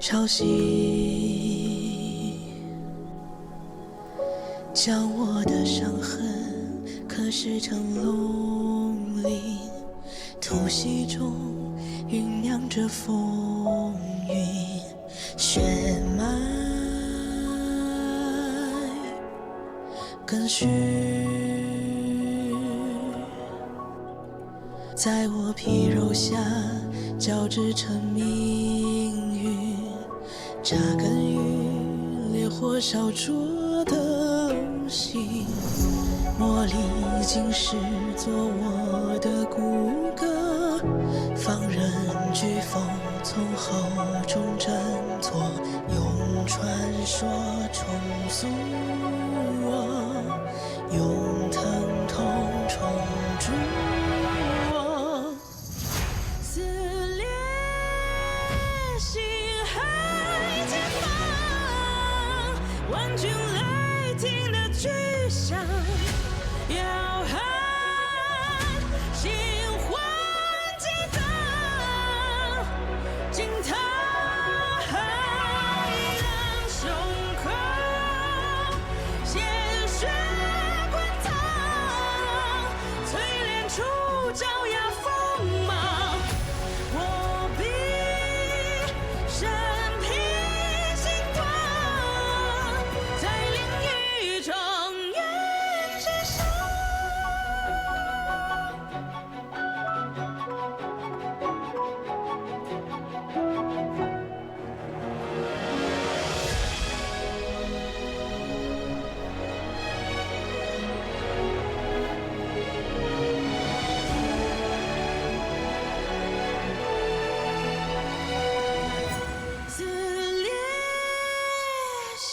潮汐，将我的伤痕刻蚀成龙鳞，突袭中酝酿着风云，血脉更续，在我皮肉下交织成命运，扎根于烈火烧灼的心，魔力竟是做我的骨骼，放任飓风从口中挣脱，用传说重塑我，用疼痛重铸我，撕裂心海前方，万军雷霆的巨响，摇撼心魂激荡，惊涛骇浪胸口，鲜血滚烫，淬炼出爪牙锋芒，我必生平星光，在炼狱中原之上。撕裂心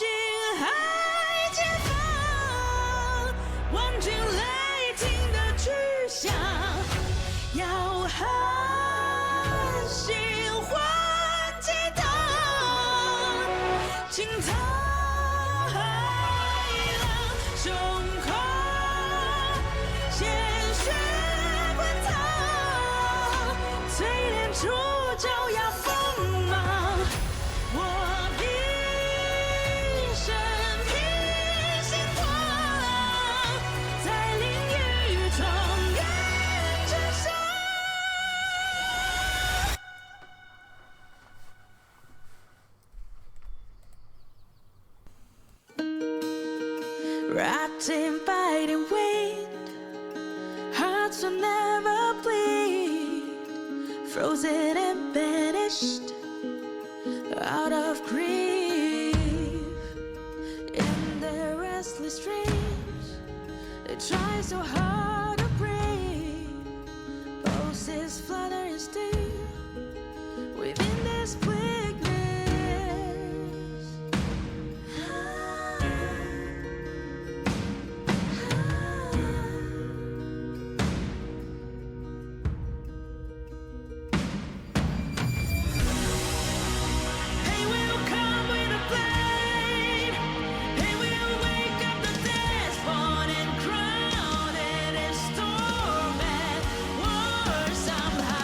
海前方，万军雷霆的巨响，摇撼心魂激荡，惊涛骇浪胸口，鲜血滚烫，淬炼出爪牙锋芒，我必生平星光，在炼狱中原之上。Rotting by the wind, hearts will never bleed, frozen and banished out of grief. In their restless dreams, they try so hard to breathe, pulses flutter and steam within this quickness. He will come with a blade. He will wake up the dead, spawn and crown, and storm and war somehow.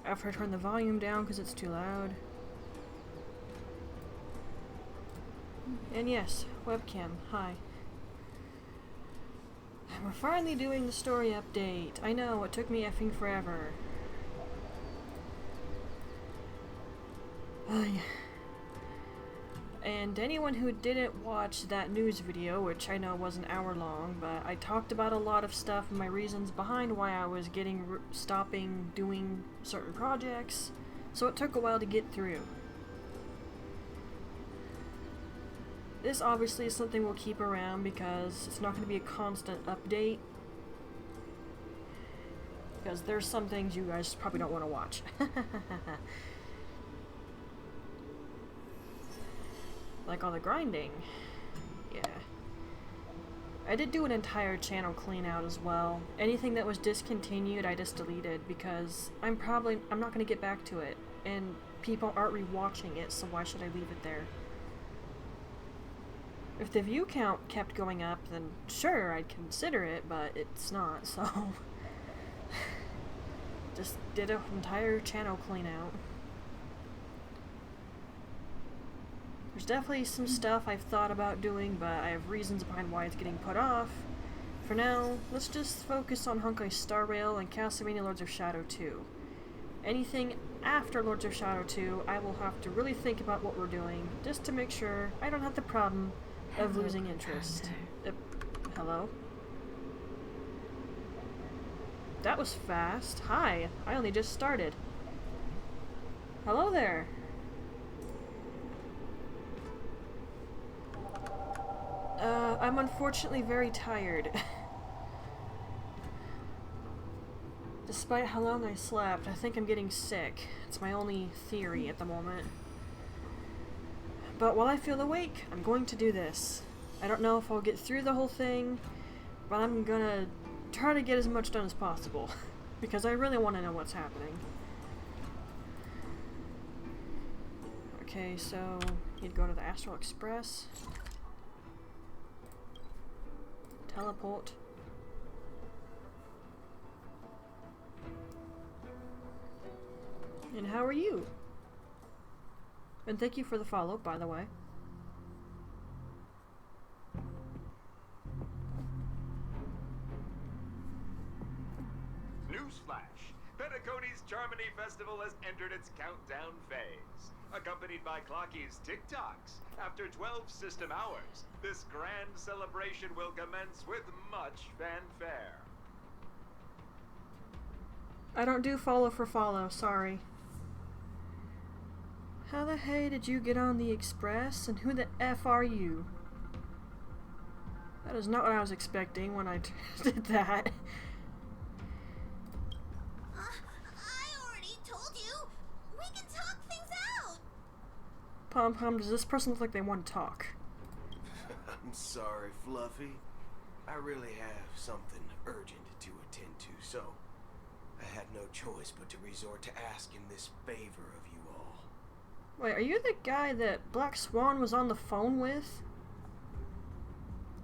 After I turn the volume down because it's too loud. And yes, webcam, hi. We're finally doing the story update. I know, it took me effing forever. And anyone who didn't watch that news video, which I know was an hour long, but I talked about a lot of stuff and my reasons behind why I was stopping doing certain projects, so it took a while to get through. This obviously is something we'll keep around because it's not going to be a constant update. Because there's some things you guys probably don't want to watch. Like all the grinding. Yeah. I did do an entire channel clean out as well. Anything that was discontinued I just deleted because I'm not going to get back to it. And people aren't rewatching it, so why should I leave it there? If the view count kept going up, then sure, I'd consider it, but it's not, so... Just did an entire channel clean out. There's definitely some stuff I've thought about doing, but I have reasons behind why it's getting put off. For now, let's just focus on Honkai Star Rail and Castlevania Lords of Shadow 2. Anything after Lords of Shadow 2, I will have to really think about what we're doing, just to make sure I don't have the problem of losing interest. Hello? That was fast. Hi, I only just started. Hello there. I'm unfortunately very tired. Despite how long I slept, I think I'm getting sick. It's my only theory at the moment. But while I feel awake, I'm going to do this. I don't know if I'll get through the whole thing, but I'm gonna try to get as much done as possible. Because I really want to know what's happening. Okay, so you'd go to the Astral Express. Teleport. And how are you? And thank you for the follow, by the way. Newsflash! Penacony's Charmony Festival has entered its countdown phase. Accompanied by Clocky's TikToks. After 12 system hours, this grand celebration will commence with much fanfare. I don't do follow for follow, sorry. How the hey did you get on the express, and who the F are you? That is not what I was expecting when I did that. I already told you! We can talk things out! Pom Pom, does this person look like they want to talk? I'm sorry, Fluffy. I really have something urgent to attend to, so I had no choice but to resort to asking this favor of you all. Wait, are you the guy that Black Swan was on the phone with?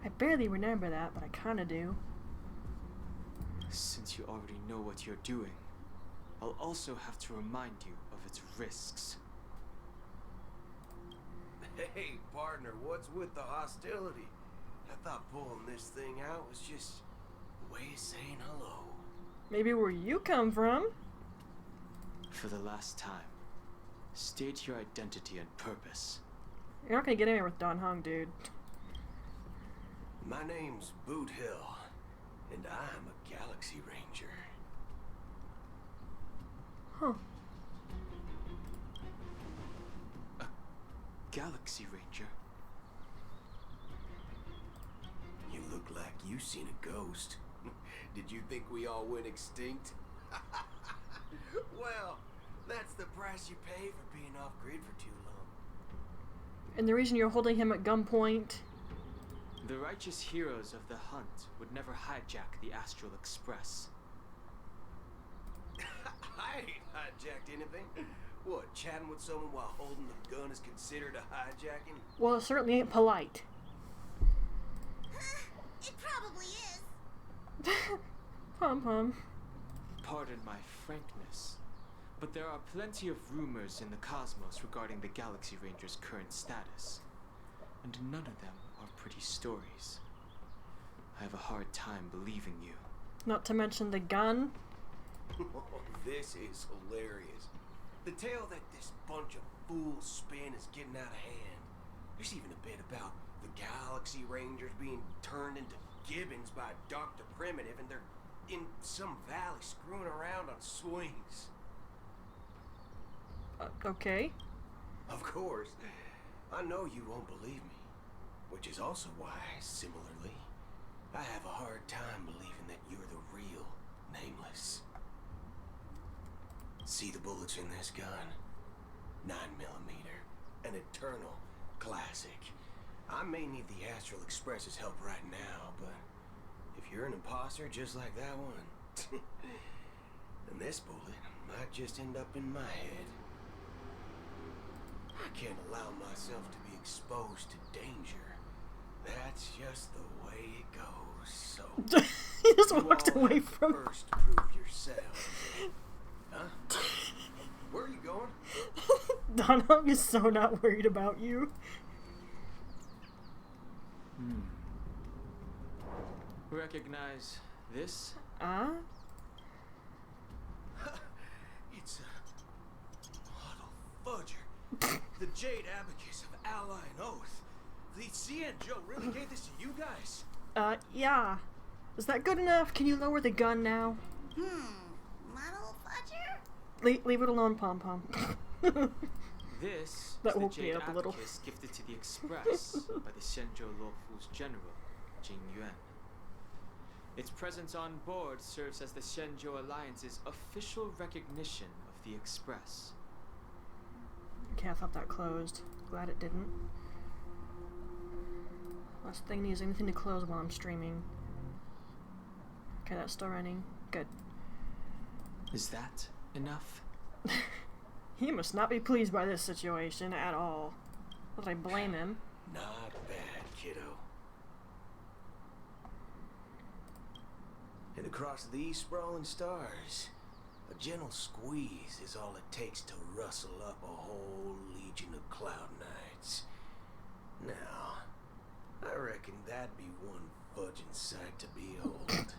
I barely remember that, but I kinda do. Since you already know what you're doing, I'll also have to remind you of its risks. Hey, partner, what's with the hostility? I thought pulling this thing out was just a way of saying hello. Maybe where you come from? For the last time, state your identity and purpose. You're not gonna get anywhere with Don Hung, dude. My name's Boot Hill, and I'm a Galaxy Ranger. Huh. A Galaxy Ranger? You look like you seen a ghost. Did you think we all went extinct? Well, that's the price you pay for being off-grid for too long. And the reason you're holding him at gunpoint? The righteous heroes of the hunt would never hijack the Astral Express. I ain't hijacked anything. What, chatting with someone while holding the gun is considered a hijacking? Well, it certainly ain't polite. It probably is. Pom Pom. Pardon my frankness, But there are plenty of rumors in the cosmos regarding the Galaxy Ranger's current status, and none of them are pretty stories. I have a hard time believing you. Not to mention the gun. This is hilarious. The tale that this bunch of fools spin is getting out of hand. There's even a bit about the Galaxy Rangers being turned into gibbons by Dr. Primitive, and they're in some valley screwing around on swings. Okay. Of course. I know you won't believe me, which is also why, similarly, I have a hard time believing that you're the real Nameless. See the bullets in this gun? 9mm, an eternal classic. I may need the Astral Express's help right now, but if you're an imposter just like that one, then this bullet might just end up in my head. I can't allow myself to be exposed to danger. That's just the way it goes, so... He just you walked all away have to from... first prove yourselves. Huh? Where are you going? Donhong is so not worried about you. Recognize this? It's a Huddle Fudger. The Jade Abacus of Ally and Oath. The Cien Joe really gave this to you guys? Yeah. Is that good enough? Can you lower the gun now? Muddle Fudger? Leave it alone, Pom Pom. This That is woke the me Jade up a little. Abacus gifted to the Express by the Shenzhou Luofu's general, Jing Yuan. Its presence on board serves as the Shenzhou Alliance's official recognition of the Express. Okay, I thought that closed. Glad it didn't. Last thing needs anything to close while I'm streaming. Okay, that's still running. Good. Is that enough? He must not be pleased by this situation at all. But I blame him. Not bad, kiddo. And across these sprawling stars, a gentle squeeze is all it takes to rustle up a whole legion of Cloud Knights. Now, I reckon that'd be one fudging sight to behold.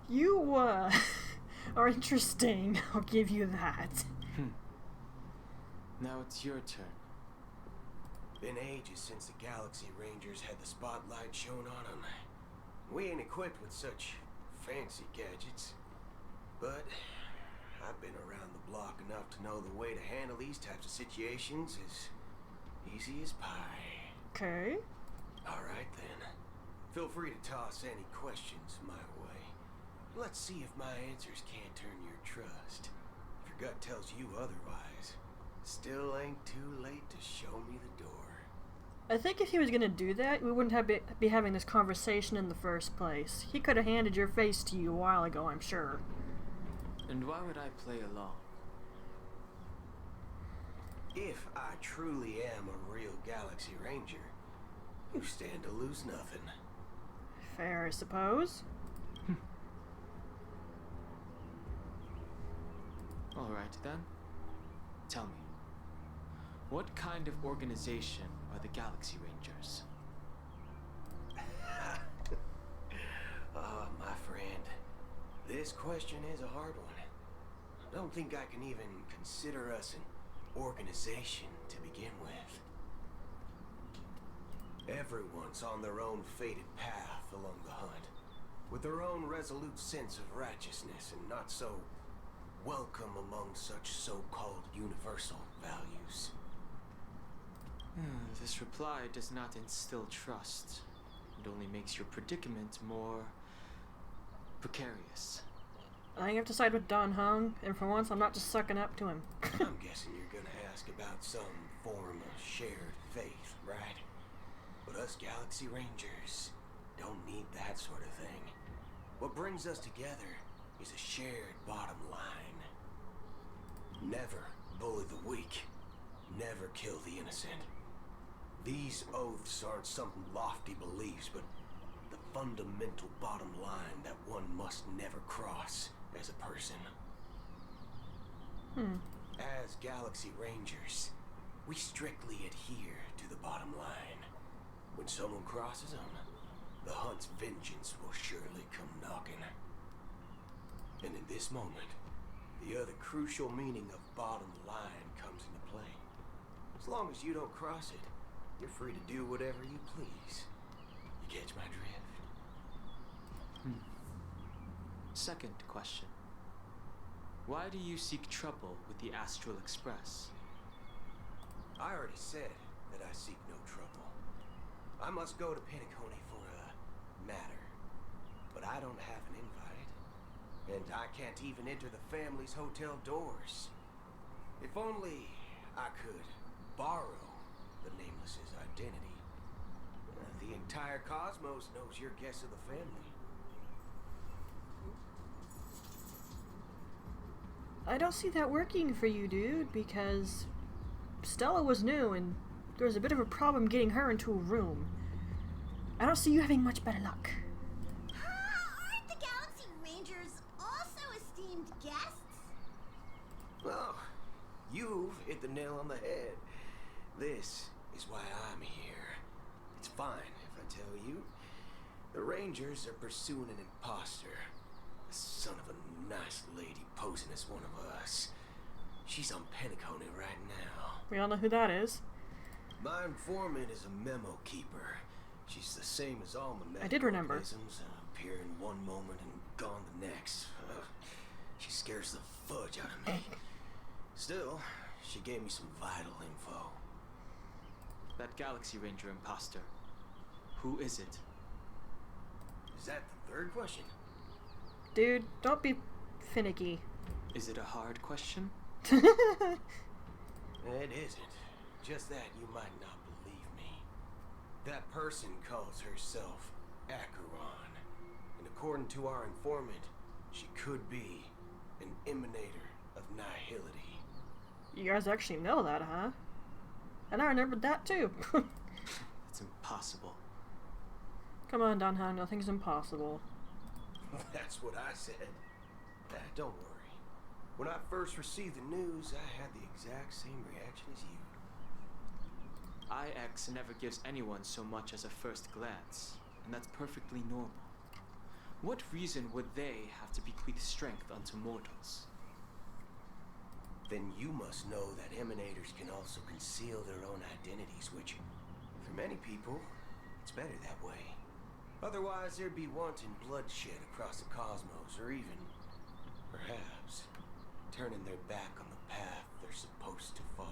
You, are interesting. I'll give you that. Now it's your turn. Been ages since the Galaxy Rangers had the spotlight shone on them. We ain't equipped with such fancy gadgets, but I've been around the block enough to know the way to handle these types of situations is easy as pie. Okay. Alright then. Feel free to toss any questions my way. Let's see if my answers can't turn your trust. If your gut tells you otherwise, still ain't too late to show me the door. I think if he was gonna do that, we wouldn't have be having this conversation in the first place. He could have handed your face to you a while ago, I'm sure. And why would I play along? If I truly am a real Galaxy Ranger, you stand to lose nothing. Fair, I suppose. Alright then. Tell me, what kind of organization are the Galaxy Rangers? Oh, my friend, this question is a hard one. I don't think I can even consider us an organization to begin with. Everyone's on their own fated path along the hunt, with their own resolute sense of righteousness and not so welcome among such so-called universal values. This reply does not instill trust. It only makes your predicament more precarious. I have to side with Don Hung, and for once I'm not just sucking up to him. I'm guessing you're gonna ask about some form of shared faith, right? But us Galaxy Rangers don't need that sort of thing. What brings us together is a shared bottom line. Never bully the weak. Never kill the innocent. These oaths aren't some lofty beliefs, but the fundamental bottom line that one must never cross as a person. As Galaxy Rangers, we strictly adhere to the bottom line. When someone crosses them, the hunt's vengeance will surely come knocking. And in this moment, the other crucial meaning of bottom line comes into play. As long as you don't cross it, you're free to do whatever you please. You catch my drift? Second question. Why do you seek trouble with the Astral Express? I already said that I seek no trouble. I must go to Penacony for a matter. But I don't have an invite. And I can't even enter the family's hotel doors. If only I could borrow the Nameless's identity. The entire cosmos knows your guess of the family. I don't see that working for you, dude, because Stella was new and there was a bit of a problem getting her into a room. I don't see you having much better luck. Aren't the Galaxy Rangers also esteemed guests? Well, you've hit the nail on the head. This is why I'm here. It's fine if I tell you. The Rangers are pursuing an imposter. A son of a nice lady posing as one of us. She's on Penacony right now. We all know who that is. My informant is a memo keeper. She's the same as all my I did remember. mechanisms, appear in one moment and gone the next. She scares the fudge out of me. Still, she gave me some vital info. That Galaxy Ranger imposter. Who is it? Is that the third question? Dude, don't be finicky. Is it a hard question? It isn't. Just that you might not believe me. That person calls herself Acheron. And according to our informant, she could be an emanator of nihility. You guys actually know that, huh? And I remembered that too. It's impossible. Come on, Dan Han, nothing's impossible. That's what I said. Don't worry. When I first received the news, I had the exact same reaction as you. IX never gives anyone so much as a first glance, and that's perfectly normal. What reason would they have to bequeath strength unto mortals? Then you must know that emanators can also conceal their own identities, which, for many people, it's better that way. Otherwise, there'd be wanton bloodshed across the cosmos, or even, perhaps, turning their back on the path they're supposed to follow.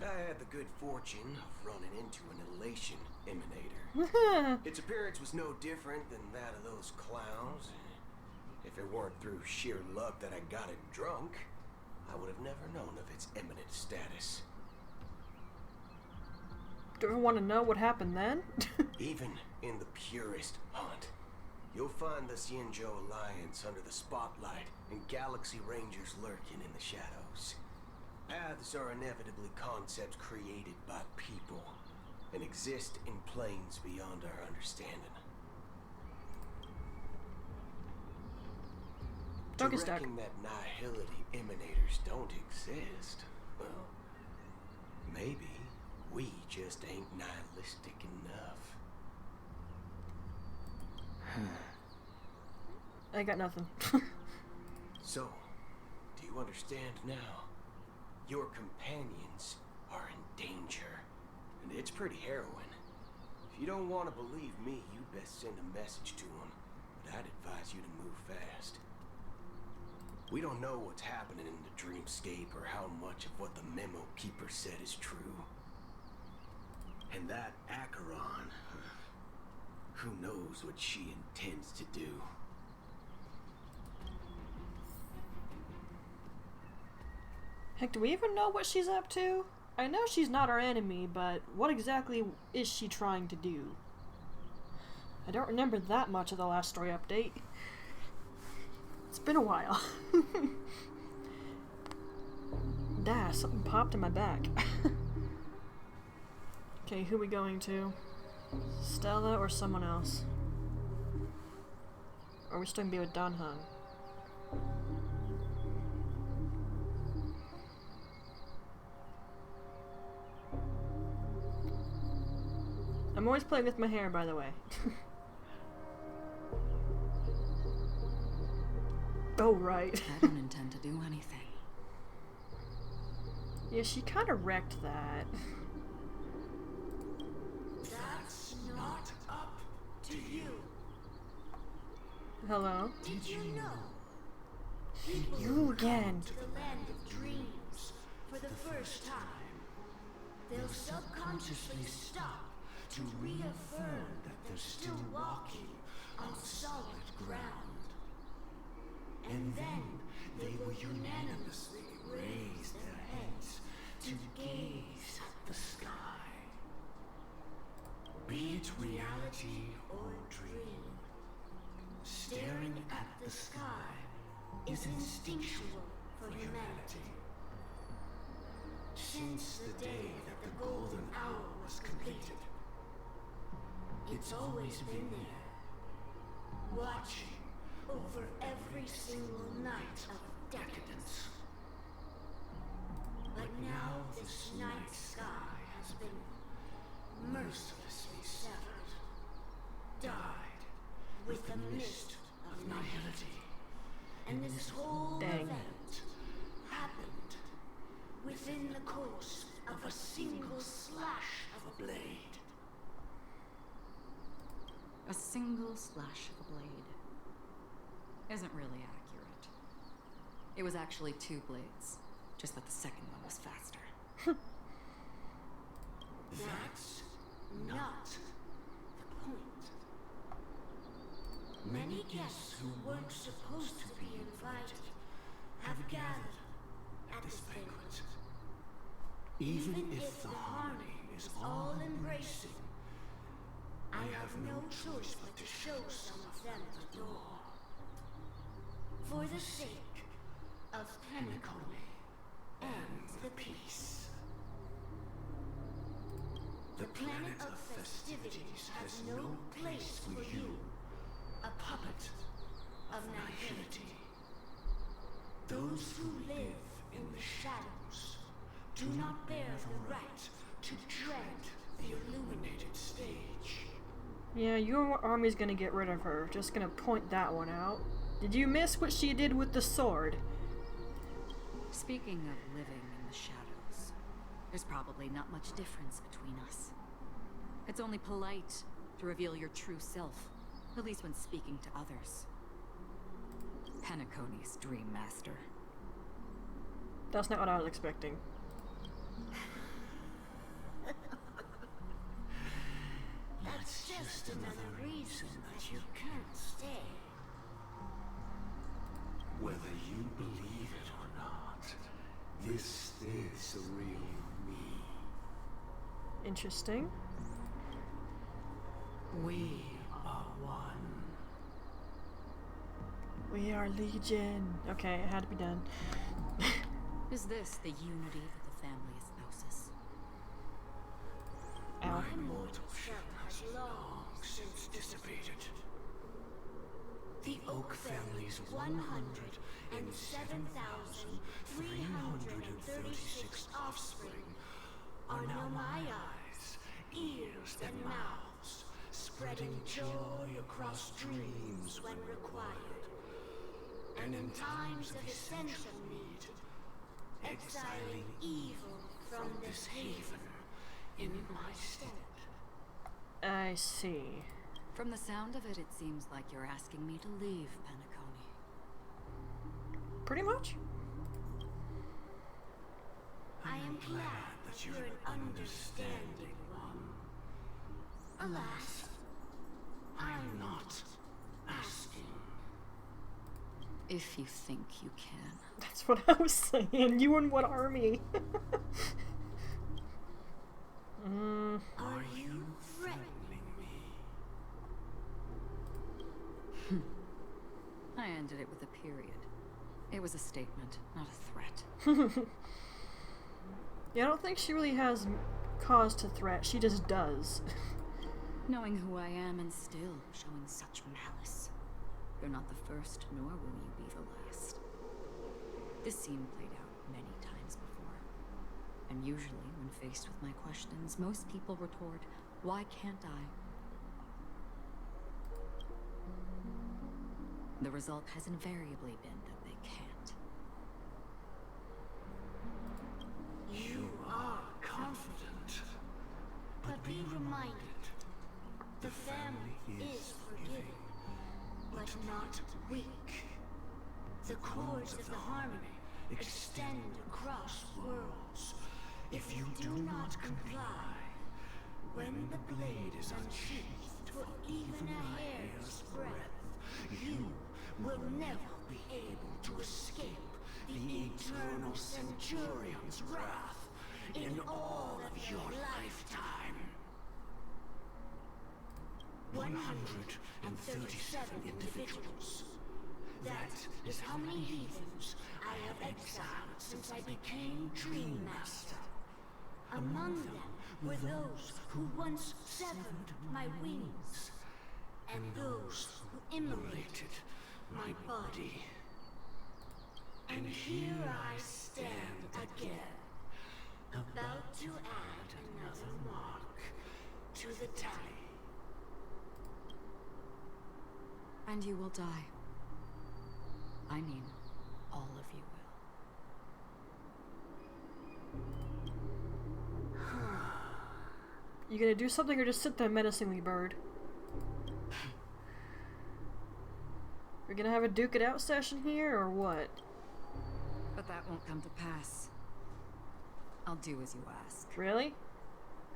I had the good fortune of running into an elation emanator. Its appearance was no different than that of those clowns. If it weren't through sheer luck that I got it drunk, I would have never known of its eminent status. Do you ever want to know what happened then? Even in the purest hunt, you'll find the Xianzhou Alliance under the spotlight and Galaxy Rangers lurking in the shadows. Paths are inevitably concepts created by people and exist in planes beyond our understanding. To Dog is stuck. reckon that nihility emanators don't exist, well, maybe we just ain't nihilistic enough. I got nothing. So, do you understand now? Your companions are in danger, and it's pretty harrowing. If you don't want to believe me, you'd best send a message to them, but I'd advise you to move fast. We don't know what's happening in the dreamscape or how much of what the memo keeper said is true. And that Acheron, who knows what she intends to do. Heck, do we even know what she's up to? I know she's not our enemy, but what exactly is she trying to do? I don't remember that much of the last story update. It's been a while. Something popped in my back. Okay, who are we going to? Stella or someone else? Or are we still gonna be with Dan Han? I'm always playing with my hair, by the way. Oh, right. I don't intend to do anything. Yeah, she kind of wrecked that. That's not up to you. Hello? Did you know? You again. To the land of dreams for the first time. They'll subconsciously stop to reaffirm that they're still walking on solid ground. And then they will unanimously raise their heads to gaze at the sky. Be it reality or dream, staring at the sky is instinctual for humanity. Since the day that the golden hour was completed, it's always been there, watching over every single night of decadence. But now this night sky has been mercilessly severed, dyed with the mist of nihility. And this whole event happened within the course of a single slash of a blade. A single slash of a blade isn't really accurate. It was actually 2 blades, just that the second one was faster. That's not the point. Many guests who weren't supposed to be invited have gathered at this banquet. Even if the harmony is all-embracing, I have no choice but to show some of them the door. For the sake of Penacony and the peace. The planet of festivities has no place for you, a puppet of nihility. Those who live in the shadows do not bear the right to tread the illuminated stage. Yeah, your army's gonna get rid of her. Just gonna point that one out. Did you miss what she did with the sword? Speaking of living in the shadows, there's probably not much difference between us. It's only polite to reveal your true self, at least when speaking to others. Penacony's Dream Master. That's not what I was expecting. That's just another reason that you can't stay. Whether you believe it or not, this is the real me. Interesting. We are one. We are Legion. Okay, it had to be done. Is this the unity that the family espouses? Ow. My mortal shell has long since dissipated. The Oak family's 107,336 offspring are now my eyes, ears, and mouths, spreading joy across dreams when required, and in times of essential need, exiling evil from this haven in my stead. I see. From the sound of it, it seems like you're asking me to leave Penacony. Pretty much. I am glad that you're an understanding one. Alas, I'm not asking. If you think you can. That's what I was saying. You and what army? Are you threatening me? I ended it with a period. It was a statement, not a threat. Yeah, I don't think she really has cause to threat. She just does. Knowing who I am and still showing such malice. You're not the first, nor will you be the last. This scene played out many times before. And usually, when faced with my questions, most people retort, Why can't I? The result has invariably been that they can't. You are confident. But be reminded, the family is forgiving, but not weak. The cords of the harmony extend across worlds. If you do not comply, when the blade is unsheathed for even a hair's breadth, you will never be able to escape the eternal Centurion's wrath in all of your lifetime. 137 individuals. That is how many heathens I have exiled since I became Dream Master. Among them were those who once severed my wings, and those who immolated my body. And here I stand again, about to add another mark to the tally. And you will die. I mean, all of you will. You gonna do something or just sit there menacingly, bird? We're gonna have a duke it out session here, or what? But that won't come to pass. I'll do as you ask. Really?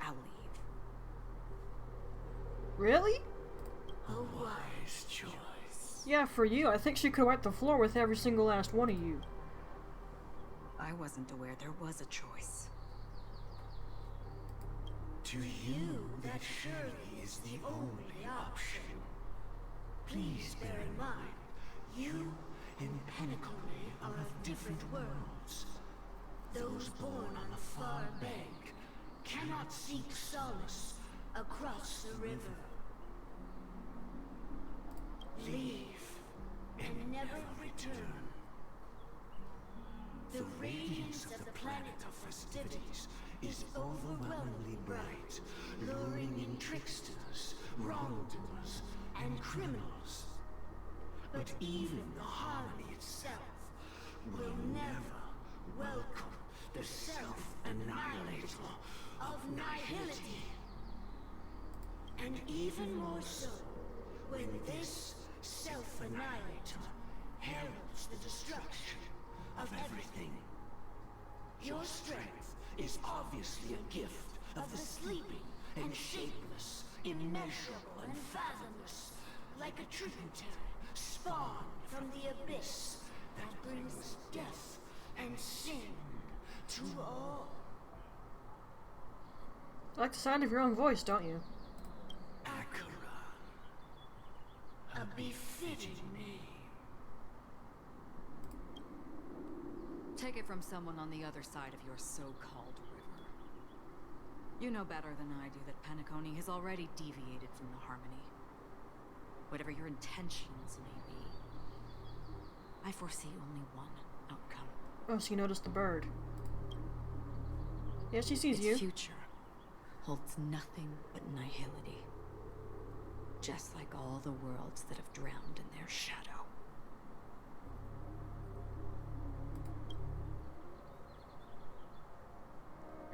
I'll leave. Really? A wise choice. Yeah, for you. I think she could wipe the floor with every single last one of you. I wasn't aware there was a choice. To you, that surely is the only option. Please bear in mind, you and Penacony are of different worlds. Those born on the far bank cannot seek solace across the river. Leave and never return. The radiance of the planet of festivities is overwhelmingly bright, luring in tricksters, wrongdoers, and criminals. But even the harmony itself will never welcome the self-annihilator of nihility. And even more so, when this self-annihilator heralds the destruction of everything. Your strength is obviously a gift of the sleeping and shapeless, immeasurable and fathomless, like a tributary spawned from the abyss that brings death and sin to all. I like the sound of your own voice, don't you? Akira, a befitting name. Take it from someone on the other side of your so-called river. You know better than I do that Penacony has already deviated from the harmony. Whatever your intentions may be, I foresee only one outcome. Oh, so you noticed the bird. Yeah, she sees you. Its future holds nothing but nihility. Just like all the worlds that have drowned in their shadow.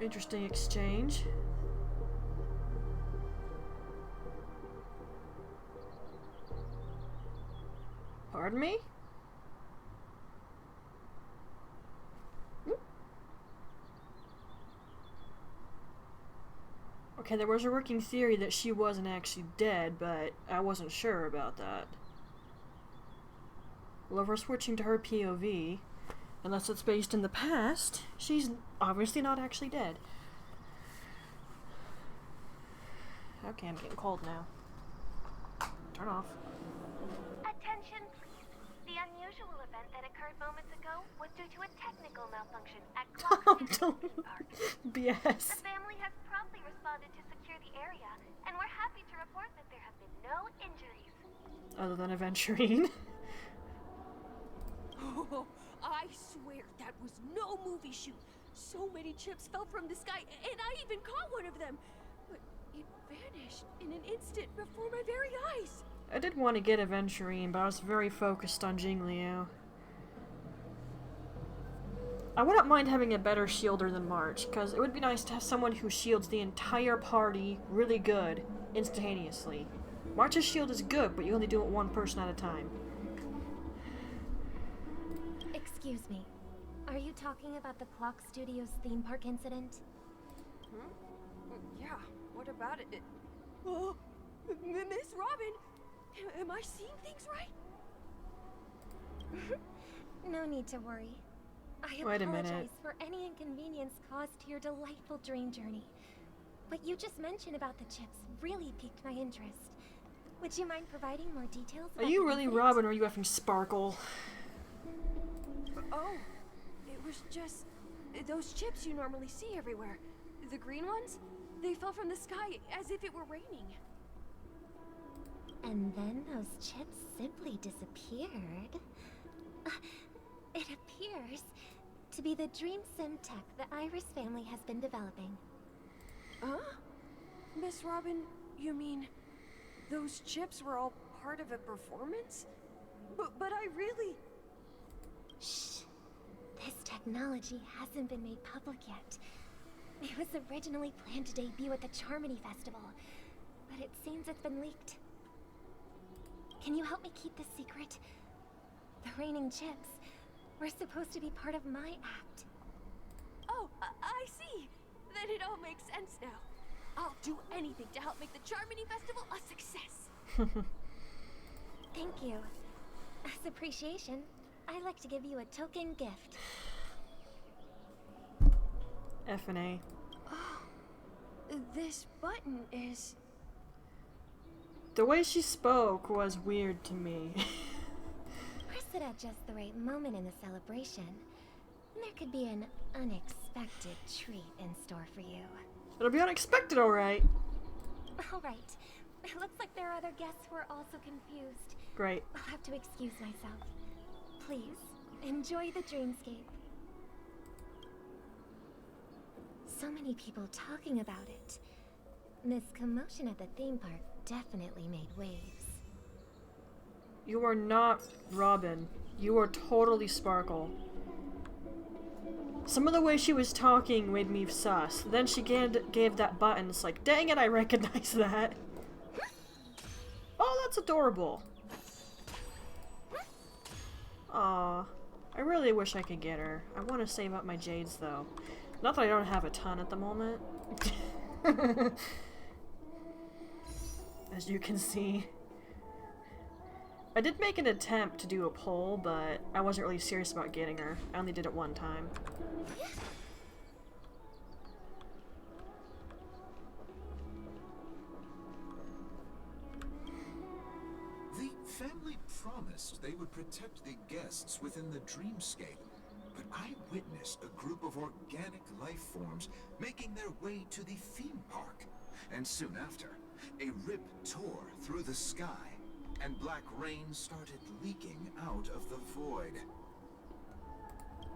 Interesting exchange. Pardon me? Okay, there was a working theory that she wasn't actually dead, but I wasn't sure about that. Well, if we're switching to her POV, unless it's based in the past, she's obviously not actually dead. Okay, I'm getting cold now. Turn off. Attention, please. The unusual event that occurred moments ago was due to a technical malfunction at Don't Park. BS. The family has promptly responded to secure the area, and we're happy to report that there have been no injuries. Other than Aventurine. Oh, I swear that was no movie shoot. So many chips fell from the sky, and I even caught one of them. But It vanished in an instant before my very eyes. I did want to get Aventurine, but I was very focused on Jingliu. I wouldn't mind having a better shielder than March, because it would be nice to have someone who shields the entire party really good, instantaneously. March's shield is good, but you only do it one person at a time. Excuse me. Are you talking about the Clock Studios theme park incident? Yeah, what about it? Oh, Miss Robin! Am I seeing things right? No need to worry. I Wait a minute. apologize for any inconvenience caused to your delightful dream journey. What you just mentioned about the chips really piqued my interest. Would you mind providing more details Are about you the really incident? Robin, or are you effing Sparkle? Oh, it was just those chips you normally see everywhere. The green ones? They fell from the sky as if it were raining. And then those chips simply disappeared. It appears to be the Dream Sim tech the Iris family has been developing. Huh? Miss Robin, you mean those chips were all part of a performance? But I really... Shh. This technology hasn't been made public yet. It was originally planned to debut at the Charmony Festival, but it seems it's been leaked. Can you help me keep this secret? The raining chips were supposed to be part of my act. Oh, I see. Then it all makes sense now. I'll do anything to help make the Charmony Festival a success. Thank you. As appreciation, I'd like to give you a token gift. F and A. This button is... The way she spoke was weird to me. Press it at just the right moment in the celebration. There could be an unexpected treat in store for you. It'll be unexpected, alright. Alright. It looks like there are other guests who are also confused. Great. I'll have to excuse myself. Please, enjoy the dreamscape. So many people talking about it. This commotion at the theme park definitely made waves. You are not Robin. You are totally Sparkle. Some of the way she was talking made me sus. Then she gave that button. It's like, dang it, I recognize that. Oh, that's adorable. Aw. I really wish I could get her. I want to save up my jades, though. Not that I don't have a ton at the moment. As you can see. I did make an attempt to do a poll, but I wasn't really serious about getting her. I only did it one time. The family promised they would protect the guests within the dreamscape, but I witnessed a group of organic life forms making their way to the theme park. And soon after, a rip tore through the sky, and black rain started leaking out of the void.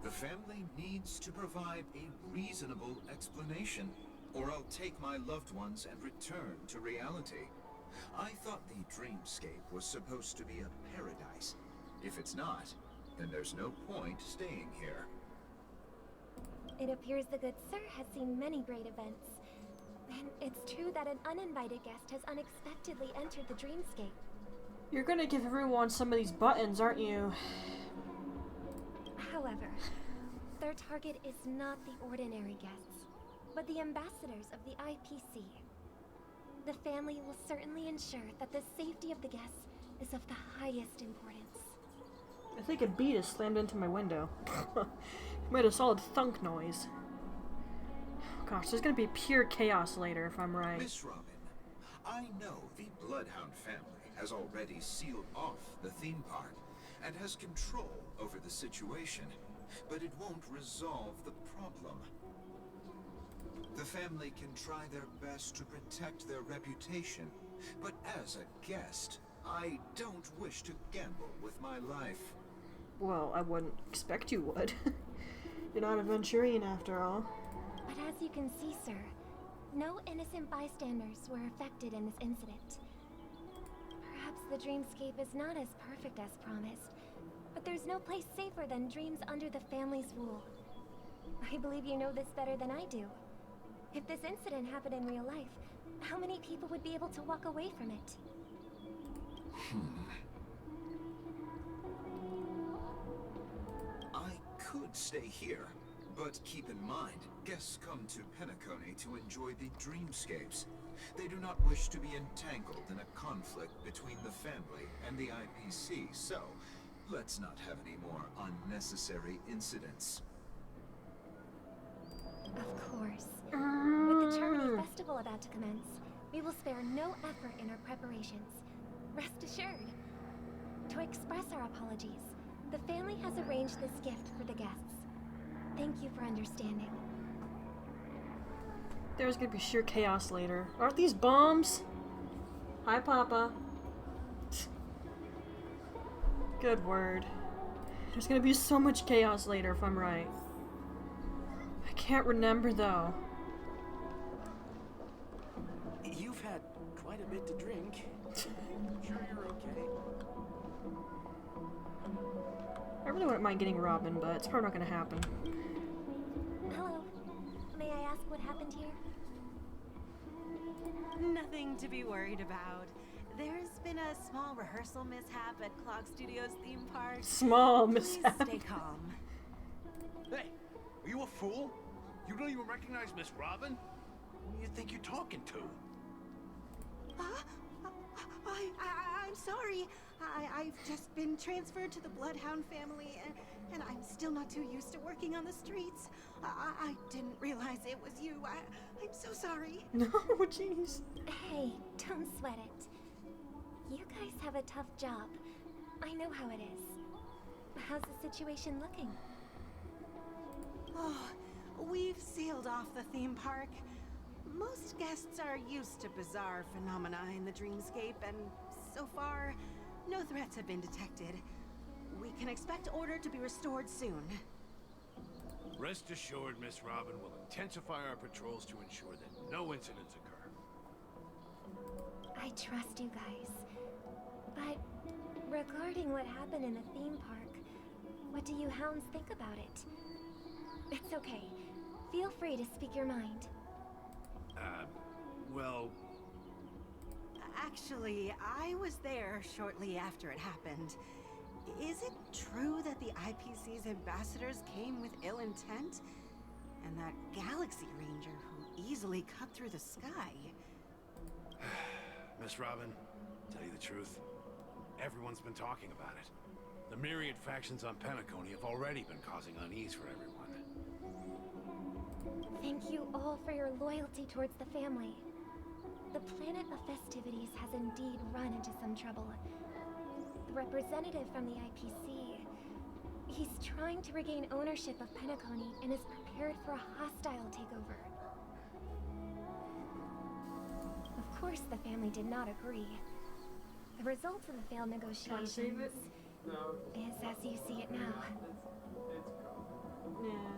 The family needs to provide a reasonable explanation, or I'll take my loved ones and return to reality. I thought the dreamscape was supposed to be a paradise. If it's not, then there's no point staying here. It appears the good sir has seen many great events. And it's true that an uninvited guest has unexpectedly entered the dreamscape. You're gonna give everyone some of these buttons, aren't you? However, their target is not the ordinary guests, but the ambassadors of the IPC. The family will certainly ensure that the safety of the guests is of the highest importance. I think a bee has slammed into my window. Made a solid thunk noise. Gosh, there's gonna be pure chaos later if I'm right. Miss Robin, I know the Bloodhound family has already sealed off the theme park and has control over the situation, but it won't resolve the problem. The family can try their best to protect their reputation, but as a guest, I don't wish to gamble with my life. Well, I wouldn't expect you would. You're not a Venturian after all. But as you can see, sir, No innocent bystanders were affected in this incident. Perhaps the dreamscape is not as perfect as promised, but there's no place safer than dreams under the family's rule. I believe you know this better than I do. If this incident happened in real life, how many people would be able to walk away from it? I could stay here, but keep in mind, guests come to Penacony to enjoy the dreamscapes. They do not wish to be entangled in a conflict between the family and the IPC, so let's not have any more unnecessary incidents. Of course. With the Charmony Festival about to commence, we will spare no effort in our preparations. Rest assured. To express our apologies, the family has arranged this gift for the guests. Thank you for understanding. There's gonna be sheer chaos later. Aren't these bombs? Hi, Papa. Good word. There's gonna be so much chaos later if I'm right. I can't remember though. You've had quite a bit to drink. Sure you're okay? I really wouldn't mind getting Robin, but it's probably not gonna happen. Hello. May I ask what happened here? Nothing to be worried about. There's been a small rehearsal mishap at Clock Studios theme park. Small Please mishap. stay calm. Hey, are you a fool? You don't even recognize Miss Robin? Who do you think you're talking to? I'm sorry. I've just been transferred to the Bloodhound family, and I'm still not too used to working on the streets. I didn't realize it was you. I'm so sorry. No, jeez. Hey, don't sweat it. You guys have a tough job. I know how it is. How's the situation looking? Oh, we've sealed off the theme park. Most guests are used to bizarre phenomena in the dreamscape, and so far, no threats have been detected. We can expect order to be restored soon. Rest assured, Miss Robin will intensify our patrols to ensure that no incidents occur. I trust you guys. But regarding what happened in the theme park, what do you hounds think about it? It's okay. Feel free to speak your mind. Well... Actually, I was there shortly after it happened. Is it true that the IPC's ambassadors came with ill intent? And that Galaxy Ranger who easily cut through the sky? Miss Robin, tell you the truth, everyone's been talking about it. The myriad factions on Penacony have already been causing unease for everyone. Thank you all for your loyalty towards the family. The planet of festivities has indeed run into some trouble. The representative from the IPC, he's trying to regain ownership of Penacony and is prepared for a hostile takeover. Of course, the family did not agree. The result of the failed negotiations is as you see it now. Yeah.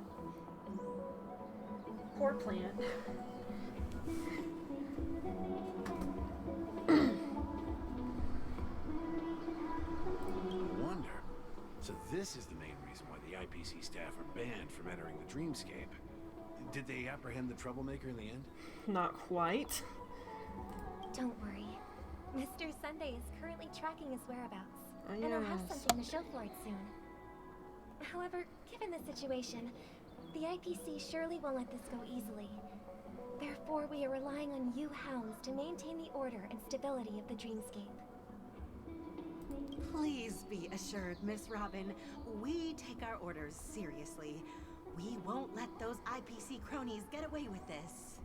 Poor plant. Wonder. So this is the main reason why the IPC staff are banned from entering the dreamscape. Did they apprehend the troublemaker in the end? Not quite. Don't worry. Mr. Sunday is currently tracking his whereabouts, and I'll have Yes. something to show for it soon. However, given the situation, the IPC surely won't let this go easily. Therefore, we are relying on you hounds to maintain the order and stability of the dreamscape. Please be assured, Miss Robin, we take our orders seriously. We won't let those IPC cronies get away with this.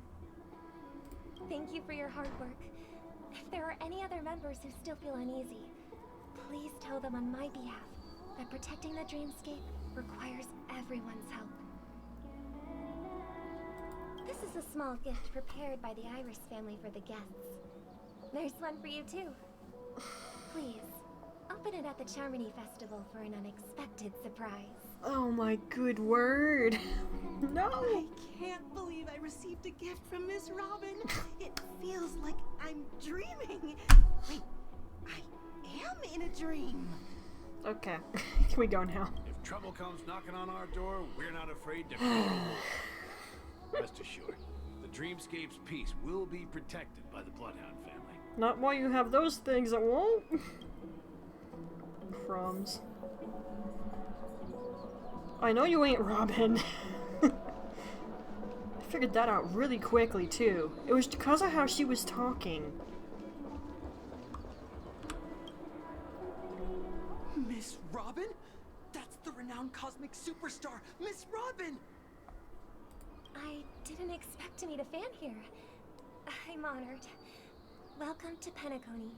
Thank you for your hard work. If there are any other members who still feel uneasy, please tell them on my behalf that protecting the dreamscape requires everyone's help. This is a small gift prepared by the Iris family for the guests. There's one for you too. Please, open it at the Charmony Festival for an unexpected surprise. Oh my good word. No! I can't believe I received a gift from Miss Robin. It feels like I'm dreaming. Wait, I am in a dream. Okay, can we go now? If trouble comes knocking on our door, we're not afraid to go to war. Rest assured, the Dreamscape's peace will be protected by the Bloodhound family. Not while you have those things, it won't. Crumbs. I know you ain't Robin. I figured that out really quickly, too. It was because of how she was talking. Miss Robin? That's the renowned cosmic superstar, Miss Robin! I didn't expect to meet a fan here. I'm honored. Welcome to Penacony,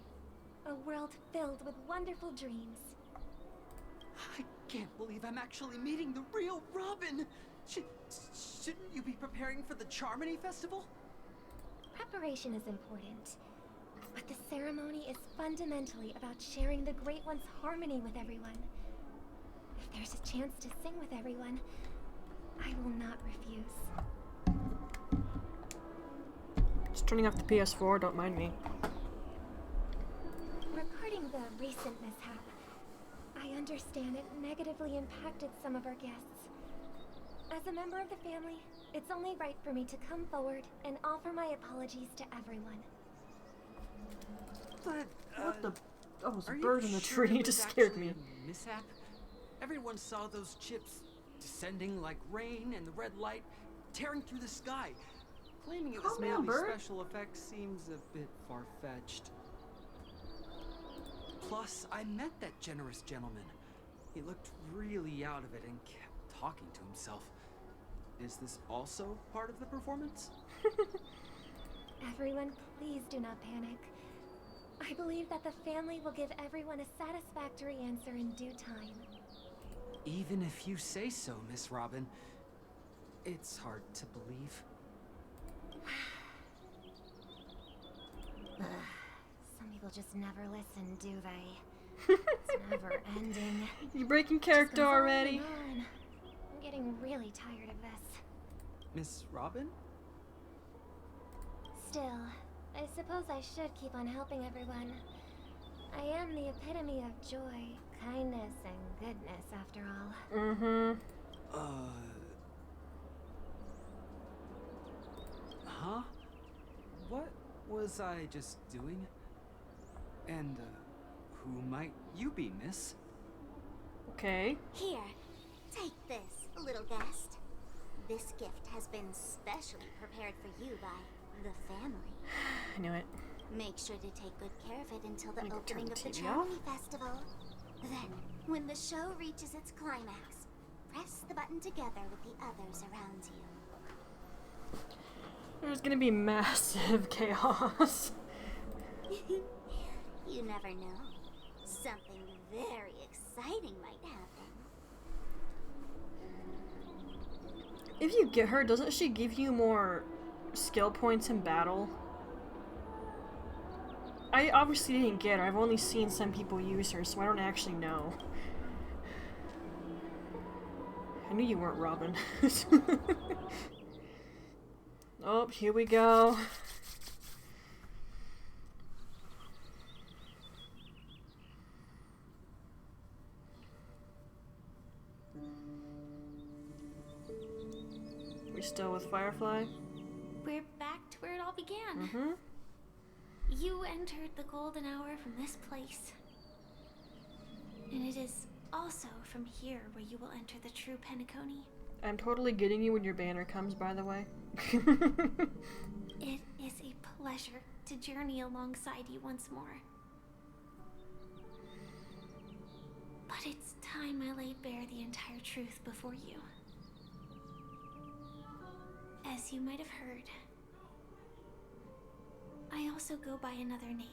a world filled with wonderful dreams. I can't believe I'm actually meeting the real Robin! Shouldn't you be preparing for the Charmony Festival? Preparation is important, but the ceremony is fundamentally about sharing the Great One's harmony with everyone. If there's a chance to sing with everyone, I will not refuse. Just turning off the PS4, don't mind me. Regarding the recent mishap, I understand it negatively impacted some of our guests. As a member of the family, it's only right for me to come forward and offer my apologies to everyone. But, What the? Oh, it was a are bird you in the sure tree. it It just was scared actually me. a mishap? Everyone saw those chips descending like rain and the red light tearing through the sky. Claiming it was Calm down, merely bird. special effects seems a bit far-fetched. Plus, I met that generous gentleman. He looked really out of it and kept talking to himself. Is this also part of the performance? Everyone, please do not panic. I believe that the family will give everyone a satisfactory answer in due time. Even if you say so, Miss Robin, it's hard to believe. Some people just never listen, do they? It's never ending. You're breaking character Just goes on already. and on. I'm getting really tired of this. Miss Robin? Still, I suppose I should keep on helping everyone. I am the epitome of joy, kindness, and goodness, after all. Mm-hmm. Huh? What was I just doing? And, who might you be, miss? Okay. Here, take this, little guest. This gift has been specially prepared for you by the family. I knew it. Make sure to take good care of it until the I'm gonna opening turn of the the TV Charmony Festival. Then, when the show reaches its climax, press the button together with the others around you. There's gonna be massive chaos. You never know. Something very exciting might happen. If you get her, doesn't she give you more skill points in battle? I obviously didn't get her. I've only seen some people use her, so I don't actually know. I knew you weren't Robin. Oh, here we go. We still with Firefly? We're back to where it all began. Mm-hmm. You entered the golden hour from this place. And it is also from here where you will enter the true Penacony. I'm totally getting you when your banner comes, by the way. It is a pleasure to journey alongside you once more. But it's time I laid bare the entire truth before you. As you might have heard, I also go by another name.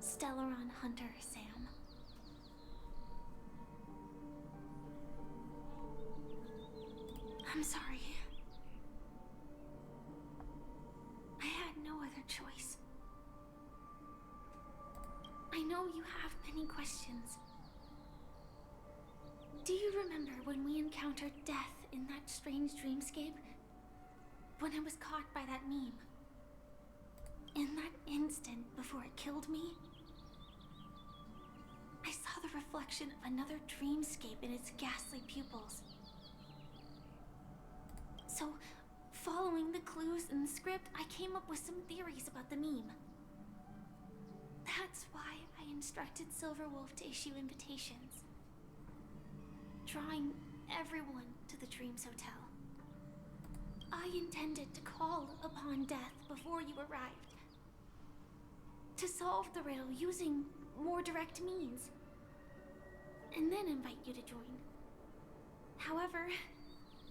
Stellaron Hunter Sam. I'm sorry. I had no other choice. I know you have many questions. Do you remember when we encountered death in that strange dreamscape? When I was caught by that meme? In that instant before it killed me, I saw the reflection of another dreamscape in its ghastly pupils. So, following the clues in the script, I came up with some theories about the meme. That's why I instructed Silverwolf to issue invitations, drawing everyone to the Dreams Hotel. I intended to call upon death before you arrived, to solve the riddle using more direct means, and then invite you to join. However,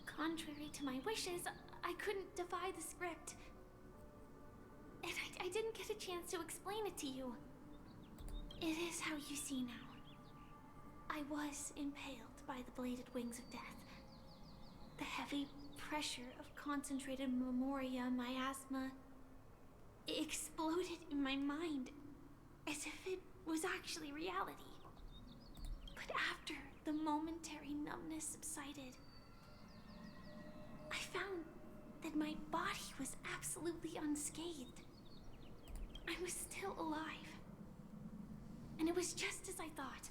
contrary to my wishes, I couldn't defy the script, and I didn't get a chance to explain it to you. It is how you see now. I was impaled by the bladed wings of death. The heavy pressure of concentrated memoria miasma exploded in my mind as if it was actually reality. But after the momentary numbness subsided, I found that my body was absolutely unscathed. I was still alive. And it was just as I thought.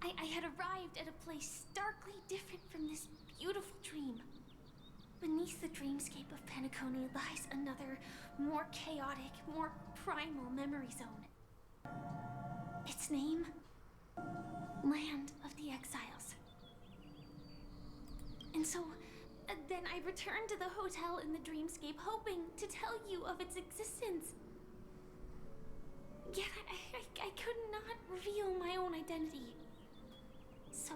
I had arrived at a place starkly different from this beautiful dream. Beneath the dreamscape of Penacony lies another, more chaotic, more primal memory zone. Its name? Land of the Exiles. And so, then I returned to the hotel in the dreamscape, hoping to tell you of its existence. Yet I could not reveal my own identity. So,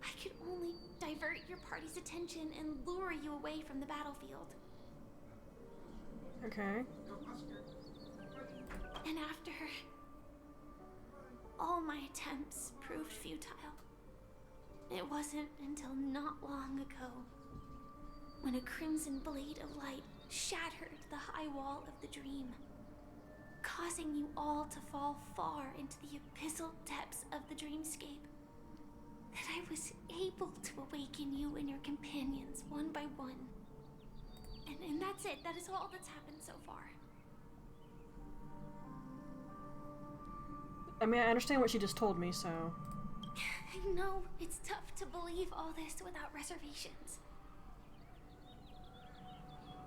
I could only divert your party's attention and lure you away from the battlefield. Okay. And after all my attempts proved futile, it wasn't until not long ago when a crimson blade of light shattered the high wall of the dream, causing you all to fall far into the abyssal depths of the dreamscape, that I was able to awaken you and your companions one by one. And that's it. That is all that's happened so far. I mean, I understand what she just told me, so... I know it's tough to believe all this without reservations.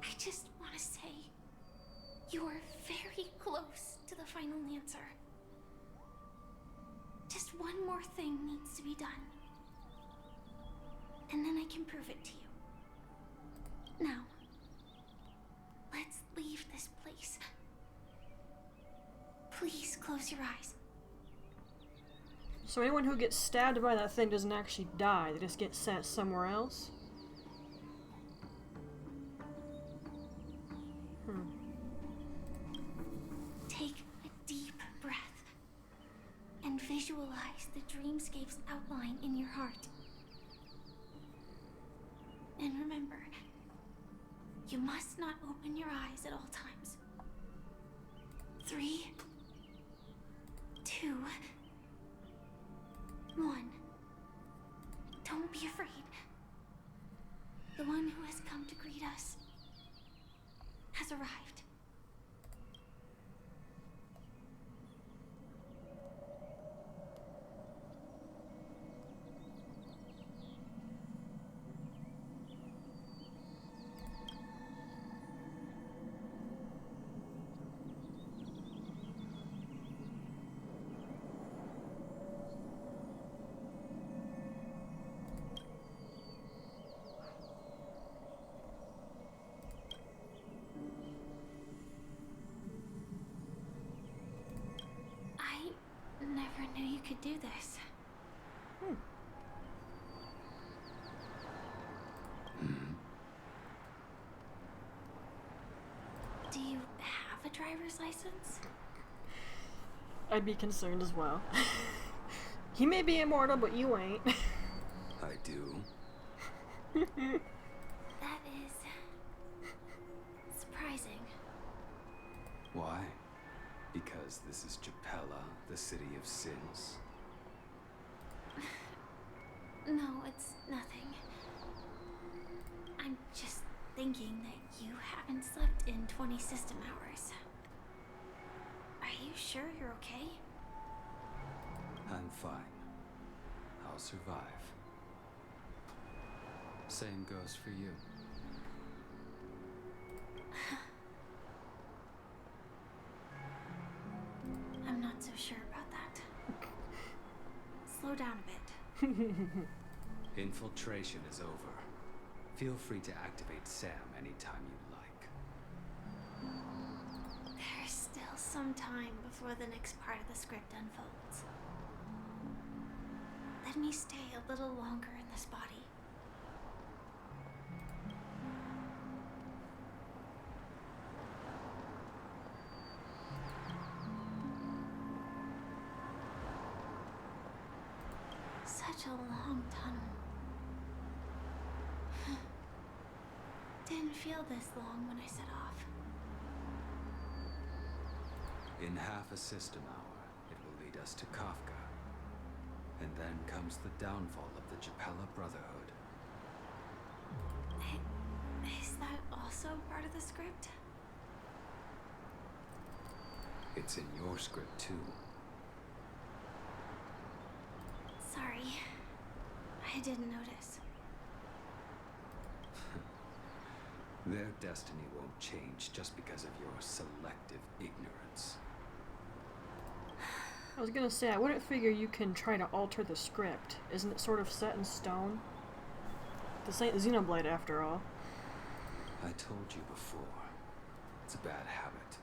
I just want to say, you are very close to the final answer. Just one more thing needs to be done. And then I can prove it to you. Now, let's leave this place. Please close your eyes. So anyone who gets stabbed by that thing doesn't actually die, they just get sent somewhere else? Take a deep breath and visualize the dreamscape's outline in your heart. And remember, you must not open your eyes at all times. 3, 2, 1. Don't be afraid. The one who has come to greet us has arrived. Never knew you could do this. Do you have a driver's license? I'd be concerned as well. He may be immortal, but you ain't. I do. That is surprising. Why? Because this is Japella, the city of sins. No, it's nothing. I'm just thinking that you haven't slept in 20 system hours. Are you sure you're okay? I'm fine. I'll survive. Same goes for you. I'm not so sure about that. Slow down a bit. Infiltration is over. Feel free to activate Sam anytime you like. There's still some time before the next part of the script unfolds. Let me stay a little longer in this body. Such a long tunnel. Didn't feel this long when I set off. In half a system hour, it will lead us to Kafka. And then comes the downfall of the Japella Brotherhood. Is that also part of the script? It's in your script too. Sorry. I didn't notice. Their destiny won't change just because of your selective ignorance. I was gonna say, I wouldn't figure you can try to alter the script. Isn't it sort of set in stone? This ain't Xenoblade after all. I told you before. It's a bad habit.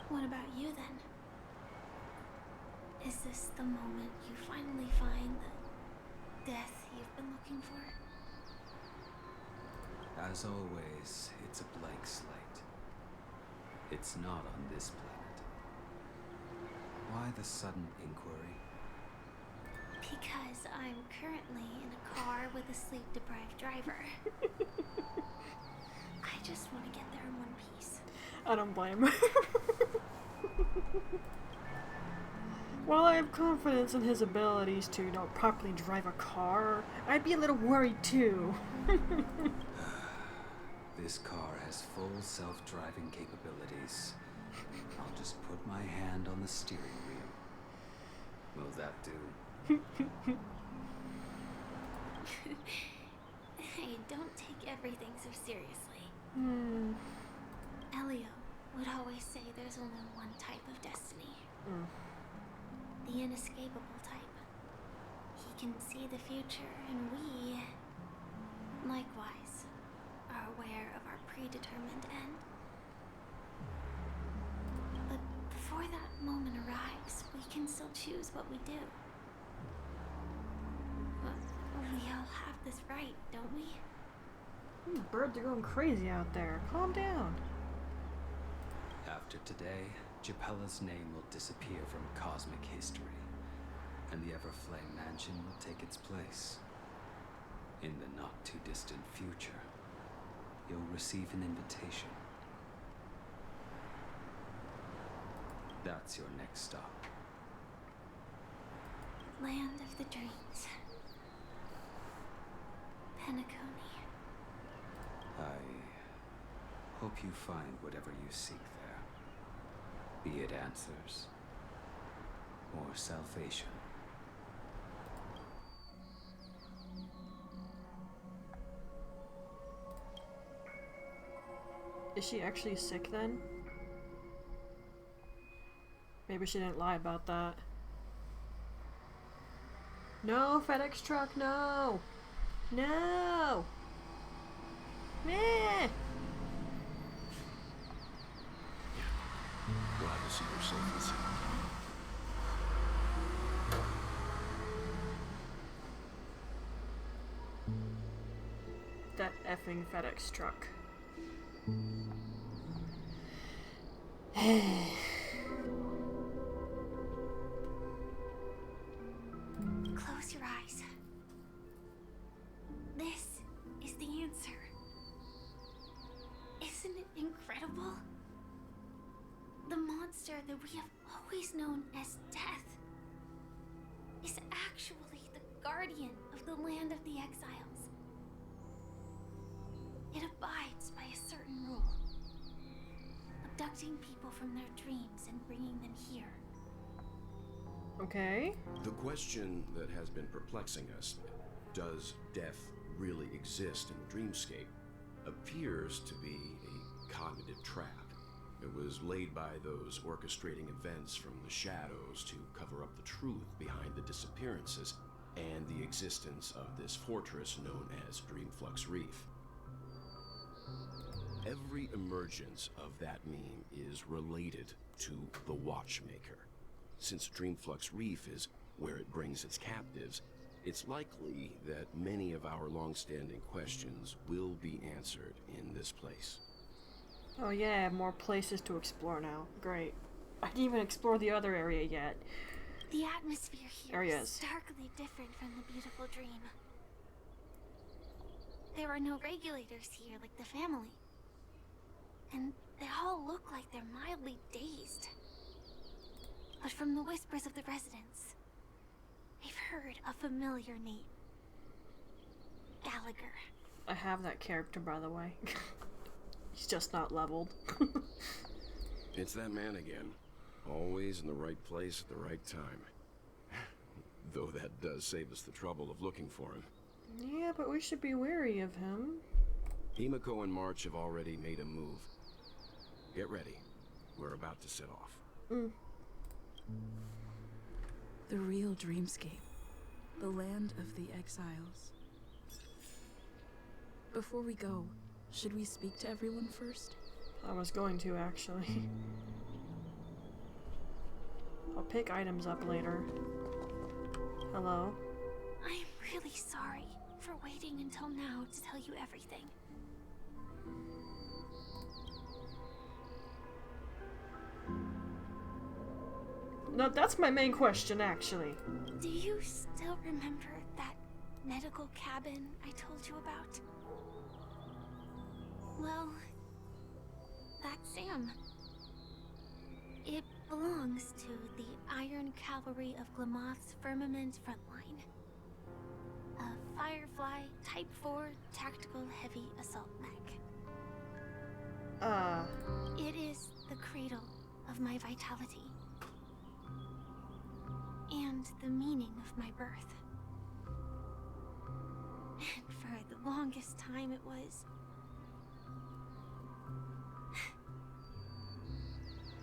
What about you then? Is this the moment you finally find the death you've been looking for? As always, it's a blank slate. It's not on this planet. Why the sudden inquiry? Because I'm currently in a car with a sleep-deprived driver. I just want to get there in one piece. I don't blame her. While I have confidence in his abilities to, properly drive a car, I'd be a little worried too. This car has full self-driving capabilities. I'll just put my hand on the steering wheel. Will that do? Hey, don't take everything so seriously. Elio would always say there's only one type of destiny. The inescapable type. He can see the future, and we, likewise, are aware of our predetermined end. But before that moment arrives, we can still choose what we do. We all have this right, don't we? These birds are going crazy out there. Calm down. After today, Japella's name will disappear from cosmic history, and the Everflame Mansion will take its place. In the not-too-distant future, you'll receive an invitation. That's your next stop. Land of the dreams. Penacony. I hope you find whatever you seek there. Be it answers or salvation. Is she actually sick then? Maybe she didn't lie about that. No, FedEx truck, no! No! Meh! Glad to see your safe. That effing FedEx truck. Close your eyes. This is the answer. Isn't it incredible? The monster that we have always known as death is actually the guardian of the land of the exiles. It abides by a certain rule. Abducting people from their dreams and bringing them here. Okay. The question that has been perplexing us, does death really exist in the dreamscape, appears to be a cognitive trap. It was laid by those orchestrating events from the shadows to cover up the truth behind the disappearances and the existence of this fortress known as Dreamflux Reef. Every emergence of that meme is related to the Watchmaker. Since Dreamflux Reef is where it brings its captives, it's likely that many of our long-standing questions will be answered in this place. Oh yeah, more places to explore now. Great. I didn't even explore the other area yet. The atmosphere here Areas. is starkly different from the beautiful dream. There are no regulators here like the family. And they all look like they're mildly dazed. But from the whispers of the residents, they've heard a familiar name. Gallagher. I have that character, by the way. He's just not leveled. It's that man again. Always in the right place at the right time. Though that does save us the trouble of looking for him. Yeah, but we should be wary of him. Himiko and March have already made a move. Get ready. We're about to set off. The real dreamscape. The land of the exiles. Before we go, should we speak to everyone first? I was going to, actually. I'll pick items up later. Hello? I'm really sorry for waiting until now to tell you everything. No, that's my main question, actually. Do you still remember that medical cabin I told you about? Well, that's Sam. It belongs to the Iron Cavalry of Glamoth's Firmament Frontline. A Firefly Type 4 Tactical Heavy Assault Mech. It is the cradle of my vitality. And the meaning of my birth. And for the longest time it was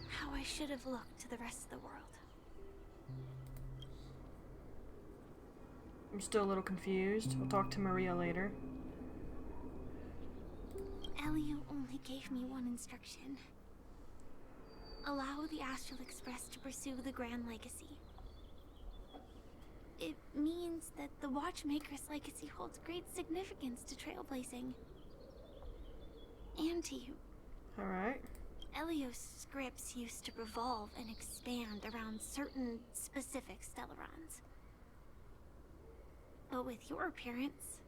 how I should have looked to the rest of the world. I'm still a little confused. We'll talk to Maria later. Elio only gave me one instruction. Allow the Astral Express to pursue the Grand Legacy. It means that the Watchmaker's legacy holds great significance to trailblazing. And to you. Alright. Elio's scripts used to revolve and expand around certain specific Stellarons. But with your appearance,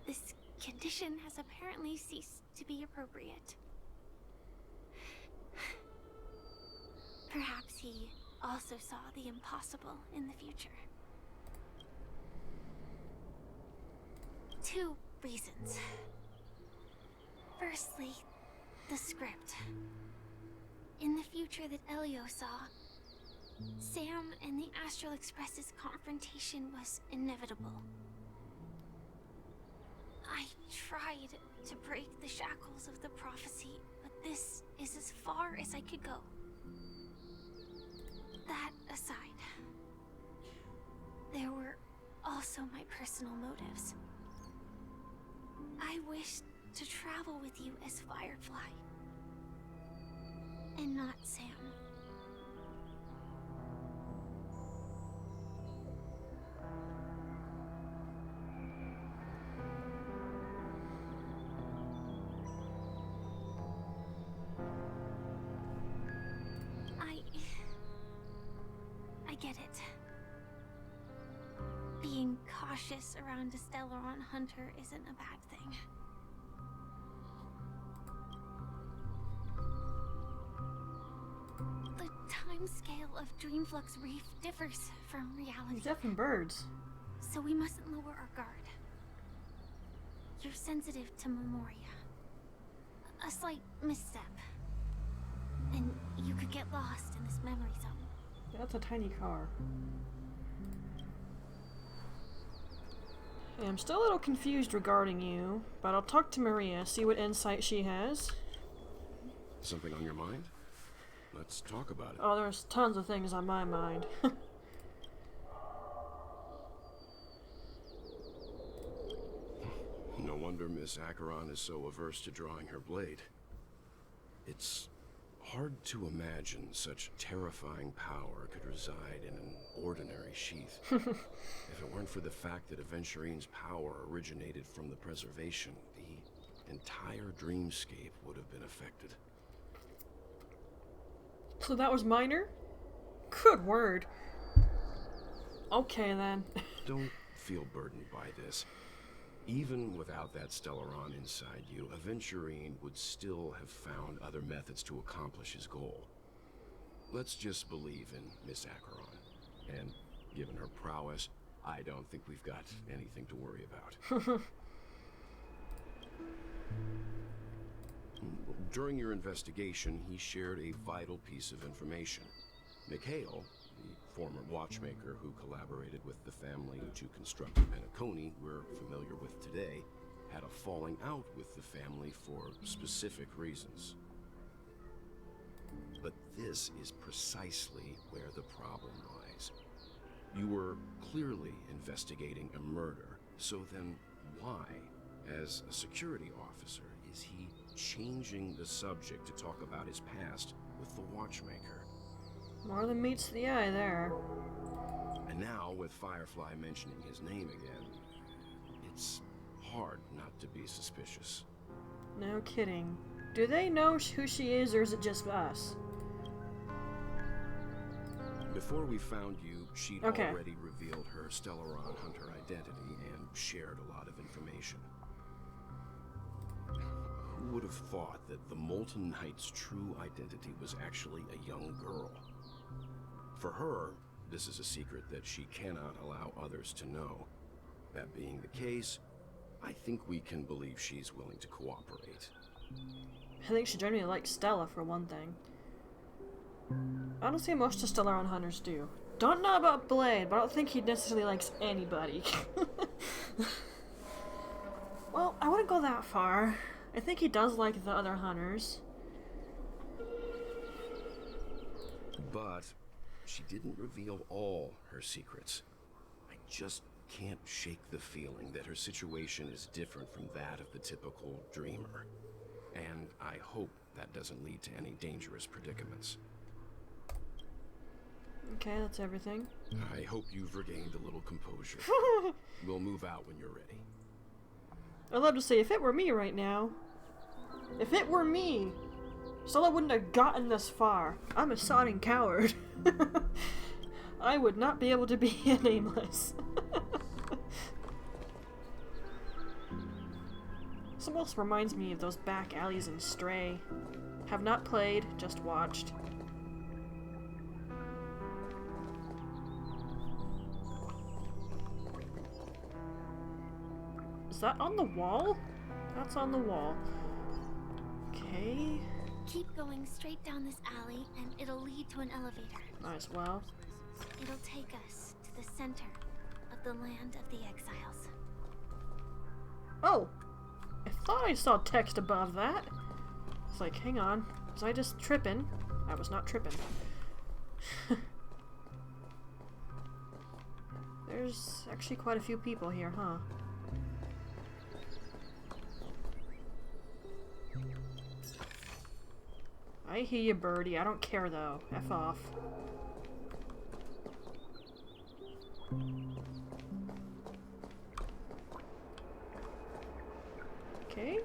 this condition has apparently ceased to be appropriate. Perhaps he also saw the impossible in the future. 2 reasons. Firstly, the script. In the future that Elio saw, Sam and the Astral Express's confrontation was inevitable. I tried to break the shackles of the prophecy, but this is as far as I could go. That aside, there were also my personal motives. I wished to travel with you as Firefly, and not Sam. I get it. Being cautious around a Stellaron hunter isn't a bad thing. The time time scale of Dreamflux Reef differs from reality. These effing birds. So we mustn't lower our guard. You're sensitive to Memoria. A slight misstep. And you could get lost in this memory zone. That's a tiny car. I'm still a little confused regarding you, but I'll talk to Maria, see what insight she has. Something on your mind? Let's talk about it. Oh, there's tons of things on my mind. No wonder Miss Acheron is so averse to drawing her blade. It's hard to imagine such terrifying power could reside in an ordinary sheath. If it weren't for the fact that Aventurine's power originated from the preservation, the entire dreamscape would have been affected. So that was minor? Good word. Okay then. Don't feel burdened by this. Even without that Stellaron inside you, Aventurine would still have found other methods to accomplish his goal. Let's just believe in Miss Acheron. And given her prowess, I don't think we've got anything to worry about. During your investigation, he shared a vital piece of information. Mikhail, the former watchmaker who collaborated with the family to construct the Penacony we're familiar with today, had a falling out with the family for specific reasons. But this is precisely where the problem lies. You were clearly investigating a murder, so then why, as a security officer, is he changing the subject to talk about his past with the watchmaker? More than meets the eye there. And now, with Firefly mentioning his name again, it's hard not to be suspicious. No kidding. Do they know who she is, or is it just us? Before we found you, she'd Okay. already revealed her Stellaron Hunter identity and shared a lot of information. Who would have thought that the Molten Knight's true identity was actually a young girl? For her, this is a secret that she cannot allow others to know. That being the case, I think we can believe she's willing to cooperate. I think she genuinely likes Stella, for one thing. Honestly, most of Stellaron hunters do. Don't know about Blade, but I don't think he necessarily likes anybody. Well, I wouldn't go that far. I think he does like the other hunters. But she didn't reveal all her secrets. I just can't shake the feeling that her situation is different from that of the typical dreamer. And I hope that doesn't lead to any dangerous predicaments. Okay, that's everything. I hope you've regained a little composure. We'll move out when you're ready. I'd love to say, if it were me right now, if it were me, Stella wouldn't have gotten this far. I'm a sodding coward. I would not be able to be nameless. This almost reminds me of those back alleys in Stray. Have not played, just watched. Is that on the wall? That's on the wall. Okay. Keep going straight down this alley, and it'll lead to an elevator. Might as well. It'll take us to the center of the land of the exiles. Oh! I thought I saw text above that. It's like, hang on. Was I just tripping? I was not tripping. There's actually quite a few people here, huh? I hear you, birdie. I don't care, though. F off. Okay.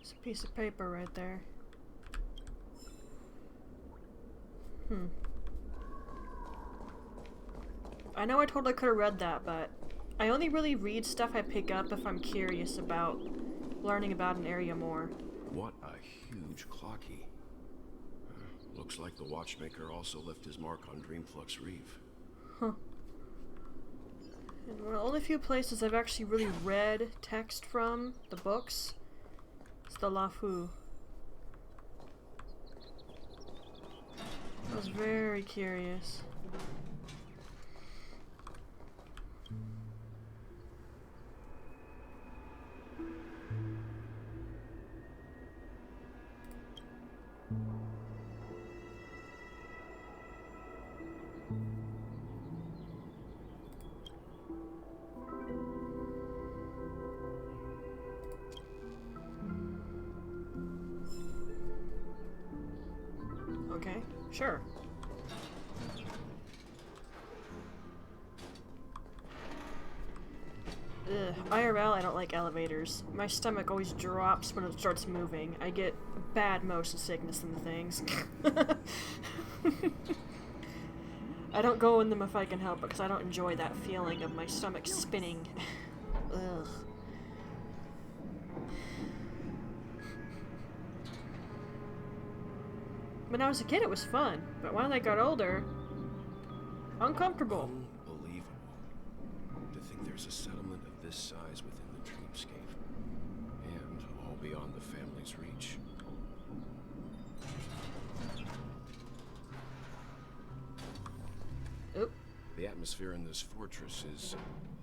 It's a piece of paper right there. I know I totally could have read that, but I only really read stuff I pick up if I'm curious about learning about an area more. What a huge clocky. Looks like the watchmaker also left his mark on Dreamflux Reef. Huh. And one of the only few places I've actually really read text from, the books, is the Lafu. I was very curious. Okay, sure. Ugh, IRL, I don't like elevators. My stomach always drops when it starts moving. I get bad motion sickness in the things. I don't go in them if I can help it, because I don't enjoy that feeling of my stomach spinning. Ugh. When I was a kid, it was fun, but when I got older, uncomfortable. Unbelievable. To think there's a settlement of this size within the dreamscape, and all beyond the family's reach. Oop. The atmosphere in this fortress is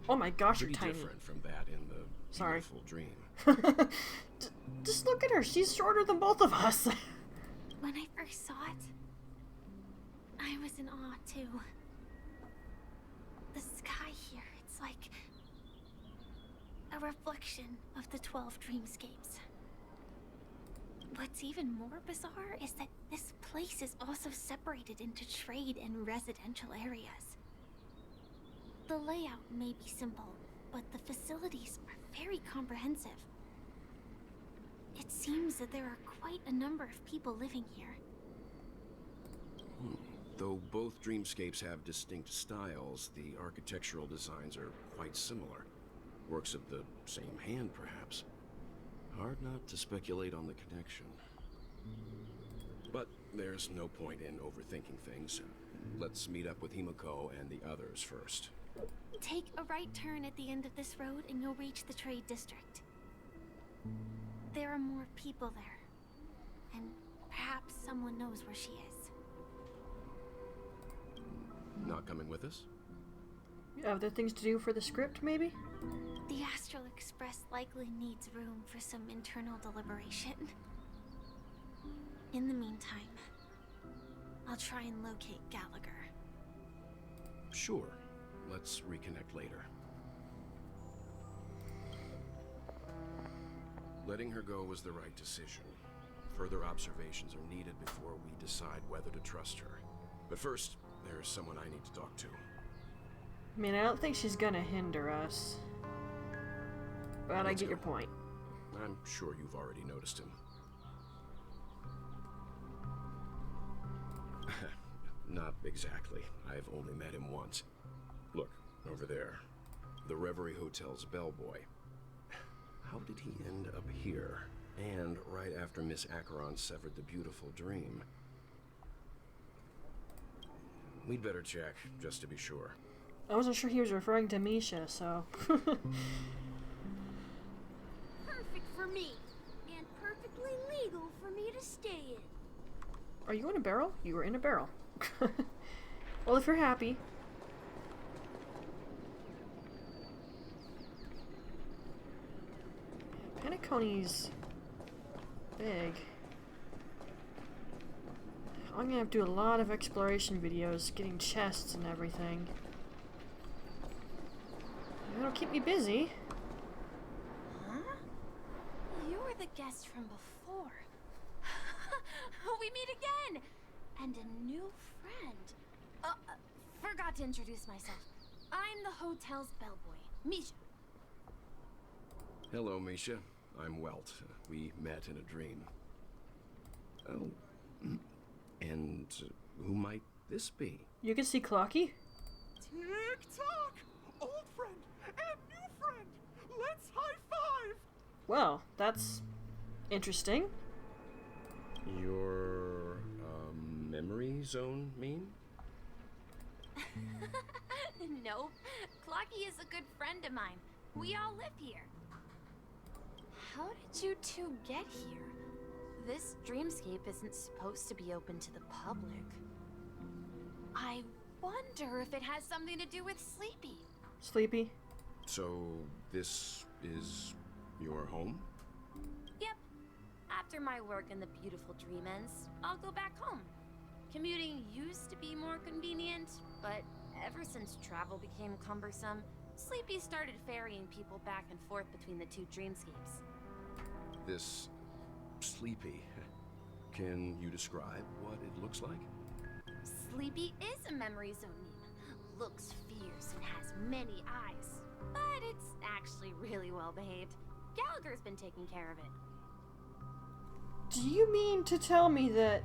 oh my gosh, you're pretty tiny. different from that in the Sorry. beautiful dream. Just look at her. She's shorter than both of us. When I first saw it, I was in awe too. The sky here, it's like a reflection of the 12 dreamscapes. What's even more bizarre is that this place is also separated into trade and residential areas. The layout may be simple, but the facilities are very comprehensive. It seems that there are quite a number of people living here. Though both dreamscapes have distinct styles, the architectural designs are quite similar. Works of the same hand, perhaps. Hard not to speculate on the connection. But there's no point in overthinking things. Let's meet up with Himiko and the others first. Take a right turn at the end of this road and you'll reach the trade district. There are more people there, and perhaps someone knows where she is. Not coming with us? Other things to do for the script, maybe? The Astral Express likely needs room for some internal deliberation. In the meantime, I'll try and locate Gallagher. Sure. Let's reconnect later. Letting her go was the right decision. Further observations are needed before we decide whether to trust her. But first, there's someone I need to talk to. I mean, I don't think she's gonna hinder us. But I get your point. I'm sure you've already noticed him. Not exactly. I've only met him once. Look, over there. The Reverie Hotel's bellboy. How did he end up here? And right after Miss Acheron severed the beautiful dream. We'd better check, just to be sure. I wasn't sure he was referring to Misha, so... Perfect for me. And perfectly legal for me to stay in. Are you in a barrel? You were in a barrel. Well, if you're happy. Penacony's big. I'm gonna have to do a lot of exploration videos, getting chests and everything. It'll keep me busy. Huh? You're the guest from before. We meet again! And a new friend. Forgot to introduce myself. I'm the hotel's bellboy, Misha. Hello, Misha. I'm Welt. We met in a dream. Oh. And who might this be? You can see Clocky? Tick-tock! Old friend and Well, that's interesting. Your memory zone mean? Nope. Clocky is a good friend of mine. We all live here. How did you two get here? This dreamscape isn't supposed to be open to the public. I wonder if it has something to do with Sleepy. Sleepy? So, this is your home? Yep. After my work in the beautiful dream ends, I'll go back home. Commuting used to be more convenient, but ever since travel became cumbersome, Sleepy started ferrying people back and forth between the two dreamscapes. This Sleepy. Can you describe what it looks like? Sleepy is a memory zone meme. Looks fierce and has many eyes. But it's actually really well behaved. Gallagher's been taking care of it. Do you mean to tell me that...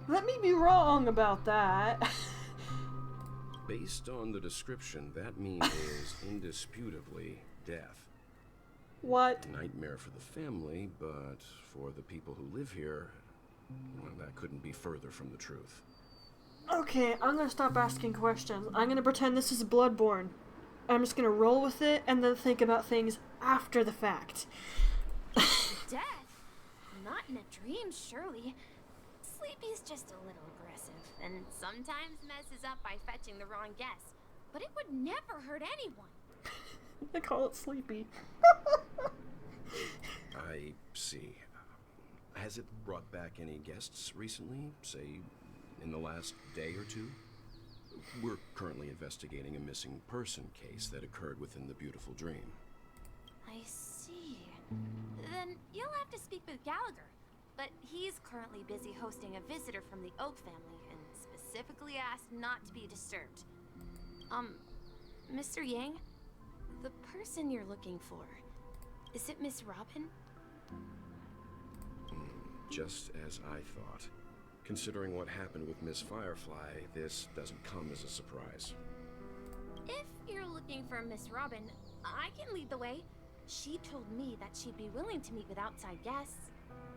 Let me be wrong about that. Based on the description, that meme is indisputably death. What? Nightmare for the family, but for the people who live here, well, that couldn't be further from the truth. Okay, I'm gonna stop asking questions. I'm gonna pretend this is Bloodborne. I'm just gonna roll with it and then think about things after the fact. Death? Not in a dream, surely. Sleepy's just a little aggressive, and sometimes messes up by fetching the wrong guess. But it would never hurt anyone. They call it Sleepy. I see. Has it brought back any guests recently? Say, in the last day or two? We're currently investigating a missing person case that occurred within the beautiful dream. I see. Then you'll have to speak with Gallagher. But he's currently busy hosting a visitor from the Oak family and specifically asked not to be disturbed. Mr. Yang? The person you're looking for, is it Miss Robin? Just as I thought. Considering what happened with Miss Firefly, this doesn't come as a surprise. If you're looking for Miss Robin, I can lead the way. She told me that she'd be willing to meet with outside guests.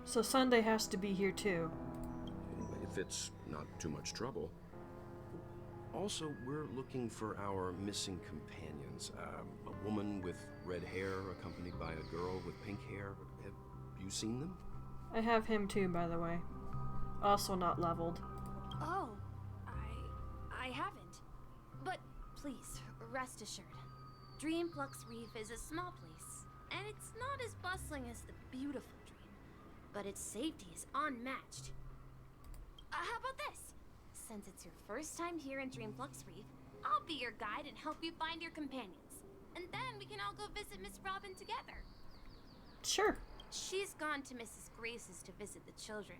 So Sunday has to be here too. If it's not too much trouble. Also, we're looking for our missing companions. A woman with red hair accompanied by a girl with pink hair. Have you seen them? I have him too, by the way. Also not leveled. Oh, I haven't. But please, rest assured. Dreamplux Reef is a small place, and it's not as bustling as the beautiful dream, but its safety is unmatched. How about this? Since it's your first time here in Dreamplux Reef, I'll be your guide and help you find your companions. And then we can all go visit Miss Robin together. Sure. She's gone to Mrs. Grace's to visit the children.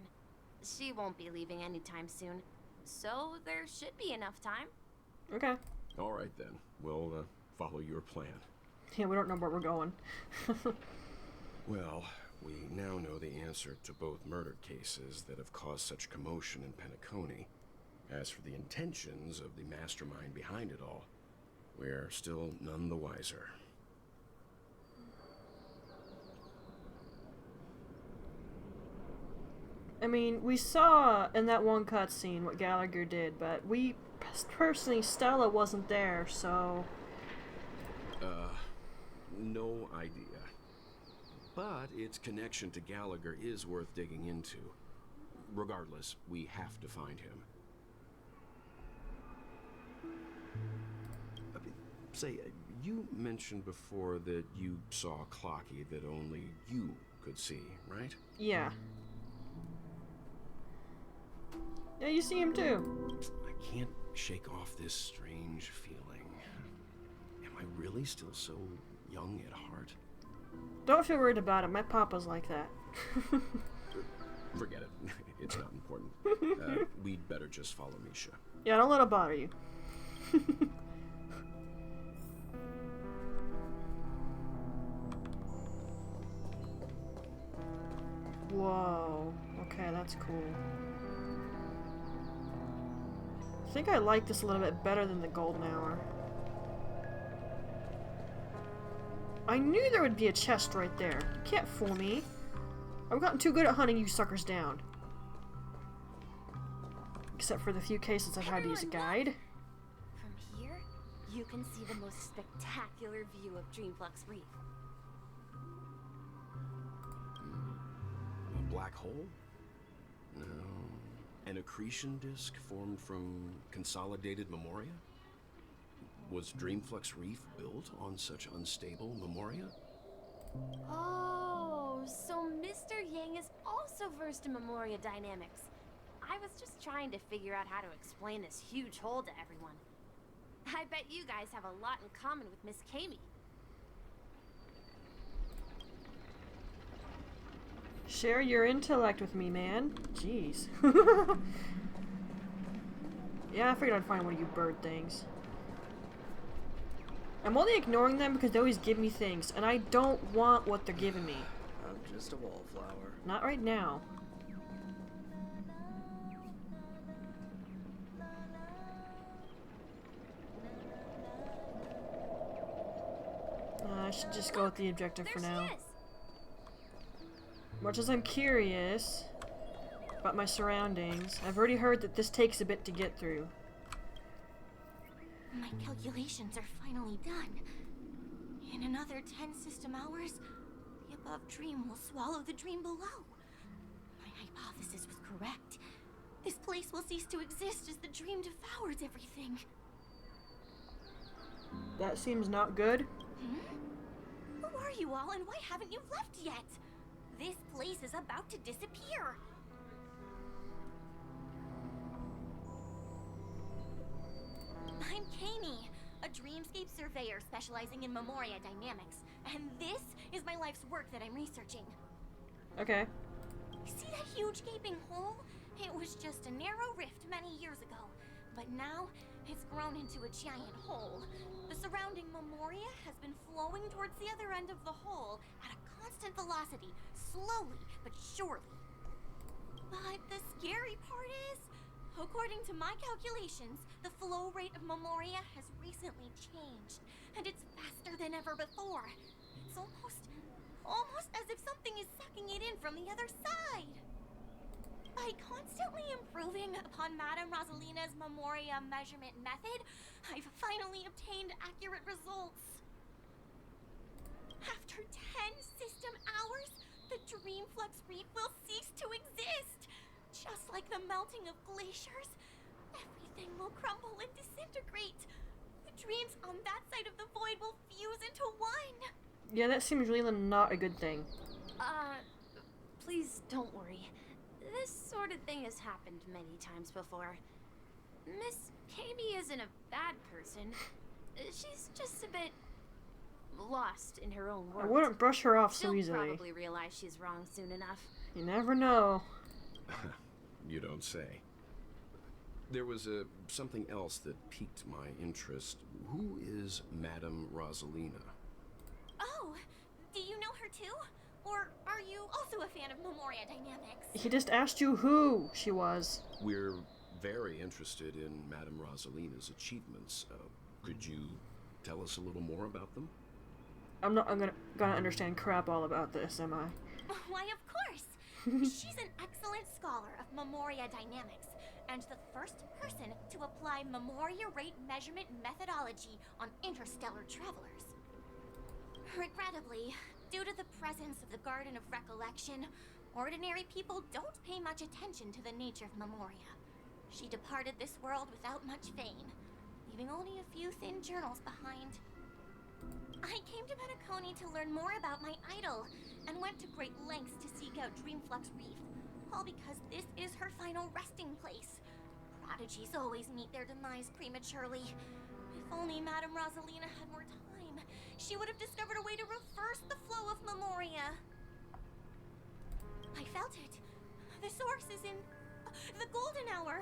She won't be leaving anytime soon, so there should be enough time. Okay. All right then. We'll follow your plan. Yeah, we don't know where we're going. Well, we now know the answer to both murder cases that have caused such commotion in Penacony. As for the intentions of the mastermind behind it all, we're still none the wiser. I mean, we saw in that one cutscene what Gallagher did, but we personally, Stella wasn't there, so... No idea. But its connection to Gallagher is worth digging into. Regardless, we have to find him. Say, you mentioned before that you saw Clocky that only you could see, right? Yeah. Yeah, you see him too. I can't shake off this strange feeling. Am I really still so young at heart? Don't feel worried about it. My papa's like that. Forget it. It's not important. We'd better just follow Misha. Yeah, don't let it bother you. Whoa. Okay, that's cool. I think I like this a little bit better than the golden hour. I knew there would be a chest right there. You can't fool me. I've gotten too good at hunting you suckers down. Except for the few cases I've had to use a guide. From here, you can see the most spectacular view of Dreamflux Reef. A black hole? No. An accretion disk formed from consolidated memoria? Was Dreamflux Reef built on such unstable memoria? Oh, so Mr. Yang is also versed in memoria dynamics. I was just trying to figure out how to explain this huge hole to everyone. I bet you guys have a lot in common with Miss Kami. Share your intellect with me, man. Jeez. Yeah, I figured I'd find one of you bird things. I'm only ignoring them because they always give me things, and I don't want what they're giving me. I'm just a wallflower. Not right now. I should just go with the objective for now. Much as I'm curious about my surroundings, I've already heard that this takes a bit to get through. My calculations are finally done. In another 10 system hours, the above dream will swallow the dream below. My hypothesis was correct. This place will cease to exist as the dream devours everything. That seems not good. Who are you all, and why haven't you left yet? This place is about to disappear. I'm Kami, a dreamscape surveyor specializing in memoria dynamics, and this is my life's work that I'm researching. Okay. See that huge gaping hole? It was just a narrow rift many years ago, but now it's grown into a giant hole. The surrounding memoria has been flowing towards the other end of the hole at a constant velocity, slowly but surely. But the scary part is, according to my calculations, the flow rate of memoria has recently changed, and it's faster than ever before. It's almost as if something is sucking it in from the other side. By constantly improving upon Madame Rosalina's memoria measurement method, I've finally obtained accurate results. After 10 system hours, the Dreamflux Reef will cease to exist. Just like the melting of glaciers, everything will crumble and disintegrate. The dreams on that side of the void will fuse into one. Yeah, that seems really not a good thing. Please don't worry. This sort of thing has happened many times before. Miss Kami isn't a bad person. She's just a bit lost in her own world. I wouldn't brush her off so She'll easily. probably realize she's wrong soon enough. You never know. You don't say. There was something else that piqued my interest. Who is Madame Rosalina? Oh, do you know her too? Or are you also a fan of memoria dynamics? He just asked you who she was. We're very interested in Madame Rosalina's achievements. Could you tell us a little more about them? I'm gonna understand crap all about this, am I? Why, of course. She's an excellent scholar of memoria dynamics, and the first person to apply memoria rate measurement methodology on interstellar travelers. Regrettably, due to the presence of the Garden of Recollection, ordinary people don't pay much attention to the nature of memoria. She departed this world without much fame, leaving only a few thin journals behind. I came to Penacony to learn more about my idol, and went to great lengths to seek out Dreamflux Reef, all because this is her final resting place. Prodigies always meet their demise prematurely. If only Madame Rosalina had more time, she would have discovered a way to reverse the flow of memoria. I felt it. The source is in the golden hour.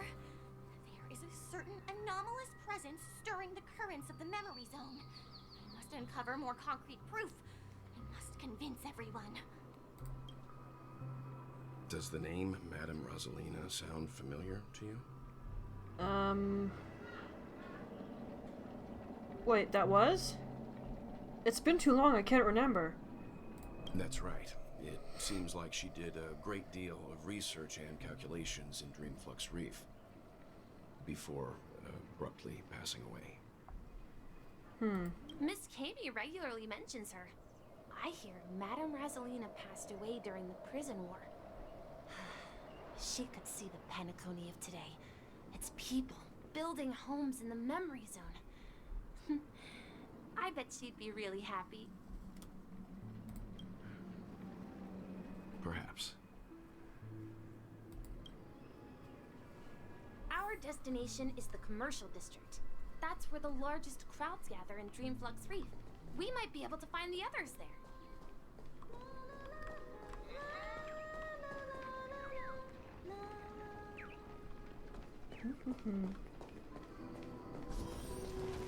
There is a certain anomalous presence stirring the currents of the memory zone. I must uncover more concrete proof. I must convince everyone. Does the name Madame Rosalina sound familiar to you? Wait, that was? It's been too long, I can't remember. That's right. It seems like she did a great deal of research and calculations in Dreamflux Reef before abruptly passing away. Miss Katie regularly mentions her. I hear Madame Razelina passed away during the prison war. She could see the Penacony of today. Its people building homes in the memory zone. I bet she'd be really happy. Perhaps. Our destination is the commercial district. That's where the largest crowds gather in Dreamflux Reef. We might be able to find the others there.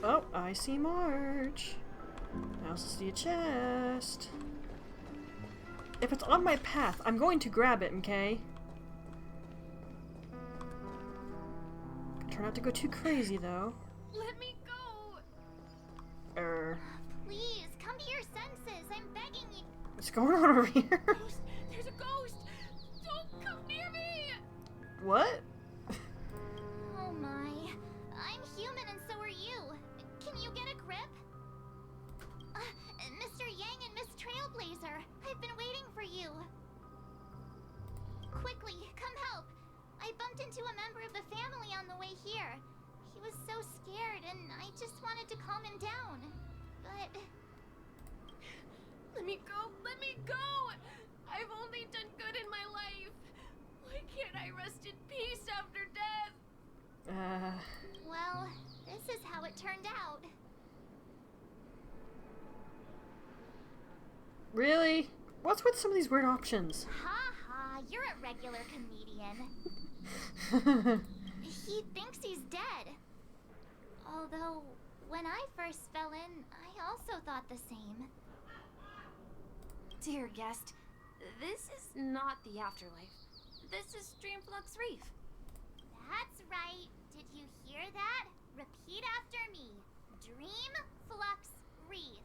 Oh, I see March. I also see a chest. If it's on my path, I'm going to grab it, okay? Try not to go too crazy, though. Let me go! Please, come to your senses. I'm begging you. What's going on over here? Ghost! There's a ghost! Don't come near me! What? Oh my. I'm human and so are you. Can you get a grip? Mr. Yang and Miss Trailblazer, I've been waiting for you. Quickly, come help. I bumped into a member of the family on the way here. He was so scared and I just wanted to calm him down. But... Let me go! Let me go! I've only done good in my life. Why can't I rest in peace after death? Well, this is how it turned out. Really? What's with some of these weird options? Ha ha, you're a regular comedian. He thinks he's dead. Although, when I first fell in, I also thought the same. Dear guest, this is not the afterlife. This is Dreamflux Reef. That's right. Did you hear that? Repeat after me. Dreamflux Reef.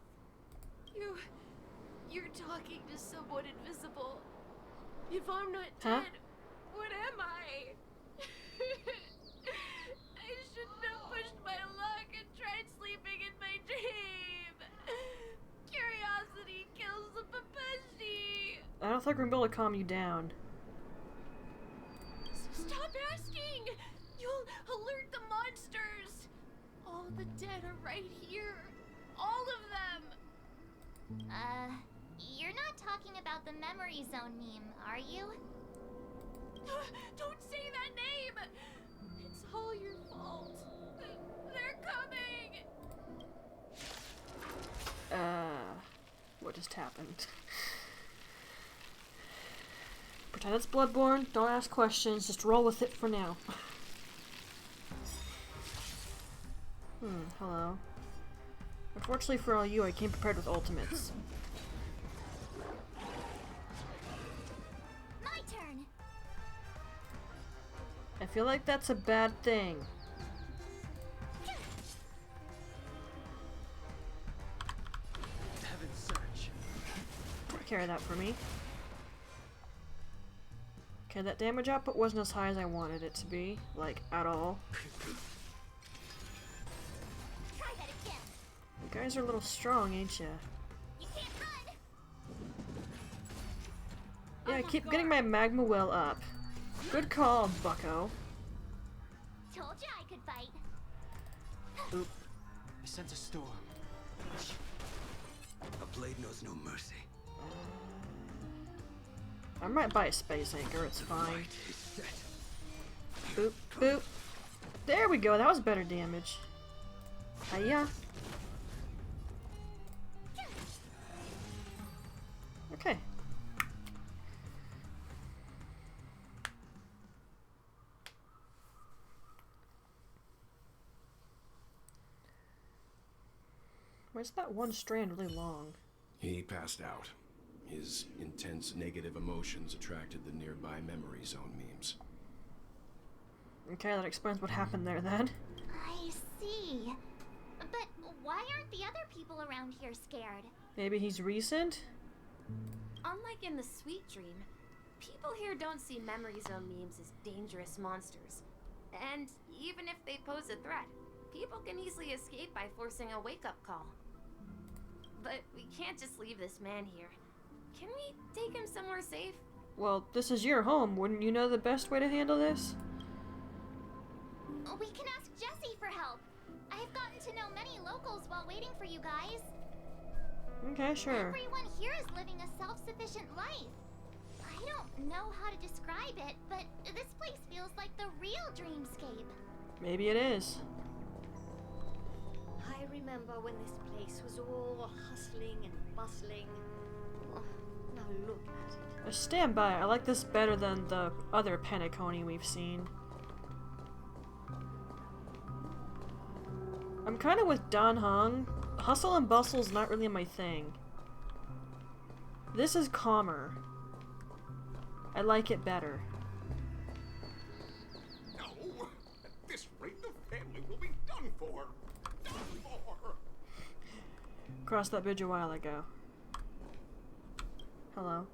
You're talking to someone invisible. If I'm not Huh? dead, what am I? I shouldn't have pushed my luck and tried sleeping in my dream. Curiosity kills the Papeshi. I don't think we're gonna be able to calm you down. Stop asking! You'll alert the monsters. All the dead are right here. All of them. You're not talking about the memory zone meme, are you? Don't say that name! It's all your fault. They're coming! What just happened? Pretend it's Bloodborne, don't ask questions, just roll with it for now. Hello. Unfortunately for all you, I came prepared with ultimates. My turn! I feel like that's a bad thing. Heaven's search. Carry that for me. Okay, that damage output wasn't as high as I wanted it to be. Like, at all. Try that again. You guys are a little strong, ain't ya? You can't run! Yeah, I keep getting my magma well up. Good call, bucko. Told you I could fight. Oop. I sense a storm. A blade knows no mercy. I might buy a space anchor, it's fine. Boop, boop. There we go, that was better damage. Hiya. Okay. Where's that one strand really long? He passed out. His intense negative emotions attracted the nearby memory zone memes. Okay, that explains what happened there then. I see. But why aren't the other people people around here scared. Maybe he's recent? Unlike in the Sweet Dream, people here don't see memory zone memes as dangerous monsters. And even if they pose a threat, people can easily escape by forcing a wake-up call. But we can't just leave this man here. Can we take him somewhere safe? Well, this is your home. Wouldn't you know the best way to handle this? We can ask Jessie for help. I've gotten to know many locals while waiting for you guys. Okay, sure. Everyone here is living a self-sufficient life. I don't know how to describe it, but this place feels like the real dreamscape. Maybe it is. I remember when this place was all hustling and bustling. Oh, now look at it. I stand by. I like this better than the other Penacony we've seen. I'm kind of with Dan Heng. Hustle and bustle's not really my thing. This is calmer. I like it better. No! At this rate, the family will be done for! Done for! Crossed that bridge a while ago. Hello.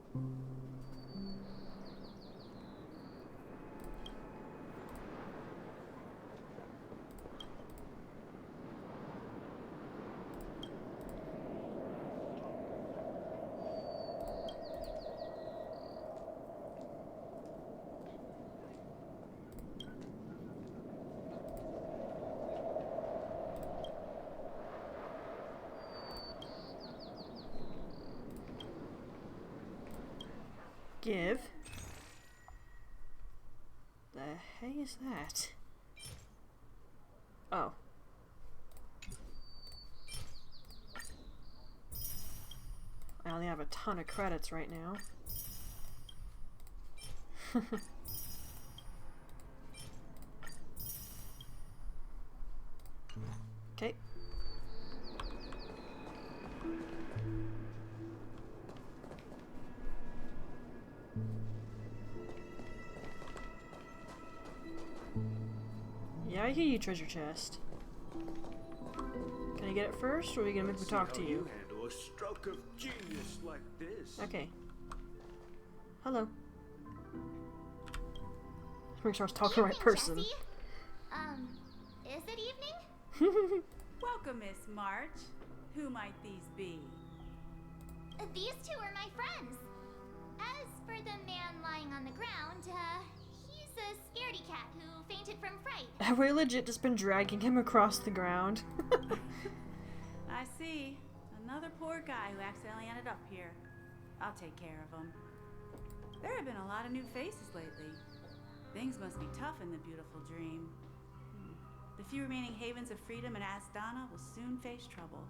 Give. The heck is that? Oh. I only have a ton of credits right now. Okay. Yeah, I hear you, treasure chest. Can I get it first, or are you gonna make me talk to you? Handle a stroke of genius like this. Okay. Hello. Make sure I was talking to the right person. Jessie? Is it evening? Welcome, Miss March. Who might these be? These two are my friends. As for the man lying on the ground, he's a scaredy cat who fainted from fright. Have we legit just been dragging him across the ground? I see. Another poor guy who accidentally ended up here. I'll take care of him. There have been a lot of new faces lately. Things must be tough in the beautiful dream. The few remaining havens of freedom in Asdana will soon face trouble.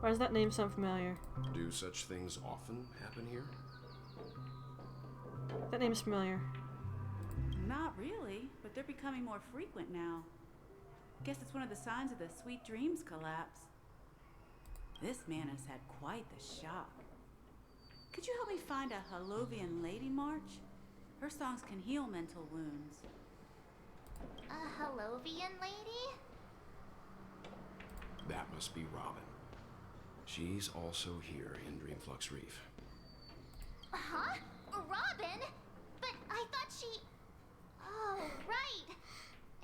Why does that name sound familiar? Do such things often happen here? That name's familiar. Not really, but they're becoming more frequent now. Guess it's one of the signs of the Sweet Dreams collapse. This man has had quite the shock. Could you help me find a Halovian lady, March? Her songs can heal mental wounds. A Halovian lady? That must be Robin. She's also here in Dreamflux Reef. Huh? Robin? But I thought she... Oh, right.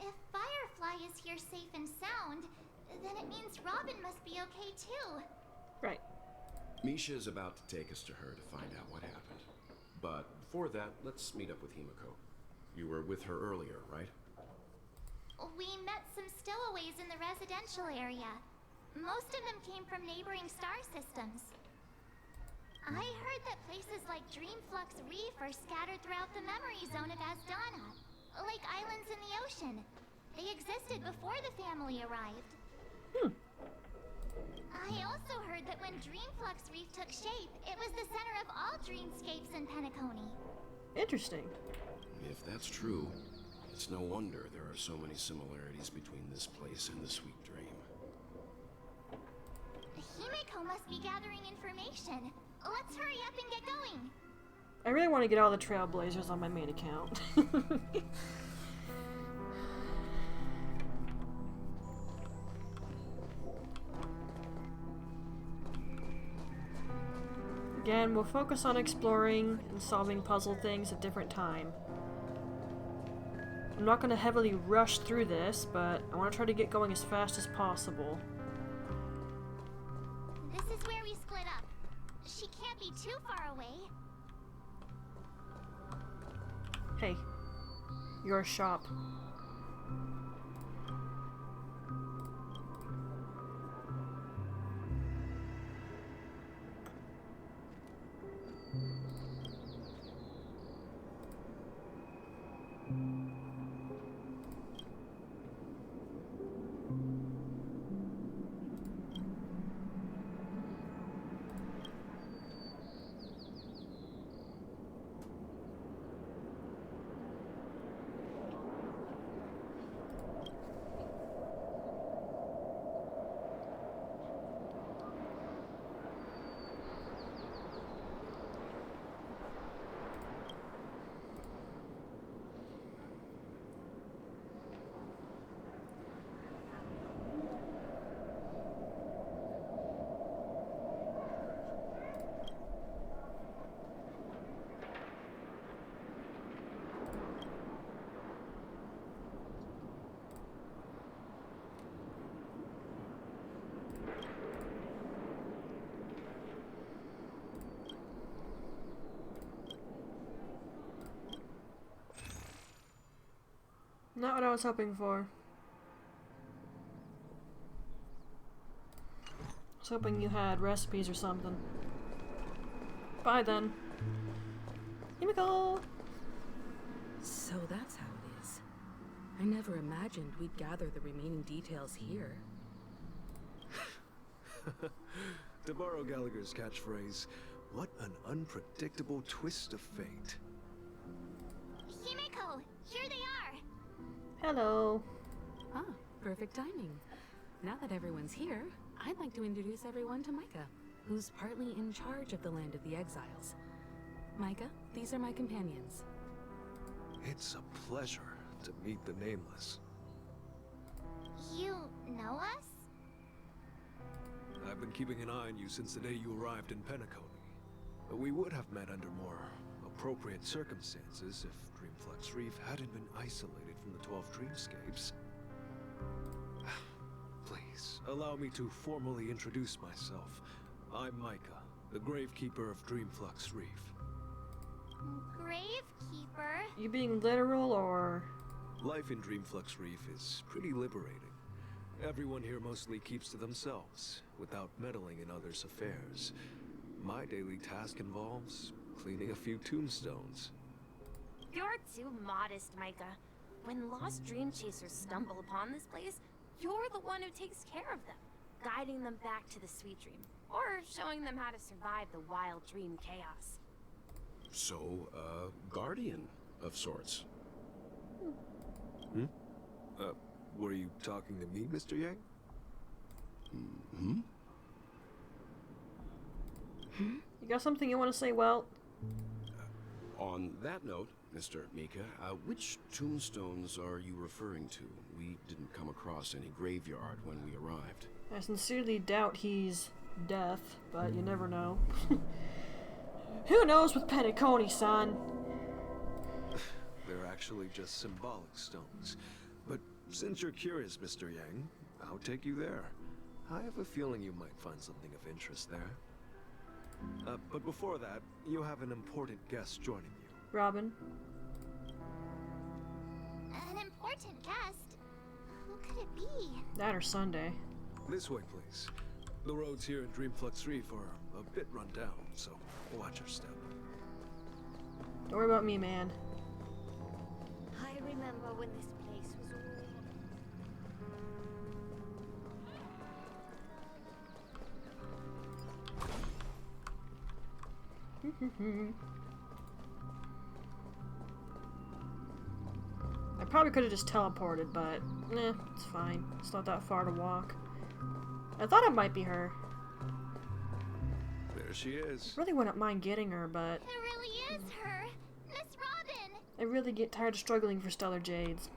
If Firefly is here safe and sound, then it means Robin must be okay too. Right. Misha is about to take us to her to find out what happened. But before that, let's meet up with Himiko. You were with her earlier, right? We met some stowaways in the residential area. Most of them came from neighboring star systems. I heard that places like Dreamflux Reef are scattered throughout the memory zone of Asdana, like islands in the ocean. They existed before the family arrived. I also heard that when Dreamflux Reef took shape, it was the center of all dreamscapes in Penacony. Interesting. If that's true, it's no wonder there are so many similarities between this place and the Sweet Dream. Himiko must be gathering information. Let's hurry up and get going. I really want to get all the Trailblazers on my main account. Again, we'll focus on exploring and solving puzzle things at different time. I'm not going to heavily rush through this, but I want to try to get going as fast as possible. This is where we split up. She can't be too far away. Hey, your shop. Not what I was hoping for. I was hoping you had recipes or something. Bye then. Himiko! So that's how it is. I never imagined we'd gather the remaining details here. To borrow Gallagher's catchphrase, what an unpredictable twist of fate. Himiko! Here they are! Hello. Ah, perfect timing. Now that everyone's here, I'd like to introduce everyone to Micah, who's partly in charge of the Land of the Exiles. Micah, these are my companions. It's a pleasure to meet the Nameless. You know us? I've been keeping an eye on you since the day you arrived in Penacony. But we would have met under more appropriate circumstances if Dreamflux Reef hadn't been isolated from the 12 Dreamscapes. Please, allow me to formally introduce myself. I'm Micah, the Gravekeeper of Dreamflux Reef. Gravekeeper? You being literal or? Life in Dreamflux Reef is pretty liberating. Everyone here mostly keeps to themselves, without meddling in others' affairs. My daily task involves cleaning a few tombstones. You're too modest, Micah. When lost dream chasers stumble upon this place, you're the one who takes care of them, guiding them back to the sweet dream, or showing them how to survive the wild dream chaos. So, guardian of sorts. Hmm? Were you talking to me, Mr. Yang? Mm-hmm. You got something you want to say, Welt? On that note, Mr. Mika, which tombstones are you referring to? We didn't come across any graveyard when we arrived. I sincerely doubt he's death, but you never know. Who knows with Penacony, son? They're actually just symbolic stones. But since you're curious, Mr. Yang, I'll take you there. I have a feeling you might find something of interest there. But before that, you have an important guest joining you. Robin. An important guest? Who could it be? That or Sunday. This way, please. The roads here in Dreamflux Reef are a bit run down, so watch your step. Don't worry about me, man. I remember when this place was I probably could have just teleported, but it's fine. It's not that far to walk. I thought it might be her. There she is. I really wouldn't mind getting her, but It really is her! Miss Robin! I really get tired of struggling for Stellar Jades.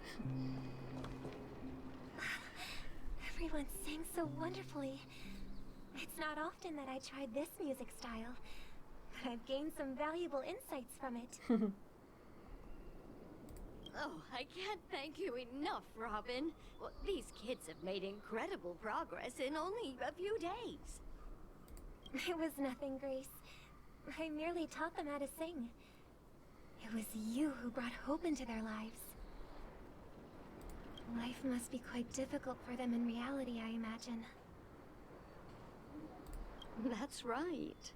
Everyone sings so wonderfully. It's not often that I tried this music style. but I've gained some valuable insights from it. Oh, I can't thank you enough, Robin. Well, these kids have made incredible progress in only a few days. It was nothing, Grace. I merely taught them how to sing. It was you who brought hope into their lives. Life must be quite difficult for them in reality, I imagine. That's right.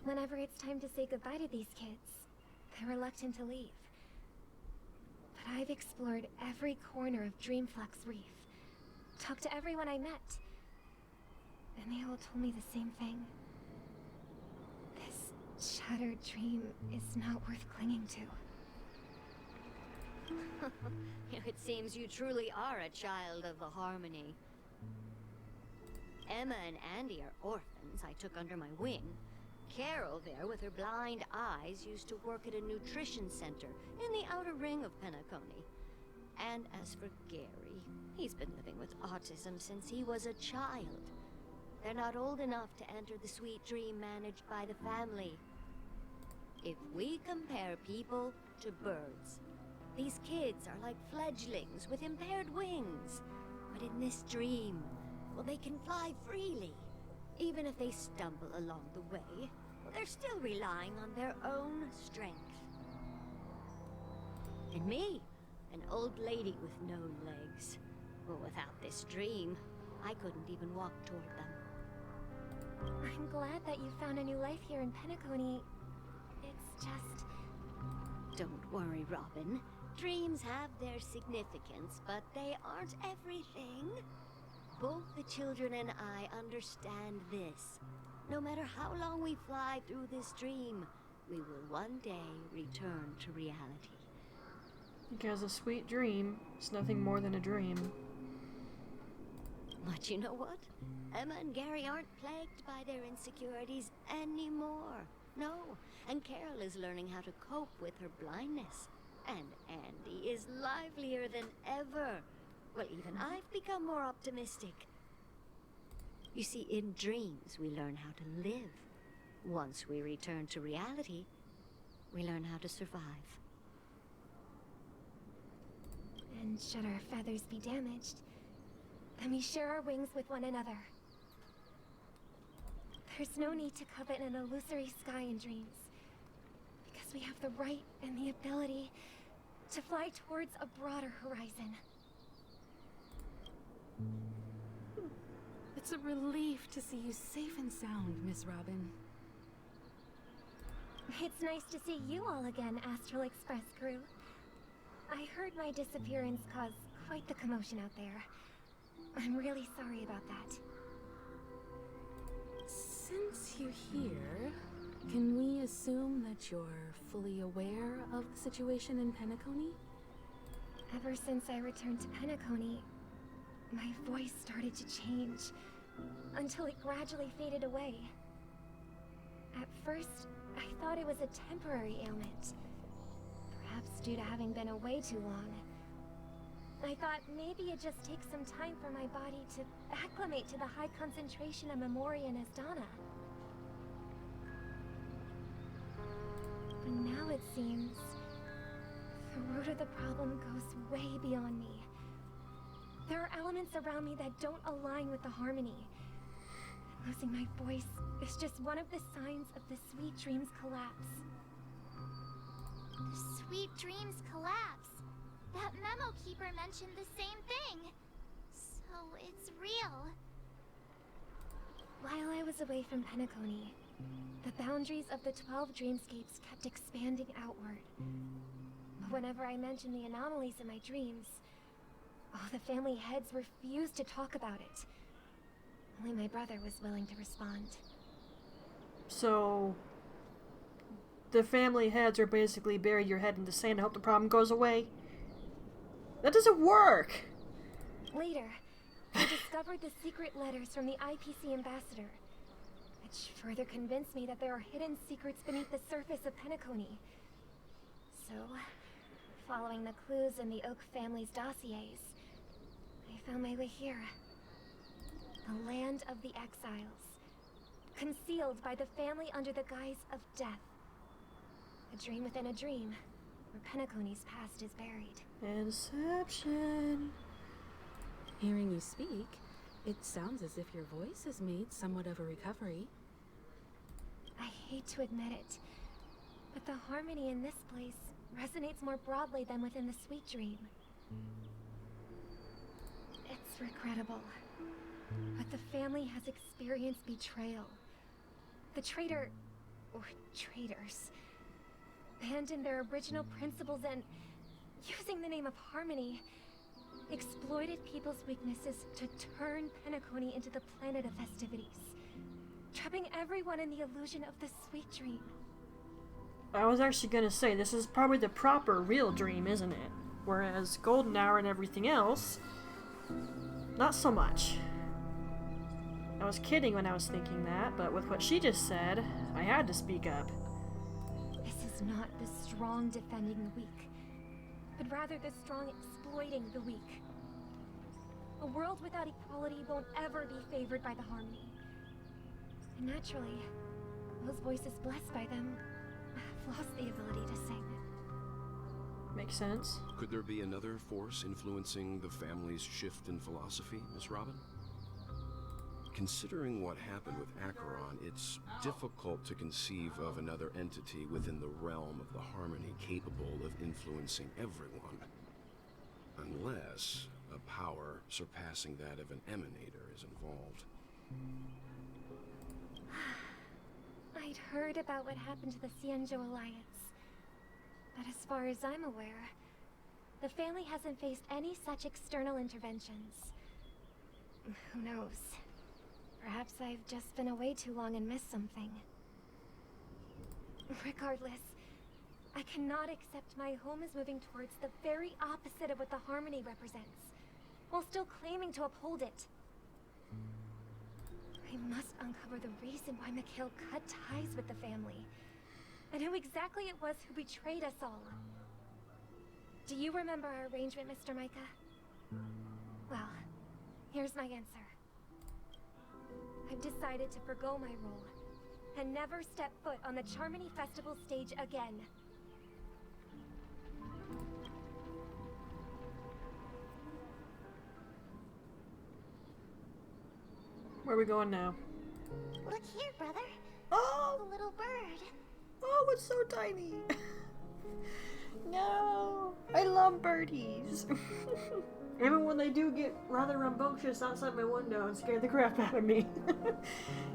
Whenever it's time to say goodbye to these kids, they're reluctant to leave. But I've explored every corner of Dreamflux Reef, talked to everyone I met, and they all told me the same thing. This shattered dream is not worth clinging to. It seems you truly are a child of the Harmony. Emma and Andy are orphans I took under my wing. Carol there, with her blind eyes, used to work at a nutrition center in the outer ring of Penacony. And as for Gary, he's been living with autism since he was a child. They're not old enough to enter the sweet dream managed by the family. If we compare people to birds, these kids are like fledglings with impaired wings. But in this dream, well, they can fly freely. Even if they stumble along the way, they're still relying on their own strength. And me, an old lady with no legs. Well, without this dream, I couldn't even walk toward them. I'm glad that you found a new life here in Penacony. It's just... Don't worry, Robin. Dreams have their significance, but they aren't everything. Both the children and I understand this. No matter how long we fly through this dream, we will one day return to reality. Because a sweet dream is nothing more than a dream. But you know what? Emma and Gary aren't plagued by their insecurities anymore. No, and Carol is learning how to cope with her blindness. And Andy is livelier than ever. Well, even I've become more optimistic. You see, in dreams, we learn how to live. Once we return to reality, we learn how to survive. And should our feathers be damaged, then we share our wings with one another. There's no need to covet an illusory sky in dreams, because we have the right and the ability to fly towards a broader horizon. It's a relief to see you safe and sound, Miss Robin. It's nice to see you all again, Astral Express crew. I heard my disappearance caused quite the commotion out there. I'm really sorry about that. Since you're here, can we assume that you're fully aware of the situation in Penacony? Ever since I returned to Penacony, my voice started to change, until it gradually faded away. At first, I thought it was a temporary ailment, perhaps due to having been away too long. I thought maybe it just takes some time for my body to acclimate to the high concentration of Memoria and Asdana. But now it seems the root of the problem goes way beyond me. There are elements around me that don't align with the harmony. Losing my voice is just one of the signs of the Sweet Dreams collapse. The Sweet Dreams collapse. That memo keeper mentioned the same thing. So it's real. While I was away from Penacony, the boundaries of the 12 dreamscapes kept expanding outward. But whenever I mentioned the anomalies in my dreams, all the family heads refused to talk about it. Only my brother was willing to respond. So, the family heads are basically bury your head in the sand and hope the problem goes away? That doesn't work! Later, I discovered the secret letters from the IPC ambassador, which further convinced me that there are hidden secrets beneath the surface of Penacony. So, following the clues in the Oak family's dossiers, I found my way here. The land of the exiles. concealed by the family under the guise of death. A dream within a dream, where Penacony's past is buried. Inception. Hearing you speak, it sounds as if your voice has made somewhat of a recovery. I hate to admit it, but the harmony in this place resonates more broadly than within the sweet dream. It's regrettable, but the family has experienced betrayal. The traitor, or traitors, abandoned their original principles and, using the name of harmony, exploited people's weaknesses to turn Penacony into the planet of festivities, trapping everyone in the illusion of the sweet dream. I was actually gonna say, this is probably the proper real dream, isn't it? Whereas Golden Hour and everything else, not so much. I was kidding when I was thinking that, but with what she just said, I had to speak up. This is not the strong defending the weak, but rather the strong exploiting the weak. A world without equality won't ever be favored by the harmony. And naturally, those voices blessed by them have lost the ability to sing. Makes sense. Could there be another force influencing the family's shift in philosophy, Miss Robin? Considering what happened with Acheron, it's difficult to conceive of another entity within the realm of the harmony capable of influencing everyone. Unless a power surpassing that of an emanator is involved. I'd heard about what happened to the Xianzhou Alliance, but as far as I'm aware, the family hasn't faced any such external interventions. Who knows? Perhaps I've just been away too long and missed something. Regardless, I cannot accept my home is moving towards the very opposite of what the harmony represents, while still claiming to uphold it. I must uncover the reason why Mikhail cut ties with the family, and who exactly it was who betrayed us all. Do you remember our arrangement, Mr. Micah? Well, here's my answer. I've decided to forgo my role, and never step foot on the Charmony Festival stage again. Where are we going now? Look here, brother. Oh! A little bird. Oh, it's so tiny. No, I love birdies. Even when they do get rather rambunctious outside my window and scare the crap out of me.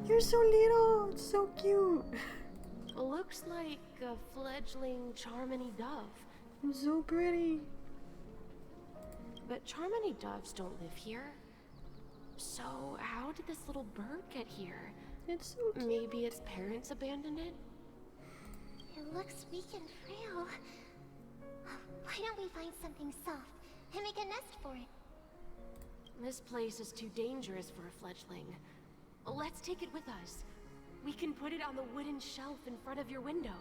You're so little, it's so cute. Looks like a fledgling Charmony dove. It's so pretty. But Charmony doves don't live here. So how did this little bird get here? It's so cute. Maybe its parents abandoned it? It looks weak and frail. Why don't we find something soft and make a nest for it? This place is too dangerous for a fledgling. Let's take it with us. We can put it on the wooden shelf in front of your window.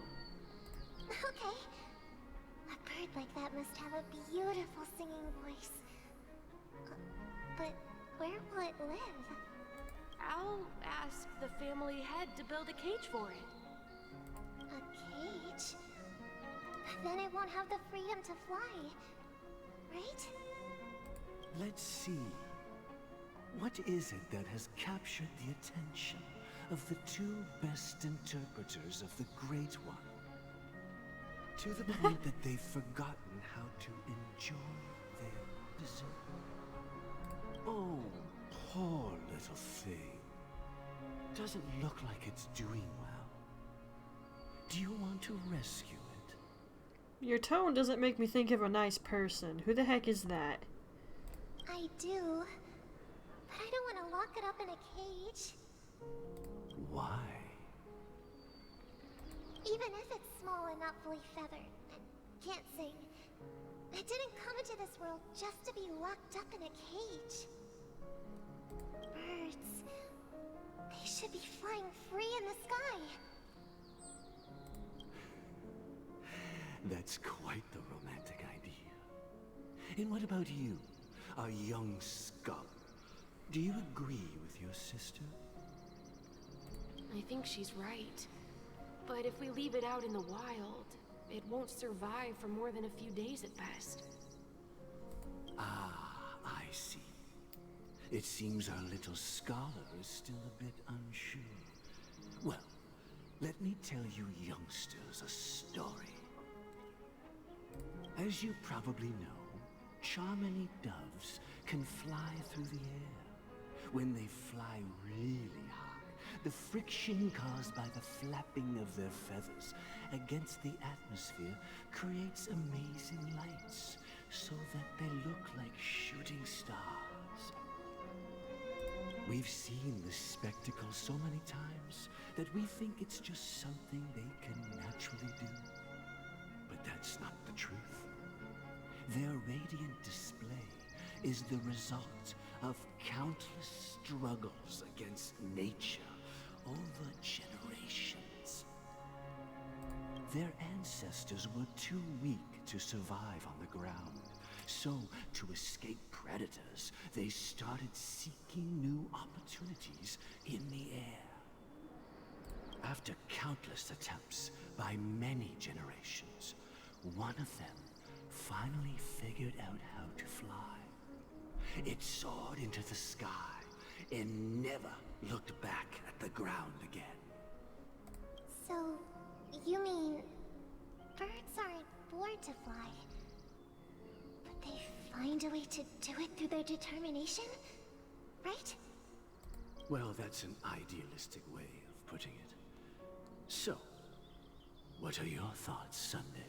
Okay. A bird like that must have a beautiful singing voice. But where will it live? I'll ask the family head to build a cage for it. A cage? Then it won't have the freedom to fly, right? Let's see. What is it that has captured the attention of the two best interpreters of the Great One? To the point that they've forgotten how to enjoy their dessert. Oh, poor little thing. Doesn't look like it's doing well. Do you want to rescue it? Your tone doesn't make me think of a nice person. Who the heck is that? I do. But I don't want to lock it up in a cage. Why? Even if it's small and not fully feathered, and can't sing, it didn't come into this world just to be locked up in a cage. Birds, they should be flying free in the sky. That's quite the romantic idea. And what about you, a young scum? Do you agree with your sister? I think she's right. But if we leave it out in the wild, it won't survive for more than a few days at best. Ah, I see. It seems our little scholar is still a bit unsure. Well, let me tell you youngsters a story. As you probably know, Charmony doves can fly through the air. When they fly really high, the friction caused by the flapping of their feathers against the atmosphere creates amazing lights, so that they look like shooting stars. We've seen this spectacle so many times that we think it's just something they can naturally do. But that's not the truth. Their radiant display is the result of countless struggles against nature over generations. Their ancestors were too weak to survive on the ground, so to escape predators, they started seeking new opportunities in the air. After countless attempts by many generations, one of them finally figured out how to fly. It soared into the sky and never looked back at the ground again. So, you mean birds aren't born to fly, but they find a way to do it through their determination, right? Well, that's an idealistic way of putting it. So, what are your thoughts, Sunday?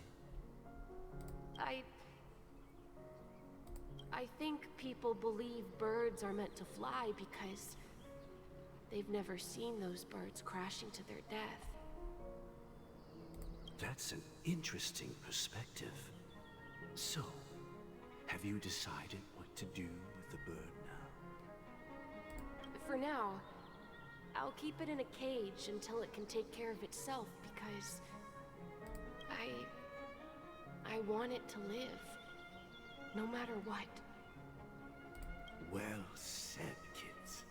I think people believe birds are meant to fly because they've never seen those birds crashing to their death. That's an interesting perspective. So, have you decided what to do with the bird now? For now, I'll keep it in a cage until it can take care of itself because I want it to live, no matter what. Well said, kids.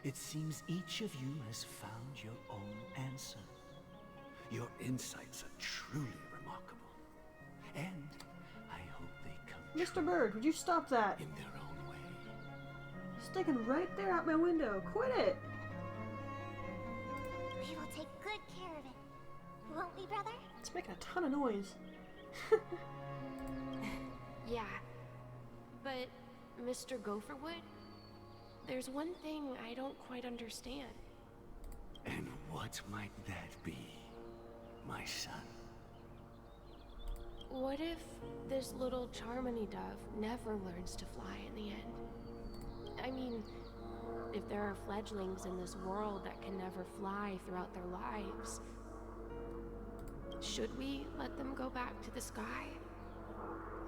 It seems each of you has found your own answer. Your insights are truly remarkable. And I hope they come Mr. Bird, would you stop that? in their own way. You're sticking right there out my window. Quit it! We will take good care of it. Won't we, brother? It's making a ton of noise. Yeah, but Mr. Gopherwood, there's one thing I don't quite understand. And what might that be, my son? What if this little Charmony dove never learns to fly in the end? I mean, if there are fledglings in this world that can never fly throughout their lives, should we let them go back to the sky?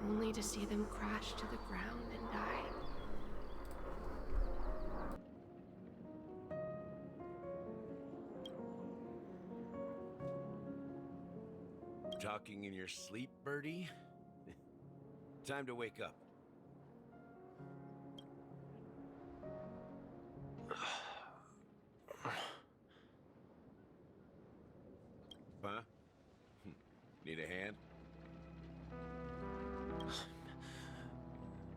Only to see them crash to the ground and die? Talking in your sleep, Birdie? Time to wake up. Huh? Need a hand?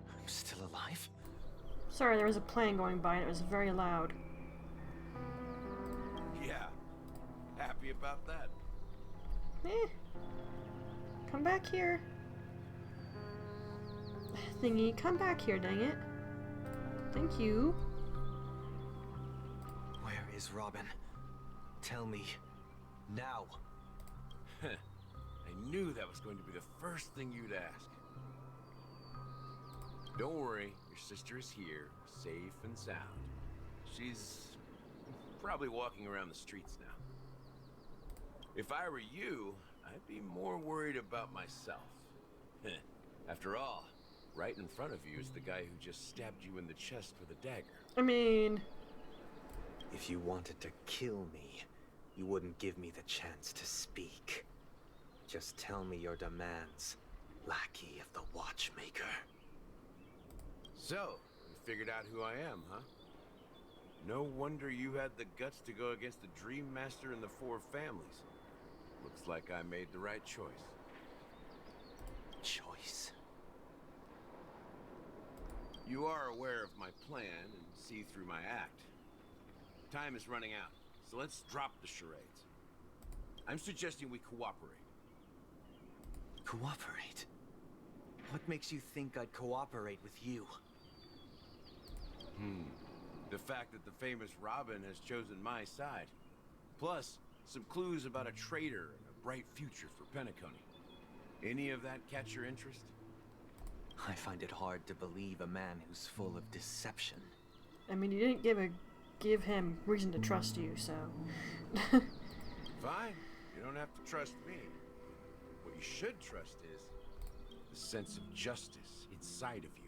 I'm still alive? Sorry, there was a plane going by and it was very loud. Yeah. Happy about that. Eh. Come back here. Thingy, come back here, dang it. Thank you. Where is Robin? Tell me. Now. I knew that was going to be the first thing you'd ask. Don't worry, your sister is here, safe and sound. She's probably walking around the streets now. If I were you, I'd be more worried about myself. After all, right in front of you is the guy who just stabbed you in the chest with a dagger. I mean... If you wanted to kill me, you wouldn't give me the chance to speak. Just tell me your demands, lackey of the Watchmaker. So, you figured out who I am, huh? No wonder you had the guts to go against the Dream Master and the Four Families. Looks like I made the right choice. Choice? You are aware of my plan and see through my act. Time is running out, so let's drop the charades. I'm suggesting we cooperate. Cooperate? What makes you think I'd cooperate with you? The fact that the famous Robin has chosen my side. Plus, some clues about a traitor and a bright future for Penacony. Any of that catch your interest? I find it hard to believe a man who's full of deception. I mean, you didn't give him reason to trust you, so... Fine. You don't have to trust me. What you should trust is the sense of justice inside of you.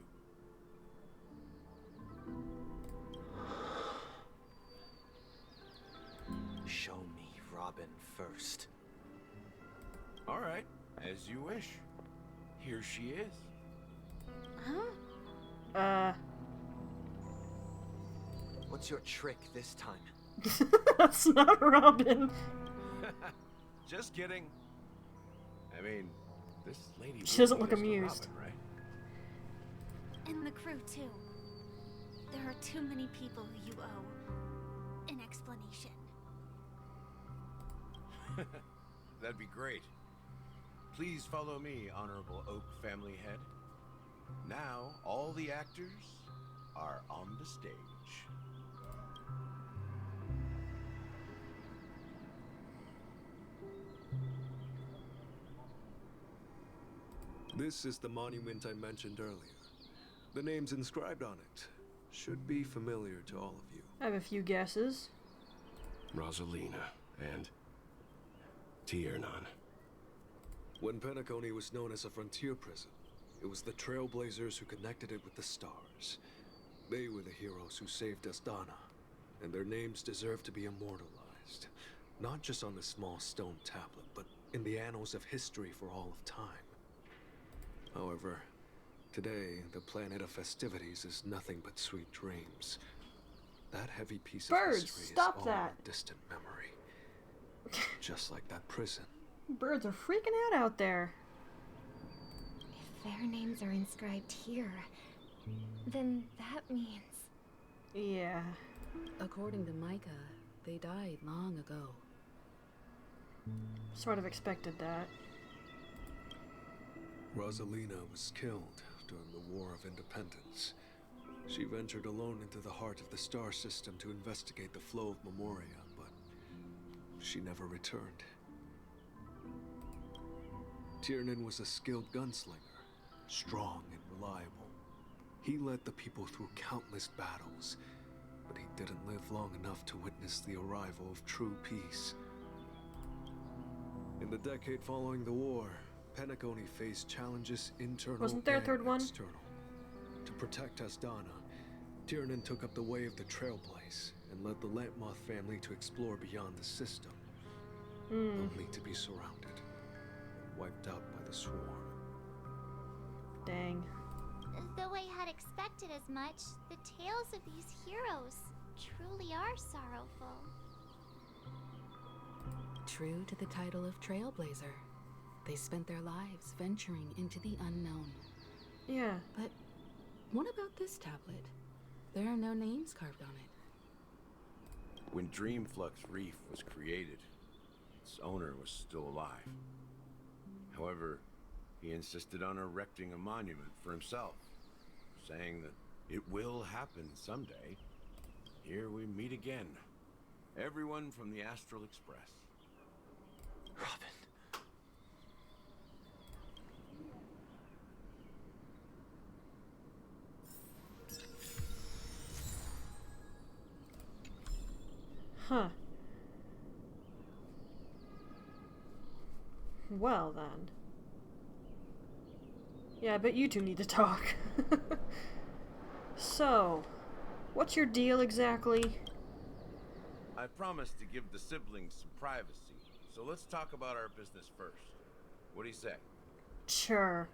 Show me Robin first. All right, as you wish. Here she is. Huh? What's your trick this time? That's not Robin. Just kidding. I mean, this lady... She doesn't look Mr. amused. Robin, right? And the crew, too. There are too many people who you owe an explanation. That'd be great. Please follow me, Honorable Oak Family Head. Now, all the actors are on the stage. This is the monument I mentioned earlier. The names inscribed on it should be familiar to all of you. I have a few guesses. Rosalina and Tiernan. When Penacony was known as a frontier prison, it was the Trailblazers who connected it with the stars. They were the heroes who saved Asdana, and their names deserve to be immortalized. Not just on this small stone tablet, but in the annals of history for all of time. However, today, the planet of festivities is nothing but sweet dreams. That heavy piece of history is all a distant memory. Just like that prison. Birds are freaking out there. If their names are inscribed here, then that means... Yeah. According to Micah, they died long ago. Sort of expected that. Rosalina was killed during the War of Independence. She ventured alone into the heart of the star system to investigate the flow of Memoria, but she never returned. Tiernan was a skilled gunslinger, strong and reliable. He led the people through countless battles, but he didn't live long enough to witness the arrival of true peace. In the decade following the war, Penacony faced challenges internal Wasn't there a third and one? external. To protect Asdana, Tiernan took up the way of the Trailblaze and led the Lampmoth family to explore beyond the system, only to be surrounded and wiped out by the Swarm. Dang. Though I had expected as much, the tales of these heroes truly are sorrowful. True to the title of Trailblazer, they spent their lives venturing into the unknown. Yeah. But what about this tablet? There are no names carved on it. When Dreamflux Reef was created, its owner was still alive. However, he insisted on erecting a monument for himself, saying that it will happen someday. Here we meet again. Everyone from the Astral Express. Robin. Huh. Well then. Yeah, I bet you two need to talk. So, what's your deal exactly? I promised to give the siblings some privacy, so let's talk about our business first. What do you say? Sure.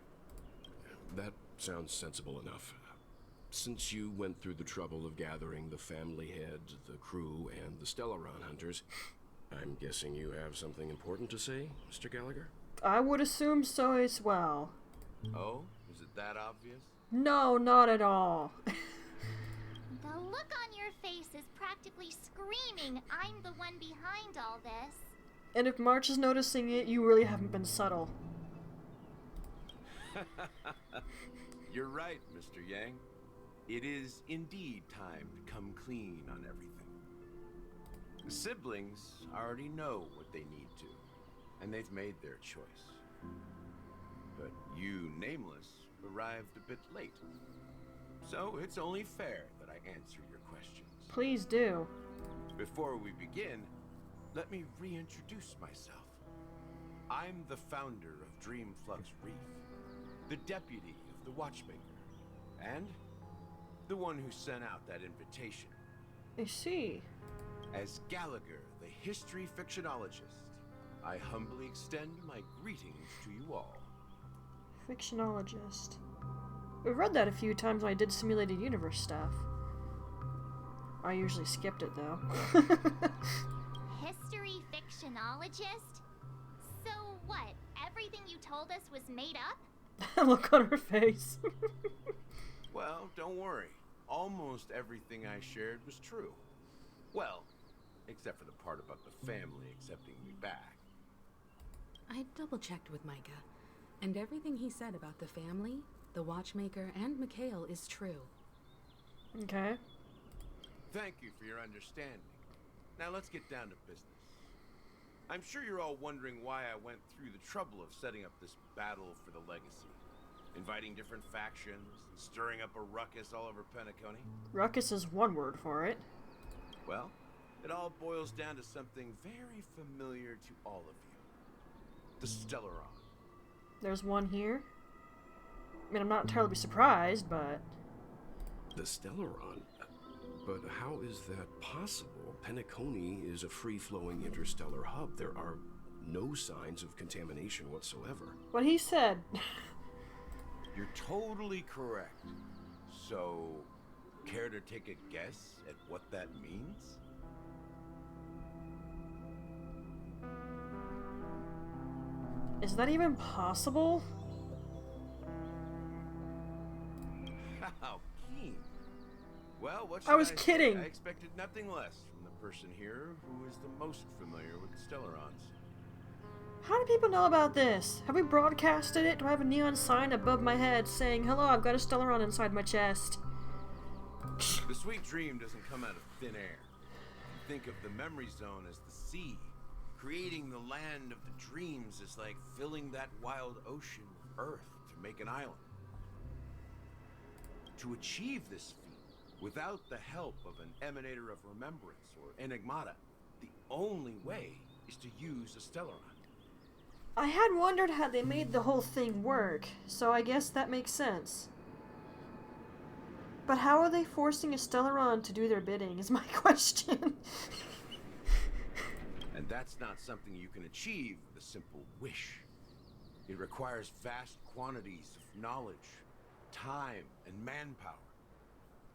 That sounds sensible enough. since you went through the trouble of gathering the family head, the crew, and the Stellaron hunters, I'm guessing you have something important to say, Mr. Gallagher? I would assume so as well. Oh? Is it that obvious? No, not at all. The look on your face is practically screaming, I'm the one behind all this. And if March is noticing it, you really haven't been subtle. You're right, Mr. Yang. It is indeed time to come clean on everything. The siblings already know what they need to, and they've made their choice. But you, Nameless, arrived a bit late. So it's only fair that I answer your questions. Please do. Before we begin, let me reintroduce myself. I'm the founder of Dreamflux Reef, the deputy of the Watchmaker, and the one who sent out that invitation. I see. As Gallagher, the history fictionologist, I humbly extend my greetings to you all. Fictionologist. We've read that a few times when I did simulated universe stuff. I usually skipped it though. History fictionologist? So what? Everything you told us was made up? Look on her face. Well, don't worry. Almost everything I shared was true. Well, except for the part about the family accepting me back. I double-checked with Micah, and everything he said about the family, the Watchmaker, and Mikhail is true. Okay. Thank you for your understanding. Now let's get down to business. I'm sure you're all wondering why I went through the trouble of setting up this battle for the legacy. Inviting different factions, and stirring up a ruckus all over Penacony. Ruckus is one word for it. Well, it all boils down to something very familiar to all of you. The Stellaron. There's one here. I mean, I'm not entirely surprised, but... The Stellaron? But how is that possible? Penacony is a free-flowing interstellar hub. There are no signs of contamination whatsoever. What he said. You're totally correct. So, care to take a guess at what that means? Is that even possible? How keen. Well, what I was say? kidding. I expected nothing less from the person here who is the most familiar with the Stellarons. How do people know about this? Have we broadcasted it? Do I have a neon sign above my head saying, hello, I've got a Stellaron inside my chest? The sweet dream doesn't come out of thin air. Think of the memory zone as the sea. Creating the land of the dreams is like filling that wild ocean with earth to make an island. To achieve this feat, without the help of an emanator of remembrance or enigmata, the only way is to use a Stellaron. I had wondered how they made the whole thing work, so I guess that makes sense. But how are they forcing a Stellaron to do their bidding, is my question. And that's not something you can achieve with a simple wish. It requires vast quantities of knowledge, time, and manpower.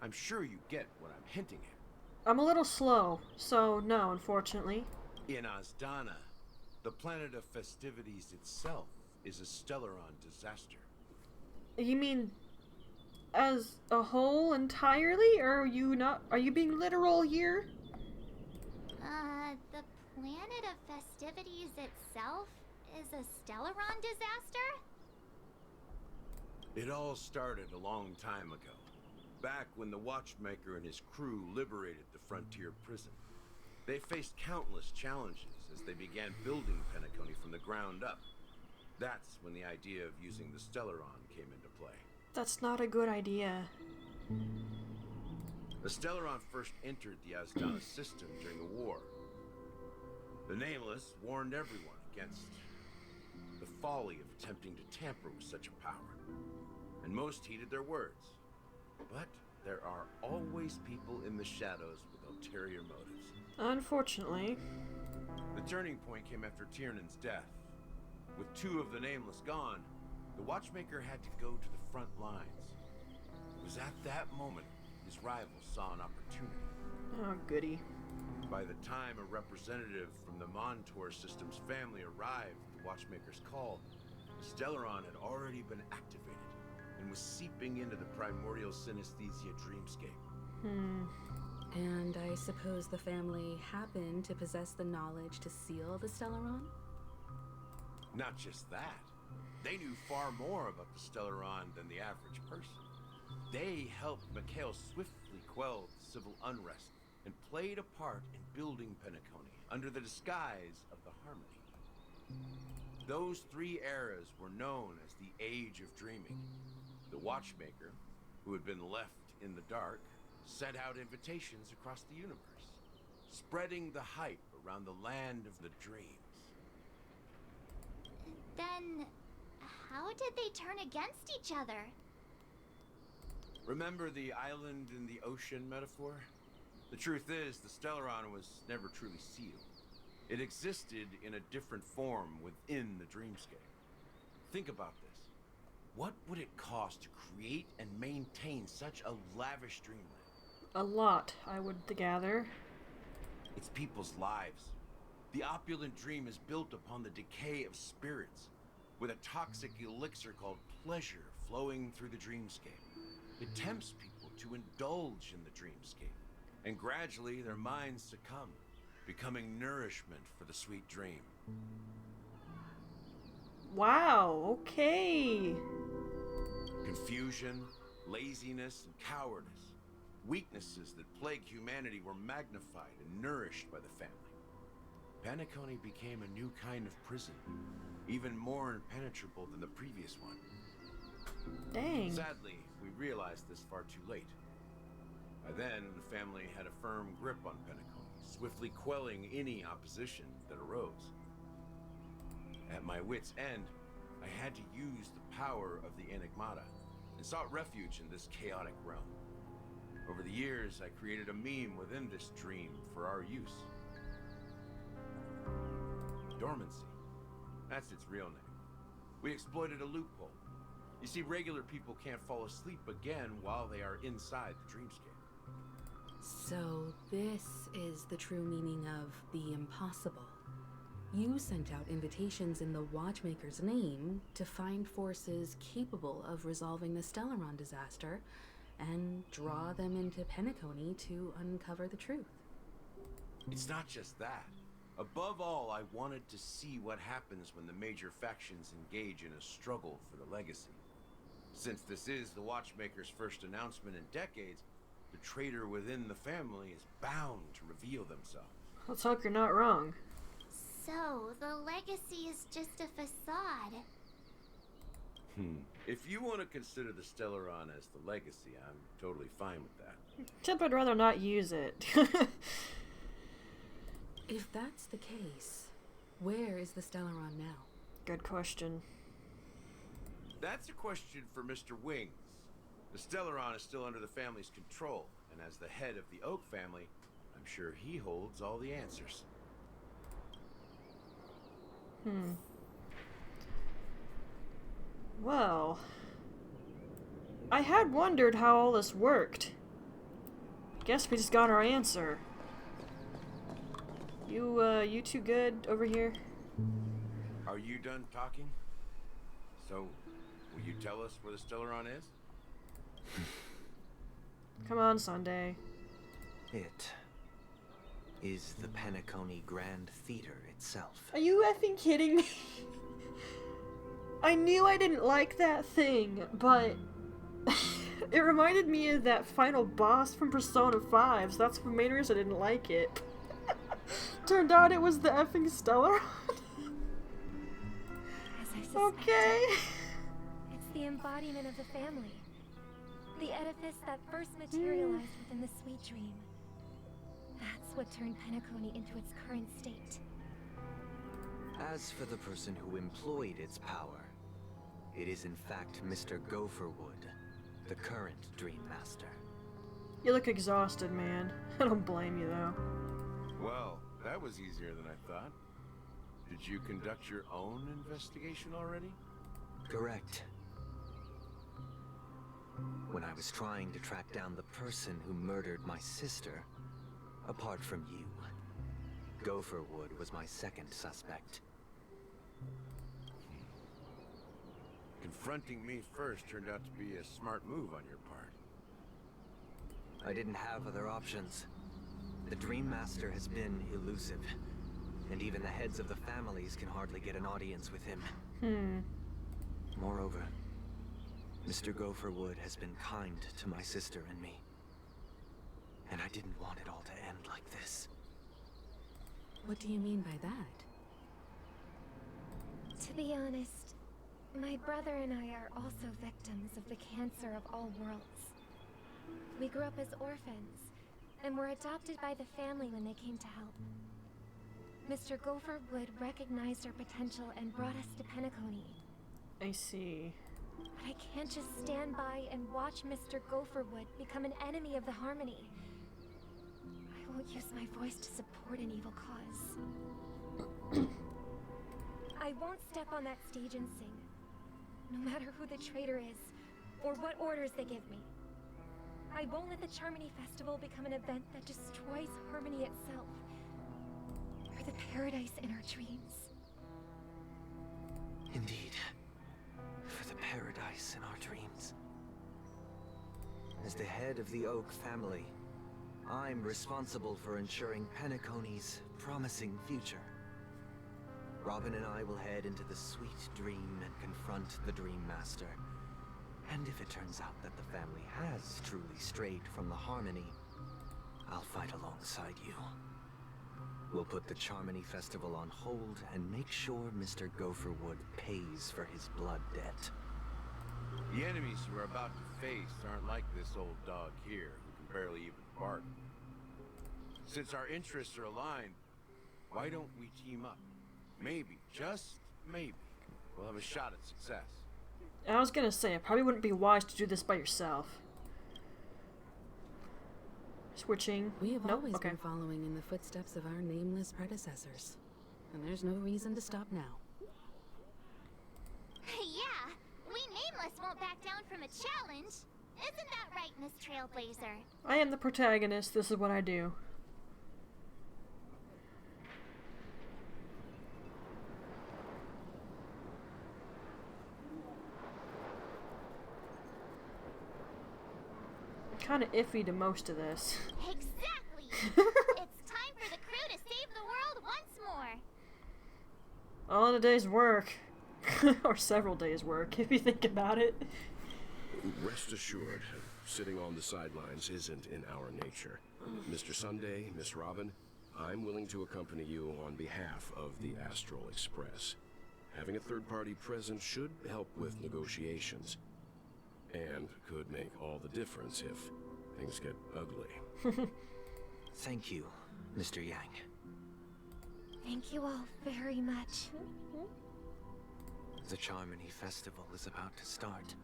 I'm sure you get what I'm hinting at. I'm a little slow, so no, unfortunately. In Azdana, the planet of festivities itself is a Stellaron disaster. You mean as a whole entirely, or are you being literal here? The planet of festivities itself is a Stellaron disaster? It all started a long time ago, back when the Watchmaker and his crew liberated the frontier prison. They faced countless challenges as they began building Penacony from the ground up. That's when the idea of using the Stellaron came into play. That's not a good idea. The Stellaron first entered the Azdana system during the war. The Nameless warned everyone against the folly of attempting to tamper with such a power, and most heeded their words. But there are always people in the shadows with ulterior motives. Unfortunately. The turning point came after Tiernan's death. With two of the Nameless gone, the Watchmaker had to go to the front lines. It was at that moment his rival saw an opportunity. Oh, goody. By the time a representative from the Montour Systems family arrived at the Watchmaker's call, the Stellaron had already been activated and was seeping into the primordial synesthesia dreamscape. And I suppose the family happened to possess the knowledge to seal the Stellaron? Not just that. They knew far more about the Stellaron than the average person. They helped Mikhail swiftly quell the civil unrest and played a part in building Penacony under the disguise of the Harmony. Those 3 eras were known as the Age of Dreaming. The Watchmaker, who had been left in the dark, sent out invitations across the universe, spreading the hype around the land of the dreams. Then, how did they turn against each other? Remember the island in the ocean metaphor? The truth is, the Stellaron was never truly sealed. It existed in a different form within the dreamscape. Think about this. What would it cost to create and maintain such a lavish dreamland? A lot, I would gather. It's people's lives. The opulent dream is built upon the decay of spirits, with a toxic elixir called pleasure flowing through the dreamscape. It tempts people to indulge in the dreamscape, and gradually their minds succumb, becoming nourishment for the sweet dream. Wow, okay. Confusion, laziness, and cowardice. Weaknesses that plague humanity were magnified and nourished by the family. Penacony became a new kind of prison, even more impenetrable than the previous one. Dang. Sadly, we realized this far too late. By then, the family had a firm grip on Penacony, swiftly quelling any opposition that arose. At my wit's end, I had to use the power of the Enigmata and sought refuge in this chaotic realm. Over the years, I created a meme within this dream for our use. Dormancy. That's its real name. We exploited a loophole. You see, regular people can't fall asleep again while they are inside the dreamscape. So this is the true meaning of the impossible. You sent out invitations in the Watchmaker's name to find forces capable of resolving the Stellaron disaster and draw them into Penacony to uncover the truth. It's not just that. Above all, I wanted to see what happens when the major factions engage in a struggle for the legacy. Since this is the Watchmaker's first announcement in decades, the traitor within the family is bound to reveal themselves. Let's hope you're not wrong. So, the legacy is just a facade. If you want to consider the Stellaron as the legacy, I'm totally fine with that. Except I'd rather not use it. If that's the case, where is the Stellaron now? Good question. That's a question for Mr. Wings. The Stellaron is still under the family's control, and as the head of the Oak family, I'm sure he holds all the answers. Well, I had wondered how all this worked. Guess we just got our answer. You two good over here? Are you done talking? So, will you tell us where the Stellaron is? Come on, Sunday. It is the Penacony Grand Theater itself. Are you effing kidding me? I knew I didn't like that thing, but it reminded me of that final boss from Persona 5, so that's the main reason I didn't like it. Turned out it was the effing Stellaron. As I suspected, okay. It's the embodiment of the family. The edifice that first materialized within the sweet dream. That's what turned Penacony into its current state. As for the person who employed its power, it is in fact Mr. Gopherwood, the current Dream Master. You look exhausted, man. I don't blame you, though. Well, that was easier than I thought. Did you conduct your own investigation already? Correct. when I was trying to track down the person who murdered my sister, apart from you. Gopherwood was my second suspect. Confronting me first turned out to be a smart move on your part. I didn't have other options. The Dream Master has been elusive, and even the heads of the families can hardly get an audience with him. Moreover, Mr. Gopherwood has been kind to my sister and me. And I didn't want it all to end like this. What do you mean by that? To be honest, my brother and I are also victims of the cancer of all worlds. We grew up as orphans, and were adopted by the family when they came to help. Mr. Gopherwood recognized our potential and brought us to Penacony. I see. But I can't just stand by and watch Mr. Gopherwood become an enemy of the Harmony. I won't use my voice to support an evil cause. I won't step on that stage and sing, no matter who the traitor is, or what orders they give me. I won't let the Charmony Festival become an event that destroys Harmony itself, or the paradise in our dreams. Indeed. For the paradise in our dreams. As the head of the Oak family, I'm responsible for ensuring Penacony's promising future. Robin and I will head into the sweet dream and confront the Dream Master. And if it turns out that the family has truly strayed from the Harmony, I'll fight alongside you. We'll put the Charmony Festival on hold and make sure Mr. Gopherwood pays for his blood debt. The enemies you are about to face aren't like this old dog here, who can barely even bark. Since our interests are aligned, why don't we team up? Maybe, just maybe, we'll have a shot at success. I was gonna say, it probably wouldn't be wise to do this by yourself. Switching. We have always been following in the footsteps of our nameless predecessors. And there's no reason to stop now. Yeah, we Nameless won't back down from a challenge. Isn't that right, Miss Trailblazer? I am the protagonist, this is what I do. Kind of iffy to most of this. Exactly! It's time for the crew to save the world once more! All in a day's work. Or several days' work, if you think about it. Rest assured, sitting on the sidelines isn't in our nature. Mr. Sunday, Miss Robin, I'm willing to accompany you on behalf of the Astral Express. Having a third party present should help with negotiations. And could make all the difference if things get ugly. Thank you, Mr. Yang. Thank you all very much. The Charmony Festival is about to start,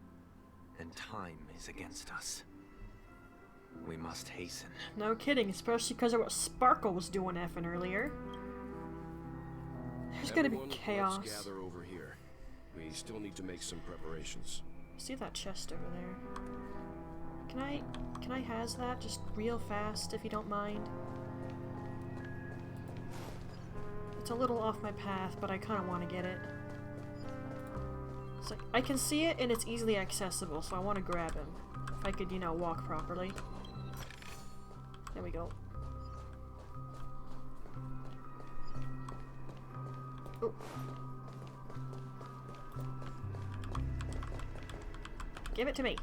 and time is against us. We must hasten. No kidding, especially because of what Sparkle was doing effing earlier. There's gonna be chaos. Let's gather over here. We still need to make some preparations. See that chest over there? Can I has that just real fast, if you don't mind? It's a little off my path, but I kind of want to get it. It's like, I can see it and it's easily accessible, so I want to grab him. If I could, you know, walk properly. There we go. Ooh. Give it to me.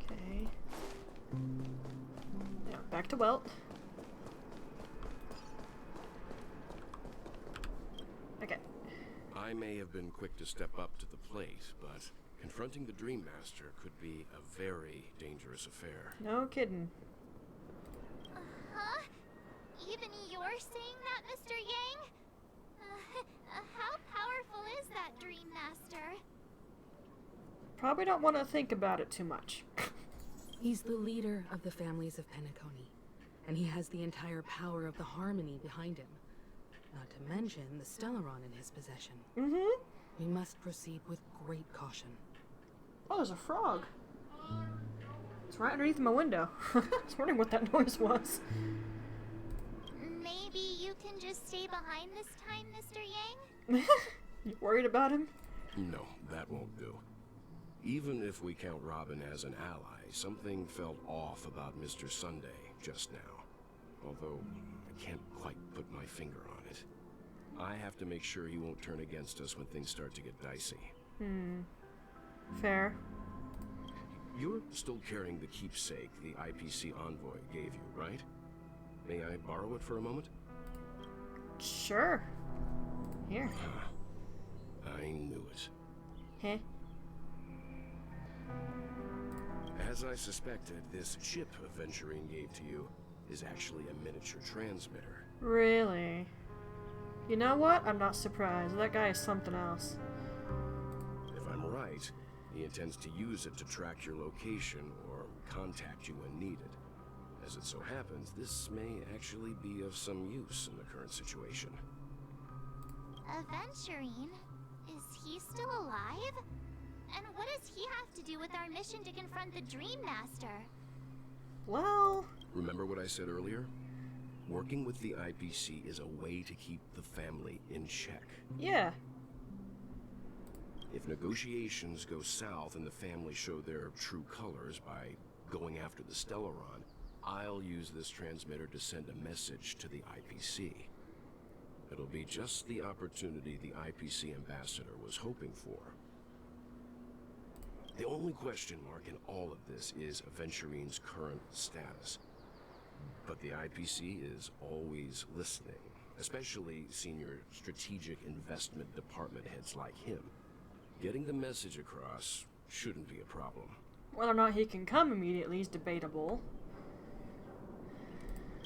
Okay. Now back to Welt. Okay. I may have been quick to step up to the plate, but confronting the Dream Master could be a very dangerous affair. No kidding. Huh? Even you're saying that, Mr. Yang? How powerful is that Dream Master? Probably don't want to think about it too much. He's the leader of the families of Penacony, and he has the entire power of the Harmony behind him. Not to mention the Stellaron in his possession. Mm-hmm. We must proceed with great caution. Oh, there's a frog. It's right underneath my window. I was wondering what that noise was. Maybe you can just stay behind this time, Mr. Yang? You worried about him? No, that won't do. Even if we count Robin as an ally, something felt off about Mr. Sunday just now. Although, I can't quite put my finger on it. I have to make sure he won't turn against us when things start to get dicey. Fair. You're still carrying the keepsake the IPC envoy gave you, right? May I borrow it for a moment? Sure. Here. I knew it. Heh. As I suspected, this chip Aventurine gave to you is actually a miniature transmitter. Really? You know what? I'm not surprised. That guy is something else. If I'm right, he intends to use it to track your location or contact you when needed. As it so happens, this may actually be of some use in the current situation. Aventurine? Is he still alive? And what does he have to do with our mission to confront the Dream Master? Well... Remember what I said earlier? Working with the IPC is a way to keep the family in check. Yeah. If negotiations go south and the family show their true colors by going after the Stellaron, I'll use this transmitter to send a message to the IPC. It'll be just the opportunity the IPC ambassador was hoping for. The only question mark in all of this is Aventurine's current status. But the IPC is always listening, especially senior strategic investment department heads like him. Getting the message across shouldn't be a problem. Whether or not he can come immediately is debatable.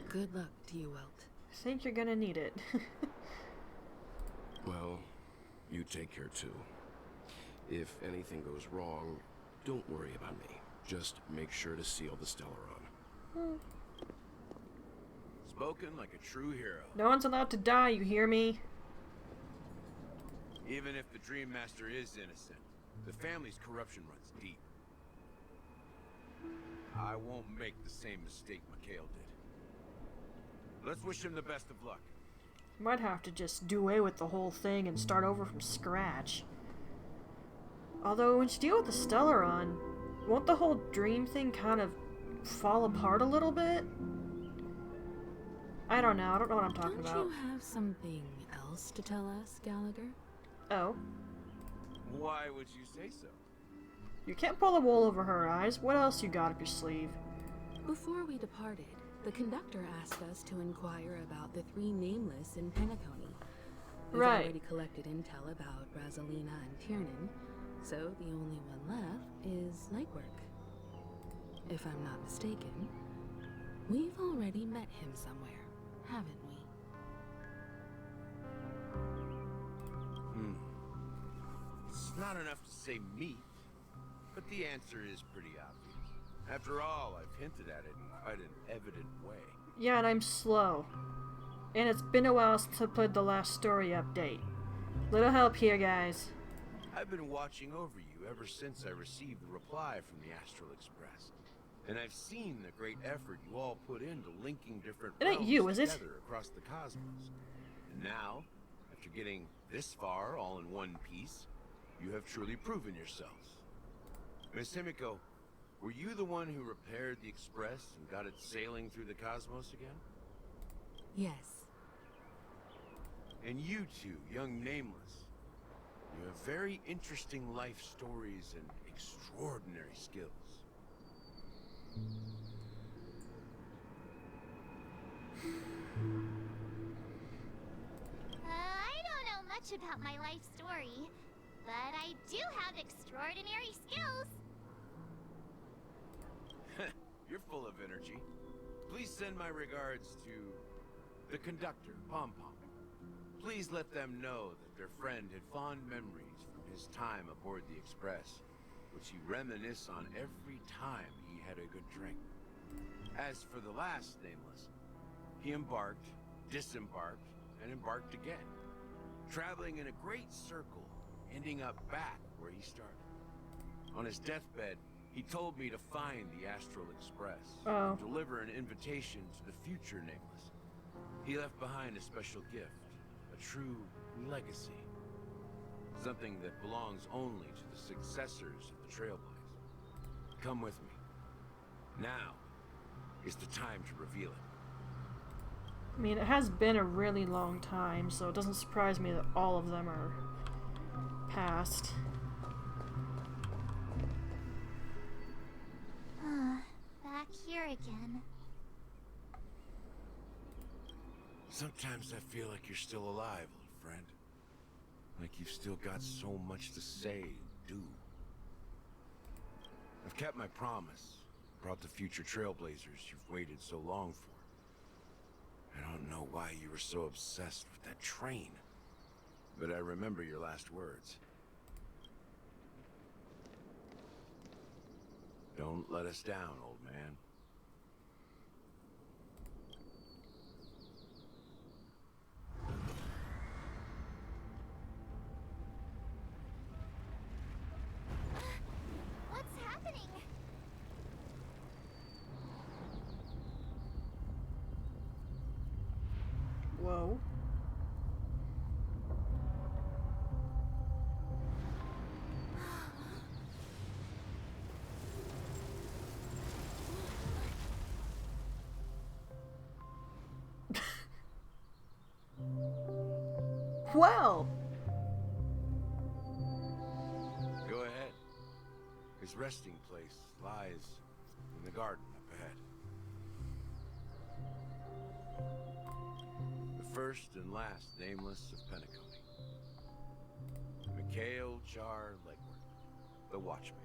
Good luck to you, Welt. I think you're gonna need it. Well, you take care too. If anything goes wrong, don't worry about me. Just make sure to seal the Stellaron. Spoken like a true hero. No one's allowed to die, you hear me? Even if the Dream Master is innocent, the family's corruption runs deep. I won't make the same mistake Mikhail did. Let's wish him the best of luck. Might have to just do away with the whole thing and start over from scratch. Although, when you deal with the Stellaron, won't the whole dream thing kind of fall apart a little bit? I don't know. I don't know what I'm talking about. Don't you have something else to tell us, Gallagher? Oh. Why would you say so? You can't pull the wool over her eyes. What else you got up your sleeve? Before we departed, the conductor asked us to inquire about the three nameless in Penacony. We've already collected intel about Razalina and Tiernan, so the only one left is Nightwork. If I'm not mistaken, we've already met him somewhere, haven't we? It's not enough to say meet, but the answer is pretty obvious. After all, I've hinted at it in quite an evident way. Yeah, and I'm slow. And it's been a while since I played the last story update. Little help here, guys. I've been watching over you ever since I received the reply from the Astral Express. And I've seen the great effort you all put into linking different It ain't you, is it? together across the cosmos. And now, after getting this far all in one piece, you have truly proven yourselves. Miss Himiko, were you the one who repaired the Express and got it sailing through the cosmos again? Yes. And you two, young Nameless, you have very interesting life stories and extraordinary skills. I don't know much about my life story, but I do have extraordinary skills. You're full of energy. Please send my regards to the conductor, Pom Pom. Please let them know that their friend had fond memories from his time aboard the Express, which he reminisced on every time he had a good drink. As for the last Nameless, he embarked, disembarked, and embarked again, traveling in a great circle, ending up back where he started. On his deathbed, he told me to find the Astral Express and deliver an invitation to the future Nameless. He left behind a special gift, a true legacy. Something that belongs only to the successors of the Trailblaze. Come with me. Now is the time to reveal it. I mean, it has been a really long time, so it doesn't surprise me that all of them are past. Back here again. Sometimes I feel like you're still alive, old friend. Like you've still got so much to say and do. I've kept my promise. Brought the future Trailblazers you've waited so long for. I don't know why you were so obsessed with that train. But I remember your last words. Don't let us down, old man. What's happening? Whoa. Well. Go ahead. His resting place lies in the garden up ahead. The first and last Nameless of Penacony. Mikhail Char Legward, the Watchmaker.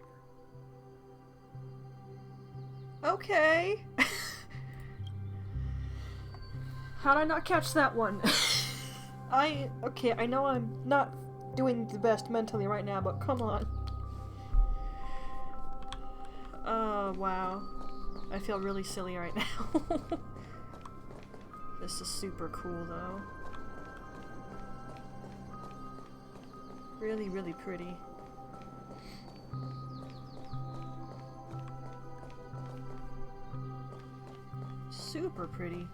Okay. How'd I not catch that one? Okay, I know I'm not doing the best mentally right now, but come on. Oh, wow. I feel really silly right now. This is super cool, though. Really, really pretty. Super pretty.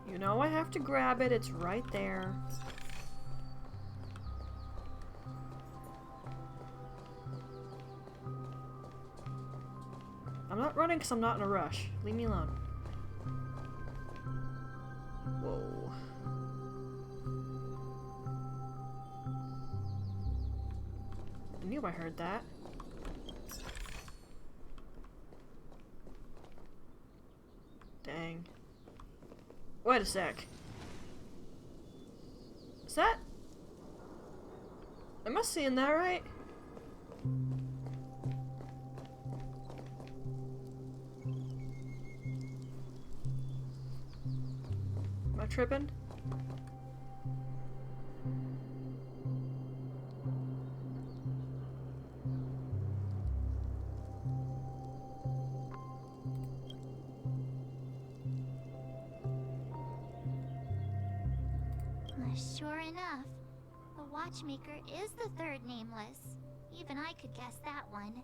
You know I have to grab it, it's right there. I'm not running because I'm not in a rush. Leave me alone. Whoa. I knew I heard that. Dang. Wait a sec. Is that... Am I seeing that right? Am I tripping? Sure enough, the Watchmaker is the third Nameless. Even I could guess that one.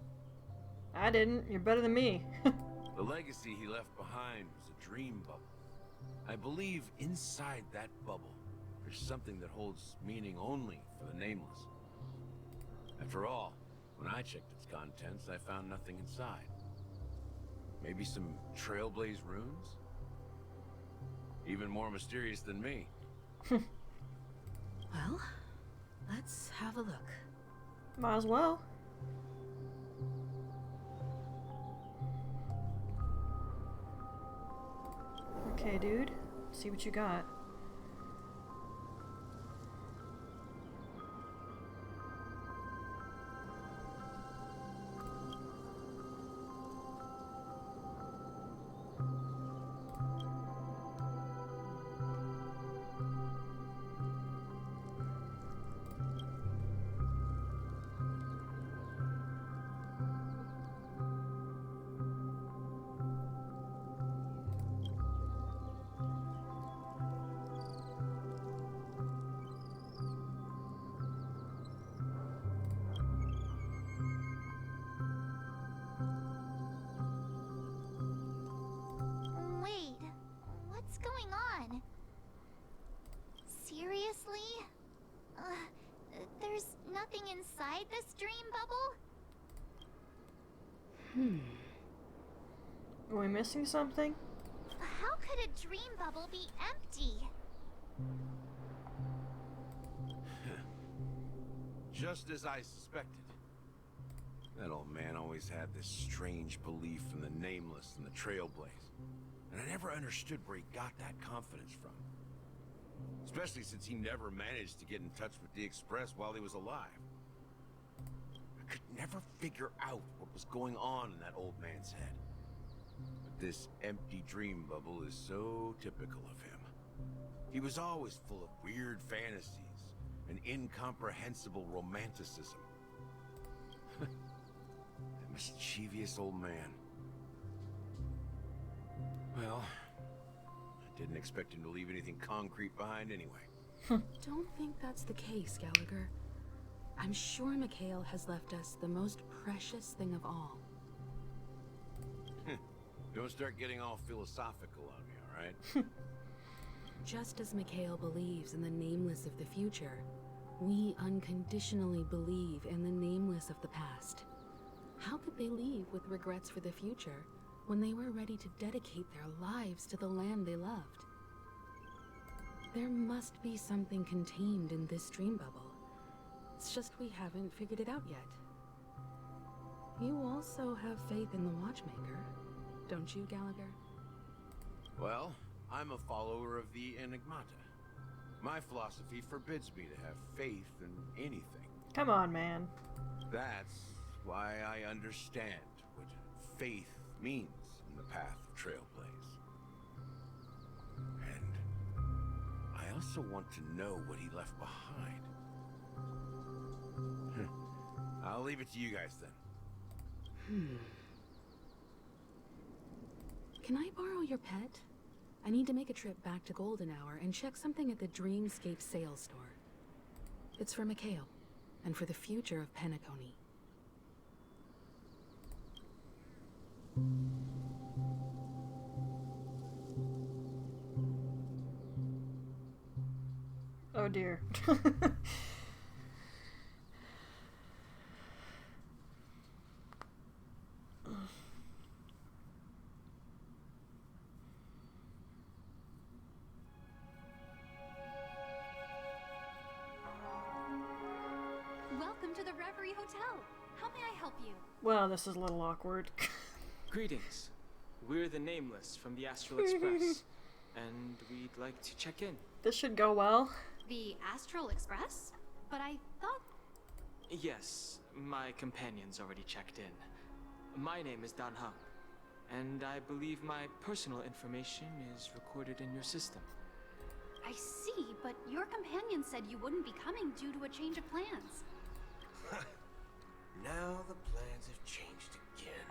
I didn't. You're better than me. The legacy he left behind was a dream bubble. I believe inside that bubble, there's something that holds meaning only for the Nameless. After all, when I checked its contents, I found nothing inside. Maybe some Trailblaze runes? Even more mysterious than me. Well, let's have a look. Might as well. Okay, dude. See what you got. inside this dream bubble? Are we missing something? How could a dream bubble be empty? Just as I suspected. That old man always had this strange belief in the nameless and the trailblaze. And I never understood where he got that confidence from. Especially since he never managed to get in touch with the Express while he was alive. I could never figure out what was going on in that old man's head. But this empty dream bubble is so typical of him. He was always full of weird fantasies and incomprehensible romanticism. That mischievous old man. Well, I didn't expect him to leave anything concrete behind anyway. Don't think that's the case, Gallagher. I'm sure Mikhail has left us the most precious thing of all. Don't start getting all philosophical on me, all right? Just as Mikhail believes in the nameless of the future, we unconditionally believe in the nameless of the past. How could they leave with regrets for the future when they were ready to dedicate their lives to the land they loved? There must be something contained in this dream bubble. It's just we haven't figured it out yet. You also have faith in the Watchmaker, don't you, Gallagher? Well, I'm a follower of the Enigmata. My philosophy forbids me to have faith in anything. Come on, man. That's why I understand what faith means in the path of Trailblaze. And I also want to know what he left behind. I'll leave it to you guys then. Can I borrow your pet? I need to make a trip back to Golden Hour and check something at the Dreamscape sales store. It's for Mikhail, and for the future of Penacony. Oh dear. Welcome to the Reverie Hotel. How may I help you? Well, this is a little awkward. Greetings. We're the Nameless from the Astral Express, and we'd like to check in. This should go well. The Astral Express? But I thought... Yes, my companion's already checked in. My name is Dan Hung, and I believe my personal information is recorded in your system. I see, but your companion said you wouldn't be coming due to a change of plans. Now the plans have changed again.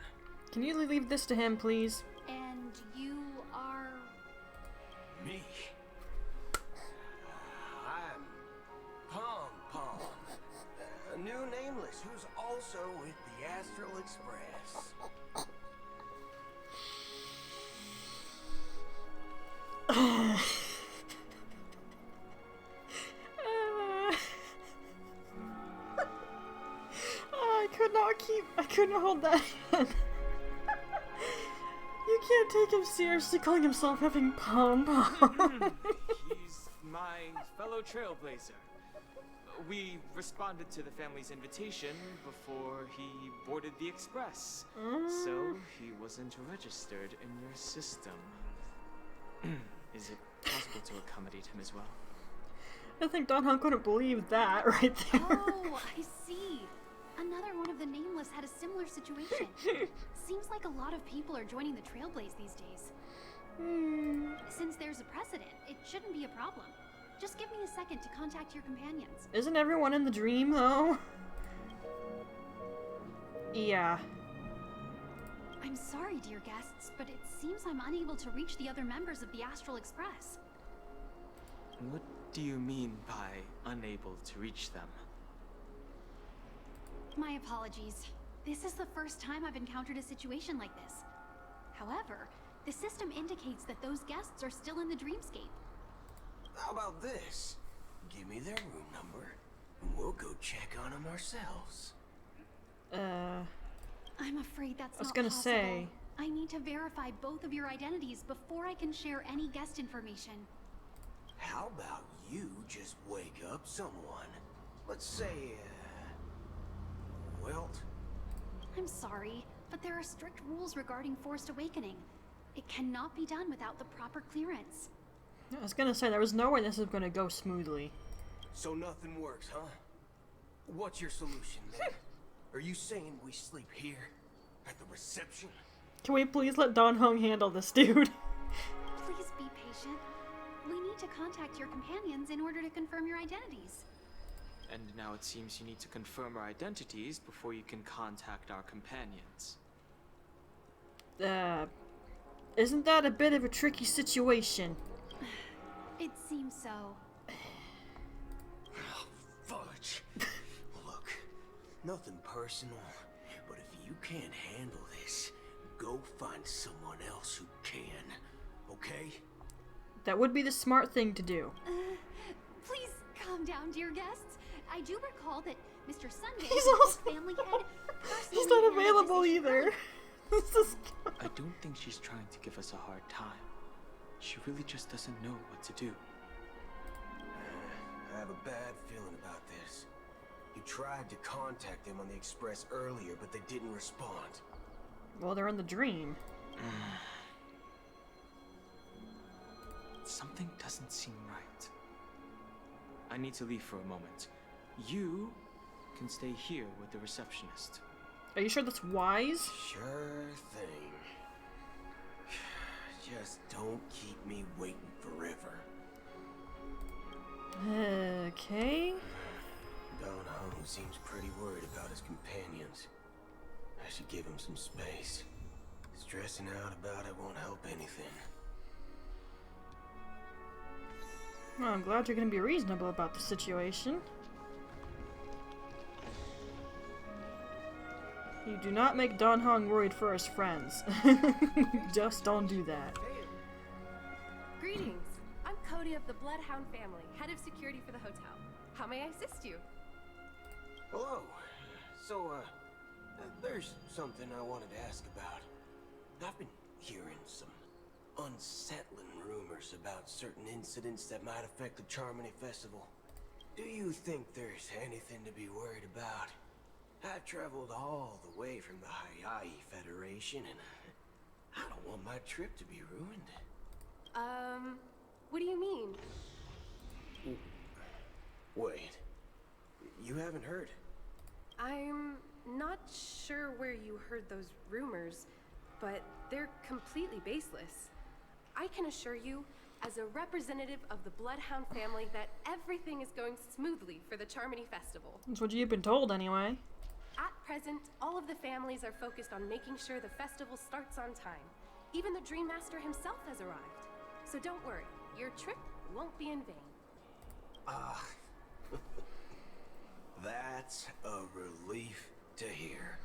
Can you leave this to him, please? And you are... Me? I'm Pom Pom, a new nameless who's also with the Astral Express. I couldn't hold that in. You can't take him seriously calling himself effing Pom Pom. He's my fellow trailblazer. We responded to the family's invitation before he boarded the express, so he wasn't registered in your system. Is it possible to accommodate him as well? I think Don Hung couldn't believe that right there. Oh, I see. Another one of the Nameless had a similar situation. Seems like a lot of people are joining the Trailblaze these days. Since there's a precedent, it shouldn't be a problem. Just give me a second to contact your companions. Isn't everyone in the dream, though? Yeah. I'm sorry, dear guests, but it seems I'm unable to reach the other members of the Astral Express. What do you mean by unable to reach them? My apologies. This is the first time I've encountered a situation like this. However, the system indicates that those guests are still in the dreamscape. How about this? Give me their room number, and we'll go check on them ourselves. I'm afraid that's I was not gonna possible. say. I need to verify both of your identities before I can share any guest information. How about you just wake up someone? Let's say, Welt? I'm sorry, but there are strict rules regarding forced awakening. It cannot be done without the proper clearance. I was gonna say, there was no way this was gonna go smoothly. So nothing works, huh? What's your solution, then? Are you saying we sleep here? At the reception? Can we please let Don Hung handle this, dude? Please be patient. We need to contact your companions in order to confirm your identities. And now it seems you need to confirm our identities before you can contact our companions. Isn't that a bit of a tricky situation? It seems so. Oh, fudge. Look, nothing personal, but if you can't handle this, go find someone else who can, okay? That would be the smart thing to do. Please calm down, dear guests. I do recall that Mr. Sunday, He's the also family head, He's not available either. This is I don't think she's trying to give us a hard time. She really just doesn't know what to do. I have a bad feeling about this. You tried to contact them on the express earlier, but they didn't respond. Well, they're in the dream. Something doesn't seem right. I need to leave for a moment. You can stay here with the receptionist. Are you sure that's wise? Sure thing. Just don't keep me waiting forever. Okay. Don Hung seems pretty worried about his companions. I should give him some space. Stressing out about it won't help anything. Well, I'm glad you're gonna be reasonable about the situation. You do not make Don Hong worried for his friends. Just don't do that. Greetings. I'm Cody of the Bloodhound family, head of security for the hotel. How may I assist you? Hello. So, there's something I wanted to ask about. I've been hearing some unsettling rumors about certain incidents that might affect the Charmony Festival. Do you think there's anything to be worried about? I've traveled all the way from the Hayai Federation, and I don't want my trip to be ruined. What do you mean? Wait. You haven't heard? I'm not sure where you heard those rumors, but they're completely baseless. I can assure you, as a representative of the Bloodhound family, that everything is going smoothly for the Charmony Festival. That's what you've been told anyway. At present, all of the families are focused on making sure the festival starts on time. Even the Dream Master himself has arrived. So don't worry, your trip won't be in vain. That's a relief to hear.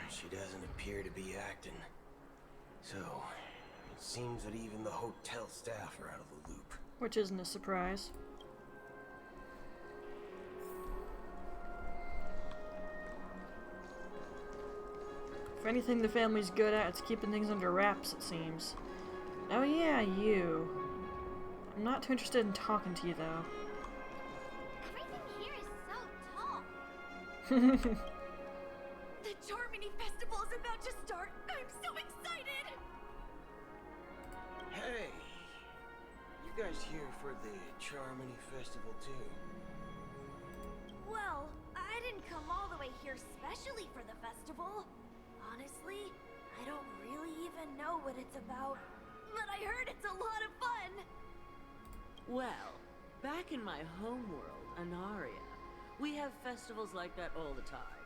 She doesn't appear to be acting. So, it seems that even the hotel staff are out of the loop. Which isn't a surprise. If anything the family's good at, it's keeping things under wraps, it seems. Oh yeah, you. I'm not too interested in talking to you, though. Everything here is so tall. The Charmony Festival is about to start. I'm so excited! Hey! You guys here for the Charmony Festival, too? Well, I didn't come all the way here specially for the festival. Honestly, I don't really even know what it's about. But I heard it's a lot of fun! Well, back in my homeworld, Anaria, we have festivals like that all the time.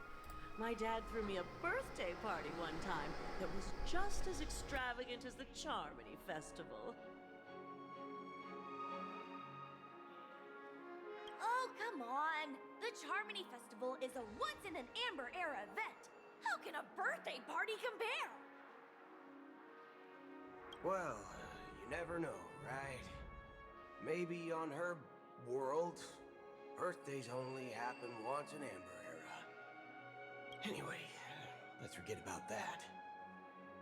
My dad threw me a birthday party one time that was just as extravagant as the Charmony Festival. Oh, come on! The Charmony Festival is a once-in-an-Amber-era event! How can a birthday party compare? Well, you never know, right? Maybe on her world, Birthdays only happen once in Amber Era. Anyway, let's forget about that.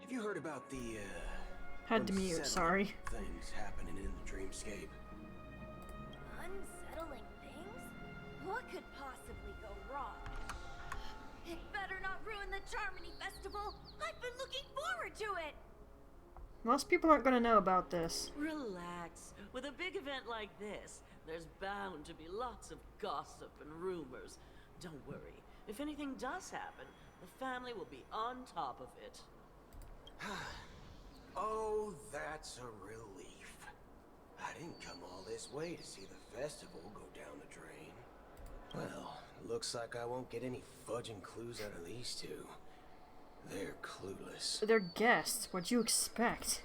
Have you heard about the, Had to mute, sorry. things happening in the dreamscape? Unsettling things? What could possibly go wrong? It better not ruin the Charmony Festival! I've been looking forward to it! Most people aren't gonna know about this. Relax. With a big event like this, there's bound to be lots of gossip and rumors. Don't worry. If anything does happen, the family will be on top of it. Oh, that's a relief. I didn't come all this way to see the festival go down the drain. Well, looks like I won't get any fudging clues out of these two. They're clueless. They're guests. What'd you expect?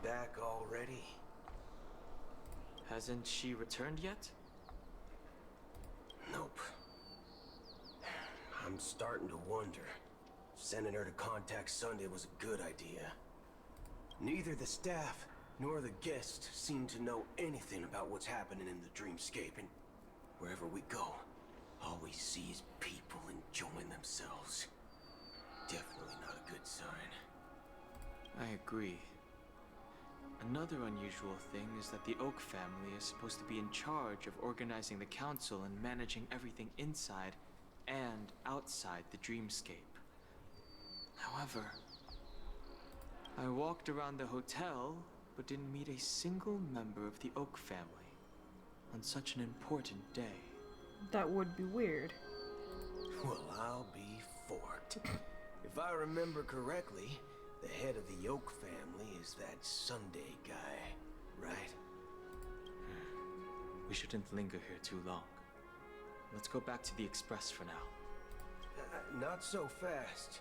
Back already? Hasn't she returned yet? Nope. I'm starting to wonder. Sending her to contact Sunday was a good idea. Neither the staff nor the guests seem to know anything about what's happening in the dreamscape, and wherever we go, all we see is people enjoying themselves. Definitely not a good sign. I agree. Another unusual thing is that the Oak family is supposed to be in charge of organizing the council and managing everything inside and outside the dreamscape. However, I walked around the hotel but didn't meet a single member of the Oak family on such an important day. That would be weird. Well, I'll be forked. If I remember correctly, the head of the Oak family is that Sunday guy, right? We shouldn't linger here too long. Let's go back to the Express for now. Not so fast.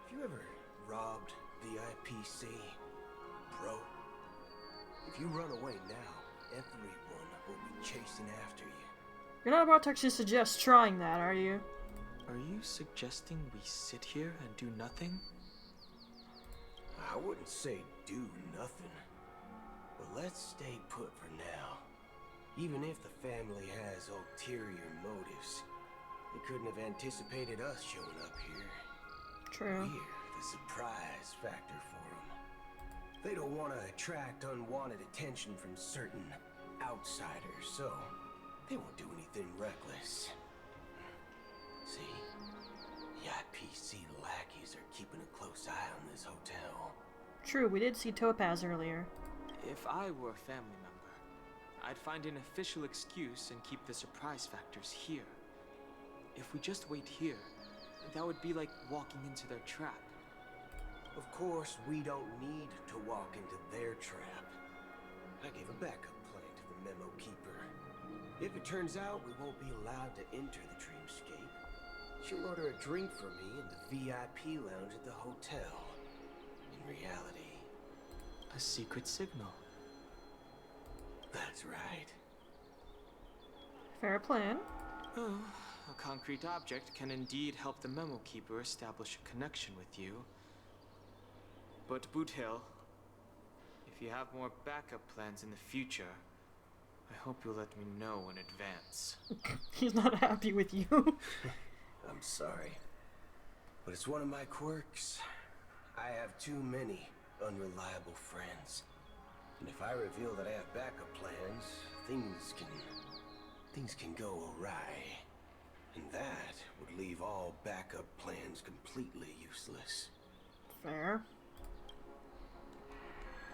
Have you ever robbed VIPC, bro? If you run away now, everyone will be chasing after you. You're not about to actually suggest trying that, are you? Are you suggesting we sit here and do nothing? I wouldn't say do nothing, but let's stay put for now. Even if the family has ulterior motives, they couldn't have anticipated us showing up here. True. We're the surprise factor for them. They don't want to attract unwanted attention from certain outsiders, so they won't do anything reckless. See? The IPC lackeys are keeping a close eye on this hotel. True, we did see Topaz earlier. If I were a family member, I'd find an official excuse and keep the surprise factors here. If we just wait here, that would be like walking into their trap. Of course, we don't need to walk into their trap. I gave a backup plan to the memo keeper. If it turns out we won't be allowed to enter the dreamscape, she'll order a drink for me in the VIP lounge at the hotel. In reality, a secret signal. That's right. Fair plan. Oh, a concrete object can indeed help the memo keeper establish a connection with you. But Boot Hill, if you have more backup plans in the future, I hope you'll let me know in advance. He's not happy with you. I'm sorry, but it's one of my quirks. I have too many unreliable friends. And if I reveal that I have backup plans, things can go awry. And that would leave all backup plans completely useless. Fair.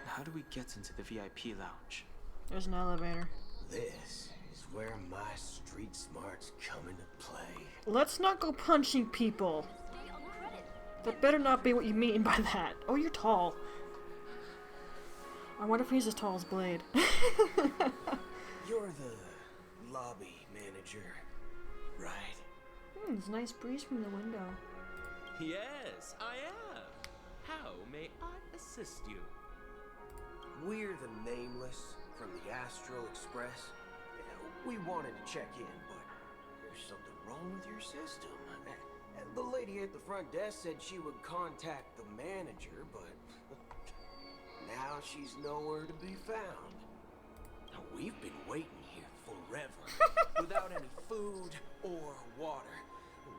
How do we get into the VIP lounge? There's an elevator. This is where my street smarts come into play. Let's not go punching people. That better not be what you mean by that. Oh, you're tall. I wonder if he's as tall as Blade. You're the lobby manager, right? There's a nice breeze from the window. Yes, I am. How may I assist you? We're the Nameless from the Astral Express. We wanted to check in, but there's something wrong with your system. The lady at the front desk said she would contact the manager, but now she's nowhere to be found. Now, We've been waiting here forever, without any food or water.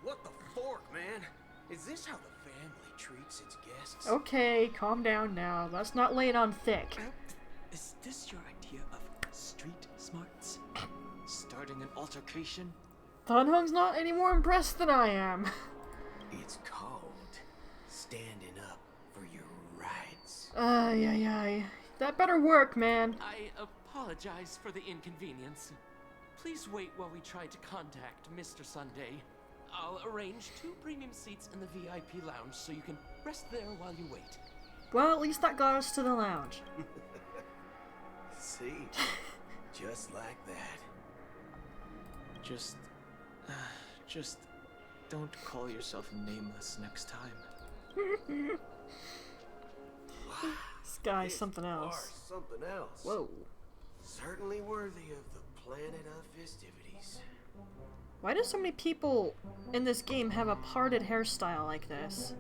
What the fork, man? Is this how the family treats its guests? Okay, calm down now. Let's not lay it on thick. Is this your idea of street smarts? Starting an altercation? Dan Heng's not any more impressed than I am. It's called standing up for your rights. Ay. That better work, man. I apologize for the inconvenience. Please wait while we try to contact Mr. Sunday. I'll arrange 2 premium seats in the VIP lounge so you can rest there while you wait. Well, at least that got us to the lounge. See? Just like that. Just don't call yourself nameless next time. This guy's something else. Or something else. Whoa. Certainly worthy of the planet of festivities. Why do so many people in this game have a parted hairstyle like this?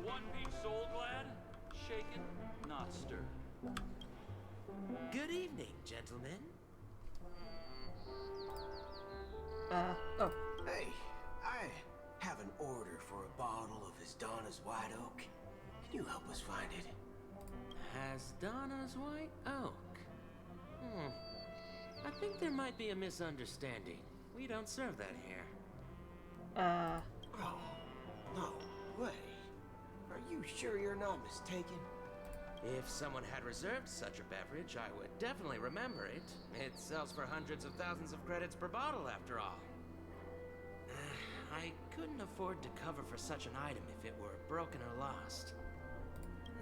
One piece soul glad, shaken, not stirred. Good evening, gentlemen. Oh. Hey, I have an order for a bottle of Hasdana's White Oak. Can you help us find it? Hasdana's White Oak? I think there might be a misunderstanding. We don't serve that here. Oh, no way. Are you sure you're not mistaken? If someone had reserved such a beverage, I would definitely remember it. It sells for hundreds of thousands of credits per bottle, after all. I couldn't afford to cover for such an item if it were broken or lost.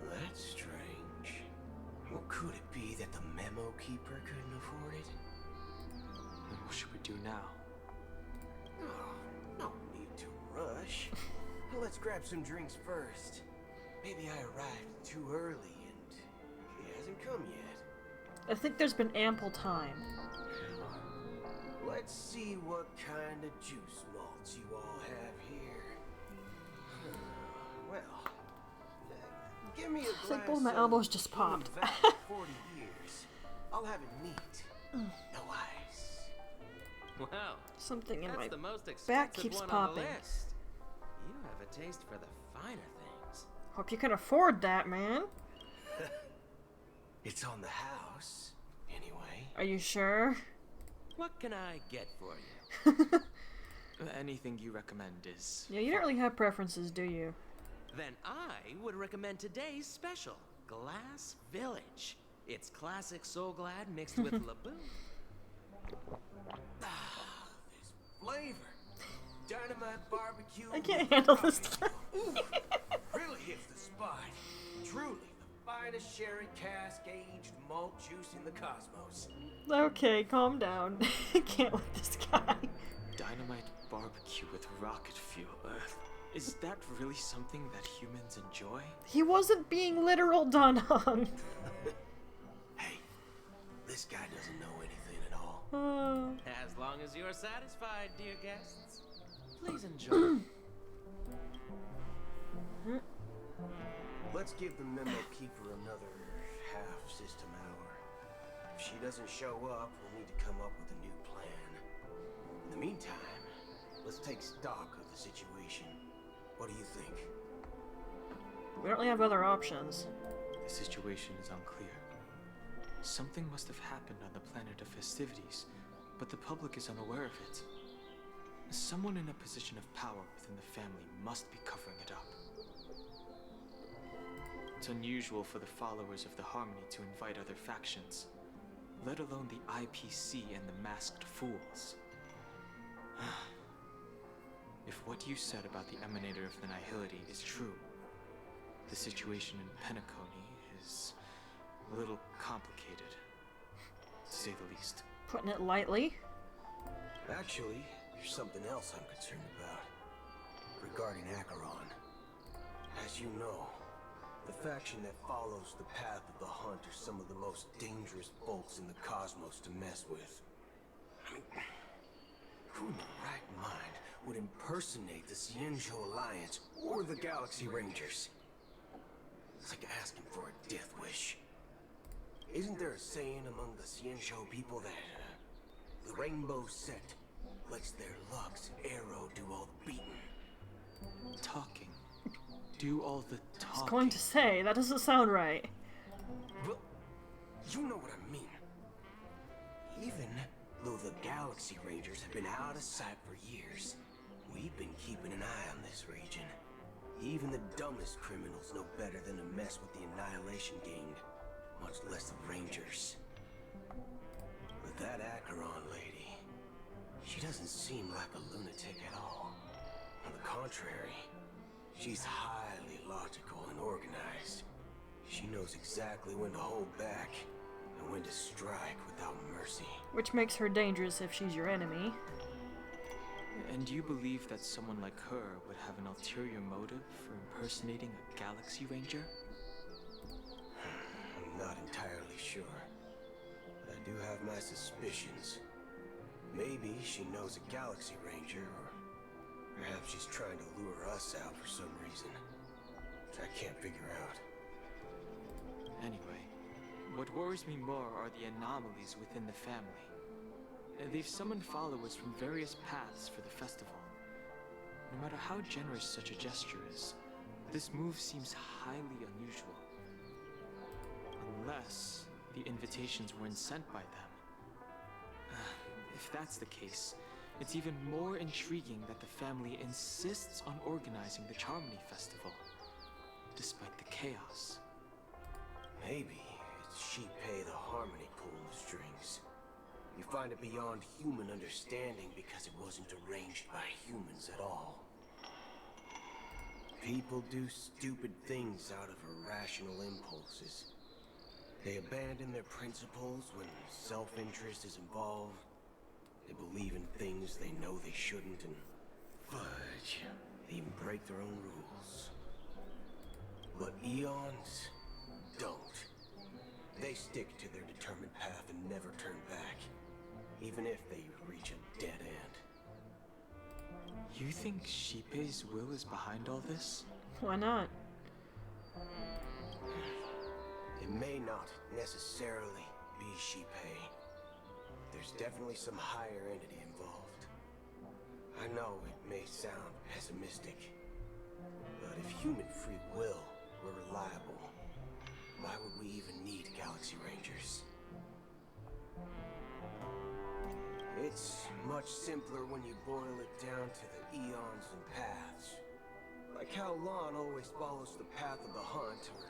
That's strange. Well, could it be that the memo keeper couldn't afford it? Then what should we do now? Oh, no need to rush. Let's grab some drinks first. Maybe I arrived too early and he hasn't come yet. I think there's been ample time. Let's see what kind of juice malts you all have here. Well, give me a glass. I think both my elbows just popped. 40 years. I'll have it neat. No ice. Wow. Something in That's my the most back expensive keeps one popping. On the list. You have a taste for the finer things. Hope you can afford that, man. It's on the house, anyway. Are you sure? What can I get for you? Anything you recommend is... Yeah, you don't really have preferences, do you? Then I would recommend today's special, Glass Village. It's classic Soul Glad mixed with Laboon. This flavor. Dynamite barbecue. I can't handle this. Really hits the spot. Truly the finest sherry cask aged malt juice in the cosmos. Okay, calm down. I can't with this guy. Dynamite barbecue with rocket fuel. Is that really something that humans enjoy? He wasn't being literal, Dan Heng. Hey, this guy doesn't know anything at all. As long as you're satisfied, dear guests, please enjoy. Let's give the memo keeper another half-system hour. If she doesn't show up, we'll need to come up with a new plan. In the meantime, let's take stock of the situation. What do you think? We don't really have other options. The situation is unclear. Something must have happened on the planet of festivities, but the public is unaware of it. Someone in a position of power within the family must be covering it up. It's unusual for the followers of the Harmony to invite other factions, let alone the IPC and the Masked Fools. If what you said about the Emanator of the Nihility is true, the situation in Penacony is a little complicated, to say the least. Putting it lightly. Actually, there's something else I'm concerned about. Regarding Acheron. As you know, the faction that follows the path of the Hunt are some of the most dangerous bolts in the cosmos to mess with. I mean, who in their right mind would impersonate the Xianzhou Alliance or the Galaxy Rangers? It's like asking for a death wish. Isn't there a saying among the Xianzhou people that the rainbow set lets their luck's arrow do all the beating? Talking. Do all the I talking. was going to say, that doesn't sound right. Well, you know what I mean. Even though the Galaxy Rangers have been out of sight for years, we've been keeping an eye on this region. Even the dumbest criminals know better than to mess with the Annihilation Gang, much less the Rangers. But that Acheron lady, she doesn't seem like a lunatic at all. On the contrary, she's highly logical and organized. She knows exactly when to hold back and when to strike without mercy. Which makes her dangerous if she's your enemy. And you believe that someone like her would have an ulterior motive for impersonating a Galaxy Ranger? I'm not entirely sure, but I do have my suspicions. Maybe she knows a Galaxy Ranger, or perhaps she's trying to lure us out for some reason, which I can't figure out. Anyway, what worries me more are the anomalies within the family. They've summoned followers from various paths for the festival. No matter how generous such a gesture is, this move seems highly unusual. Unless the invitations weren't sent by them. If that's the case, it's even more intriguing that the family insists on organizing the Charmony Festival, despite the chaos. Maybe it's Shipei the Harmony pulling the strings. You find it beyond human understanding because it wasn't arranged by humans at all. People do stupid things out of irrational impulses. They abandon their principles when self-interest is involved. They believe in things they know they shouldn't, and fudge, they even break their own rules. But eons don't. They stick to their determined path and never turn back, even if they reach a dead end. You think Shipei's will is behind all this? Why not? It may not necessarily be Shipei. There's definitely some higher entity involved. I know it may sound pessimistic, but if human free will were reliable, why would we even need Galaxy Rangers? It's much simpler when you boil it down to the eons and paths. Like how Lon always follows the path of the hunt, or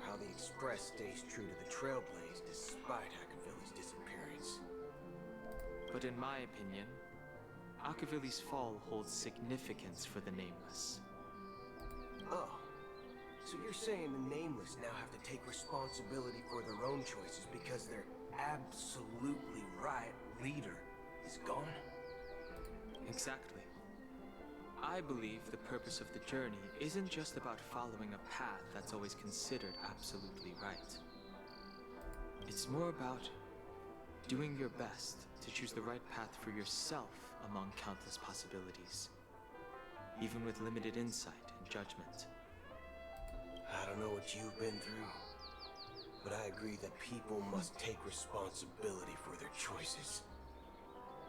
how the Express stays true to the Trailblaze despite Akavili's disappearance. But in my opinion, Akavili's fall holds significance for the Nameless. Oh, so you're saying the Nameless now have to take responsibility for their own choices because their absolutely right leader is gone? Exactly. I believe the purpose of the journey isn't just about following a path that's always considered absolutely right. It's more about doing your best to choose the right path for yourself among countless possibilities, even with limited insight and judgment. I don't know what you've been through, but I agree that people must take responsibility for their choices,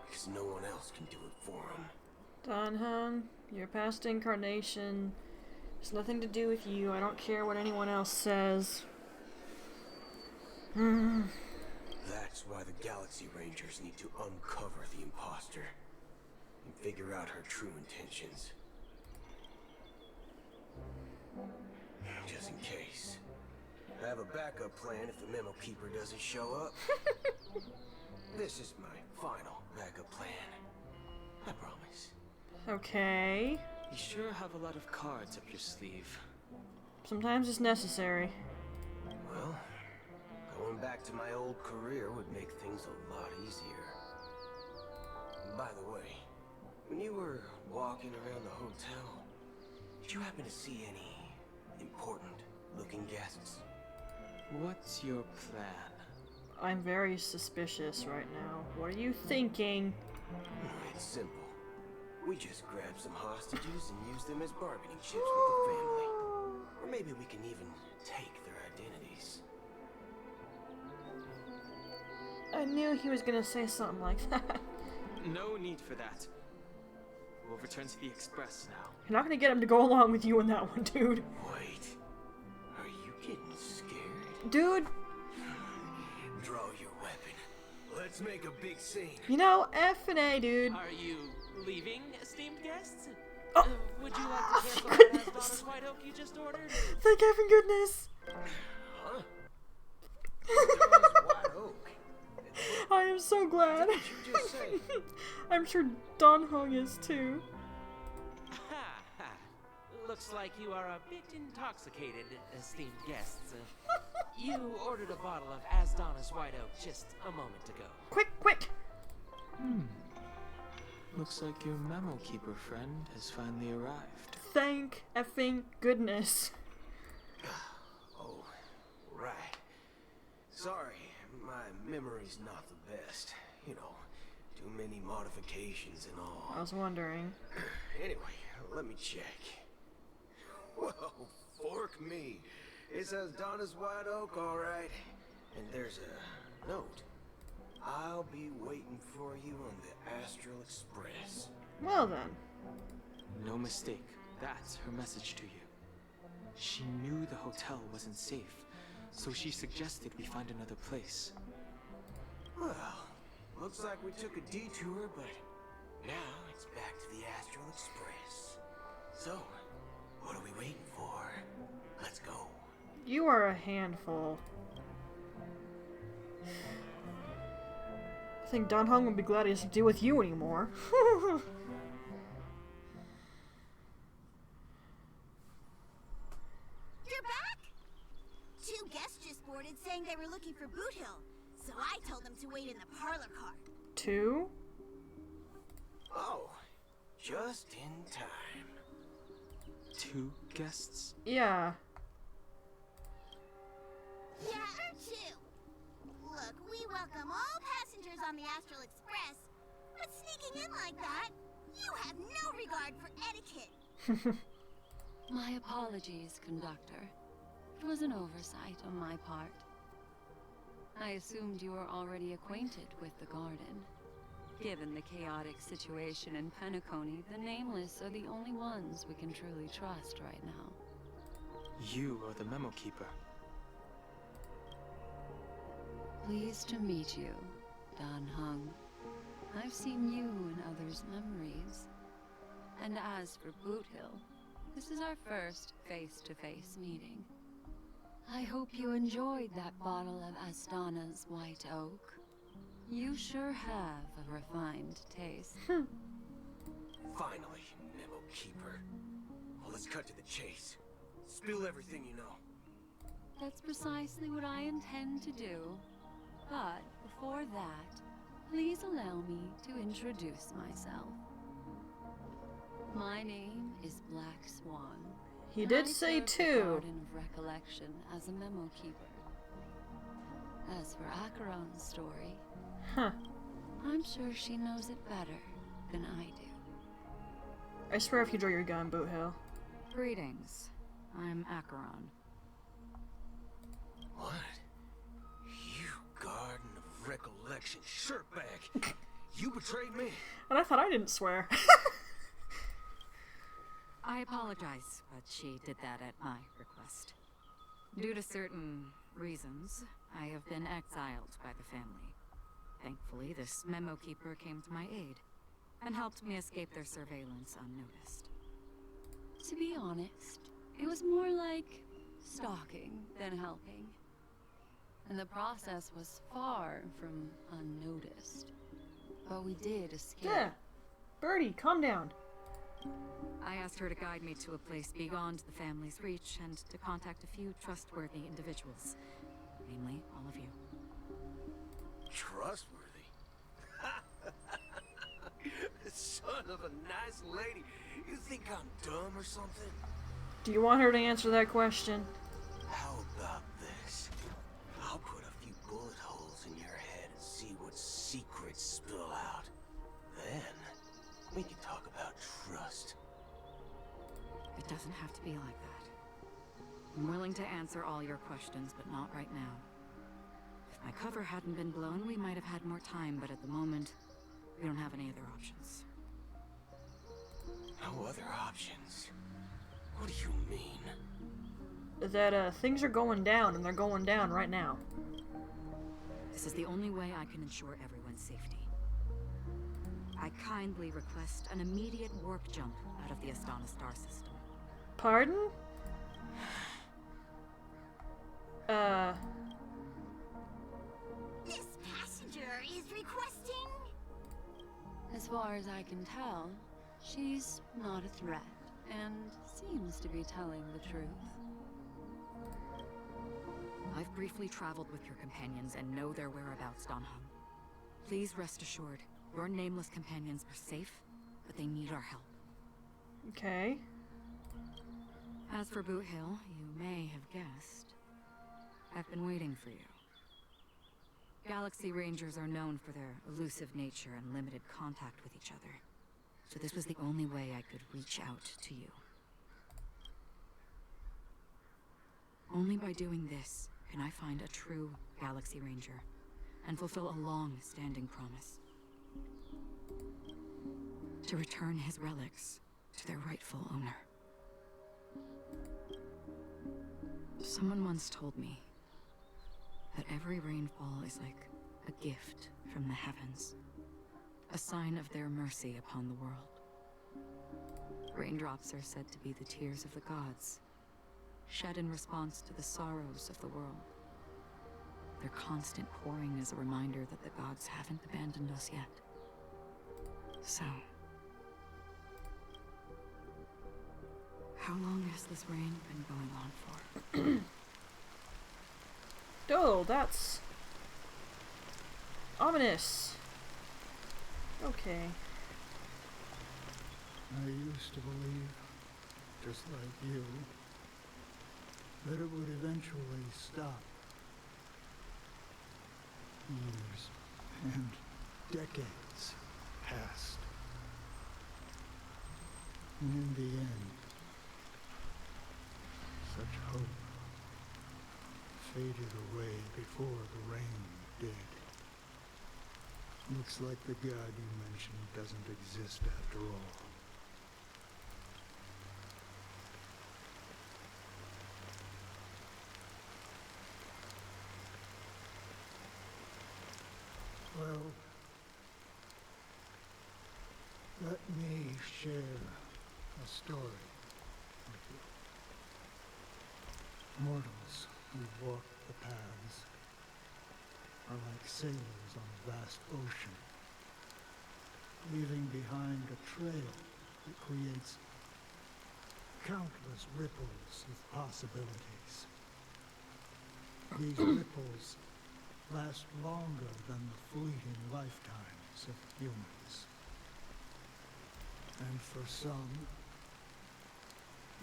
because no one else can do it for them. Danheng, your past incarnation has nothing to do with you. I don't care what anyone else says. That's why the Galaxy Rangers need to uncover the imposter and figure out her true intentions. Just in case. I have a backup plan if the Memo Keeper doesn't show up. This is my final backup plan. I promise. Okay. You sure have a lot of cards up your sleeve. Sometimes it's necessary. Well, going back to my old career would make things a lot easier. And by the way, when you were walking around the hotel, did you happen to see any important looking guests? What's your plan? I'm very suspicious right now. What are you thinking? It's simple. We just grab some hostages and use them as bargaining chips with the family. Or maybe we can even take their identities. I knew he was gonna say something like that. No need for that. We'll return to the Express now. You're not gonna get him to go along with you in that one, dude. Wait, are you getting scared? Dude. Draw your weapon. Let's make a big scene. You know, F and A, dude. Are you leaving, esteemed guests? Oh. Would you like to cancel that Asdona's White Oak you just ordered? Thank heaven goodness. Huh? White Oak. I am so glad. What did you just say? I'm sure Don Hung is too. Looks like you are a bit intoxicated, esteemed guests. You ordered a bottle of Asdona's White Oak just a moment ago. Quick, quick! Looks like your memo keeper friend has finally arrived. Thank effing goodness. Oh, right. Sorry, my memory's not the best. You know, too many modifications and all. I was wondering. Anyway, let me check. Whoa, fork me. It says Donna's White Oak, all right. And there's a note. I'll be waiting for you on the Astral Express. Well then. No mistake. That's her message to you. She knew the hotel wasn't safe, so she suggested we find another place. Well, looks like we took a detour, but now it's back to the Astral Express. So, what are we waiting for? Let's go. You are a handful. I think Don Hung would be glad he doesn't deal with you anymore. You're back? Two guests just boarded saying they were looking for Boot Hill, so I told them to wait in the parlor car. Two? Oh, just in time. Two guests? Yeah. Yeah, or two. Look, we welcome all passengers on the Astral Express, but sneaking in like that, you have no regard for etiquette. My apologies, conductor. It was an oversight on my part. I assumed you were already acquainted with the garden. Given the chaotic situation in Penacony, the Nameless are the only ones we can truly trust right now. You are the memo keeper. Pleased to meet you, Don Hung. I've seen you in others' memories. And as for Boot Hill, this is our first face-to-face meeting. I hope you enjoyed that bottle of Asdona's White Oak. You sure have a refined taste. Finally, memo keeper. Well, let's cut to the chase. Spill everything you know. That's precisely what I intend to do. But before that, please allow me to introduce myself. My name is Black Swan. He did say two. Garden of Recollection as a memo keeper. As for Acheron's story, I'm sure she knows it better than I do. I swear if you draw your gun, Boot Hill. Greetings. I'm Acheron. What? You Garden of Recollection shirtbag. You betrayed me. And I thought I didn't swear. I apologize, but she did that at my request. Due to certain reasons, I have been exiled by the family. Thankfully, this memo keeper came to my aid and helped me escape their surveillance unnoticed. To be honest, it was more like stalking than helping. And the process was far from unnoticed. But we did escape. Yeah. Birdie, calm down. I asked her to guide me to a place beyond the family's reach and to contact a few trustworthy individuals. Namely, all of you. Trustworthy? Son of a nice lady. You think I'm dumb or something? Do you want her to answer that question? How about this? I'll put a few bullet holes in your head and see what secrets spill out. Then, we can talk about trust. It doesn't have to be like that. I'm willing to answer all your questions, but not right now. If my cover hadn't been blown, we might have had more time, but at the moment, we don't have any other options. No other options? What do you mean? That, things are going down, and they're going down right now. This is the only way I can ensure everyone's safety. I kindly request an immediate warp jump out of the Astana star system. Pardon? This passenger is requesting... As far as I can tell, she's not a threat, and seems to be telling the truth. I've briefly traveled with your companions and know their whereabouts, Donham. Please rest assured, your nameless companions are safe, but they need our help. Okay. As for Boot Hill, you may have guessed, I've been waiting for you. Galaxy Rangers are known for their elusive nature and limited contact with each other, so this was the only way I could reach out to you. Only by doing this can I find a true Galaxy Ranger and fulfill a long-standing promise. To return his relics to their rightful owner. Someone once told me that every rainfall is like a gift from the heavens, a sign of their mercy upon the world. Raindrops are said to be the tears of the gods, shed in response to the sorrows of the world. Their constant pouring is a reminder that the gods haven't abandoned us yet. So, how long has this rain been going on for? Oh, that's ominous. Okay. I used to believe, just like you, that it would eventually stop. Years and decades passed. And in the end, such hope faded away before the rain did. Looks like the god you mentioned doesn't exist after all. Well, let me share a story with you. Mortals who walk the paths are like sailors on a vast ocean, leaving behind a trail that creates countless ripples of possibilities. These ripples last longer than the fleeting lifetimes of humans. And for some,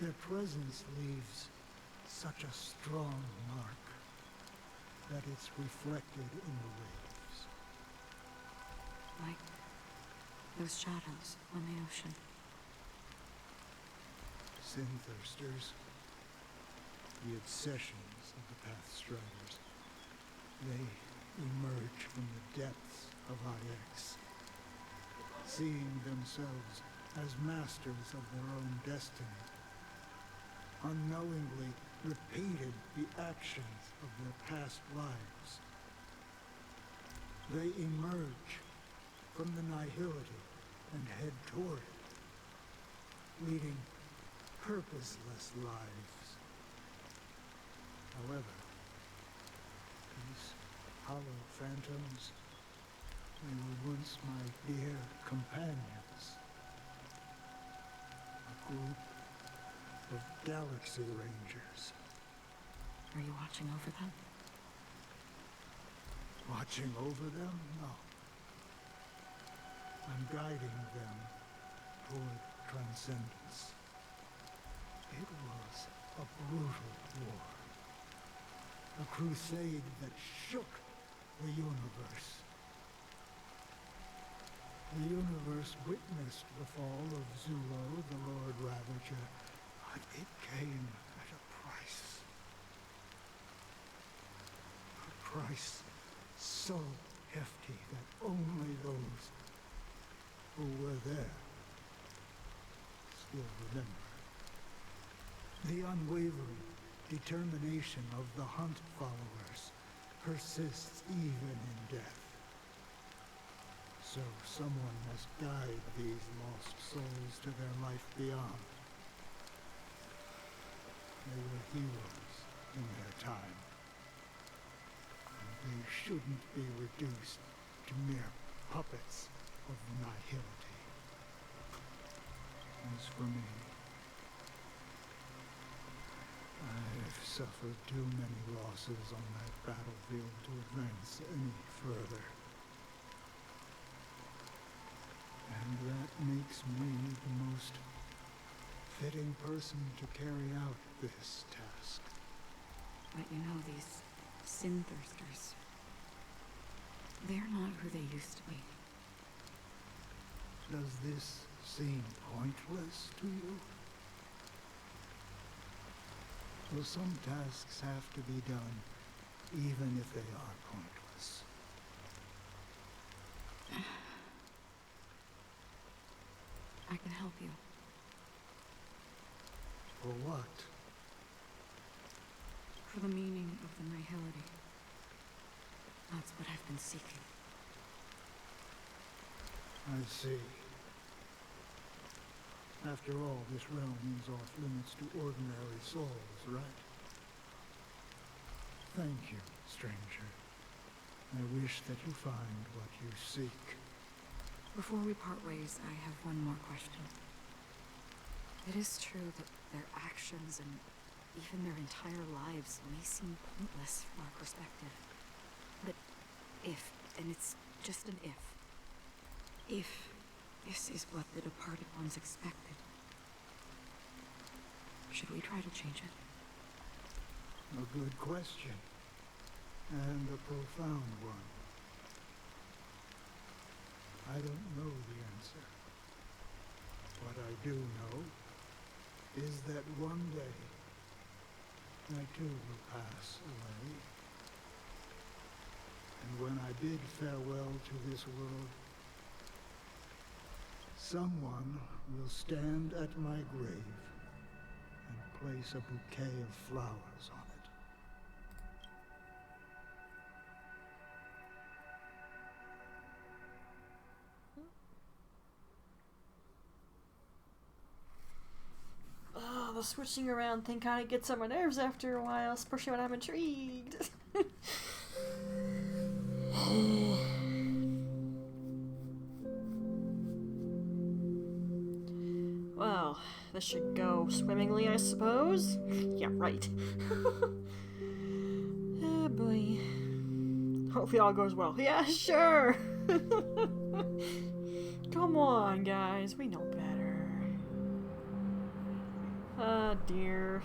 their presence leaves such a strong mark that it's reflected in the waves. Like those shadows on the ocean. Sin-thirsters, the obsessions of the Pathstriders, they emerge from the depths of IX, seeing themselves as masters of their own destiny, unknowingly repeated the actions of their past lives. They emerge from the nihility and head toward it, leading purposeless lives. However, these hollow phantoms, they were once my dear companions. A group of Galaxy Rangers. Are you watching over them? Watching over them? No. I'm guiding them toward transcendence. It was a brutal war. A crusade that shook the universe. The universe witnessed the fall of Zulo, the Lord Ravager, but it came at a price. price so hefty that only those who were there still remember. The unwavering determination of the Hunt followers persists even in death. So someone must guide these lost souls to their life beyond. They were heroes in their time. And they shouldn't be reduced to mere puppets of nihility. As for me, I've suffered too many losses on that battlefield to advance any further. And that makes me the most fitting person to carry out this task. But you know, these sin thirsters, they're not who they used to be. Does this seem pointless to you? Well, some tasks have to be done, even if they are pointless. I can help you. For what? For the meaning of the nihility. That's what I've been seeking. I see. After all, this realm is off limits to ordinary souls, right? Thank you, stranger. I wish that you find what you seek. Before we part ways, I have one more question. It is true that their actions and even their entire lives may seem pointless from our perspective. But if, and it's just an if this is what the departed ones expected, should we try to change it? A good question. And a profound one. I don't know the answer. What I do know is that one day I too will pass away. And when I bid farewell to this world, someone will stand at my grave and place a bouquet of flowers on it. Oh, the switching around thing kind of gets on my nerves after a while, especially when I'm intrigued. Well, this should go swimmingly, I suppose. Yeah, right. Oh boy. Hopefully all goes well. Yeah, sure! Come on, guys, we know better. Ah, dear.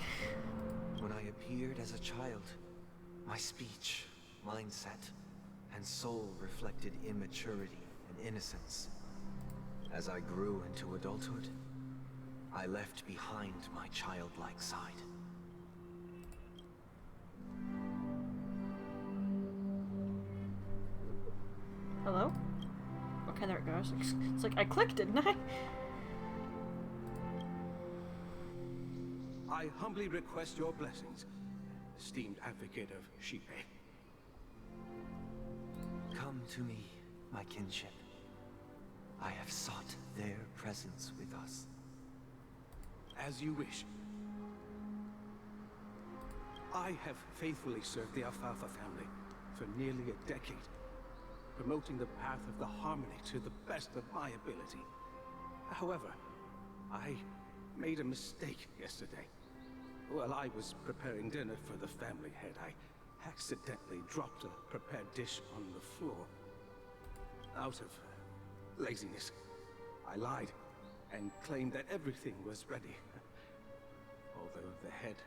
When I appeared as a child, my speech, mindset, and soul reflected immaturity and innocence. As I grew into adulthood, I left behind my childlike side. Hello? Okay, there it goes. It's like I clicked, didn't I? I humbly request your blessings, esteemed advocate of Shipe. Come to me, my kinship. I have sought their presence with us. As you wish. I have faithfully served the Alfalfa family for nearly a decade, promoting the path of the harmony to the best of my ability. However, I made a mistake yesterday. While I was preparing dinner for the family head, I accidentally dropped a prepared dish on the floor. Out of laziness, I lied and claimed that everything was ready. Although the head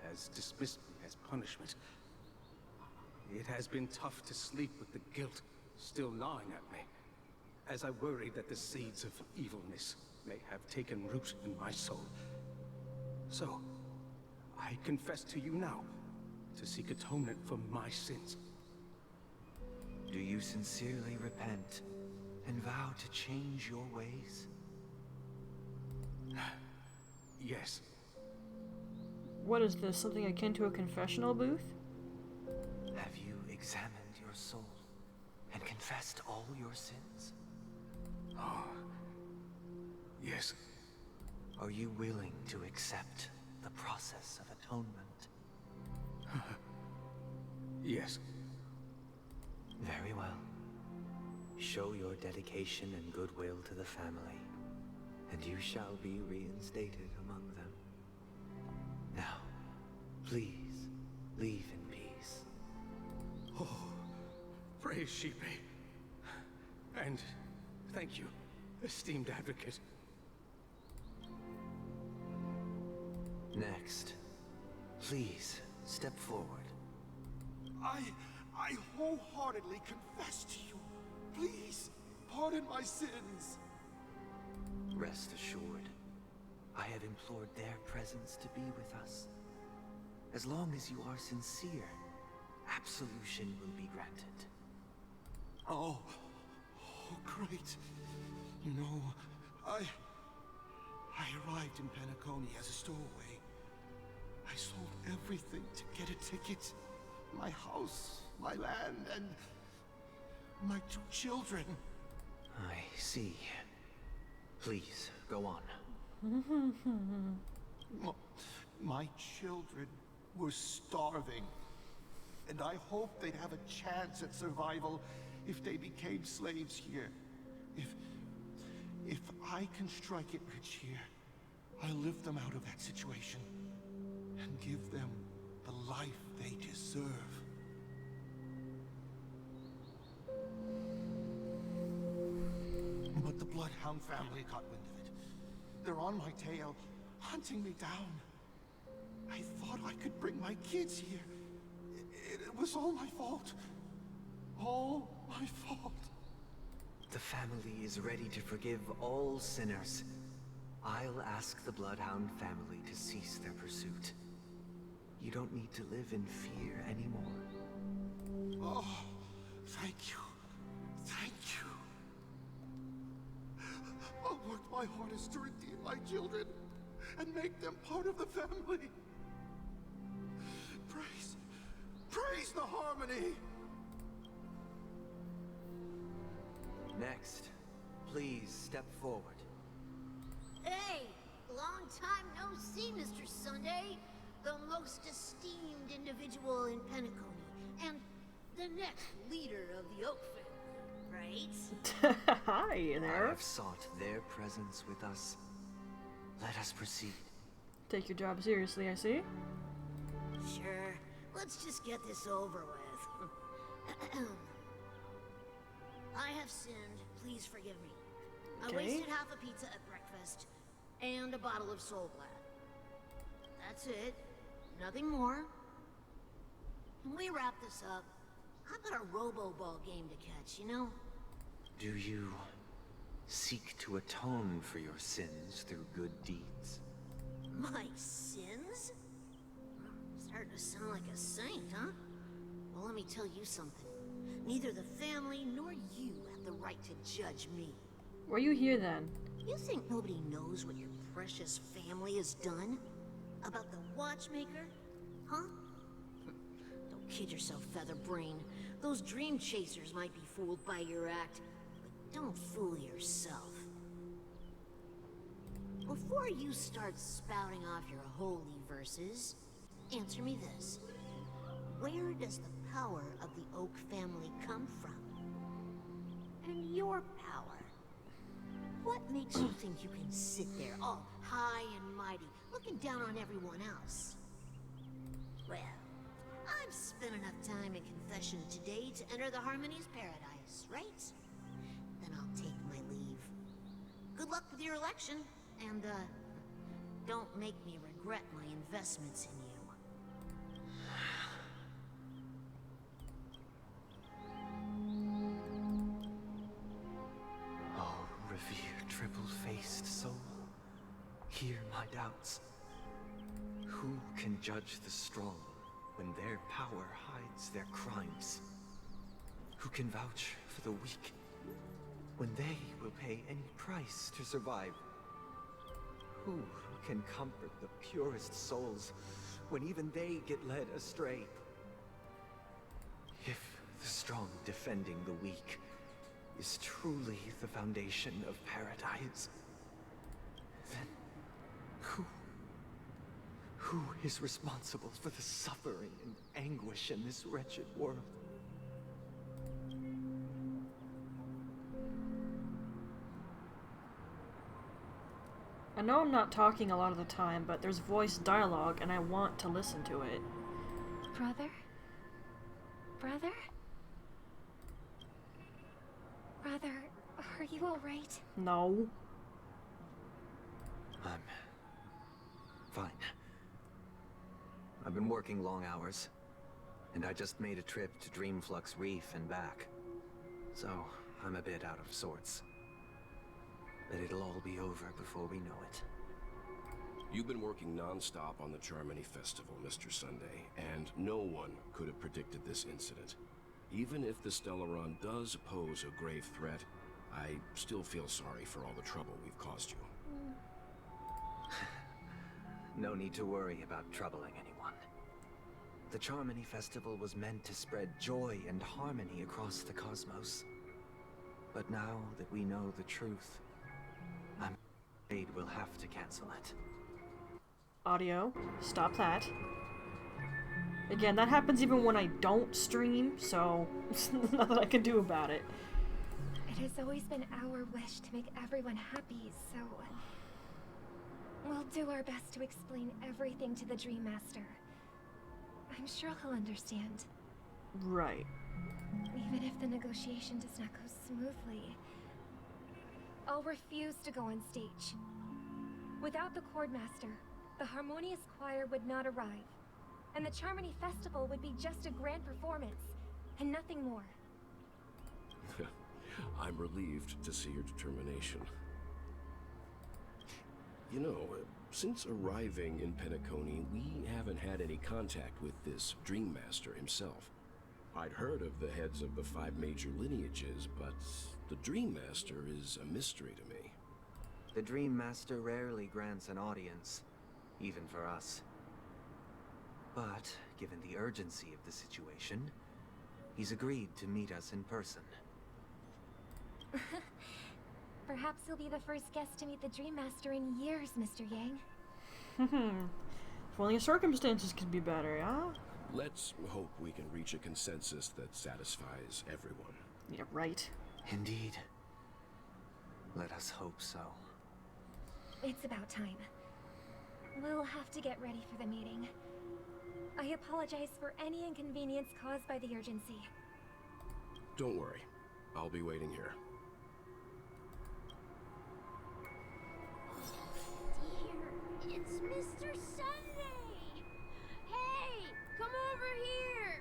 has dismissed me as punishment, it has been tough to sleep with the guilt still gnawing at me, as I worry that the seeds of evilness may have taken root in my soul. So, I confess to you now, to seek atonement for my sins. you sincerely repent and vow to change your ways? Yes. What is this? Something akin to a confessional booth? Have you examined your soul and confessed all your sins? Oh. Yes. Are you willing to accept the process of atonement? Yes. Very well. Show your dedication and goodwill to the family, and you shall be reinstated among them. Now, please, leave in peace. Oh, praise Sheepy. And thank you, esteemed advocate. Next, please step forward. I wholeheartedly confess to you. Please, pardon my sins. Rest assured, I have implored their presence to be with us. As long as you are sincere, absolution will be granted. Oh, great. You know, I arrived in Penacony as a stowaway. I sold everything to get a ticket. My house, my land, and my 2 children. I see. Please, go on. My children were starving, and I hoped they'd have a chance at survival if they became slaves here. If I can strike it rich here, I'll lift them out of that situation and give them the life they deserve. But the Bloodhound family got wind of it. They're on my tail, hunting me down. I thought I could bring my kids here. It was all my fault. All my fault. The family is ready to forgive all sinners. I'll ask the Bloodhound family to cease their pursuit. You don't need to live in fear anymore. Oh, thank you. Thank you. I'll work my hardest to redeem my children and make them part of the family. Praise the harmony! Next, please step forward. Hey, long time no see, Mr. Sunday. The most esteemed individual in Penacony, and the next leader of the Oak family, right? Hi there. I have sought their presence with us. Let us proceed. Take your job seriously, I see. Sure. Let's just get this over with. I have sinned. Please forgive me. Okay. I wasted half a pizza at breakfast and a bottle of Soul Glad. That's it. Nothing more. When we wrap this up, I've got a robo-ball game to catch, you know? Do you seek to atone for your sins through good deeds? My sins? Starting to sound like a saint, huh? Well, let me tell you something. Neither the family nor you have the right to judge me. Were you here then? You think nobody knows what your precious family has done? About the watchmaker? Huh? Don't kid yourself, Featherbrain. Those dream chasers might be fooled by your act, but don't fool yourself. Before you start spouting off your holy verses, answer me this. Where does the power of the Oak family come from? And your power? What makes you think you can sit there all high and mighty, looking down on everyone else? Well, I've spent enough time in confession today to enter the Harmony's paradise, right? Then I'll take my leave. Good luck with your election, and don't make me regret my investments in you. Oh, revered triple-faced soul, hear my doubts. Who can judge the strong when their power hides their crimes? Who can vouch for the weak when they will pay any price to survive? Who can comfort the purest souls when even they get led astray? If the strong defending the weak is truly the foundation of paradise, then who is responsible for the suffering and anguish in this wretched world? I know I'm not talking a lot of the time, but there's voice dialogue and I want to listen to it. Brother? Brother? Brother, are you alright? No. I'm fine. I've been working long hours, and I just made a trip to Dreamflux Reef and back. So, I'm a bit out of sorts. But it'll all be over before we know it. You've been working non-stop on the Charmony Festival, Mr. Sunday, and no one could have predicted this incident. Even if the Stellaron does pose a grave threat, I still feel sorry for all the trouble we've caused you. No need to worry about troubling anyone. The Charmony Festival was meant to spread joy and harmony across the cosmos. But now that we know the truth, I'm afraid we'll have to cancel it. Audio, stop that. Again, that happens even when I don't stream, so there's nothing I can do about it. It has always been our wish to make everyone happy, so we'll do our best to explain everything to the Dream Master. I'm sure he'll understand. Right. Even if the negotiation does not go smoothly, I'll refuse to go on stage. Without the Chord Master, the Harmonious Choir would not arrive, and the Charmony Festival would be just a grand performance, and nothing more. I'm relieved to see your determination. You know, since arriving in Penacony, we haven't had any contact with this Dream Master himself. I'd heard of the heads of the 5 major lineages, but the Dream Master is a mystery to me. The Dream Master rarely grants an audience, even for us. But, given the urgency of the situation, he's agreed to meet us in person. Perhaps you'll be the first guest to meet the Dream Master in years, Mr. Yang. If only the circumstances could be better, yeah? Let's hope we can reach a consensus that satisfies everyone. Yeah, right. Indeed. Let us hope so. It's about time. We'll have to get ready for the meeting. I apologize for any inconvenience caused by the urgency. Don't worry. I'll be waiting here. Dear, it's Mr. Sunday! Hey, come over here!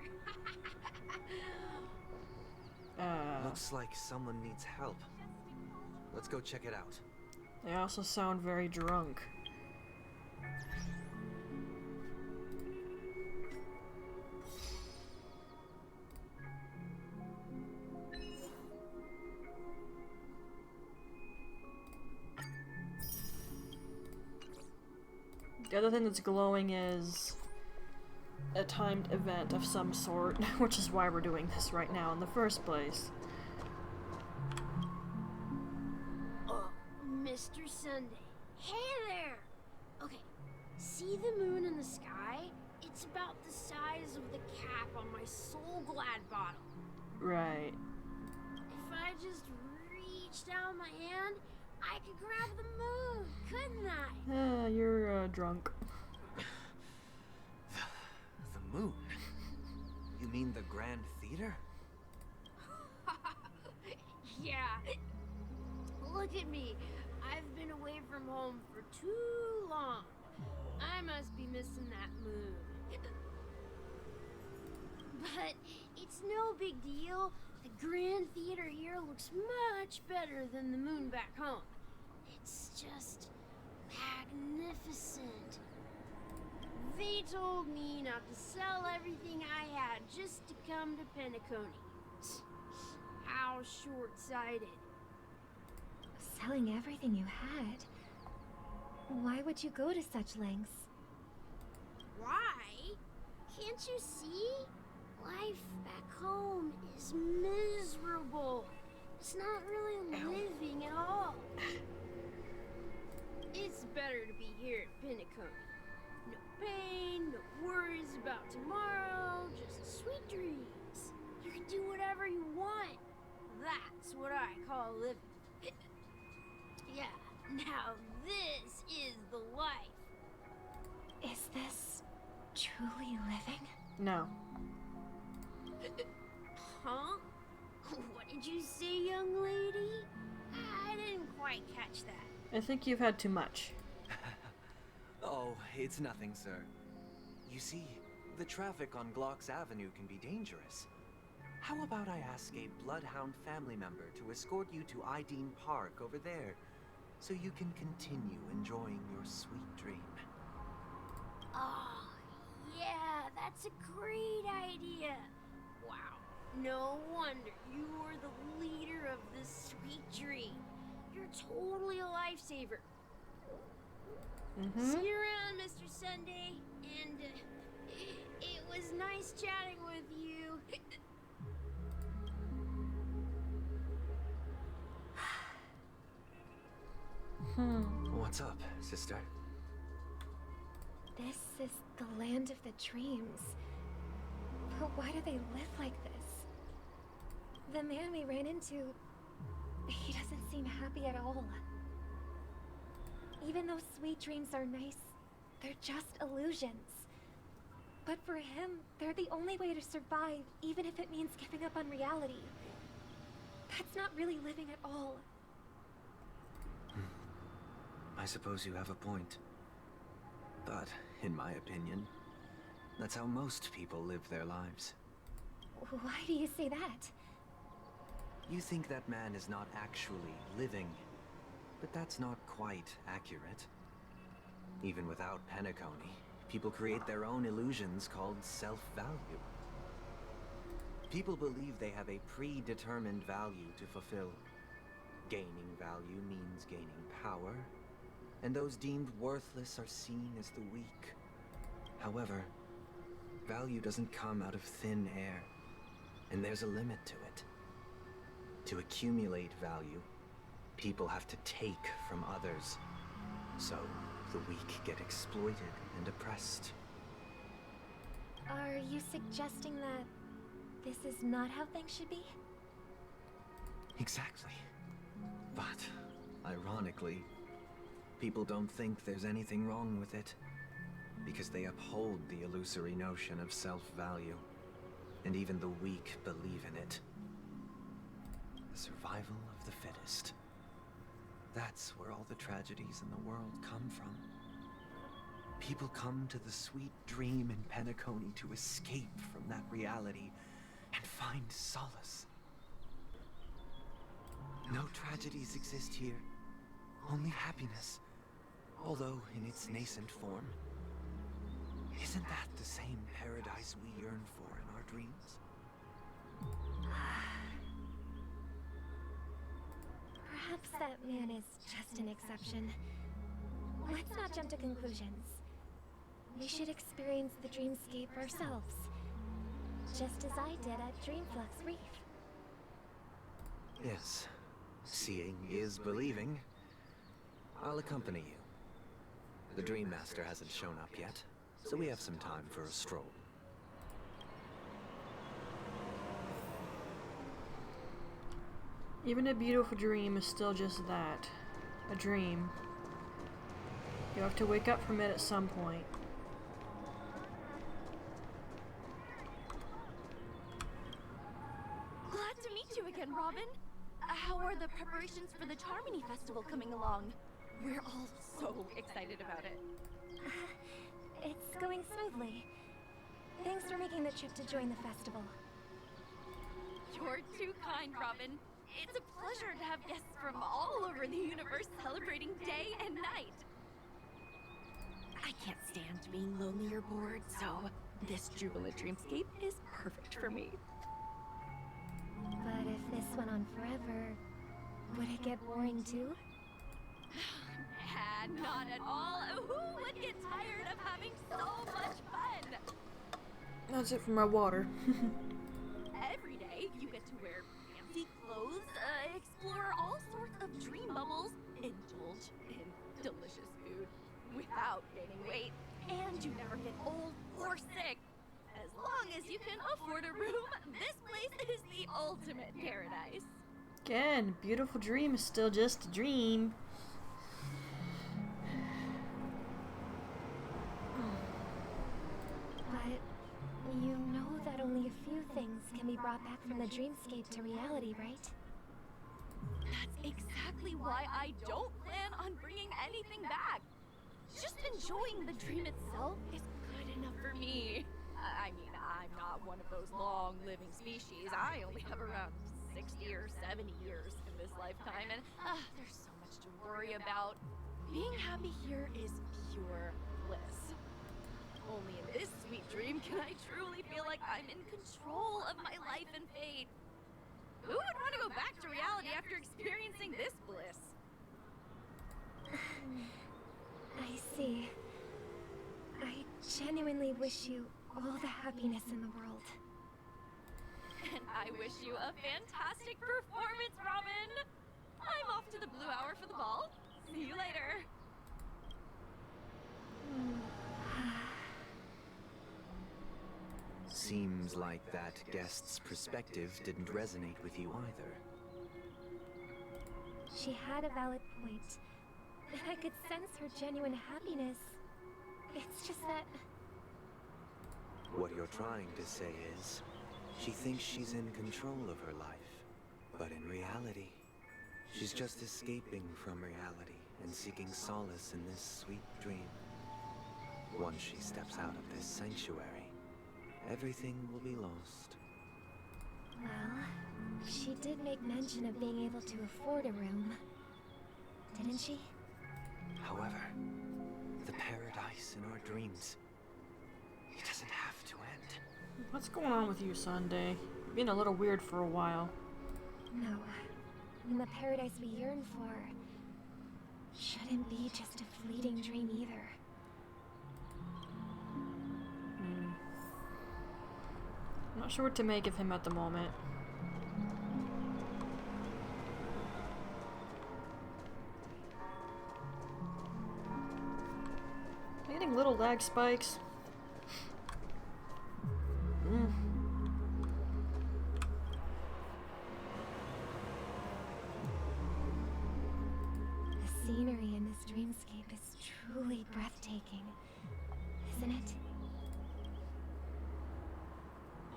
Looks like someone needs help. Let's go check it out. They also sound very drunk. The other thing that's glowing is a timed event of some sort, which is why we're doing this right now in the first place. Mr. Sunday. Hey there! Okay, see the moon in the sky? It's about the size of the cap on my Soul Glad bottle. Right. If I just reached out my hand, I could grab the moon, couldn't I? Yeah, you're drunk. The moon? You mean the Grand Theater? Yeah. Look at me. I've been away from home for too long. I must be missing that moon. But it's no big deal. The Grand Theater here looks much better than the moon back home. It's just magnificent. They told me not to sell everything I had just to come to Penacony. short-sighted. Selling everything you had. Why would you go to such lengths? Why? Can't you see? Life back home is miserable. It's not really living at all. It's better to be here at Penacony. No pain, no worries about tomorrow, just sweet dreams. You can do whatever you want. That's what I call living. Yeah, now this is the life. Is this truly living? No. Huh? What did you say, young lady? I didn't quite catch that. I think you've had too much. Oh, it's nothing, sir. You see, the traffic on Glock's Avenue can be dangerous. How about I ask a Bloodhound family member to escort you to Ideen Park over there, so you can continue enjoying your sweet dream? Oh, yeah, that's a great idea. Wow, no wonder you are the leader of this sweet dream. You're totally a lifesaver. See you around, Mr. Sunday, and it was nice chatting with you. What's up, sister? This is the land of the dreams. But why do they live like this? The man we ran into, he doesn't seem happy at all. Even though sweet dreams are nice, they're just illusions. But for him, they're the only way to survive, even if it means giving up on reality. That's not really living at all. I suppose you have a point. But, in my opinion, that's how most people live their lives. Why do you say that? You think that man is not actually living, but that's not quite accurate. Even without Penacony, people create their own illusions called self-value. People believe they have a predetermined value to fulfill. Gaining value means gaining power, and those deemed worthless are seen as the weak. However, value doesn't come out of thin air, and there's a limit to it. To accumulate value, people have to take from others, so the weak get exploited and oppressed. Are you suggesting that this is not how things should be? Exactly. But, ironically, people don't think there's anything wrong with it, because they uphold the illusory notion of self-value, and even the weak believe in it. The survival of the fittest. That's where all the tragedies in the world come from. People come to the sweet dream in Penacony to escape from that reality and find solace. No tragedies exist here, only happiness, although in its nascent form. Isn't that the same paradise we yearn for in our dreams? Perhaps that man is just an exception. Let's not jump to conclusions. We should experience the dreamscape ourselves, just as I did at Dreamflux Reef. Yes, seeing is believing. I'll accompany you. The Dream Master hasn't shown up yet, so we have some time for a stroll. Even a beautiful dream is still just that. A dream. You have to wake up from it at some point. Glad to meet you again, Robin. How are the preparations for the Charmony Festival coming along? We're all so excited about it. It's going smoothly. Thanks for making the trip to join the festival. You're too kind, Robin. It's a pleasure to have guests from all over the universe celebrating day and night. I can't stand being lonely or bored, so this jubilant dreamscape is perfect for me. But if this went on on forever, would it get boring too? Nah, not at all. Who would get tired of having so much fun? That's it for my water. Every day, you get to wear fancy clothes, explore all sorts of dream bubbles, indulge in delicious food without gaining weight, and you never get old or sick. As long as you can afford a room, this place is the ultimate paradise. Again, beautiful dream is still just a dream. But you know that only a few things can be brought back from the dreamscape to reality, right? That's exactly why I don't plan on bringing anything back. Just enjoying the dream itself is good enough for me. I mean, I'm not one of those long-living species. I only have around 60 or 70 years in this lifetime, and there's so much to worry about. Being happy here is pure bliss. Only in this sweet dream can I truly feel like I'm in control of my life and fate. Who would want to go back to reality after experiencing this bliss? I see. I genuinely wish you all the happiness in the world. And I wish you a fantastic performance, Robin! I'm off to the Blue Hour for the ball. See you later. Seems like that guest's perspective didn't resonate with you either. She had a valid point. And I could sense her genuine happiness. It's just that... What you're trying to say is, she thinks she's in control of her life. But in reality, she's just escaping from reality and seeking solace in this sweet dream. Once she steps out of this sanctuary, everything will be lost. Well, she did make mention of being able to afford a room. Didn't she? However, the paradise in our dreams, it doesn't have to end. What's going on with you, Sunday? You've been a little weird for a while. No. And the paradise we yearn for shouldn't be just a fleeting dream either. I'm not sure what to make of him at the moment. I'm getting little lag spikes. The scenery in this dreamscape is truly breathtaking, isn't it?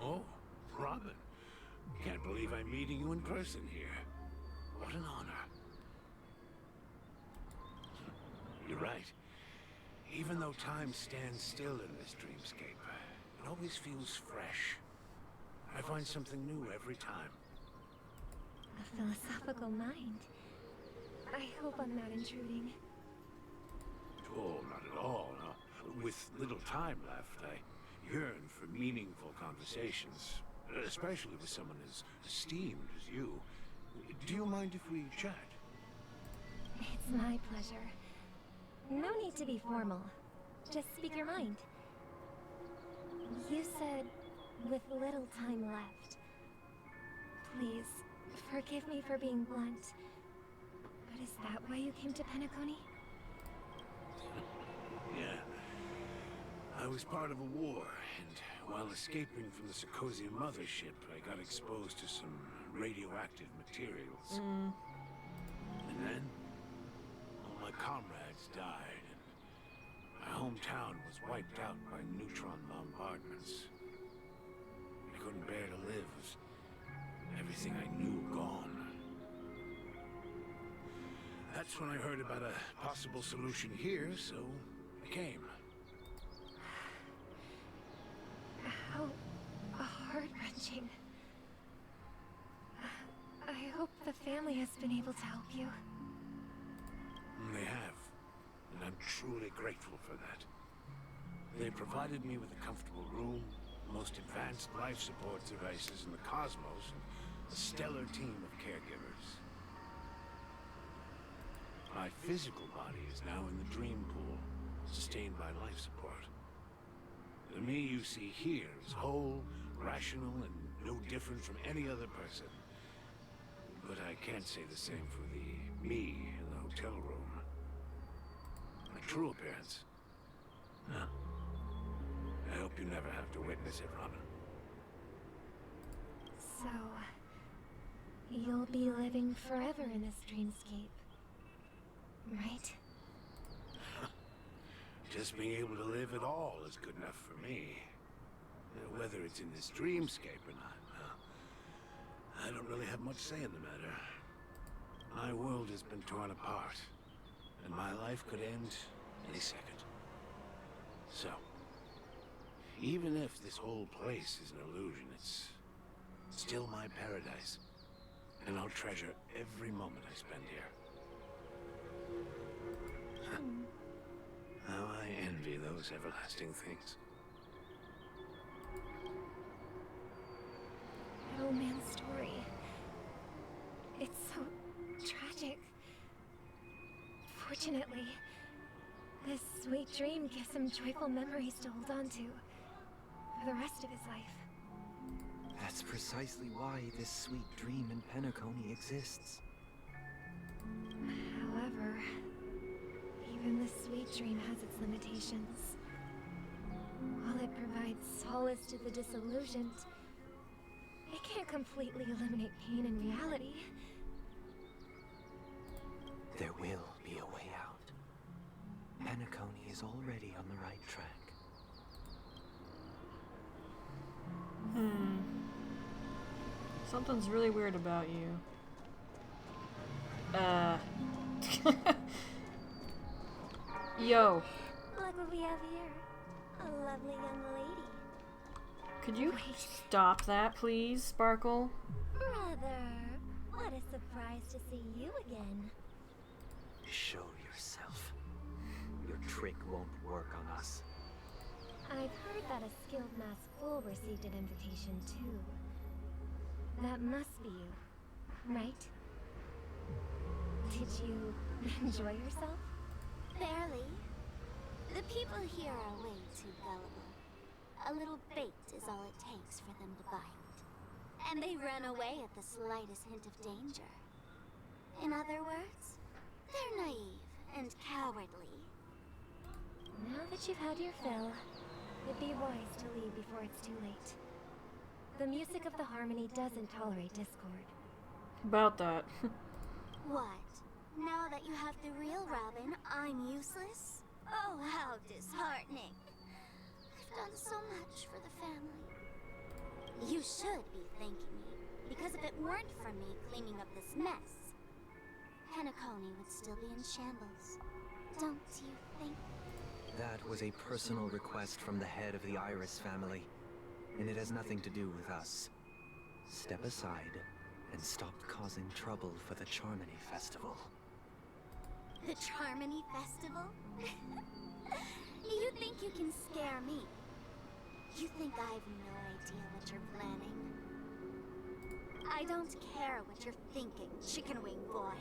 Oh, Robin. Can't believe I'm meeting you in person here. What an honor. You're right. Even though time stands still in this dreamscape, it always feels fresh. I find something new every time. A philosophical mind. I hope I'm not intruding. Oh, not at all. No. With little time left, I yearn for meaningful conversations, especially with someone as esteemed as you. Do you mind if we chat? It's my pleasure. No need to be formal. Just speak your mind. You said, with little time left. Please, forgive me for being blunt. But is that why you came to Penacony? Yeah. I was part of a war, and while escaping from the Sekosia mothership, I got exposed to some radioactive materials. And then, all my comrades died, and my hometown was wiped out by neutron bombardments. I couldn't bear to live with everything I knew gone. That's when I heard about a possible solution here, so I came. How heart-wrenching. I hope the family has been able to help you. They have, and I'm truly grateful for that. They provided me with a comfortable room, most advanced life support devices in the cosmos, and A stellar team of caregivers. My physical body is now in the dream pool, sustained by life support. The me you see here is whole, rational, and no different from any other person. But I can't say the same for the me in the hotel room. My true appearance? Huh. I hope you never have to witness it, Robin. So, you'll be living forever in this dreamscape, right? Just being able to live at all is good enough for me. Whether it's in this dreamscape or not, well, I don't really have much say in the matter. My world has been torn apart, and my life could end any second. So, even if this whole place is an illusion, it's still my paradise. And I'll treasure every moment I spend here. How I envy those everlasting things. That old man's story. It's so tragic. Fortunately, this sweet dream gives him joyful memories to hold on to for the rest of his life. That's precisely why this sweet dream in Penacony exists. However, even the sweet dream has its limitations. While it provides solace to the disillusioned, it can't completely eliminate pain in reality. There will be a way out. Penacony is already on the right track. Something's really weird about you. Yo. Look what we have here. A lovely young lady. Could you stop that, please, Sparkle? Brother, what a surprise to see you again. Show yourself. Your trick won't work on us. I've heard that a skilled masked fool received an invitation too. That must be you, right? Did you enjoy yourself? Barely. The people here are way too gullible. A little bait is all it takes for them to bite. And they run away at the slightest hint of danger. In other words, they're naive and cowardly. Now that you've had your fill, it'd be wise to leave before it's too late. The music of the harmony doesn't tolerate discord. About that. What? Now that you have the real Robin, I'm useless? Oh, how disheartening. I've done so much for the family. You should be thanking me, because if it weren't for me cleaning up this mess, Penacony would still be in shambles. Don't you think? That was a personal request from the head of the Iris family, and it has nothing to do with us. Step aside and stop causing trouble for the Charmony Festival. The Charmony Festival? You think you can scare me? You think I've no idea what you're planning? I don't care what you're thinking, chicken wing boy.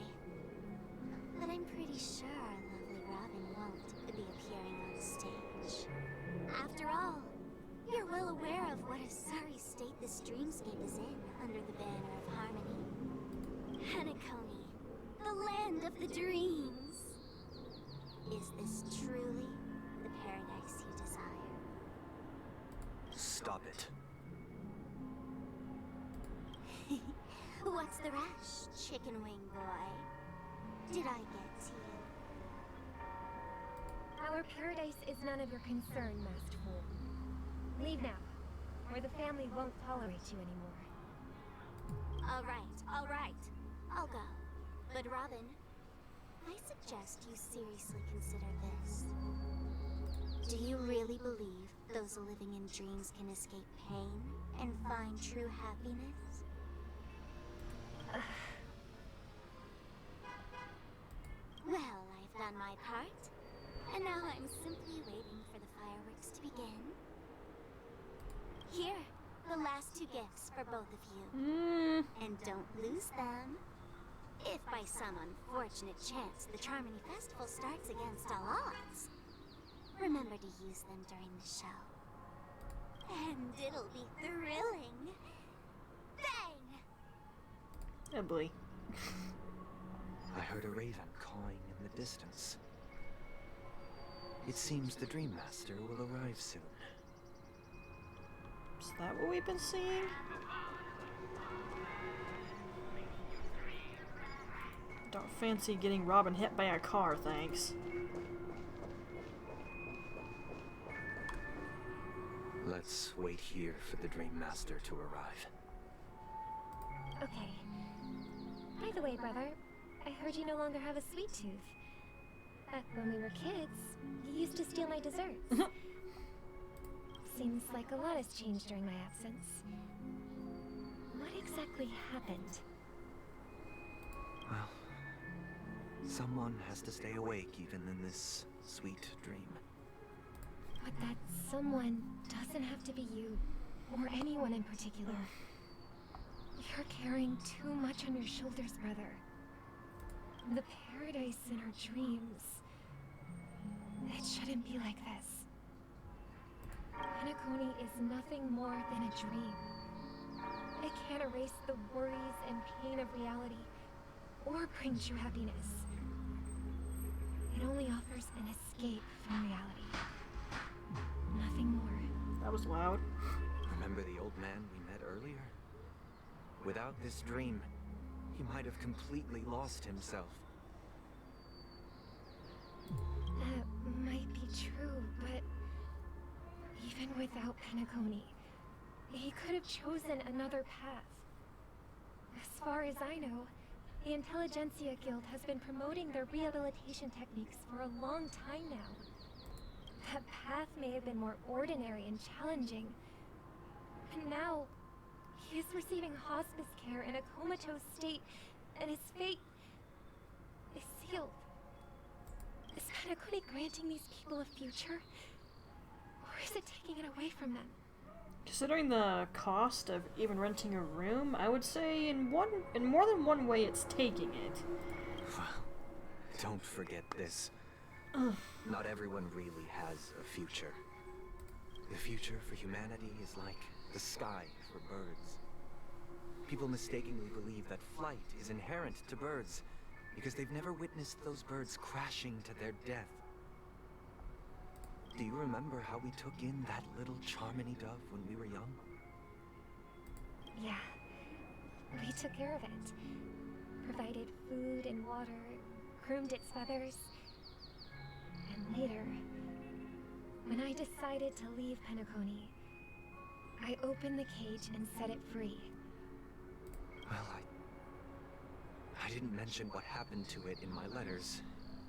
But I'm pretty sure lovely Robin won't be appearing on stage. After all, you're well aware of what a sorry state this dreamscape is in under the banner of harmony. Penacony, the land of the dreams. Is this truly the paradise you desire? Stop it. What's the rush, chicken wing boy? Did I get to you? Our paradise is none of your concern, masked fool. Leave now, or the family won't tolerate you anymore. All right. I'll go. But Robin, I suggest you seriously consider this. Do you really believe those living in dreams can escape pain and find true happiness? Well, I've done my part, and now I'm simply waiting for the fireworks to begin. Here, the last 2 gifts for both of you. And don't lose them. If by some unfortunate chance the Charmony Festival starts against all odds, remember to use them during the show. And it'll be thrilling. Bang! Oh boy. I heard a raven cawing in the distance. It seems the Dream Master will arrive soon. Is that what we've been seeing? Don't fancy getting Robin hit by a car, thanks. Let's wait here for the Dream Master to arrive. Okay. By the way, brother, I heard you no longer have a sweet tooth. Back when we were kids, you used to steal my desserts. Seems like a lot has changed during my absence. What exactly happened? Well, someone has to stay awake even in this sweet dream. But that someone doesn't have to be you, or anyone in particular. You're carrying too much on your shoulders, brother. The paradise in our dreams. It shouldn't be like this. Penacony is nothing more than a dream. It can't erase the worries and pain of reality, or bring true happiness. It only offers an escape from reality. Nothing more. That was loud. Remember the old man we met earlier? Without this dream, he might have completely lost himself. That might be true, but even without Penacony, he could have chosen another path. As far as I know, the Intelligentsia Guild has been promoting their rehabilitation techniques for a long time now. That path may have been more ordinary and challenging, but now he is receiving hospice care in a comatose state, and his fate is sealed. Is Penacony granting these people a future? Or is it taking it away from them? Considering the cost of even renting a room, I would say in more than one way it's taking it. Well, don't forget this. Not everyone really has a future. The future for humanity is like the sky for birds. People mistakenly believe that flight is inherent to birds because they've never witnessed those birds crashing to their death. Do you remember how we took in that little Charmony dove when we were young? Yeah. We took care of it. Provided food and water, groomed its feathers. And later, when I decided to leave Penacony, I opened the cage and set it free. Well, I didn't mention what happened to it in my letters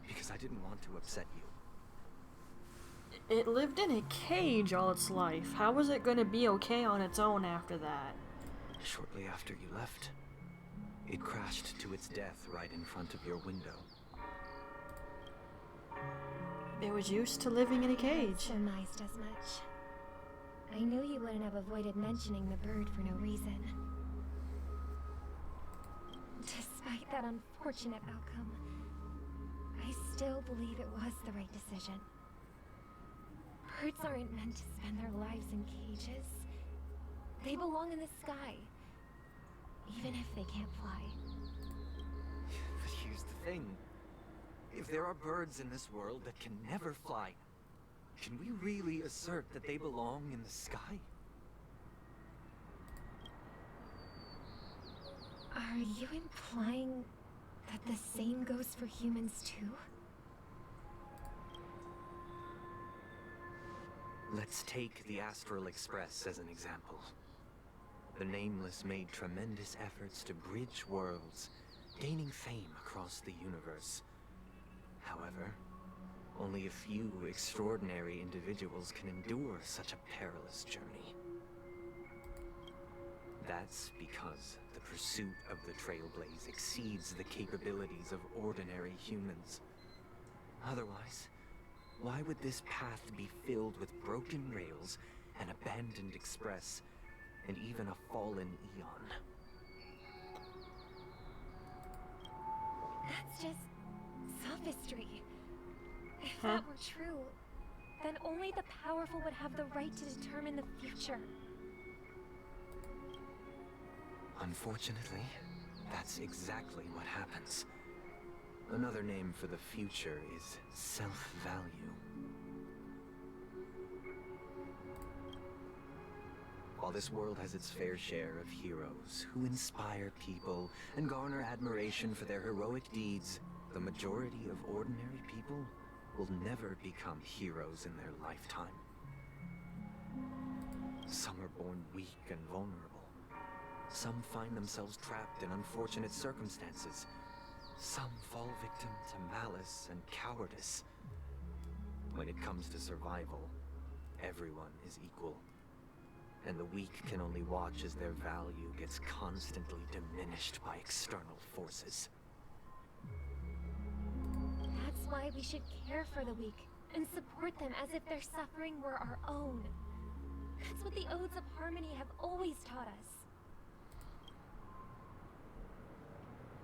because I didn't want to upset you. It lived in a cage all its life. How was it going to be okay on its own after that? Shortly after you left, it crashed to its death right in front of your window. It was used to living in a cage. I surmised as much. I knew you wouldn't have avoided mentioning the bird for no reason. Despite that unfortunate outcome, I still believe it was the right decision. Birds aren't meant to spend their lives in cages. They belong in the sky, even if they can't fly. But here's the thing. If there are birds in this world that can never fly, can we really assert that they belong in the sky? Are you implying that the same goes for humans too? Let's take the Astral Express as an example. The Nameless made tremendous efforts to bridge worlds, gaining fame across the universe. However, only a few extraordinary individuals can endure such a perilous journey. That's because the pursuit of the Trailblaze exceeds the capabilities of ordinary humans. Otherwise, why would this path be filled with broken rails, an abandoned express, and even a fallen eon. That's just sophistry. If that were true, then only the powerful would have the right to determine the future. Unfortunately, that's exactly what happens. Another name for the future is self-value. While this world has its fair share of heroes who inspire people and garner admiration for their heroic deeds, the majority of ordinary people will never become heroes in their lifetime. Some are born weak and vulnerable. Some find themselves trapped in unfortunate circumstances. Some fall victim to malice and cowardice. When it comes to survival, everyone is equal. And the weak can only watch as their value gets constantly diminished by external forces. That's why we should care for the weak and support them as if their suffering were our own. That's what the Odes of Harmony have always taught us.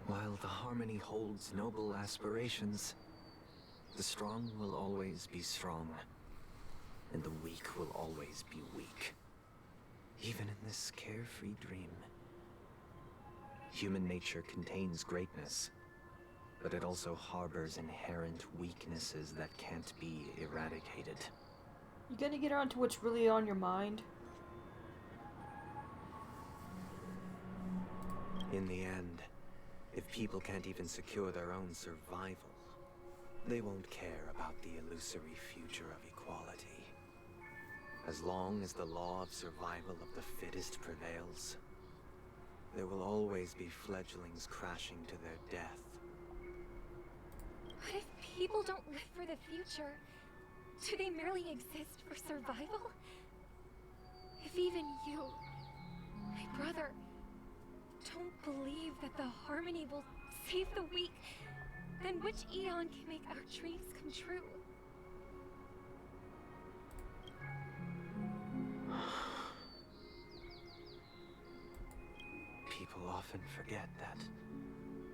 While the Harmony holds noble aspirations, the strong will always be strong, and the weak will always be weak. Even in this carefree dream. Human nature contains greatness, but it also harbors inherent weaknesses that can't be eradicated. You gonna get on to what's really on your mind? In the end, if people can't even secure their own survival, they won't care about the illusory future of equality. As long as the law of survival of the fittest prevails, there will always be fledglings crashing to their death. But if people don't live for the future, do they merely exist for survival? If even you, my brother, don't believe that the Harmony will save the weak, then which eon can make our dreams come true? People often forget that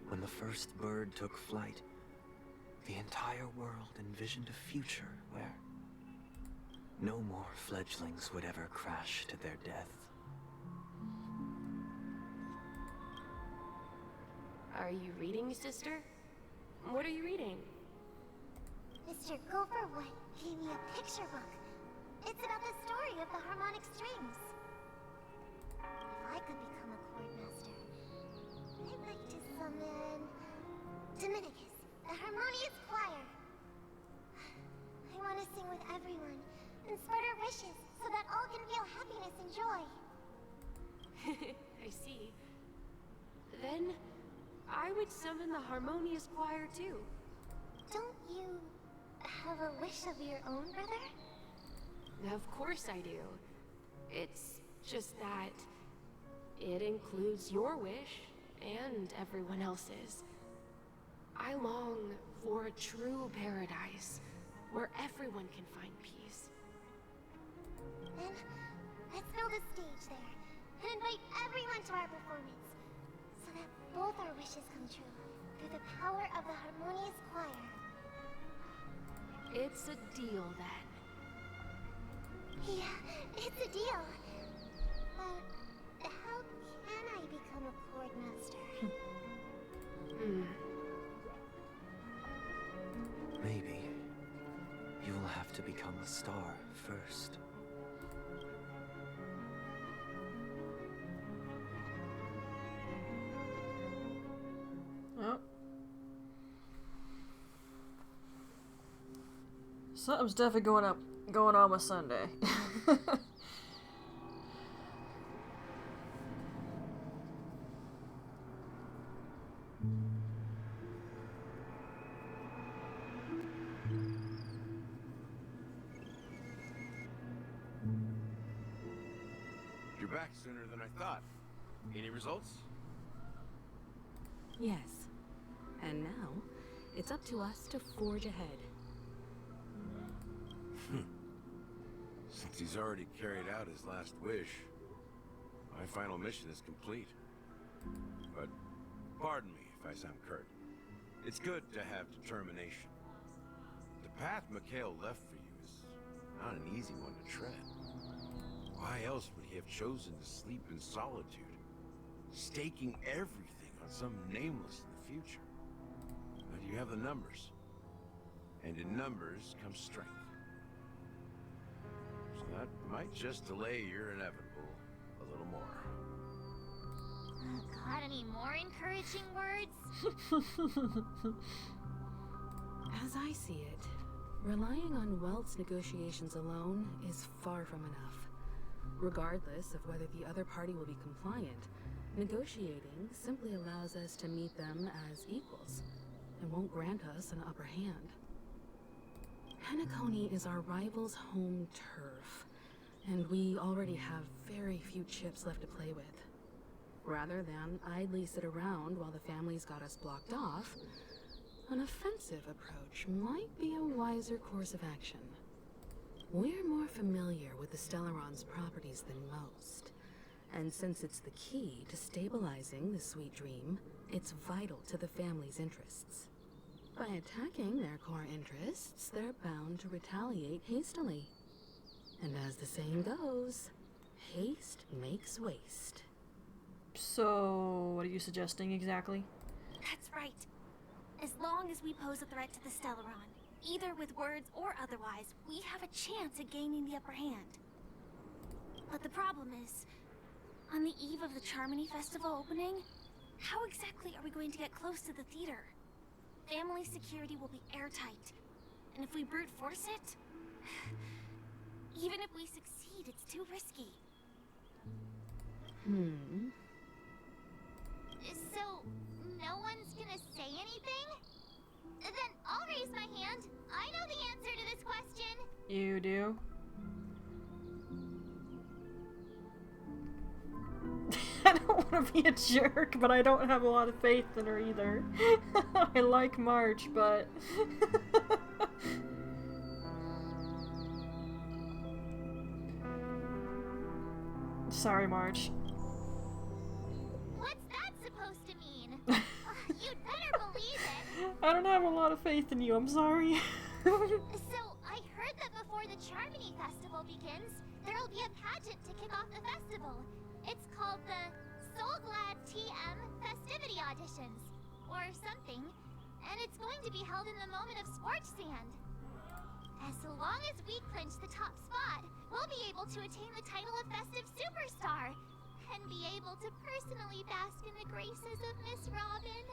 when the first bird took flight, the entire world envisioned a future where no more fledglings would ever crash to their death. Are you reading, sister? What are you reading? Mr. Gopherwood gave me a picture book. It's about the story of the harmonic strings. If I could become a chord master, I'd like to summon Dominicus, the harmonious choir. I want to sing with everyone and spread our wishes so that all can feel happiness and joy. I see. Then I would summon the harmonious choir too. Don't you have a wish of your own, brother? Of course I do. It's just that it includes your wish and everyone else's. I long for a true paradise where everyone can find peace. Then let's build a stage there and invite everyone to our performance so that both our wishes come true through the power of the harmonious choir. It's a deal then. Yeah, it's a deal. But how can I become a chord master? Maybe you will have to become a star first. Oh. Something's definitely going on with Sunday. You're back sooner than I thought. Any results? Yes. And now, it's up to us to forge ahead. Since he's already carried out his last wish, My final mission is complete. But pardon me if I sound curt. It's good to have determination. The path Mikhail left for you is not an easy one to tread. Why else would he have chosen to sleep in solitude, staking everything on some nameless in the future? But you have the numbers. And in numbers comes strength. So that might just delay your inevitable a little more. Got any more encouraging words? As I see it, relying on Welt's negotiations alone is far from enough. Regardless of whether the other party will be compliant, negotiating simply allows us to meet them as equals and won't grant us an upper hand. Penacony is our rival's home turf, and we already have very few chips left to play with. Rather than idly sit around while the family's got us blocked off, an offensive approach might be a wiser course of action. We're more familiar with the Stellaron's properties than most, and since it's the key to stabilizing the Sweet Dream, it's vital to the family's interests. By attacking their core interests, they're bound to retaliate hastily. And as the saying goes, haste makes waste. So, what are you suggesting exactly? That's right. As long as we pose a threat to the Stellaron, either with words or otherwise, we have a chance at gaining the upper hand. But the problem is, on the eve of the Charmony Festival opening, how exactly are we going to get close to the theater? Family security will be airtight, and if we brute force it, even if we succeed, it's too risky. So, no one's gonna say anything? Then I'll raise my hand. I know the answer to this question. You do? I don't want to be a jerk, but I don't have a lot of faith in her either. I like March, but... Sorry, March. What's that supposed to mean? You'd better believe it. I don't have a lot of faith in you, I'm sorry. So, I heard that before the Charmony Festival begins, there'll be a pageant to kick off the festival. It's called the Soulglad TM Festivity Auditions, or something, and it's going to be held in the moment of Scorch Sand. As long as we clinch the top spot, we'll be able to attain the title of Festive Superstar, and be able to personally bask in the graces of Miss Robin.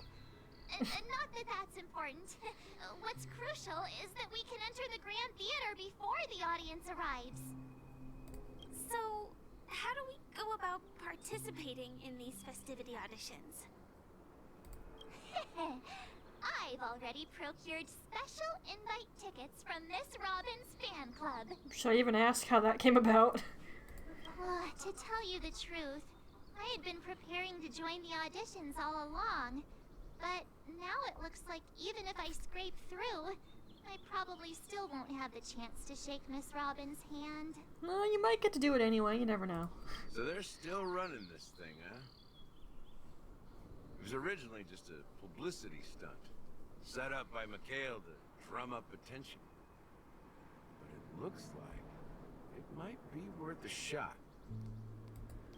Not that that's important. What's crucial is that we can enter the Grand Theater before the audience arrives. So, how do we go about participating in these festivity auditions? I've already procured special invite tickets from Miss Robin's fan club. Should I even ask how that came about? To tell you the truth, I had been preparing to join the auditions all along. But now it looks like even if I scrape through, I probably still won't have the chance to shake Miss Robin's hand. Well, you might get to do it anyway, you never know. So they're still running this thing, huh? It was originally just a publicity stunt, set up by Mikhail to drum up attention. But it looks like it might be worth a shot.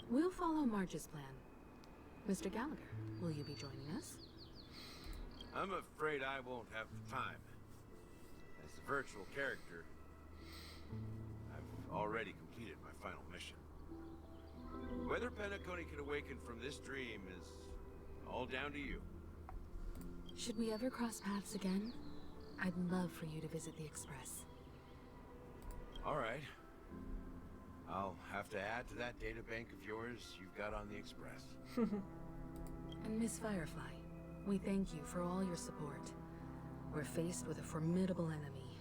We'll follow Marge's plan. Mr. Gallagher, will you be joining us? I'm afraid I won't have the time. As the virtual character, I've already completed my final mission. Whether Penacony can awaken from this dream is all down to you. Should we ever cross paths again? I'd love for you to visit the Express. All right. I'll have to add to that databank of yours you've got on the Express. And Miss Firefly, we thank you for all your support. We're faced with a formidable enemy.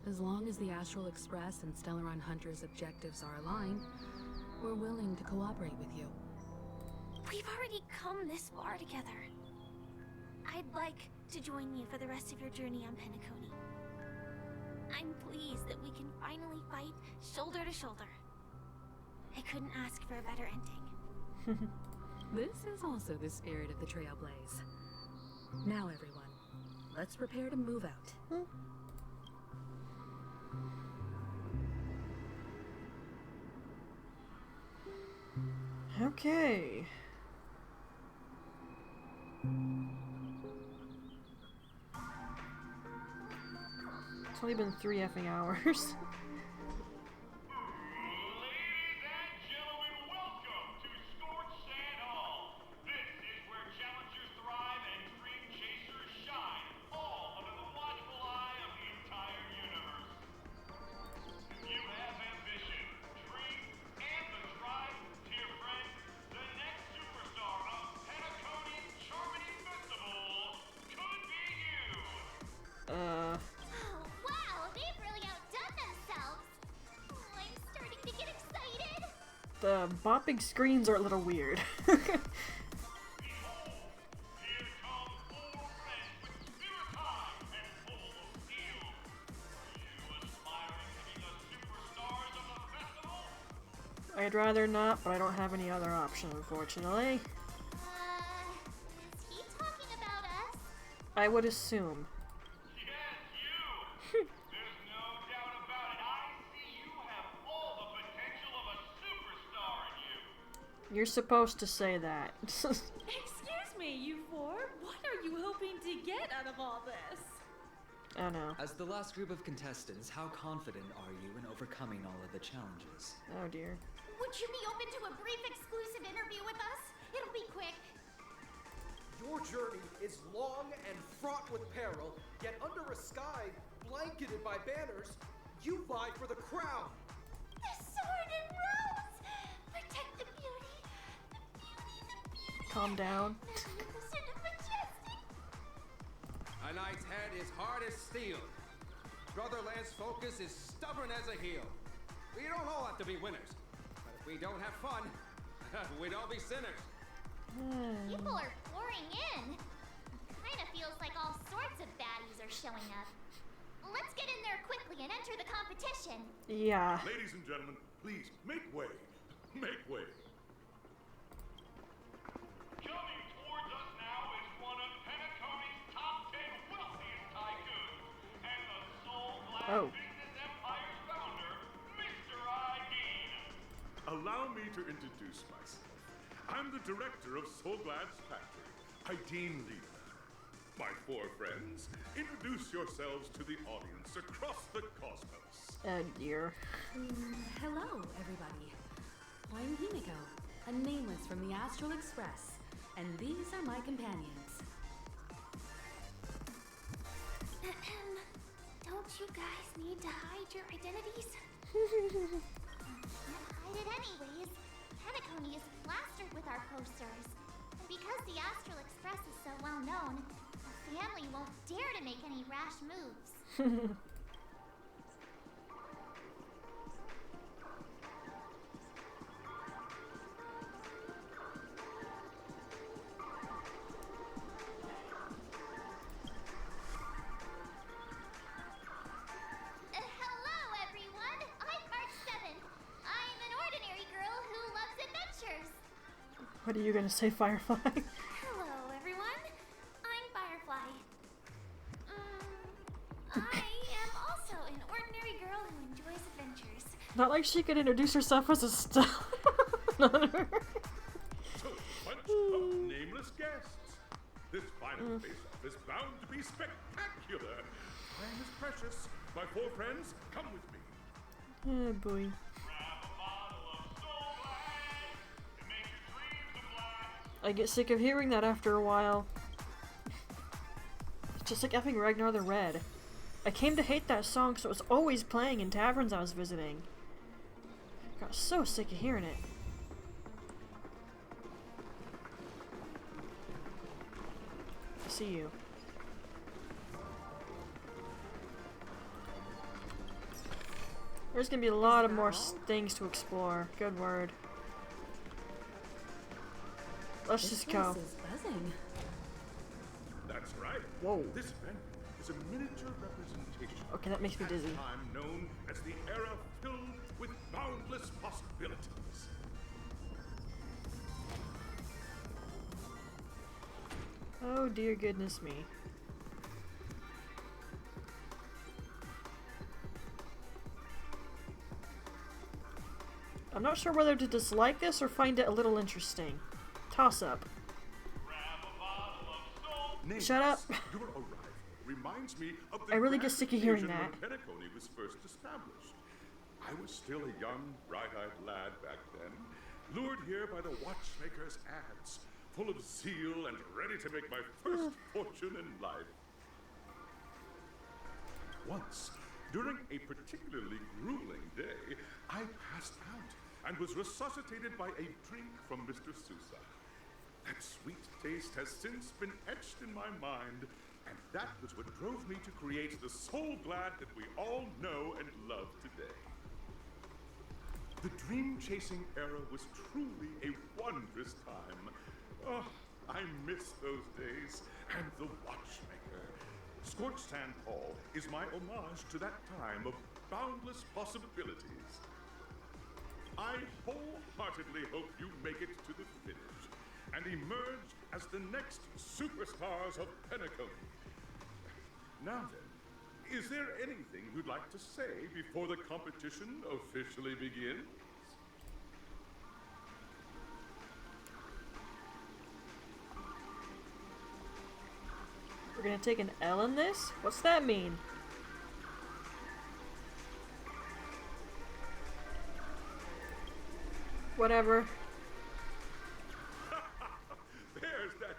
As long as the Astral Express and Stellaron Hunter's objectives are aligned, we're willing to cooperate with you. We've already come this far together. I'd like to join you for the rest of your journey on Penacony. I'm pleased that we can finally fight shoulder to shoulder. I couldn't ask for a better ending. This is also the spirit of the Trailblaze. Now, everyone, let's prepare to move out. Okay. It's only been 3 effing hours. Wow, they've really outdone themselves. Oh, I'm starting to get excited. The bopping screens are a little weird. I'd rather not, but I don't have any other option, unfortunately. Is he talking about us? I would assume. You're supposed to say that. Excuse me, you four. What are you hoping to get out of all this? Oh no. As the last group of contestants, how confident are you in overcoming all of the challenges? Oh dear. Would you be open to a brief exclusive interview with us? It'll be quick. Your journey is long and fraught with peril, yet under a sky blanketed by banners, you vie for the crown. The sword and rose! Protect the beauty. The beauty. Calm down. Magnificent and majestic. A knight's head is hard as steel. Brother Lance Focus is stubborn as a heel. We don't all have to be winners. But if we don't have fun, we'd all be sinners. People are pouring in. Kinda feels like all sorts of baddies are showing up. Let's get in there quickly and enter the competition. Yeah. Ladies and gentlemen, please make way. Make way. Coming towards us now is one of Penacony's top 10 wealthiest tycoons and the Soul Glass Business Empire's founder, Mr. Dean. Allow me to introduce myself. I'm the director of Soul Glass Factory, Dean Leader. My 4 friends, introduce yourselves to the audience across the cosmos. Oh dear. Hello, everybody. I'm Himiko, a nameless from the Astral Express, and these are my companions. Don't you guys need to hide your identities? Can't hide it anyways. Penacony is plastered with our posters. And because the Astral Express is so well known, the family won't dare to make any rash moves. Hello, everyone. I'm Mark 7. I'm an ordinary girl who loves adventures. What are you gonna say, Firefly? Hello, everyone. I'm Firefly. I am also an ordinary girl who enjoys adventures. Not like she could introduce herself as a star. So, bunch of nameless guests. This final face-off is bound to be spectacular. Time is precious. My 4 friends, come with me. Oh boy. I get sick of hearing that after a while. It's just like effing Ragnar the Red. I came to hate that song, so it was always playing in taverns I was visiting. I got so sick of hearing it. I see you. There's gonna be a lot of more things to explore. Good word. Let's just go. This is buzzing. That's right. Whoa. This event is a miniature representation. Okay, that makes me dizzy. At a time known as the era filled with boundless possibilities. Oh dear goodness me. I'm not sure whether to dislike this or find it a little interesting. Toss up. Shut up. Your arrival reminds me of the I really get grand sick of hearing occasion that. when Penacony was first established. I was still a young, bright-eyed lad back then, lured here by the watchmaker's ads, full of zeal and ready to make my first fortune in life. Once, during a particularly grueling day, I passed out and was resuscitated by a drink from Mr. Sousa. That sweet taste has since been etched in my mind, and that was what drove me to create the Soul Glad that we all know and love today. The dream-chasing era was truly a wondrous time. Oh, I miss those days, and the watchmaker. Scorched Sand Hall is my homage to that time of boundless possibilities. I wholeheartedly hope you make it to the finish and emerge as the next superstars of Penacony. Now then, is there anything you'd like to say before the competition officially begins? We're gonna take an L in this? What's that mean? Whatever. There's that,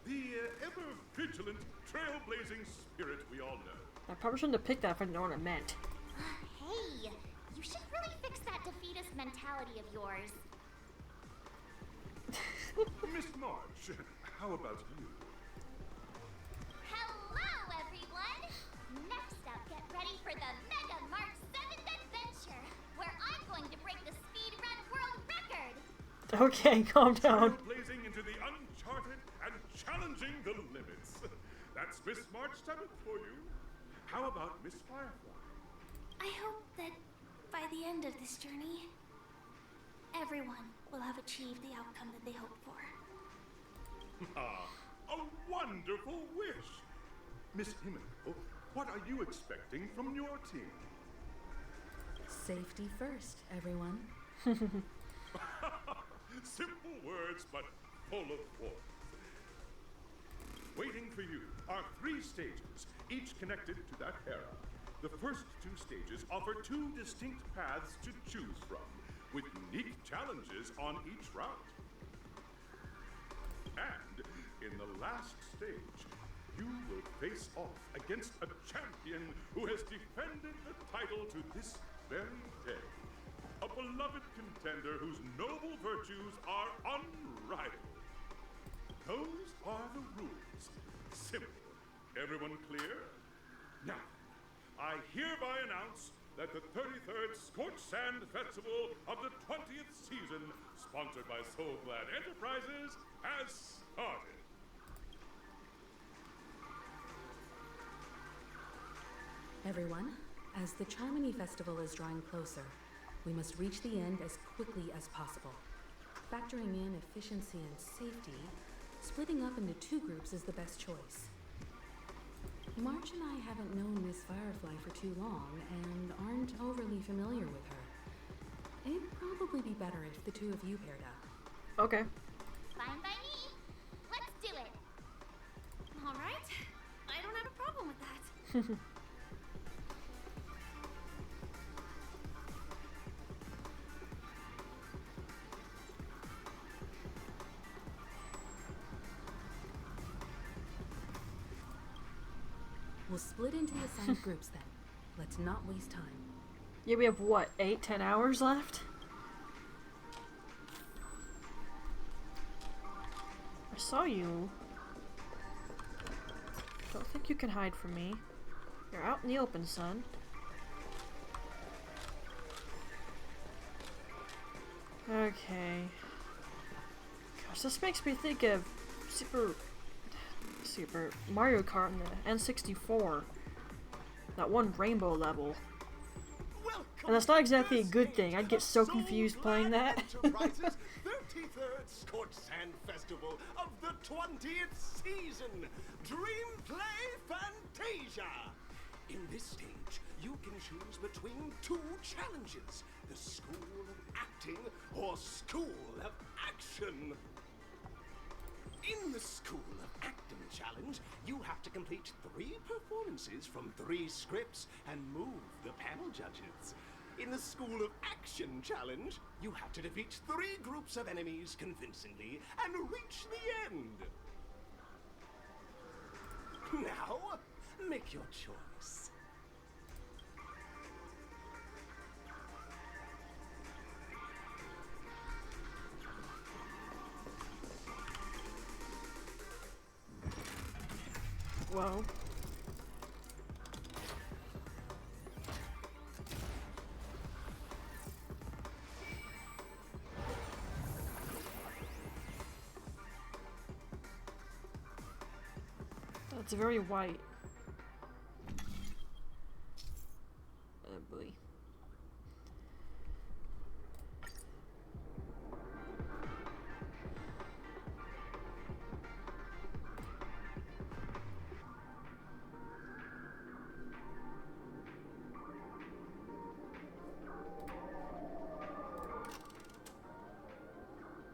the ever-vigilant, trailblazing spirit we all know. I probably shouldn't have picked that if I didn't know what it meant. Hey, you should really fix that defeatist mentality of yours. Miss March, how about you? Hello, everyone! Next up, get ready for the Mega March 7th adventure, where I'm going to break the speedrun world record! Okay, calm down. Trailblazing into the uncharted and challenging the limits. That's Miss March 7th for you. How about Miss Firefly? I hope that by the end of this journey, everyone will have achieved the outcome that they hoped for. Ah, a wonderful wish! Miss Himiko, what are you expecting from your team? Safety first, everyone. Simple words, but full of warmth. Waiting for you are 3 stages, each connected to that era. The first 2 stages offer 2 distinct paths to choose from, with unique challenges on each route. And in the last stage, you will face off against a champion who has defended the title to this very day. A beloved contender whose noble virtues are unrivaled. Those are the rules. Simple. Everyone clear? Now, I hereby announce that the 33rd Scorched Sand Festival of the 20th season, sponsored by Soul Glad Enterprises, has started. Everyone, as the Charmony Festival is drawing closer, we must reach the end as quickly as possible. Factoring in efficiency and safety, splitting up into 2 groups is the best choice. March and I haven't known Miss Firefly for too long and aren't overly familiar with her. It'd probably be better if the 2 of you paired up. Okay. Fine by me. Let's do it. All right. I don't have a problem with that. We'll split into the assigned groups then. Let's not waste time. Yeah, we have what, 8-10 hours left? I saw you. Don't think you can hide from me. You're out in the open, son. Okay. Gosh, this makes me think of Super Mario Kart in the N64. That one rainbow level. And that's not exactly a good thing. I'd get so confused playing that. 23rd Scorch Sand Festival of the 20th season, Dream Play Fantasia. In this stage, you can choose between two challenges, the School of Acting or School of Action. In the School of Acting challenge, you have to complete 3 performances from 3 scripts and move the panel judges. In the School of Action challenge, you have to defeat 3 groups of enemies convincingly and reach the end. Now, make your choice. Whoa. It's very white. Oh boy.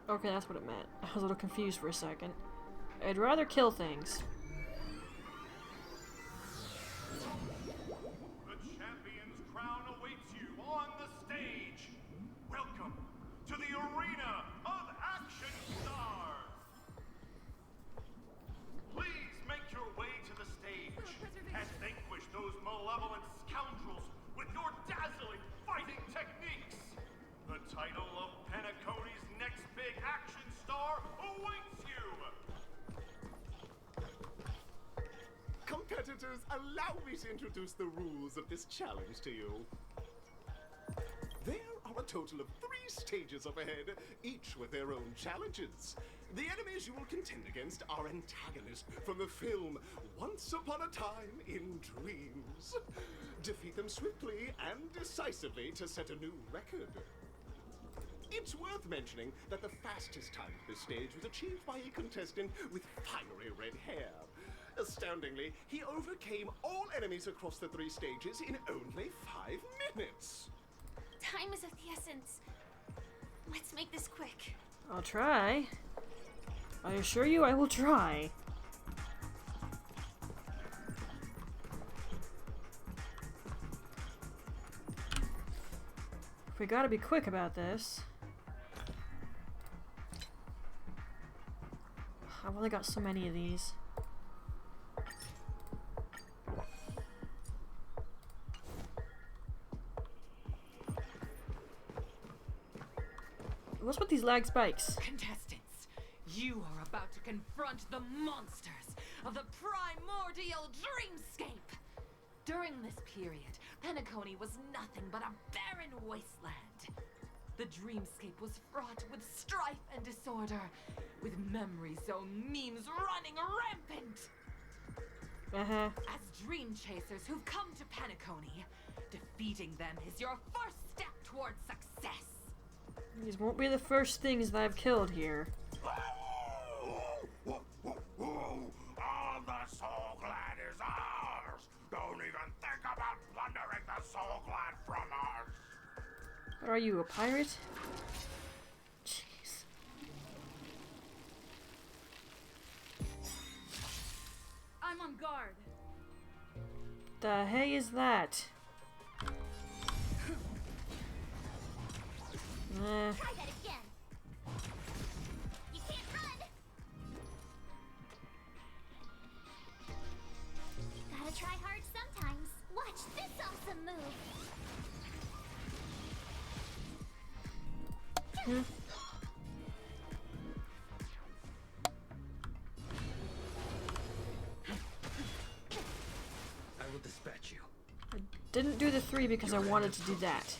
Okay, that's what it meant. I was a little confused for a second. I'd rather kill things. The champion's crown awaits you on the stage. Welcome to the arena of action stars. Please make your way to the stage and vanquish those malevolent scoundrels with your dazzling fighting techniques. The title of Penacony's next big action star awaits you. Competitors, allow me to introduce the rules of this challenge to you. There are a total of 3 stages up ahead, each with their own challenges. The enemies you will contend against are antagonists from the film Once Upon a Time in Dreams. Defeat them swiftly and decisively to set a new record. It's worth mentioning that the fastest time at this stage was achieved by a contestant with fiery red hair. Astoundingly, he overcame all enemies across the 3 stages in only 5 minutes. Time is of the essence. Let's make this quick. I'll try. I assure you I will try. We gotta be quick about this. I've only got so many of these. What's with these lag spikes? Contestants, you are about to confront the monsters of the primordial dreamscape. During this period, Penacony was nothing but a barren wasteland. The dreamscape was fraught with strife and disorder, with memory zone memes running rampant. As dream chasers who've come to Penacony, defeating them is your first step towards success. These won't be the first things that I've killed here. All the soul glad is ours. Don't even think about plundering the soul glad from us. What are you, a pirate? Jeez. I'm on guard. The hey is that? Try that again. You can't run. Gotta try hard sometimes. Watch this awesome move. I will dispatch you. I didn't do the 3 because I wanted to do that.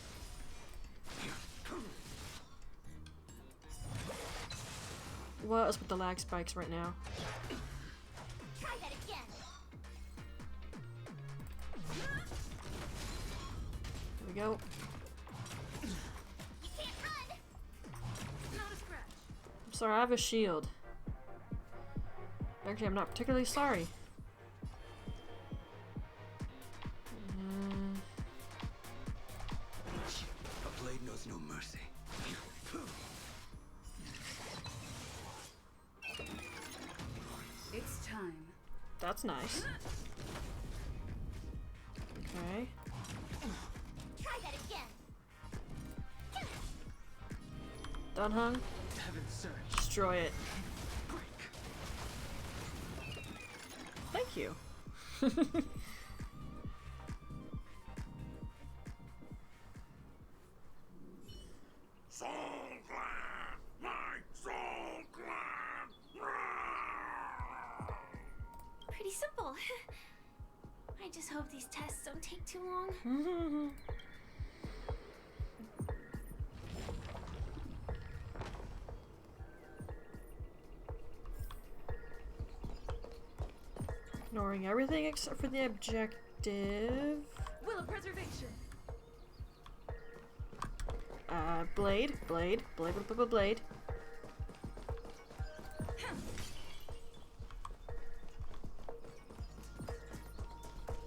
What is with the lag spikes right now? Try that again. Here we go. You can't run. Not a scratch. sorry, I have a shield. Actually, I'm not particularly sorry. A blade knows no mercy. It's time. That's nice. Okay. Try that again. Done hung? Heaven's search. Destroy it. Thank you. Soul Clan! My Soul Clan! Pretty simple. I just hope these tests don't take too long. Ignoring everything except for the objective. Will of preservation. Blade.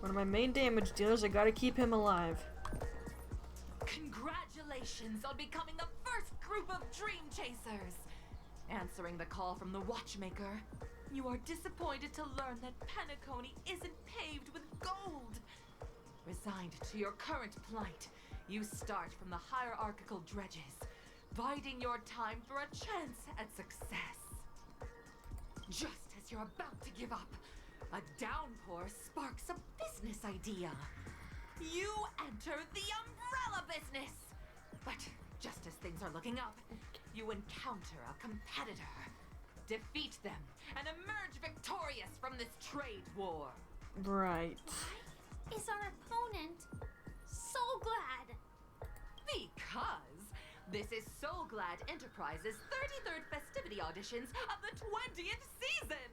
One of my main damage dealers, I gotta keep him alive. Congratulations on becoming the first group of Dream Chasers! Answering the call from the Watchmaker, you are disappointed to learn that Penacony isn't paved with gold. Resigned to your current plight, you start from the hierarchical dredges, biding your time for a chance at success. Just as you're about to give up, a downpour sparks a business idea. You enter the umbrella business! But just as things are looking up, you encounter a competitor. Defeat them and emerge victorious from this trade war. Right. Why is our opponent Soul Glad? Because this is Soul Glad Enterprises' 33rd festivity auditions of the 20th season!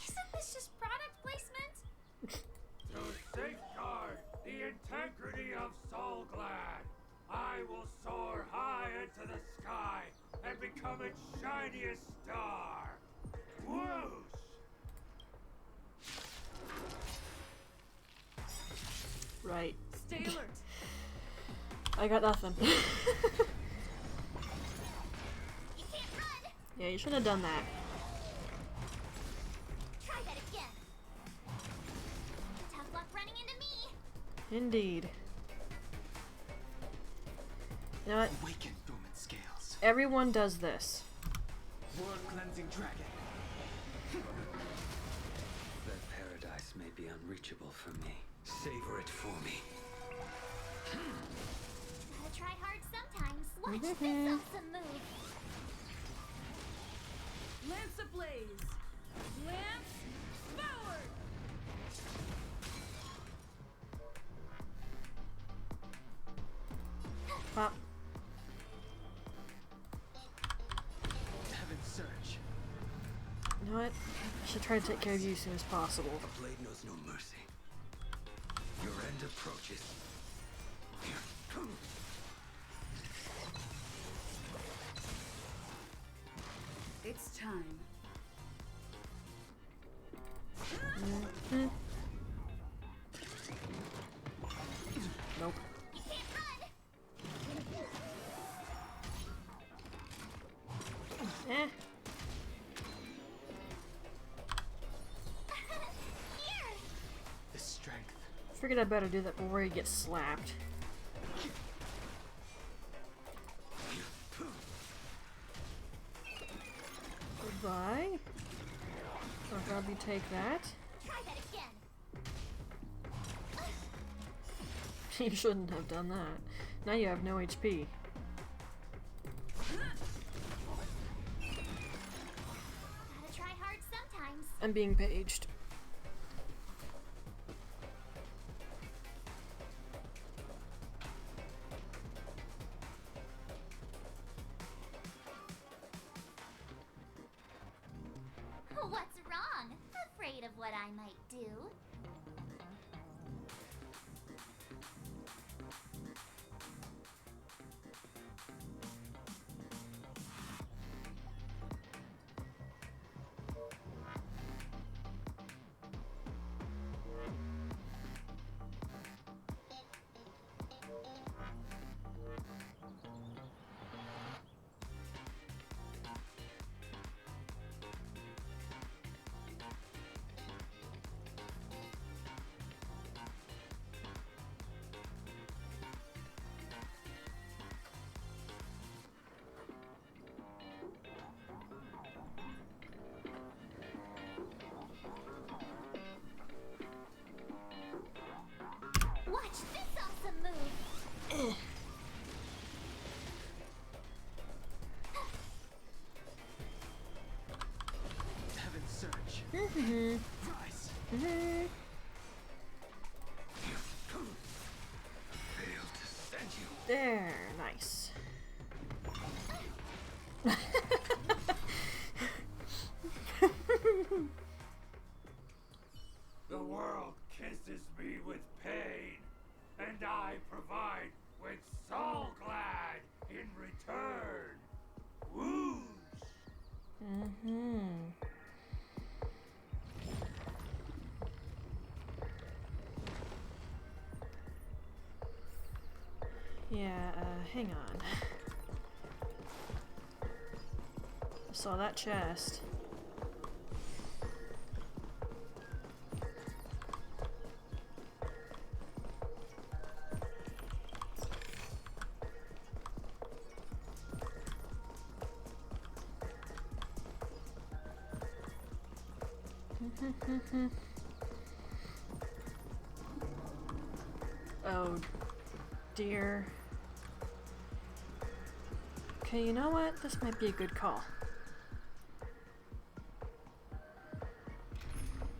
Isn't this just product placement? To safeguard the integrity of Soul Glad, I will soar high into the sky and become its shiniest star. Whoosh! Right. Stay alert. I got nothing. You can't run. Yeah, you shouldn't have done that. Try that again. Tough luck running into me. Indeed. You know what? Awaken dormant scales. Everyone does this. World cleansing dragon. That paradise may be unreachable for me. Savor it for me. Gotta try hard sometimes. Watch this awesome move. Lance ablaze. Lance forward. Pop. Heaven's search. You know what? I should try to take care of you as soon as possible. A blade knows no mercy. Your end approaches. It's time. Nope. You can't run. Eh. Here. The strength. Figured I'd better do that before he gets slapped. Goodbye. I'll grab you take that. Try that again. You shouldn't have done that. Now you have no HP. Gotta try hard sometimes. I'm being paged. What's wrong? Afraid of what I might do? There, nice. The world kisses me with pain, and I provide with soul glad in return. Whoosh! Yeah, hang on. I saw that chest. Oh dear. Okay, you know what? This might be a good call.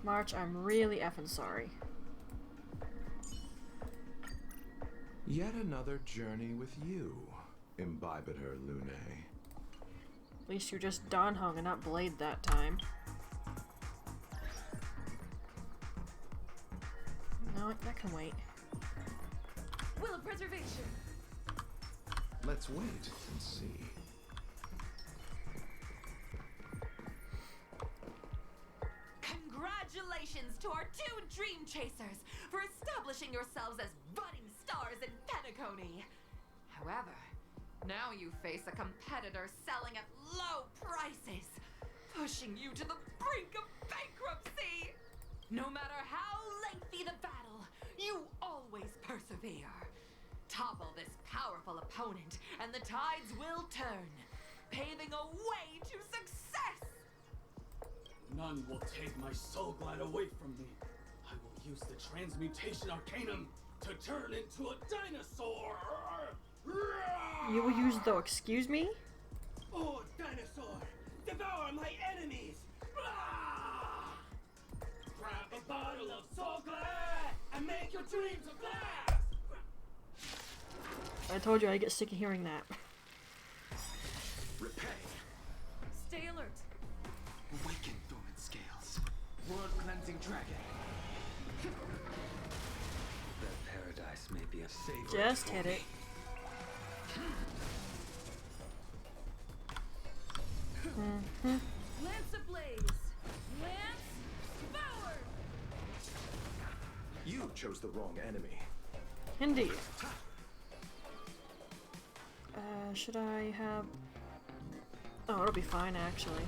March, I'm really effing sorry. Yet another journey with you, Imbibitor Lune. At least you just Dawn hung and not Blade that time. No, that can wait. Will of preservation. Let's wait and see. Congratulations to our two dream chasers for establishing yourselves as budding stars in Penacony. However, now you face a competitor selling at low prices, pushing you to the brink of bankruptcy. No matter how lengthy the battle, you always persevere. Topple this powerful opponent, and the tides will turn, paving a way to success! None will take my soul glide away from me. I will use the transmutation arcanum to turn into a dinosaur! You will use though, excuse me? Oh, dinosaur! Devour my enemies! Grab a bottle of soul glad and make your dreams a glass! I told you I get sick of hearing that. Repay. Stay alert. Awaken dormant scales. World cleansing dragon. That paradise may be a safe. Just hit it. Lance ablaze. Lance forward. You chose the wrong enemy. Indeed. Should I have... Oh, it'll be fine, actually.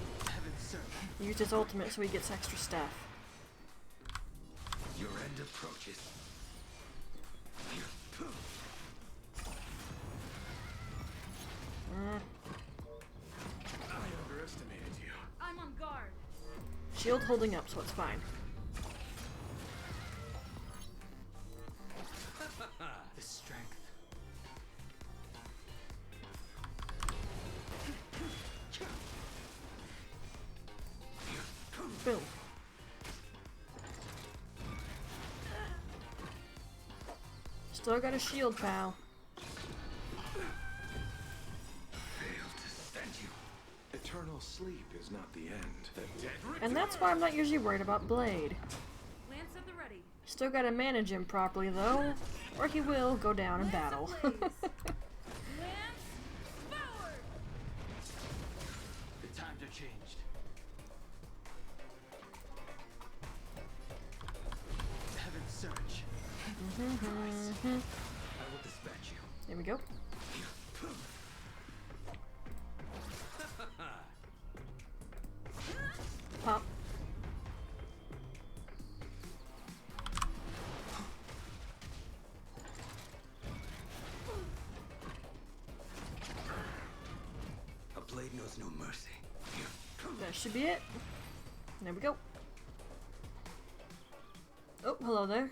Use his ultimate so he gets extra stuff. Your end approaches. I underestimated you. I'm on guard. Shield holding up, so it's fine. The strength. Boom. Still got a shield, pal. Eternal sleep is not the end. The dead And that's why I'm not usually worried about Blade. Lance at the ready. Still gotta manage him properly, though, or he will go down in battle. Lance forward. The times are changed. Heaven surge. I will dispatch you. There we go. Pop. A blade knows no mercy. That should be it. There we go. Oh, hello there.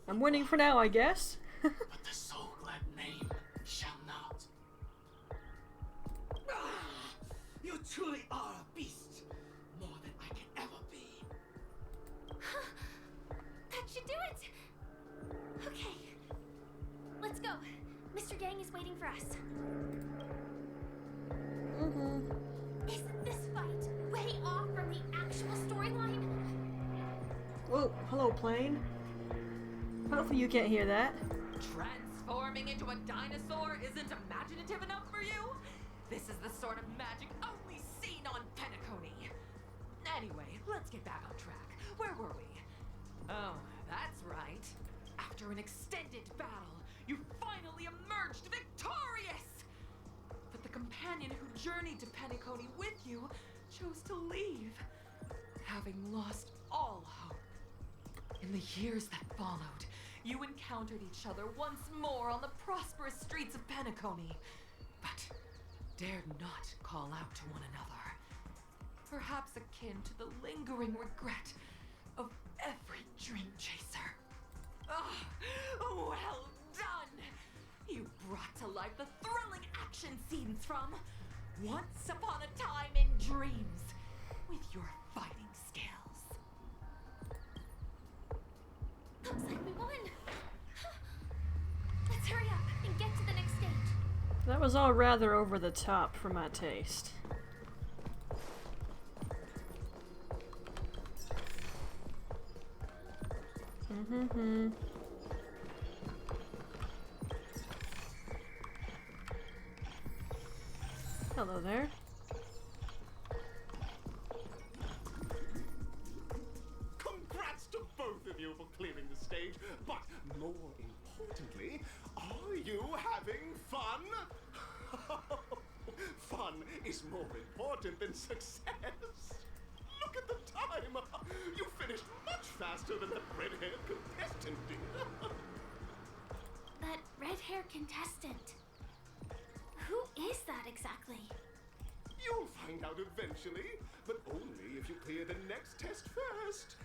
I'm winning for now, I guess. But the soul glad name shall not. You truly are a beast. for us. Mm-hmm. Isn't this fight way off from the actual storyline? Oh, hello, plane. Hopefully you can't hear that. Transforming into a dinosaur isn't imaginative enough for you? This is the sort of magic only seen on Penacony. Anyway, let's get back on track. Where were we? Oh, that's right. After an extended battle, you finally emerged victorious! But the companion who journeyed to Penacony with you chose to leave, having lost all hope. In the years that followed, you encountered each other once more on the prosperous streets of Penacony, but dared not call out to one another. Perhaps akin to the lingering regret of every dream chaser. Ah, well done! You brought to life the thrilling action scenes from Once Upon a Time in Dreams with your fighting skills. Looks like we won. Let's hurry up and get to the next stage. That was all rather over the top for my taste. Mm-hmm. Hello there. Congrats to both of you for clearing the stage, but more importantly, are you having fun? Fun is more important than success. Look at the time! You finished much faster than that red-haired contestant did. That red-haired contestant. Who is that exactly? You'll find out eventually, but only if you clear the next test first.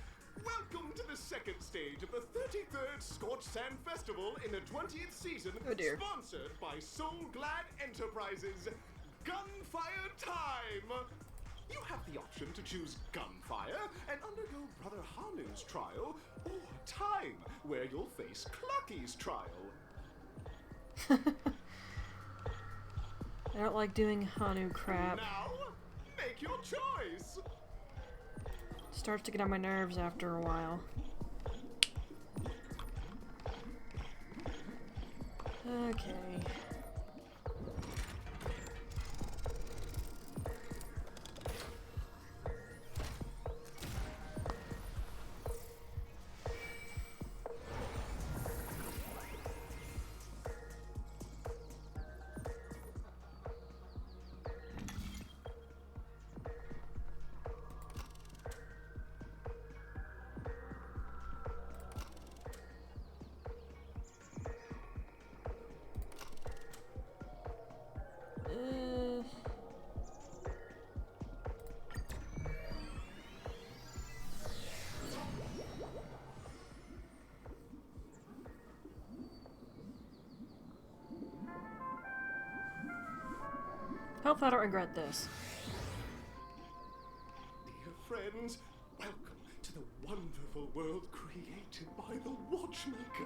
Welcome to the second stage of the 33rd Scorched Sand Festival in the 20th season, Oh dear. sponsored by Soul Glad Enterprises. Gunfire time! You have the option to choose Gunfire and undergo Brother Hanu's trial, or Time, where you'll face Clucky's trial. I don't like doing Hanu crap. Now, make your choice! Starts to get on my nerves after a while. Okay. Hope I don't regret this. Dear friends, welcome to the wonderful world created by the Watchmaker.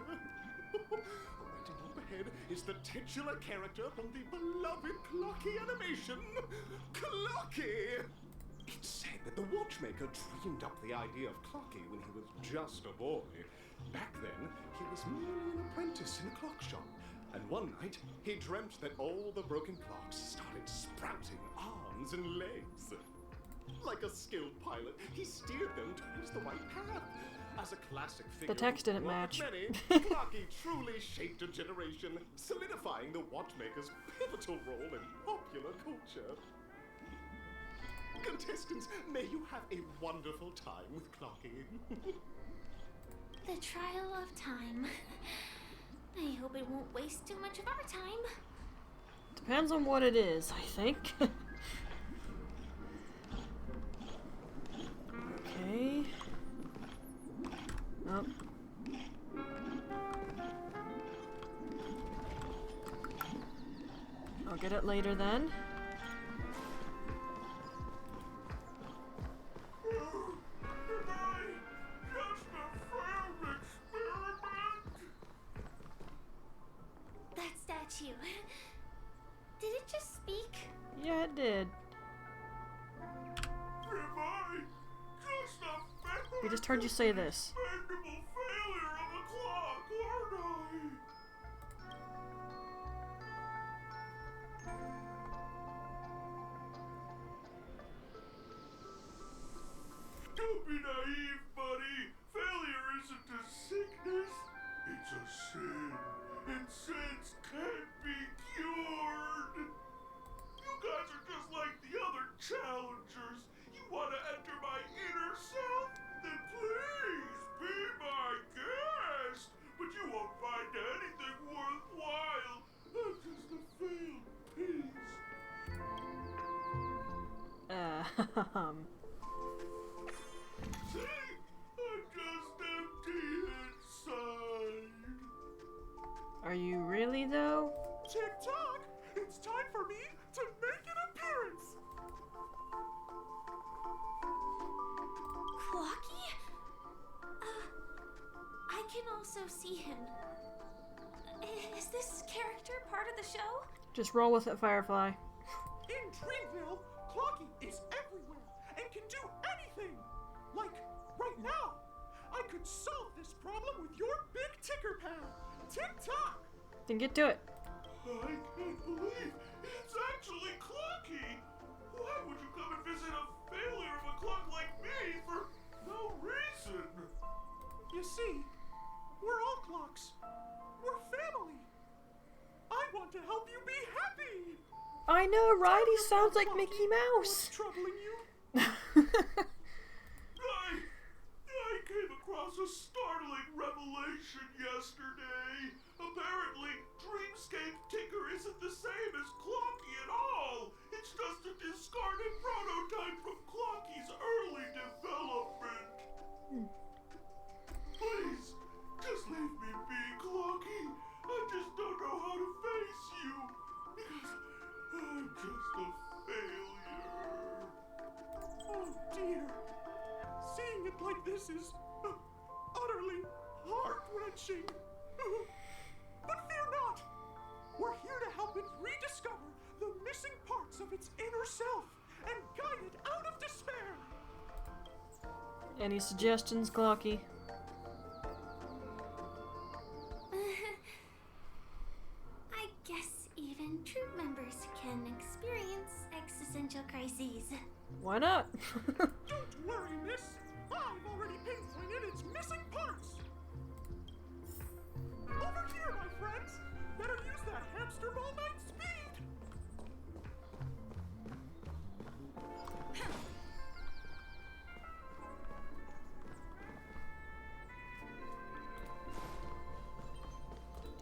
Waiting up ahead is the titular character from the beloved Clocky animation, Clocky! It's said that the Watchmaker dreamed up the idea of Clocky when he was just a boy. Back then, he was merely an apprentice in a clock shop. And one night, he dreamt that all the broken clocks started sprouting arms and legs. Like a skilled pilot, he steered them towards the right path. As a classic figure, The text didn't one of match. many, Clocky truly shaped a generation, solidifying the Watchmaker's pivotal role in popular culture. Contestants, may you have a wonderful time with Clocky. The trial of time. I hope it won't waste too much of our time. Depends on what it is, I think. Okay. Oh. I'll get it later then. That statue. We just heard you say this. Expendable failure of a clock, aren't I? Don't be naive, buddy. Failure isn't a sickness. It's a sin. And sins can't be cured. You guys are just like the other challengers. You want to enter my inner self? Then please be my guest. But you won't find anything worthwhile. I'm just a failed piece. See? I'm just empty inside. Are you really, though? Tick-tock! It's time for me to make an appearance! Clocky? I can also see him. Is this character part of the show? Just roll with it, Firefly. In Dreamville, Clocky is everywhere and can do anything! Like, right now, I could solve this problem with your big ticker pad! Tick-tock! Then get to it. I can't believe it's actually Clocky! Why would you come and visit a failure of a clock like me for no reason? You see, we're all clocks. We're family. I want to help you be happy! I know, right? He sounds like Mickey Mouse. What's troubling you? I came across a startling revelation yesterday. Apparently, Dreamscape Ticker isn't the same as Clocky at all. It's just a discarded prototype from Clocky's early development. Please, just leave me be, Clocky. I just don't know how to face you. Because I'm just a failure. Oh dear. Seeing it like this is utterly heart-wrenching. But fear not. We're here to help it rediscover the missing parts of its inner self and guide it out of despair. Any suggestions, Clocky? I guess even troop members can experience existential crises. Why not? Don't worry, miss. I've already pinpointed its missing parts. Over here, my friends. Better use that hamster ball night speed.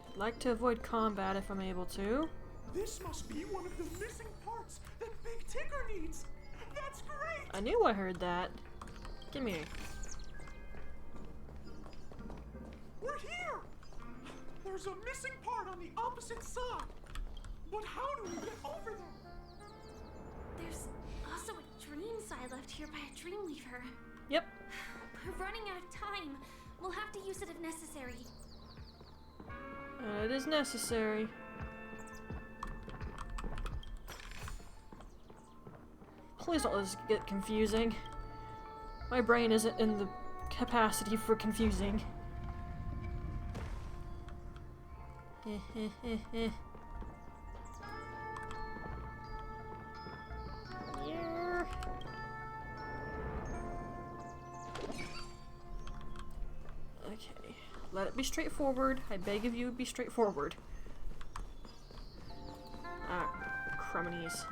I'd like to avoid combat if I'm able to. This must be one of the missing parts that Big Ticker needs. That's great! I knew I heard that. Gimme. We're here! There's a missing part on the opposite side. But how do we get over there? There's also a dream side left here by a Dreamweaver. Yep. We're running out of time. We'll have to use it if necessary. It is necessary. Please don't let this get confusing. My brain isn't in the capacity for confusing. Yeah. Okay, let it be straightforward. I beg of you, be straightforward. Ah, crummies.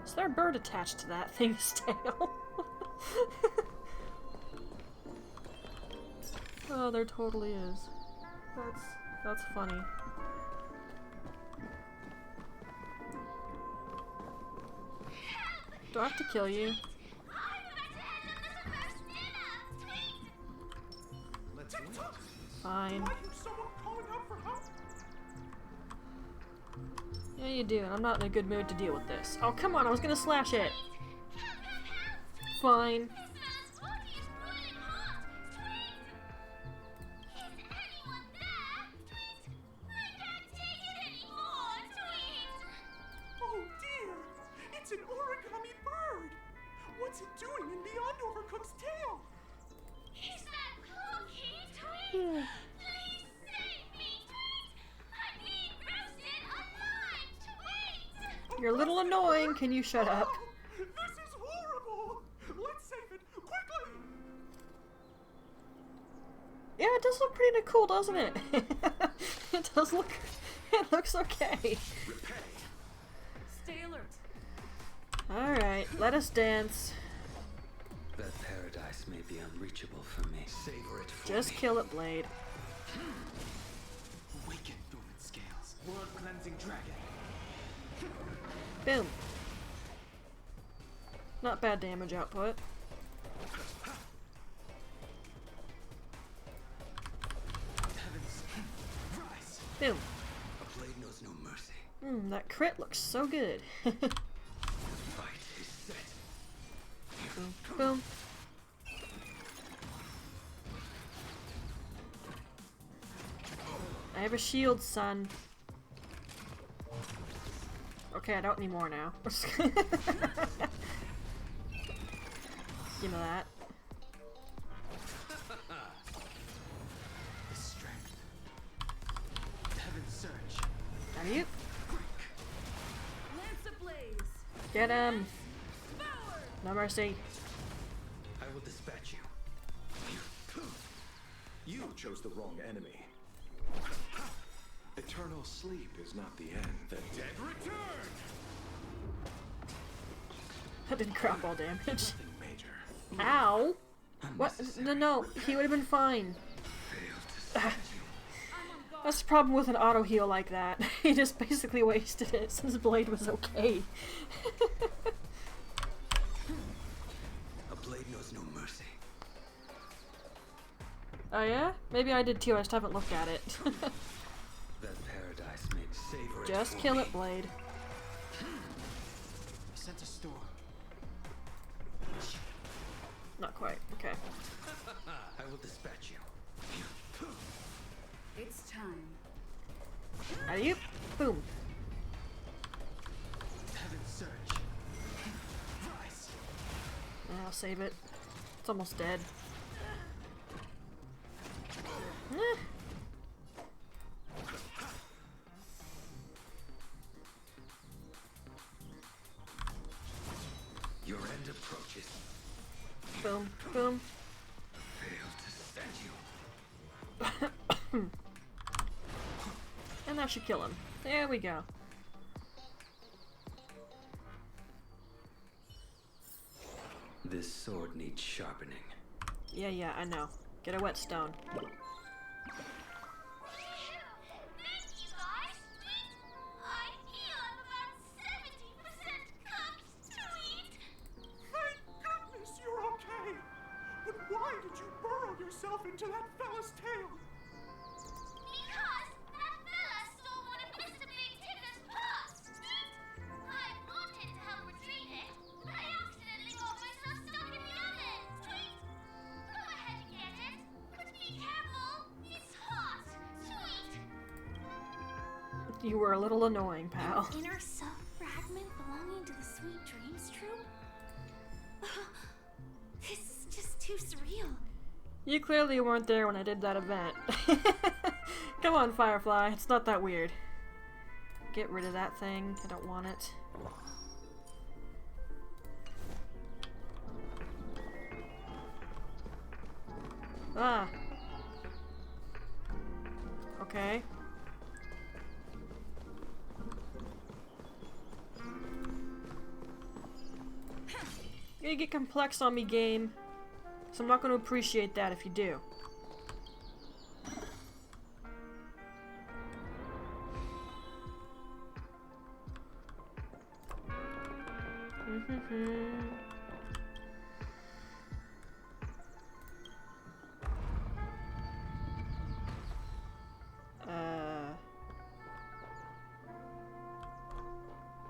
Is there a bird attached to that thing's tail? Oh, there totally is. That's funny. Do I have to kill you? Fine. Yeah, you do, and I'm not in a good mood to deal with this. Oh, come on, I was gonna slash it. Fine. Oh dear! It's an origami bird! What's it doing in Beyond Overcooked's tail? Is that cookie, Tweet? Please save me, Tweet! I'm being roasted alive, Tweet! You're a little annoying. Can you shut up? This is horrible! Let's save it, quickly! Yeah, it does look pretty cool, doesn't it? It does look... It looks okay. Stay alert. Alright, let us dance. That paradise may be unreachable for me. Savor it for Just me. kill it, Blade. Awaken, dormant scales. World cleansing dragon. Boom. Not bad damage output. Heavens, rise. Boom. A blade knows no mercy. That crit looks so good. Fight is set. Boom. Boom. I have a shield, son. Okay, I don't need more now. Give me that. The strength. Heaven's surge. Are you? Lance ablaze. Get him! No mercy. I will dispatch you. You chose the wrong enemy. Eternal sleep is not the end. The dead return! That did crap all damage. Nothing major. Ow! What? No, he would have been fine. That's the problem with an auto heal like that. He just basically wasted it since Blade was okay. A blade knows no mercy. Oh yeah? Maybe I did too, I just haven't looked at it. That paradise may savor it. Just for kill me. it, Blade. Sent a storm. Not quite, okay. I will dispatch you. It's time. Are you? Boom. Heaven's surge. Rise. I'll save it. It's almost dead. Your end approaches. Boom, boom. Failed to send you. And that should kill him. There we go. This sword needs sharpening. Yeah, I know. Get a whetstone. Thank you, guys. I heal I'm about 70% cooked, Tweet. Thank goodness you're okay! But why did you burrow yourself into that fella's tail? Because that fella stole one of Mr. Big Tinder's paws, Tweet. I wanted to help retrieve it, but I accidentally got myself stuck in the oven, Tweet. Go ahead and get it, but be careful. It's hot, Tweet. You were a little annoying, pal. An inner sub-fragment belonging to the Sweet Dreams Troop? This is just too surreal. You clearly weren't there when I did that event. Come on, Firefly. It's not that weird. Get rid of that thing. I don't want it. Ah. Okay. You're gonna get complex on me, game. So I'm not gonna appreciate that if you do.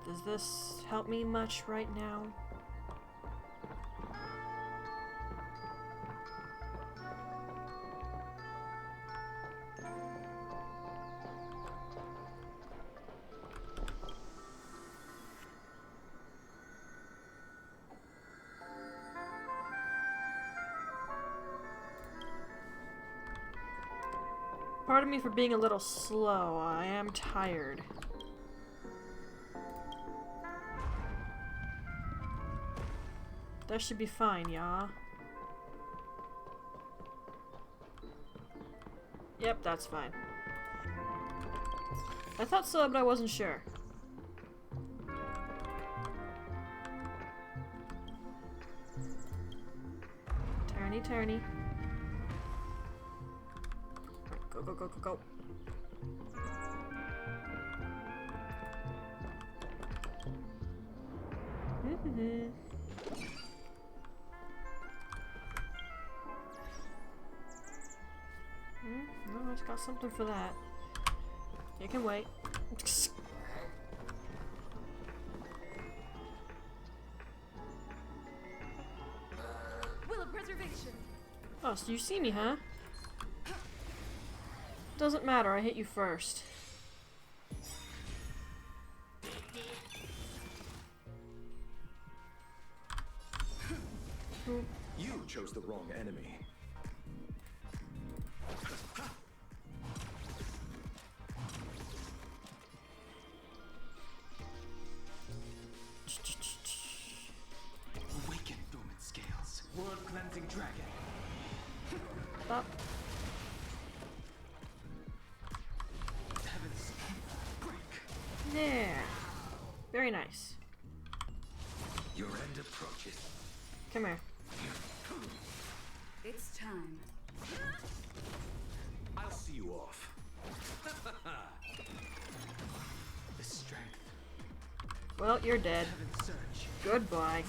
Does this help me much right now? Pardon me for being a little slow. I am tired. That should be fine, y'all. Yep, that's fine. I thought so, but I wasn't sure. Turny, turny. Go, go, go, go, go. No, I just got something for that. You can wait. Will of preservation. Oh, so you see me, huh? Doesn't matter, I hit you first. You chose the wrong enemy. Awaken dormant scales. World cleansing dragon. Stop. Heavens break. Yeah. Very nice. Your end approaches. Come here. It's time. I'll see you off. The strength. Well, you're dead. Heaven's surge. Goodbye.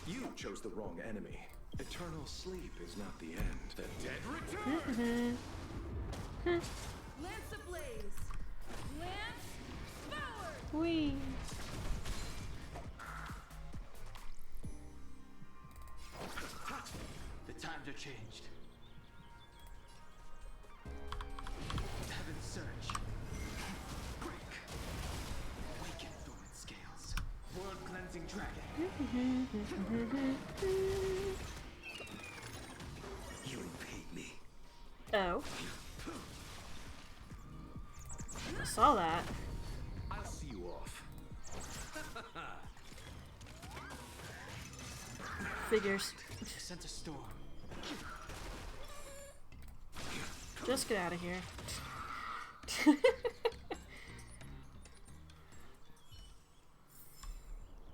You chose the wrong enemy. Eternal sleep is not the end. The dead return! Lance ablaze. Lance forward. Whee. The times are changed. Heaven's surge. Break. Awaken dormant scales. World cleansing dragon. You hate me. Oh. I saw that. I'll see you off. Figures. Sent a storm. Just get out of here.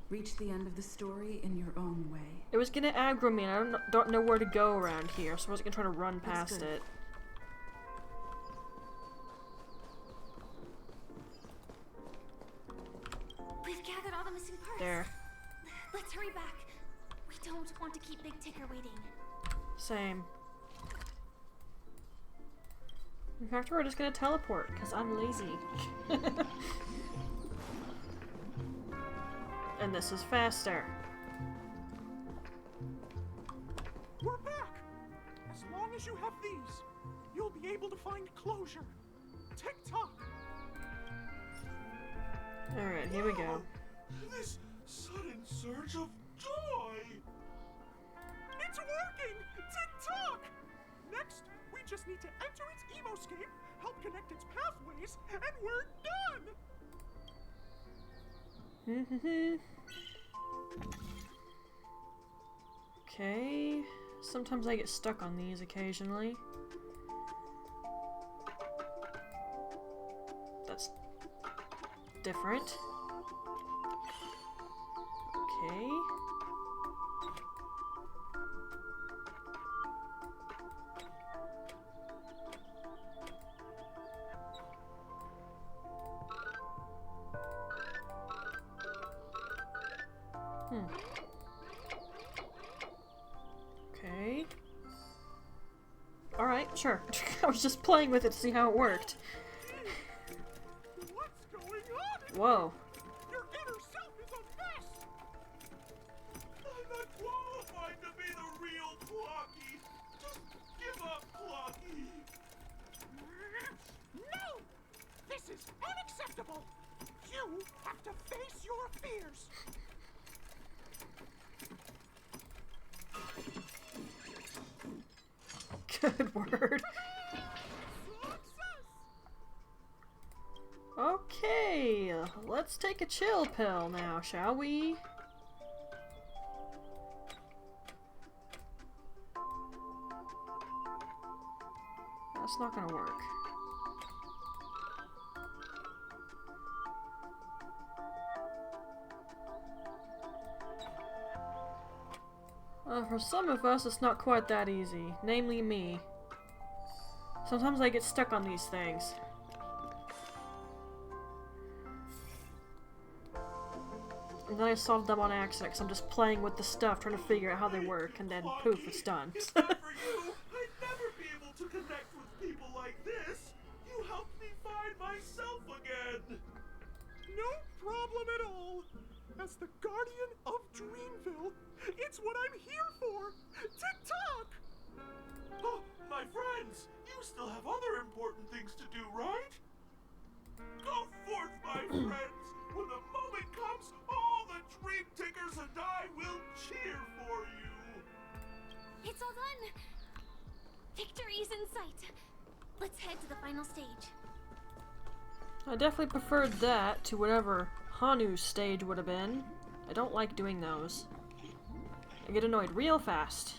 Reach the end of the story in your own way. It was gonna aggro me, and I don't know where to go around here, so I wasn't gonna try to run past it. We've gathered all the missing parts. There. Let's hurry back. We don't want to keep Big Ticker waiting. Same. In fact, we're just gonna teleport, because I'm lazy. And this is faster. We're back! As long as you have these, you'll be able to find closure. Tick-tock! Alright, here we go. This sudden surge of joy! It's working! Tick-tock! Next, we just need to enter its emoscape, help connect its pathways, and we're done! Okay. Sometimes I get stuck on these occasionally. That's different. Okay. Okay. Alright, sure. I was just playing with it to see how it worked. What's going on? Whoa. Your inner self is a mess! I'm not qualified to be the real Clocky! Just give up, Clocky! No! This is unacceptable! You have to face your fears! Good word. Okay, let's take a chill pill now, shall we? That's not gonna work. For some of us, it's not quite that easy. Namely me. Sometimes I get stuck on these things. And then I solve them on accident because I'm just playing with the stuff, trying to figure out how they work, and then poof, it's done. If not for you, I'd never be able to connect with people like this. You helped me find myself again. No problem at all. As the guardian of Dreamville, it's what I'm here for. Tick-tock! Oh, my friends, you still have other important things to do, right? Go forth, my friends. When the moment comes, all the Dream Tickers and I will cheer for you. It's all done. Victory's in sight. Let's head to the final stage. I definitely preferred that to whatever Hanu's stage would have been. I don't like doing those. I get annoyed real fast.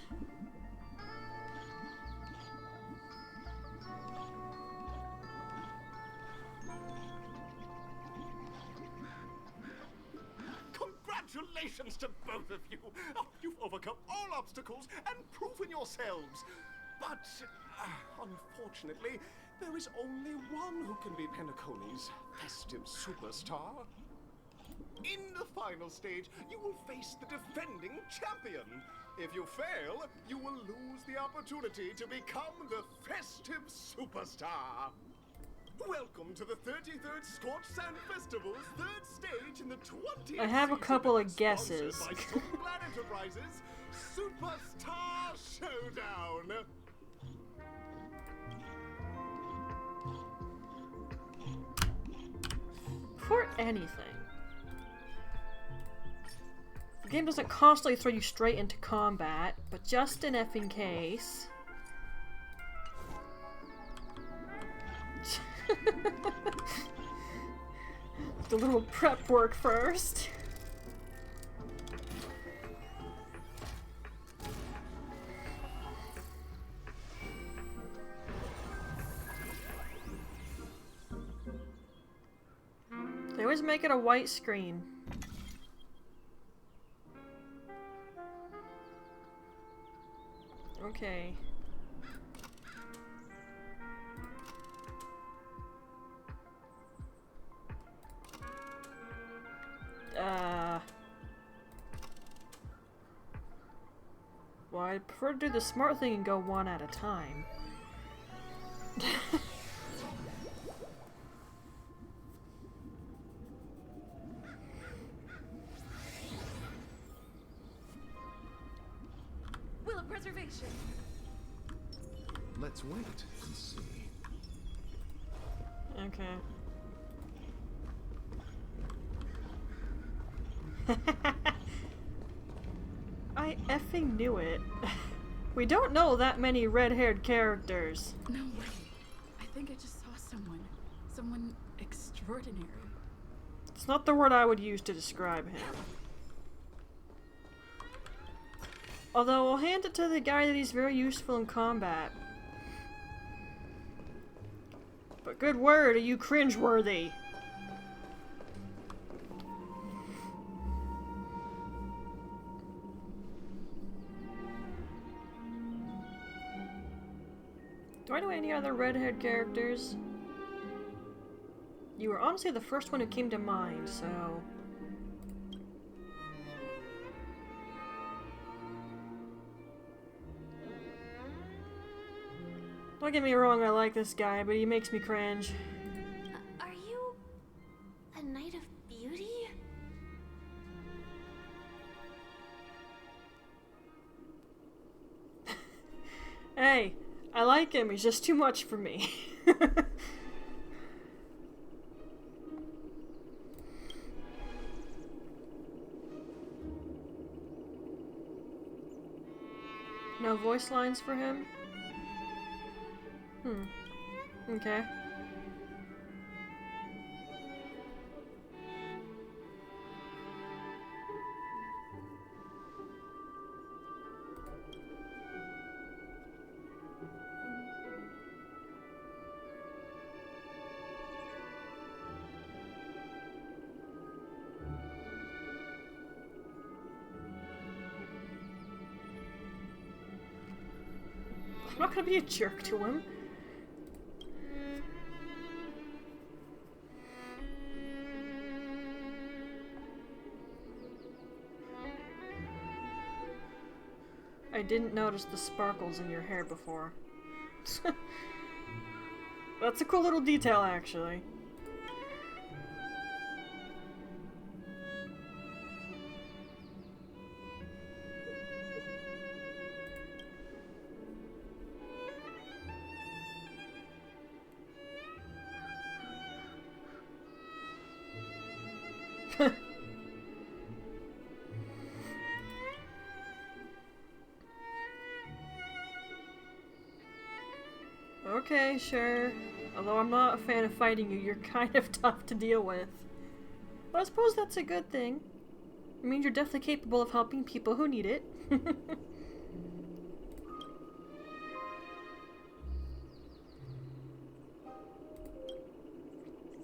Congratulations to both of you! Oh, you've overcome all obstacles and proven yourselves. But, unfortunately, there is only one who can be Penacony's festive superstar. In the final stage, you will face the defending champion. If you fail, you will lose the opportunity to become the festive superstar. Welcome to the 33rd Scorched Sand Festival's third stage in the 20th I have a couple of guesses. By Soulglad Enterprises, Superstar Showdown. For anything. The game doesn't constantly throw you straight into combat, but just in effing case. The little prep work first. They always make it a white screen. Okay. Well, I prefer to do the smart thing and go one at a time. Will of preservation. Let's wait and see. Okay. I effing knew it. We don't know that many red-haired characters. No way. I think I just saw someone. Someone extraordinary. It's not the word I would use to describe him. Although I'll hand it to the guy that he's very useful in combat. But good word, are you cringeworthy? Do I know any other red-haired characters? You were honestly the first one who came to mind, so... Don't get me wrong, I like this guy, but he makes me cringe. Are you a Knight of Beauty? Hey, I like him, he's just too much for me. No voice lines for him? Okay. I'm not gonna be a jerk to him. I didn't notice the sparkles in your hair before. That's a cool little detail, actually. Okay, sure. Although I'm not a fan of fighting you, you're kind of tough to deal with. But I suppose that's a good thing. It means you're definitely capable of helping people who need it.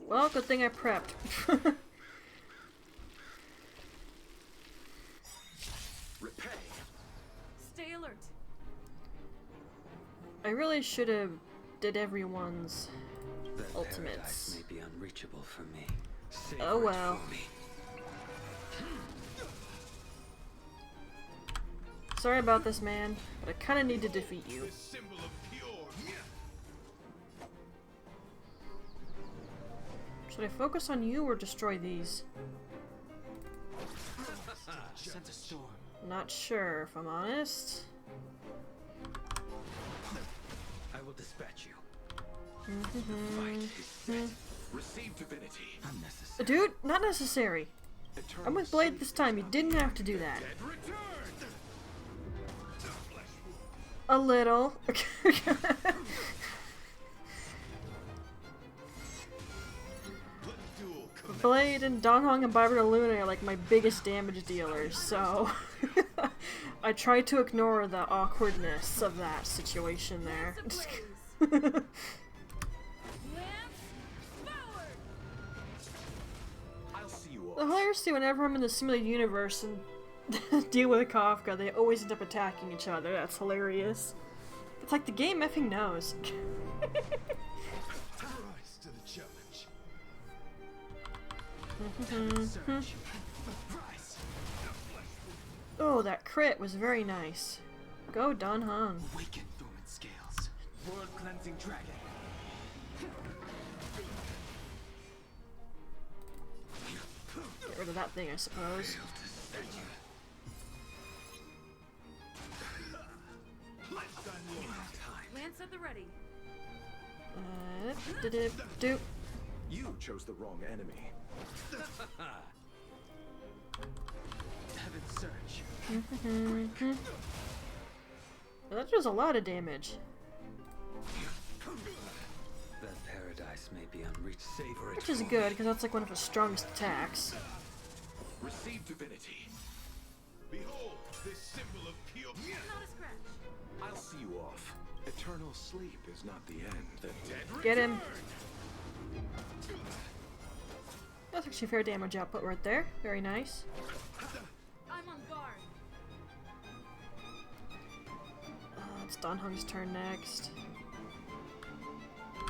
Well, good thing I prepped. Stay alert. I really should have did everyone's The ultimates. paradise may be unreachable for me. Savor Oh it well. for me. Sorry about this, man, but I kinda need to defeat you. Should I focus on you or destroy these? Sent a storm. Not sure, if I'm honest. I will dispatch you. Receive divinity. Unnecessary. Dude, not necessary. I'm with Blade this time, you didn't have to do that. A little. Blade and Donghong and Barbara Luna are like my biggest damage dealers, so I try to ignore the awkwardness of that situation there. The hilarious thing, whenever I'm in the simulated universe and deal with Kafka, they always end up attacking each other. That's hilarious. It's like the game effing knows. Rise to the challenge. Oh, that crit was very nice. Go, Donghong. Awaken dormant scales. World cleansing dragon. Get rid of that thing, I suppose. Lance at the ready. Do. You chose the wrong enemy. Heaven's search. That does a lot of damage. The paradise may be unreached. Savor it. Which is good, because that's like one of his strongest attacks. Receive divinity. Behold, this symbol of pure. Not a scratch. I'll see you off. Eternal sleep is not the end. The dead Get him. That's actually fair damage output right there. Very nice. I'm on guard. It's Donghong's turn next.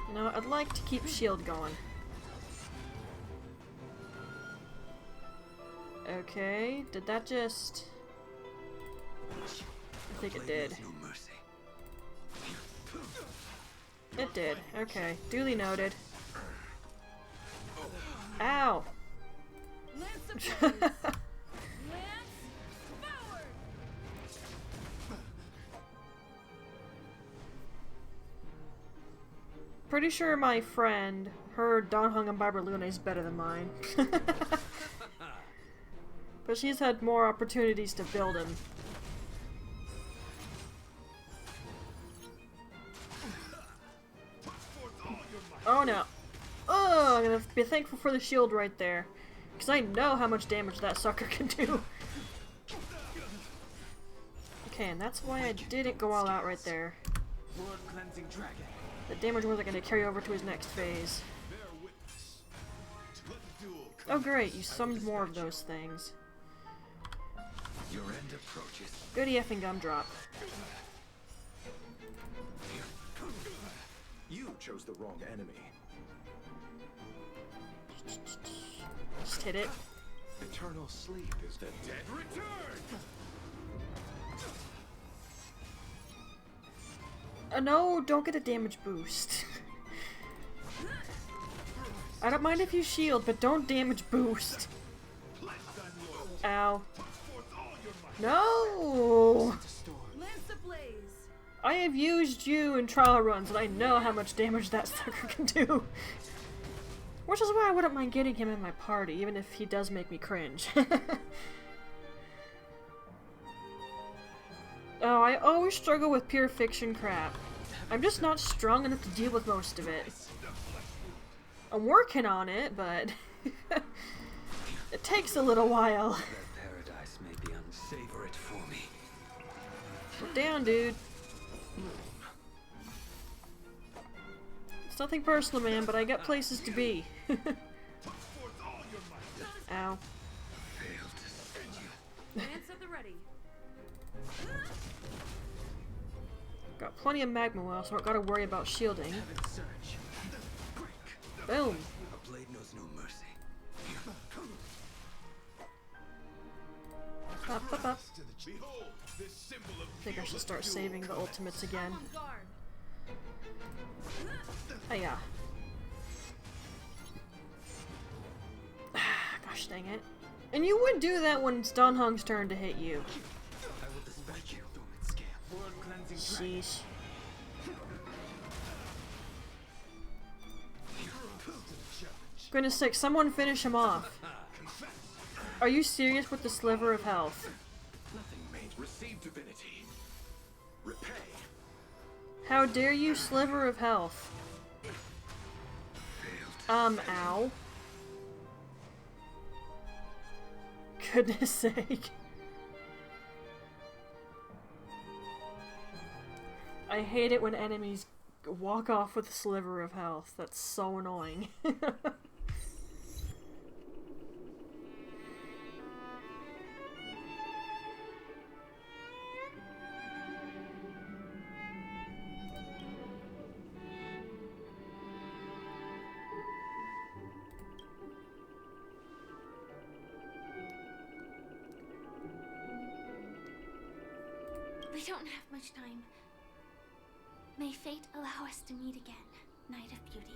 You know, I'd like to keep shield going. Okay, did that just... I think it did. It did. Okay, duly noted. Ow! Lance ablaze. Lance forward. Pretty sure my friend, her Donghong and Barbara Luna is better than mine. But she's had more opportunities to build him. no. Oh, I'm gonna be thankful for the shield right there. Because I know how much damage that sucker can do. Okay, and that's why I didn't go all out right there. The damage wasn't going to carry over to his next phase. Oh great, you summoned more of those things. Your end approaches. Goody effing gumdrop. You chose the wrong enemy. Just hit it. Eternal sleep is the dead return. No, don't get a damage boost. I don't mind if you shield, but don't damage boost. Ow. No! I have used you in trial runs, and I know how much damage that sucker can do. Which is why I wouldn't mind getting him in my party, even if he does make me cringe. Oh, I always struggle with pure fiction crap. I'm just not strong enough to deal with most of it. I'm working on it, but it takes a little while. That paradise may be savor it for me. Put down, dude. It's nothing personal, man, but I got places to be. Ow. Lance at the ready. Got plenty of magma well, so I don't gotta worry about shielding. Boom. A blade knows no mercy. Up, up, up. Think I should start saving the ultimates again. Hiya. Gosh dang it. And you would do that when it's Dunhung's turn to hit you. I will dispatch you. Sheesh. Goodness sake, someone finish him off. Are you serious with the sliver of health? Nothing made. Receive divinity. Repay. How dare you, sliver of health? Ow. Goodness sake. I hate it when enemies walk off with a sliver of health. That's so annoying. We don't have much time. May fate allow us to meet again, Knight of Beauty.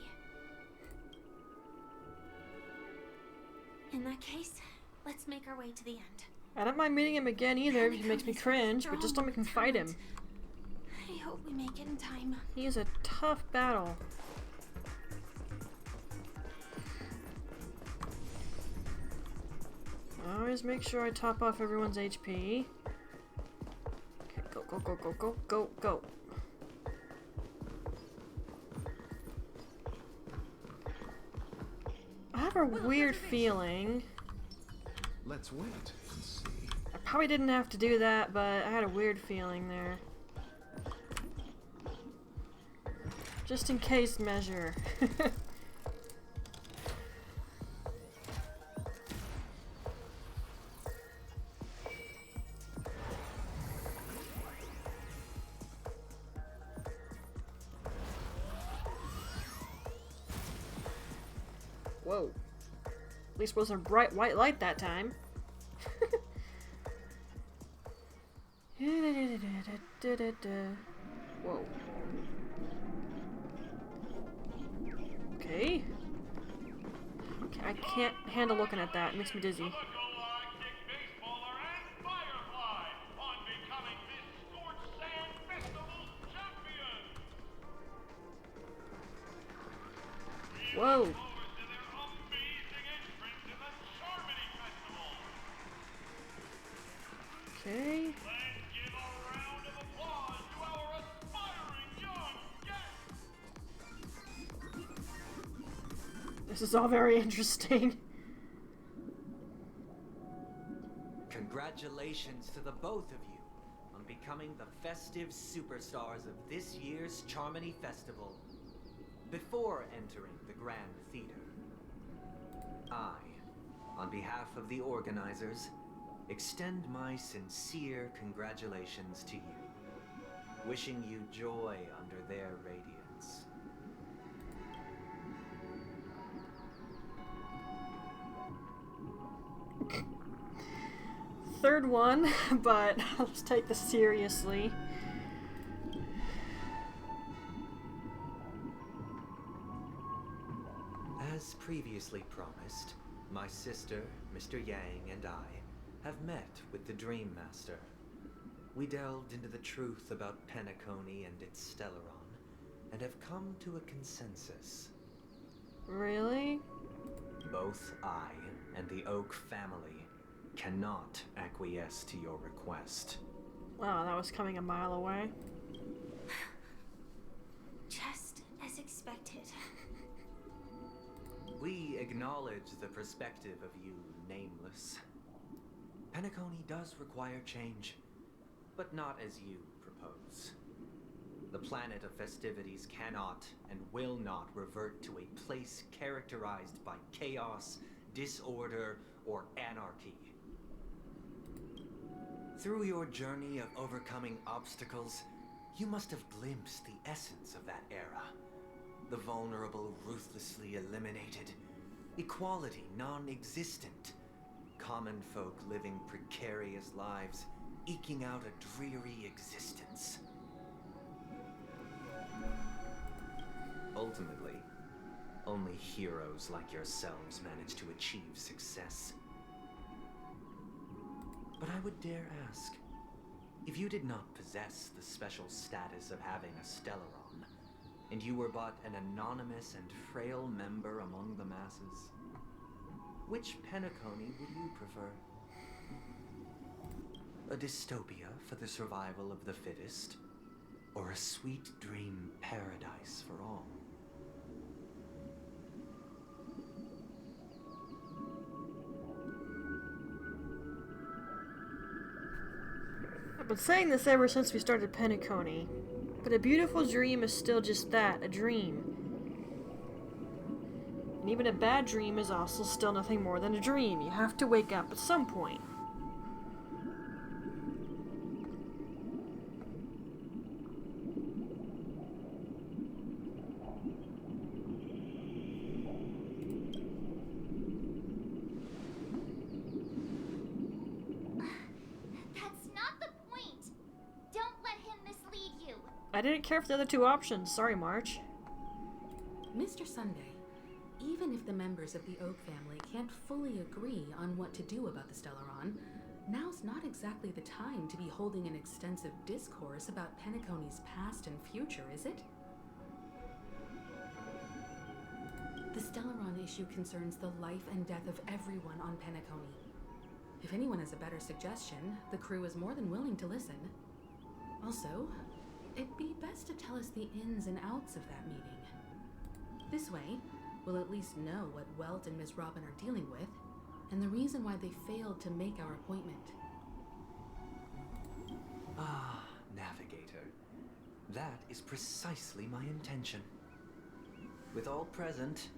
In that case, let's make our way to the end. I don't mind meeting him again either if he makes me cringe, but just don't make me fight him. I hope we make it in time. He is a tough battle. Always make sure I top off everyone's HP. Okay, go, go, go, go, go, go, go. I have a weird feeling. Let's wait and see. I probably didn't have to do that, but I had a weird feeling there. Just in case measure. Whoa. At least wasn't a bright white light that time. Whoa. Okay. I can't handle looking at that. It makes me dizzy. Whoa. Okay. This is all very interesting. Congratulations to the both of you on becoming the festive superstars of this year's Charmony Festival. Before entering the Grand Theater, I, on behalf of the organizers, extend my sincere congratulations to you, wishing you joy under their radiance. Third one, but let's take this seriously. As previously promised, my sister, Mr. Yang, and I have met with the Dream Master. We delved into the truth about Penacony and its Stellaron, and have come to a consensus. Really? Both I and the Oak family cannot acquiesce to your request. Wow, that was coming a mile away. Just as expected. We acknowledge the perspective of you, Nameless. Penacony does require change, but not as you propose. The planet of festivities cannot and will not revert to a place characterized by chaos, disorder, or anarchy. Through your journey of overcoming obstacles, you must have glimpsed the essence of that era. The vulnerable ruthlessly eliminated, equality non-existent, common folk living precarious lives, eking out a dreary existence. Ultimately, only heroes like yourselves manage to achieve success. But I would dare ask, if you did not possess the special status of having a Stellaron, and you were but an anonymous and frail member among the masses, which Penacony would you prefer? A dystopia for the survival of the fittest, or a sweet dream paradise for all? I've been saying this ever since we started Penacony, but a beautiful dream is still just that, a dream. And even a bad dream is also still nothing more than a dream. You have to wake up at some point. I didn't care for the other two options. Sorry, March. Mr. Sunday, even if the members of the Oak family can't fully agree on what to do about the Stellaron, now's not exactly the time to be holding an extensive discourse about Penacony's past and future, is it? The Stellaron issue concerns the life and death of everyone on Penacony. If anyone has a better suggestion, the crew is more than willing to listen. Also, it'd be best to tell us the ins and outs of that meeting. This way, we'll at least know what Welt and Miss Robin are dealing with, and the reason why they failed to make our appointment. Ah, Navigator. That is precisely my intention. With all present,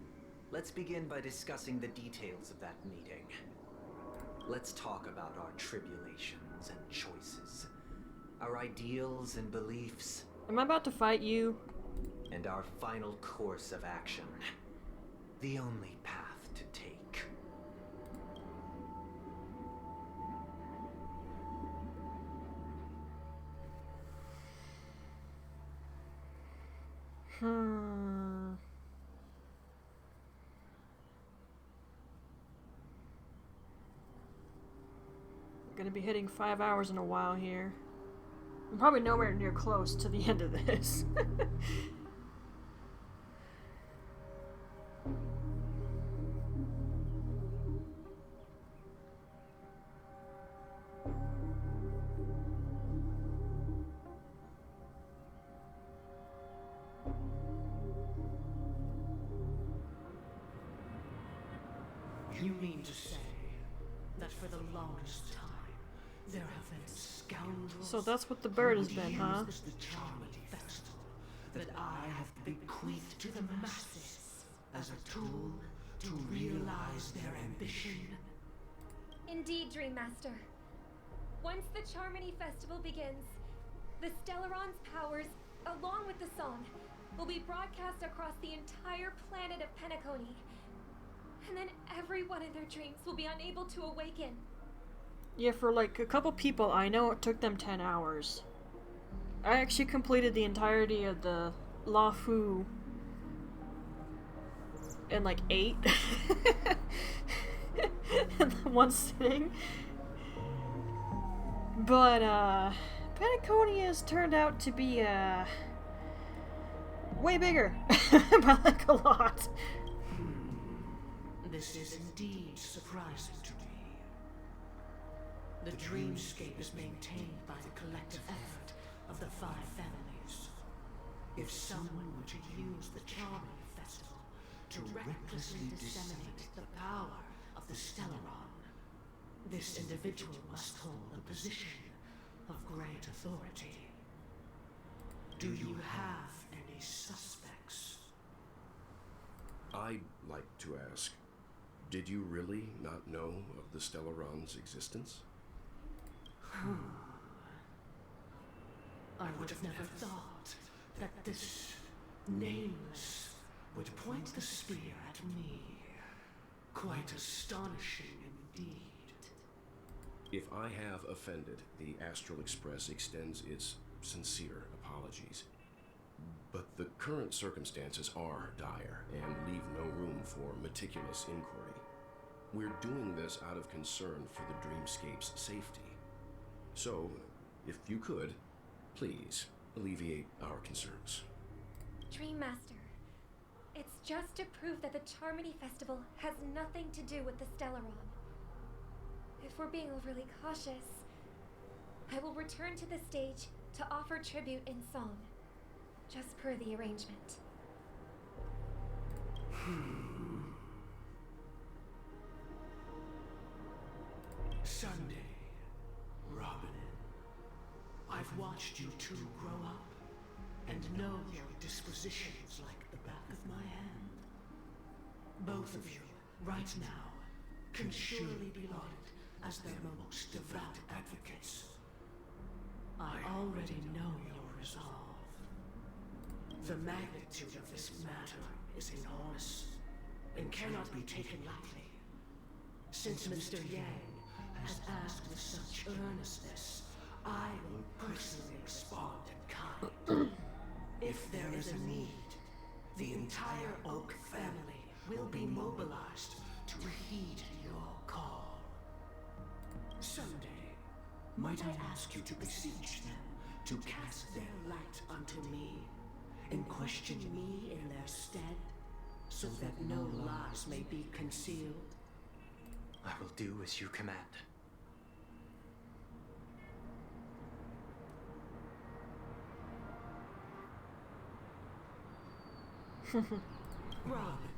let's begin by discussing the details of that meeting. Let's talk about our tribulations and choices, our ideals and beliefs. Am I about to fight you? And our final course of action. The only path to take. I'm gonna be hitting 5 hours in a while here. I'm probably nowhere near close to the end of this. You mean to say that for the longest time, there have been scoundrels So that's what the bird has been, huh? use the Charmony Festival that I have bequeathed to the masses as a tool to realize their ambition? Indeed, Dream Master. Once the Charmony Festival begins, the Stellaron's powers, along with the song, will be broadcast across the entire planet of Penacony. And then everyone in their dreams will be unable to awaken. Yeah, for like a couple people, I know it took them 10 hours. I actually completed the entirety of the La Fu in like 8 in one sitting. But Penacony has turned out to be way bigger by like a lot. This is indeed surprising to me. The dreamscape is maintained by the collective effort of the 5 families. If someone were to use the Charmony Festival to recklessly disseminate the power of the Stellaron, this individual must hold a position of great authority. Do you have any suspects? I'd like to ask, did you really not know of the Stellaron's existence? I would have never thought that this nameless would point the spear at me. Quite astonishing indeed. If I have offended, the Astral Express extends its sincere apologies. But the current circumstances are dire and leave no room for meticulous inquiry. We're doing this out of concern for the dreamscape's safety. So, if you could, please alleviate our concerns. Dream Master, it's just to prove that the Charmony Festival has nothing to do with the Stellaron. If we're being overly cautious, I will return to the stage to offer tribute in song, just per the arrangement. Sunday, Robin. I've watched you two grow up and know your dispositions like the back of my hand. Both of you, right now, can surely be lauded as their most devout advocates. I already know your resolve. The magnitude of this matter is enormous and cannot be taken lightly. Since Mr. Yang has asked with such earnestness, I will personally respond in kind. If there is a need, the entire Oak family will be mobilized to heed your call. Someday, might I ask you to beseech them to cast their light unto me and question me in their stead, so that no lies may be concealed? I will do as you command. Robin,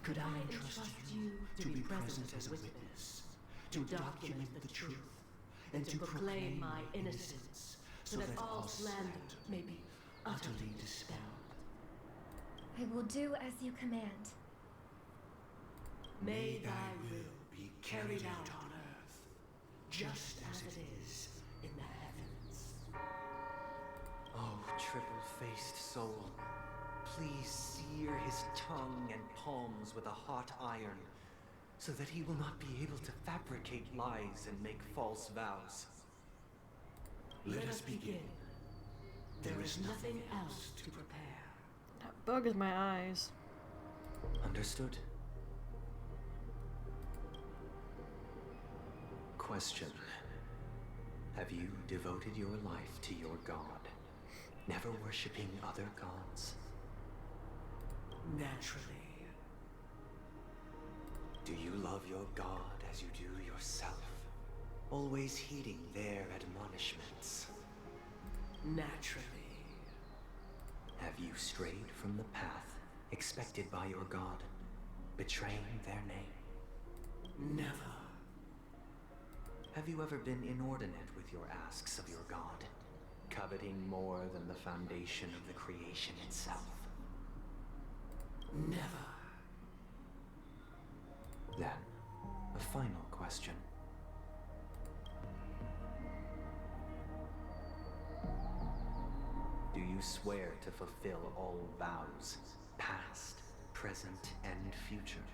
could I entrust you to be present as a witness, to document the truth, and to proclaim my innocence, so that all slander may be utterly dispelled? I will do as you command. May thy will be carried out on earth, just as it is in the heavens. Oh, triple-faced soul, please sear his tongue and palms with a hot iron, so that he will not be able to fabricate lies and make false vows. Let us begin. There is nothing else to prepare. That bugs my eyes. Understood. Question. Have you devoted your life to your god, never worshipping other gods? Naturally. Do you love your god as you do yourself, always heeding their admonishments? Naturally. Have you strayed from the path expected by your god, betraying their name? Never. Have you ever been inordinate with your asks of your god, coveting more than the foundation of the creation itself? Never. Then, a final question. Do you swear to fulfill all vows, past, present, and future?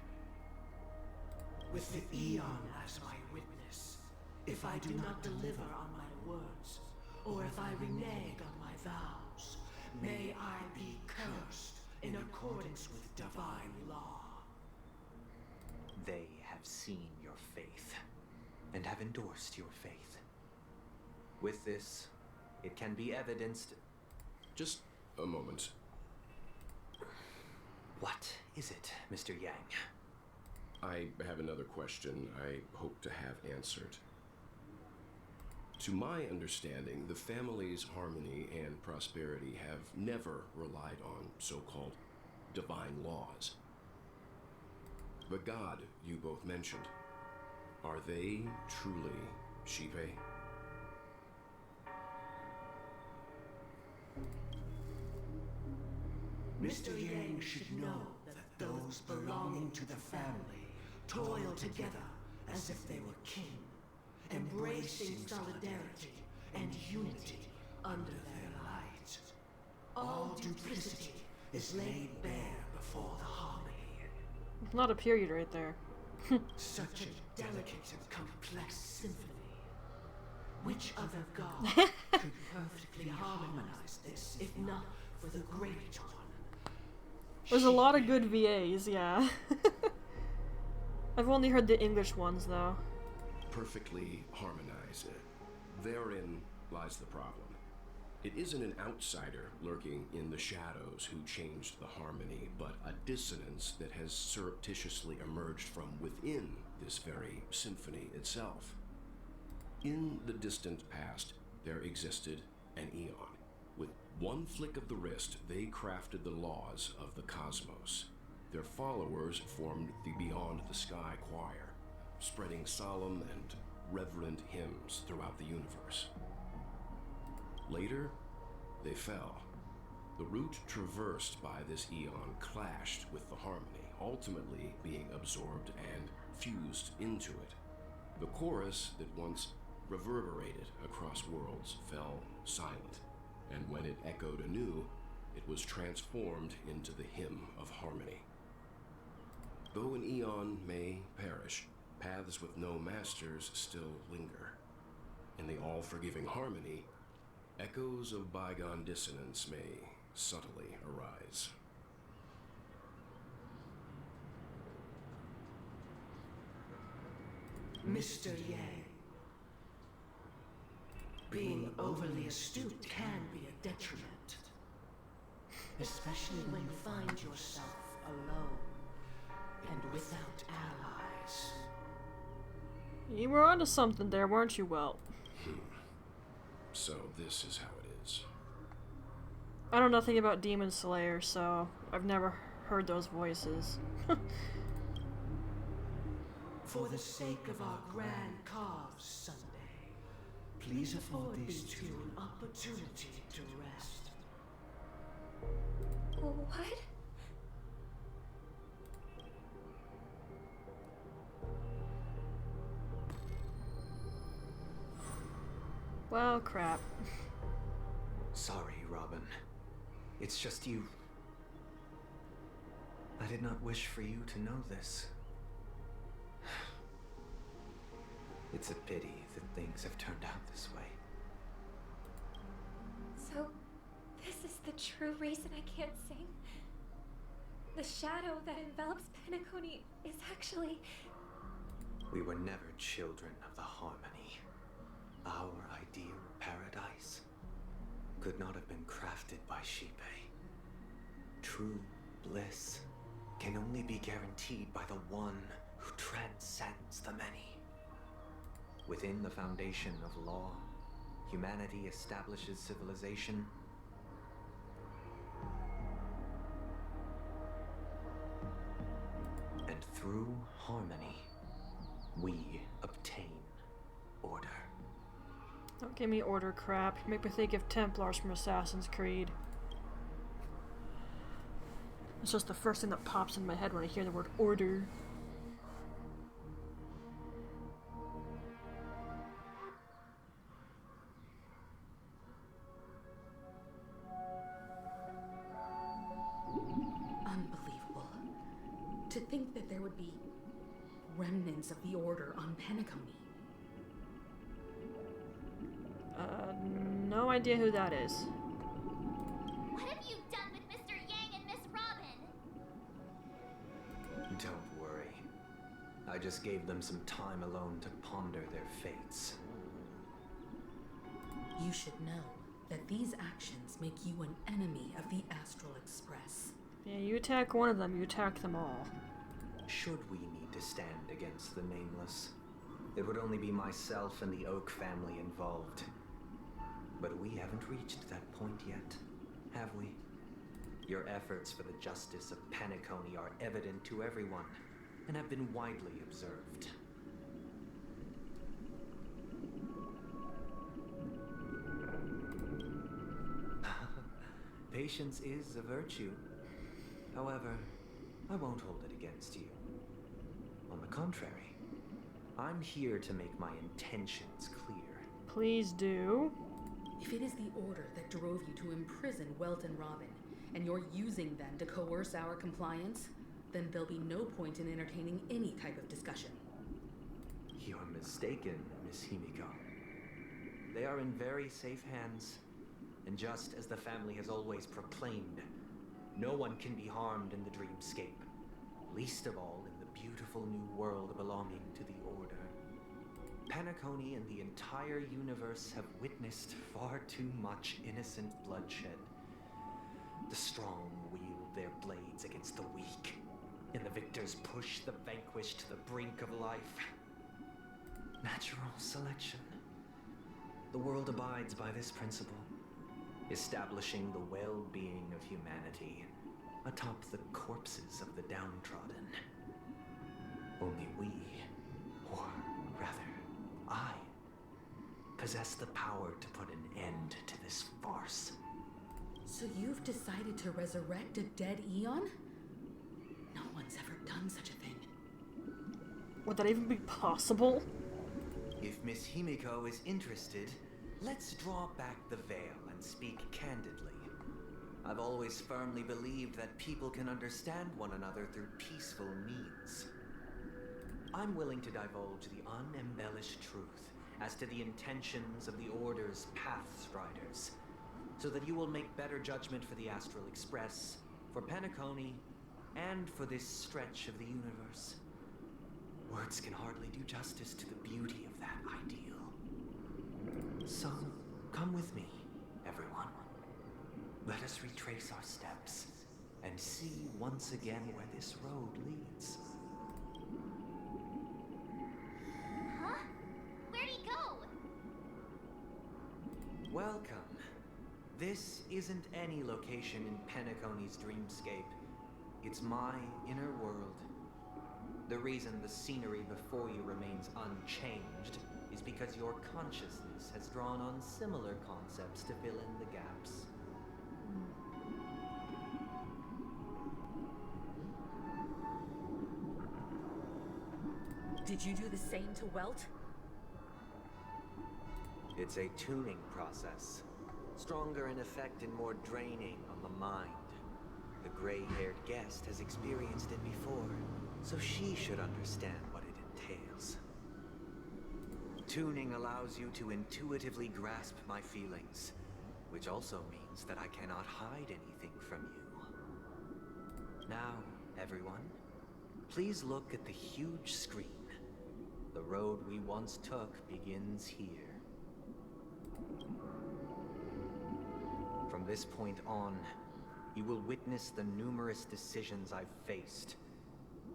With the Eon as my witness, if I do not deliver on my words, or if I renege on my vows, may I be cursed in accordance with divine law. They have seen your faith, and have endorsed your faith. With this, it can be evidenced. Just a moment. What is it, Mr. Yang? I have another question I hope to have answered. To my understanding, the family's harmony and prosperity have never relied on so-called divine laws. The god you both mentioned, are they truly Shipe? Mr. Yang should know that those belonging to the family toil together as if they were kin, embracing solidarity and unity under their light. All duplicity is laid bare before the harmony. It's not a period right there. Such a delicate and complex symphony. Which other god could perfectly harmonize this, if not for the great one? There's a lot of good VAs, yeah. I've only heard the English ones, though. Perfectly harmonized. Therein lies the problem. It isn't an outsider lurking in the shadows who changed the harmony, but a dissonance that has surreptitiously emerged from within this very symphony itself. In the distant past, there existed an Eon. With one flick of the wrist, they crafted the laws of the cosmos. Their followers formed the Beyond the Sky Choir, spreading solemn and reverent hymns throughout the universe. Later, they fell. The route traversed by this Eon clashed with the harmony, ultimately being absorbed and fused into it. The chorus that once reverberated across worlds fell silent, and when it echoed anew, it was transformed into the hymn of harmony. Though an Eon may perish, paths with no masters still linger. In the all-forgiving harmony, echoes of bygone dissonance may subtly arise. Mr. Yang, being overly astute can be a detriment, especially when you find yourself alone and without allies. You were onto something there, weren't you, Welt? So this is how it is. I know nothing about Demon Slayer, so I've never heard those voices. For the sake of our grand cause, Sunday, please afford these two an opportunity to rest. What? Well, crap. Sorry, Robin. It's just you. I did not wish for you to know this. It's a pity that things have turned out this way. So, this is the true reason I can't sing? The shadow that envelops Penacony is actually... We were never children of the harmony. Our ideal paradise could not have been crafted by Shipe. True bliss can only be guaranteed by the one who transcends the many. Within the foundation of law, humanity establishes civilization. And through harmony, we obtain order. Don't give me order crap. Make me think of Templars from Assassin's Creed. It's just the first thing that pops in my head when I hear the word order. Unbelievable. To think that there would be remnants of the Order on Penacony. No idea who that is. What have you done with Mr. Yang and Miss Robin? Don't worry. I just gave them some time alone to ponder their fates. You should know that these actions make you an enemy of the Astral Express. Yeah, you attack one of them, you attack them all. Should we need to stand against the Nameless, it would only be myself and the Oak family involved. But we haven't reached that point yet, have we? Your efforts for the justice of Penacony are evident to everyone, and have been widely observed. Patience is a virtue. However, I won't hold it against you. On the contrary, I'm here to make my intentions clear. Please do. If it is the Order that drove you to imprison Welt and Robin, and you're using them to coerce our compliance, then there'll be no point in entertaining any type of discussion. You're mistaken, Miss Himiko. They are in very safe hands, and just as the family has always proclaimed, no one can be harmed in the dreamscape, least of all in the beautiful new world belonging to the Order. Penacony and the entire universe have witnessed far too much innocent bloodshed. The strong wield their blades against the weak, and the victors push the vanquished to the brink of life. Natural selection. The world abides by this principle, establishing the well-being of humanity atop the corpses of the downtrodden. Only we, or rather, I, possess the power to put an end to this farce. So you've decided to resurrect a dead Eon? No one's ever done such a thing. Would that even be possible? If Miss Himiko is interested, let's draw back the veil and speak candidly. I've always firmly believed that people can understand one another through peaceful means. I'm willing to divulge the unembellished truth as to the intentions of the Order's Pathstriders, so that you will make better judgment for the Astral Express, for Penacony, and for this stretch of the universe. Words can hardly do justice to the beauty of that ideal. So, come with me, everyone. Let us retrace our steps and see once again where this road leads. Huh? Where'd he go? Welcome. This isn't any location in Penacony's dreamscape. It's my inner world. The reason the scenery before you remains unchanged is because your consciousness has drawn on similar concepts to fill in the gaps. Did you do the same to Welt? It's a tuning process. Stronger in effect and more draining on the mind. The gray-haired guest has experienced it before, so she should understand what it entails. Tuning allows you to intuitively grasp my feelings, which also means that I cannot hide anything from you. Now, everyone, please look at the huge screen. The road we once took begins here. From this point on, you will witness the numerous decisions I've faced.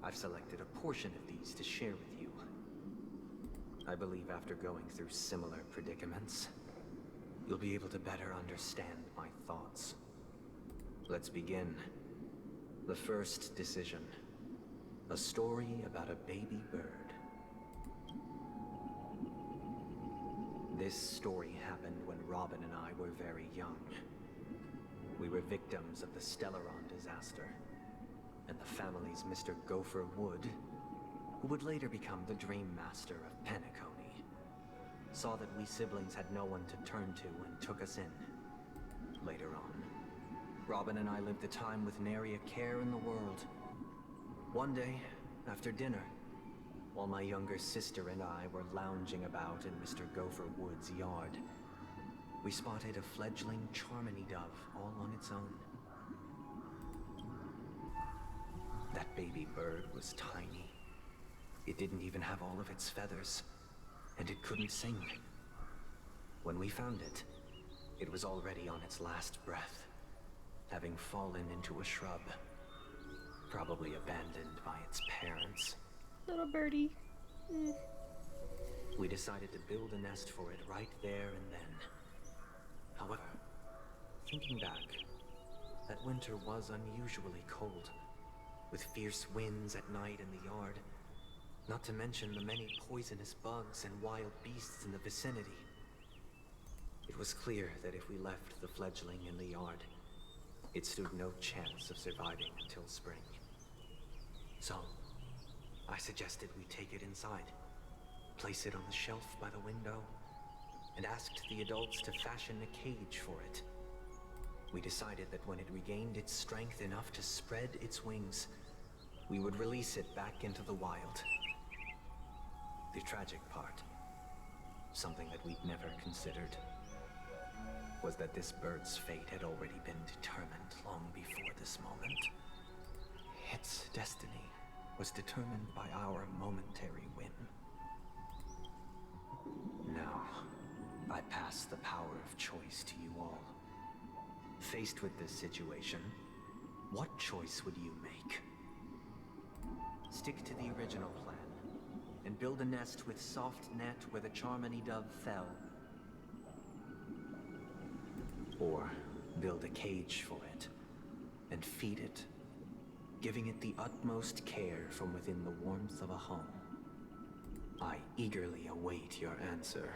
I've selected a portion of these to share with you. I believe after going through similar predicaments, you'll be able to better understand my thoughts. Let's begin. The first decision. A story about a baby bird. This story happened when Robin and I were very young. We were victims of the Stellaron disaster, and the family's Mr. Gopher Wood, who would later become the Dream Master of Penacony, saw that we siblings had no one to turn to and took us in. Later on, Robin and I lived a time with nary a care in the world. One day, after dinner, while my younger sister and I were lounging about in Mr. Gopher Wood's yard, we spotted a fledgling Charmony dove all on its own. That baby bird was tiny. It didn't even have all of its feathers, and it couldn't sing. When we found it, it was already on its last breath, having fallen into a shrub, probably abandoned by its parents. Little birdie. We decided to build a nest for it right there and then. However, thinking back, that winter was unusually cold, with fierce winds at night in the yard, not to mention the many poisonous bugs and wild beasts in the vicinity. It was clear that if we left the fledgling in the yard, it stood no chance of surviving until spring. So, I suggested we take it inside, place it on the shelf by the window, and asked the adults to fashion a cage for it. We decided that when it regained its strength enough to spread its wings, we would release it back into the wild. The tragic part, something that we'd never considered, was that this bird's fate had already been determined long before this moment. Its destiny was determined by our momentary whim. Now, I pass the power of choice to you all. Faced with this situation, what choice would you make? Stick to the original plan, and build a nest with soft net where the Charmony dove fell. Or build a cage for it, and feed it, giving it the utmost care from within the warmth of a home. I eagerly await your answer.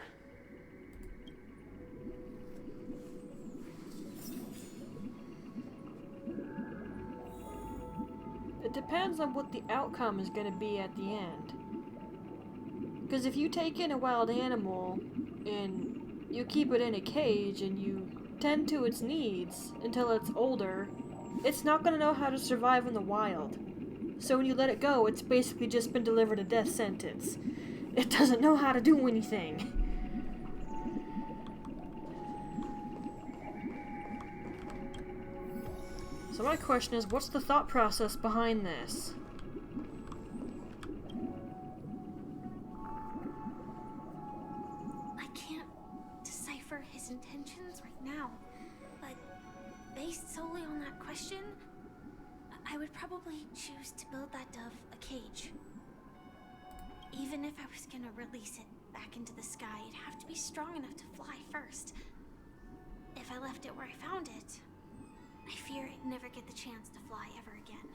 It depends on what the outcome is going to be at the end. Because if you take in a wild animal and you keep it in a cage and you tend to its needs until it's older, it's not going to know how to survive in the wild. So when you let it go, it's basically just been delivered a death sentence. It doesn't know how to do anything. So my question is, what's the thought process behind this? I can't decipher his intentions right now, but based solely on that question, I would probably choose to build that dove a cage. Even if I was gonna release it back into the sky, it'd have to be strong enough to fly first. If I left it where I found it, I fear it'd never get the chance to fly ever again.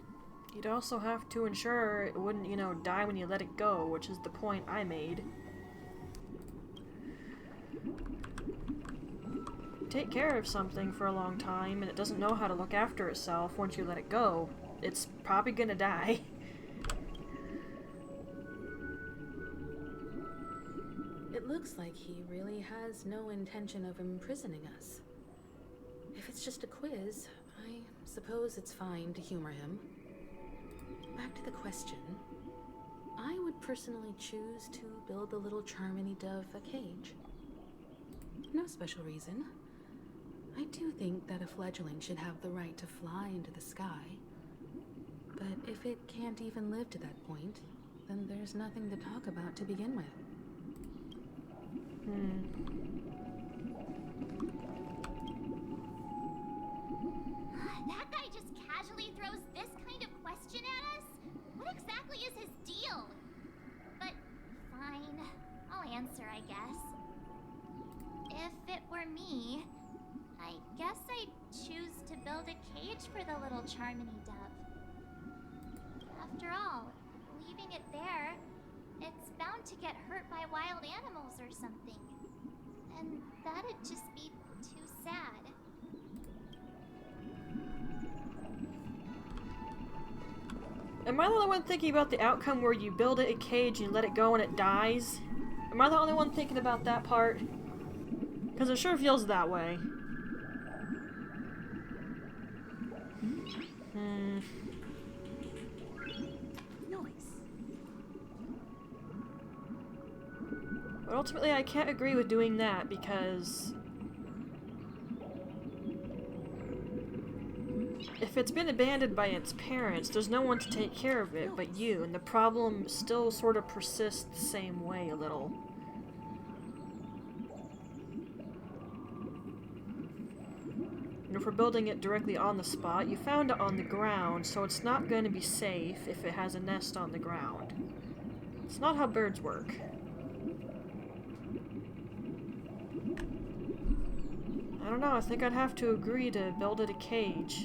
You'd also have to ensure it wouldn't, die when you let it go, which is the point I made. Take care of something for a long time, and it doesn't know how to look after itself once you let it go. It's probably gonna die. It looks like he really has no intention of imprisoning us. If it's just a quiz, I suppose it's fine to humor him. Back to the question. I would personally choose to build the little Charmony dove a cage. No special reason. I do think that a fledgling should have the right to fly into the sky. But if it can't even live to that point, then there's nothing to talk about to begin with. That guy just casually throws this kind of question at us? What exactly is his deal? But fine, I'll answer, I guess. If it were me, I guess I'd choose to build a cage for the little Charmony dove. After all, leaving it there, it's bound to get hurt by wild animals or something. And that'd just be too sad. Am I the only one thinking about the outcome where you build it a cage and you let it go and it dies? Am I the only one thinking about that part? Because it sure feels that way. But ultimately, I can't agree with doing that because if it's been abandoned by its parents, there's no one to take care of it but you, and the problem still sort of persists the same way a little. And if we're building it directly on the spot, you found it on the ground, so it's not going to be safe if it has a nest on the ground. It's not how birds work. I don't know, I think I'd have to agree to build it a cage.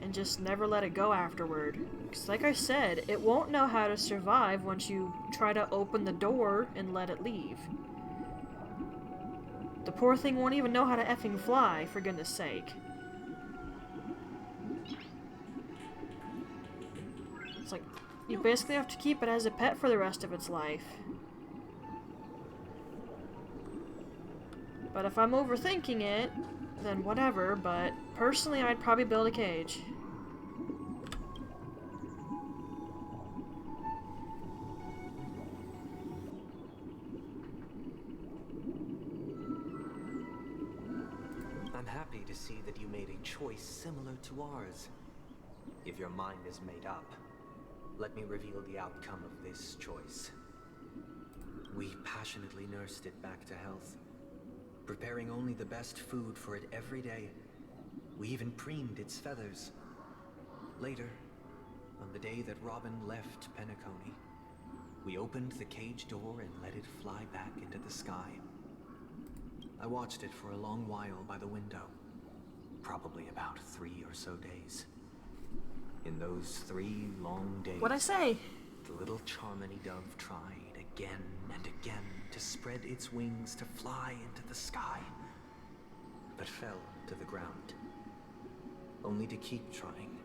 And just never let it go afterward. Because like I said, it won't know how to survive once you try to open the door and let it leave. The poor thing won't even know how to effing fly, for goodness sake. It's like, you basically have to keep it as a pet for the rest of its life. But if I'm overthinking it, then whatever, but personally I'd probably build a cage. I'm happy to see that you made a choice similar to ours. If your mind is made up, let me reveal the outcome of this choice. We passionately nursed it back to health, preparing only the best food for it every day. We even preened its feathers. Later, on the day that Robin left Penacony, we opened the cage door and let it fly back into the sky. I watched it for a long while by the window, probably about 3 or so days. In those 3 long days, What'd I say? The little Charmony dove tried again and again to spread its wings to fly into the sky, but fell to the ground, only to keep trying.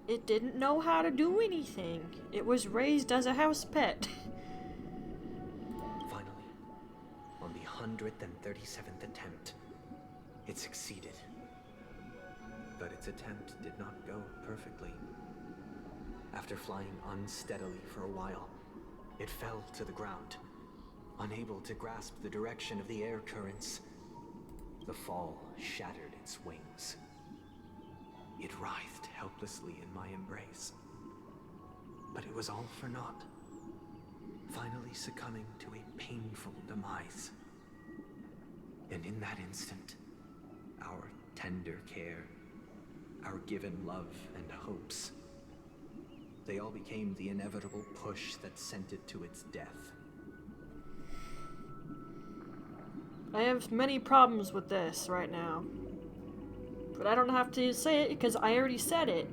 It didn't know how to do anything. It was raised as a house pet. Finally, on the 137th attempt, it succeeded. But its attempt did not go perfectly. After flying unsteadily for a while, it fell to the ground, unable to grasp the direction of the air currents. The fall shattered its wings. It writhed helplessly in my embrace. But it was all for naught, finally succumbing to a painful demise. And in that instant, our tender care, our given love and hopes, they all became the inevitable push that sent it to its death. I have many problems with this right now. But I don't have to say it because I already said it.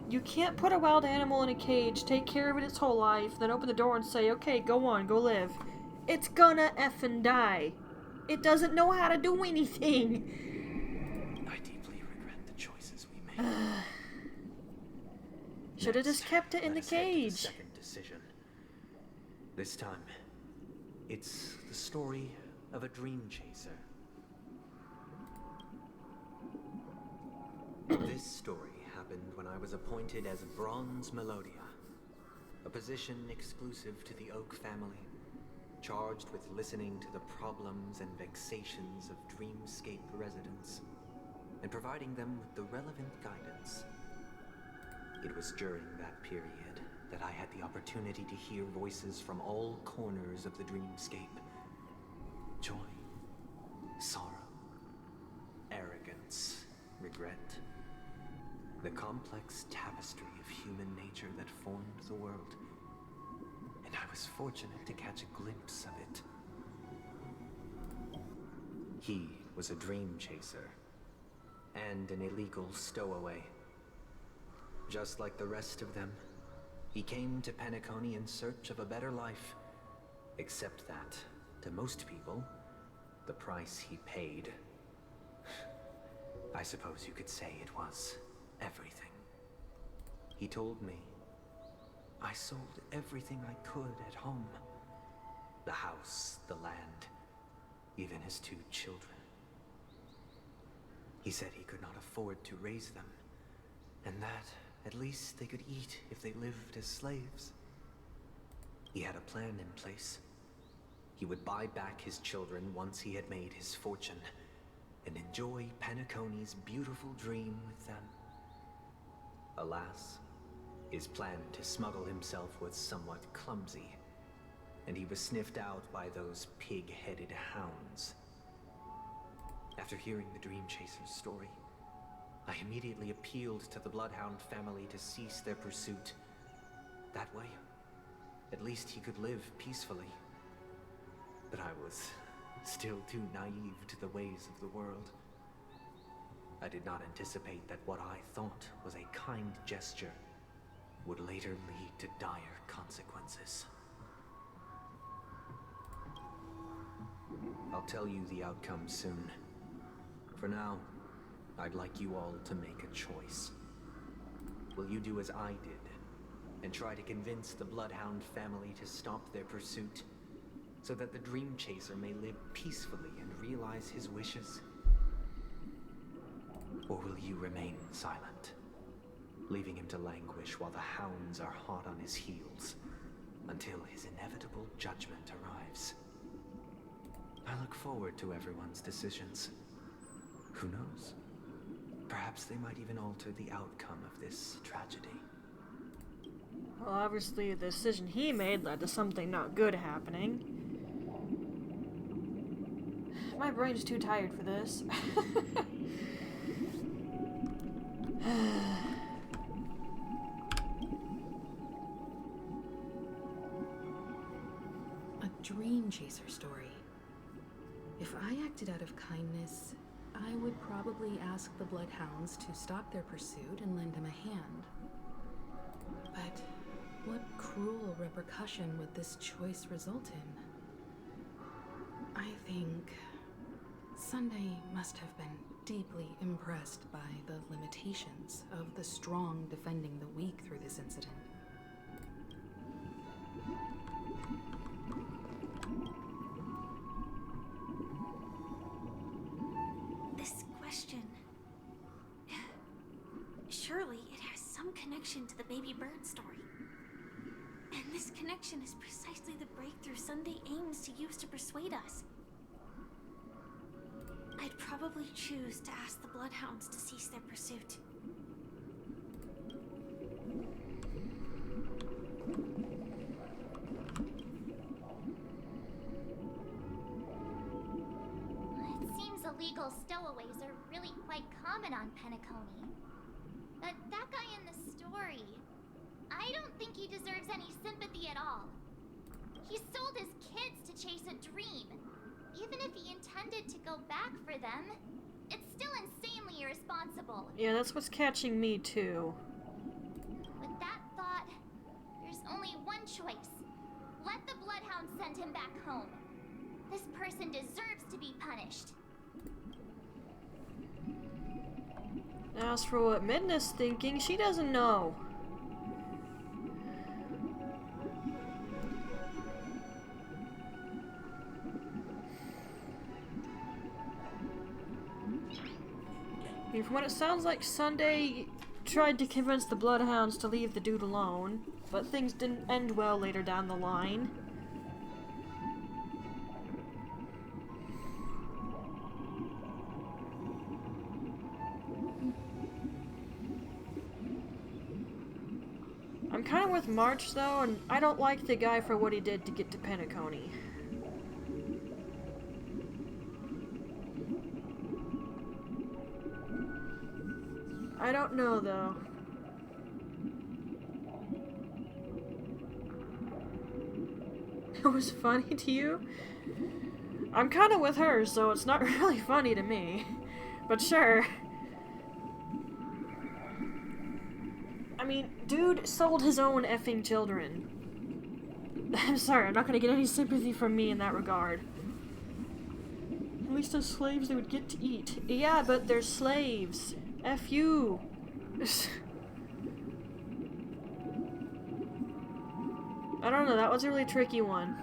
You can't put a wild animal in a cage, take care of it its whole life, then open the door and say, okay, go on, go live. It's gonna effing die. It doesn't know how to do anything. I deeply regret the choices we made. Should have just kept it in the cage. Second decision. This time, it's the story of a dream chaser. This story happened when I was appointed as Bronze Melodia, a position exclusive to the Oak family, charged with listening to the problems and vexations of Dreamscape residents, and providing them with the relevant guidance. It was during that period that I had the opportunity to hear voices from all corners of the Dreamscape. Joy, sorrow, arrogance, regret. The complex tapestry of human nature that formed the world. And I was fortunate to catch a glimpse of it. He was a dream chaser and an illegal stowaway. Just like the rest of them, He came to Penacony in search of a better life. Except that, to most people, the price he paid, I suppose you could say it was everything. He told me I sold everything I could at home. The house, the land, even his 2 children. He said he could not afford to raise them, and that at least they could eat if they lived as slaves. He had a plan in place. He would buy back his children once he had made his fortune, and enjoy Penacony's beautiful dream with them. Alas, his plan to smuggle himself was somewhat clumsy, and he was sniffed out by those pig-headed hounds. After hearing the Dream Chaser's story, I immediately appealed to the Bloodhound family to cease their pursuit. That way, at least he could live peacefully. But I was still too naive to the ways of the world. I did not anticipate that what I thought was a kind gesture would later lead to dire consequences. I'll tell you the outcome soon. For now, I'd like you all to make a choice. Will you do as I did, and try to convince the Bloodhound family to stop their pursuit, so that the Dream Chaser may live peacefully and realize his wishes? Or will you remain silent, leaving him to languish while the hounds are hot on his heels, until his inevitable judgment arrives? I look forward to everyone's decisions. Who knows? Perhaps they might even alter the outcome of this tragedy. Well, obviously the decision he made led to something not good happening. My brain's too tired for this. A Dream Chaser story. If I acted out of kindness, I would probably ask the Bloodhounds to stop their pursuit and lend him a hand. But what cruel repercussion would this choice result in? I think Sunday must have been deeply impressed by the limitations of the strong defending the weak through this incident. This question... Surely it has some connection to the baby bird story. And this connection is precisely the breakthrough Sunday aims to use to persuade us. I'd probably choose to ask the Bloodhounds to cease their pursuit. It seems illegal stowaways are really quite common on Penacony. But that guy in the story, I don't think he deserves any sympathy at all. He sold his kids to chase a dream. Even if he intended to go back for them, it's still insanely irresponsible. Yeah, that's what's catching me too. With that thought, there's only one choice. Let the Bloodhounds send him back home. This person deserves to be punished. As for what Midna's thinking, she doesn't know. I mean, from what it sounds like, Sunday tried to convince the Bloodhounds to leave the dude alone, but things didn't end well later down the line. I'm kind of with March though, and I don't like the guy for what he did to get to Penacony. I don't know though. It was funny to you? I'm kind of with her, so it's not really funny to me. But sure. I mean, Dude sold his own effing children. I'm sorry, I'm not gonna get any sympathy from me in that regard. At least as slaves they would get to eat. Yeah, but they're slaves. F you. I don't know, that was a really tricky one.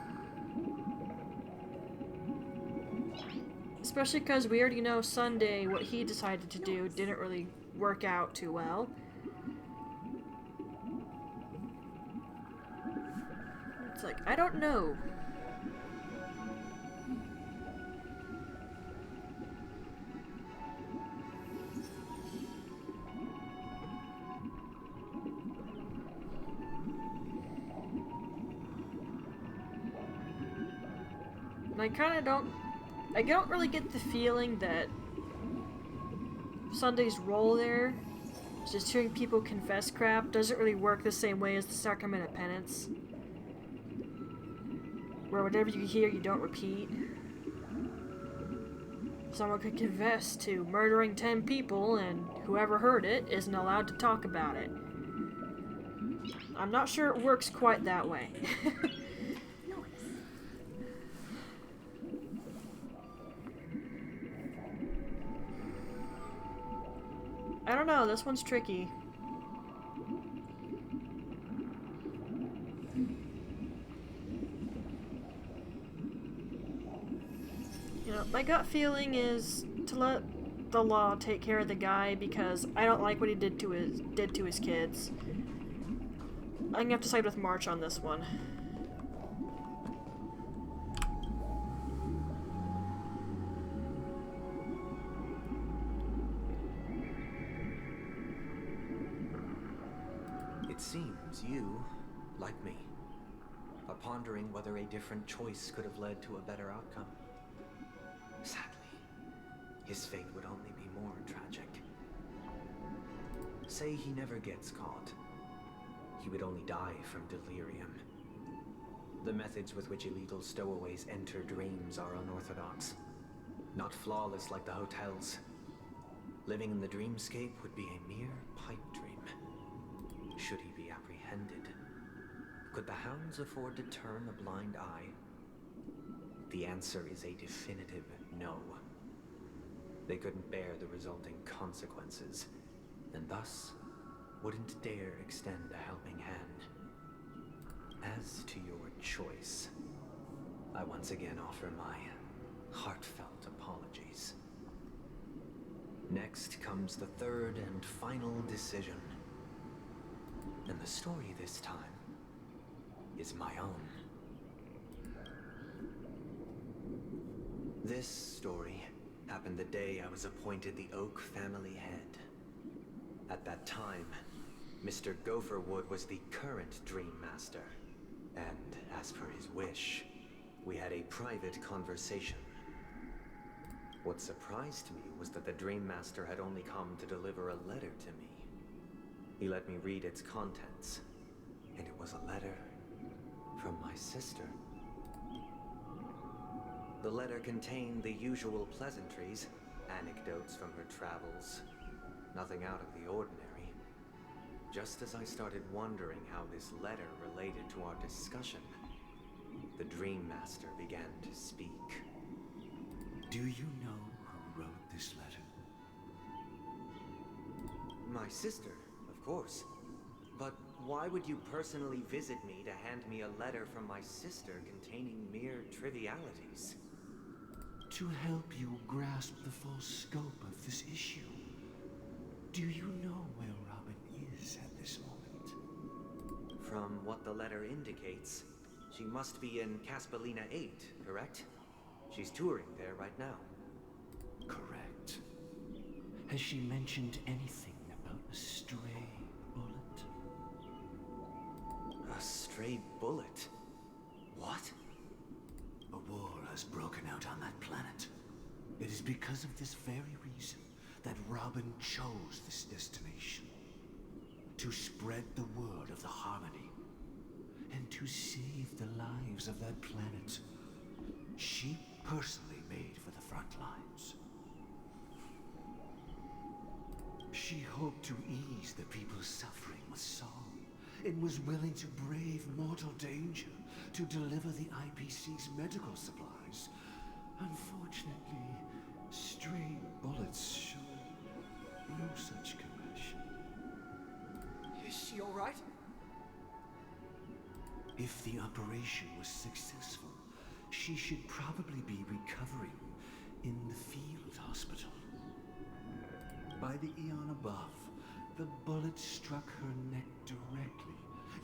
Especially because we already know Sunday, what he decided to do didn't really work out too well. It's like, I don't know. And I don't really get the feeling that Sunday's role there, just hearing people confess crap, doesn't really work the same way as the Sacrament of Penance. Where whatever you hear, you don't repeat. Someone could confess to murdering 10 people, and whoever heard it isn't allowed to talk about it. I'm not sure it works quite that way. I don't know, this one's tricky. You know, my gut feeling is to let the law take care of the guy because I don't like what he did to his kids. I'm gonna have to side with March on this one. It seems you, like me, are pondering whether a different choice could have led to a better outcome. Sadly, his fate would only be more tragic. Say he never gets caught. He would only die from delirium. The methods with which illegal stowaways enter dreams are unorthodox. Not flawless like the hotels. Living in the dreamscape would be a mere pipe dream. Should he be apprehended? Could the hounds afford to turn a blind eye? The answer is a definitive no. They couldn't bear the resulting consequences, and thus wouldn't dare extend a helping hand. As to your choice, I once again offer my heartfelt apologies. Next comes the third and final decision. And the story this time is my own. This story happened the day I was appointed the Oak family head. At that time, Mr. Gopherwood was the current Dream Master. And as per his wish, we had a private conversation. What surprised me was that the Dream Master had only come to deliver a letter to me. He let me read its contents, and it was a letter from my sister. The letter contained the usual pleasantries, anecdotes from her travels, nothing out of the ordinary. Just as I started wondering how this letter related to our discussion, the Dream Master began to speak. Do you know who wrote this letter? My sister, of course. But why would you personally visit me to hand me a letter from my sister containing mere trivialities? To help you grasp the full scope of this issue. Do you know where Robin is at this moment? From what the letter indicates, she must be in Caspelina 8, correct? She's touring there right now. Correct. Has she mentioned anything about a stray bullet? A stray bullet? What? A war has broken out on that planet. It is because of this very reason that Robin chose this destination. To spread the word of the Harmony. And to save the lives of that planet. She personally made for the front lines. She hoped to ease the people's suffering with song. and was willing to brave mortal danger to deliver the IPC's medical supplies. Unfortunately, stray bullets showed no such compassion. Is she all right? If the operation was successful, she should probably be recovering in the field hospital. By the eon above, the bullet struck her neck directly,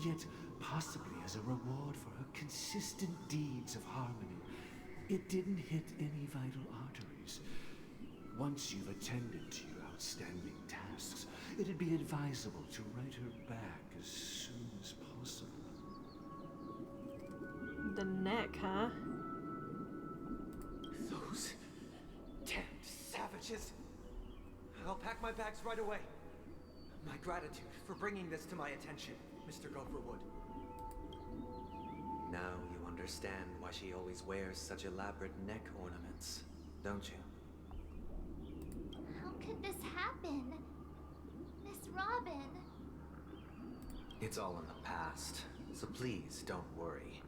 yet possibly as a reward for her consistent deeds of harmony. It didn't hit any vital arteries. Once you've attended to your outstanding tasks, it'd be advisable to write her back as soon as possible. The neck, huh? Those damned savages. I'll pack my bags right away. My gratitude for bringing this to my attention, Mr. Gopherwood. Now you understand why she always wears such elaborate neck ornaments, don't you? How could this happen? Miss Robin. It's all in the past, so please don't worry.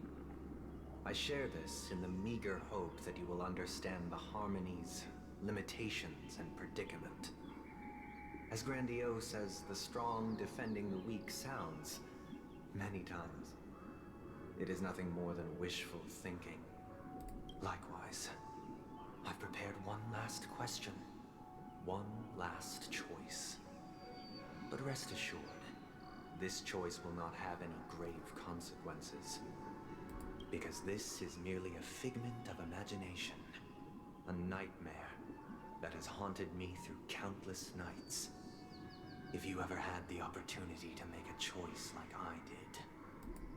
I share this in the meager hope that you will understand the harmony's limitations and predicament. As grandiose as the strong defending the weak sounds, many times, it is nothing more than wishful thinking. Likewise, I've prepared one last question, one last choice. But rest assured, this choice will not have any grave consequences. Because this is merely a figment of imagination, a nightmare that has haunted me through countless nights. If you ever had the opportunity to make a choice like I did,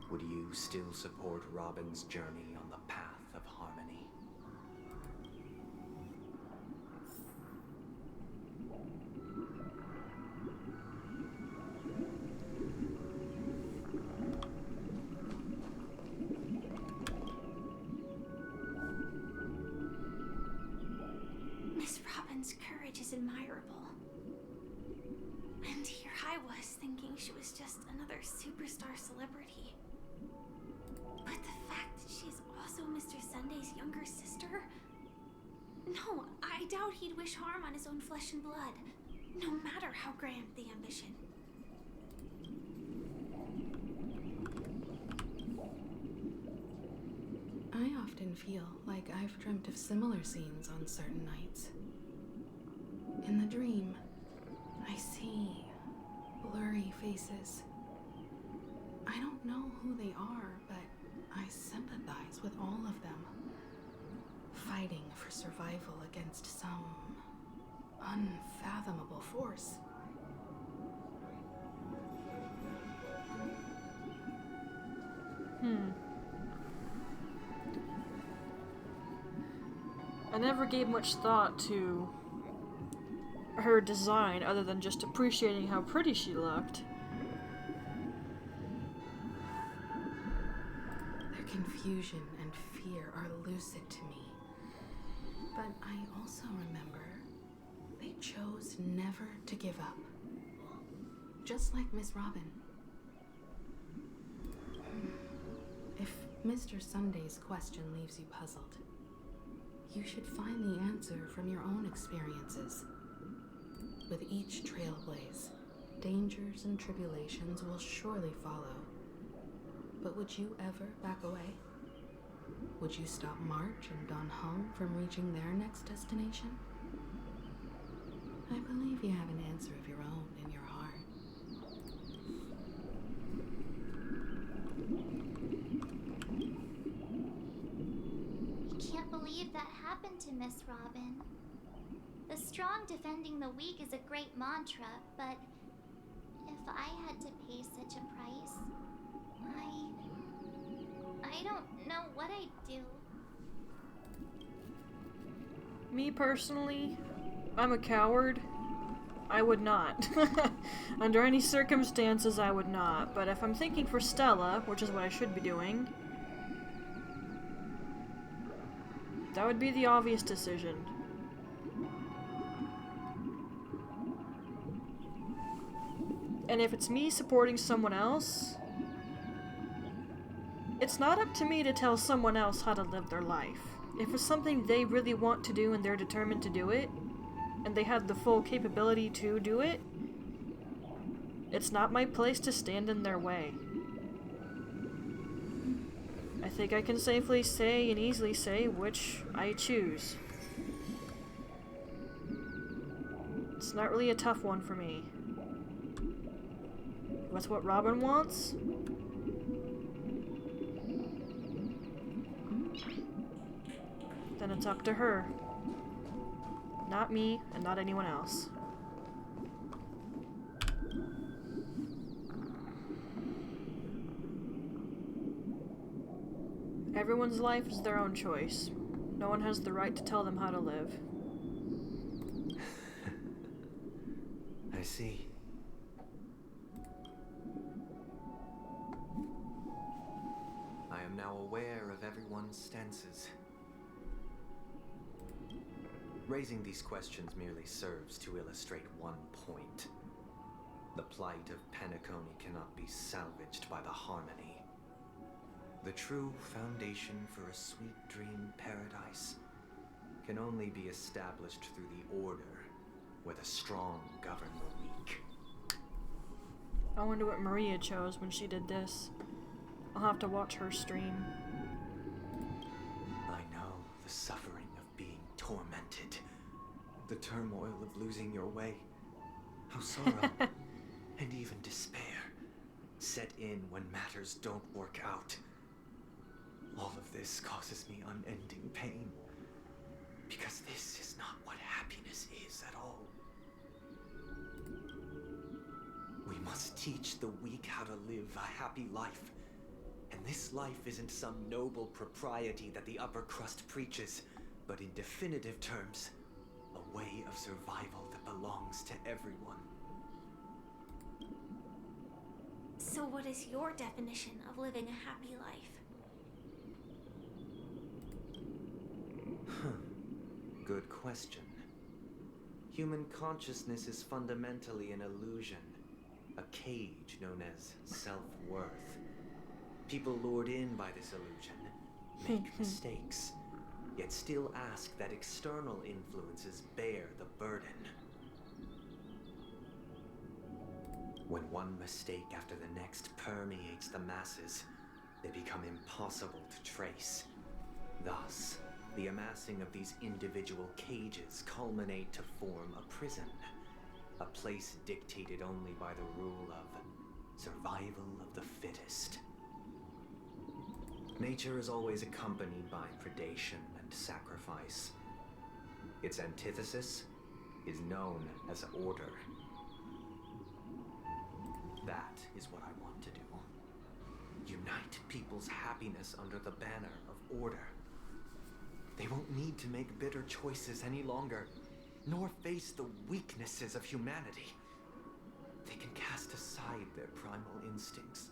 would you still support Robin's journey on the path of harmony? Miss Robin's courage is admirable. And here I was thinking she was just another superstar celebrity. But the fact that she's also Mr. Sunday's younger sister? No, I doubt he'd wish harm on his own flesh and blood, no matter how grand the ambition. I often feel like I've dreamt of similar scenes on certain nights. In the dream, I see blurry faces. I don't know who they are, but I sympathize with all of them, fighting for survival against some unfathomable force. I never gave much thought to her design other than just appreciating how pretty she looked. Their confusion and fear are lucid to me. But I also remember they chose never to give up. Just like Miss Robin. If Mr. Sunday's question leaves you puzzled, you should find the answer from your own experiences. With each trailblaze, dangers and tribulations will surely follow. But would you ever back away? Would you stop March and Don Hung from reaching their next destination? I believe you have an answer of your own in your heart. I can't believe that happened to Miss Robin. The strong defending the weak is a great mantra, but if I had to pay such a price, I don't know what I'd do. Me personally, I'm a coward. I would not. Under any circumstances, I would not. But if I'm thinking for Stella, which is what I should be doing, that would be the obvious decision. And if it's me supporting someone else, it's not up to me to tell someone else how to live their life. If it's something they really want to do and they're determined to do it, and they have the full capability to do it, it's not my place to stand in their way. I think I can safely say and easily say which I choose. It's not really a tough one for me. That's what Robin wants? Then it's up to her. Not me, and not anyone else. Everyone's life is their own choice. No one has the right to tell them how to live. I see. I am now aware of everyone's stances. Raising these questions merely serves to illustrate one point. The plight of Penacony cannot be salvaged by the harmony. The true foundation for a sweet dream paradise can only be established through the order, where the strong govern the weak. I wonder what Maria chose when she did this. I'll have to watch her stream. I know the suffering of being tormented, the turmoil of losing your way, how sorrow and even despair set in when matters don't work out. All of this causes me unending pain, because this is not what happiness is at all. We must teach the weak how to live a happy life. And this life isn't some noble propriety that the upper crust preaches, but in definitive terms, a way of survival that belongs to everyone. So what is your definition of living a happy life? Good question. Human consciousness is fundamentally an illusion, a cage known as self-worth. People lured in by this illusion make mistakes, yet still ask that external influences bear the burden. When one mistake after the next permeates the masses, they become impossible to trace. Thus, the amassing of these individual cages culminate to form a prison, a place dictated only by the rule of survival of the fittest. Nature is always accompanied by predation and sacrifice. Its antithesis is known as order. That is what I want to do. Unite people's happiness under the banner of order. They won't need to make bitter choices any longer, nor face the weaknesses of humanity. They can cast aside their primal instincts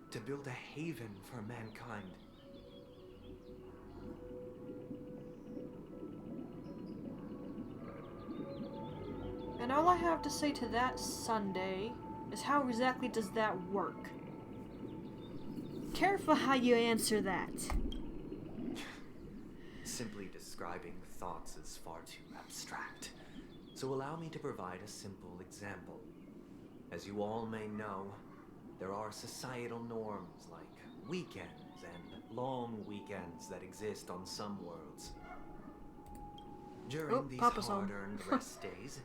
to build a haven for mankind. And all I have to say to that, Sunday, is how exactly does that work? Careful how you answer that. Simply describing thoughts is far too abstract. So allow me to provide a simple example. As you all may know, there are societal norms like weekends and long weekends that exist on some worlds. During these hard-earned rest days,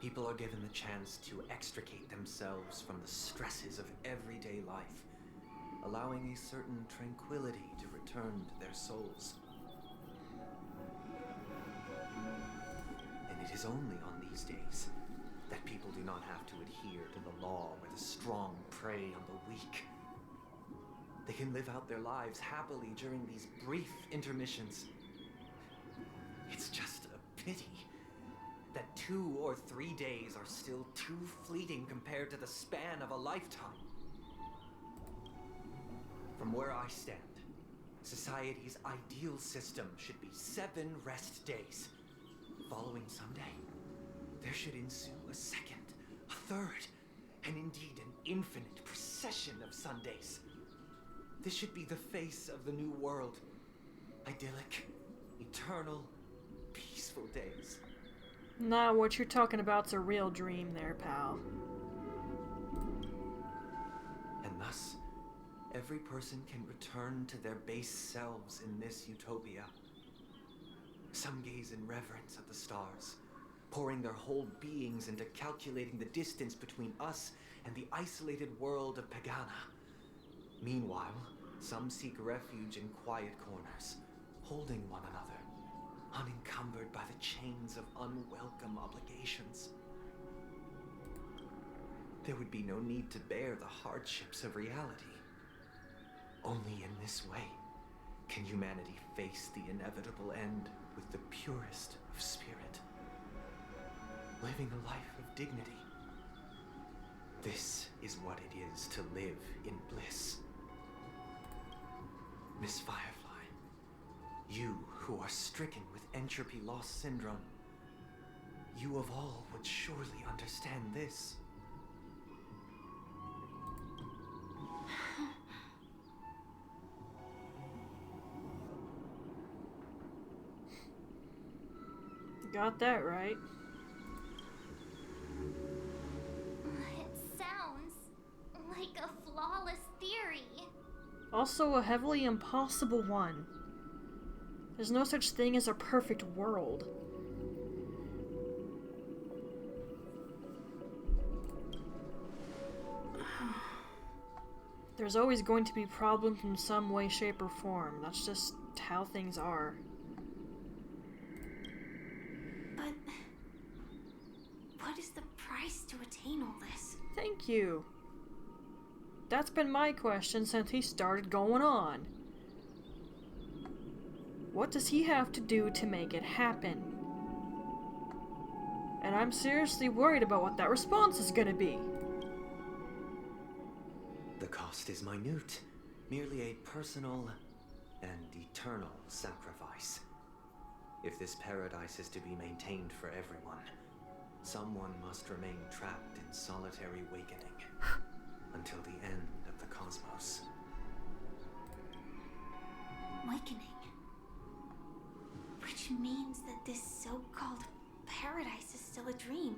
people are given the chance to extricate themselves from the stresses of everyday life, allowing a certain tranquility to return to their souls. And it is only on these days that people do not have to adhere to the law where the strong prey on the weak. They can live out their lives happily during these brief intermissions. It's just a pity that 2 or 3 days are still too fleeting compared to the span of a lifetime. From where I stand, society's ideal system should be 7 rest days. Following Sunday, there should ensue a second, a third, and indeed an infinite procession of Sundays. This should be the face of the new world. Idyllic, eternal, peaceful days. Nah, what you're talking about's a real dream there, pal. And thus, every person can return to their base selves in this utopia. Some gaze in reverence at the stars, pouring their whole beings into calculating the distance between us and the isolated world of Pagana. Meanwhile, some seek refuge in quiet corners, holding one another, unencumbered by the chains of unwelcome obligations. There would be no need to bear the hardships of reality. Only in this way can humanity face the inevitable end with the purest of spirit, living a life of dignity. This is what it is to live in bliss. Miss Firefly, you who are stricken with entropy loss syndrome, you of all would surely understand this. Got that right. It sounds like a flawless theory. Also a heavily impossible one. There's no such thing as a perfect world. There's always going to be problems in some way, shape, or form. That's just how things are. But what is the price to attain all this? Thank you. That's been my question since he started going on. What does he have to do to make it happen? And I'm seriously worried about what that response is gonna be. The cost is minute, merely a personal and eternal sacrifice. If this paradise is to be maintained for everyone, someone must remain trapped in solitary awakening until the end of the cosmos. Awakening. Which means that this so-called paradise is still a dream.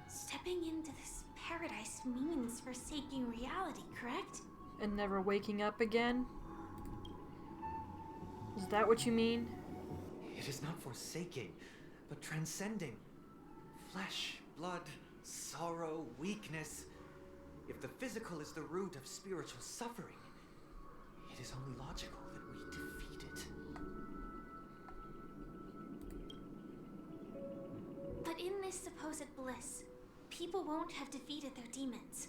Stepping into this paradise means forsaking reality, correct? And never waking up again? Is that what you mean? It is not forsaking, but transcending. Flesh, blood, sorrow, weakness. If the physical is the root of spiritual suffering, it is only logical that we defeat it. But in this supposed bliss, people won't have defeated their demons.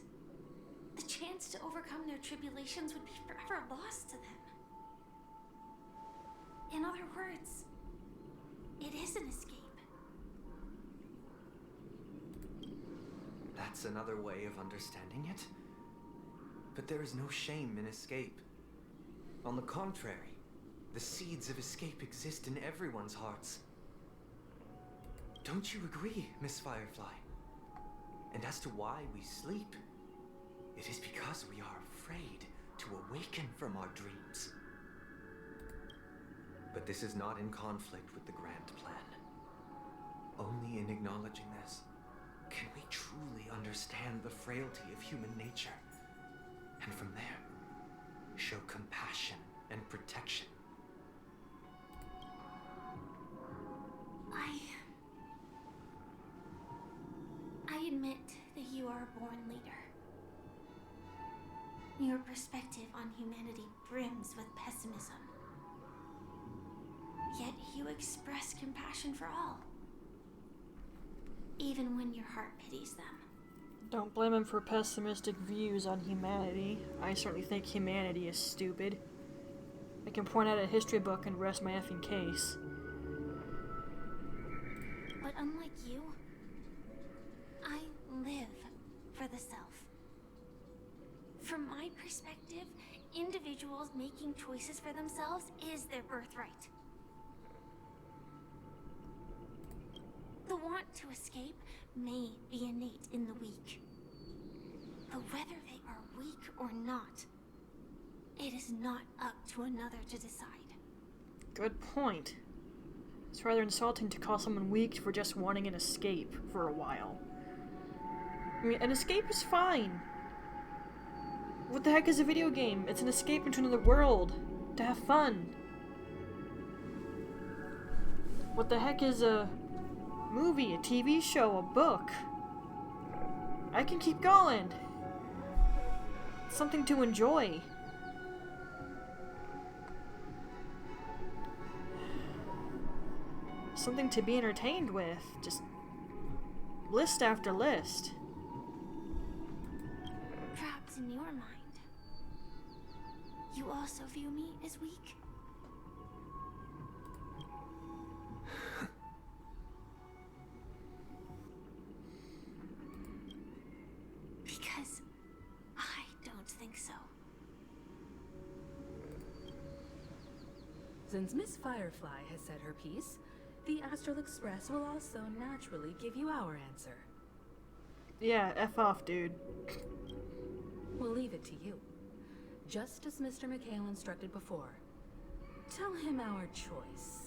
The chance to overcome their tribulations would be forever lost to them. In other words, it is an escape. That's another way of understanding it. But there is no shame in escape. On the contrary, the seeds of escape exist in everyone's hearts. Don't you agree, Miss Firefly? And as to why we sleep, it is because we are afraid to awaken from our dreams. But this is not in conflict with the grand plan. Only in acknowledging this can we truly understand the frailty of human nature, and from there, show compassion and protection. I admit that you are a born leader. Your perspective on humanity brims with pessimism. Yet you express compassion for all, even when your heart pities them. Don't blame him for pessimistic views on humanity. I certainly think humanity is stupid. I can point out a history book and rest my effing case. But unlike you, I live for the self. From my perspective, individuals making choices for themselves is their birthright. The want to escape may be innate in the weak, But whether they are weak or not, it is not up to another to decide. Good point. It's rather insulting to call someone weak for just wanting an escape for a while. I mean, an escape is fine. What the heck is a video game? It's an escape into another world. To have fun. What the heck is a movie, a TV show, a book? I can keep going. It's something to enjoy. Something to be entertained with. Just list after list. Perhaps in your mind, you also view me as weak? Because I don't think so. Since Miss Firefly has said her piece, the Astral Express will also naturally give you our answer. Yeah, F off, dude. We'll leave it to you. Just as Mr. McHale instructed before. Tell him our choice.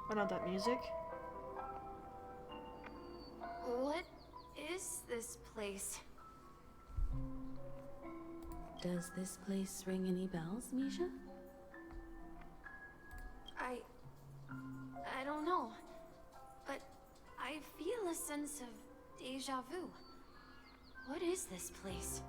I know that music. What is this place? Does this place ring any bells, Misha? I don't know. But I feel a sense of deja vu. What is this place?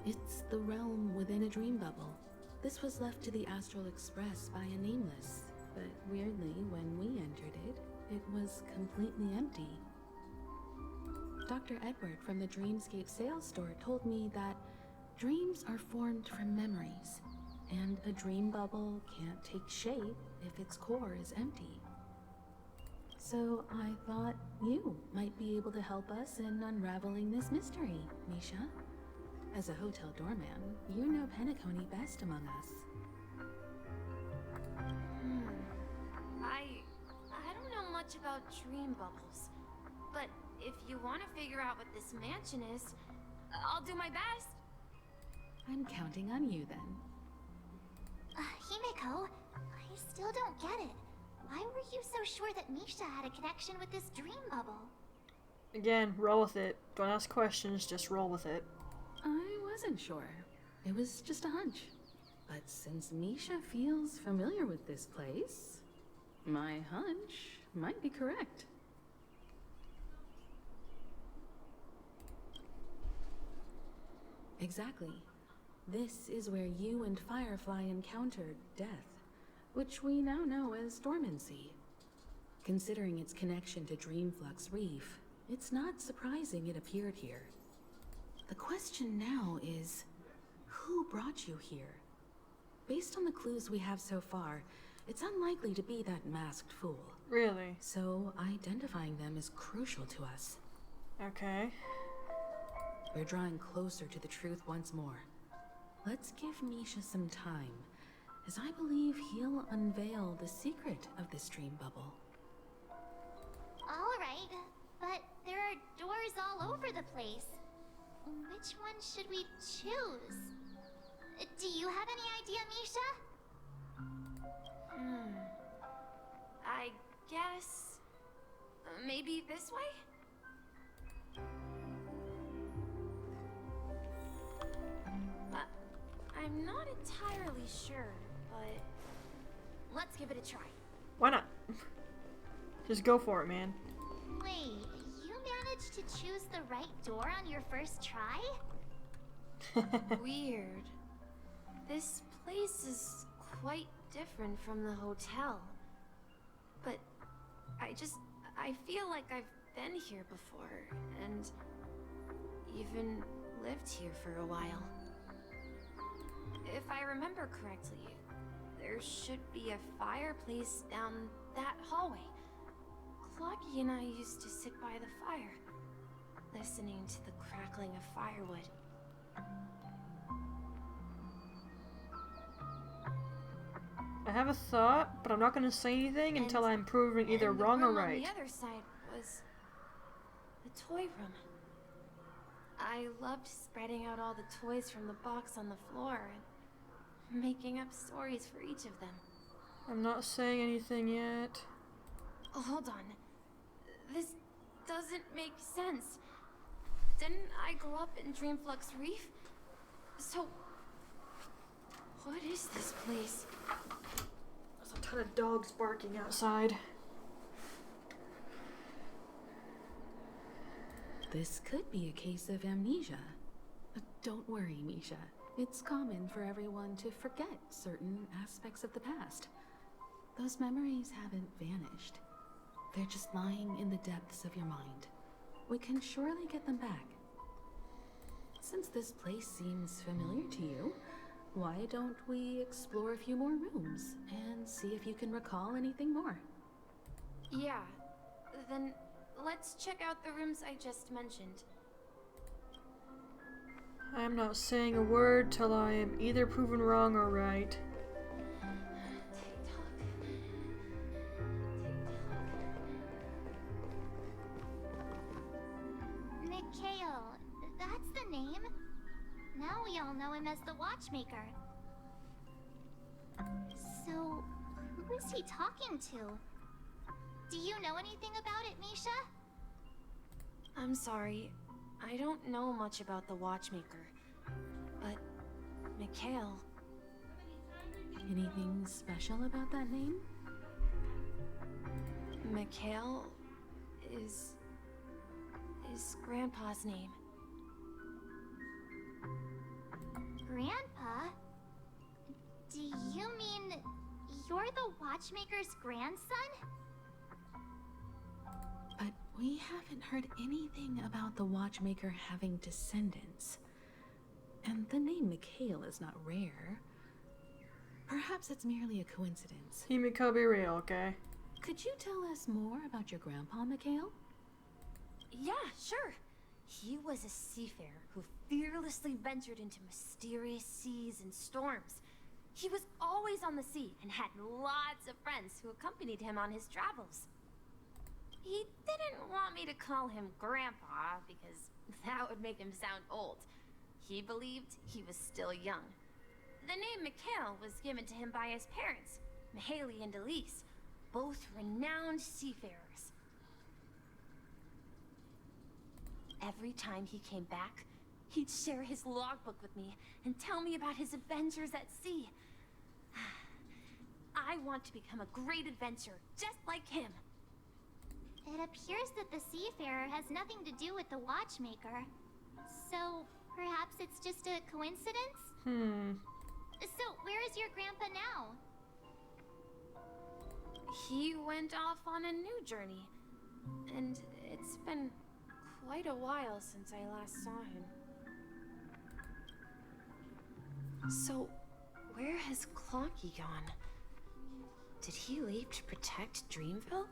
It's the realm within a dream bubble. This was left to the Astral Express by a nameless. But weirdly, when we entered it, it was completely empty. Dr. Edward from the Dreamscape sales store told me that dreams are formed from memories, and a dream bubble can't take shape if its core is empty. So I thought you might be able to help us in unraveling this mystery, Misha. As a hotel doorman, you know Penacony best among us. I don't know much about dream bubbles, but if you want to figure out what this mansion is, I'll do my best. I'm counting on you then. Himeko, I still don't get it. Why were you so sure that Misha had a connection with this dream bubble? Again, roll with it. Don't ask questions, just roll with it. I wasn't sure. It was just a hunch. But since Misha feels familiar with this place, my hunch might be correct. Exactly. This is where you and Firefly encountered death, which we now know as dormancy. Considering its connection to Dreamflux Reef, it's not surprising it appeared here. The question now is, who brought you here? Based on the clues we have so far, it's unlikely to be that masked fool. Really? So identifying them is crucial to us. Okay. We're drawing closer to the truth once more. Let's give Misha some time, as I believe he'll unveil the secret of this dream bubble. Alright, but there are doors all over the place. Which one should we choose? Do you have any idea, Misha? I guess... maybe this way? I'm not entirely sure, but... let's give it a try. Why not? Just go for it, man. Wait, you managed to choose the right door on your first try? Weird. This place is quite different from the hotel. But I feel like I've been here before, and even lived here for a while. If I remember correctly, there should be a fireplace down that hallway, Clocky and I used to sit by the fire, listening to the crackling of firewood. I have a thought, but I'm not going to say anything until I'm proven either wrong or right. On the other side was the toy room. I loved spreading out all the toys from the box on the floor and making up stories for each of them. I'm not saying anything yet. Oh, hold on. This doesn't make sense. Didn't I grow up in Dreamflux Reef? So, what is this place? There's a ton of dogs barking outside. This could be a case of amnesia. But don't worry, Misha. It's common for everyone to forget certain aspects of the past. Those memories haven't vanished. They're just lying in the depths of your mind. We can surely get them back. Since this place seems familiar to you, why don't we explore a few more rooms and see if you can recall anything more? Yeah, then let's check out the rooms I just mentioned. I'm not saying a word till I am either proven wrong or right. Mikhail, that's the name. Now we all know him as the Watchmaker. So, who is he talking to? Do you know anything about it, Misha? I'm sorry, I don't know much about the Watchmaker, but Mikhail. Anything special about that name? Mikhail is Grandpa's name. Grandpa? Do you mean you're the Watchmaker's grandson? But we haven't heard anything about the Watchmaker having descendants. And the name Mikhail is not rare. Perhaps it's merely a coincidence. Himiko, be real, okay? Could you tell us more about your grandpa, Mikhail? Yeah, sure. He was a seafarer who fearlessly ventured into mysterious seas and storms. He was always on the sea and had lots of friends who accompanied him on his travels. He didn't want me to call him Grandpa because that would make him sound old. He believed he was still young. The name Mikhail was given to him by his parents, Mihaly and Elise, both renowned seafarers. Every time he came back, he'd share his logbook with me and tell me about his adventures at sea. I want to become a great adventurer, just like him. It appears that the seafarer has nothing to do with the Watchmaker. So, perhaps it's just a coincidence? So, where is your grandpa now? He went off on a new journey, and it's been quite a while since I last saw him. So, where has Clocky gone? Did he leave to protect Dreamville?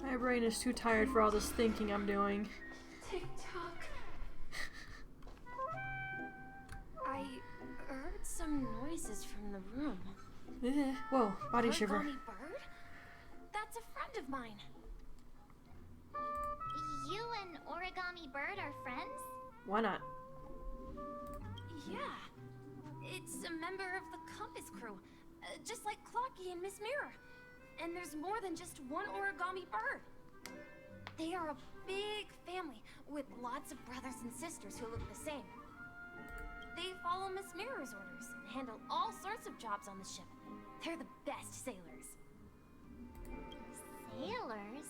My brain is too tired for all this thinking I'm doing. Tick-tock. I heard some noises from the room. Whoa, body shiver. Origami bird? That's a friend of mine. You and Origami Bird are friends? Why not? Yeah. It's a member of the Compass crew, just like Clocky and Miss Mirror. And there's more than just one Origami Bird. They are a big family with lots of brothers and sisters who look the same. They follow Miss Mirror's orders and handle all sorts of jobs on the ship. They're the best sailors. Sailors?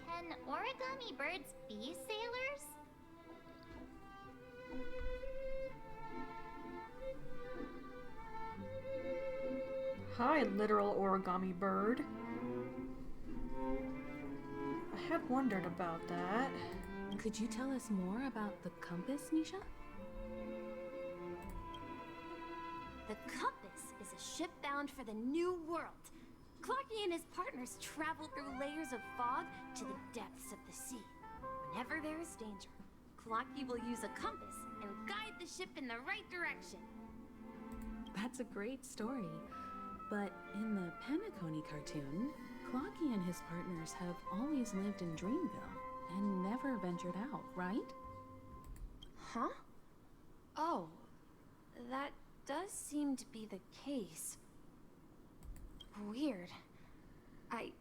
Can Origami Birds be sailors? Hi, literal Origami Bird. I had wondered about that. Could you tell us more about the compass, Misha? The compass is a ship bound for the new world. Clarky and his partners travel through layers of fog to the depths of the sea. Whenever there is danger, Clarky will use a compass and guide the ship in the right direction. That's a great story. But in the Penacony cartoon, Clarky and his partners have always lived in Dreamville and never ventured out, right? Huh? Oh, that does seem to be the case. Weird. I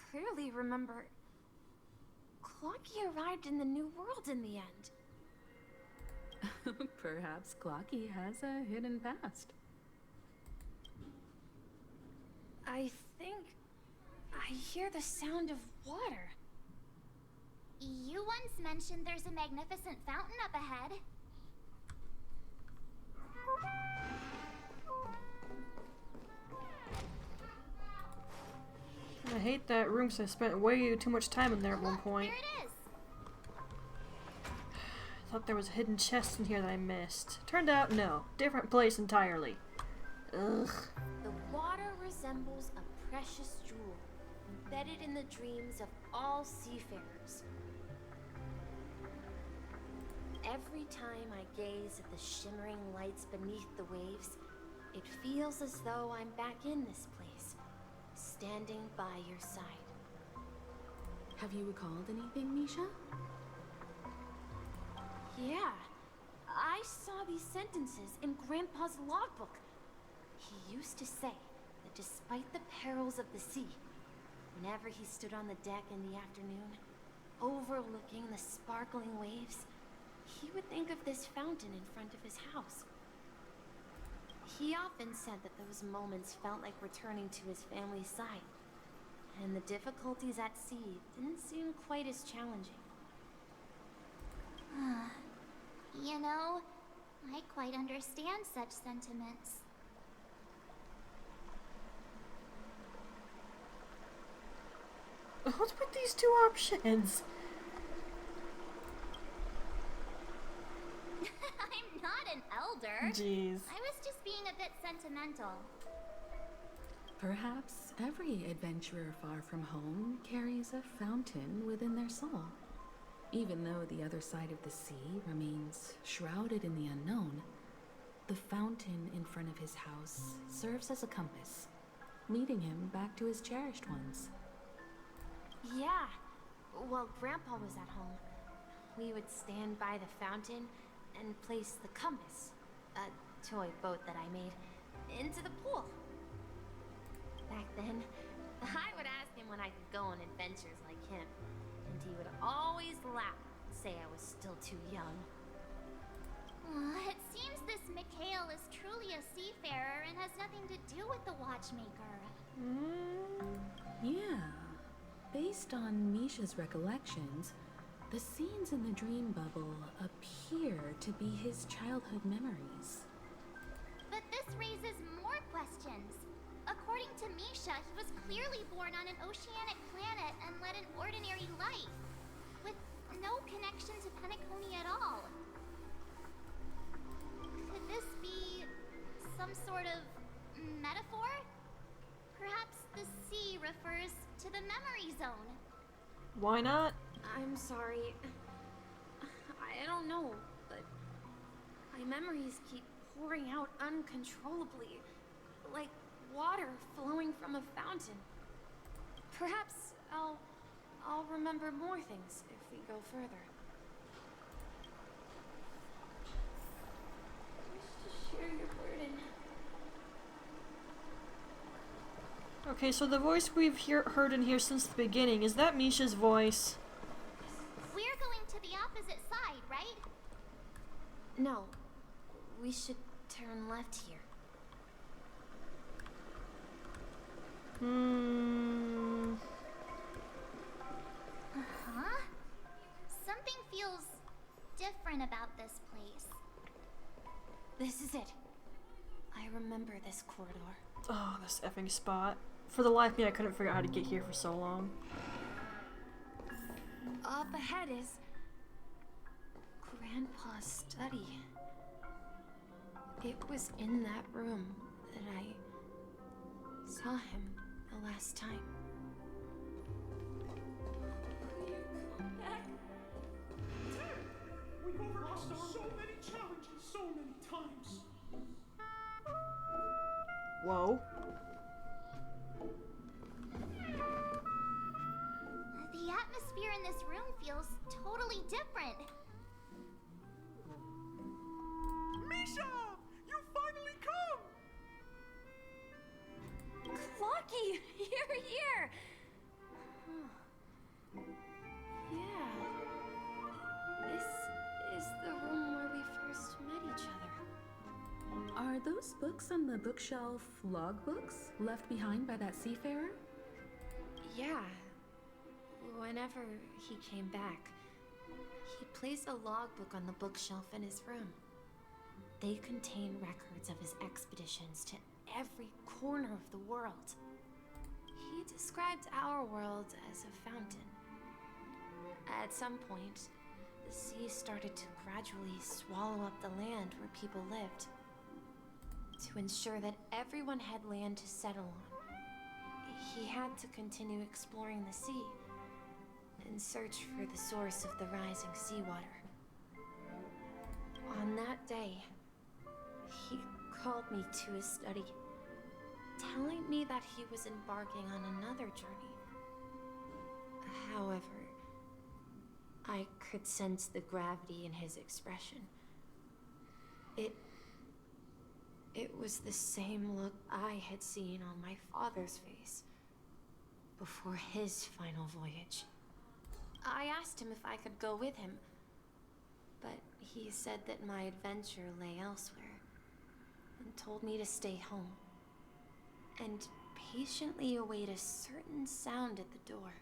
clearly remember Clarky arrived in the New World in the end. Perhaps Clarky has a hidden past. I think I hear the sound of water. You once mentioned there's a magnificent fountain up ahead. I hate that room, so I spent way too much time in there at one point. There it is. I thought there was a hidden chest in here that I missed. Turned out, no. Different place entirely. Ugh. The water resembles a precious jewel, embedded in the dreams of all seafarers. Every time I gaze at the shimmering lights beneath the waves, it feels as though I'm back in this place, standing by your side. Have you recalled anything, Misha? Yeah, I saw these sentences in Grandpa's logbook. He used to say that despite the perils of the sea, whenever he stood on the deck in the afternoon, overlooking the sparkling waves, he would think of this fountain in front of his house. He often said that those moments felt like returning to his family's side, and the difficulties at sea didn't seem quite as challenging. You know, I quite understand such sentiments. What's with these two options? I'm not an elder. Jeez. I was just being a bit sentimental. Perhaps every adventurer far from home carries a fountain within their soul. Even though the other side of the sea remains shrouded in the unknown, the fountain in front of his house serves as a compass, leading him back to his cherished ones. Yeah, while Grandpa was at home, we would stand by the fountain and place the compass, a toy boat that I made, into the pool. Back then, I would ask him when I could go on adventures like him, and he would always laugh and say I was still too young. It seems this Mikhail is truly a seafarer and has nothing to do with the watchmaker. Yeah. Based on Misha's recollections, the scenes in the dream bubble appear to be his childhood memories. But this raises more questions. According to Misha, he was clearly born on an oceanic planet and led an ordinary life, with no connection to Penacony at all. Could this be some sort of metaphor? Perhaps the sea refers to the memory zone. Why not? I'm sorry. I don't know, but my memories keep pouring out uncontrollably, like water flowing from a fountain. Perhaps I'll remember more things if we go further. I wish to share your burden. Okay, so the voice we've heard in here since the beginning, is that Misha's voice? We're going to the opposite side, right? No, we should turn left here. Huh? Something feels different about this place. This is it. I remember this corridor. Oh, this effing spot. For the life of me, I couldn't figure out how to get here for so long. Up ahead is Grandpa's study. It was in that room that I saw him the last time. We've overcome so many challenges so many times. Whoa. The atmosphere in this room feels totally different. Misha! You finally come! Clocky! Here! Yeah. This is the room where we first met each other. Are those books on the bookshelf logbooks left behind by that seafarer? Yeah. Whenever he came back, he placed a logbook on the bookshelf in his room. They contain records of his expeditions to every corner of the world. He described our world as a fountain. At some point, the sea started to gradually swallow up the land where people lived. To ensure that everyone had land to settle on, he had to continue exploring the sea and search for the source of the rising seawater. On that day, he called me to his study, telling me that he was embarking on another journey. However, I could sense the gravity in his expression. It was the same look I had seen on my father's face before his final voyage. I asked him if I could go with him, but he said that my adventure lay elsewhere and told me to stay home and patiently await a certain sound at the door.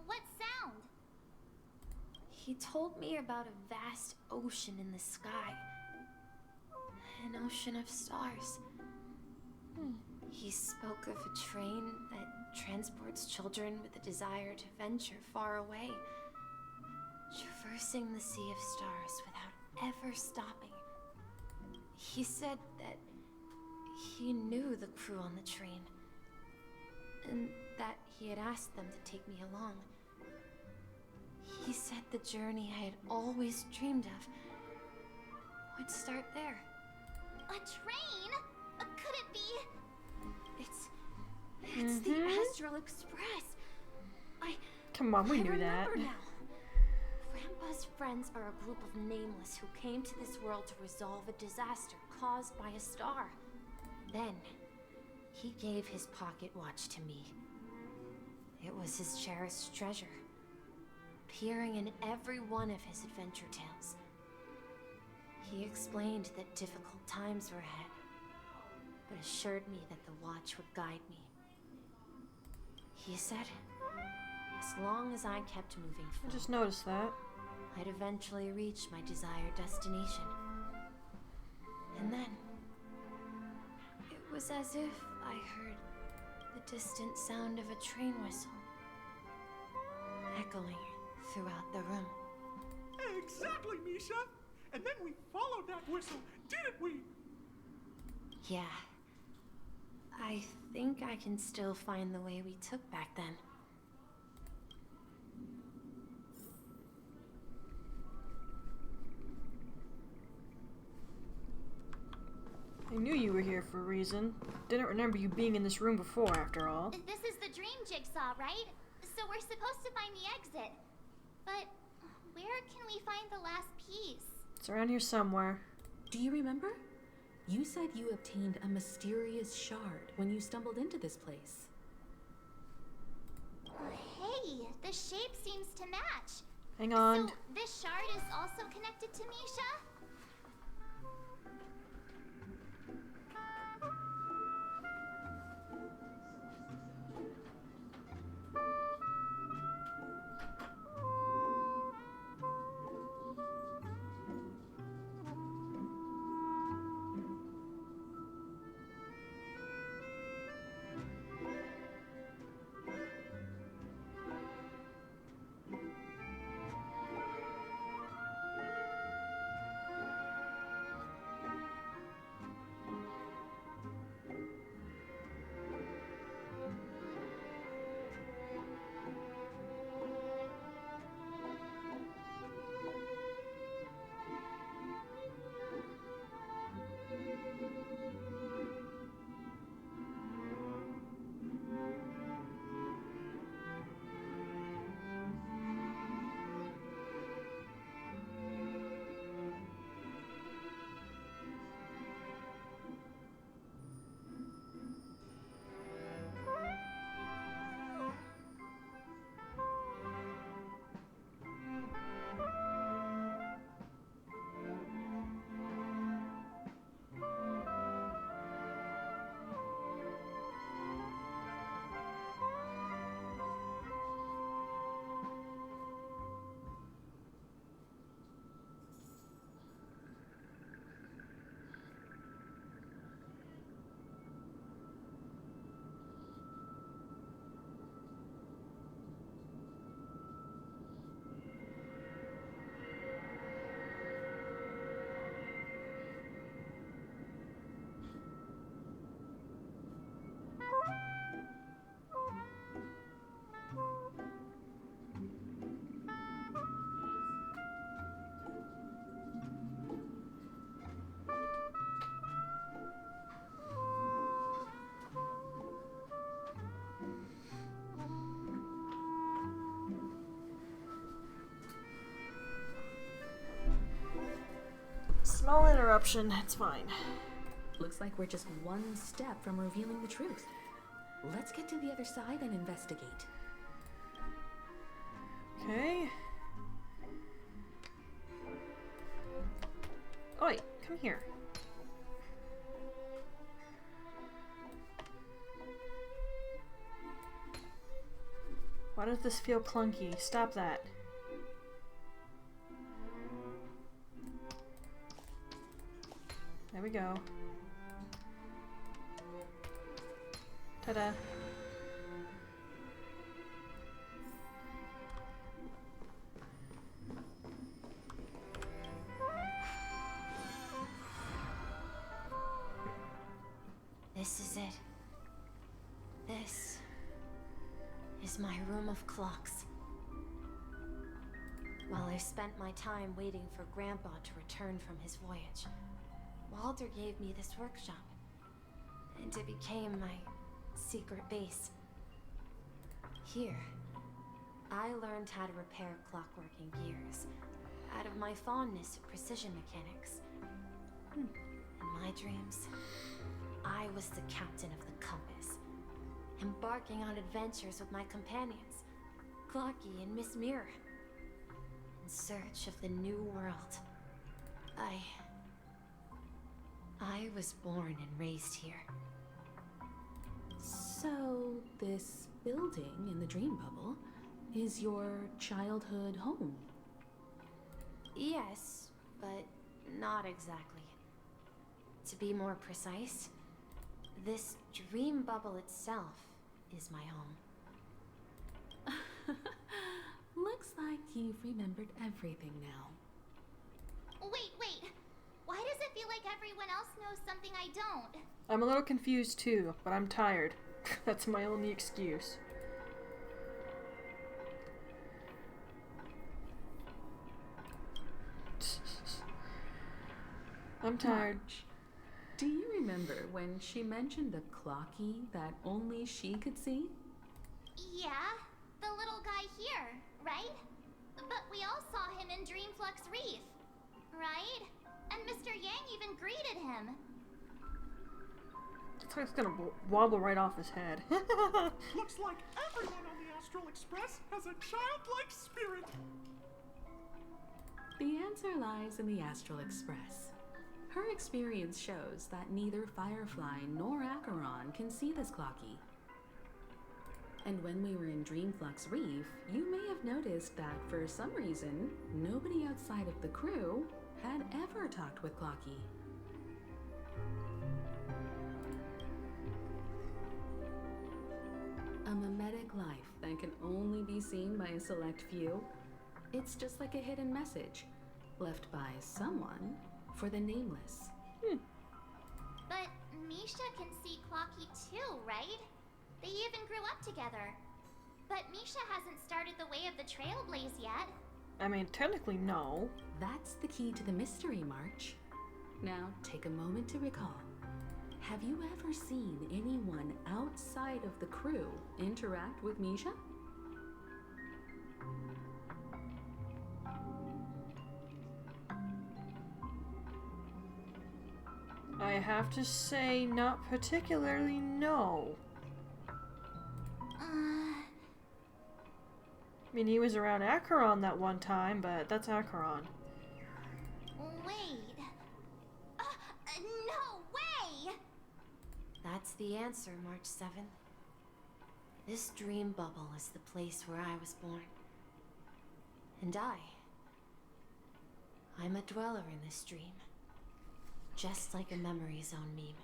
What sound? He told me about a vast ocean in the sky. An ocean of stars. He spoke of a train that transports children with a desire to venture far away, traversing the sea of stars without ever stopping. He said that he knew the crew on the train, and that he had asked them to take me along. He said the journey I had always dreamed of would start there. A train? Could it be? It's the Astral Express. Come on, we I knew that. remember now. Grandpa's friends are a group of nameless who came to this world to resolve a disaster caused by a star. Then, he gave his pocket watch to me. It was his cherished treasure, appearing in every one of his adventure tales. He explained that difficult times were ahead, but assured me that the watch would guide me. He said, as long as I kept moving forward, I just noticed that. I'd eventually reach my desired destination. And then, it was as if I heard the distant sound of a train whistle, echoing throughout the room. Exactly, Misha! And then we followed that whistle, didn't we? Yeah. I think I can still find the way we took back then. I knew you were here for a reason. Didn't remember you being in this room before, after all. This is the dream jigsaw, right? So we're supposed to find the exit. But where can we find the last piece? It's around here somewhere. Do you remember? You said you obtained a mysterious shard when you stumbled into this place. Hey, the shape seems to match. Hang on. So this shard is also connected to Misha? Small interruption, it's fine. Looks like we're just one step from revealing the truth. Let's get to the other side and investigate. Okay. Oi, come here. Why does this feel clunky? Stop that. There we go. Ta-da. This is it. This is my room of clocks. While I spent my time waiting for Grandpa to return from his voyage, Walter gave me this workshop, and it became my secret base. Here, I learned how to repair clockworking gears out of my fondness of precision mechanics. In my dreams, I was the captain of the compass, embarking on adventures with my companions, Clocky and Miss Mirror, in search of the new world. I was born and raised here. So, this building in the dream bubble is your childhood home? Yes, but not exactly. To be more precise, this dream bubble itself is my home. Looks like you've remembered everything now. Wait. Why does it feel like everyone else knows something I don't? I'm a little confused too, but I'm tired. That's my only excuse. I'm tired. March, do you remember when she mentioned the clocky that only she could see? Yeah, the little guy here, right? But we all saw him in Dreamflux Reef, right? And Mr. Yang even greeted him. It's like it's gonna wobble right off his head. Looks like everyone on the Astral Express has a childlike spirit. The answer lies in the Astral Express. Her experience shows that neither Firefly nor Acheron can see this clocky. And when we were in Dreamflux Reef, you may have noticed that for some reason, nobody outside of the crew had ever talked with Clocky. A mimetic life that can only be seen by a select few. It's just like a hidden message, left by someone for the nameless. But Misha can see Clocky too, right? They even grew up together. But Misha hasn't started the way of the Trailblaze yet. I mean, technically, no. That's the key to the mystery, March. Now, take a moment to recall. Have you ever seen anyone outside of the crew interact with Misha? I have to say, not particularly, no. I mean, he was around Acheron that one time, but that's Acheron. Wait. No way! That's the answer, March 7th. This dream bubble is the place where I was born. And I'm a dweller in this dream. Just like a memory zone meme.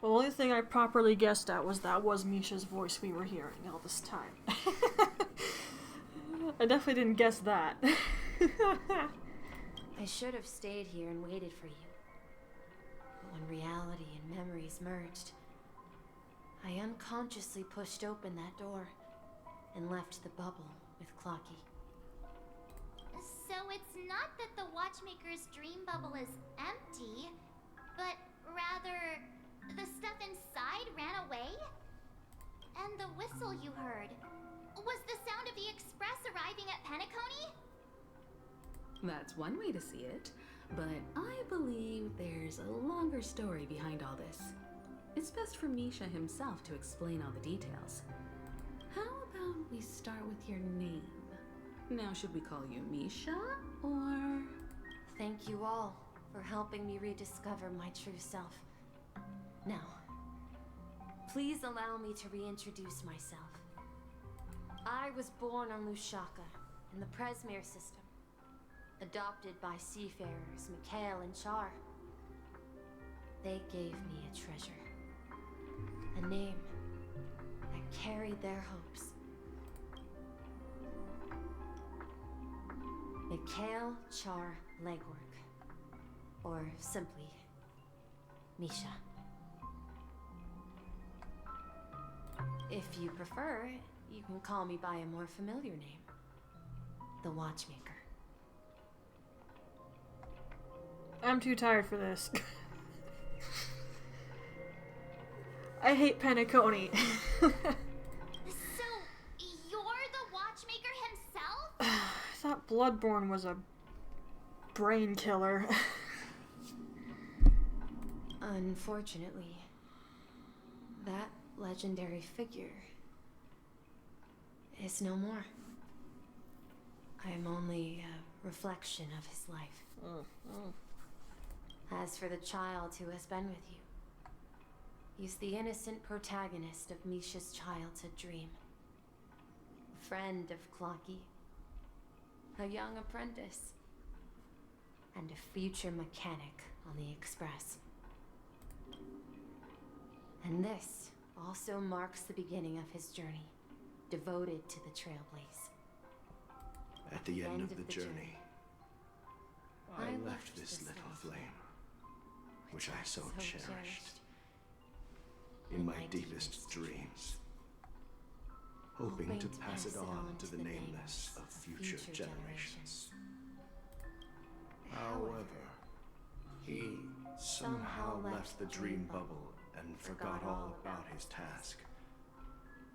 Well, the only thing I properly guessed at was that was Misha's voice we were hearing all this time. I definitely didn't guess that. I should have stayed here and waited for you. But when reality and memories merged, I unconsciously pushed open that door and left the bubble with Clocky. So it's not that the Watchmaker's dream bubble is empty, but rather the stuff inside ran away? And the whistle you heard was the sound of the express arriving at Penacony? That's one way to see it. but I believe there's a longer story behind all this. It's best for Misha himself to explain all the details. How about we start with your name? Now, should we call you Misha, or...? Thank you all for helping me rediscover my true self. Now, please allow me to reintroduce myself. I was born on Lushaka, in the Presmere system, adopted by seafarers Mikhail and Char. They gave me a treasure, a name that carried their hopes. Mikhail Char Legwork, or simply Misha. If you prefer, you can call me by a more familiar name, the Watchmaker. I'm too tired for this. I hate Penacony. So, you're the Watchmaker himself? I thought Bloodborne was a brain killer. Unfortunately, that legendary figure is no more. I am only a reflection of his life. As for the child who has been with you, he's the innocent protagonist of Misha's childhood dream. A friend of Clocky, a young apprentice, and a future mechanic on the Express. And this also marks the beginning of his journey, devoted to the Trailblaze. At the end of the journey, I left this little flame, which I so cherished, in my deepest dreams, hoping to pass it on to the nameless of future generations. However, he somehow left the dream bubble and forgot all about his task.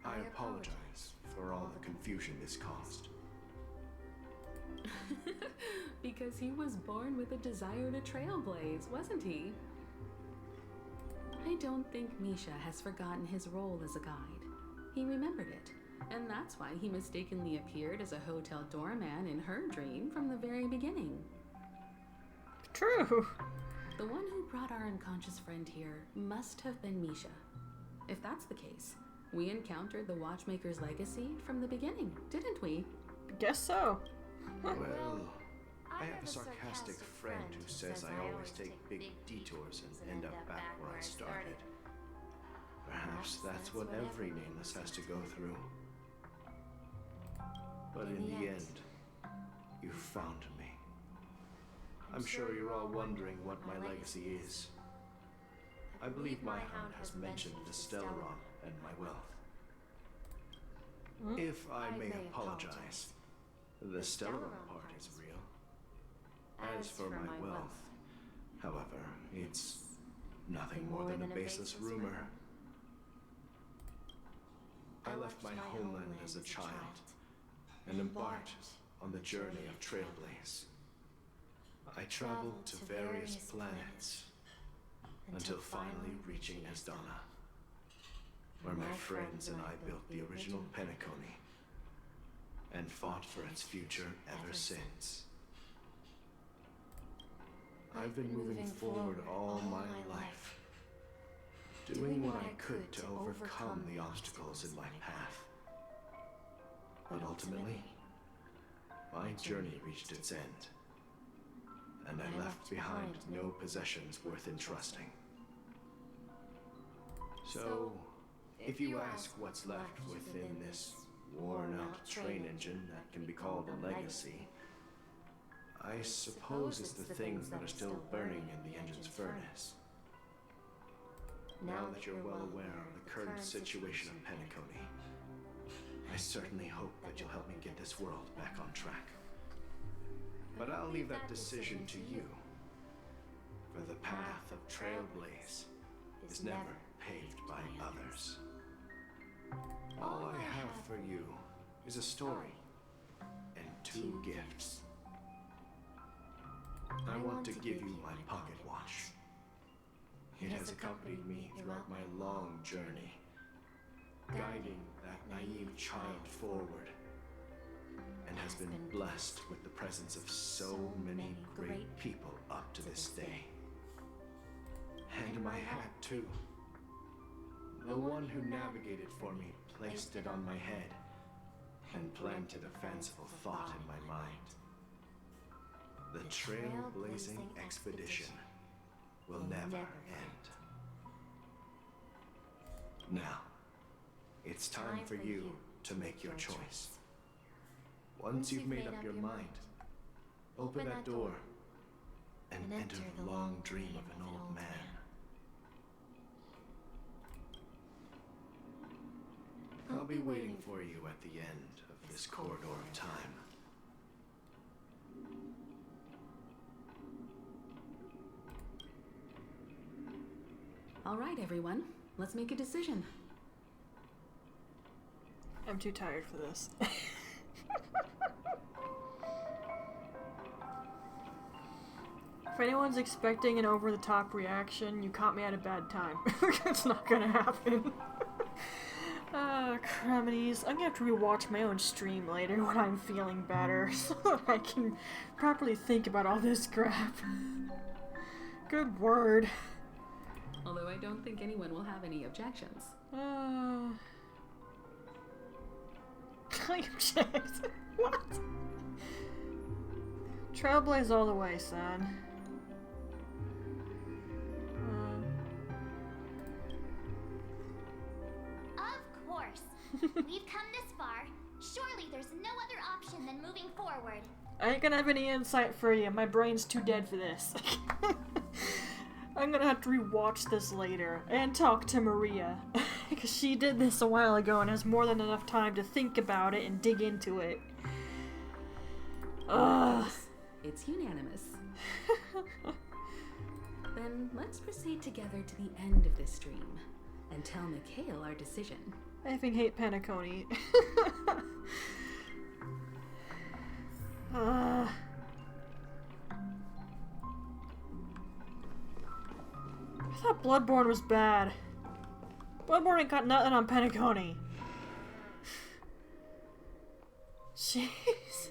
I apologize for all the confusion this caused. Because he was born with a desire to trailblaze, wasn't he? I don't think Misha has forgotten his role as a guide. He remembered it, and that's why he mistakenly appeared as a hotel doorman in her dream from the very beginning. True. The one who brought our unconscious friend here must have been Misha. If that's the case, we encountered the Watchmaker's legacy from the beginning, didn't we? Guess so. Well, I have a sarcastic friend who says I always take big detours and end up back where I started. Perhaps that's what every nameless has to go through. But in the end, you found me. I'm sure you're all wondering what my legacy is. I believe my hound has mentioned the Stellaron and my wealth. If I may apologize, the Stellaron part is real. As for my wealth, however, it's nothing more than a baseless rumor. I left my homeland as a child and embarked on the journey of Trailblaze. I traveled to various planets until finally reaching Asdana, where my friends and I built the original Penacony and fought for its future ever since. I've been moving forward all my life, doing what I could to overcome the obstacles in my path. But ultimately, my journey reached its end, and I left behind no possessions worth entrusting. So, if you ask what's left within this worn-out train engine that can be called a legacy, I suppose it's the things that are still burning in the engine's furnace. Now that you're well aware of the current situation of Penacony, I certainly hope that you'll help me get this world back on track. But I'll leave that decision to you, for the path of Trailblaze is never paved by others. All I have for you is a story and 2 gifts. I want to give you my pocket watch. It has accompanied me throughout my long journey, guiding that naive child forward, and has been blessed with the presence of so many great people up to this day. And my hat, too. The one who navigated for me placed it on my head and planted a fanciful thought in my mind. The trailblazing expedition will never end. Now, it's time for you to make your choice. Once you've made up your mind, open that door and enter the long dream of an old man. I'll be waiting for you at the end of this corridor of time. All right, everyone. Let's make a decision. I'm too tired for this. If anyone's expecting an over-the-top reaction, you caught me at a bad time. It's not gonna happen. Criminies. I'm gonna have to rewatch my own stream later when I'm feeling better, so that I can properly think about all this crap. Good word. Although I don't think anyone will have any objections. Object? What? Trailblaze all the way, son. Of course. We've come this far. Surely there's no other option than moving forward. I ain't gonna have any insight for you. My brain's too dead for this. I'm gonna have to rewatch this later and talk to Maria. Because she did this a while ago and has more than enough time to think about it and dig into it. It's unanimous. Then let's proceed together to the end of this stream and tell Mikhail our decision. I effing hate Penacony. I thought Bloodborne was bad. Bloodborne ain't got nothing on Penacony. Jeez.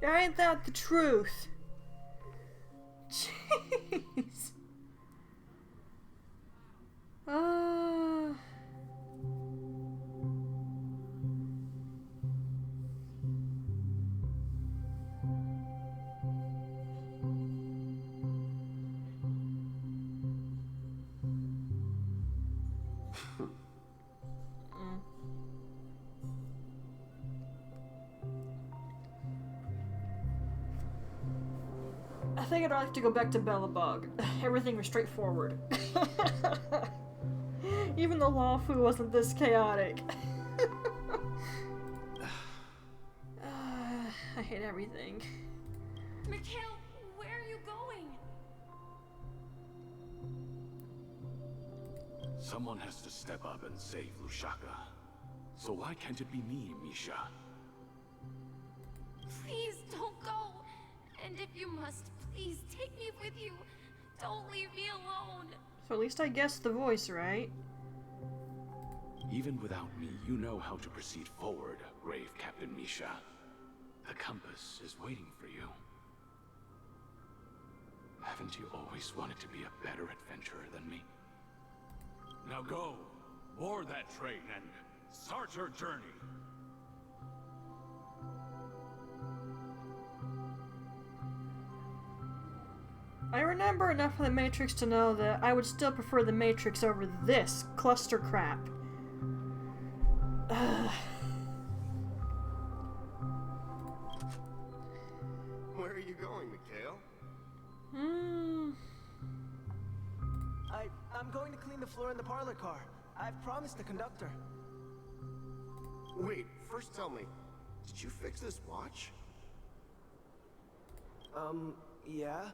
Ain't that the truth? Jeez. I think I'd like to go back to Bellabog. Everything was straightforward. Even the Lawfu wasn't this chaotic. I hate everything. Mikhail, where are you going? Someone has to step up and save Lushaka. So why can't it be me, Misha? Please don't go. And if you must, please take me with you. Don't leave me alone. So at least I guessed the voice, right? Even without me, you know how to proceed forward, brave Captain Misha. The compass is waiting for you. Haven't you always wanted to be a better adventurer than me? Now go, board that train and start your journey. I remember enough of the Matrix to know that I would still prefer the Matrix over this cluster crap. Where are you going, Mikhail? I'm going to clean the floor in the parlor car. I've promised the conductor. Wait, first tell me, did you fix this watch? Yeah?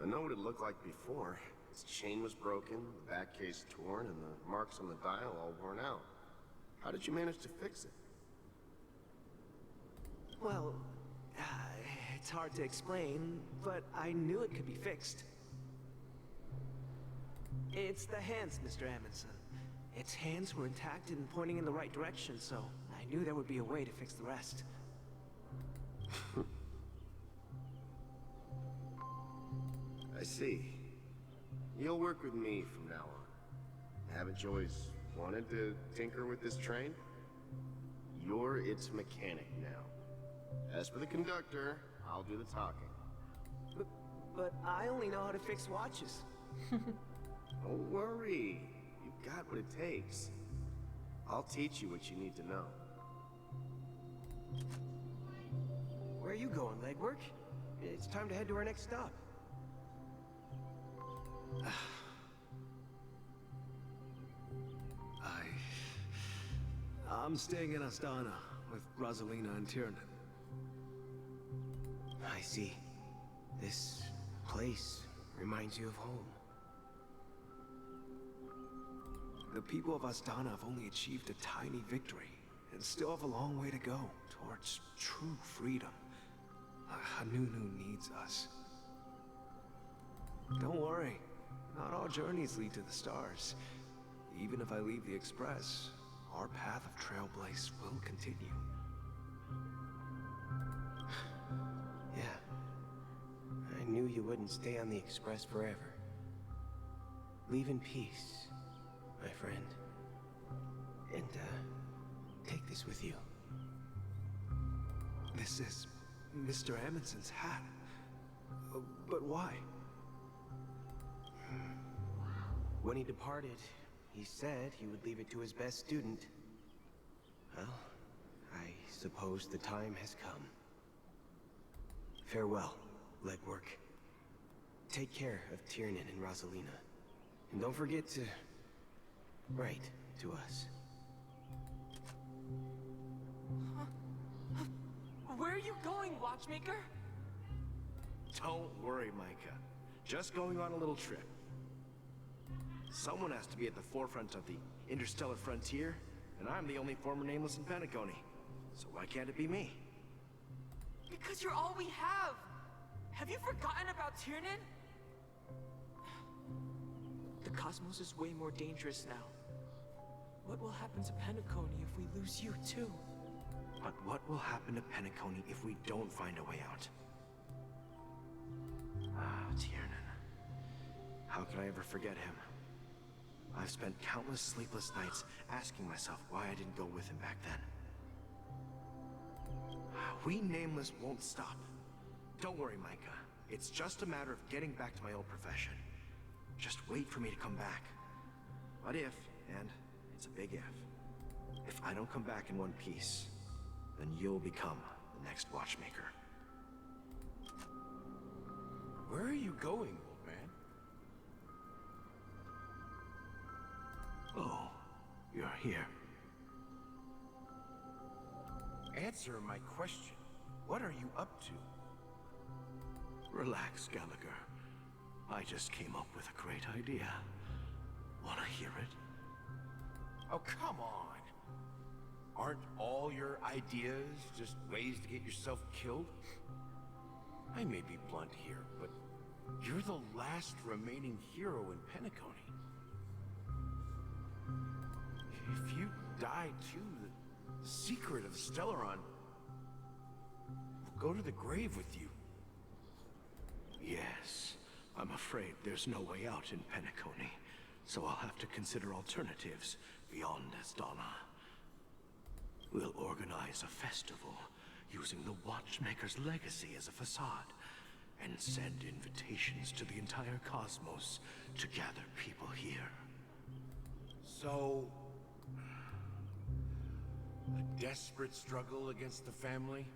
I know what it looked like before. Its chain was broken, the back case torn, and the marks on the dial all worn out. How did you manage to fix it? Well, It's hard to explain, but I knew it could be fixed. It's the hands, Mr. Amundsen. Its hands were intact and pointing in the right direction, so I knew there would be a way to fix the rest. I see. You'll work with me from now on. Haven't you always wanted to tinker with this train? You're its mechanic now. As for the conductor, I'll do the talking. But I only know how to fix watches. Don't worry. You've got what it takes. I'll teach you what you need to know. Where are you going, legwork? It's time to head to our next stop. I'm staying in Astana with Rosalina and Tiernan. I see. This place reminds you of home. The people of Astana have only achieved a tiny victory, and still have a long way to go towards true freedom. Hanunu needs us. Don't worry, not all journeys lead to the stars. Even if I leave the Express, our path of Trailblaze will continue. Yeah. I knew you wouldn't stay on the Express forever. Leave in peace, my friend. And, take this with you. This is Mr. Amundsen's hat. But why? When he departed, he said he would leave it to his best student. Well, I suppose the time has come. Farewell, legwork. Take care of Tiernan and Rosalina. And don't forget to write to us. Where are you going, Watchmaker? Don't worry, Micah. Just going on a little trip. Someone has to be at the forefront of the interstellar frontier, and I'm the only former Nameless in Penacony. So why can't it be me? Because you're all we have! Have you forgotten about Tiernan? The cosmos is way more dangerous now. What will happen to Penacony if we lose you too? But what will happen to Penacony if we don't find a way out? Ah, Tiernan. How could I ever forget him? I've spent countless sleepless nights asking myself why I didn't go with him back then. We Nameless won't stop. Don't worry, Micah. It's just a matter of getting back to my old profession. Just wait for me to come back. But if, and it's a big if I don't come back in one piece, then you'll become the next Watchmaker. Where are you going, old man? Oh, you're here. Answer my question. What are you up to? Relax, Gallagher. I just came up with a great idea. Wanna hear it? Oh, come on. Aren't all your ideas just ways to get yourself killed? I may be blunt here, but you're the last remaining hero in Penacony. If you die too, the secret of Stellaron will go to the grave with you. Yes, I'm afraid there's no way out in Penacony, so I'll have to consider alternatives beyond Astana. We'll organize a festival using the Watchmaker's legacy as a facade, and send invitations to the entire cosmos to gather people here. So, a desperate struggle against the family?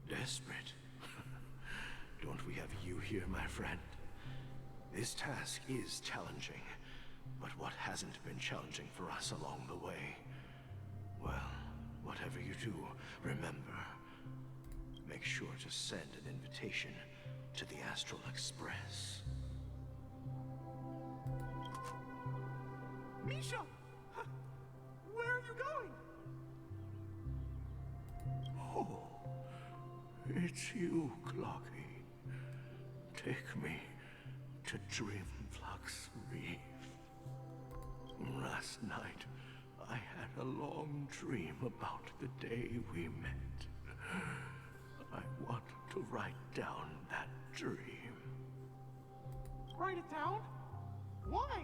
Desperate? Don't we have you here, my friend? This task is challenging, but what hasn't been challenging for us along the way? Well, whatever you do, remember, make sure to send an invitation to the Astral Express. Misha! Where are you going? Oh, It's you, Clocky. Take me to Dreamflux Reef. Last night, I had a long dream about the day we met. I want to write down that dream. Write it down? Why?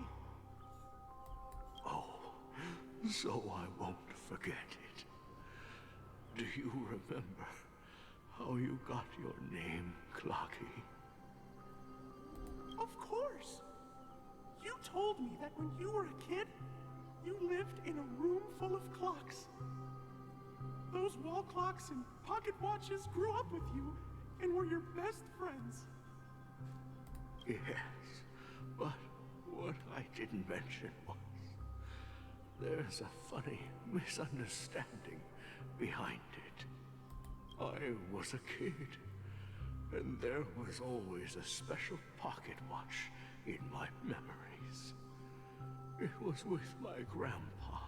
Oh, so I won't forget it. Do you remember how you got your name, Clocky? Of course! You told me that when you were a kid, you lived in a room full of clocks. Those wall clocks and pocket watches grew up with you and were your best friends. Yes, but what I didn't mention was there's a funny misunderstanding behind it. I was a kid, and there was always a special pocket watch in my memories. It was with my grandpa,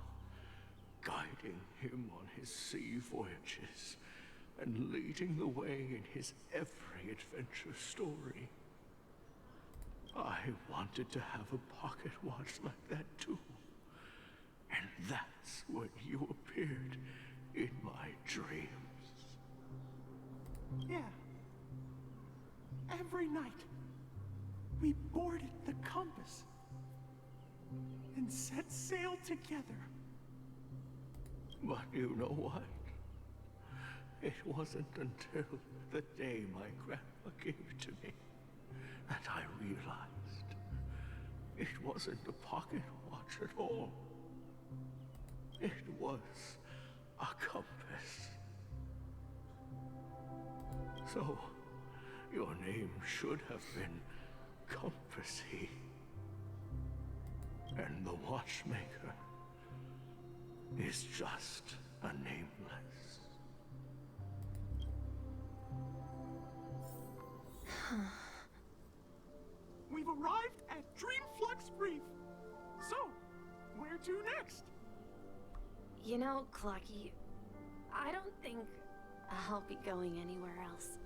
guiding him on his sea voyages and leading the way in his every adventure story. I wanted to have a pocket watch like that too. And that's when you appeared in my dreams. Yeah. Every night, we boarded the compass and set sail together. But you know what? It wasn't until the day my grandpa gave it to me that I realized it wasn't a pocket watch at all. It was a compass. So, your name should have been Compassy. And the watchmaker is just a nameless. We've arrived at Dreamflux Reef. So, where to next? You know, Clocky, I don't think I'll be going anywhere else.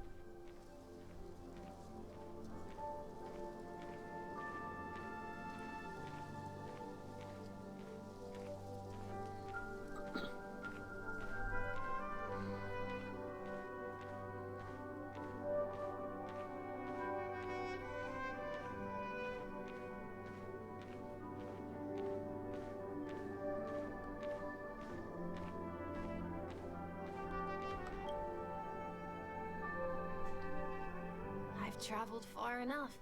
I've traveled far enough.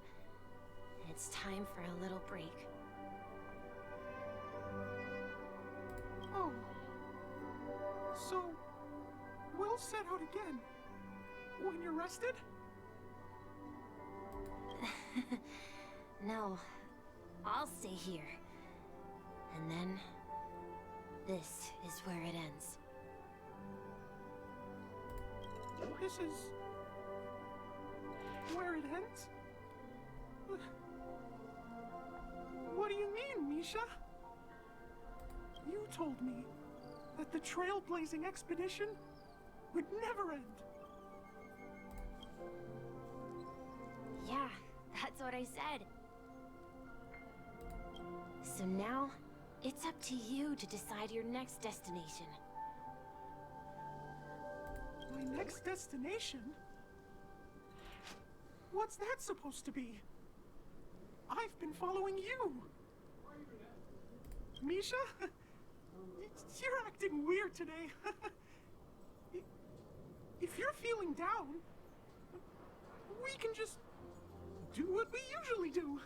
It's time for a little break. Oh. So, we'll set out again. When you're rested? No, I'll stay here. And then, this is where it ends. This is where it ends? What do you mean, Misha? You told me that the trailblazing expedition would never end. Yeah, that's what I said. So now, it's up to you to decide your next destination. My next destination? What's that supposed to be? I've been following you. Misha? You're acting weird today. If you're feeling down, we can just do what we usually do.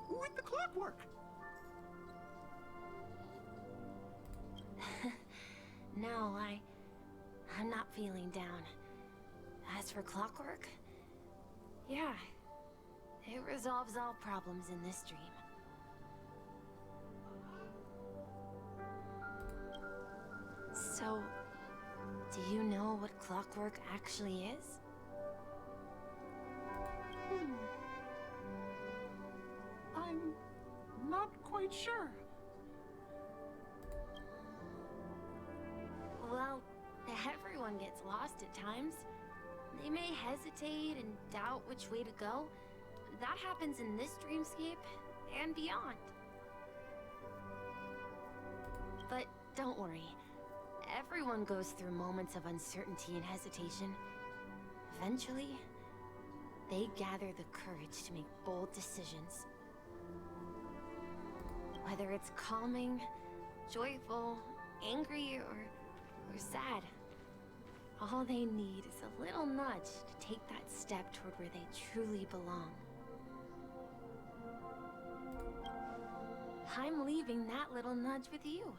With the clockwork. No, I'm not feeling down. As for clockwork, yeah, it resolves all problems in this dream. So, do you know what clockwork actually is? I'm not quite sure. Well, everyone gets lost at times. They may hesitate and doubt which way to go. That happens in this dreamscape and beyond. But don't worry. Everyone goes through moments of uncertainty and hesitation. Eventually, they gather the courage to make bold decisions. Whether it's calming, joyful, angry, or sad, all they need is a little nudge to take that step toward where they truly belong. I'm leaving that little nudge with you,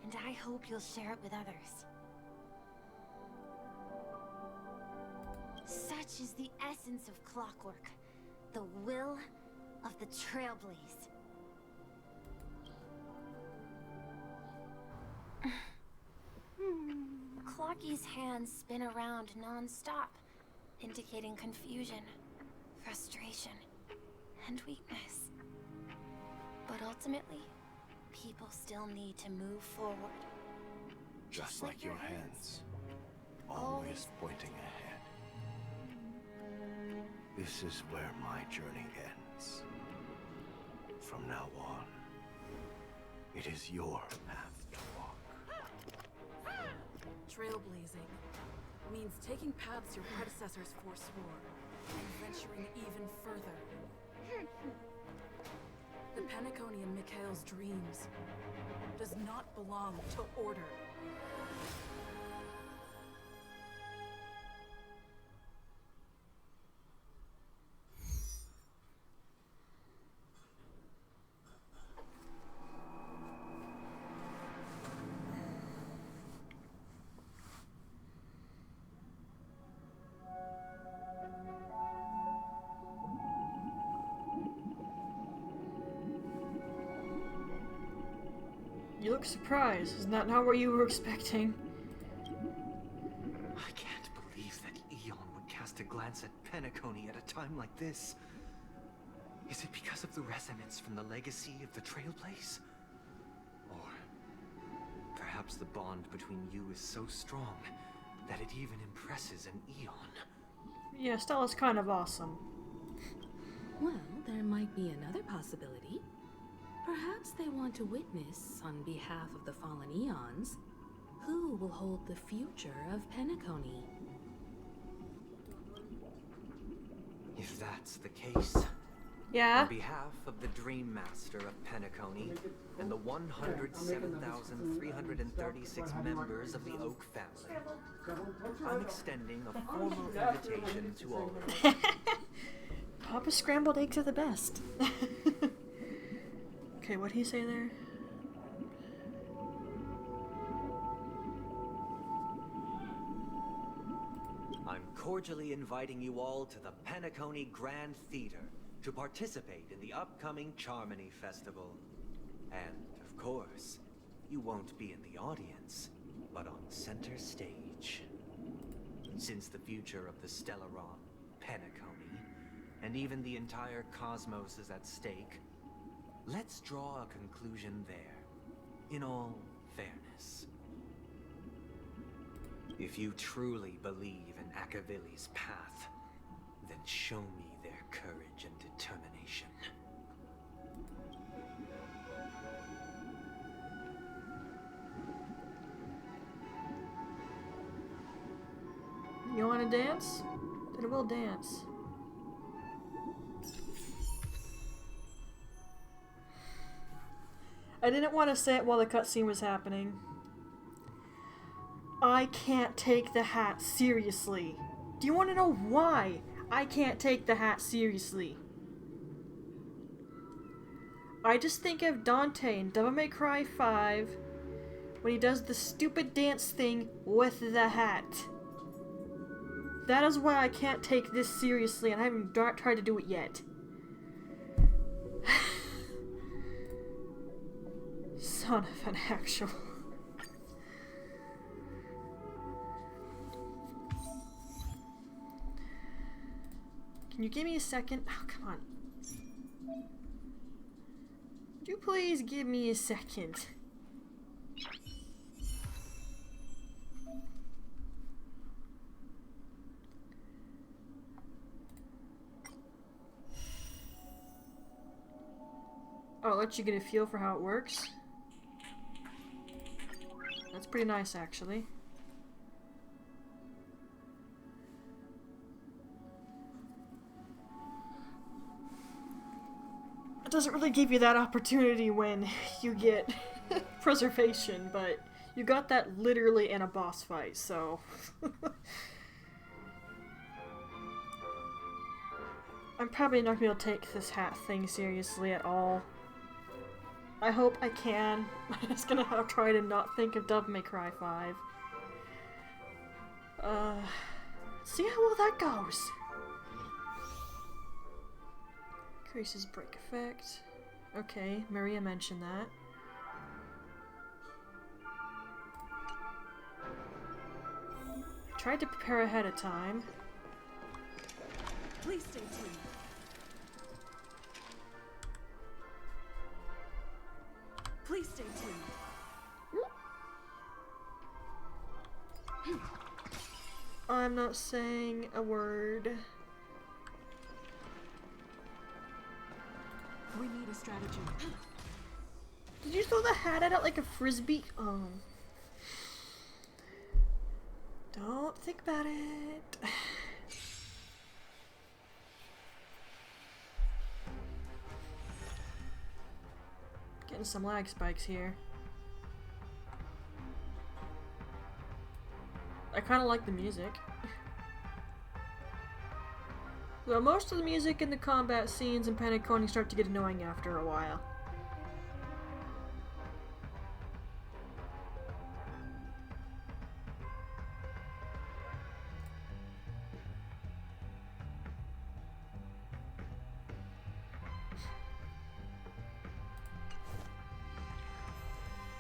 and I hope you'll share it with others. Such is the essence of clockwork, the will of the Trailblaze. Clocky's hands spin around non-stop, indicating confusion, frustration, and weakness. But ultimately, people still need to move forward. Just like your hands, always pointing ahead. This is where my journey ends. From now on, it is your path to walk. Trailblazing means taking paths your predecessors forswore and venturing even further. The Penacony in Mikhail's dreams does not belong to order. You look surprised. Is that not what you were expecting? I can't believe that Eon would cast a glance at Penacony at a time like this. Is it because of the resonance from the legacy of the Trailblaze? Or perhaps the bond between you is so strong that it even impresses an Eon? Yeah, Stella's kind of awesome. Well, there might be another possibility. Perhaps they want to witness, on behalf of the fallen Eons, who will hold the future of Penacony. If that's the case, yeah. On behalf of the Dream Master of Penacony and the 107,336 members of the Oak family, I'm extending a formal invitation to all of you. Papa scrambled eggs are the best. Okay, what'd he say there? I'm cordially inviting you all to the Penacony Grand Theater to participate in the upcoming Charmony Festival. And, of course, you won't be in the audience, but on center stage. Since the future of the Stellaron, Penacony, and even the entire cosmos is at stake, let's draw a conclusion there, in all fairness. If you truly believe in Akavili's path, then show me their courage and determination. You wanna dance? Then we'll dance. I didn't want to say it while the cutscene was happening. I can't take the hat seriously. Do you want to know why I can't take the hat seriously? I just think of Dante in Devil May Cry 5 when he does the stupid dance thing with the hat. That is why I can't take this seriously, and I haven't tried to do it yet. Son of an actual. Can you give me a second? Oh, come on. Would you please give me a second? Oh, it lets you get a feel for how it works. That's pretty nice, actually. It doesn't really give you that opportunity when you get preservation, but you got that literally in a boss fight, so... I'm probably not going to be able to take this hat thing seriously at all. I hope I can. I'm just gonna have to try to not think of Devil May Cry 5. See how well that goes. Increases break effect. Okay, Maria mentioned that. I tried to prepare ahead of time. Please stay tuned. Please stay tuned. I'm not saying a word. We need a strategy. Did you throw the hat at it like a frisbee? Oh. Don't think about it. Getting some lag spikes here. I kind of like the music. Though most of the music in the combat scenes in Penacony start to get annoying after a while.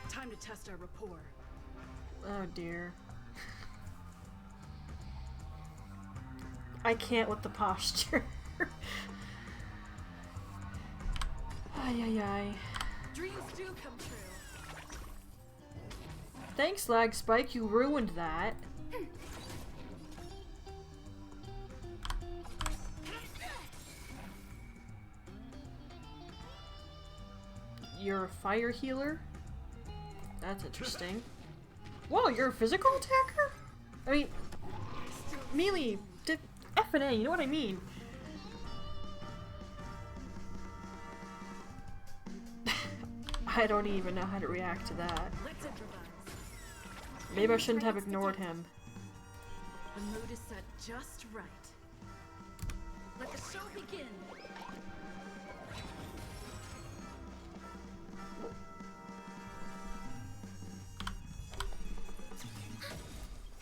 Time to test our rapport. Oh dear. I can't with the posture. Ay ay ay. Dreams do come true. Thanks, Lag Spike, you ruined that. You're a fire healer? That's interesting. Whoa, you're a physical attacker? I mean, melee, F and A, you know what I mean? I don't even know how to react to that. Let's improvise. Maybe I shouldn't have ignored him. The mood is set just right. Let the show begin.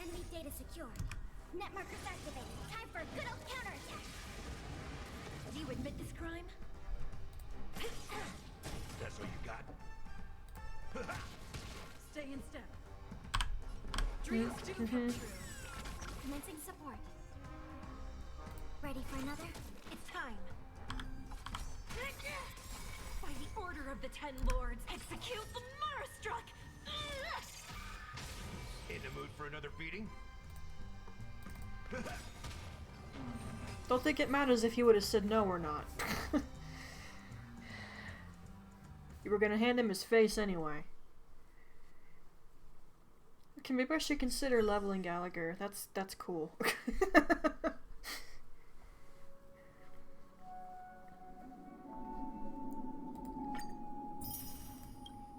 Enemy data secured. Net markers activated. Time for a good old counterattack. Do you admit this crime? That's what you got? Stay in step. Dreams do come true. Commencing support. Ready for another? It's time. By the order of the Ten Lords, execute the Marastruck! In the mood for another beating? Don't think it matters if he would have said no or not. You were gonna hand him his face anyway. Okay, maybe I should consider leveling Gallagher. That's cool.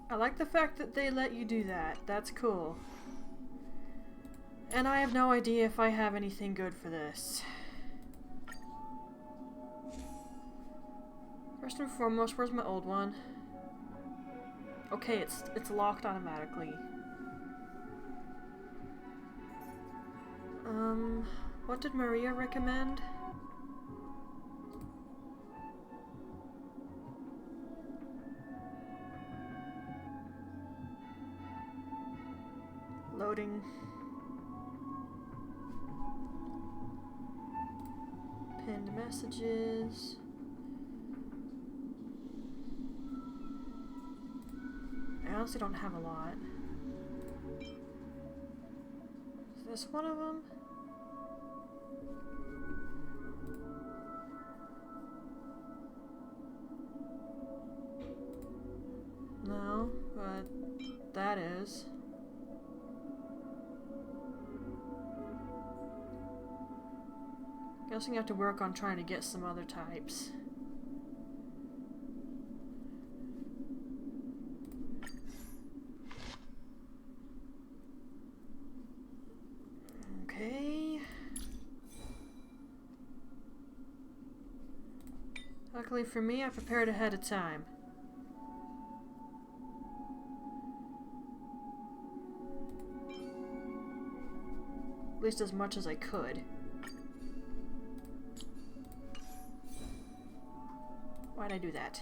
I like the fact that they let you do that. That's cool. And I have no idea if I have anything good for this. First and foremost, where's my old one? Okay, it's locked automatically. What did Maria recommend? Loading. Pinned messages. I honestly don't have a lot. Is this one of them? that is. Guessing I have to work on trying to get some other types. Okay. Luckily for me, I prepared ahead of time. At least as much as I could. Why'd I do that?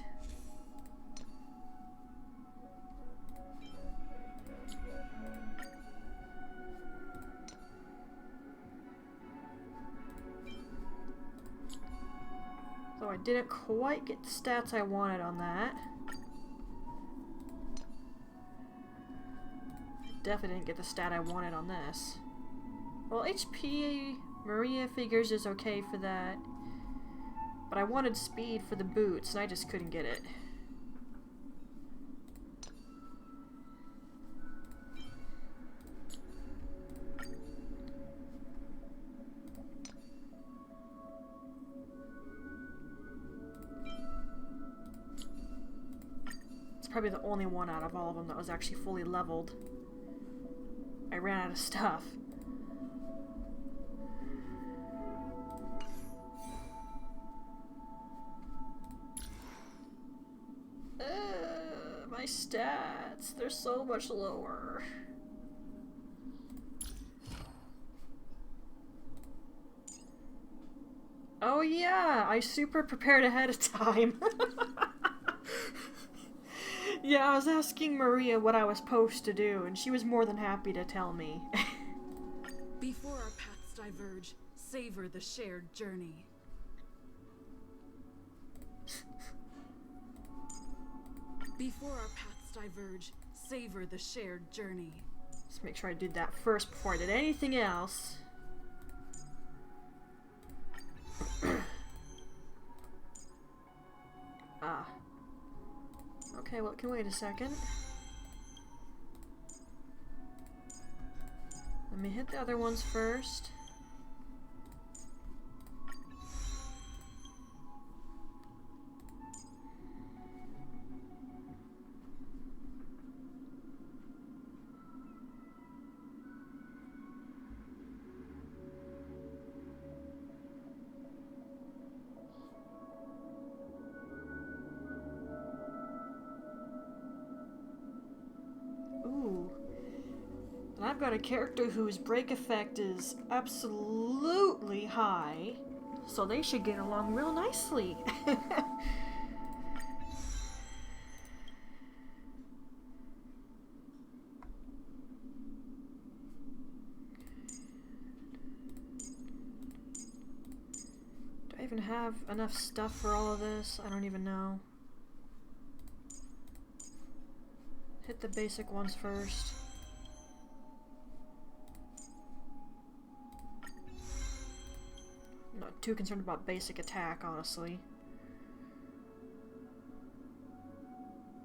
So I didn't quite get the stats I wanted on that. Definitely didn't get the stat I wanted on this. Well, HP Maria figures is okay for that. But I wanted speed for the boots, and I just couldn't get it. It's probably the only one out of all of them that was actually fully leveled. I ran out of stuff. My stats, they're so much lower. Oh yeah, I super prepared ahead of time. Yeah, I was asking Maria what I was supposed to do, and she was more than happy to tell me. Before our paths diverge, savor the shared journey. Before our paths diverge, savor the shared journey. Let's make sure I did that first before I did anything else. Ah. Okay, well, it can wait a second. Let me hit the other ones first. I've got a character whose break effect is absolutely high, so they should get along real nicely. Do I even have enough stuff for all of this? I don't even know. Hit the basic ones first. I'm not too concerned about basic attack, honestly.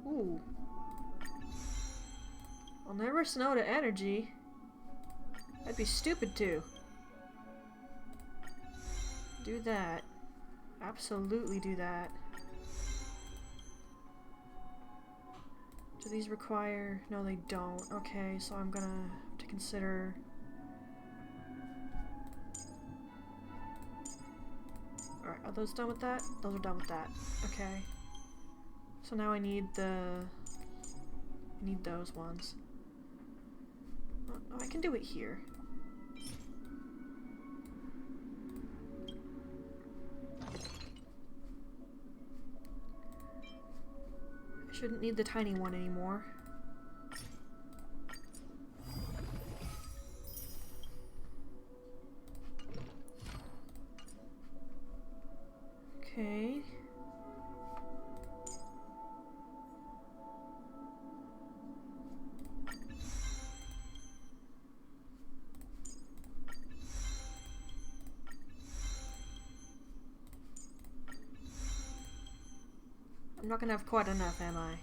Ooh. I'll never snow to energy. I'd be stupid to. Do that. Absolutely do that. Do these require... No, they don't. Okay, so I'm gonna have to consider... Alright, are those done with that? Those are done with that. Okay. So now I need the... I need those ones. Oh, I can do it here. I shouldn't need the tiny one anymore. Okay. I'm not gonna have quite enough, am I?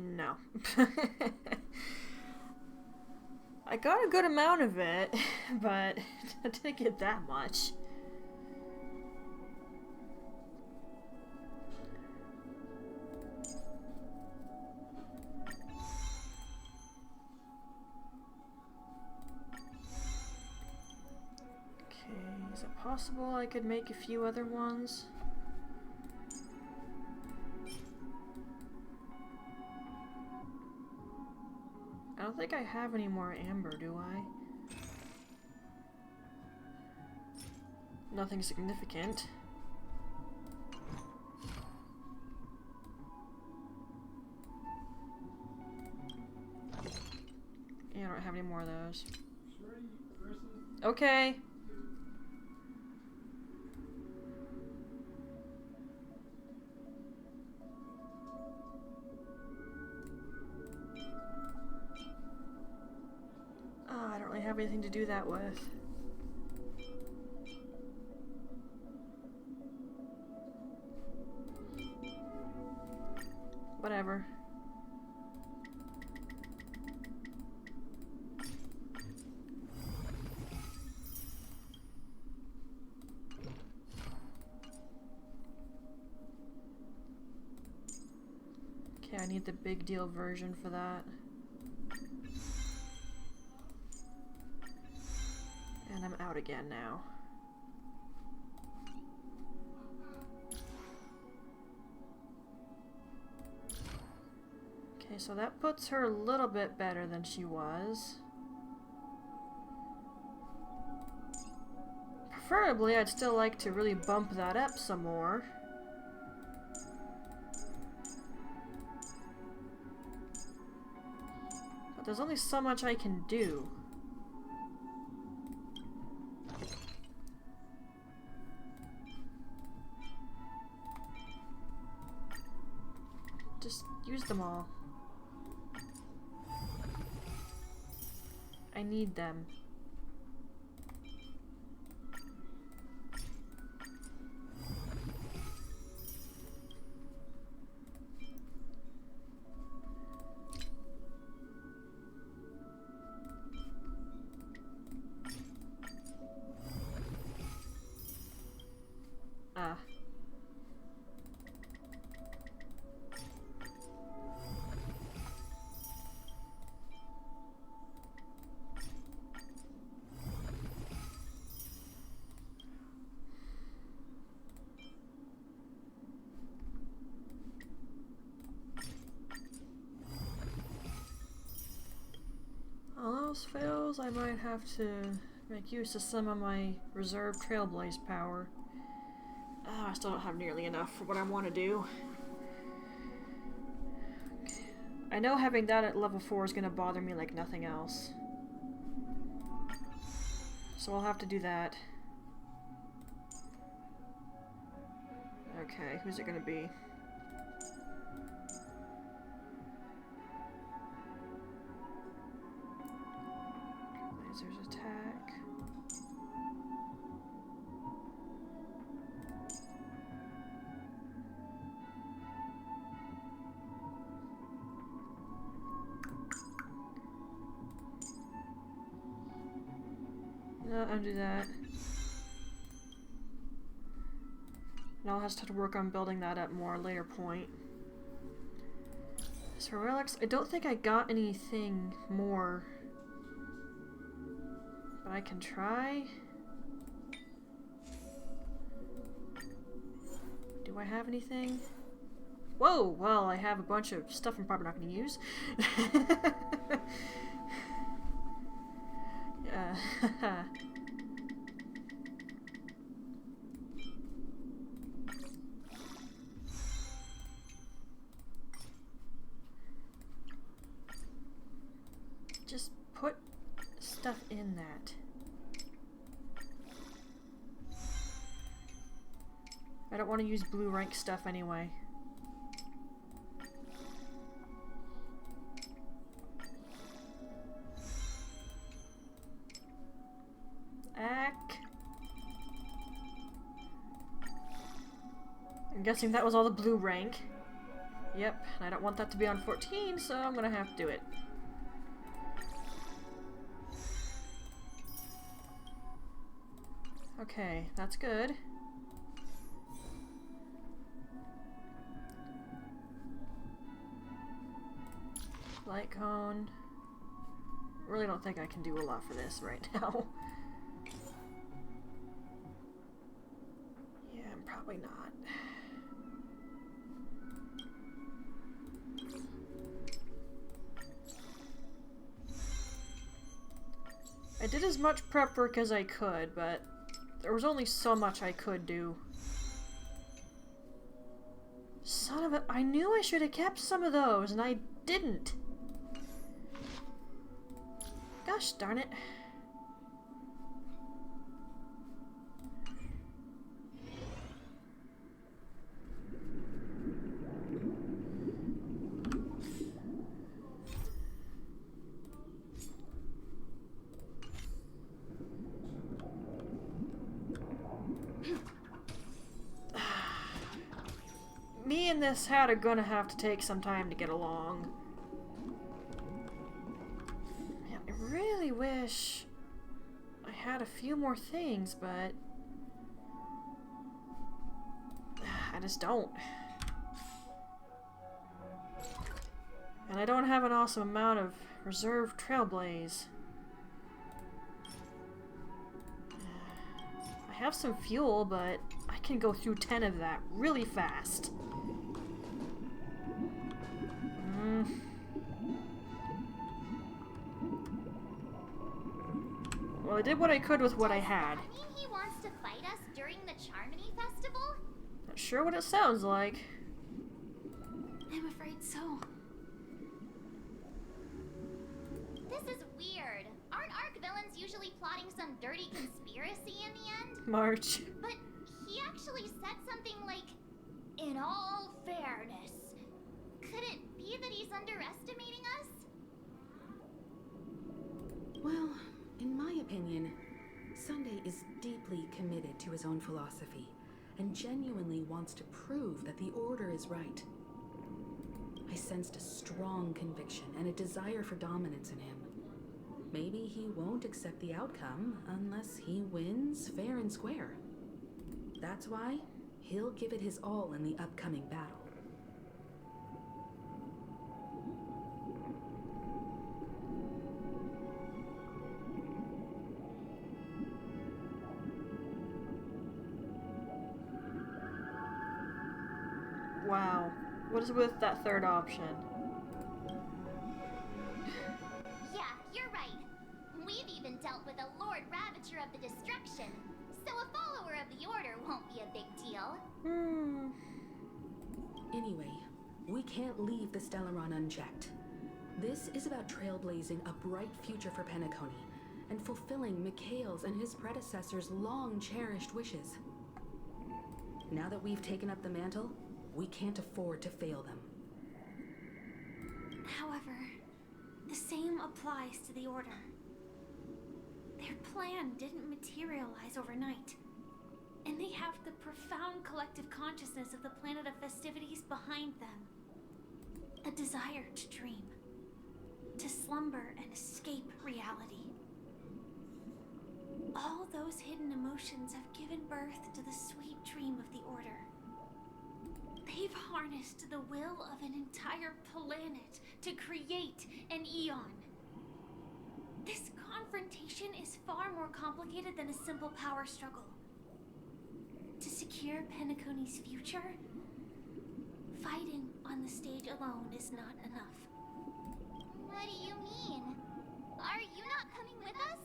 No. I got a good amount of it, but I didn't get that much. Okay, is it possible I could make a few other ones? I don't think I have any more amber, do I? Nothing significant. Yeah, I don't have any more of those. Okay. Oh, I don't really have anything to do that with. Whatever. Okay, I need the big deal version for that. And I'm out again now. Okay, so that puts her a little bit better than she was. Preferably, I'd still like to really bump that up some more. But there's only so much I can do. Just use them all. I need them. Ah. All else fails, I might have to make use of some of my reserve Trailblaze power. Oh, I still don't have nearly enough for what I want to do. Okay. I know having that at level 4 is going to bother me like nothing else. So I'll have to do that. Okay, who's it going to be? Laser's attack. No, undo that. And I'll have to work on building that up more later point. As for relics, I don't think I got anything more. But I can try. Do I have anything? Whoa! Well, I have a bunch of stuff I'm probably not going to use. Just put stuff in that. I don't want to use blue rank stuff anyway. I'm guessing that was all the blue rank. Yep, and I don't want that to be on 14, so I'm gonna have to do it. Okay, that's good. Light cone. Really don't think I can do a lot for this right now. Yeah, I'm probably not. I did as much prep work as I could, but there was only so much I could do. Son of a... I knew I should have kept some of those, and I didn't. Gosh darn it. Me and this hat are gonna have to take some time to get along. Man, I really wish I had a few more things, but I just don't. And I don't have an awesome amount of reserve Trailblaze. I have some fuel, but I can go through 10 of that really fast. Well, I did what I could with what I had. Does that mean he wants to fight us during the Charmony Festival? Not sure what it sounds like. I'm afraid so. This is weird. Aren't Arc villains usually plotting some dirty conspiracy in the end? March. But he actually said something like, "In all fairness." Could it be that he's underestimating us? Well, in my opinion, Sunday is deeply committed to his own philosophy and genuinely wants to prove that the Order is right. I sensed a strong conviction and a desire for dominance in him. Maybe he won't accept the outcome unless he wins fair and square. That's why he'll give it his all in the upcoming battle. Wow. What is with that third option? Yeah, you're right. We've even dealt with a Lord Ravager of the Destruction, so a follower of the Order won't be a big deal. Anyway, we can't leave the Stellaron unchecked. This is about trailblazing a bright future for Penacony and fulfilling Mikhail's and his predecessors' long-cherished wishes. Now that we've taken up the mantle, we can't afford to fail them. However, the same applies to the Order. Their plan didn't materialize overnight, and they have the profound collective consciousness of the planet of festivities behind them. A desire to dream, to slumber and escape reality. All those hidden emotions have given birth to the sweet dream of the Order. They've harnessed the will of an entire planet to create an eon. This confrontation is far more complicated than a simple power struggle. To secure Penacony's future, fighting on the stage alone is not enough. What do you mean? Are you not coming with us?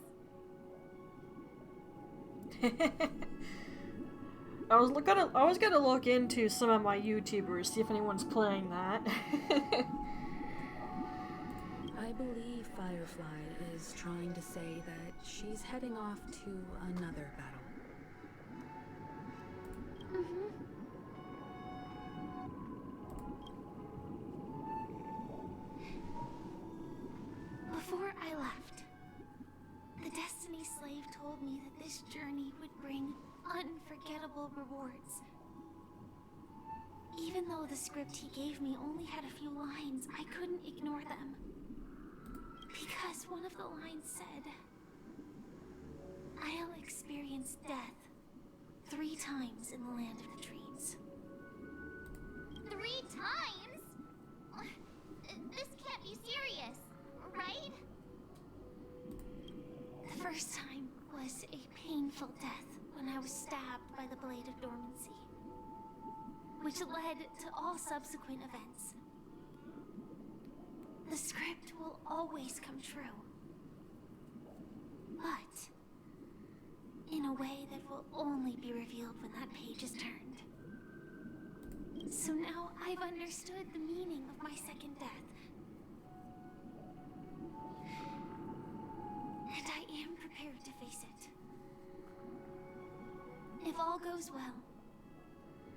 I was gonna look into some of my YouTubers, see if anyone's playing that. I believe Firefly is trying to say that she's heading off to another battle. Before I left, the Destiny Slave told me that this journey would bring unforgettable rewards. Even though the script he gave me only had a few lines, I couldn't ignore them. Because one of the lines said, I'll experience death 3 times in the land of the dreams. 3 times? This can't be serious, right? The first time was a painful death when I was stabbed by the Blade of Dormancy, which led to all subsequent events. The script will always come true, but in a way that will only be revealed when that page is turned. So now I've understood the meaning of my second death. And I am prepared to face it. If all goes well,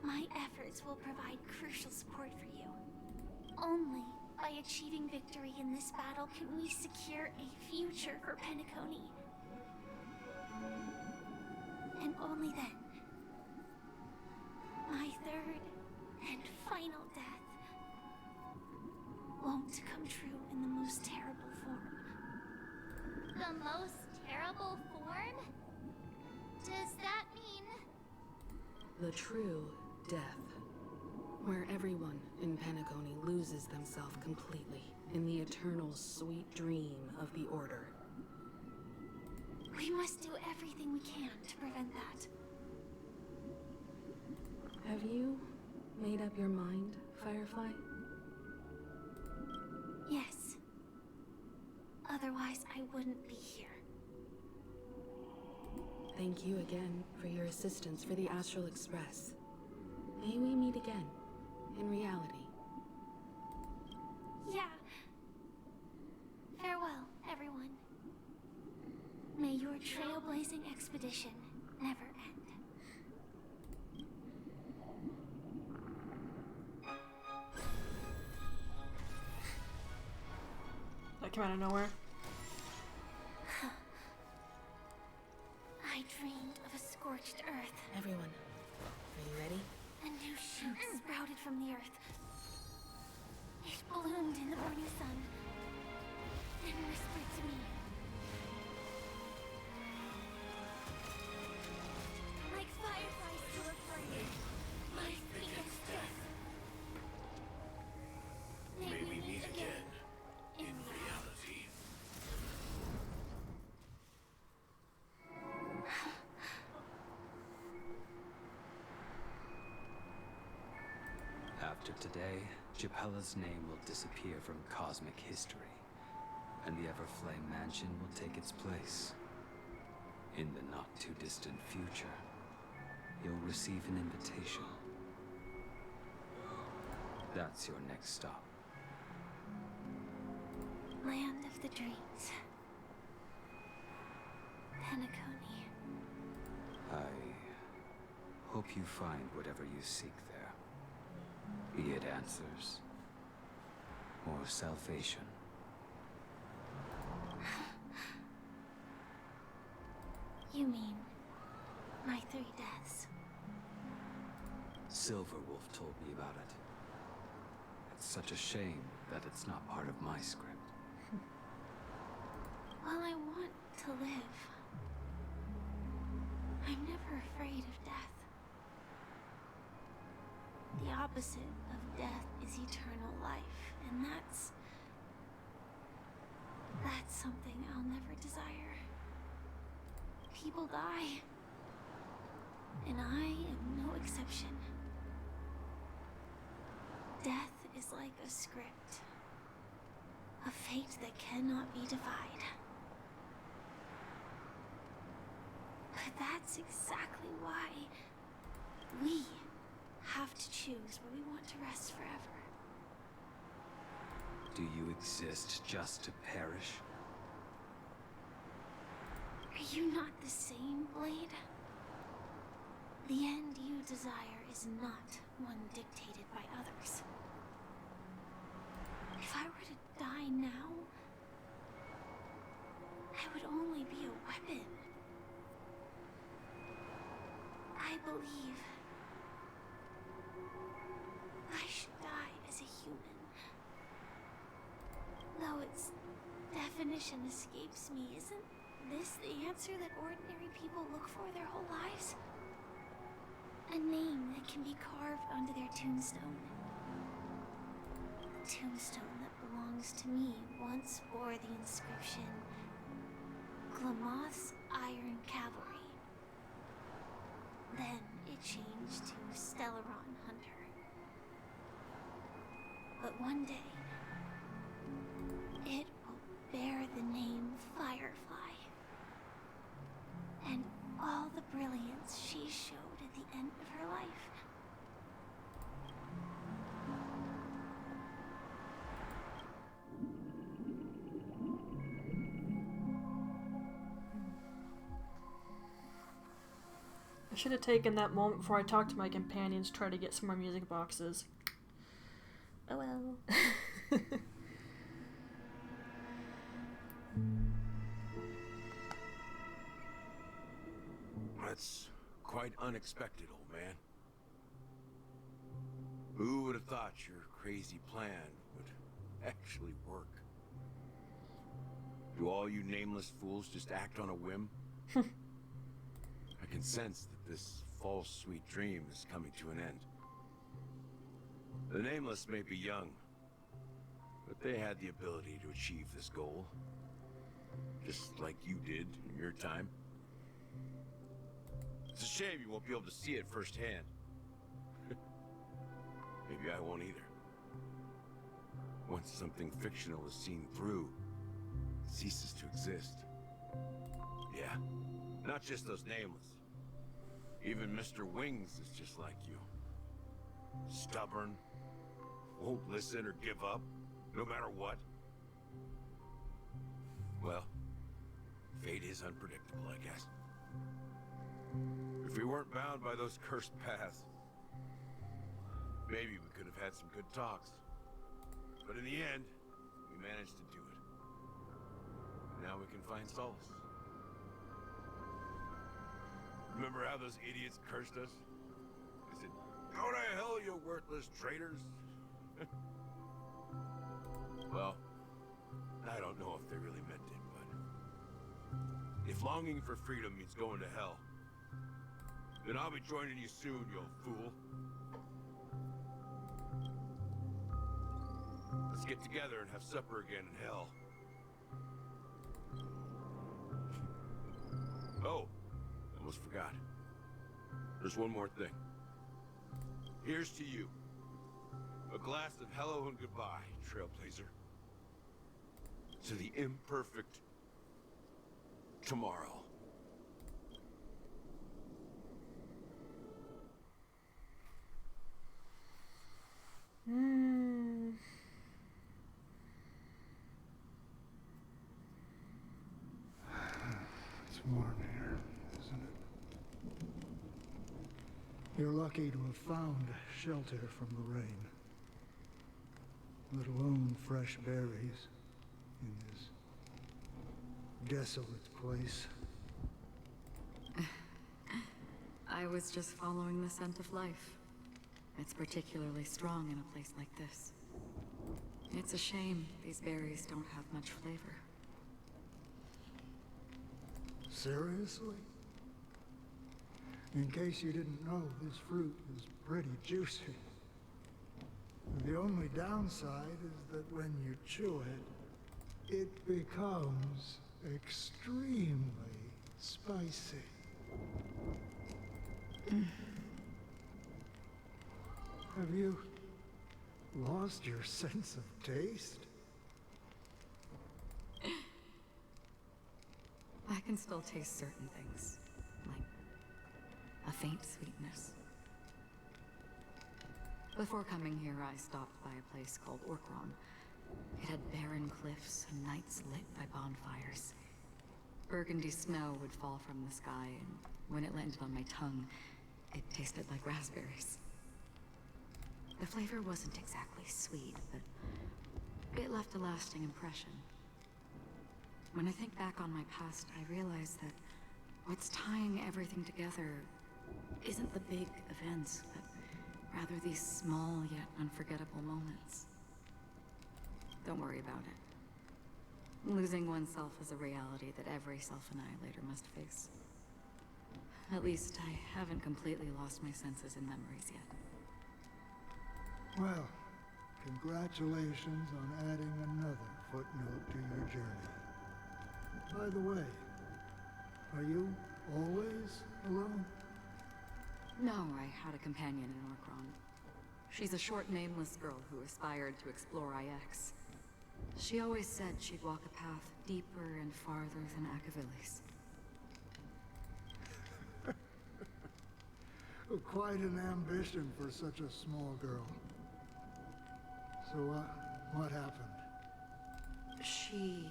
my efforts will provide crucial support for you. Only by achieving victory in this battle can we secure a future for Penacony. And only then, my third and final death won't come true in the most terrible form. The most terrible form? Does that mean... The true death, where everyone in Penacony loses themselves completely in the eternal sweet dream of the Order. We must do everything we can to prevent that. Have you made up your mind, Firefly? Yes. Otherwise, I wouldn't be here. Thank you again for your assistance for the Astral Express. May we meet again, in reality. Yeah. Farewell, everyone. May your trailblazing expedition never end. That came out of nowhere. I dreamed of a scorched earth. Everyone, are you ready? A new shoot sprouted from the earth. It bloomed in the morning sun and whispered to me. Like fireflies to a flame, life begets death. May we meet again in reality. After today, Japella's name will disappear from cosmic history, and the Everflame Mansion will take its place. In the not-too-distant future, you'll receive an invitation. That's your next stop. Land of the dreams. Penacony. I hope you find whatever you seek there. Be it answers, or salvation. You mean my 3 deaths? Silverwolf told me about it. It's such a shame that it's not part of my script. While I want to live, I'm never afraid of death. The opposite of death is eternal life, and that's something I'll never desire. People die, and I am no exception. Death is like a script, a fate that cannot be defied. But that's exactly why we have to choose where we want to rest forever. Do you exist just to perish? Are you not the same, Blade? The end you desire is not one dictated by others. If I were to die now, I would only be a weapon. I believe definition escapes me. Isn't this the answer that ordinary people look for their whole lives? A name that can be carved onto their tombstone. The tombstone that belongs to me once bore the inscription, Glamoth's Iron Cavalry. Then it changed to Stellaron Hunter. But one day, it will bear the name Firefly. And all the brilliance she showed at the end of her life. I should have taken that moment before I talked to my companions, try to get some more music boxes. Oh well. That's quite unexpected, old man. Who would have thought your crazy plan would actually work? Do all you nameless fools just act on a whim? I can sense that this false sweet dream is coming to an end. The nameless may be young, but they had the ability to achieve this goal. Just like you did in your time. It's a shame you won't be able to see it firsthand. Maybe I won't either. Once something fictional is seen through, it ceases to exist. Yeah, not just those nameless. Even Mr. Wings is just like you. Stubborn, won't listen or give up, no matter what. Well, fate is unpredictable, I guess. If we weren't bound by those cursed paths, maybe we could have had some good talks. But in the end, we managed to do it. Now we can find solace. Remember how those idiots cursed us? They said, "Go to hell, you worthless traitors." Well, I don't know if they really meant it, but if longing for freedom means going to hell, then I'll be joining you soon, you old fool. Let's get together and have supper again in hell. Oh, almost forgot. There's one more thing. Here's to you. A glass of hello and goodbye, Trailblazer. To the imperfect tomorrow. It's warm here, isn't it? You're lucky to have found shelter from the rain. Let alone fresh berries in this desolate place. I was just following the scent of life. It's particularly strong in a place like this. It's a shame these berries don't have much flavor. Seriously? In case you didn't know, this fruit is pretty juicy. The only downside is that when you chew it, it becomes extremely spicy. Have you lost your sense of taste? I can still taste certain things, like a faint sweetness. Before coming here, I stopped by a place called Orkron. It had barren cliffs and nights lit by bonfires. Burgundy snow would fall from the sky, and when it landed on my tongue, it tasted like raspberries. The flavor wasn't exactly sweet, but it left a lasting impression. When I think back on my past, I realize that what's tying everything together isn't the big events, but rather these small yet unforgettable moments. Don't worry about it. Losing oneself is a reality that every self-annihilator must face. At least, I haven't completely lost my senses and memories yet. Well, congratulations on adding another footnote to your journey. By the way, are you always alone? No, I had a companion in Orkron. She's a short, nameless girl who aspired to explore IX. She always said she'd walk a path deeper and farther than Akavilis. Quite an ambition for such a small girl. So, what happened? She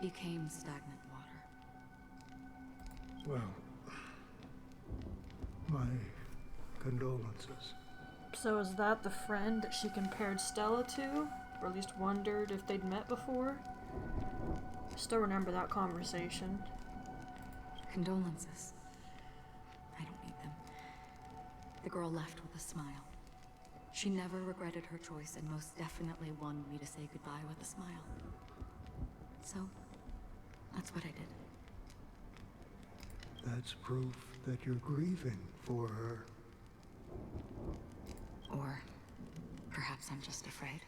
became stagnant water. Well, my condolences. So is that the friend that she compared Stella to? Or at least wondered if they'd met before? I still remember that conversation. Condolences. I don't need them. The girl left with a smile. She never regretted her choice and most definitely wanted me to say goodbye with a smile. So, that's what I did. That's proof that you're grieving for her. Or perhaps I'm just afraid.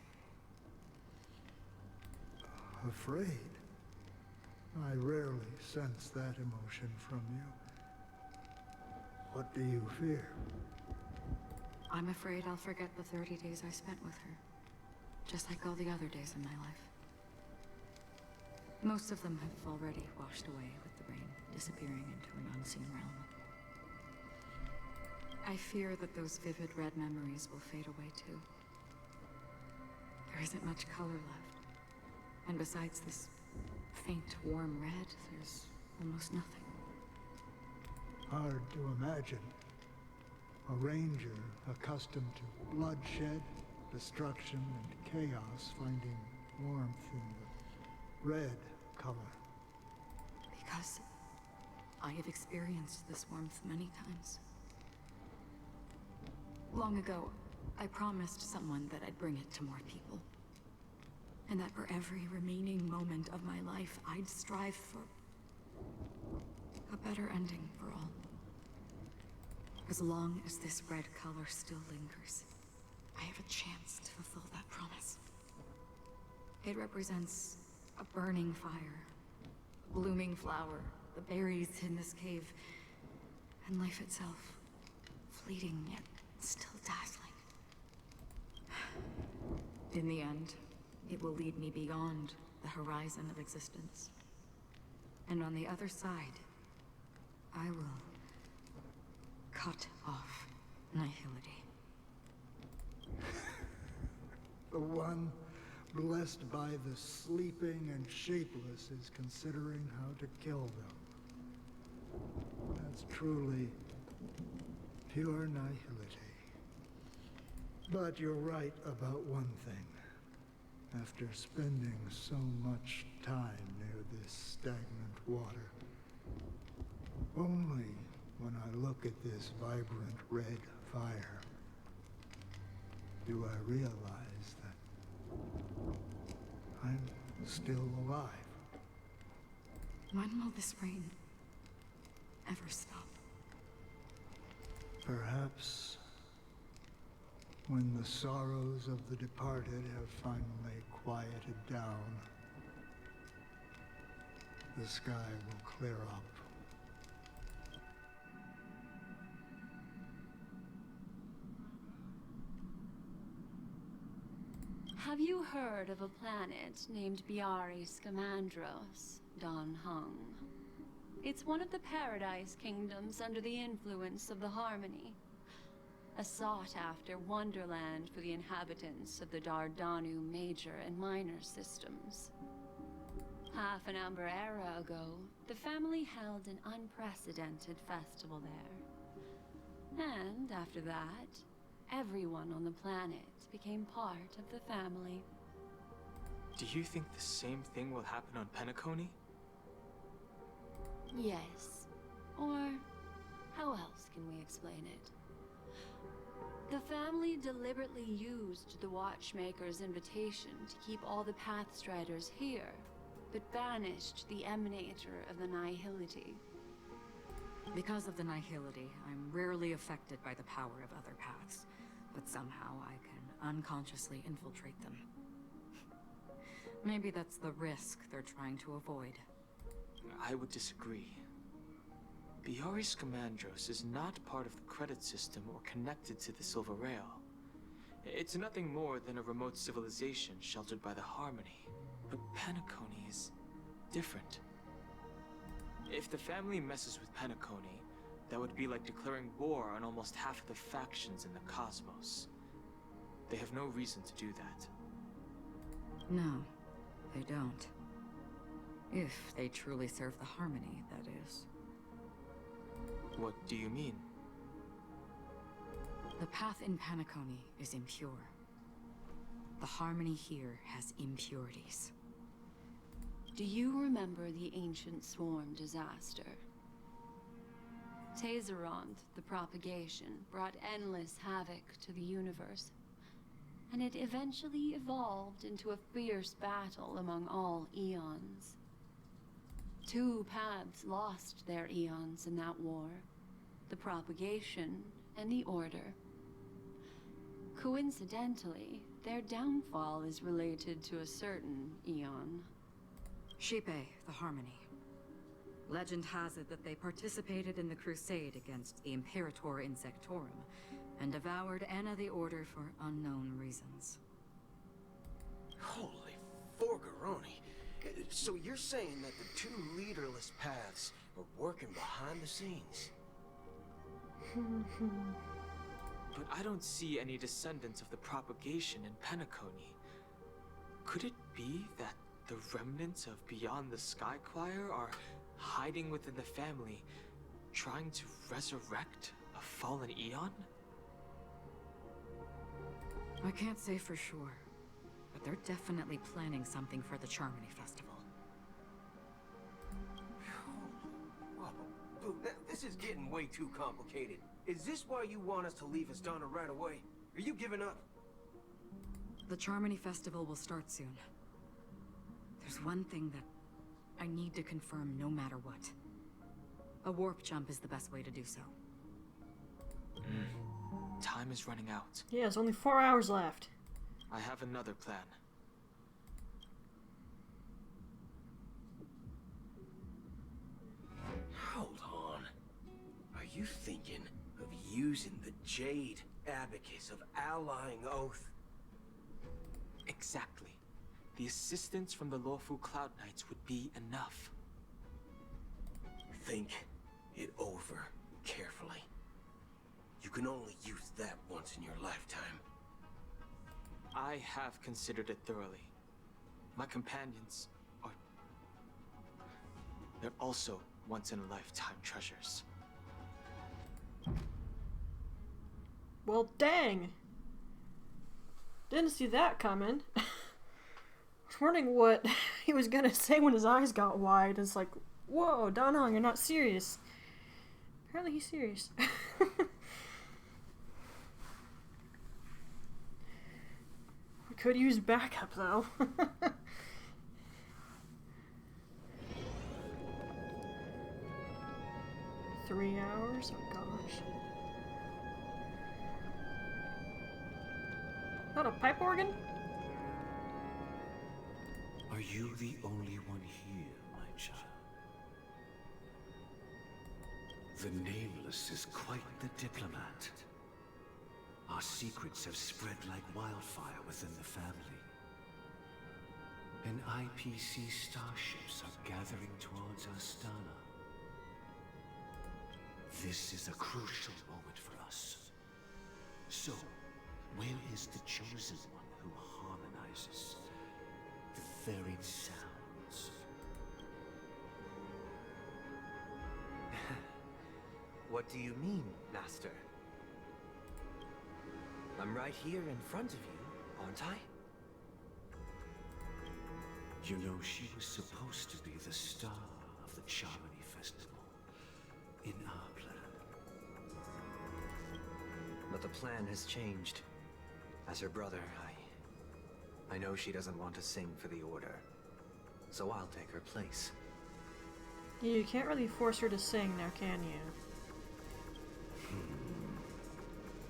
Afraid? I rarely sense that emotion from you. What do you fear? I'm afraid I'll forget the 30 days I spent with her. Just like all the other days in my life. Most of them have already washed away with the rain, disappearing into an unseen realm. I fear that those vivid red memories will fade away too. There isn't much color left. And besides this faint, warm red, there's almost nothing. Hard to imagine. A ranger accustomed to bloodshed, destruction, and chaos finding warmth in the red color. Because I have experienced this warmth many times. Long ago, I promised someone that I'd bring it to more people. And that for every remaining moment of my life, I'd strive for a better ending for all. As long as this red color still lingers, I have a chance to fulfill that promise. It represents a burning fire, a blooming flower, the berries in this cave, and life itself, fleeting yet still dazzling. In the end, it will lead me beyond the horizon of existence. And on the other side, I will cut off nihility. The one blessed by the sleeping and shapeless is considering how to kill them. That's truly pure nihility. But you're right about one thing. After spending so much time near this stagnant water, only when I look at this vibrant red fire do I realize that I'm still alive. When will this rain ever stop? Perhaps when the sorrows of the departed have finally quieted down, the sky will clear up. Have you heard of a planet named Biari Scamandros, Don Hung? It's one of the Paradise Kingdoms under the influence of the Harmony. A sought-after wonderland for the inhabitants of the Dardanu Major and Minor systems. Half an Amber era ago, the family held an unprecedented festival there. And after that, everyone on the planet became part of the family. Do you think the same thing will happen on Penacony? Yes. Or how else can we explain it? The family deliberately used the Watchmaker's invitation to keep all the Pathstriders here, but banished the Emanator of the Nihility. Because of the Nihility, I'm rarely affected by the power of other paths, but somehow I can unconsciously infiltrate them. Maybe that's the risk they're trying to avoid. I would disagree. Biari Scamandros is not part of the credit system or connected to the Silver Rail. It's nothing more than a remote civilization sheltered by the Harmony. But Penacony is different. If the family messes with Penacony, that would be like declaring war on almost half of the factions in the cosmos. They have no reason to do that. No, they don't. If they truly serve the Harmony, that is. What do you mean? The path in Penacony is impure. The Harmony here has impurities. Do you remember the ancient swarm disaster? Tazerond, the propagation, brought endless havoc to the universe, and it eventually evolved into a fierce battle among all eons. 2 paths lost their eons in that war, the propagation and the order. Coincidentally, their downfall is related to a certain eon. Shipe, the Harmony. Legend has it that they participated in the crusade against the Imperator Insectorum, and devoured Anna the Order for unknown reasons. Holy Forgaroni. So you're saying that the 2 leaderless paths are working behind the scenes? But I don't see any descendants of the propagation in Penacony. Could it be that the remnants of Beyond the Sky Choir are hiding within the family, trying to resurrect a fallen eon? I can't say for sure, but they're definitely planning something for the Charmony Festival. Boo, this is getting way too complicated. Is this why you want us to leave Astana right away? Are you giving up? The Charmony Festival will start soon. There's one thing that I need to confirm no matter what. A warp jump is the best way to do so. Time is running out. Yeah, there's only 4 hours left. I have another plan. Hold on. Are you thinking of using the Jade Abacus of Allying Oath? Exactly. The assistance from the lawful Cloud Knights would be enough. Think it over carefully. You can only use that once in your lifetime. I have considered it thoroughly. My companions are... they're also once-in-a-lifetime treasures. Well, dang! Didn't see that coming. I was wondering what he was gonna say when his eyes got wide. It's like, whoa, Danhong, you're not serious. Apparently he's serious. We could use backup, though. 3 hours? Oh gosh. Is that a pipe organ? Are you the only one here, my child? The Nameless is quite the diplomat. Our secrets have spread like wildfire within the family. And IPC starships are gathering towards Astana. This is a crucial moment for us. So, where is the chosen one who harmonizes the varied sounds? What do you mean, Master? I'm right here in front of you, aren't I? You know, she was supposed to be the star of the Charmony Festival in our plan. But the plan has changed. As her brother, I know she doesn't want to sing for the Order. So I'll take her place. You can't really force her to sing now, can you?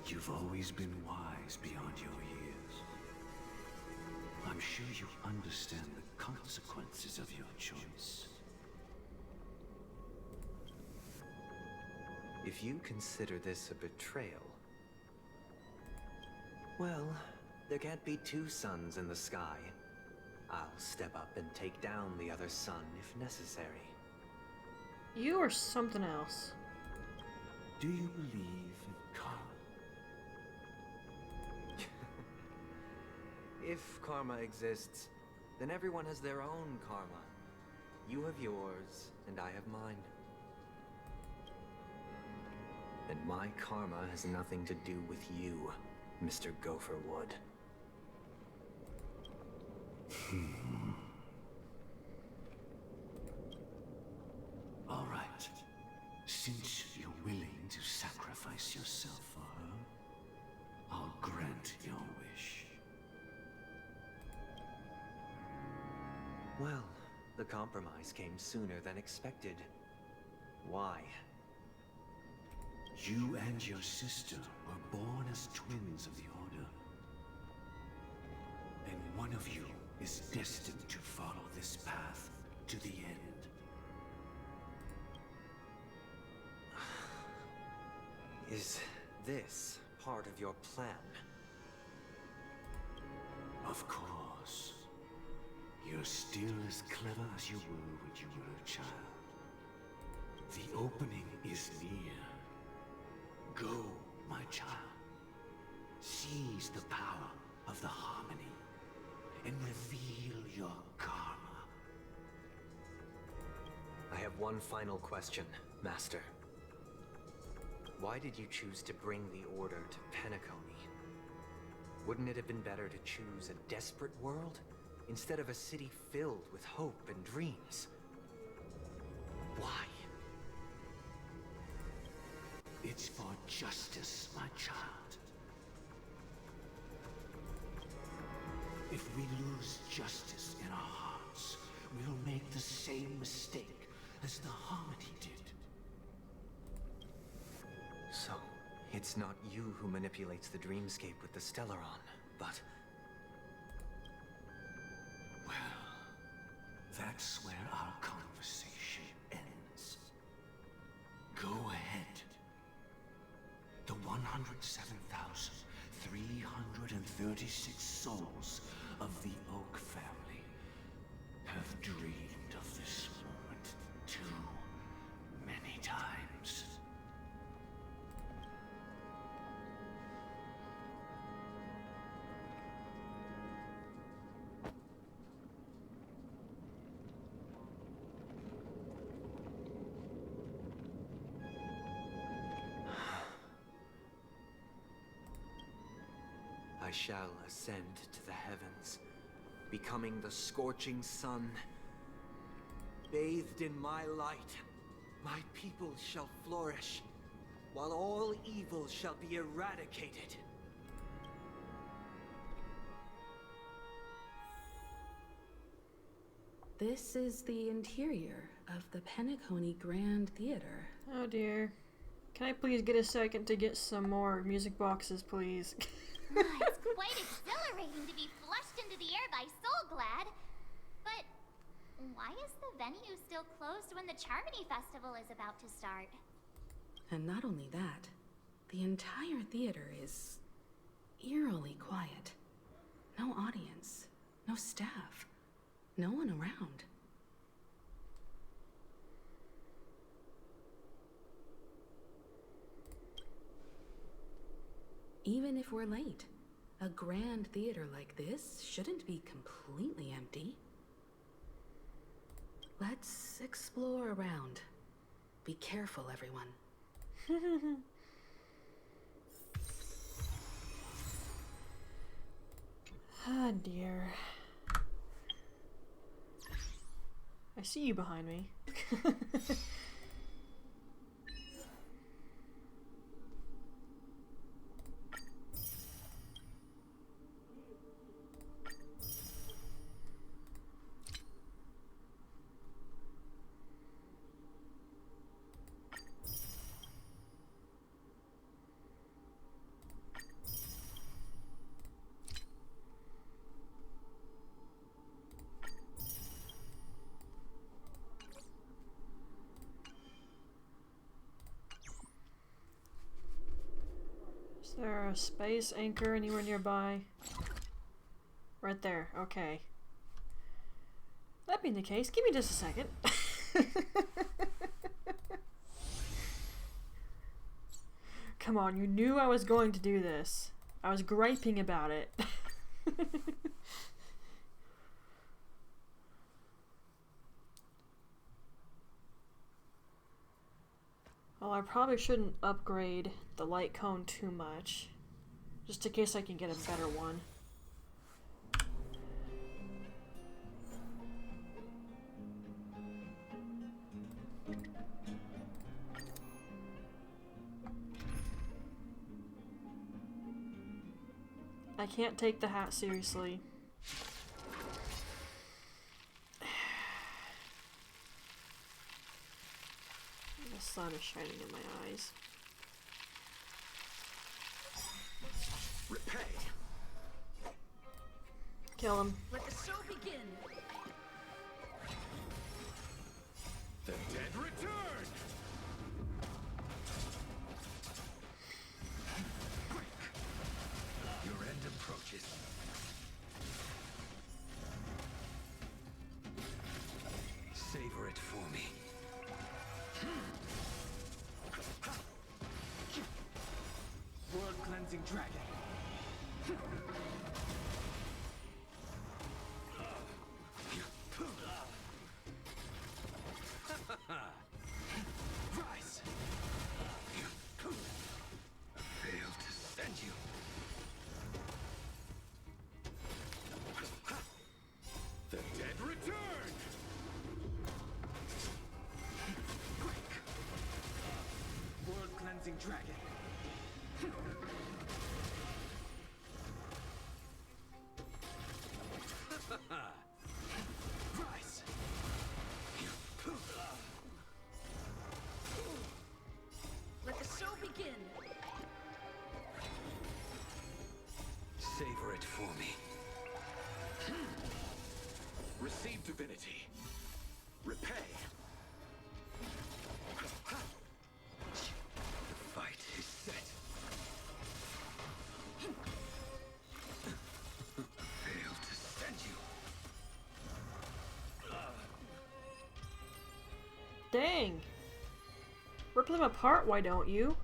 You've always been wise beyond your years. I'm sure you understand the consequences of your choice. If you consider this a betrayal, well, there can't be two suns in the sky. I'll step up and take down the other sun if necessary. You are something else. Do you believe in karma? If karma exists, then everyone has their own karma. You have yours, and I have mine. And my karma has nothing to do with you, Mr. Gopherwood. All right. Since you're willing to sacrifice yourself for her, I'll grant your wish. Well, the compromise came sooner than expected. Why? You and your sister were born as twins of the Order. And one of you is destined to follow this path to the end. Is this part of your plan? Of course. You're still as clever as you were when you were a child. The opening is near. Go, my child. Seize the power of the harmony and reveal your karma. I have one final question, Master. Why did you choose to bring the Order to Penacony? Wouldn't it have been better to choose a desperate world instead of a city filled with hope and dreams? Why? It's for justice, my child. If we lose justice in our hearts, we'll make the same mistake as the Harmony did. So, it's not you who manipulates the dreamscape with the Stellaron, but... Well, that's where our conversation ends. Go ahead. The 107,336 souls of the Oak family have dreamed of this moment too many times. I shall ascend to the heavens, becoming the scorching sun. Bathed in my light, my people shall flourish, while all evil shall be eradicated. This is the interior of the Penacony Grand Theater. Oh dear. Can I please get a second to get some more music boxes, please? It's quite exhilarating to be flushed into the air by Soul Glad. But why is the venue still closed when the Charmony Festival is about to start? And not only that, the entire theater is eerily quiet. No audience, no staff, no one around. Even if we're late, a grand theater like this shouldn't be completely empty. Let's explore around. Be careful, everyone. Ah, dear. I see you behind me. Is there a space anchor anywhere nearby? Right there, okay. That being the case, give me just a second. Come on, you knew I was going to do this. I was griping about it. Well, I probably shouldn't upgrade the light cone too much, just in case I can get a better one. I can't take the hat seriously. The sun is shining in my eyes. Repay. Kill him. Let the show begin. The dead return. Your end approaches. Savor it for me. World cleansing dragon. Rise. Failed to send you. The dead return. World cleansing dragon. Rise. Let the show begin. Savor it for me. Receive divinity. Repay. The fight is set. Failed to send you. Dang! Rip them apart, why don't you?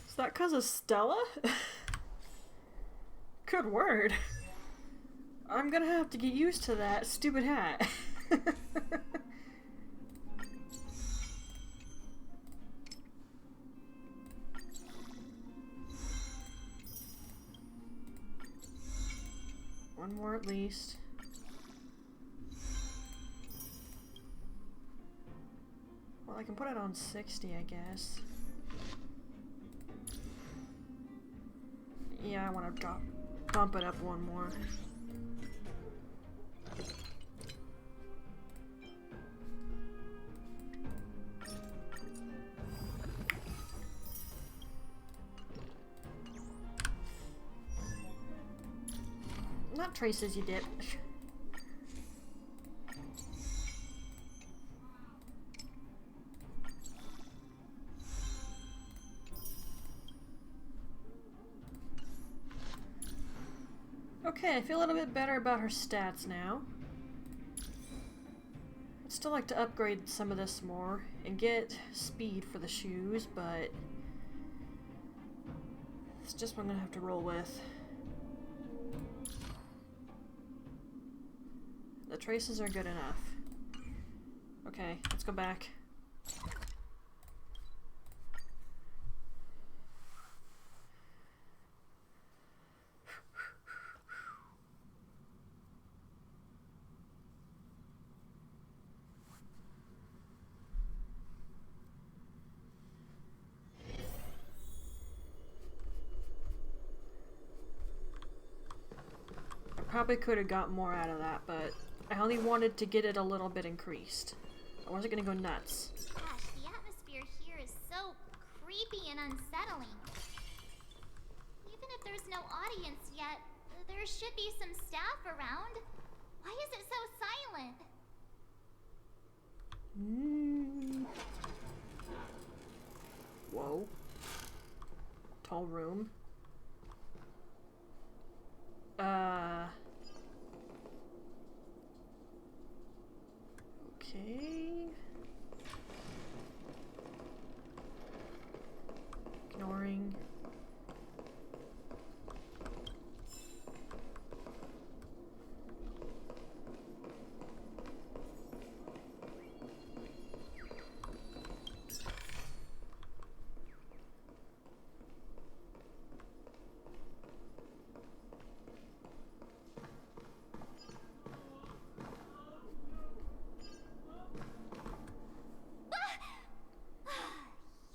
Is that cause of Stella? Good word. I'm gonna have to get used to that stupid hat. One more at least. Well, I can put it on 60, I guess. Yeah, I want to bump it up one more. Not traces, you dip. Okay, I feel a little bit better about her stats now. I'd still like to upgrade some of this more and get speed for the shoes, but it's just what I'm gonna have to roll with. The traces are good enough. Okay, let's go back. Probably could have got more out of that, but I only wanted to get it a little bit increased. I wasn't gonna go nuts. Gosh, the atmosphere here is so creepy and unsettling. Even if there's no audience yet, there should be some staff around. Why is it so silent? Whoa. Tall room. Okay. Ignoring.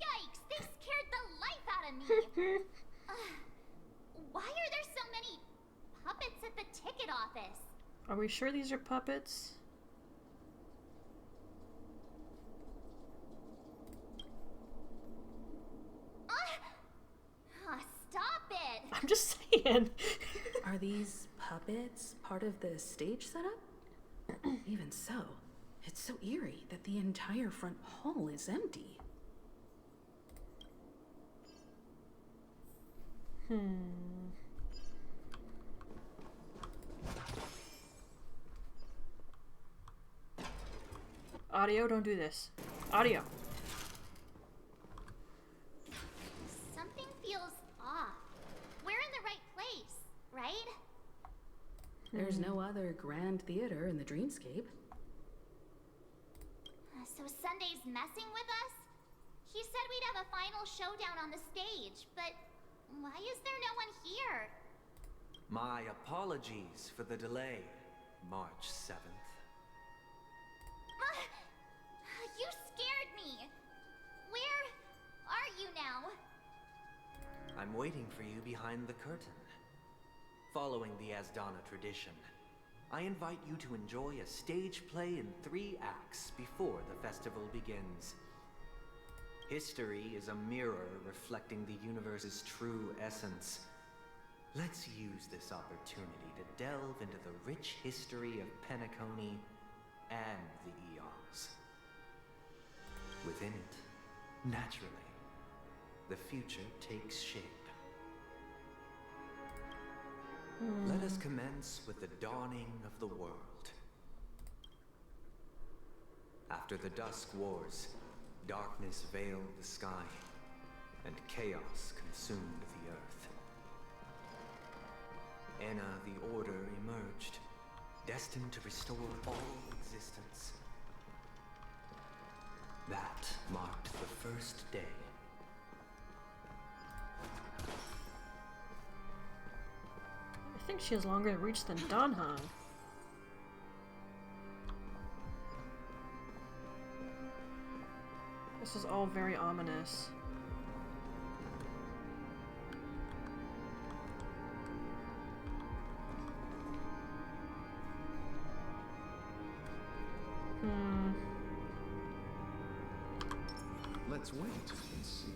Yikes! They scared the life out of me! Why are there so many puppets at the ticket office? Are we sure these are puppets? Stop it! I'm just saying. Are these puppets part of the stage setup? Even so, it's so eerie that the entire front hall is empty. Audio, don't do this. Audio. Something feels off. We're in the right place, right? There's no other grand theater in the dreamscape. So Sunday's messing with us? He said we'd have a final showdown on the stage, but why is there no one here? My apologies for the delay, March 7th. You scared me! Where are you now? I'm waiting for you behind the curtain. Following the Asdana tradition, I invite you to enjoy a stage play in 3 acts before the festival begins. History is a mirror reflecting the universe's true essence. Let's use this opportunity to delve into the rich history of Penacony and the eons. Within it, naturally, the future takes shape. Let us commence with the dawning of the world. After the Dusk Wars, darkness veiled the sky, and chaos consumed the earth. Enna the Order emerged, destined to restore all existence. That marked the first day. I think she has longer reach than Danhong. This is all very ominous. Let's wait and see.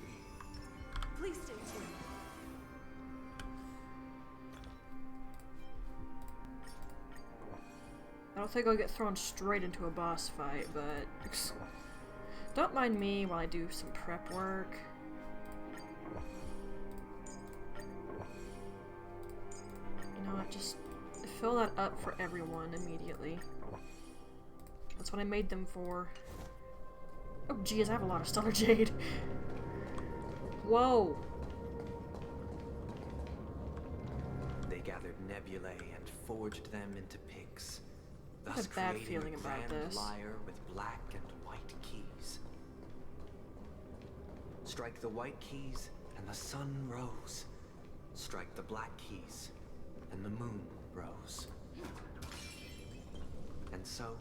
Please stay tuned. I don't think I'll get thrown straight into a boss fight, but don't mind me while I do some prep work. You know what, just fill that up for everyone immediately. That's what I made them for. Oh geez, I have a lot of Stellar Jade. Whoa! They gathered nebulae and forged them into pigs. I have Thus a bad creating feeling a about grand this. lyre with black and white keys. Strike the white keys, and the sun rose. Strike the black keys, and the moon rose. And so,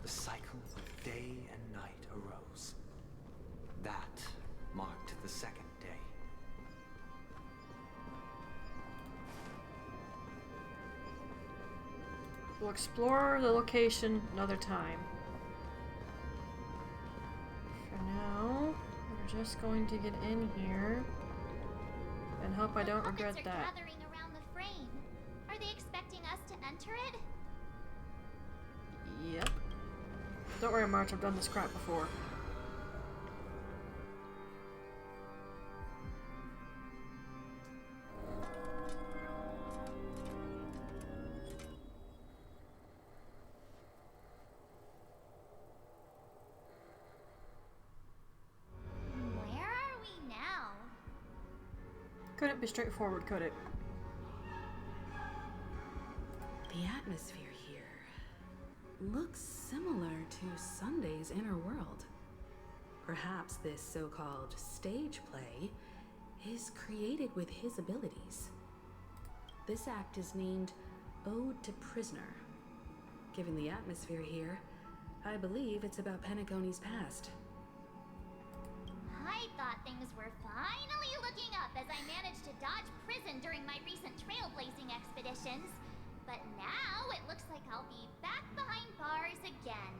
the cycle of day and night arose. That marked the second day. We'll explore the location another time. For now, we're just going to get in here and hope I don't regret Puppets are that. gathering around the frame. Are they expecting us to enter it? Yep. Don't worry, March, I've done this crap before. Couldn't be straightforward, could it? The atmosphere here looks similar to Sunday's inner world. Perhaps this so-called stage play is created with his abilities. This act is named Ode to Prisoner. Given the atmosphere here, I believe it's about Penacony's past. I thought things were finally looking up as I managed to dodge prison during my recent trailblazing expeditions. But now it looks like I'll be back behind bars again.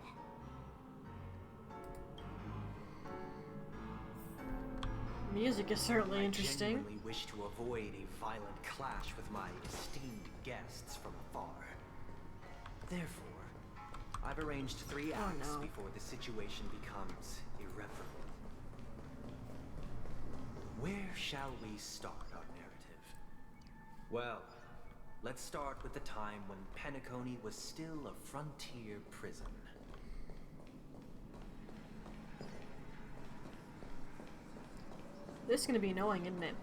Music is certainly interesting. I genuinely wish to avoid a violent clash with my esteemed guests from afar. Therefore, I've arranged 3 acts before the situation becomes irreparable. Where shall we start our narrative? Well, let's start with the time when Penacony was still a frontier prison. This is gonna be annoying, isn't it?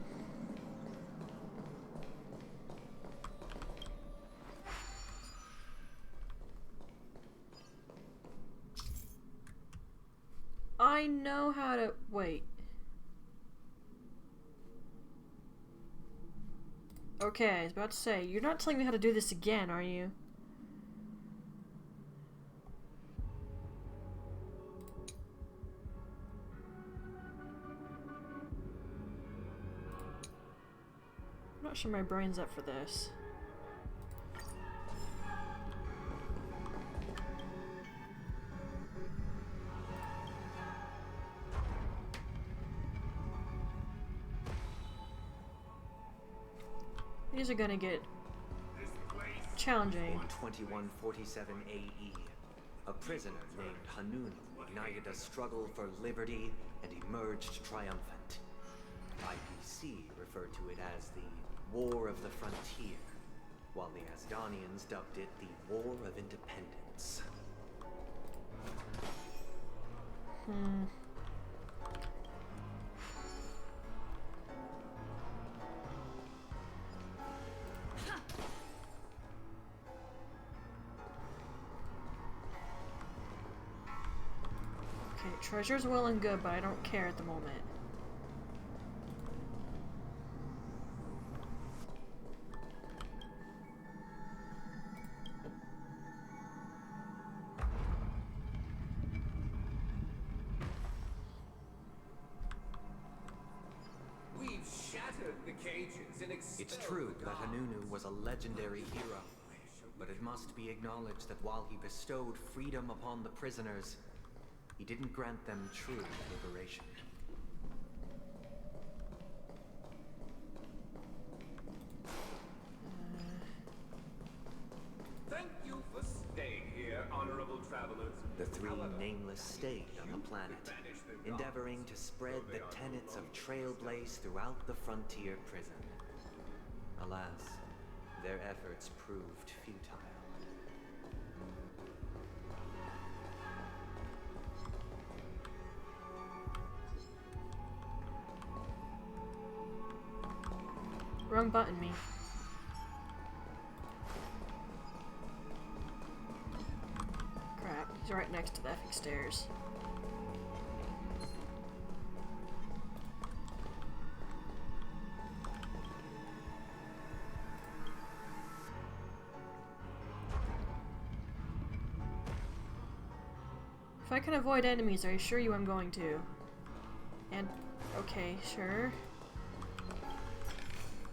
I know how to... wait. Okay, I was about to say, you're not telling me how to do this again, are you? I'm not sure my brain's up for this. These are gonna get challenging. In 2147 AE, a prisoner named Hanun ignited a struggle for liberty and emerged triumphant. IPC referred to it as the War of the Frontier, while the Asdanians dubbed it the War of Independence. Okay, treasure's well and good, but I don't care at the moment. It's true that Hanunu was a legendary hero, but it must be acknowledged that while he bestowed freedom upon the prisoners, he didn't grant them true liberation. Thank you for staying here, honorable travelers. The 3 nameless stayed on the planet, endeavoring to spread the tenets of Trailblaze throughout the frontier prison. Alas, their efforts proved futile. Wrong button, me. Crap, he's right next to the effing stairs. If I can avoid enemies, I assure you I'm going to. And, okay, sure.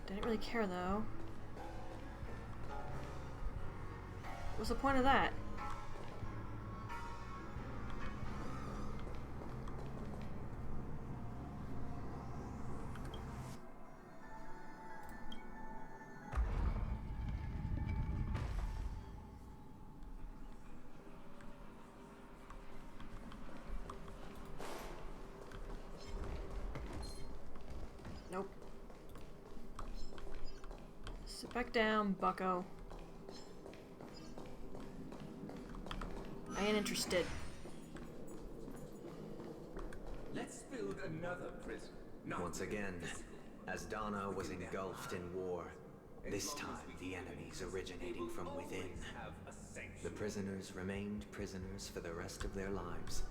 Didn't really care though. What's the point of that? Nope. Sit back down, bucko. I ain't interested. Let's build another prison. Once again, As Donna was engulfed in war, this time the enemies originating from within. The prisoners remained prisoners for the rest of their lives,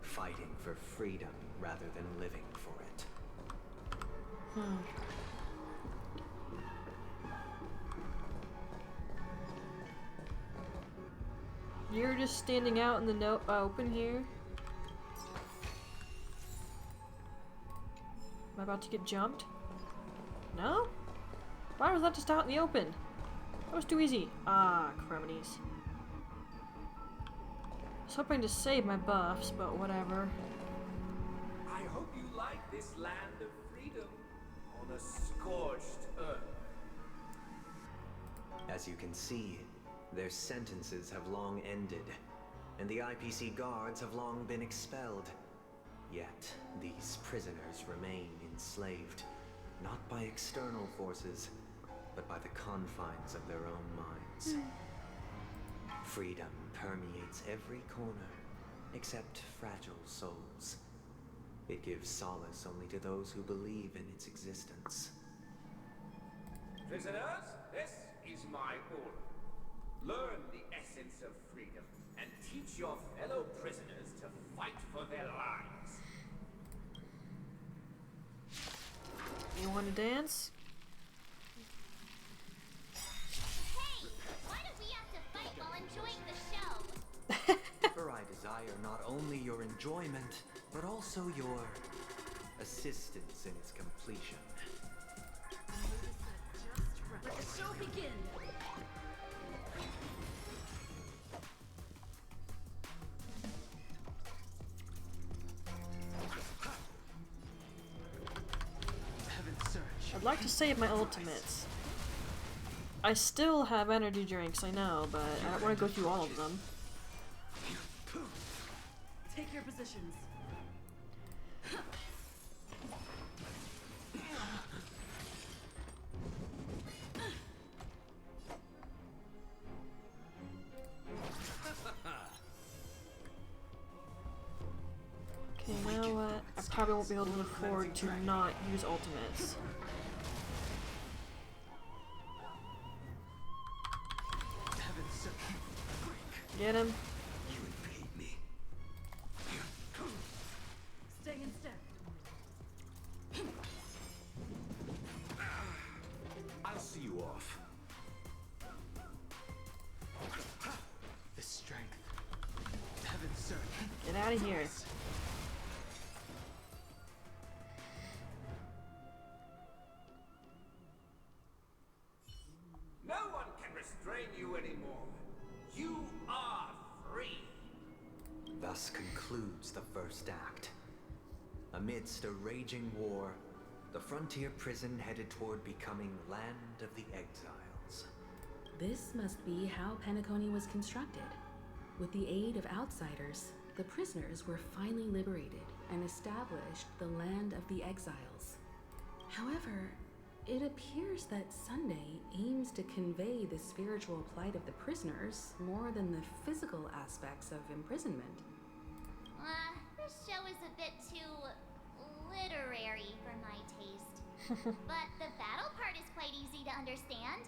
fighting for freedom rather than living for it. You're just standing out in the open here? Am I about to get jumped? No? Why was that just out in the open? That was too easy. Ah, criminies. I was hoping to save my buffs, but whatever. I hope you like this land of freedom on a scorched earth. As you can see, their sentences have long ended, and the IPC guards have long been expelled. Yet, these prisoners remain enslaved, not by external forces, but by the confines of their own minds. Freedom permeates every corner, except fragile souls. It gives solace only to those who believe in its existence. Prisoners, this is my order. Learn the essence of freedom and teach your fellow prisoners to fight for their lives. You want to dance? Hey, why do we have to fight while enjoying the show? For I desire not only your enjoyment, but also your assistance in its completion. Let the show begin! I'd like to save my ultimates. I still have energy drinks, I know, but I don't want to go through all of them. Take your positions. Okay, now what? I probably won't be able to afford to not use ultimates. Get him. You impede me. Stay in step. I'll see you off. The strength. Heaven, sir. Get out of here. No one can restrain you anymore. You are free. Thus concludes the first act. Amidst a raging war, the frontier prison headed toward becoming Land of the Exiles. This must be how Penacony was constructed. With the aid of outsiders, the prisoners were finally liberated and established the Land of the Exiles. However, it appears that Sunday aims to convey the spiritual plight of the prisoners more than the physical aspects of imprisonment. This show is a bit too literary for my taste. But the battle part is quite easy to understand.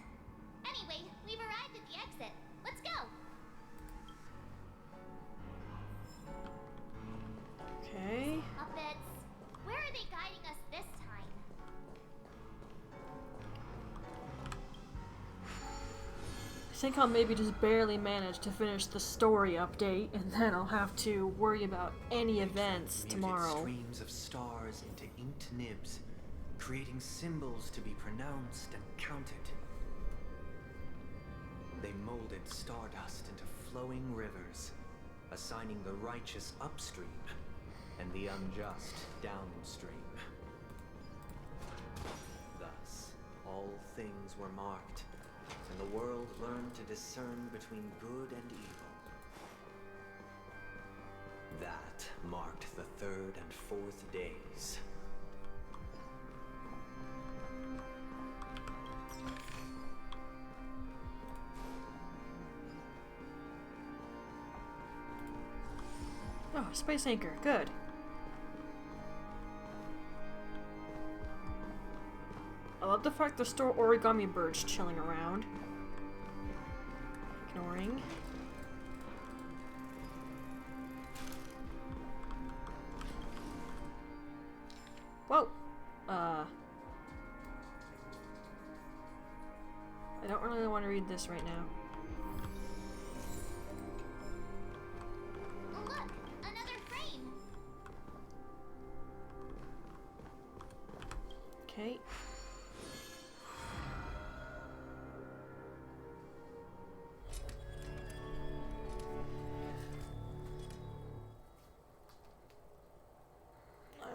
Anyway, we've arrived at the exit. Let's go! Okay. Puppets, where are they guiding us this time? I think I'll maybe just barely manage to finish the story update, and then I'll have to worry about any events tomorrow. Streams of stars into inked nibs, creating symbols to be pronounced and counted. They molded stardust into flowing rivers, assigning the righteous upstream and the unjust downstream. Thus, all things were marked, and the world learned to discern between good and evil. That marked the third and fourth days. Oh, space anchor, good. love the fact there's still origami birds chilling around. Ignoring. Whoa! I don't really want to read this right now. Oh, look! Another frame! Okay.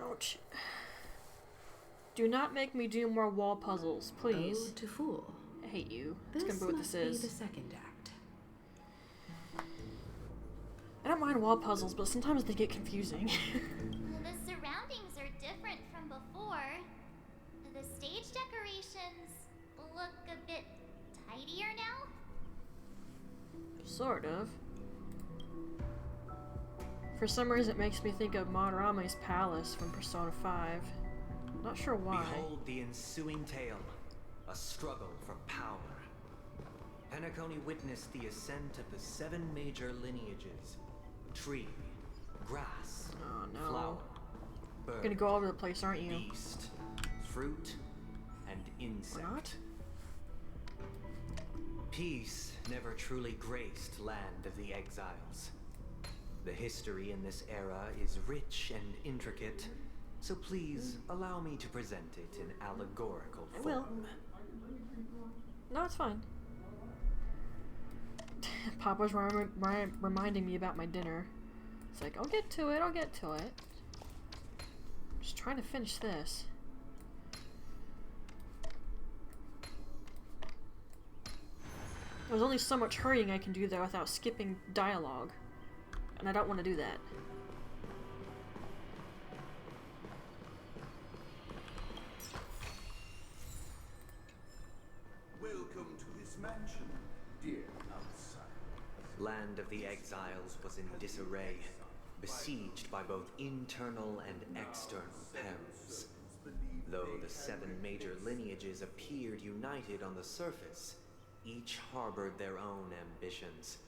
Ouch. Do not make me do more wall puzzles, please. Ode to Fool. I hate you. That's gonna be what this must is. be the second act. I don't mind wall puzzles, but sometimes they get confusing. The surroundings are different from before. The stage decorations look a bit tidier now. Sort of. For some reason it makes me think of Madarame's palace from Persona 5. Not sure why. Behold the ensuing tale, a struggle for power. Penacony witnessed the ascent of the 7 major lineages: tree, grass, flower, bird, You're gonna go all over the place, aren't you? beast, fruit, and insect. What? Peace never truly graced Land of the Exiles. The history in this era is rich and intricate, so please allow me to present it in allegorical I form. will. No, it's fine. Papa's reminding me about my dinner. It's like, I'll get to it, I'll get to it. Just trying to finish this. There's only so much hurrying I can do there without skipping dialogue. And I don't want to do that. Welcome to this mansion, dear outsider. Land of the Exiles was in disarray, besieged by both internal and external perils. Though the 7 major lineages appeared united on the surface, each harbored their own ambitions,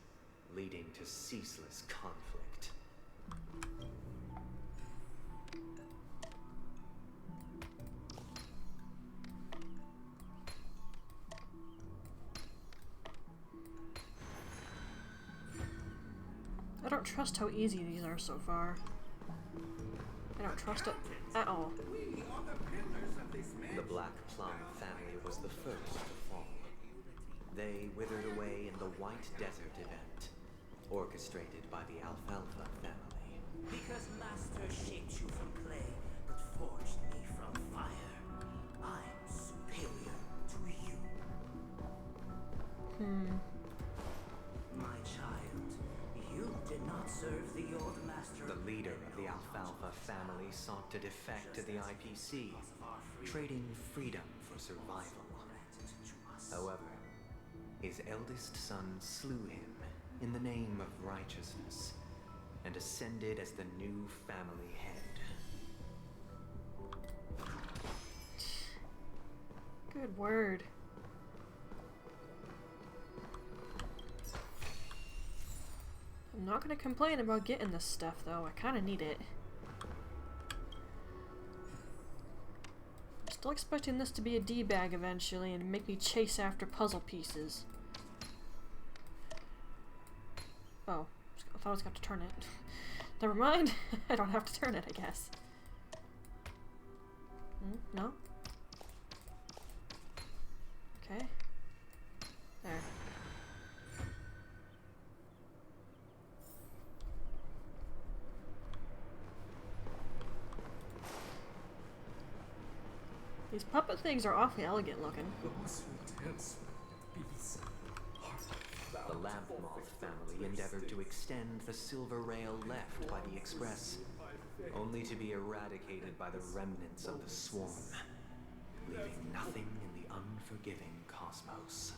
leading to ceaseless conflict. I don't trust how easy these are so far. I don't trust it at all. The Black Plum family was the first to fall. They withered away in the White Desert event, orchestrated by the Alfalfa family. Because Master shaped you from clay, but forged me from fire. I'm superior to you. My child, you did not serve the old master. The leader of the Alfalfa family sought to defect to the IPC, trading freedom for survival. However, his eldest son slew him in the name of righteousness and ascended as the new family head. Good word. I'm not gonna complain about getting this stuff though, I kinda need it. I'm still expecting this to be a D-bag eventually and make me chase after puzzle pieces. Oh, I thought I was going to turn it. Never mind, I don't have to turn it, I guess. No? Okay. There. These puppet things are awfully elegant looking. The Lamp Moth family endeavored to extend the silver rail left by the Express, only to be eradicated by the remnants of the swarm, leaving nothing in the unforgiving cosmos.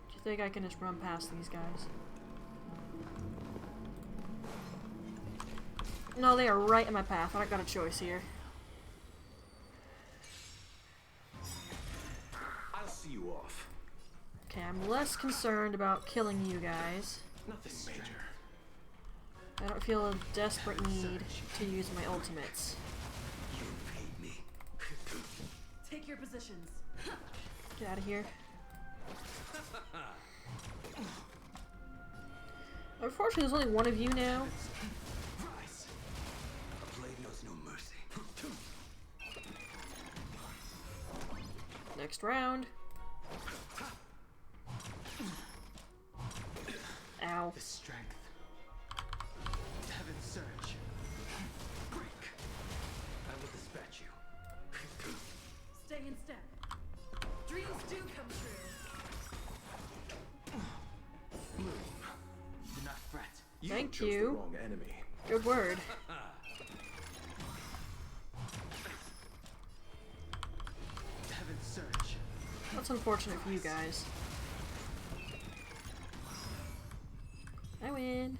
Do you think I can just run past these guys? No, they are right in my path. I don't got a choice here. Okay, I'm less concerned about killing you guys. Nothing major. I don't feel a desperate need to use my ultimates. You hate me. Take your positions. Get out of here. Unfortunately, there's only one of you now. A blade knows no mercy. Next round. Ow. The strength. Heaven's surge. Break. I will dispatch you. Stay in step. Dreams do come true. Bloom. Do not fret. Thank chose you. the wrong enemy. Good word. Heaven's surge. That's unfortunate for you guys. I win.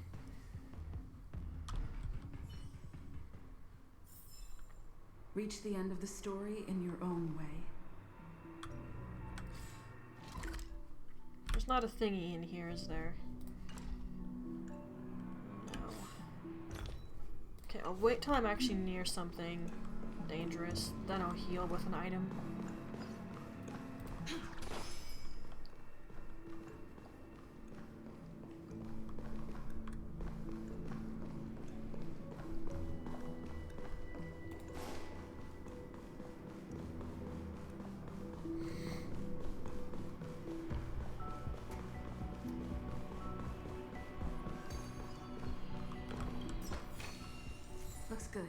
Reach the end of the story in your own way. There's not a thingy in here, is there? No. Okay, I'll wait till I'm actually near something dangerous, then I'll heal with an item. Looks good.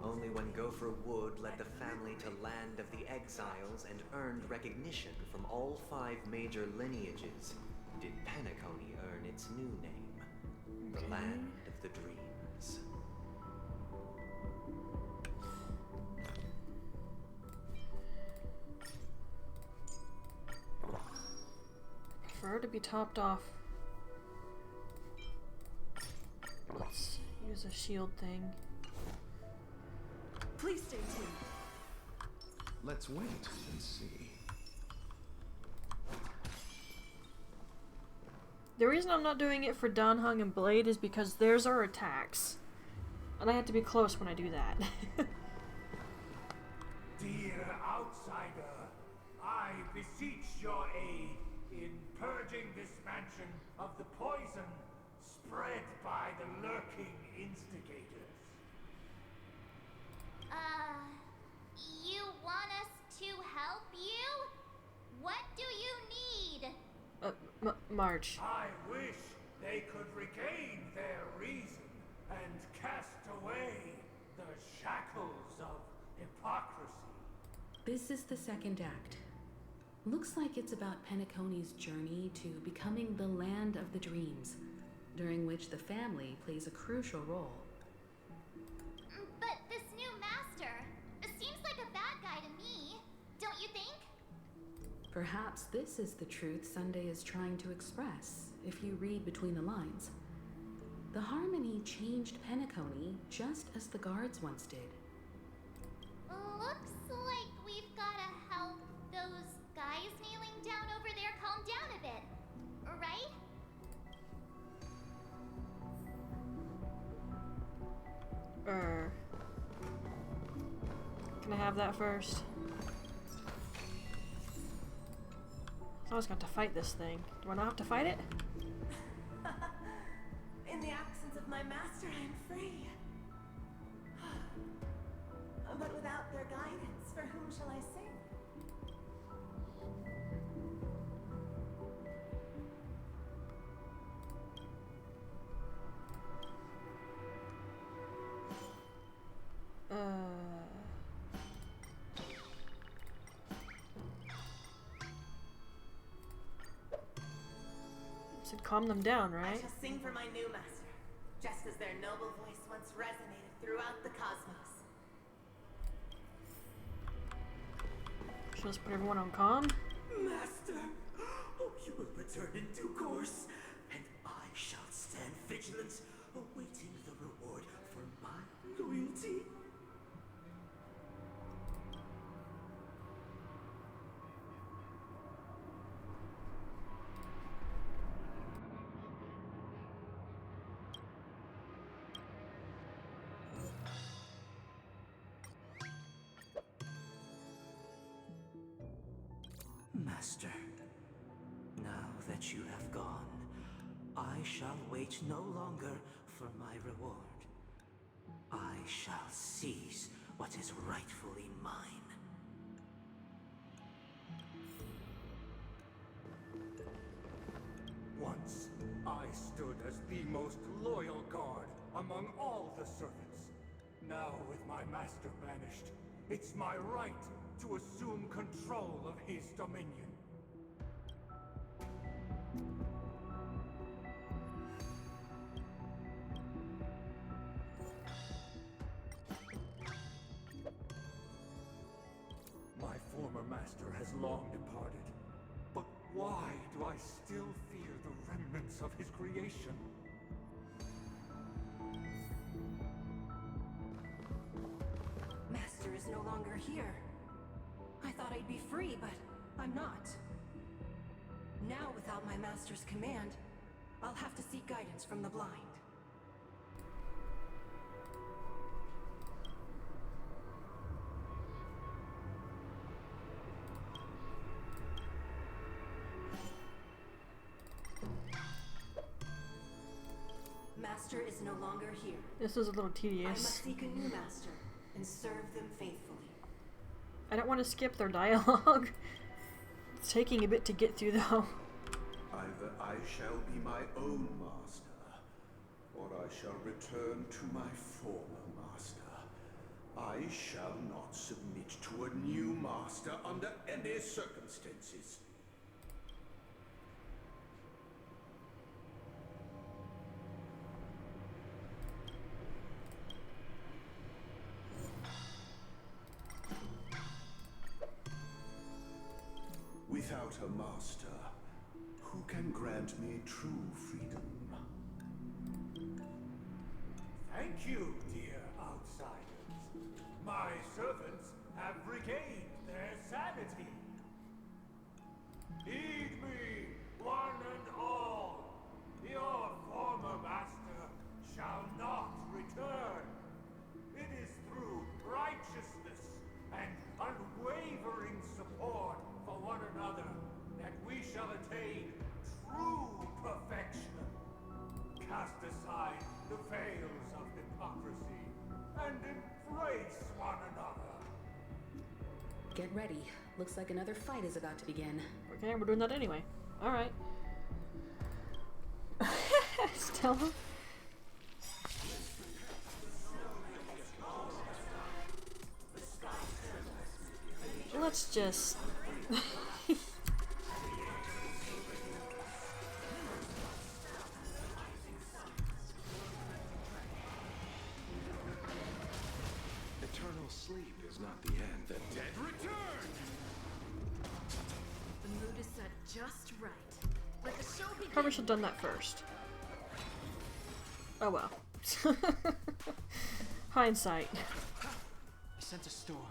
Only when Gopher Wood led the family to Land of the Exiles and earned recognition from all 5 major lineages did Penacony earn its new name, the Land of the Dreams. Prefer to be topped off. Let's use a shield thing. Please stay tuned. Let's wait and see. The reason I'm not doing it for Danhung and Blade is because theirs are attacks. And I have to be close when I do that. Dear outsider, I beseech your aid in purging this mansion of the poison spread by the lurking instigators. You want us to help you? What do you need? March. I wish they could regain their reason and cast away the shackles of hypocrisy. This is the second act. Looks like it's about Penacony's journey to becoming the Land of the Dreams, during which the family plays a crucial role. But this new master seems like a bad guy to me, don't you think? Perhaps this is the truth Sunday is trying to express, if you read between the lines. The Harmony changed Penacony just as the guards once did. Looks like we've gotta help those guys kneeling down over there calm down a bit, right? Can I have that first? I was going to fight this thing. Do I not have to fight it? In the absence of my master, I am free. But without their guidance, for whom shall I sing? Should calm them down, I right? shall sing for my new master, just as their noble voice once resonated throughout the cosmos. Should I just put everyone on calm? Master! Oh, you will return in due course, and I shall stand vigilant, awaiting the reward for my loyalty. Master. Now that you have gone, I shall wait no longer for my reward. I shall seize what is rightfully mine. Once, I stood as the most loyal guard among all the servants. Now, with my master banished, it's my right to assume control of his dominion. My former master has long departed. But why do I still fear the remnants of his creation? Master is no longer here. I thought I'd be free, but I'm not. Now, without my master's command, I'll have to seek guidance from the blind. Master is no longer here. This is a little I tedious. must seek a new master and serve them faithfully. I don't want to skip their dialogue. It's taking a bit to get through though. Either I shall be my own master, or I shall return to my former master. I shall not submit to a new master under any circumstances. Without a master, who can grant me true freedom? Thank you, dear outsiders. My servants have regained their sanity. Heed me, one and all. Your former master shall not return. It is through righteousness and unwavering support for one another that we shall attain true perfection. Cast aside the veils of hypocrisy and embrace one another. Get ready. Looks like another fight is about to begin. Okay, we're doing that anyway. Alright. Stella? Let's just... Eternal sleep is not the end. The dead return! The mood is set just right. Let the show begin. Probably should have done that first. Oh well. Hindsight. I sent a storm.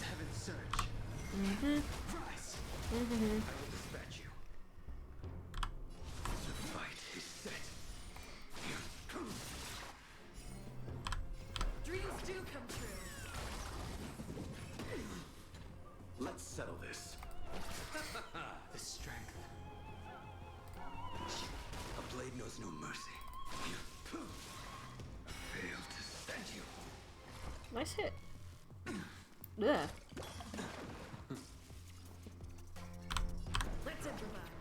Heaven's surge. Mm-hmm. Rise. Mm-hmm. I will dispatch you. The fight is set. Dreams do come true. Let's settle this. The strength. A blade knows no mercy. I failed to stand you. Nice hit. Yeah. Let's improvise.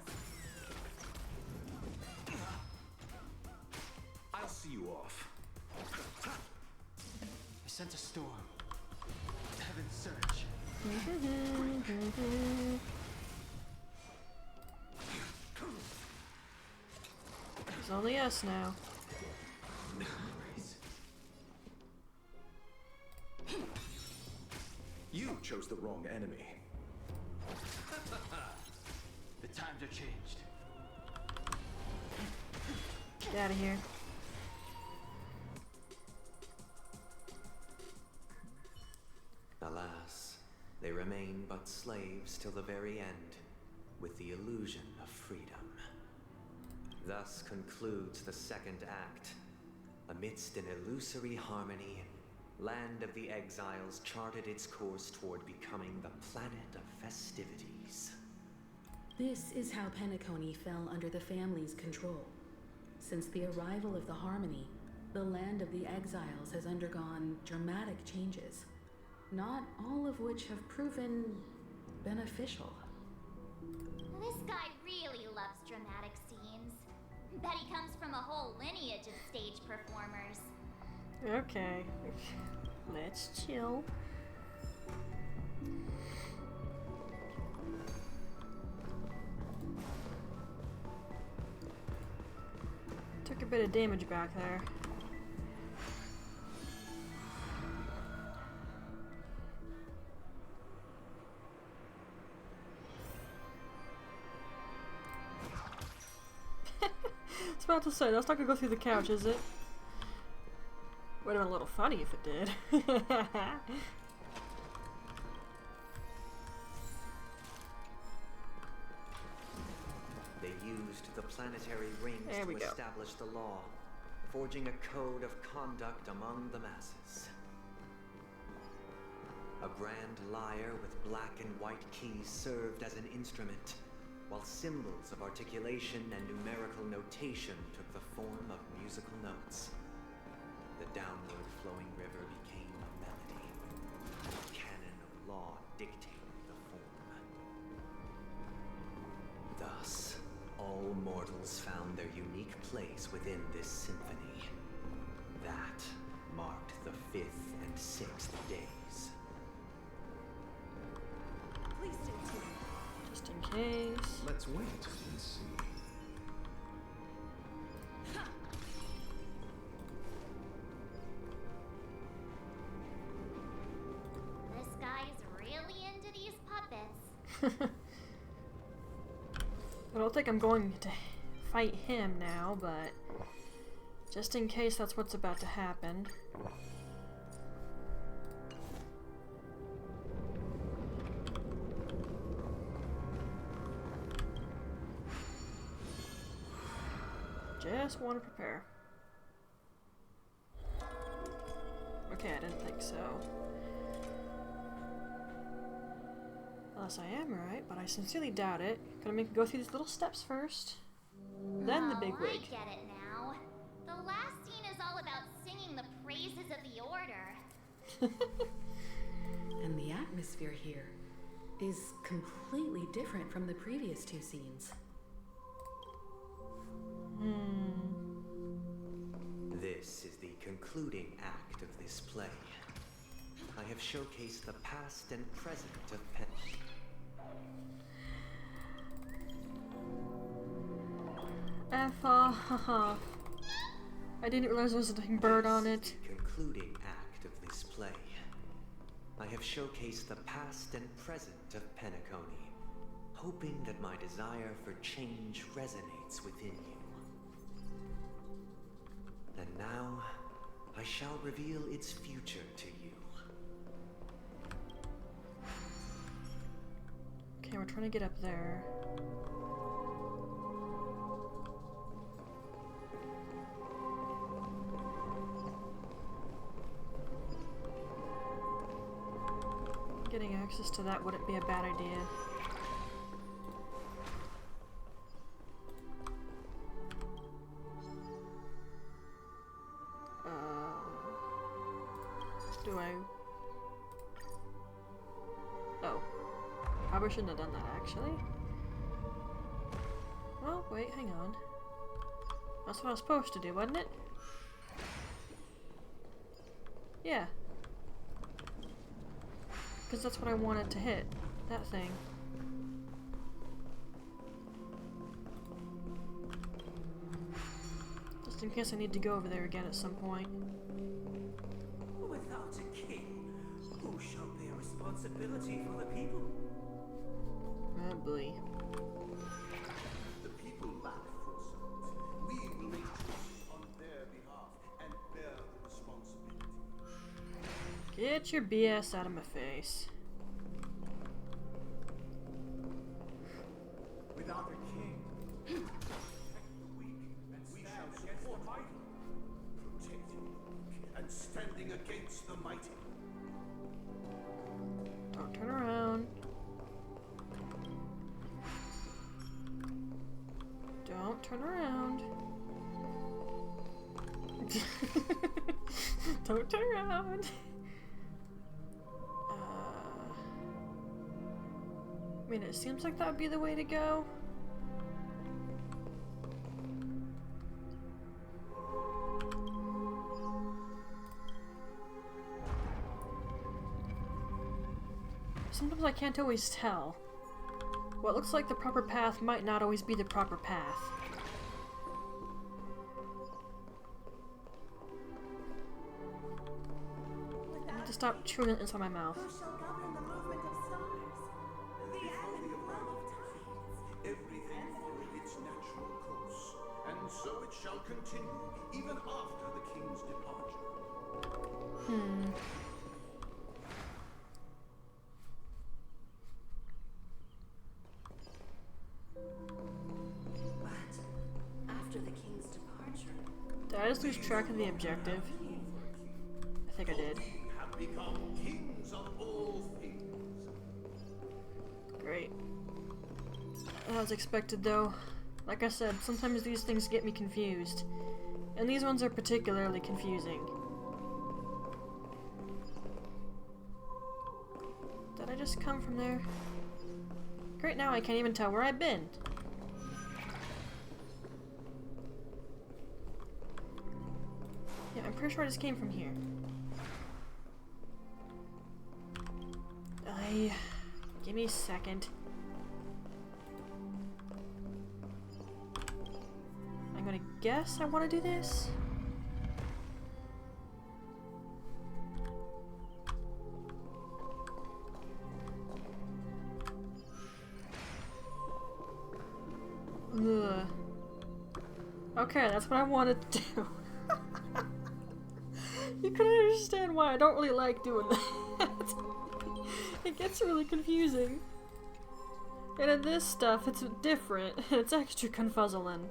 I'll see you off. I sent a storm. Heaven's surge. It's only us now. You chose the wrong enemy. The times are changed. Get out of here. Alas, they remain but slaves till the very end, with the illusion of freedom. Thus concludes the second act. Amidst an illusory harmony, Land of the Exiles charted its course toward becoming the planet of festivities. This is how Penacony fell under the family's control. Since the arrival of the Harmony, the Land of the Exiles has undergone dramatic changes, not all of which have proven beneficial. This guy really loves dramatic scenes. Bet he comes from a whole lineage of stage performers. Okay, let's chill. Took a bit of damage back there. I was about to say, that's not gonna go through the couch, is it? Would have been a little funny if it did. They used the planetary rings There we to go. establish the law, forging a code of conduct among the masses. A grand lyre with black and white keys served as an instrument, while symbols of articulation and numerical notation took the form of musical notes. The downward flowing river became a melody. A canon of law dictated the form. Thus, all mortals found their unique place within this symphony. That marked the 5th and 6th days. Please stay tuned. Just in case. Let's wait and see. This guy is really into these puppets. I don't think I'm going to fight him now, but just in case that's what's about to happen. Just want to prepare. Okay, I didn't think so. Unless I am right, but I sincerely doubt it. Gonna make me go through these little steps first. Then the big Oh, wig. I get it now. The last scene is all about singing the praises of the Order. And the atmosphere here is completely different from the previous two scenes. This is the concluding act of this play. I have showcased the past and present of F off. I didn't realize there was a dang bird on it. Concluding act of this play. I have showcased the past and present of Penacony, hoping that my desire for change resonates within you. And now, I shall reveal its future to you. Okay, we're trying to get up there. Getting access to that wouldn't be a bad idea. Do I? Oh. Probably shouldn't have done that, actually. Well, wait, hang on. That's what I was supposed to do, wasn't it? Yeah. Because that's what I wanted to hit. That thing. Just in case I need to go over there again at some point. Without a king, who shall bear responsibility for the people? Oh boy. The people lack foresight. We will make choices on their behalf and bear the responsibility. Get your BS out of my face. Without a king, protect the weak, and we shall support the mighty. Protecting and standing against the mighty. Don't turn around. Don't turn around. Don't turn around. I mean, it seems like that would be the way to go. Sometimes I can't always tell. What looks like the proper path might not always be the proper path. I need to stop chewing it inside my mouth. Before the arrival of tides, everything followed its natural course, and so it shall continue even after the king's departure. But after the king's departure, Did I just lose track of the objective? I think I did. We have become kings of all things. Great. As expected though. Like I said, sometimes these things get me confused. And these ones are particularly confusing. Did I just come from there? Great, now I can't even tell where I've been. Yeah, I'm pretty sure I just came from here. Give me a second. I'm gonna guess I want to do this. Ugh. Okay, that's what I wanted to do. You can understand why I don't really like doing that. It gets really confusing. And in this stuff, it's different. It's extra confuzzling.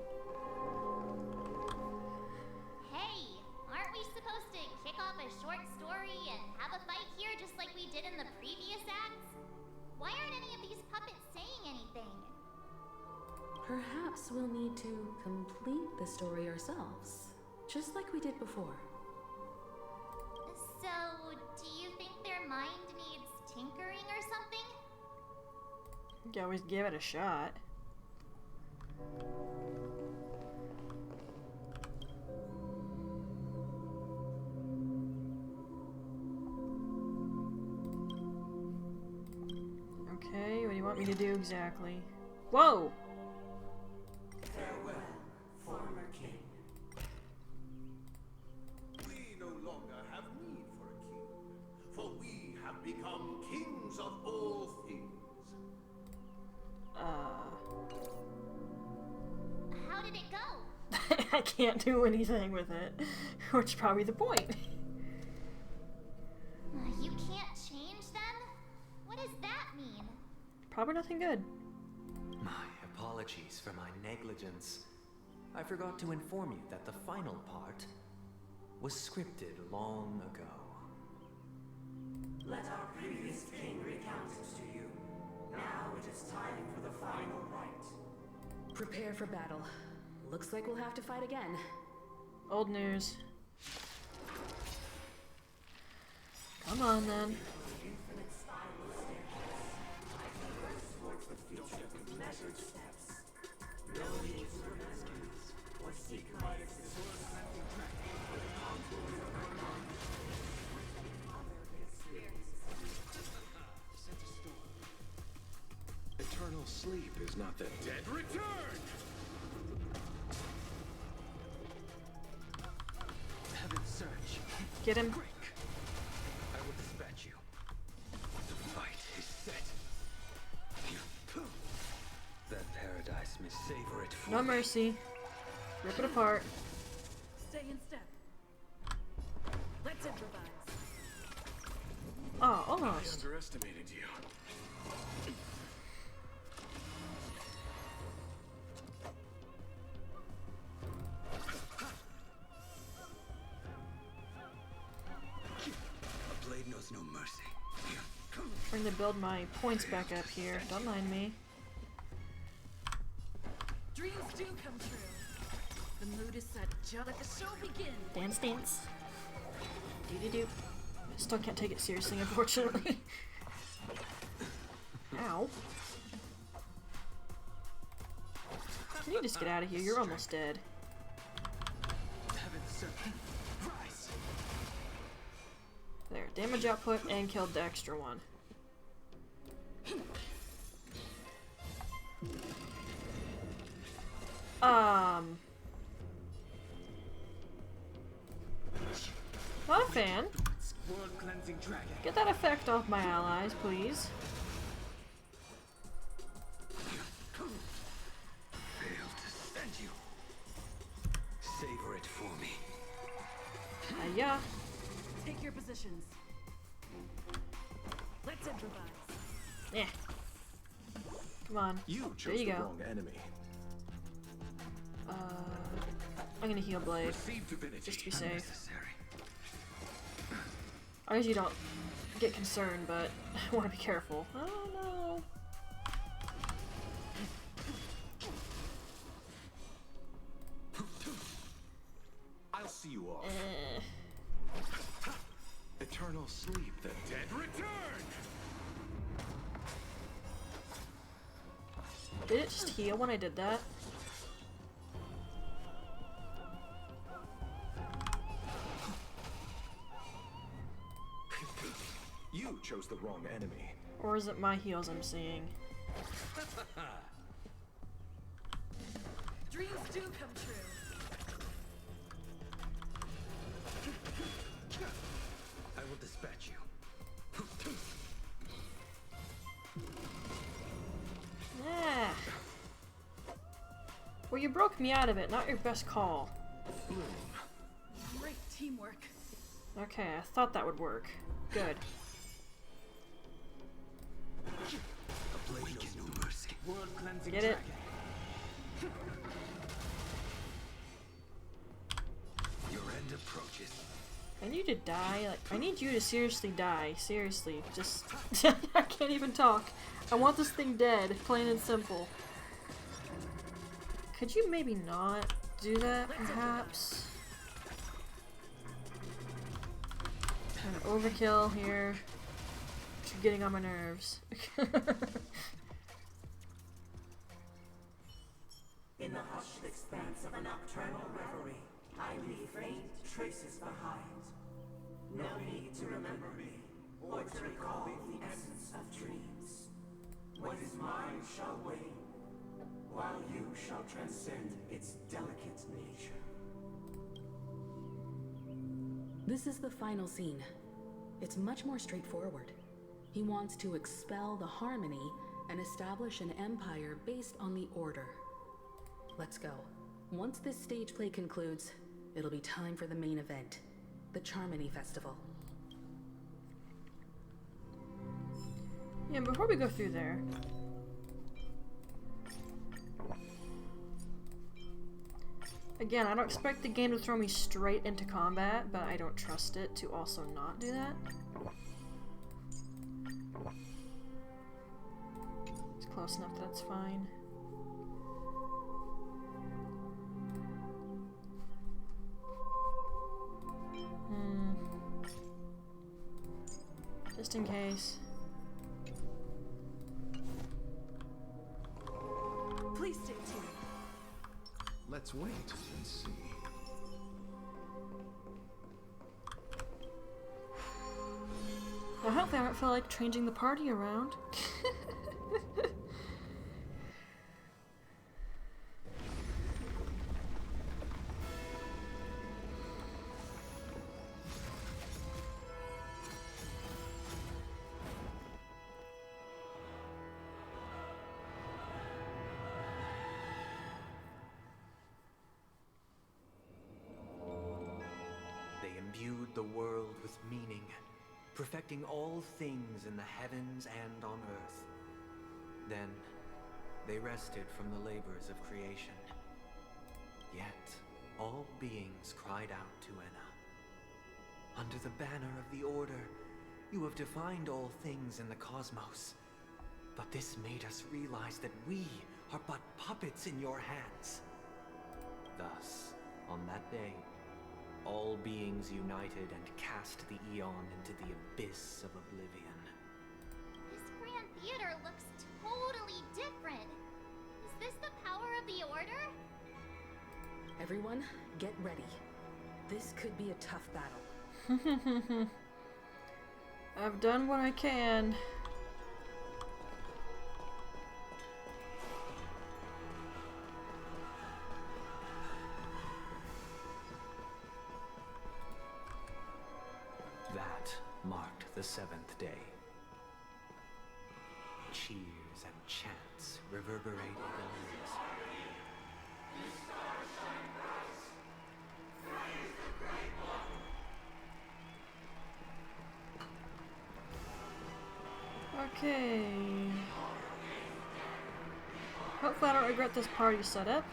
Hey, aren't we supposed to kick off a short story and have a fight here just like we did in the previous acts? Why aren't any of these puppets saying anything? Perhaps we'll need to complete the story ourselves, just like we did before. So, do you think their mind needs tinkering or something? You can always give it a shot. Okay, what do you want me to do exactly? Whoa! Farewell, former king. We no longer have need for a king, for we have become kings of all things. How did it go? I can't do anything with it, which is probably the point. You can't change them? What does that mean? Probably nothing good. My apologies for my negligence. I forgot to inform you that the final part was scripted long ago. Let our previous king recount it to you. Now it is time for the final rite. Prepare for battle. Looks like we'll have to fight again. Old news. Come on then. Infinite spiral staircase. I traverse towards the future with measured steps. No need to rescues or seek my existence. Eternal sleep is not the dead return! Heaven's search. Get him. I will dispatch you. The fight is set. That paradise may savor it for No mercy. Rip it apart. Stay in step. Let's improvise. Oh, I almost. underestimated you. gets no mercy. Trying to build my points back up here. Don't mind me. Dreams do come true. The mood is set. Just let the show begin. Dance, dance. Do-do-do. Still can't take it seriously, unfortunately. Ow. Can you just get out of here? You're almost dead. There, damage output and killed the extra one. Not a fan. Get that effect off my allies, please. Failed to send you. Savor it for me. Yeah. Take your positions. Let's improvise. Yeah. Come on. You chose there you the go. wrong enemy. I'm gonna heal Blade. Just to be safe. I usually don't get concerned, but I want to be careful. Oh no. I'll see you off. Eternal sleep. The dead return. Did it just heal when I did that? You chose the wrong enemy. Or is it my heals I'm seeing? Dreams do come true. I will dispatch you. Yeah. Well, you broke me out of it. Not your best call. Great teamwork. Okay, I thought that would work. Good. A blade gets no mercy. Get it? Your end approaches. I need to die. Like, I need you to seriously die. Seriously. Just... I can't even talk. I want this thing dead. Plain and simple. Could you maybe not do that, perhaps? Kind of overkill here. Which is getting on my nerves. In the hushed expanse of a nocturnal reverie, I leave faint traces behind. No need to remember me, or to recall the essence of dreams. What is mine shall wane, while you shall transcend its delicate nature. This is the final scene. It's much more straightforward. He wants to expel the Harmony and establish an empire based on the Order. Let's go. Once this stage play concludes, it'll be time for the main event, the Charmony Festival. Yeah, before we go through there... Again, I don't expect the game to throw me straight into combat, but I don't trust it to also not do that. It's close enough, that's fine. Just in case. Please stay tuned. Let's wait and see. I hope they don't feel like changing the party around. Imbued the world with meaning, perfecting all things in the heavens and on earth. Then, they rested from the labors of creation. Yet, all beings cried out to Enna. Under the banner of the Order, You have defined all things in the cosmos. But this made us realize that we are but puppets in your hands. Thus, on that day, all beings united and cast the Eon into the abyss of oblivion. This Grand Theater looks totally different. Is this the power of the Order? Everyone, get ready. This could be a tough battle. I've done what I can. That marked the 7th day. Cheers and chants reverberated in the mist. Okay. Hopefully I don't regret this party setup.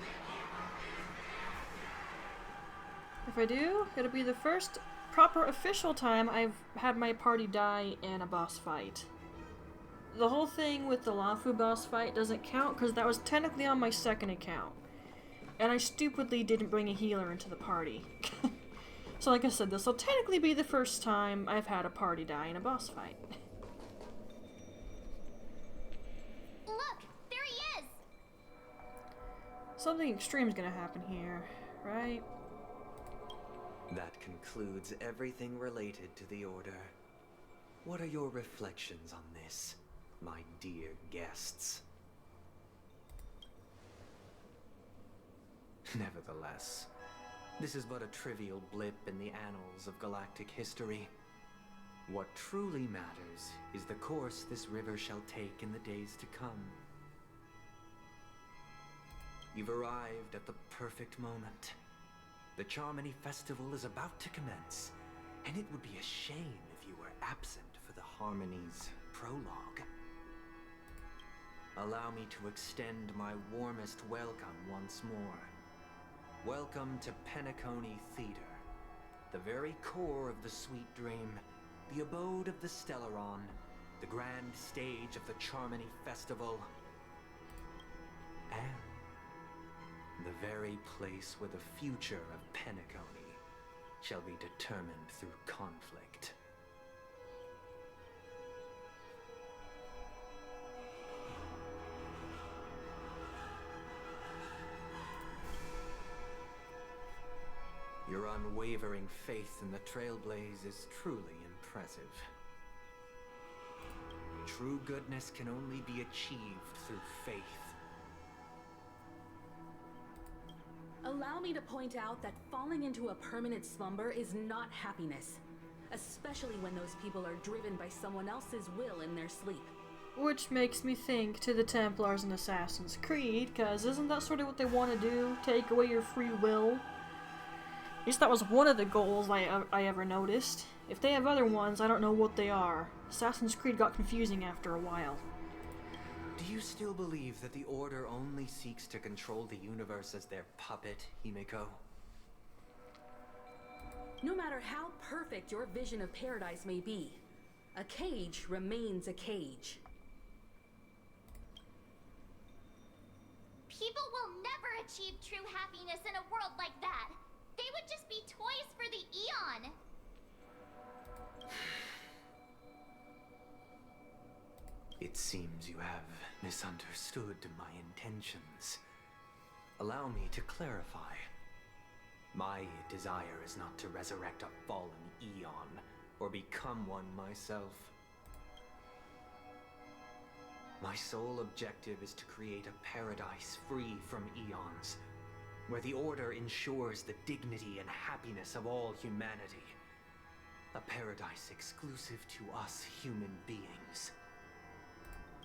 If I do, it'll be the first proper official time I've had my party die in a boss fight. The whole thing with the Lafu boss fight doesn't count because that was technically on my second account. And I stupidly didn't bring a healer into the party. So like I said, this will technically be the first time I've had a party die in a boss fight. Look, there he is! Something extreme is gonna happen here, right? That concludes everything related to the Order. What are your reflections on this, my dear guests? Nevertheless, this is but a trivial blip in the annals of galactic history. What truly matters is the course this river shall take in the days to come. You've arrived at the perfect moment. The Charmony Festival is about to commence, and it would be a shame if you were absent for the Harmony's prologue. Allow me to extend my warmest welcome once more. Welcome to Penacony Theater, the very core of the Sweet Dream, the abode of the Stellaron, the grand stage of the Charmony Festival, and the very place where the future of Penacony shall be determined through conflict. Your unwavering faith in the Trailblaze is truly impressive. True goodness can only be achieved through faith. Allow me to point out that falling into a permanent slumber is not happiness, especially when those people are driven by someone else's will in their sleep. Which makes me think to the Templars in Assassin's Creed, because isn't that sort of what they want to do? Take away your free will? At least that was one of the goals I ever noticed. If they have other ones, I don't know what they are. Assassin's Creed got confusing after a while. Do you still believe that the Order only seeks to control the universe as their puppet, Himeko? No matter how perfect your vision of paradise may be, a cage remains a cage. People will never achieve true happiness in a world like that. They would just be toys for the Eon. It seems you have misunderstood my intentions. Allow me to clarify. My desire is not to resurrect a fallen Eon, or become one myself. My sole objective is to create a paradise free from Eons, where the Order ensures the dignity and happiness of all humanity. A paradise exclusive to us human beings.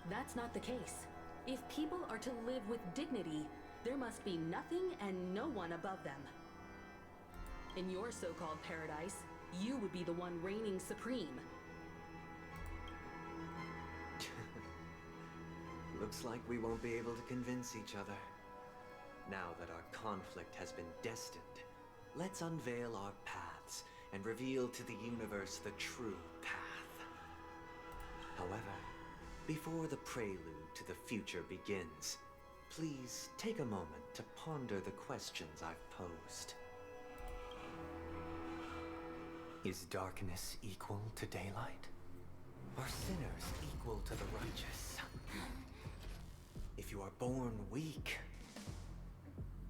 That's not the case. If people are to live with dignity, there must be nothing and no one above them. In your so-called paradise, you would be the one reigning supreme. Looks like we won't be able to convince each other. Now that our conflict has been destined, let's unveil our paths and reveal to the universe the true path. However, before the prelude to the future begins, please take a moment to ponder the questions I've posed. Is darkness equal to daylight? Are sinners equal to the righteous? If you are born weak,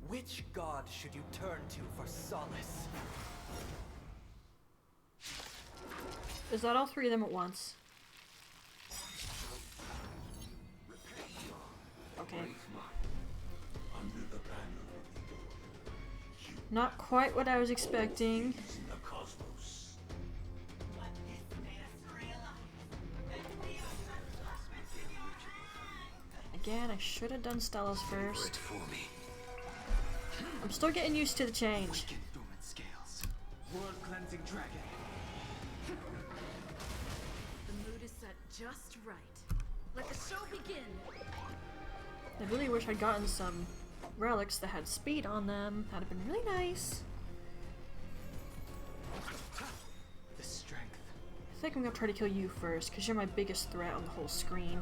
which god should you turn to for solace? Is that all three of them at once? Okay. Not quite what I was expecting. Again, I should have done Stella's first. I'm still getting used to the change. World cleansing dragon. The mood is set just right. Let the show begin. I really wish I'd gotten some relics that had speed on them. That'd have been really nice. The strength. I think I'm gonna try to kill you first, because you're my biggest threat on the whole screen.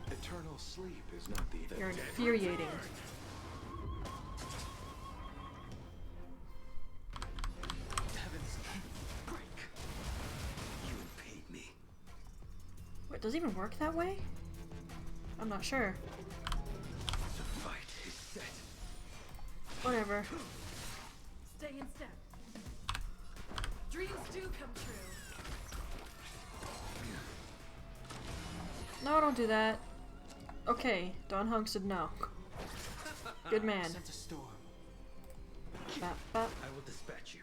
Eternal sleep is not the You're infuriating. Wait, does it even work that way? I'm not sure. The fight is set. Whatever. Stay in step. Dreams do come true. No, don't do that. Okay, Don Hunk said no. Good man. Sense a storm. Bap, bap. I will dispatch you.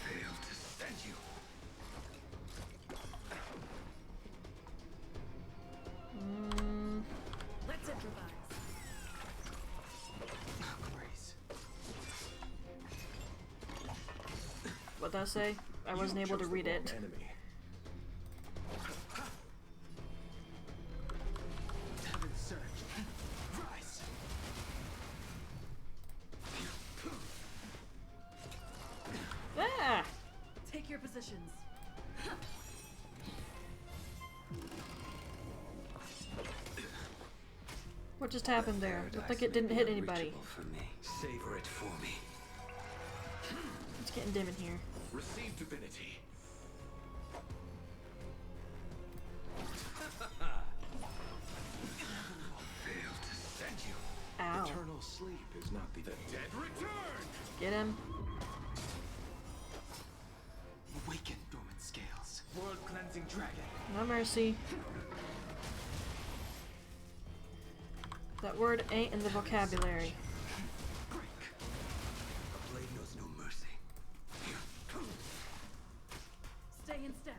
Fail to send you. Let's improvise. Grace. What'd that say? I wasn't able to read it. Heaven surge. Rise. Ah! Take your positions. What just happened there? Looked like it didn't hit anybody. For me. Savor it for me. It's getting dim in here. Receive divinity. Fail to send you. Ow. Eternal sleep is not the dead return. Get him. Awaken dormant scales. World cleansing dragon. No mercy. That word ain't in the vocabulary. A blade knows no mercy. Stay in step.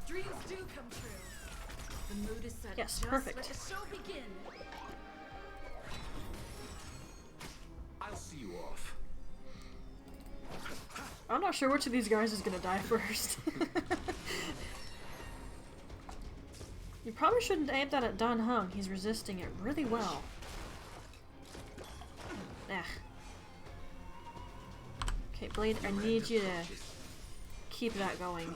Dreams do come true. The mood is set Yes, just perfect. let the show begin. I'll see you off. I'm not sure which of these guys is gonna die first. You probably shouldn't aim that at Don Hung. He's resisting it really well. Ah. Okay, Blade, I need you to keep that going.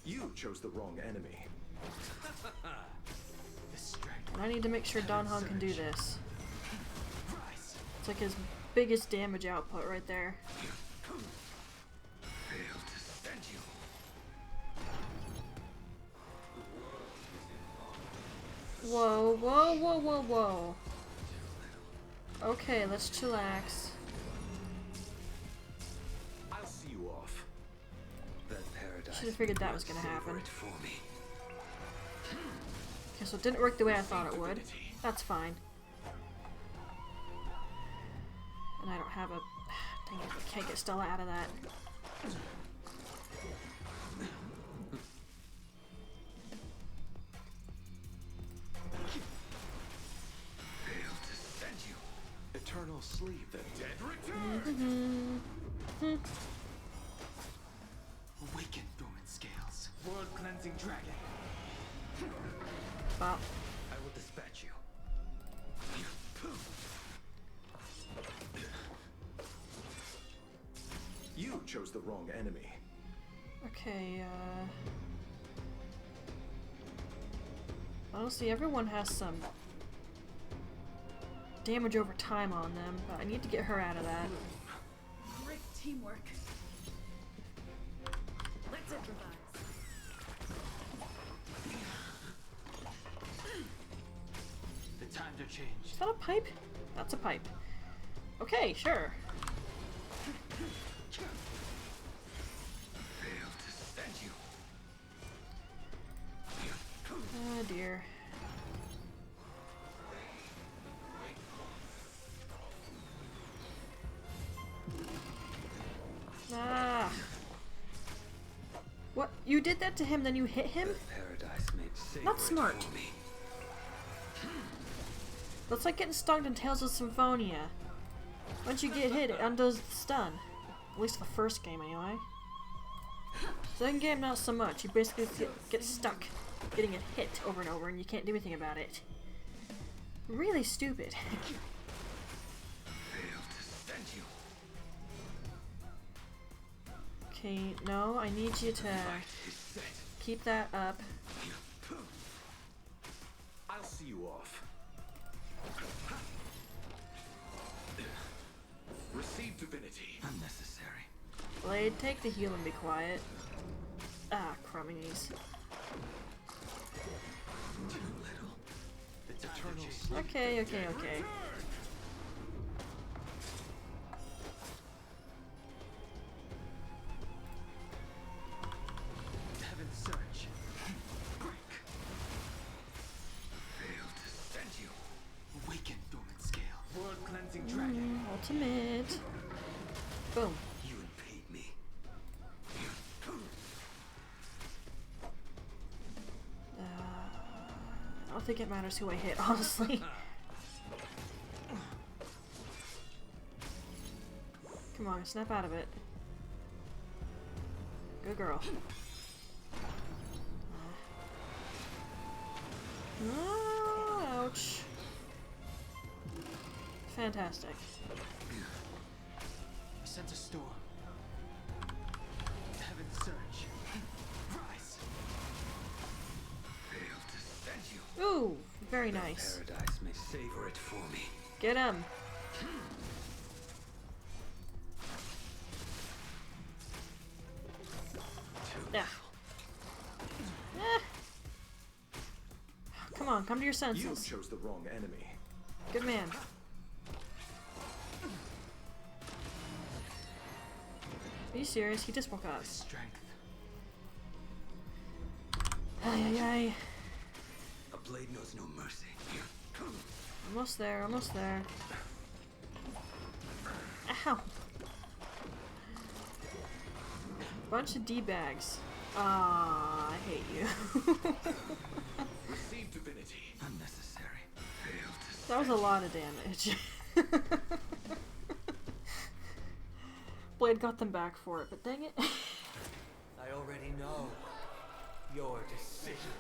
You chose the wrong enemy. And I need to make sure Don Hung can do this. It's like his biggest damage output right there. Fail to send you. Whoa, whoa, whoa, whoa, whoa. Okay, let's chillax. I'll see you off. That paradise. Should have figured that was gonna happen. Savor it for me. Okay, so it didn't work the way I thought it would. That's fine. And I don't have a... Dang it, I can't get Stella out of that. Fail to send you. Eternal sleep, the dead return. Awaken dormant scales. World cleansing dragon. Bop. I will dispatch you. You chose the wrong enemy. Okay, honestly, everyone has some damage over time on them, but I need to get her out of that. Great teamwork. Let's improvise. The times are changed. Is that a pipe? That's a pipe. Okay, sure. Failed to send you. Oh dear. Ah. What? You did that to him, then you hit him? Paradise made safer Not smart. for me. That's like getting stung in Tales of Symphonia. Once you get hit, it undoes the stun. At least the first game, anyway. Second game, not so much. You basically get stuck getting it hit over and over, and you can't do anything about it. Really stupid. Failed to send you. Okay, no, I need you to keep that up. I'll see you off. Receive divinity. Unnecessary. Blade, take the heal and be quiet. Ah, crummies. Too little. The times are changed. Okay, okay, okay. Heaven's search. Failed to send you. Awaken dormant scale. World cleansing dragon. Ultimate. Boom. You impede me. I don't think it matters who I hit, honestly. Come on, snap out of it. Good girl. Oh, ouch. Fantastic. I sent a storm. Heaven's search. Rise. Failed to send you. Ooh, very nice. Paradise may savor it for me. Get him. Yeah. Come on, come to your senses. You chose the wrong enemy. Good man. Are you serious? He just woke up. Strength. Ay, ay, ay. A blade knows no mercy. Almost there, almost there. Ow! Bunch of D-bags. Ah, I hate you. Receive divinity. Unnecessary. Failed to That was a lot of damage. Blade got them back for it, but dang it. I already know your decision.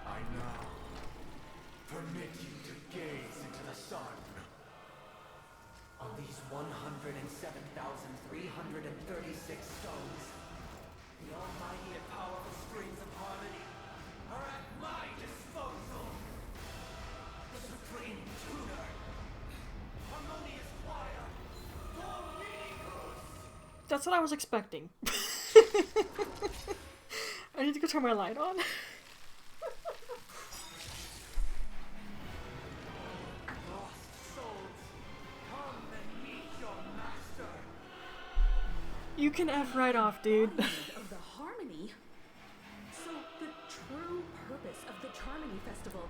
I now permit you to gaze into the sun. On these 107,336 stones, the almighty and powerful springs of harmony are at my disposal. The supreme tutor, harmonious choir, Dominicus. That's what I was expecting. I need to go turn my light on. You can F right off, dude. Of the harmony? So the true purpose of the Charmony Festival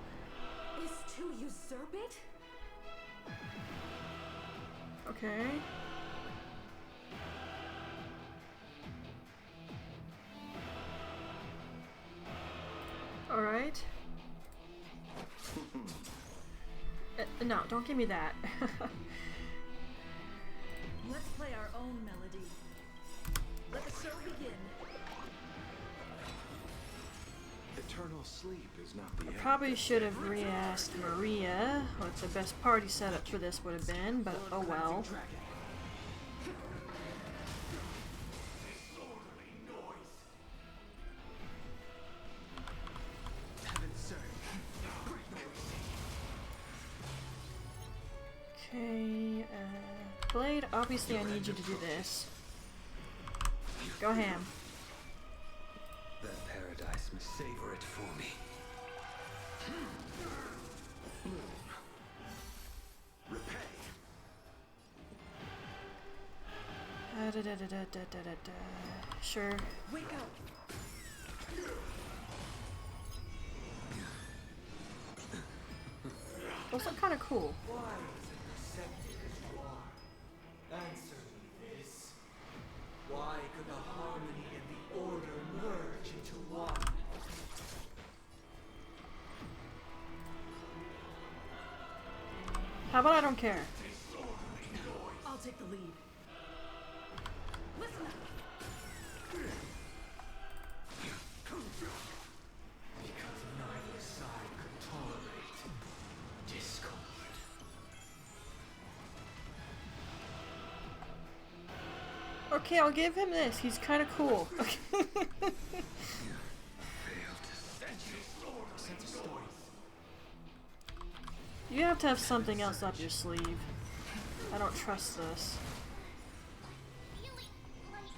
is to usurp it? Okay. Alright. No, don't give me that. Let's play our own melody. Let the show begin. Eternal sleep is not the I end. probably should have re-asked Maria what the best party setup for this would have been, but oh well. Okay, Blade, obviously I need you to do this. Go ham. That paradise may savor it for me. Repay. Sure. Wake up. Those look kind of cool. Why is it accepted as you are? Answer me this. Why could the harmony and the order merge into one? How about I don't care? I'll take the lead. Listen up. Because neither side could tolerate discord. Okay, I'll give him this. He's kind of cool. You have to have something else up your sleeve. I don't trust this. Feeling like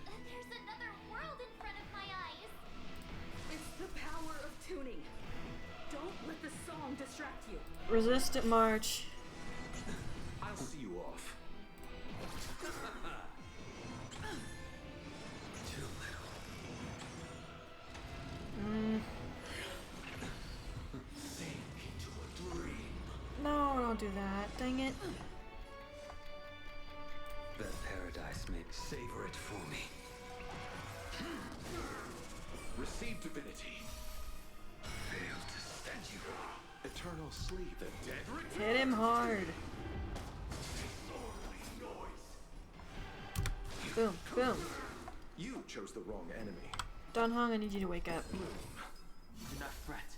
there's another world in front of my eyes. It's the power of tuning. Don't let the song distract you. Resistant march. I'll see you off. Too little. Sink into a dream. No, don't do that. Dang it. That paradise may savor it for me. Receive divinity. Fail to stand you. Eternal sleep. The dead return. Hit him hard. Boom, boom. You chose the wrong enemy. Don Hong, I need you to wake up. Do not fret.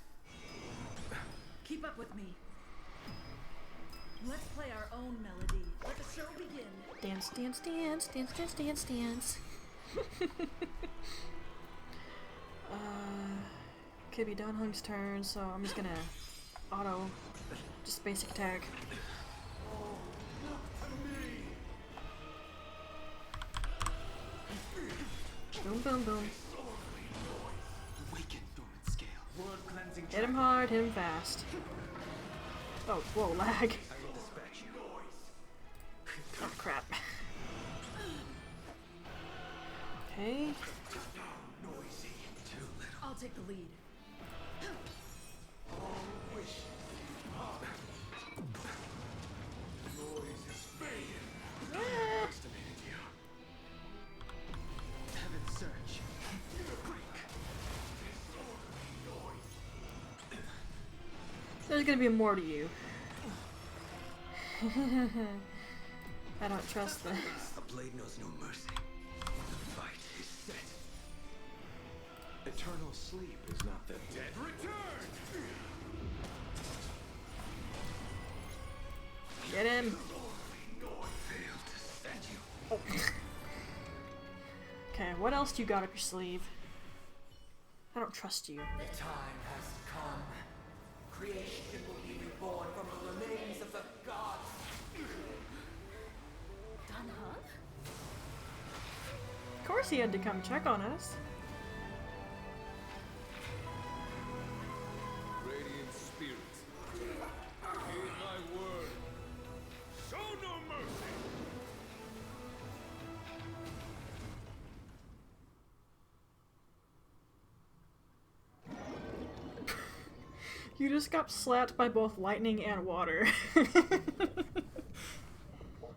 Keep up with me. Let's play our own melody. Let the show begin. Dance, dance, dance, dance, dance, dance, dance. Could be Don Hong's turn, so I'm just gonna auto, just basic attack. Boom, boom, boom. Awaken, dormant scale. World cleansing. Hit him hard, hit him fast. Oh, whoa, lag. I will dispatch you. Oh, crap. Okay. Noisy. Too little. I'll take the lead. All wishes. Noise is fading. Underestimated you. Heaven search. There's gonna be more to you. I don't trust this. A blade knows no mercy. The fight is set. Eternal sleep is not the dead return. Get him. Fail to stand you. Oh. Okay, what else do you got up your sleeve? I don't trust you. The time has come. Creation will be reborn from the remains of the gods. Don Hong? Of course he had to come check on us. Radiant spirits, heed my word. Show no mercy. You just got slapped by both lightning and water.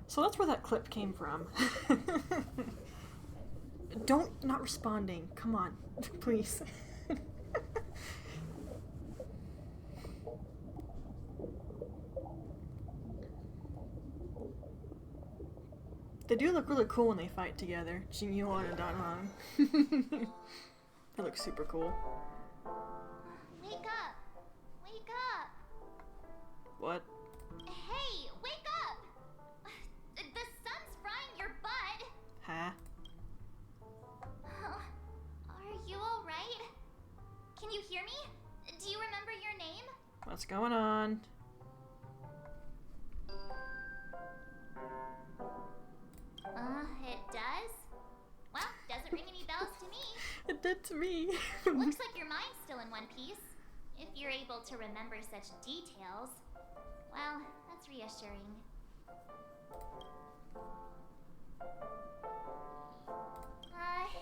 So that's where that clip came from. Not responding. Come on, please. They do look really cool when they fight together, Jin Yuan and Dan Hong. They look super cool. Wake up! Wake up! What? Hey, wake up! The sun's frying your butt! Huh? Are you alright? Can you hear me? Do you remember your name? What's going on? did to me. Looks like your mind's still in one piece. If you're able to remember such details. Well, that's reassuring.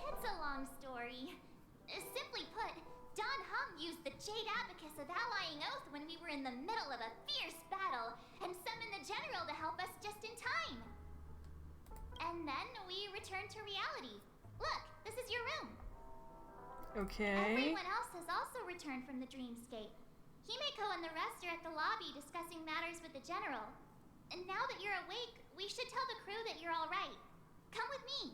It's a long story. Simply put, Don Hum used the Jade Abacus of Allying Oath when we were in the middle of a fierce battle, and summoned the General to help us just in time. And then we returned to reality. Look, this is your room. Okay. Everyone else has also returned from the dreamscape. Himeko and the rest are at the lobby discussing matters with the General. And now that you're awake, we should tell the crew that you're all right. Come with me.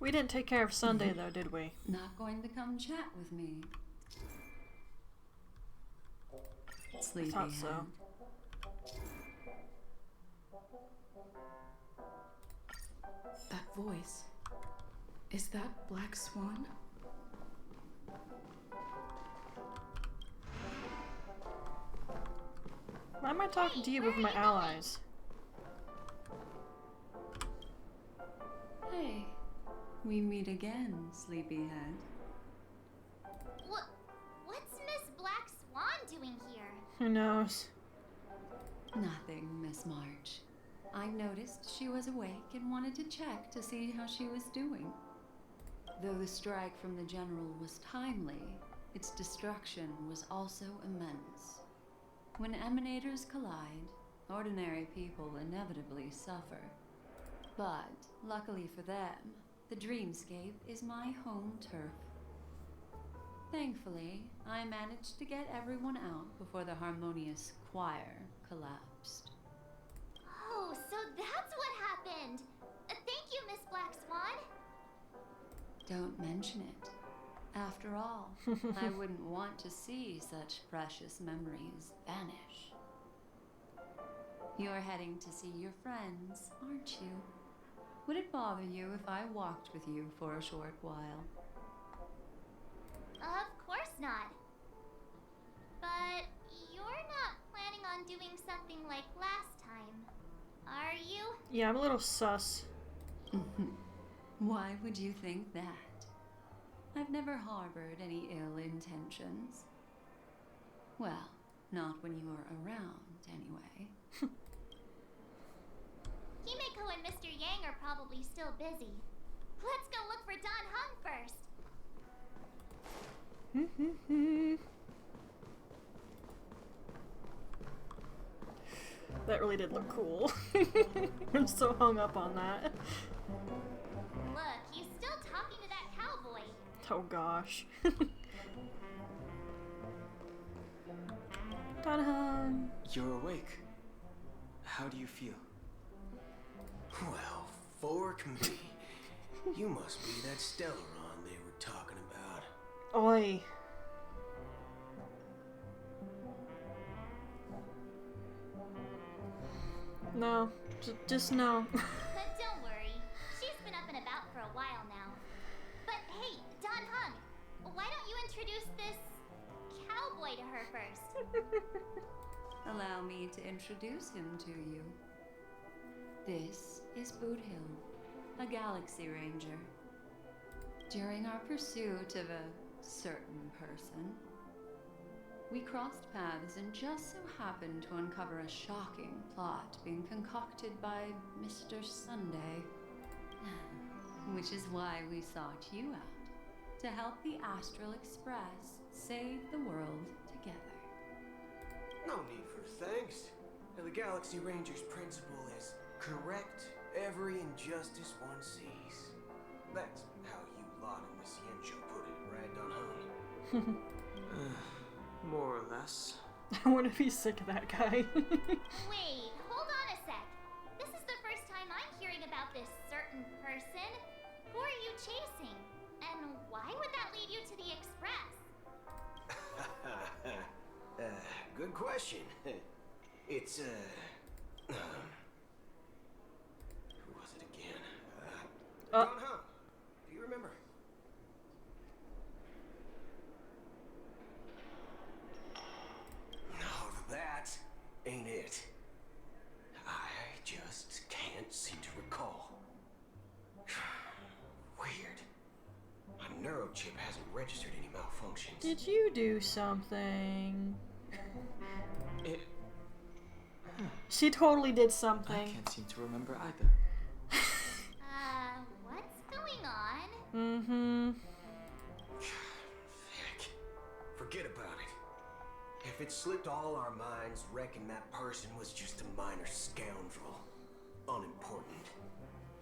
We didn't take care of Sunday though, did we? Not going to come chat with me. Sleepy I thought so. That voice. Is that Black Swan? Why am I talking to you with my allies? Hey, we meet again, sleepyhead. What's Miss Black Swan doing here? Who knows? Nothing, Miss March. I noticed she was awake and wanted to check to see how she was doing. Though the strike from the General was timely, its destruction was also immense. When emanators collide, ordinary people inevitably suffer. But, luckily for them, the dreamscape is my home turf. Thankfully, I managed to get everyone out before the harmonious choir collapsed. Oh, so that's what happened! Thank you, Miss Black Swan! Don't mention it. After all, I wouldn't want to see such precious memories vanish. You're heading to see your friends, aren't you? Would it bother you if I walked with you for a short while? Of course not. But you're not planning on doing something like last time, are you? Yeah, I'm a little sus. Why would you think that? I've never harbored any ill intentions. Well, not when you're around, anyway. Himeko and Mr. Yang are probably still busy. Let's go look for Don Hung first. That really did look cool. I'm so hung up on that. Look, he's still talking to that cowboy. Oh gosh. Ta-da! You're awake. How do you feel? Well, fork me. You must be that Stellaron they were talking about. Oi. No. Just no. But don't worry. She's been up and about for a while now. But hey, Don Hung, why don't you introduce this cowboy to her first? Allow me to introduce him to you. This is Boot Hill, a Galaxy Ranger. During our pursuit of a certain person, we crossed paths and just so happened to uncover a shocking plot being concocted by Mr. Sunday. Which is why we sought you out, to help the Astral Express save the world together. No need for thanks. The Galaxy Ranger's principle is correct every injustice one sees. That's how you lot in the Ciencio put it, right, Don Hung? More or less. I want to be sick of that guy. Wait, hold on a sec. This is the first time I'm hearing about this certain person. Who are you chasing? And why would that lead you to the Express? Good question. It's, who was it again? Don Hung. Do you remember? No, that ain't it. I just can't seem to recall. Weird. registered any malfunctions. Did you do something? She totally did something. I can't seem to remember either. What's going on? Mm-hmm. Forget about it. If it slipped all our minds, reckon that person was just a minor scoundrel. Unimportant.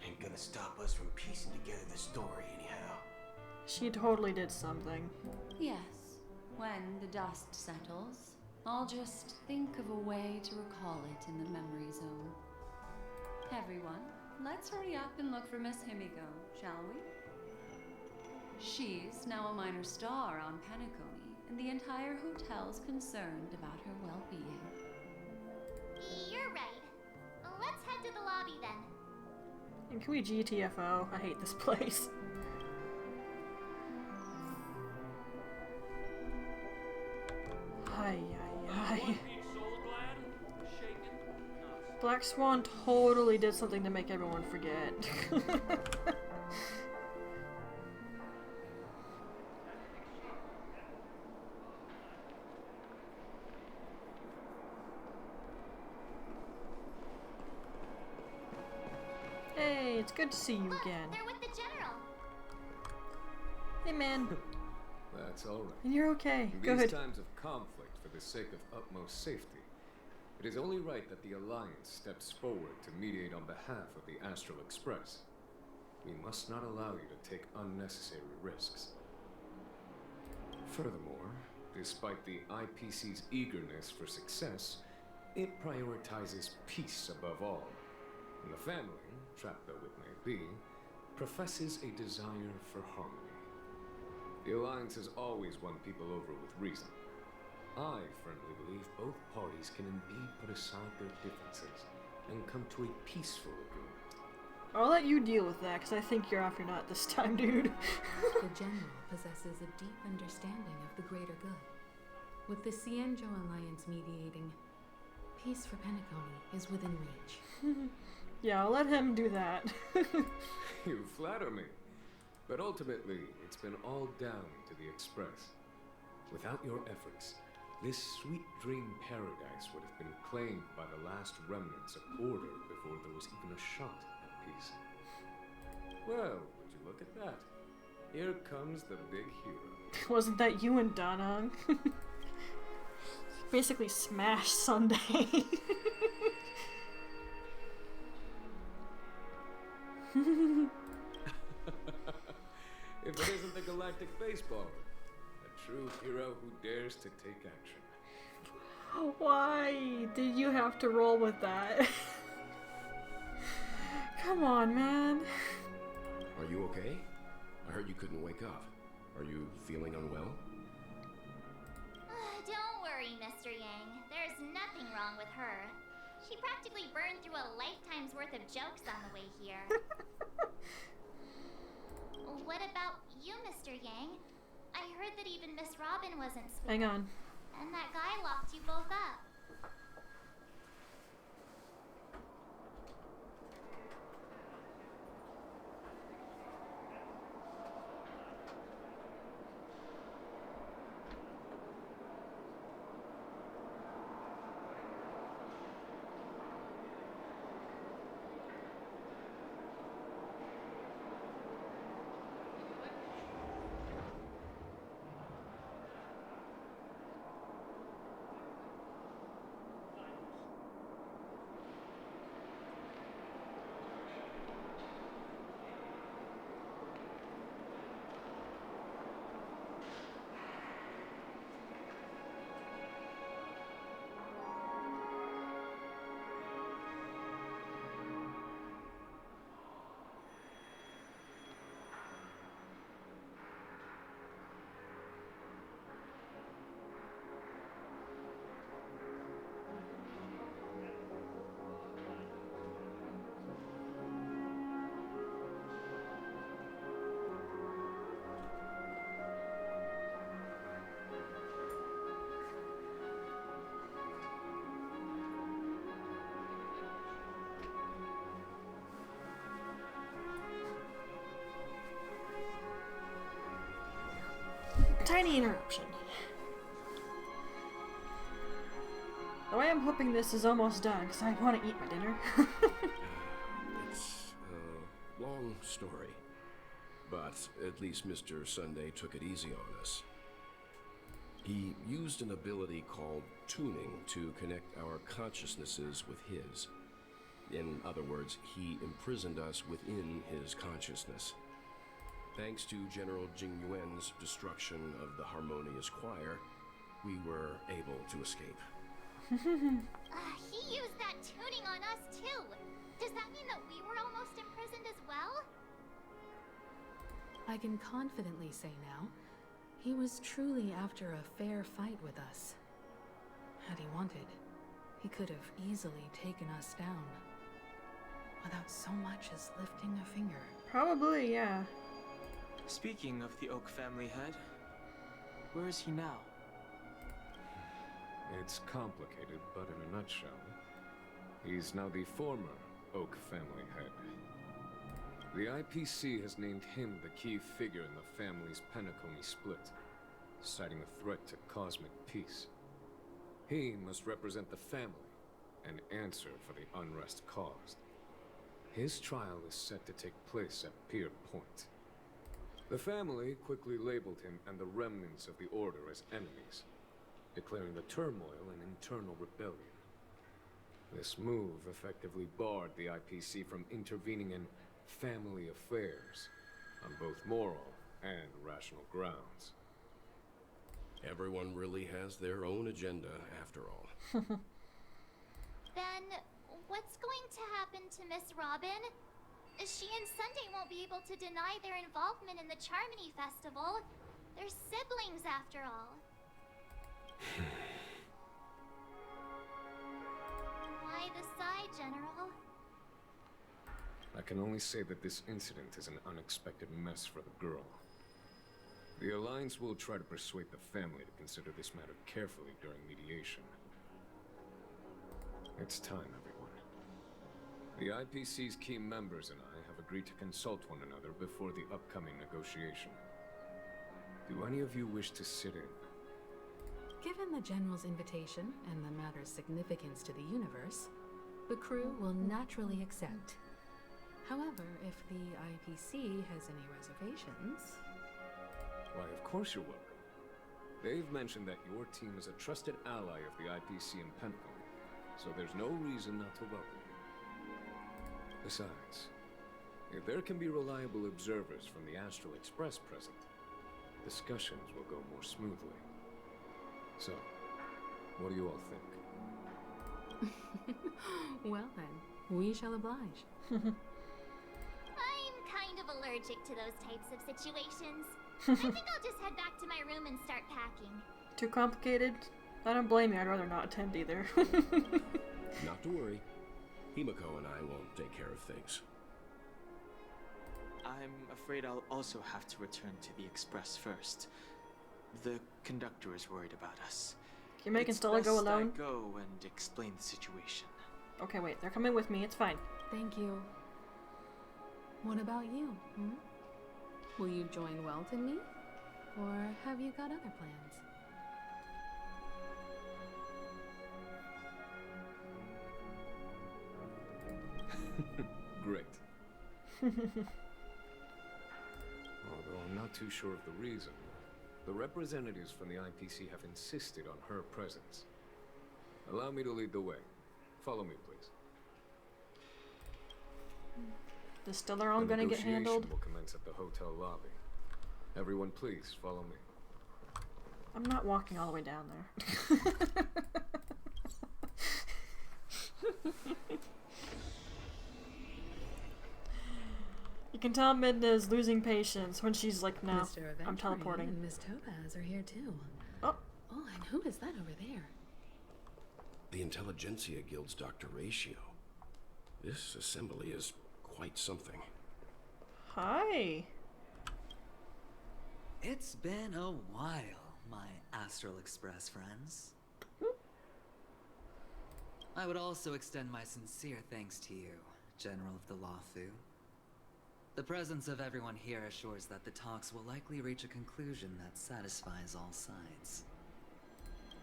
Ain't gonna stop us from piecing together the story anyhow. She totally did something. Yes. When the dust settles, I'll just think of a way to recall it in the memory zone. Everyone, let's hurry up and look for Miss Himiko, shall we? She's now a minor star on Penacony, and the entire hotel's concerned about her well-being. You're right. Let's head to the lobby then. And can we GTFO? I hate this place. Hi, hi. Black Swan totally did something to make everyone forget. Hey, it's good to see you again. They're with the general. Hey, man. That's all right. And you're okay. In Good. these times of conflict, for the sake of utmost safety, it is only right that the Alliance steps forward to mediate on behalf of the Astral Express. We must not allow you to take unnecessary risks. Furthermore, despite the IPC's eagerness for success, it prioritizes peace above all. And the family, trapped though it may be, professes a desire for harmony. The Alliance has always won people over with reason. I firmly believe both parties can indeed put aside their differences and come to a peaceful agreement. I'll let you deal with that, because I think you're off your nut this time, dude. The General possesses a deep understanding of the greater good. With the Cienjo Alliance mediating, peace for Penacony is within reach. Yeah, I'll let him do that. You flatter me. But ultimately, it's been all down to the Express. Without your efforts, this sweet dream paradise would have been claimed by the last remnants of order before there was even a shot at peace. Well, would you look at that? Here comes the big hero. Wasn't that you and Danang? Basically smashed Sunday. If it isn't the Galactic Baseballer, a true hero who dares to take action. Why did you have to roll with that? Come on, man. Are you okay? I heard you couldn't wake up. Are you feeling unwell? Don't worry, Mr. Yang. There's nothing wrong with her. She practically burned through a lifetime's worth of jokes on the way here. What about you, Mr. Yang? I heard that even Miss Robin wasn't sweet. Hang on. And that guy locked you both up. tiny interruption. Though I am hoping this is almost done, because I want to eat my dinner. It's a long story, but at least Mr. Sunday took it easy on us. He used an ability called tuning to connect our consciousnesses with his. In other words, he imprisoned us within his consciousness. Thanks to General Jing Yuan's destruction of the Harmonious Choir, we were able to escape. He used that tuning on us too. Does that mean that we were almost imprisoned as well? I can confidently say now, he was truly after a fair fight with us. Had he wanted, he could have easily taken us down. Without so much as lifting a finger. Probably, yeah. Speaking of the Oak family head, where is he now? It's complicated, but in a nutshell, he's now the former Oak family head. The IPC has named him the key figure in the family's Penacony split, citing a threat to cosmic peace. He must represent the family and answer for the unrest caused. His trial is set to take place at Pier Point. The family quickly labeled him and the remnants of the Order as enemies, declaring the turmoil an internal rebellion. This move effectively barred the IPC from intervening in family affairs on both moral and rational grounds. Everyone really has their own agenda, after all. Then, what's going to happen to Miss Robin? She and Sunday won't be able to deny their involvement in the Charmony Festival. They're siblings, after all. Why the sigh, General? I can only say that this incident is an unexpected mess for the girl. The Alliance will try to persuade the family to consider this matter carefully during mediation. It's time, everyone. The IPC's key members and I have agreed to consult one another before the upcoming negotiation. Do any of you wish to sit in? Given the General's invitation and the matter's significance to the universe, the crew will naturally accept. However, if the IPC has any reservations... Why, of course you're welcome. They've mentioned that your team is a trusted ally of the IPC in Penacony, so there's no reason not to welcome you. Besides, if there can be reliable observers from the Astral Express present, discussions will go more smoothly. So, what do you all think? Well then, we shall oblige. I'm kind of allergic to those types of situations. I think I'll just head back to my room and start packing. Too complicated? I don't blame you, I'd rather not attend either. Not to worry. Himiko and I won't take care of things. I'm afraid I'll also have to return to the Express first. The conductor is worried about us. Can you make Stella go alone? I go and explain the situation. Okay, wait, they're coming with me, it's fine. Thank you. What about you, hmm? Will you join Welt and me? Or have you got other plans? Great. Although I'm not too sure of the reason, the representatives from the IPC have insisted on her presence. Allow me to lead the way. Follow me, please. Is still all gonna get handled? The negotiation will commence at the hotel lobby. Everyone, please follow me. I'm not walking all the way down there. You can tell Midna is losing patience when she's like, no, I'm teleporting. And Miss Topaz are here too. Oh. Oh, and who is that over there? The Intelligentsia Guild's Dr. Ratio. This assembly is quite something. Hi. It's been a while, my Astral Express friends. I would also extend my sincere thanks to you, General of the Lawfu. The presence of everyone here assures that the talks will likely reach a conclusion that satisfies all sides.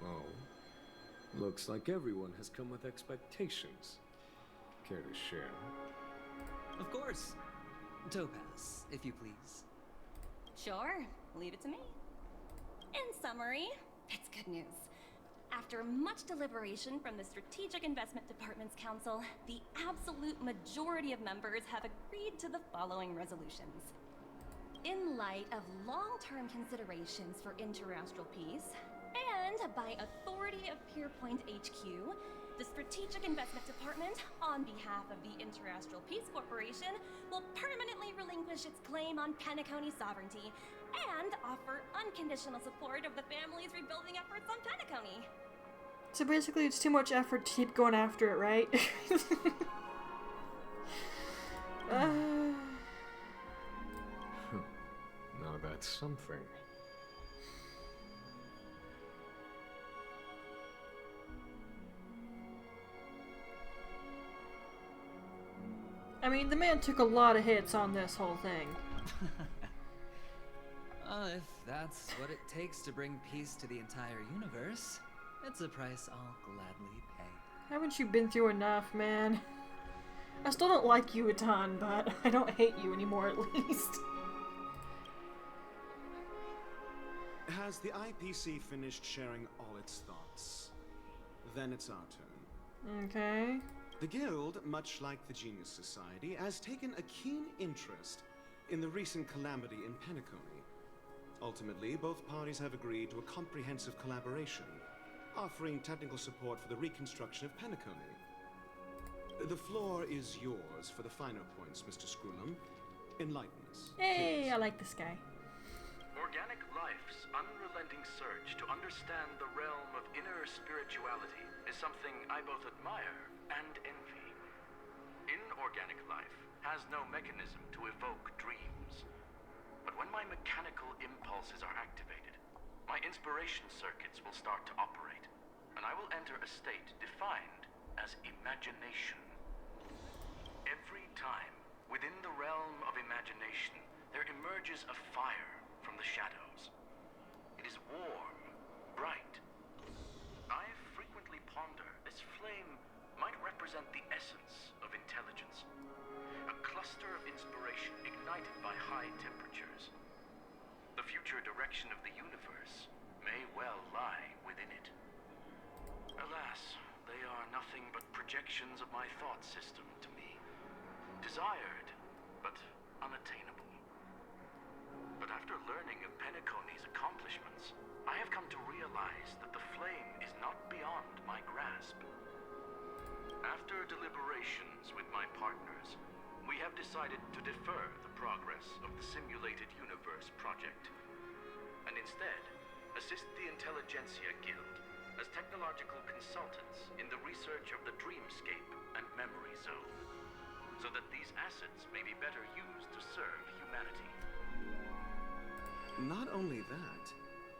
Oh. Looks like everyone has come with expectations. Care to share? Of course. Topaz, if you please. Sure, leave it to me. In summary, it's good news. After much deliberation from the Strategic Investment Department's council, the absolute majority of members have agreed to the following resolutions. In light of long-term considerations for interastral peace, and by authority of Pierpoint HQ, the Strategic Investment Department, on behalf of the Interastral Peace Corporation, will permanently relinquish its claim on Penacony sovereignty and offer unconditional support of the family's rebuilding efforts on Penacony. So basically it's too much effort to keep going after it, right? Now that's something. I mean, the man took a lot of hits on this whole thing. If that's what it takes to bring peace to the entire universe, it's a price I'll gladly pay. Haven't you been through enough, man? I still don't like you a ton, but I don't hate you anymore at least. Has the IPC finished sharing all its thoughts? Then it's our turn. Okay. The Guild, much like the Genius Society, has taken a keen interest in the recent calamity in Penacony. Ultimately, both parties have agreed to a comprehensive collaboration, offering technical support for the reconstruction of Penacony. The floor is yours for the finer points, Mr. Screwlam. Enlighten us. Hey, please. I like this guy. Organic life's unrelenting search to understand the realm of inner spirituality is something I both admire and envy. Inorganic life has no mechanism to evoke dreams. But when my mechanical impulses are activated, my inspiration circuits will start to operate, and I will enter a state defined as imagination. Every time, within the realm of imagination, there emerges a fire from the shadows. It is warm, bright. I frequently ponder this flame might represent the essence of intelligence. A cluster of inspiration ignited by high temperatures. The future direction of the universe may well lie within it. Alas, they are nothing but projections of my thought system to me. Desired, but unattainable. But after learning of Penacony's accomplishments, I have come to realize that the flame is not beyond my grasp. After deliberations with my partners, we have decided to defer the progress of the Simulated Universe project, and instead assist the Intelligentsia Guild as technological consultants in the research of the Dreamscape and Memory Zone, so that these assets may be better used to serve humanity. Not only that,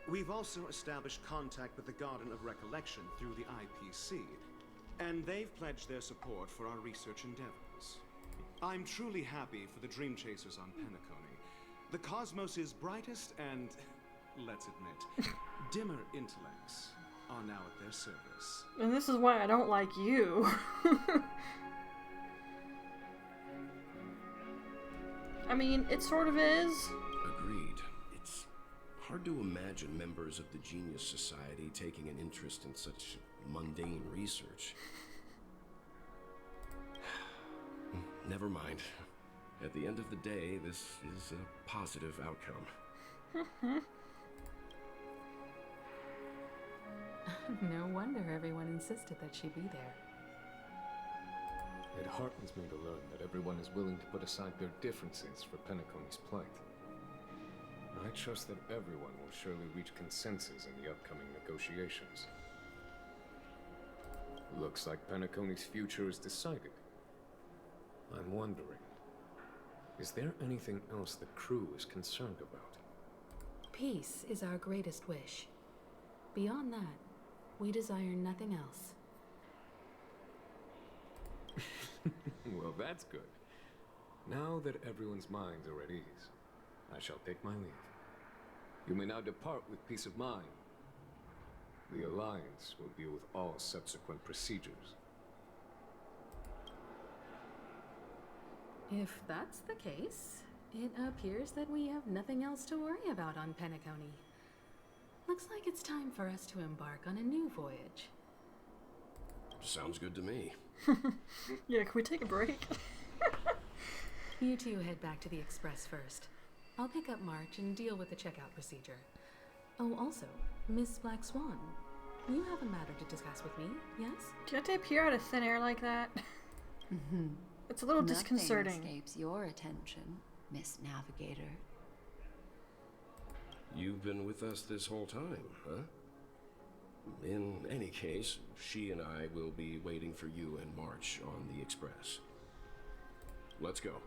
we've also established contact with the Garden of Recollection through the IPC, and they've pledged their support for our research endeavors. I'm truly happy for the Dream Chasers on Penacony. The cosmos' brightest and, let's admit, dimmer intellects are now at their service. And this is why I don't like you. I mean, it sort of is. Agreed. It's hard to imagine members of the Genius Society taking an interest in such mundane research. Never mind. At the end of the day, this is a positive outcome. No wonder everyone insisted that she be there. It heartens me to learn that everyone is willing to put aside their differences for Penacony's plight. I trust that everyone will surely reach consensus in the upcoming negotiations. Looks like Penacony's future is decided. I'm wondering, is there anything else the crew is concerned about? Peace is our greatest wish. Beyond that, we desire nothing else. Well, that's good. Now that everyone's minds are at ease, I shall take my leave. You may now depart with peace of mind. The Alliance will deal with all subsequent procedures. If that's the case, it appears that we have nothing else to worry about on Penacony. Looks like it's time for us to embark on a new voyage. Sounds good to me. Yeah, can we take a break? You two head back to the Express first. I'll pick up March and deal with the checkout procedure. Oh, also, Miss Black Swan, you have a matter to discuss with me, yes? Can't they appear out of thin air like that? It's a little disconcerting. Nothing escapes your attention, Miss Navigator. You've been with us this whole time, huh? In any case, she and I will be waiting for you and March on the Express. Let's go.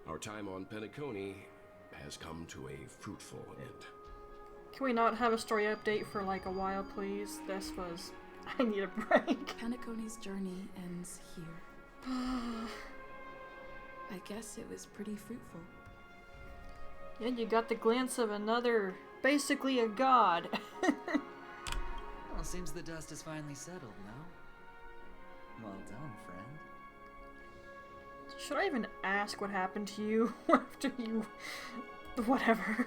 Our time on Penacony has come to a fruitful end. Can we not have a story update for like a while, please? This was... I need a break. Penacony's journey ends here. I guess it was pretty fruitful. Yeah, you got the glance of another, basically a god. Well, seems the dust is finally settled, no? Well done, friend. Should I even ask what happened to you after you... Whatever.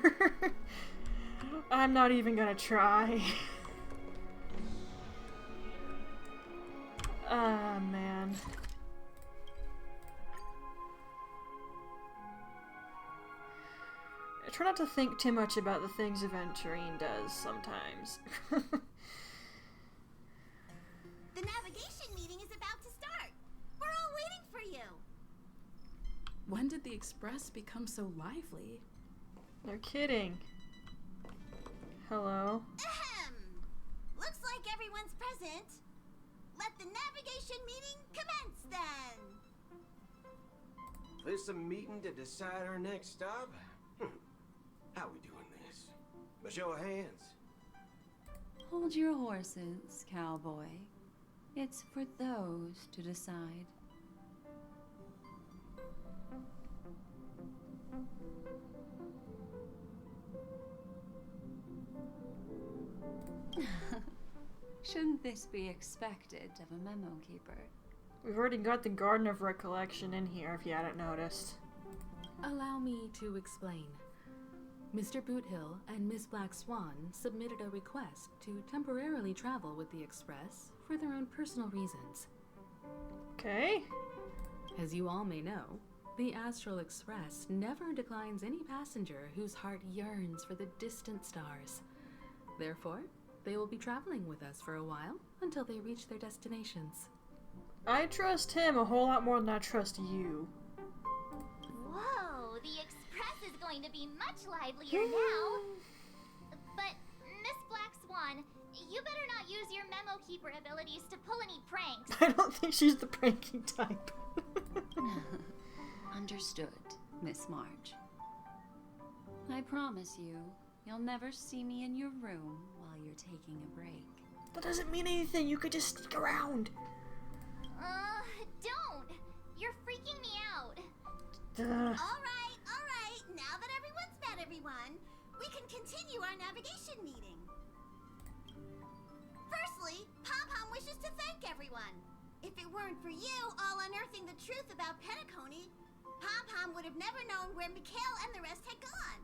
I'm not even gonna try. Ah, man. I try not to think too much about the things Aventurine does sometimes. The navigation meeting is about to start. We're all waiting for you. When did the Express become so lively? No kidding. Hello? Ahem. Looks like everyone's present. Let the navigation meeting commence then. This a meeting to decide our next stop? How we doing this? A show of hands. Hold your horses, cowboy. It's for those to decide. Shouldn't this be expected of a memo keeper? We've already got the Garden of Recollection in here, if you hadn't noticed. Allow me to explain. Mr. Boothill and Miss Black Swan submitted a request to temporarily travel with the Express for their own personal reasons. Okay. As you all may know, the Astral Express never declines any passenger whose heart yearns for the distant stars. Therefore, they will be traveling with us for a while until they reach their destinations. I trust him a whole lot more than I trust you. Whoa, the Express is going to be much livelier now. But, Miss Black Swan, you better not use your memo keeper abilities to pull any pranks. I don't think she's the pranking type. Understood, Miss March. I promise you, you'll never see me in your room while you're taking a break. That doesn't mean anything. You could just sneak around. Don't. You're freaking me out. All right. Now that everyone's met everyone, we can continue our navigation meeting. Firstly, Pom-Pom wishes to thank everyone. If it weren't for you all unearthing the truth about Penacony, Pom-Pom would have never known where Mikhail and the rest had gone.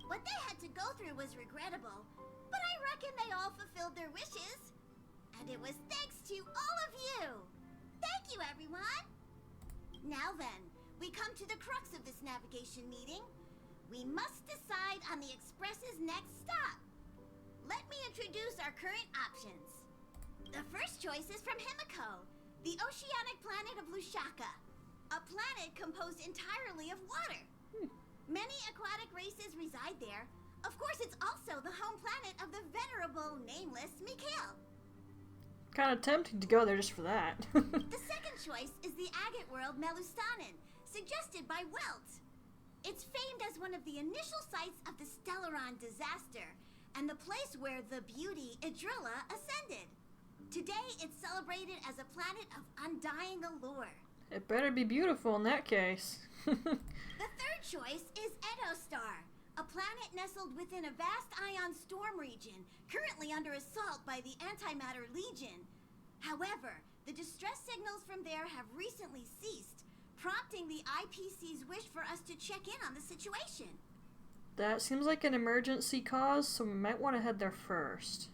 What they had to go through was regrettable, but I reckon they all fulfilled their wishes. And it was thanks to all of you. Thank you, everyone. Now then, we come to the crux of this navigation meeting. We must decide on the Express's next stop. Let me introduce our current options. The first choice is from Himiko, the oceanic planet of Lushaka, a planet composed entirely of water. Many aquatic races reside there. Of course, it's also the home planet of the venerable, nameless Mikhail. Kind of tempting to go there just for that. The second choice is the agate world Melustanen, suggested by Welt. It's famed as one of the initial sites of the Stellaron disaster, and the place where the beauty Idrilla ascended. Today, it's celebrated as a planet of undying allure. It better be beautiful in that case. The third choice is Edostar, a planet nestled within a vast ion storm region, currently under assault by the Antimatter Legion. However, the distress signals from there have recently ceased, prompting the IPC's wish for us to check in on the situation. That seems like an emergency cause, so we might want to head there first.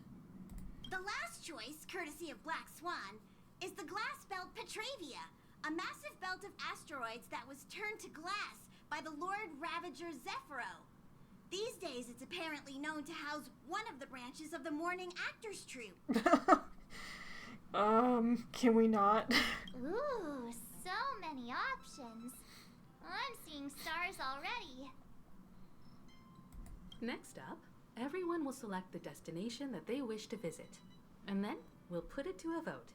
The last choice, courtesy of Black Swan, is the glass belt Petravia, a massive belt of asteroids that was turned to glass by the Lord Ravager Zephyro. These days, it's apparently known to house one of the branches of the Morning Actors Troupe. Can we not? Ooh, so many options. I'm seeing stars already. Next up, everyone will select the destination that they wish to visit, and then we'll put it to a vote.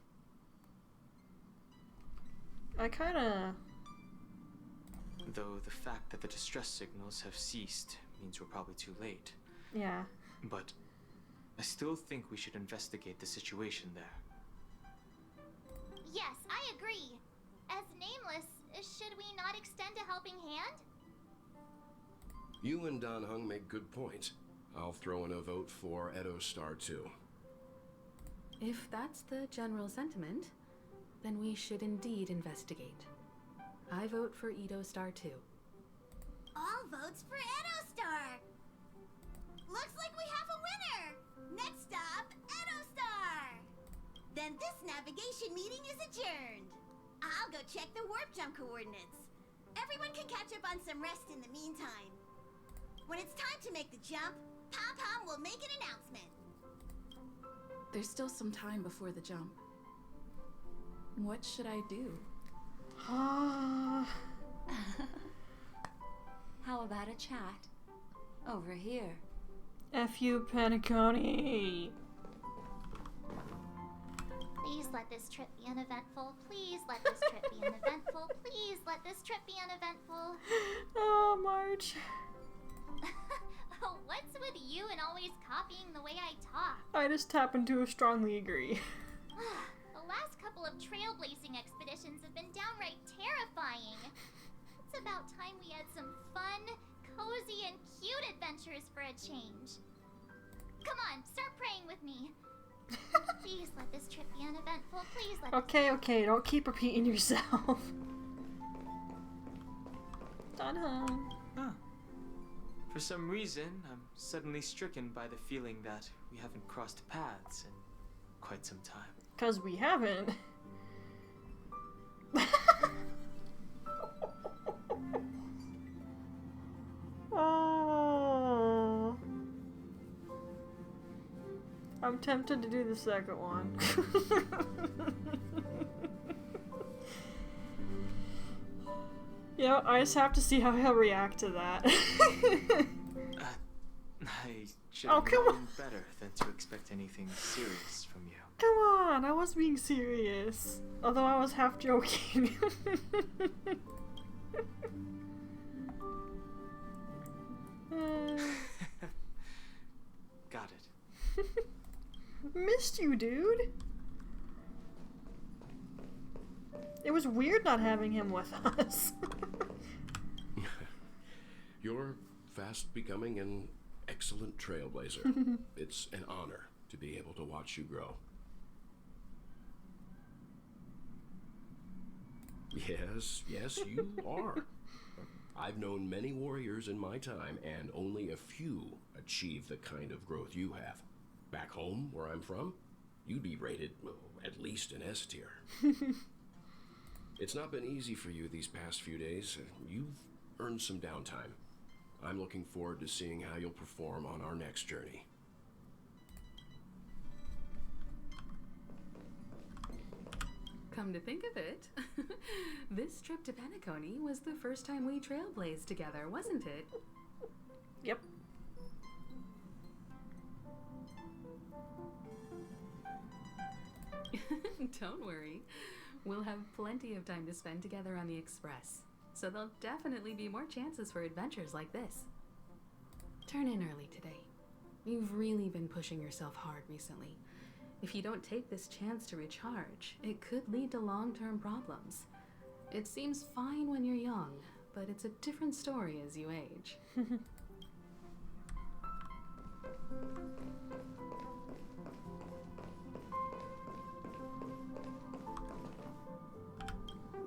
Though the fact that the distress signals have ceased means we're probably too late. Yeah. But I still think we should investigate the situation there. Yes, I agree. As Nameless, should we not extend a helping hand? You and Dan Heng make good points. I'll throw in a vote for Edostar too. If that's the general sentiment, then we should indeed investigate. I vote for Edostar too. All votes for Edostar! Looks like we have a winner! Next stop, Edostar! Then this navigation meeting is adjourned. I'll go check the warp jump coordinates. Everyone can catch up on some rest in the meantime. When it's time to make the jump, Pom-Pom will make an announcement. There's still some time before the jump. What should I do? How about a chat? Over here. F you, Penacony. Please let this trip be uneventful. Please let this trip be uneventful. Please let this trip be uneventful. Oh, Marge. What's with you and always copying the way I talk? I just happen to strongly agree. The last couple of trailblazing expeditions have been downright terrifying. It's about time we had some fun, cozy, and cute adventures for a change. Come on, start praying with me. Please let this trip be uneventful. Please let Okay, don't keep repeating yourself. Ta-da. For some reason, I'm suddenly stricken by the feeling that we haven't crossed paths in quite some time. 'Cause we haven't. Oh. I'm tempted to do the second one. You know, I just have to see how he'll react to that. I should have known better than to expect anything serious from you. Come on, I was being serious. Although I was half joking. Got it. Missed you, dude. It was weird not having him with us. You're fast becoming an excellent trailblazer. It's an honor to be able to watch you grow. Yes, you are. I've known many warriors in my time, and only a few achieve the kind of growth you have. Back home, where I'm from, you'd be rated at least an S tier. It's not been easy for you these past few days. You've earned some downtime. I'm looking forward to seeing how you'll perform on our next journey. Come to think of it, this trip to Penacony was the first time we trailblazed together, wasn't it? Yep. Don't worry. We'll have plenty of time to spend together on the Express, so there'll definitely be more chances for adventures like this. Turn in early today. You've really been pushing yourself hard recently. If you don't take this chance to recharge, it could lead to long-term problems. It seems fine when you're young, but it's a different story as you age.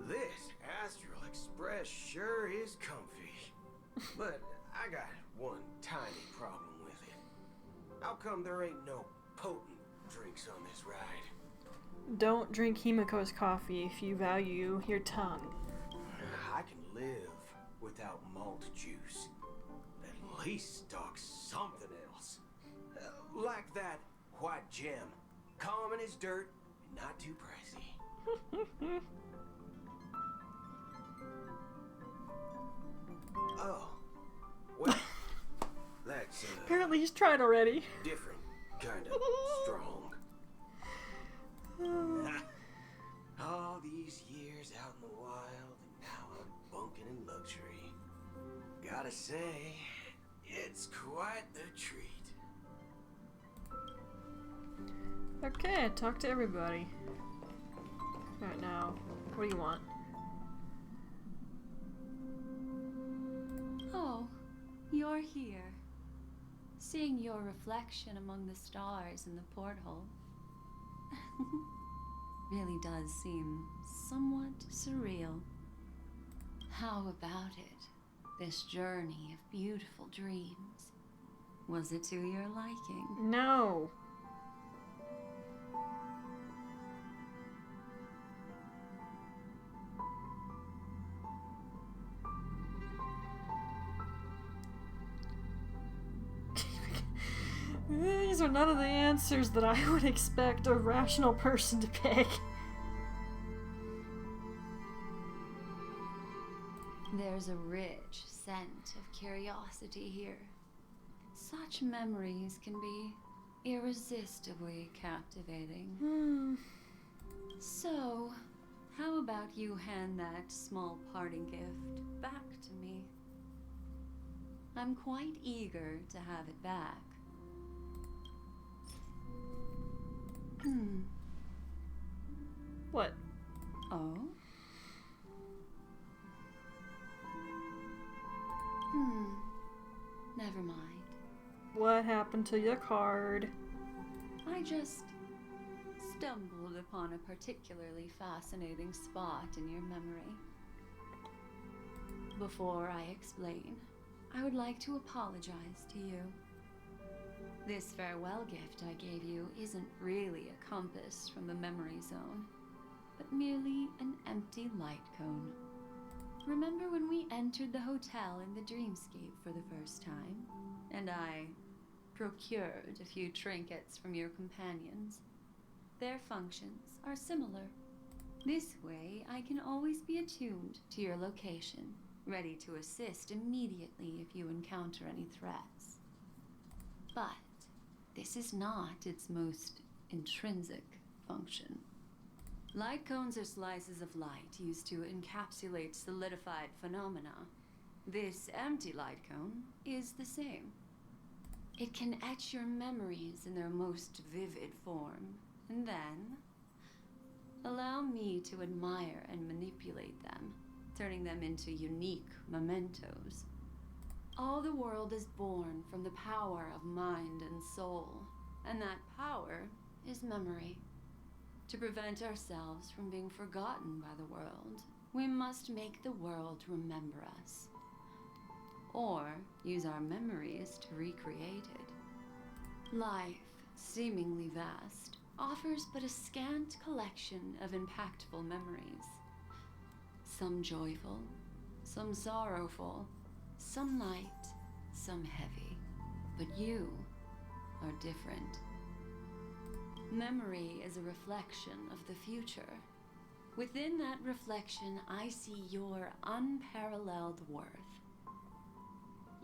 This Astral Express sure is comfy. But I got one tiny problem with it. How come there ain't no potent drinks on this ride? Don't drink Himiko's coffee if you value your tongue. I can live without malt juice. At least stock something else. Like that white gem. Common as dirt, and not too pricey. Oh. Well, that's Apparently he's tried already. different. Kind of strong. All these years out in the wild, and now I'm bunking in luxury. Gotta say, it's quite the treat. Okay, talk to everybody. Alright, now, what do you want? Oh, you're here. Seeing your reflection among the stars in the porthole really does seem somewhat surreal. How about it? This journey of beautiful dreams. Was it to your liking? No. These are none of the answers that I would expect a rational person to pick. There's a rich scent of curiosity here. Such memories can be irresistibly captivating. So, how about you hand that small parting gift back to me? I'm quite eager to have it back. What? Oh? Never mind. What happened to your card? I just stumbled upon a particularly fascinating spot in your memory. Before I explain, I would like to apologize to you. This farewell gift I gave you isn't really a compass from the memory zone, but merely an empty light cone. Remember when we entered the hotel in the dreamscape for the first time, and I procured a few trinkets from your companions? Their functions are similar. This way, I can always be attuned to your location, ready to assist immediately if you encounter any threats. But this is not its most intrinsic function. Light cones are slices of light used to encapsulate solidified phenomena. This empty light cone is the same. It can etch your memories in their most vivid form, and then allow me to admire and manipulate them, turning them into unique mementos. All the world is born from the power of mind and soul, and that power is memory. To prevent ourselves from being forgotten by the world, we must make the world remember us, or use our memories to recreate it. Life, seemingly vast, offers but a scant collection of impactful memories. Some joyful, some sorrowful, some light, some heavy. But you are different. Memory is a reflection of the future. Within that reflection, I see your unparalleled worth.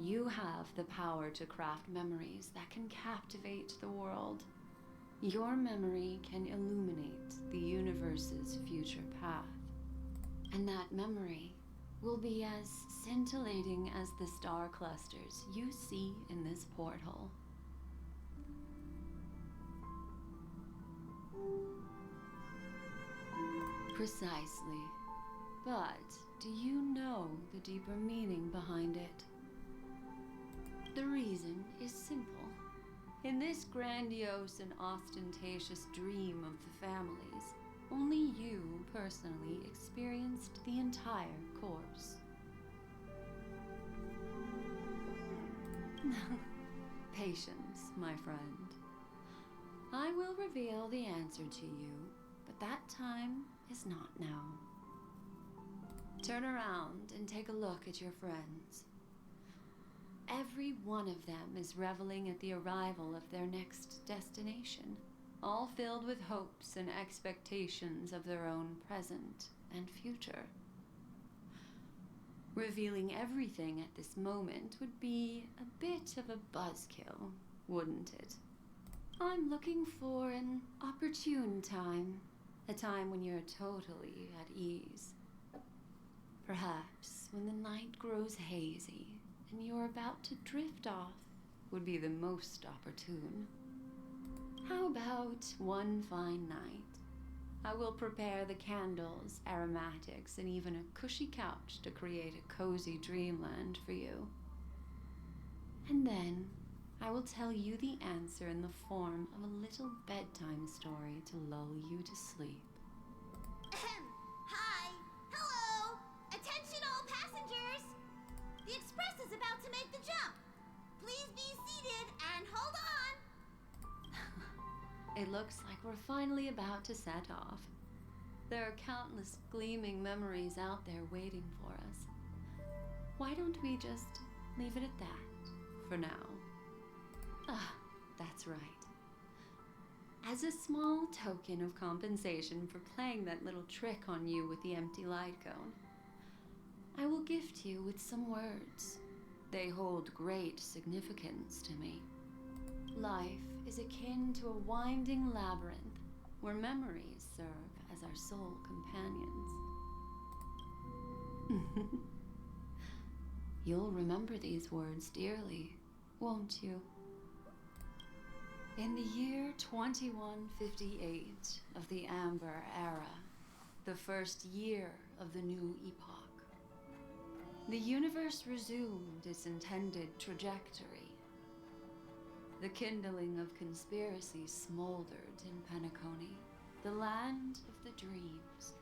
You have the power to craft memories that can captivate the world. Your memory can illuminate the universe's future path. And that memory will be as scintillating as the star clusters you see in this porthole. Precisely. But do you know the deeper meaning behind it? The reason is simple. In this grandiose and ostentatious dream of the families, only you personally experienced the entire course. Patience, my friend. I will reveal the answer to you, but that time is not now. Turn around and take a look at your friends. Every one of them is reveling at the arrival of their next destination, all filled with hopes and expectations of their own present and future. Revealing everything at this moment would be a bit of a buzzkill, wouldn't it? I'm looking for an opportune time, a time when you're totally at ease. Perhaps when the night grows hazy and you're about to drift off would be the most opportune. How about one fine night? I will prepare the candles, aromatics, and even a cushy couch to create a cozy dreamland for you. And then I will tell you the answer in the form of a little bedtime story to lull you to sleep. Hi! Hello! Attention all passengers! The express is about to make the jump. Please be seated and hold on! It looks like we're finally about to set off. There are countless gleaming memories out there waiting for us. Why don't we just leave it at that for now? Ah, that's right. As a small token of compensation for playing that little trick on you with the empty light cone, I will gift you with some words. They hold great significance to me. Life is akin to a winding labyrinth where memories serve as our sole companions. You'll remember these words dearly, won't you? In the year 2158 of the Amber Era, the first year of the new epoch, the universe resumed its intended trajectory. The kindling of conspiracy smoldered in Penacony, the land of the dreams.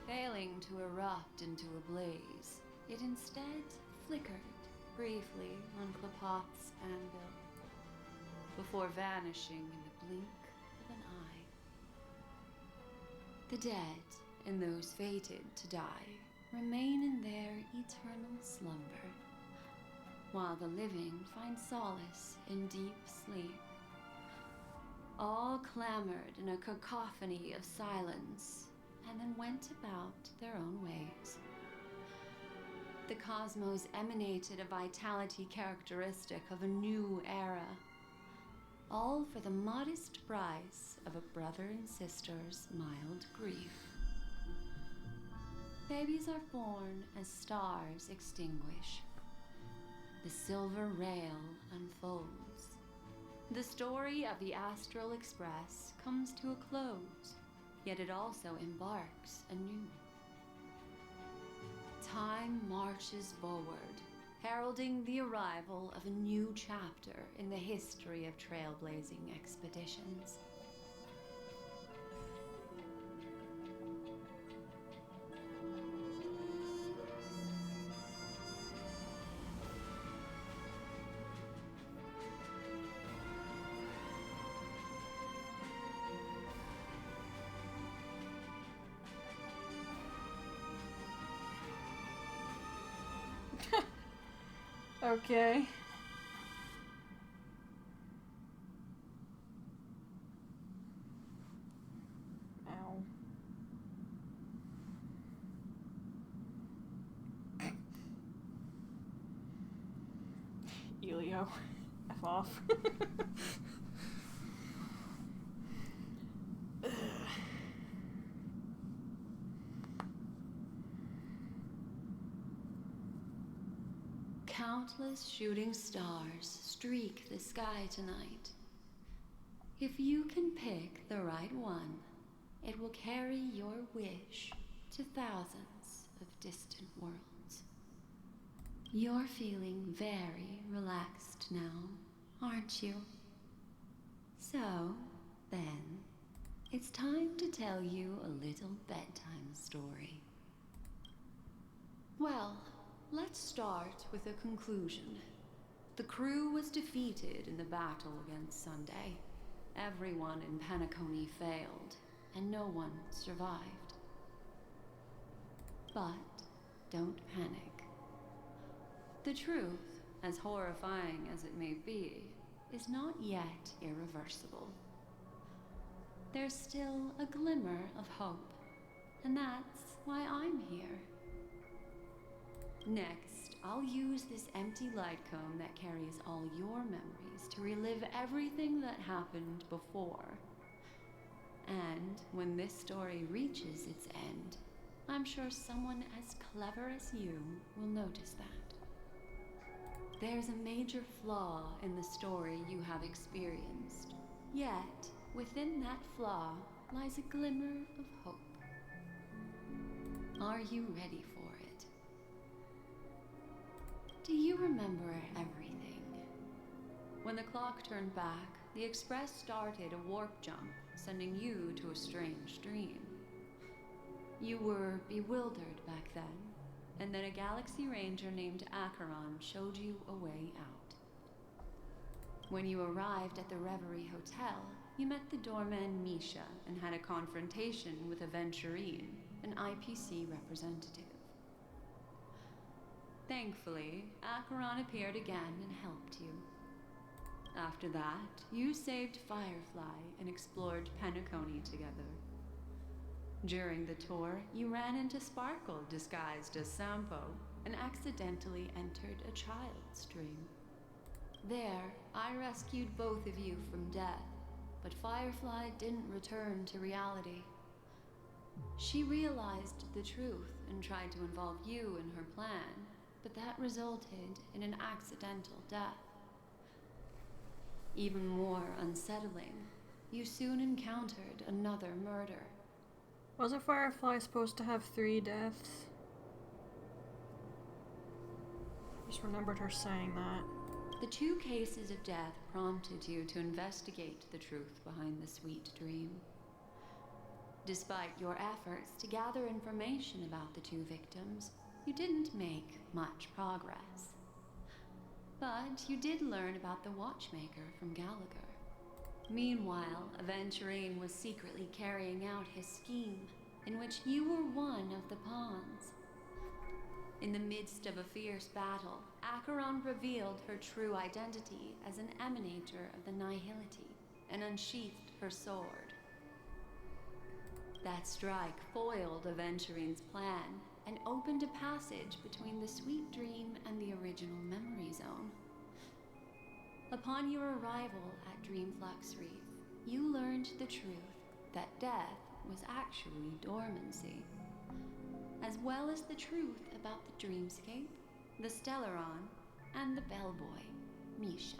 Failing to erupt into a blaze, it instead flickered briefly on Klapoth's anvil, before vanishing in the blink of an eye. The dead and those fated to die remain in their eternal slumber, while the living find solace in deep sleep. All clamored in a cacophony of silence, and then went about their own ways. The cosmos emanated a vitality characteristic of a new era, all for the modest price of a brother and sister's mild grief. Babies are born as stars extinguish. The silver rail unfolds. The story of the Astral Express comes to a close, yet it also embarks anew. Time marches forward, heralding the arrival of a new chapter in the history of trailblazing expeditions. Okay. Ow. Elio. F off. Countless shooting stars streak the sky tonight. If you can pick the right one, it will carry your wish to thousands of distant worlds. You're feeling very relaxed now, aren't you? So, then, it's time to tell you a little bedtime story. Well, let's start with a conclusion. The crew was defeated in the battle against Sunday. Everyone in Penacony failed, and no one survived. But don't panic. The truth, as horrifying as it may be, is not yet irreversible. There's still a glimmer of hope, and that's why I'm here. Next, I'll use this empty light cone that carries all your memories to relive everything that happened before. And when this story reaches its end, I'm sure someone as clever as you will notice that. There's a major flaw in the story you have experienced. Yet, within that flaw lies a glimmer of hope. Are you ready for it? Do you remember everything? When the clock turned back, the Express started a warp jump, sending you to a strange dream. You were bewildered back then, and then a Galaxy Ranger named Acheron showed you a way out. When you arrived at the Reverie Hotel, you met the doorman Misha and had a confrontation with Aventurine, an IPC representative. Thankfully, Acheron appeared again and helped you. After that, you saved Firefly and explored Penacony together. During the tour, you ran into Sparkle disguised as Sampo and accidentally entered a child's dream. There, I rescued both of you from death, but Firefly didn't return to reality. She realized the truth and tried to involve you in her plan, but that resulted in an accidental death. Even more unsettling, you soon encountered another murder. Wasn't Firefly supposed to have 3 deaths? Just remembered her saying that. The 2 cases of death prompted you to investigate the truth behind the sweet dream. Despite your efforts to gather information about the 2 victims, you didn't make much progress. But you did learn about the Watchmaker from Gallagher. Meanwhile, Aventurine was secretly carrying out his scheme, in which you were one of the pawns. In the midst of a fierce battle, Acheron revealed her true identity as an emanator of the Nihility and unsheathed her sword. That strike foiled Aventurine's plan and opened a passage between the sweet dream and the original memory zone. Upon your arrival at Dreamflux Reef, you learned the truth that death was actually dormancy, as well as the truth about the dreamscape, the Stellaron, and the bellboy, Misha.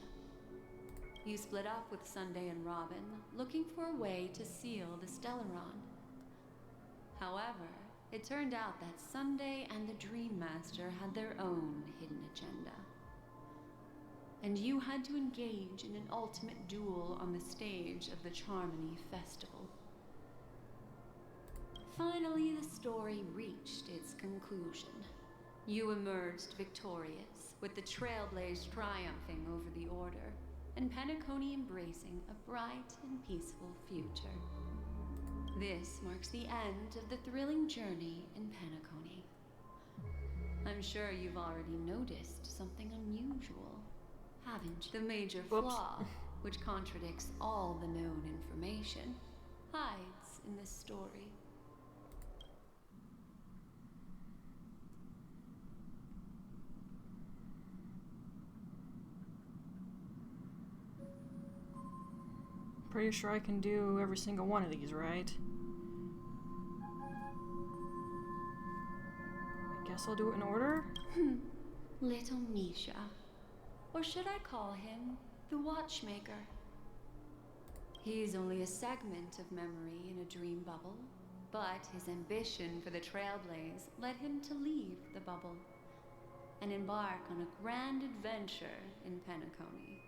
You split up with Sunday and Robin, looking for a way to seal the Stellaron. However, it turned out that Sunday and the Dream Master had their own hidden agenda. And you had to engage in an ultimate duel on the stage of the Charmony Festival. Finally, the story reached its conclusion. You emerged victorious, with the Trailblaze triumphing over the Order, and Penacony embracing a bright and peaceful future. This marks the end of the thrilling journey in Penacony. I'm sure you've already noticed something unusual, haven't you? The major flaw, which contradicts all the known information, hides in this story. Pretty sure I can do every single one of these, right? I guess I'll do it in order? Little Misha. Or should I call him the Watchmaker? He's only a segment of memory in a dream bubble, But his ambition for the Trailblaze led him to leave the bubble and embark on a grand adventure in Penacony.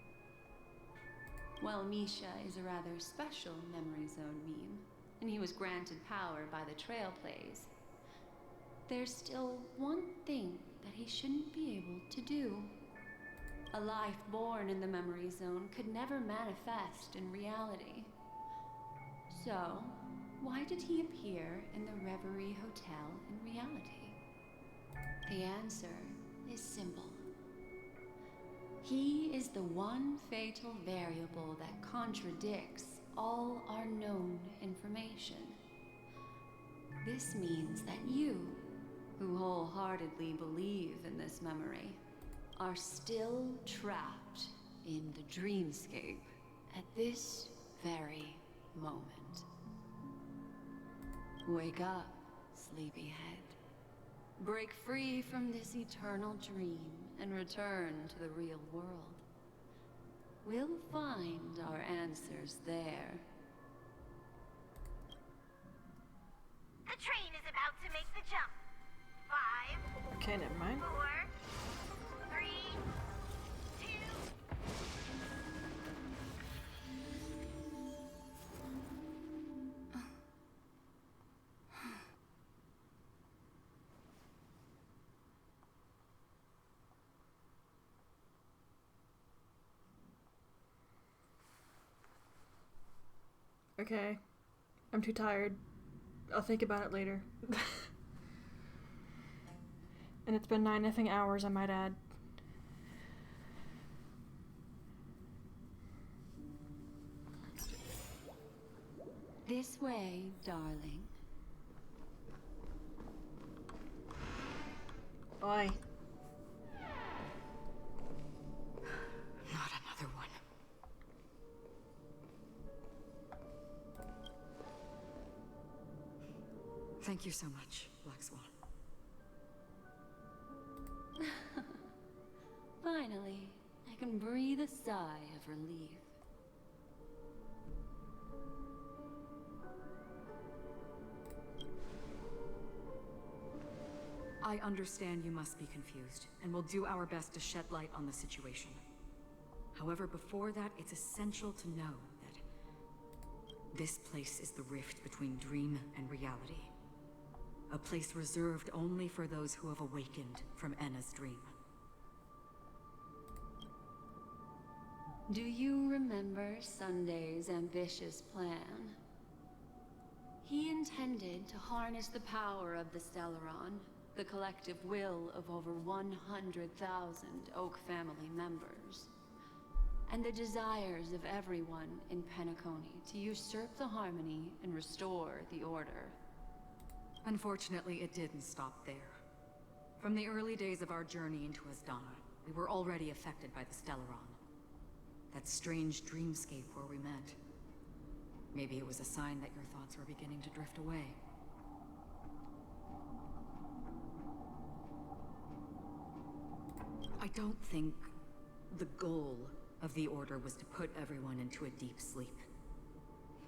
While Misha is a rather special Memory Zone meme, and he was granted power by the Trailblaze, there's still one thing that he shouldn't be able to do. A life born in the Memory Zone could never manifest in reality. So, why did he appear in the Reverie Hotel in reality? The answer is simple. He is the one fatal variable that contradicts all our known information. This means that you, who wholeheartedly believe in this memory, are still trapped in the dreamscape at this very moment. Wake up, sleepyhead. Break free from this eternal dream and return to the real world. We'll find our answers there. The train is about to make the jump. 5. Okay, never mind. 4. 3. 2. Okay. I'm too tired. I'll think about it later. And it's been 9 effing hours, I might add. This way, darling. Oi. Not another one. Thank you so much, Black Swan. Finally, I can breathe a sigh of relief. I understand you must be confused, and we'll do our best to shed light on the situation. However, before that, it's essential to know that this place is the rift between dream and reality. A place reserved only for those who have awakened from Enna's dream. Do you remember Sunday's ambitious plan? He intended to harness the power of the Stellaron, the collective will of over 100,000 Oak family members, and the desires of everyone in Penacony to usurp the harmony and restore the order. Unfortunately, it didn't stop there. From the early days of our journey into Asdana, we were already affected by the Stellaron. That strange dreamscape where we met. Maybe it was a sign that your thoughts were beginning to drift away. I don't think the goal of the Order was to put everyone into a deep sleep.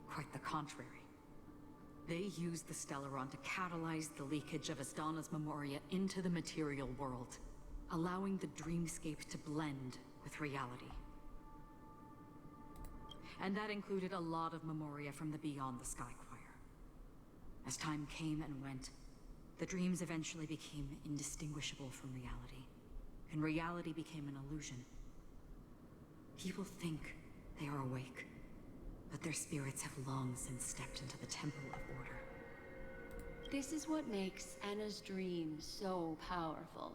Quite the contrary. They used the Stellaron to catalyze the leakage of Asdana's memoria into the material world, allowing the dreamscape to blend with reality. And that included a lot of memoria from the Beyond the Sky Choir. As time came and went, the dreams eventually became indistinguishable from reality, and reality became an illusion. People think they are awake, but their spirits have long since stepped into the Temple of Order. This is what makes Enna's dream so powerful.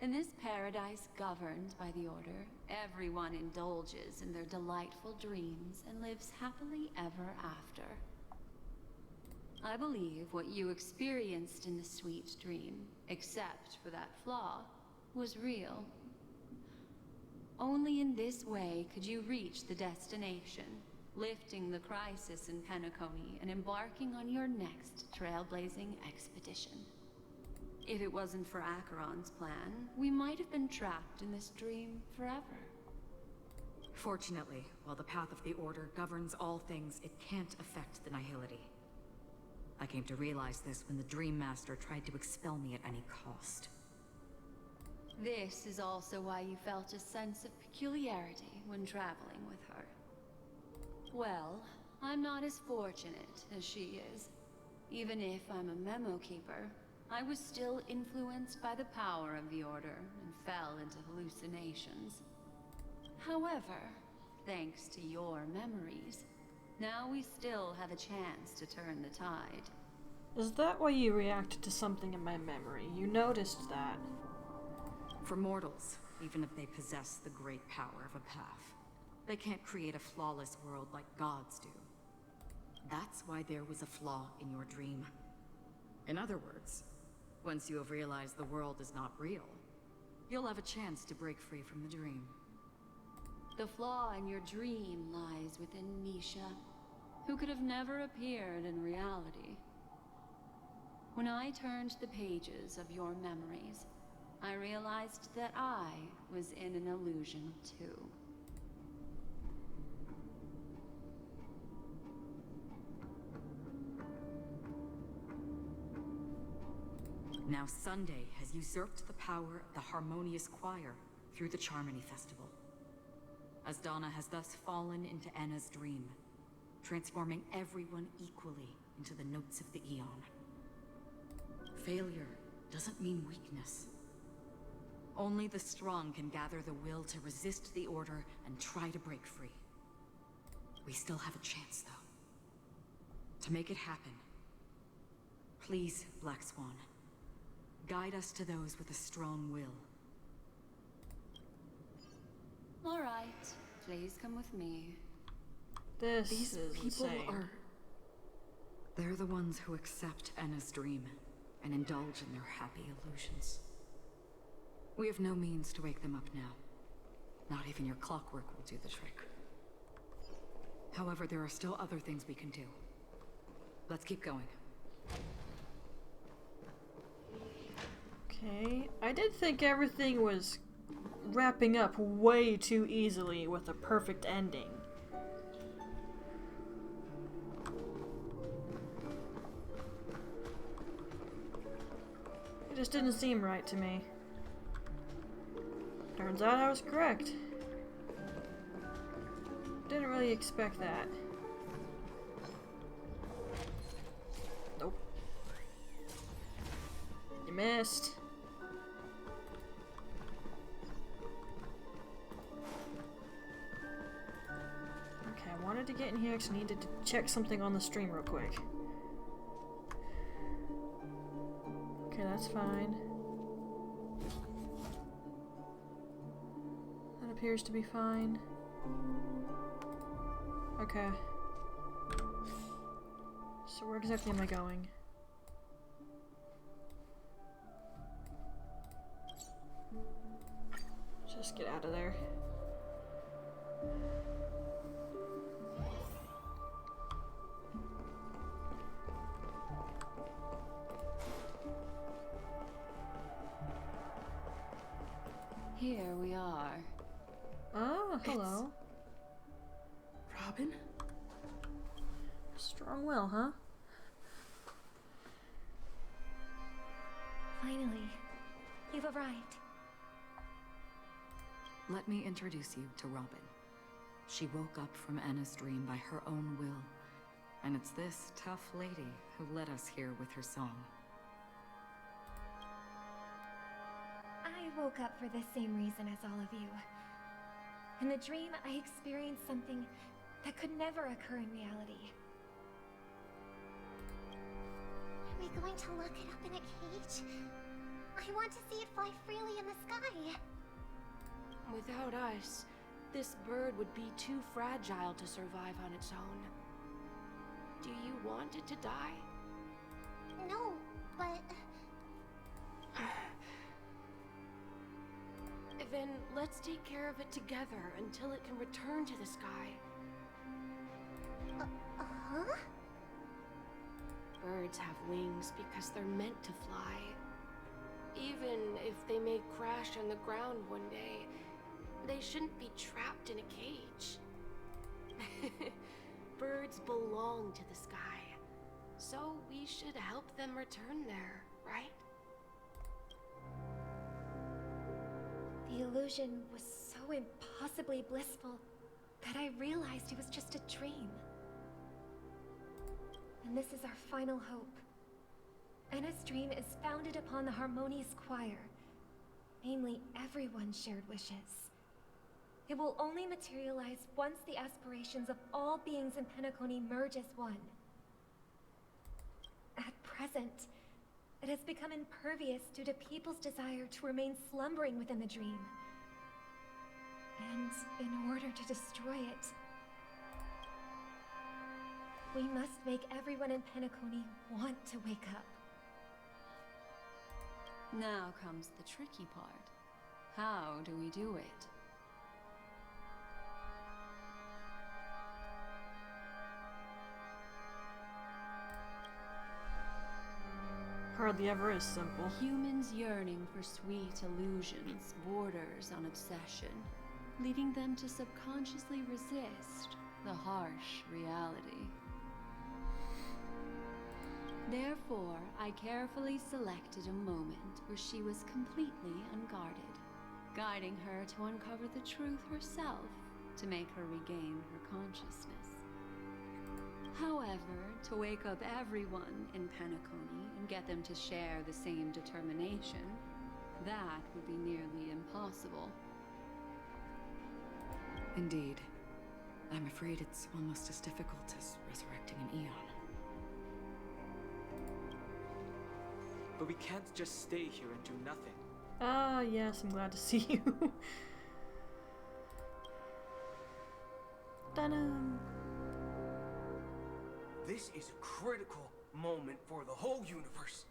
In this paradise governed by the Order, everyone indulges in their delightful dreams and lives happily ever after. I believe what you experienced in the sweet dream, except for that flaw, was real. Only in this way could you reach the destination, lifting the crisis in Penacony and embarking on your next trailblazing expedition. If it wasn't for Acheron's plan, we might have been trapped in this dream forever. Fortunately, while the path of the Order governs all things, it can't affect the Nihility. I came to realize this when the Dream Master tried to expel me at any cost. This is also why you felt a sense of peculiarity when traveling with her. Well, I'm not as fortunate as she is. Even if I'm a memo keeper, I was still influenced by the power of the Order and fell into hallucinations. However, thanks to your memories, now we still have a chance to turn the tide. Is that why you reacted to something in my memory? You noticed that. For mortals, even if they possess the great power of a path, they can't create a flawless world like gods do. That's why there was a flaw in your dream. In other words, once you have realized the world is not real, you'll have a chance to break free from the dream. The flaw in your dream lies within Misha, who could have never appeared in reality. When I turned the pages of your memories, I realized that I was in an illusion too. Now Sunday has usurped the power of the Harmonious Choir through the Charmony Festival. Asdana has thus fallen into Anna's dream, transforming everyone equally into the notes of the Aeon. Failure doesn't mean weakness. Only the strong can gather the will to resist the Order and try to break free. We still have a chance, though. To make it happen, please, Black Swan, guide us to those with a strong will. All right, please come with me. These is people insane. They're the ones who accept Anna's dream and indulge in their happy illusions. We have no means to wake them up now. Not even your clockwork will do the trick. However, there are still other things we can do. Let's keep going. Okay, I did think everything was wrapping up way too easily with a perfect ending. It just didn't seem right to me. Turns out I was correct. Didn't really expect that. Nope. You missed. Okay, I wanted to get in here because I needed to check something on the stream real quick. Okay, that's fine. That appears to be fine. Okay. So where exactly am I going? Just get out of there. Here we are. Ah, hello. Robin? Strong will, huh? Finally, you've arrived. Let me introduce you to Robin. She woke up from Anna's dream by her own will, and it's this tough lady who led us here with her song. I woke up for the same reason as all of you. In the dream, I experienced something that could never occur in reality. Are we going to lock it up in a cage? I want to see it fly freely in the sky. Without us, this bird would be too fragile to survive on its own. Do you want it to die? No, but... Then let's take care of it together until it can return to the sky. Huh? Birds have wings because they're meant to fly. Even if they may crash on the ground one day, they shouldn't be trapped in a cage. Birds belong to the sky, So we should help them return there, right? The illusion was so impossibly blissful that I realized it was just a dream. And this is our final hope. Enna's dream is founded upon the harmonious choir, namely everyone's shared wishes. It will only materialize once the aspirations of all beings in Penacony merge as one. At present, it has become impervious due to people's desire to remain slumbering within the dream. And in order to destroy it, we must make everyone in Penacony want to wake up. Now comes the tricky part. How do we do it? Hardly ever is simple. Humans yearning for sweet illusions borders on obsession, leading them to subconsciously resist the harsh reality. Therefore, I carefully selected a moment where she was completely unguarded, guiding her to uncover the truth herself to make her regain her consciousness. However, to wake up everyone in Penacony and get them to share the same determination, that would be nearly impossible. Indeed. I'm afraid it's almost as difficult as resurrecting an Eon. But we can't just stay here and do nothing. Ah, yes, I'm glad to see you. Ta-da! This is a critical moment for the whole universe.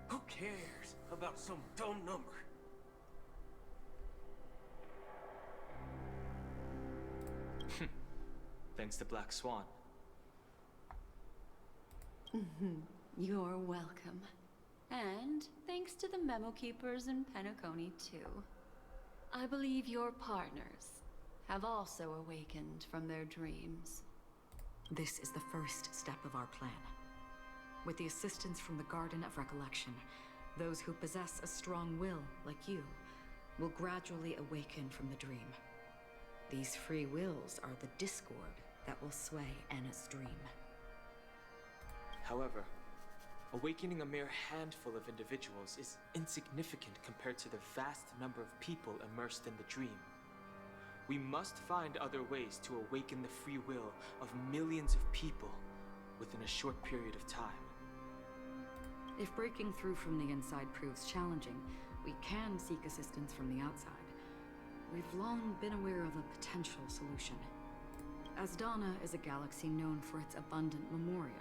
Who cares about some dumb number? Thanks to Black Swan. You're welcome. And thanks to the memo keepers in Penacony, too. I believe your partners have also awakened from their dreams. This is the first step of our plan. With the assistance from the Garden of Recollection, those who possess a strong will, like you, will gradually awaken from the dream. These free wills are the discord that will sway Enna's dream. However, awakening a mere handful of individuals is insignificant compared to the vast number of people immersed in the dream. We must find other ways to awaken the free will of millions of people within a short period of time. If breaking through from the inside proves challenging, we can seek assistance from the outside. We've long been aware of a potential solution. Asdana is a galaxy known for its abundant memoria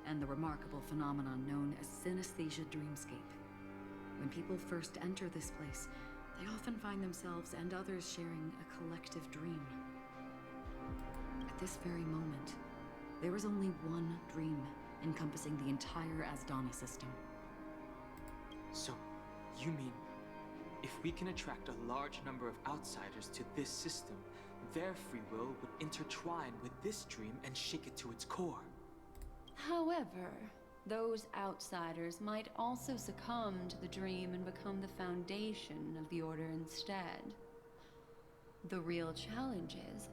and the remarkable phenomenon known as synesthesia dreamscape. When people first enter this place, they often find themselves and others sharing a collective dream. At this very moment, there is only one dream encompassing the entire Asdana system. So, you mean, if we can attract a large number of outsiders to this system, their free will would intertwine with this dream and shake it to its core? However, those outsiders might also succumb to the dream and become the foundation of the Order instead. The real challenge is,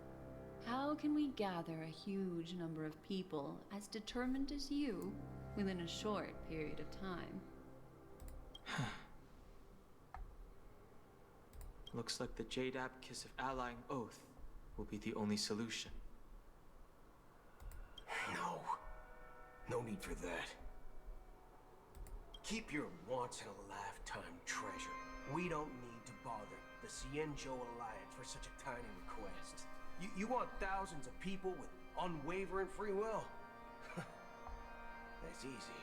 how can we gather a huge number of people as determined as you within a short period of time? Looks like the Jade Abacus of Allying Oath will be the only solution. No need for that. Keep your once-in-a-lifetime treasure. We don't need to bother the Cienjo Alliance for such a tiny request. You want thousands of people with unwavering free will? That's easy.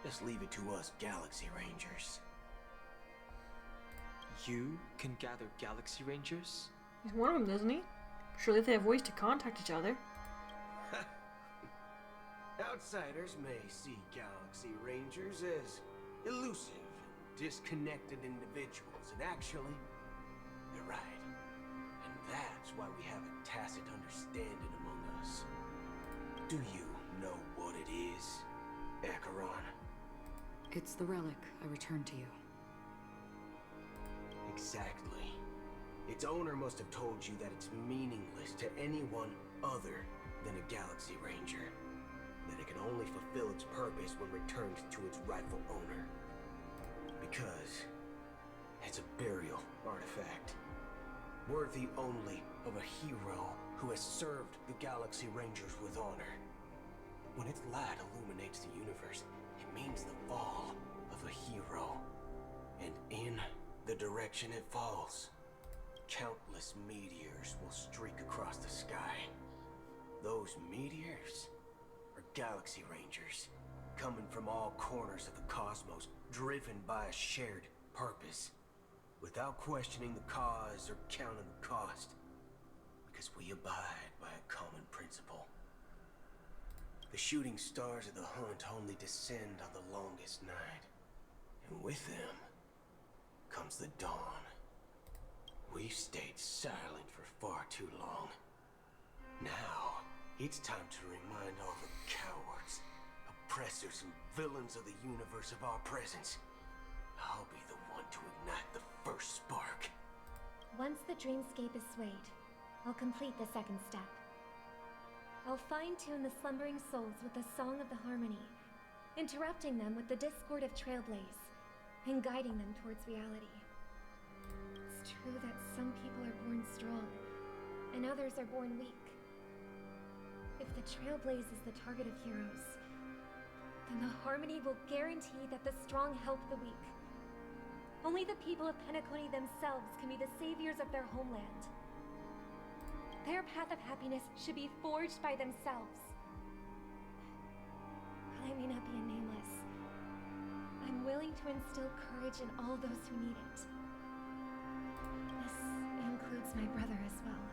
Just leave it to us Galaxy Rangers. You can gather Galaxy Rangers? He's one of them, isn't he? Surely they have ways to contact each other. Outsiders may see Galaxy Rangers as elusive and disconnected individuals, and actually, they're right. And that's why we have a tacit understanding among us. Do you know what it is? Acheron? It's the relic I returned to you. Exactly. Its owner must have told you that it's meaningless to anyone other than a Galaxy Ranger. That it can only fulfill its purpose when returned to its rightful owner. Because it's a burial artifact. Worthy only of a hero who has served the Galaxy Rangers with honor. When its light illuminates the universe, it means the fall of a hero. And in the direction it falls, countless meteors will streak across the sky. Those meteors are Galaxy Rangers, coming from all corners of the cosmos, driven by a shared purpose, without questioning the cause or counting the cost, because we abide by a common principle. The shooting stars of the hunt only descend on the longest night, and with them comes the dawn. We've stayed silent for far too long. Now, it's time to remind all the cowards, oppressors, and villains of the universe of our presence. I'll be the one to ignite the first spark. Once the dreamscape is swayed, I'll complete the second step. I'll fine-tune the slumbering souls with the Song of the Harmony, interrupting them with the discord of Trailblaze, and guiding them towards reality. It's true that some people are born strong, and others are born weak. If the Trailblaze is the target of heroes, then the Harmony will guarantee that the strong help the weak. Only the people of Penacony themselves can be the saviors of their homeland. Their path of happiness should be forged by themselves. While I may not be a nameless, I'm willing to instill courage in all those who need it. This includes my brother as well.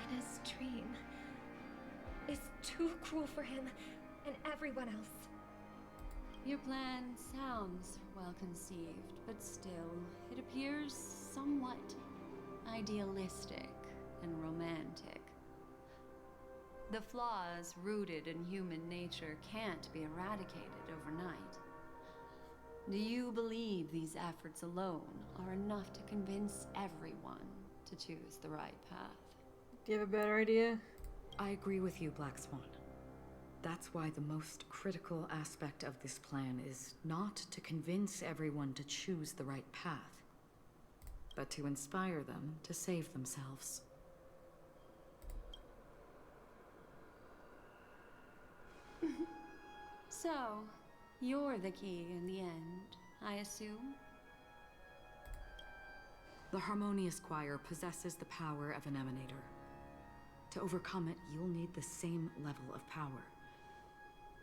Anna's dream is too cruel for him and everyone else. Your plan sounds well conceived, but still, it appears somewhat idealistic and romantic. The flaws rooted in human nature can't be eradicated overnight. Do you believe these efforts alone are enough to convince everyone to choose the right path? Do you have a better idea? I agree with you, Black Swan. That's why the most critical aspect of this plan is not to convince everyone to choose the right path, but to inspire them to save themselves. So, you're the key in the end, I assume? The Harmonious Choir possesses the power of an emanator. To overcome it, you'll need the same level of power.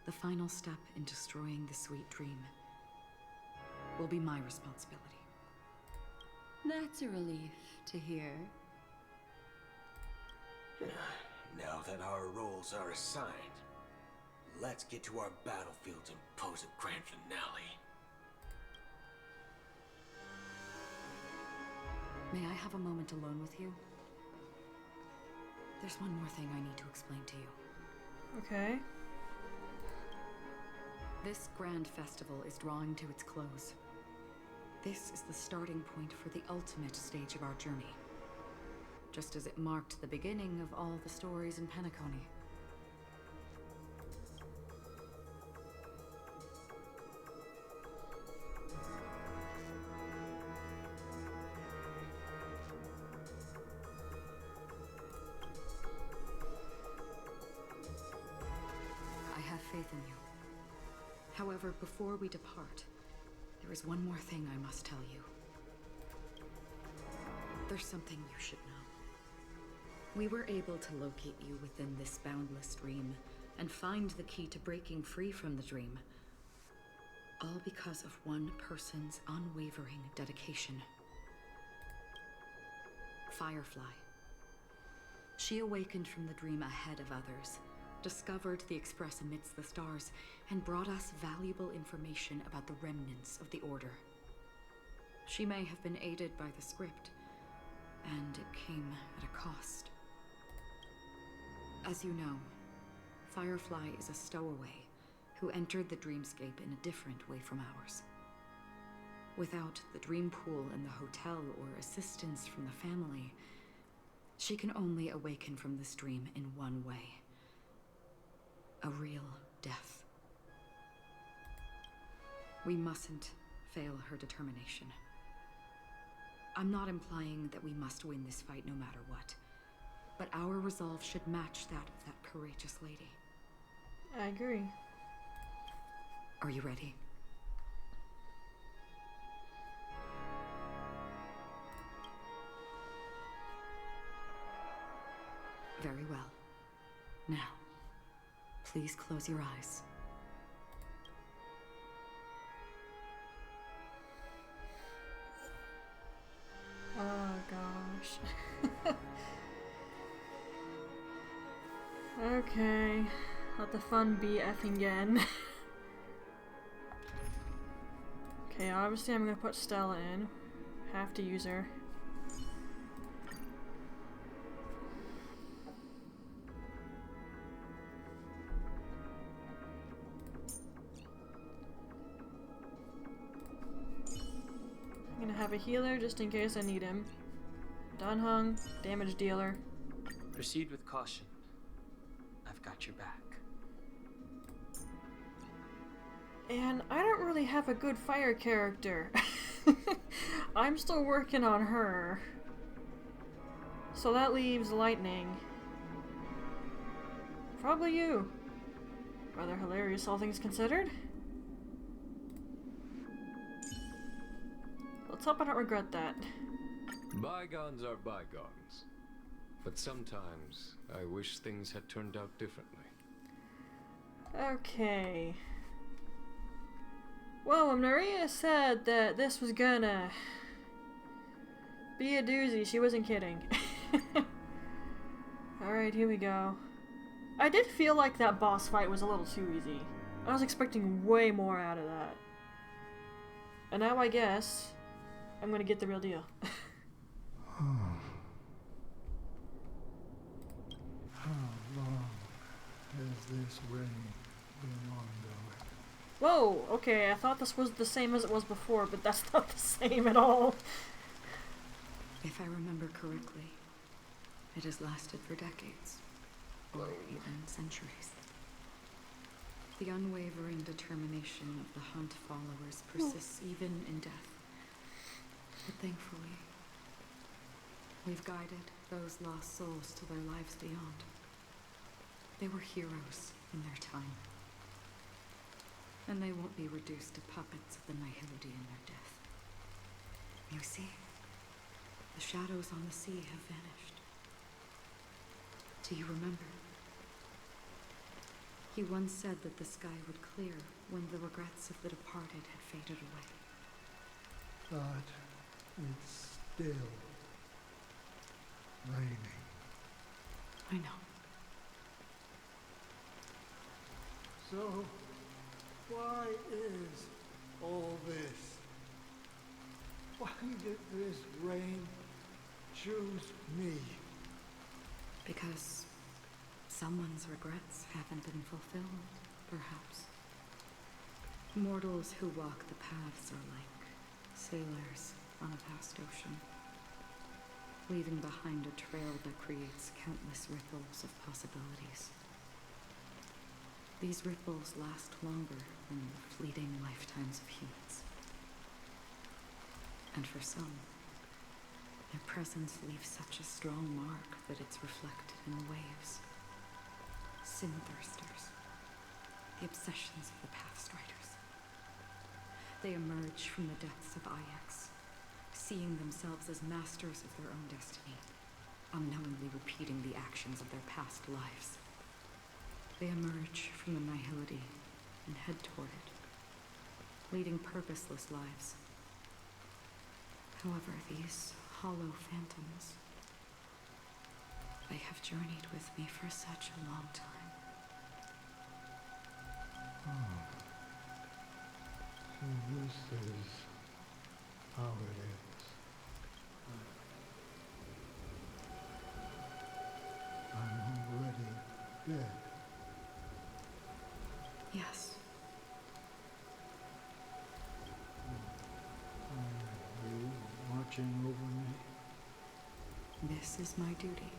The final step in destroying the sweet dream will be my responsibility. That's a relief to hear. Now that our roles are assigned, let's get to our battlefields and pose a grand finale. May I have a moment alone with you? There's one more thing I need to explain to you. Okay. This grand festival is drawing to its close. This is the starting point for the ultimate stage of our journey. Just as it marked the beginning of all the stories in Penacony. I have faith in you. However, before we depart, there is one more thing I must tell you. There's something you should know. We were able to locate you within this boundless dream and find the key to breaking free from the dream. All because of one person's unwavering dedication. Firefly. She awakened from the dream ahead of others, discovered the Express amidst the stars, and brought us valuable information about the remnants of the Order. She may have been aided by the script, and it came at a cost. As you know, Firefly is a stowaway who entered the dreamscape in a different way from ours. Without the dream pool in the hotel or assistance from the family, she can only awaken from this dream in one way. A real death. We mustn't fail her determination. I'm not implying that we must win this fight no matter what, but our resolve should match that of that courageous lady. I agree. Are you ready? Very well. Now, please close your eyes. Oh gosh. Okay. Let the fun be effing again. Okay, obviously I'm gonna put Stella in. Have to use her. I'm gonna have a healer just in case I need him. Don Hung, damage dealer. Proceed with caution. I've got your back. And I don't really have a good fire character. I'm still working on her. So that leaves lightning. Probably you. Rather hilarious, all things considered. Let's hope I don't regret that. Bygones are bygones. But sometimes I wish things had turned out differently. Okay. Well, when Maria said that this was gonna be a doozy, she wasn't kidding. Alright, here we go. I did feel like that boss fight was a little too easy. I was expecting way more out of that. And now I guess I'm gonna get the real deal. How long has this rain been ongoing? Whoa, okay, I thought this was the same as it was before, but that's not the same at all. If I remember correctly, it has lasted for decades, or even centuries. The unwavering determination of the Hunt followers persists even in death. But thankfully, we've guided those lost souls to their lives beyond. They were heroes in their time. And they won't be reduced to puppets of the Nihility in their death. You see, the shadows on the sea have vanished. Do you remember? He once said that the sky would clear when the regrets of the departed had faded away. But it's still raining. I know. So, why is all this? Why did this rain choose me? Because someone's regrets haven't been fulfilled, perhaps. Mortals who walk the paths are like sailors on a vast ocean, leaving behind a trail that creates countless ripples of possibilities. These ripples last longer than the fleeting lifetimes of humans. And for some, their presence leaves such a strong mark that it's reflected in the waves. Sin-thirsters, the obsessions of the Pathstriders. They emerge from the depths of Ix, seeing themselves as masters of their own destiny, unknowingly repeating the actions of their past lives. They emerge from the Nihility and head toward it, leading purposeless lives. However, these hollow phantoms, they have journeyed with me for such a long time. So this is how it is. I'm already dead. This is my duty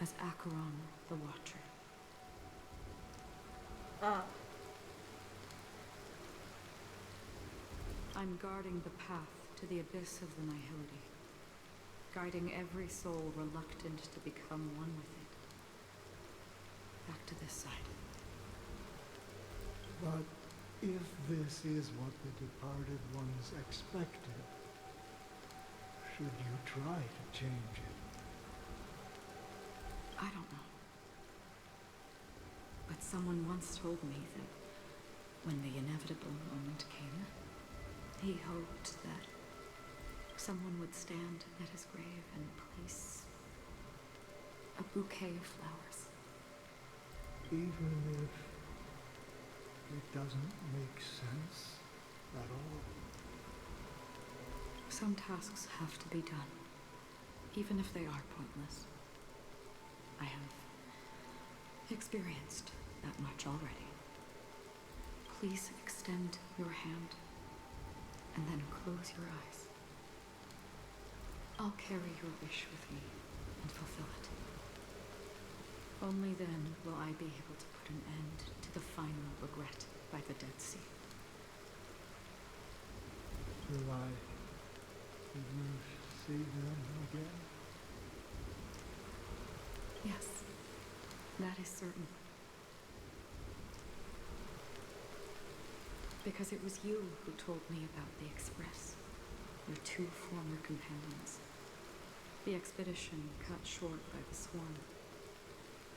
as Acheron the Watcher. I'm guarding the path to the abyss of the Nihility, guiding every soul reluctant to become one with it. Back to this side. But if this is what the departed ones expected, should you try to change it? I don't know. But someone once told me that when the inevitable moment came, he hoped that someone would stand at his grave and place a bouquet of flowers. Even if it doesn't make sense at all? Some tasks have to be done, even if they are pointless. I have experienced that much already. Please extend your hand and then close your eyes. I'll carry your wish with me and fulfill it. Only then will I be able to put an end to the final regret by the Dead Sea. Will I ever see them again? Yes, that is certain. Because it was you who told me about the Express, your two former companions. The expedition cut short by the Swarm,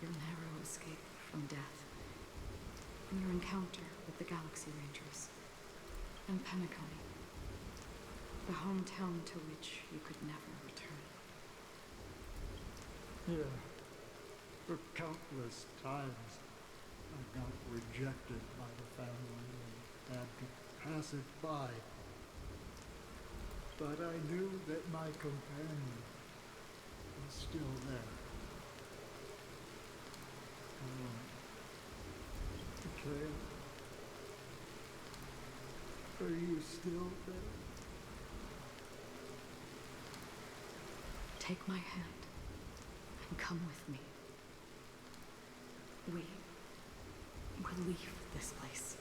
your narrow escape from death, and your encounter with the Galaxy Rangers, and Penacony, the hometown to which you could never return. Yeah. For countless times, I got rejected by the family and had to pass it by. But I knew that my companion was still there. Betrayal. Are you still there? Take my hand and come with me. We will leave this place.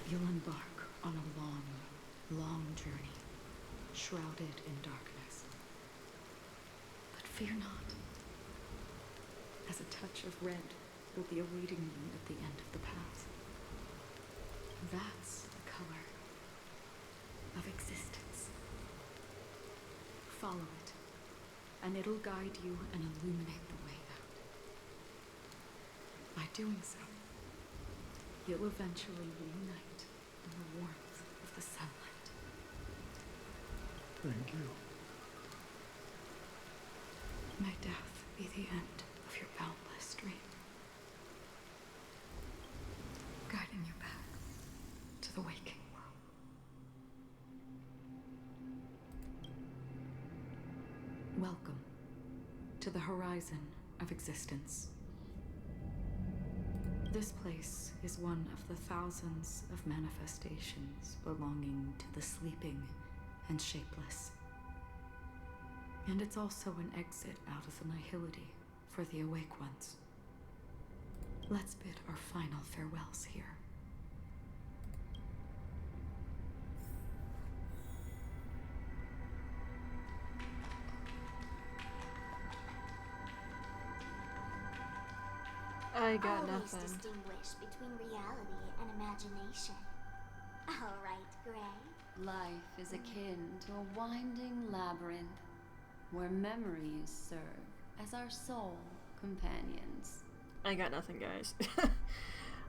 You'll embark on a long, long journey, shrouded in darkness. But fear not, as a touch of red will be awaiting you at the end of the path. That's the color of existence. Follow it, and it'll guide you and illuminate the way out. By doing so, you'll eventually reunite in the warmth of the sunlight. Thank you. May death be the end of your boundless dream, guiding you back to the waking world. Welcome to the horizon of existence. This place is one of the thousands of manifestations belonging to the sleeping and shapeless. And it's also an exit out of the nihility for the awake ones. Let's bid our final farewells here. I got Always nothing. distinguish between reality and imagination. All right, Gray. Life is akin to a winding labyrinth where memories serve as our soul companions. I got nothing, guys.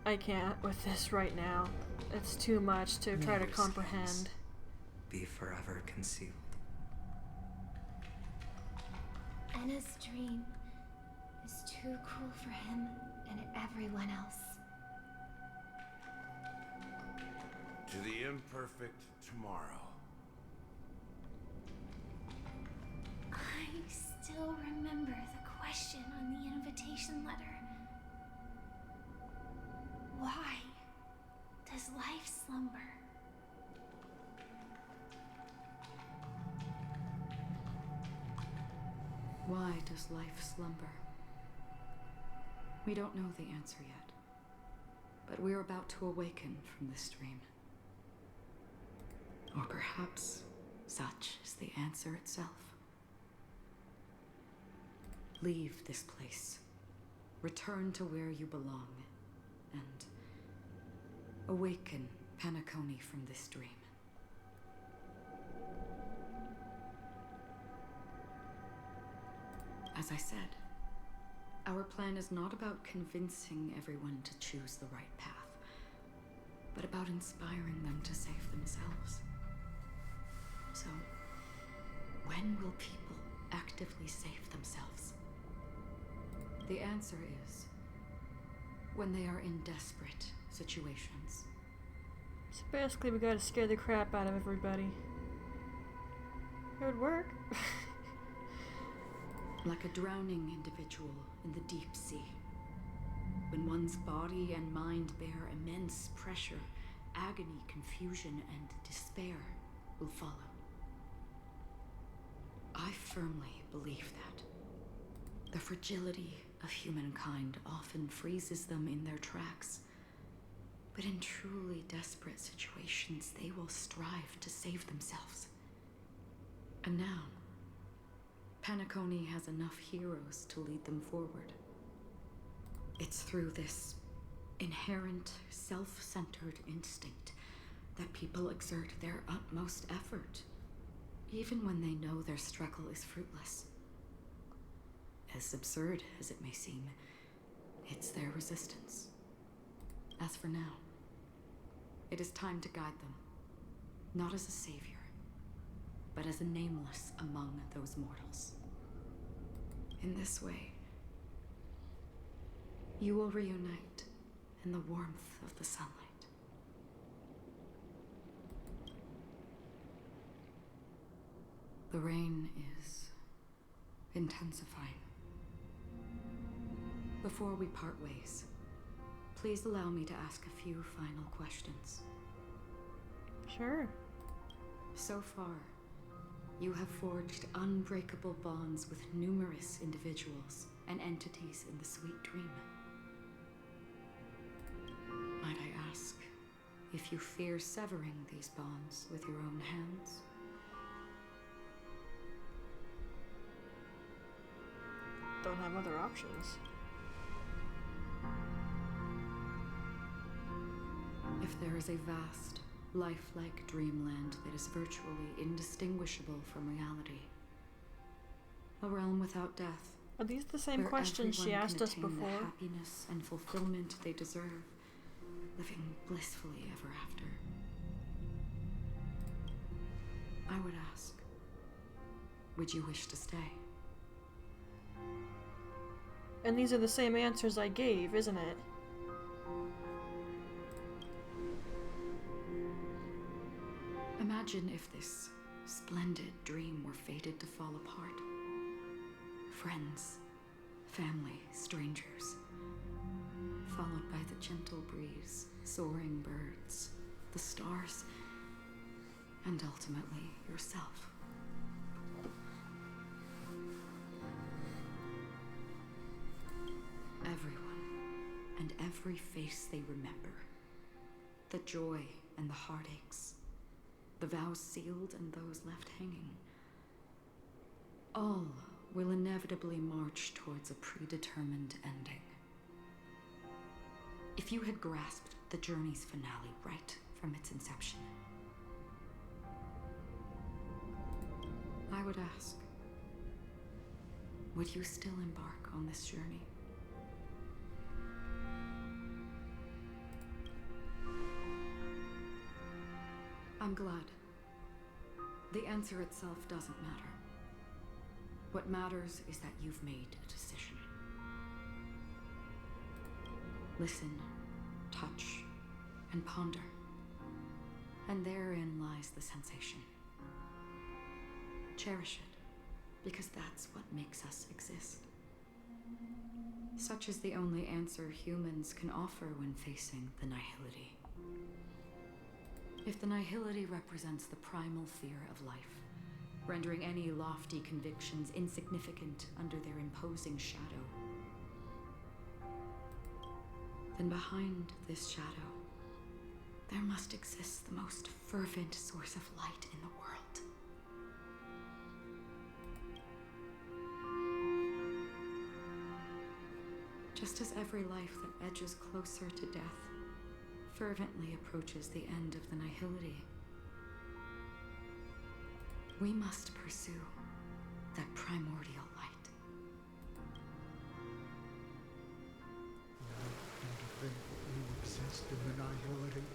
I can't with this right now. It's too much to try to comprehend. Be forever concealed. Anna's dream is too cruel for him and everyone else. To the imperfect tomorrow. I still remember the question on the invitation letter. Why does life slumber? Why does life slumber? We don't know the answer yet, but we're about to awaken from this dream. Or perhaps such is the answer itself. Leave this place. Return to where you belong, and awaken Penacony from this dream. As I said, our plan is not about convincing everyone to choose the right path, but about inspiring them to save themselves. So, when will people actively save themselves? The answer is when they are in desperate situations. So basically we gotta scare the crap out of everybody. It would work. Like a drowning individual in the deep sea. When one's body and mind bear immense pressure, agony, confusion, and despair will follow. I firmly believe that. The fragility of humankind often freezes them in their tracks. But in truly desperate situations, they will strive to save themselves. And now, Penacony has enough heroes to lead them forward. It's through this inherent, self-centered instinct that people exert their utmost effort, even when they know their struggle is fruitless. As absurd as it may seem, it's their resistance. As for now, it is time to guide them, not as a savior, but as a nameless among those mortals. In this way, you will reunite in the warmth of the sunlight. The rain is intensifying. Before we part ways, please allow me to ask a few final questions. Sure. So far, you have forged unbreakable bonds with numerous individuals and entities in the sweet dream. Might I ask if you fear severing these bonds with your own hands? Don't have other options. If there is a vast, lifelike dreamland that is virtually indistinguishable from reality, a realm without death, Are these the same where questions she everyone asked can us attain before? the happiness and fulfillment they deserve, living blissfully ever after. I would ask, would you wish to stay? And these are the same answers I gave, isn't it? Imagine if this splendid dream were fated to fall apart. Friends, family, strangers, followed by the gentle breeze, soaring birds, the stars, and ultimately yourself. Everyone and every face they remember, the joy and the heartaches, the vows sealed and those left hanging, all will inevitably march towards a predetermined ending. If you had grasped the journey's finale right from its inception, I would ask, would you still embark on this journey? I'm glad. The answer itself doesn't matter. What matters is that you've made a decision. Listen, touch, and ponder. And therein lies the sensation. Cherish it, because that's what makes us exist. Such is the only answer humans can offer when facing the nihility. If the nihility represents the primal fear of life, rendering any lofty convictions insignificant under their imposing shadow. Then behind this shadow, there must exist the most fervent source of light in the world. Just as every life that edges closer to death fervently approaches the end of the nihility, we must pursue that primordial light. And to think that you exist in the nihility,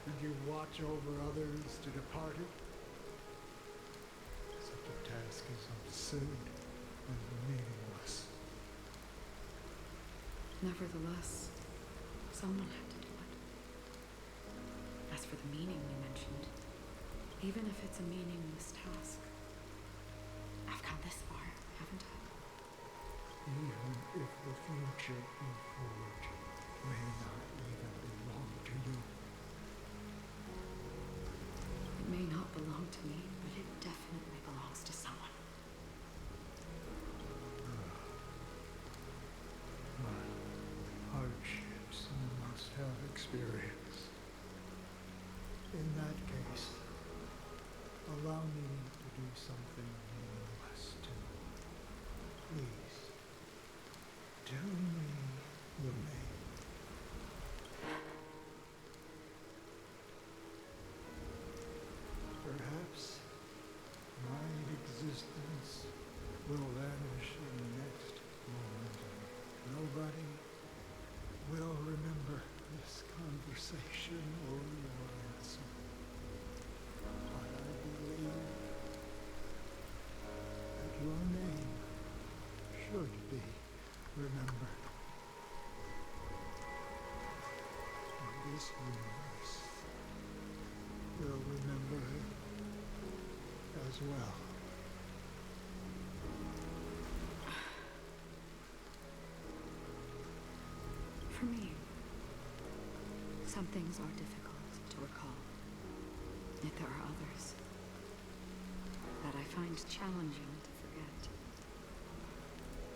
and you watch over others to depart it. Such a task is absurd and meaningless. Nevertheless, someone had to do it. As for the meaning you mentioned, even if it's a meaningless task, I've come this far, haven't I? Even if the future you forge may not even belong to you. It may not belong to me, but it definitely belongs to someone. But hardships you must have experienced. In that case, allow me to do something meaningless too. Please, do me the name. Perhaps my existence will vanish in the next moment, and nobody will remember this conversation or your answer. But I believe that your name should be remembered. And this universe will remember it as well. For me, some things are difficult to recall. Yet there are others that I find challenging to forget.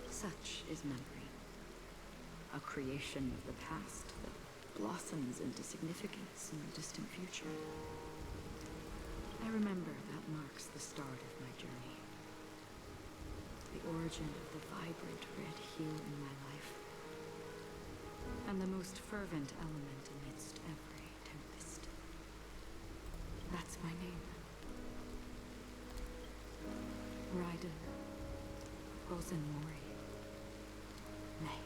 Such is memory, a creation of the past that blossoms into significance in the distant future. I remember that marks the start of my journey, the origin of the vibrant red hue in my life, and the most fervent element amidst every tempest. That's my name. Raiden Mori. May.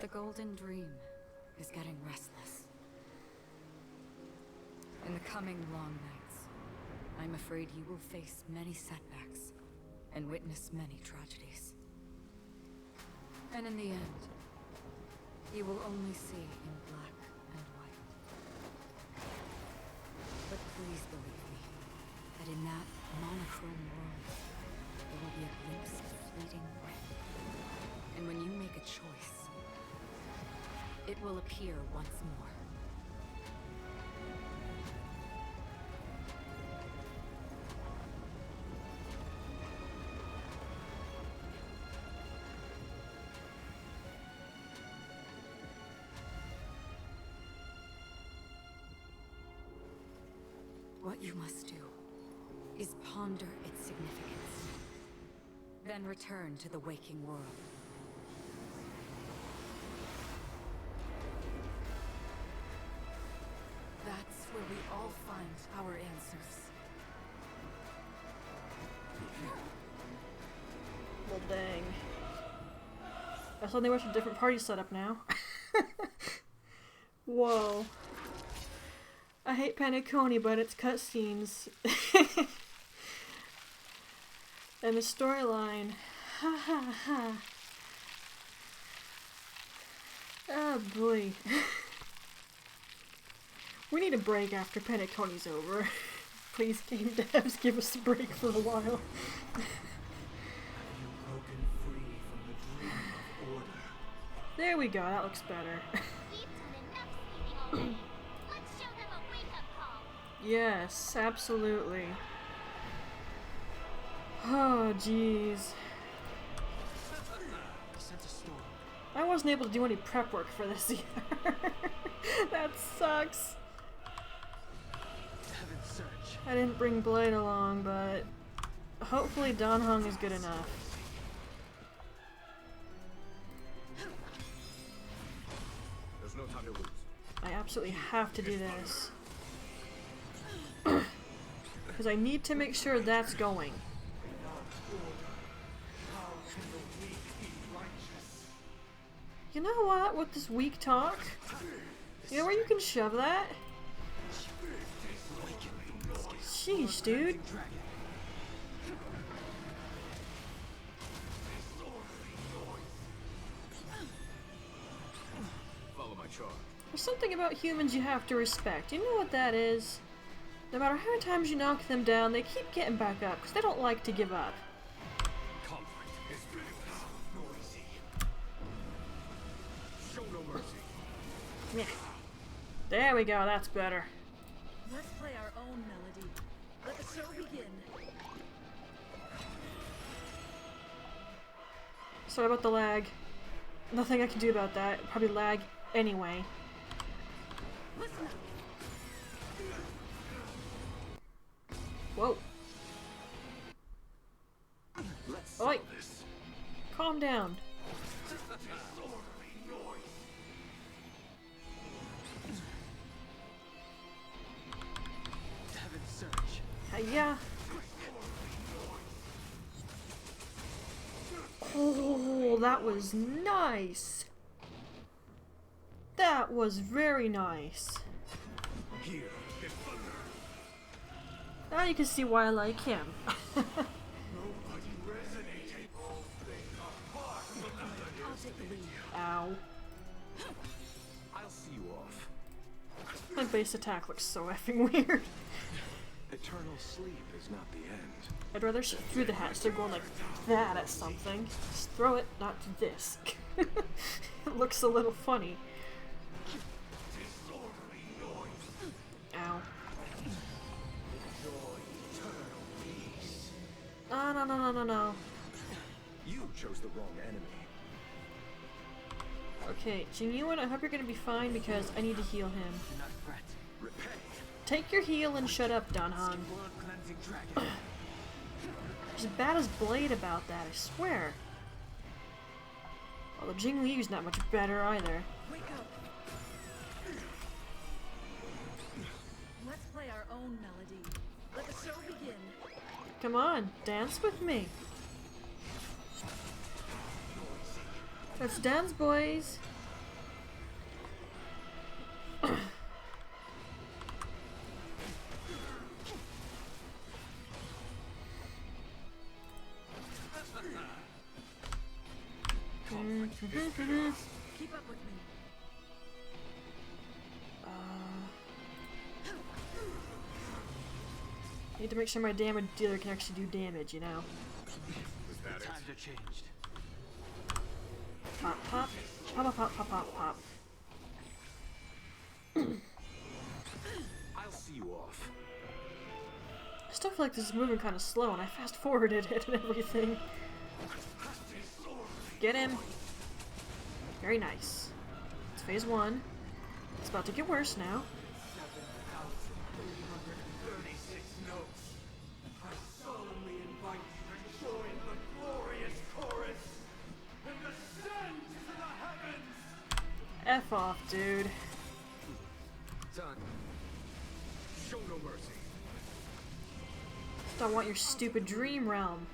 The Golden Dream is getting restless. In the coming long nights, I'm afraid you will face many setbacks and witness many tragedies. And in the end, you will only see in black and white. But please believe me, that in that monochrome world, there will be a glimpse of fleeting red. And when you make a choice, it will appear once more. What you must do is ponder its significance, then return to the waking world. That's where we all find our answers. Well, dang. I saw they went to a different party setup now. Whoa. I hate Penacony, but it's cutscenes. And the storyline. Ha ha ha. Oh boy. We need a break after Penacony's over. Please, game devs, give us a break for a while. Have you broken free from the dream of order? There we go, that looks better. Yes, absolutely. Oh, jeez. I wasn't able to do any prep work for this either. That sucks. I didn't bring Blade along, but hopefully Dan Heng is good enough. There's no time to lose. I absolutely have to do this. Because I need to make sure that's going. You know what? With this weak talk? You know where you can shove that? Sheesh, dude. Follow my charge. There's something about humans you have to respect. You know what that is? No matter how many times you knock them down, they keep getting back up because they don't like to give up. Show no mercy. Yeah. There we go, that's better. Let's play our own melody. Let the show begin. Sorry about the lag. Nothing I can do about that. It'll probably lag anyway. Listen. Whoa. Oi. Calm down. Hiya. Oh, that was nice. That was very nice. Now you can see why I like him. Ow. I'll see you off. My base attack looks so effing weird. Eternal sleep is not the end. I'd rather shoot through the hat instead of going like that at something. Just throw it, not this. It looks a little funny. Ow. Oh, no, no, no, no, no. You chose the wrong enemy. Okay, Jingyuan, I hope you're gonna be fine because I need to heal him. Take your heal and shut up, Dan Heng. He's as bad as Blade about that, I swear. Although Jing Liu's not much better either. Wake up. Let's play our own melody. Let the show begin. Come on, dance with me. Let's dance, boys. Keep up with me. Need to make sure my damage dealer can actually do damage, you know. Times are changed. Pop, pop, pop, pop, pop, pop, pop. I'll see you off. I still feel like this is moving kind of slow, and I fast forwarded it and everything. Get him. Very nice. It's phase 1. It's about to get worse now. 7,336 notes. I solemnly invite you to join the glorious chorus and ascend to the heavens. F off, dude. Done. Show no mercy. Don't want your stupid dream realm.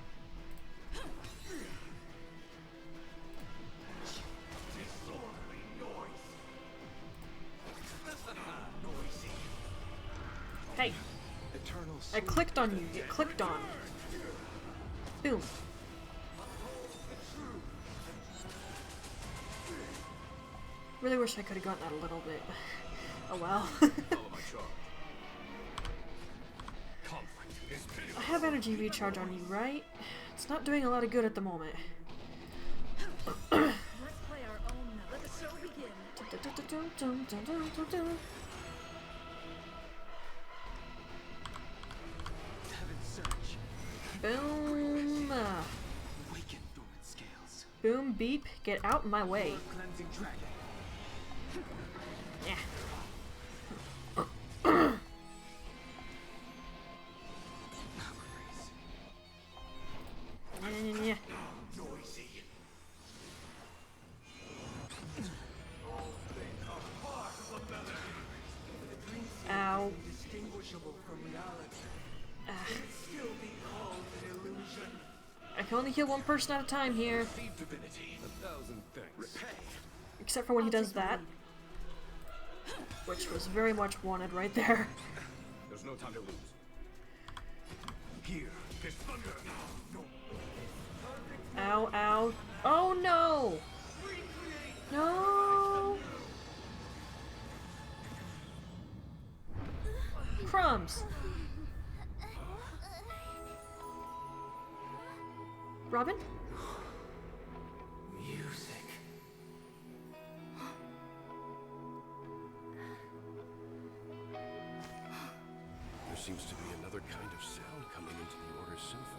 Hey, I clicked on you. Get clicked on. Boom. Really wish I could have gotten that a little bit. Oh well. I have energy recharge on you, right? It's not doing a lot of good at the moment. Let's play our own melody. dun, dun, dun, dun, dun, dun. Boom. Boom, beep, get out my way. Yeah. Yeah. Ow. I can only heal one person at a time here. Except for when he does that. Which was very much wanted right there. There's no time to lose. Here, there's thunder. Ow, ow. Oh no! No! Crumbs! Robin? Music. There seems to be another kind of sound coming into the Order's symphony.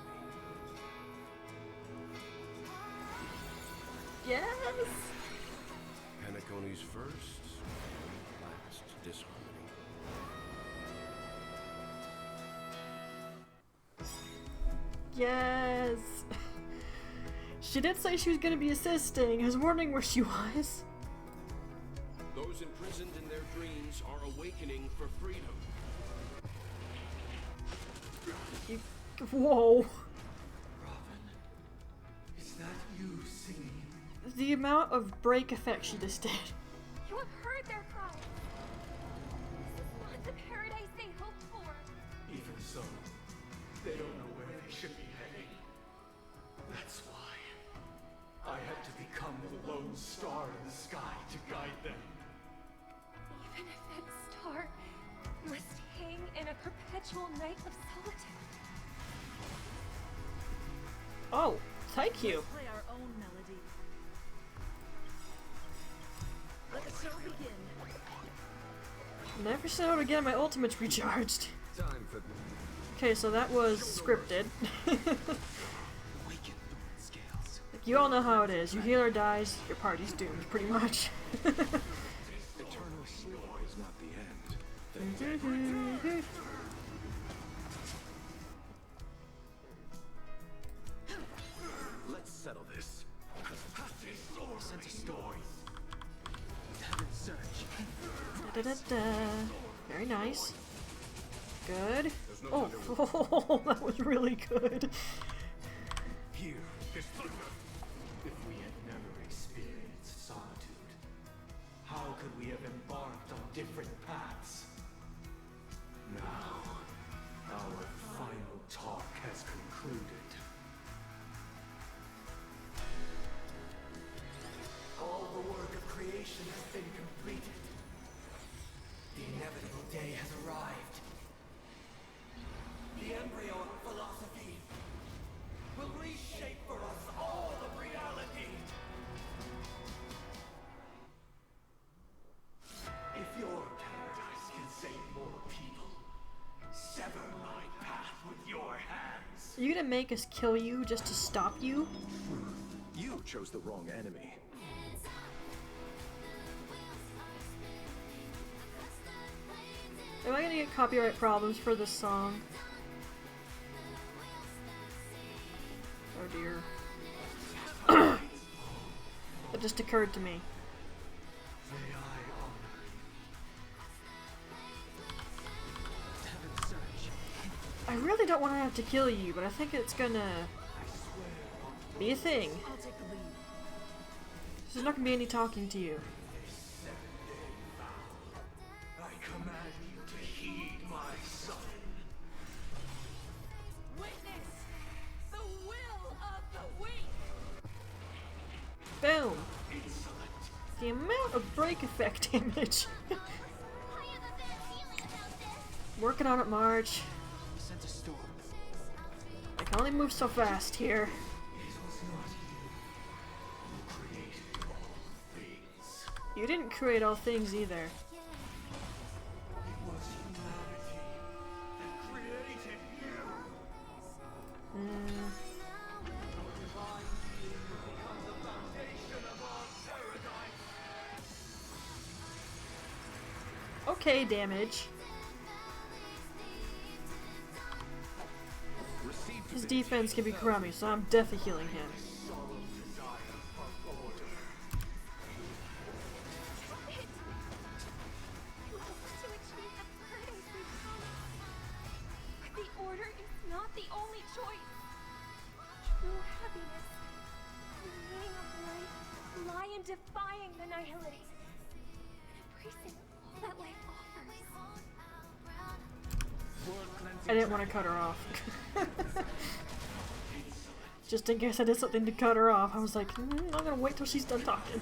Yes! Penacony's first and last disharmony. Yes! She did say she was gonna be assisting. I was wondering where she was. Those imprisoned in their dreams are awakening for freedom. Whoa! Is that you singing? The amount of break effect she just did. You have heard their cries. This is not the paradise they hoped for. Even so, they don't know where they should be heading. That's why I had to become the lone star in the sky to guide them. Even if that star must hang in a perpetual night of solitude. Oh, thank you. Play our own melody. Let the show begin. Never said out again, my ultimate's recharged. Time for Okay, so that was scripted. Like, you all know how it is. Your healer dies, your party's doomed, pretty much. Eternal sleep is not the end. Let's settle this. Sense of story. Heaven's search. Da, da, da, da. Very nice. Good. Oh, that was really good. Here, there's thunder. If we had never experienced solitude, how could we have embarked on different paths? Now, our final talk has concluded. All the work of creation has been completed. The inevitable day has arrived. The embryo of philosophy will reshape for us all of reality. If your paradise can save more people, sever my path with your hands. Are you gonna make us kill you just to stop you? You chose the wrong enemy. Am I gonna get copyright problems for this song? Oh dear. That just occurred to me. I really don't want to have to kill you, but I think it's gonna be a thing. There's not gonna be any talking to you. I command you to heed my son. Witness the will of the weak. Boom! The amount of break effect damage. Working on it, Marge. Sense a storm. I can only move so fast here. It was not you who created all things. You didn't create all things either. It was humanity that created you. Your divine being will become the foundation of our paradise. Okay, damage. His defense can be crummy, so I'm definitely healing him. The order is not the only choice. True happiness, the meaning of life, lie in defying the nihility, embracing all that life offers. I didn't want to cut her off. Just in case I did something to cut her off, I was like, I'm gonna wait till she's done talking.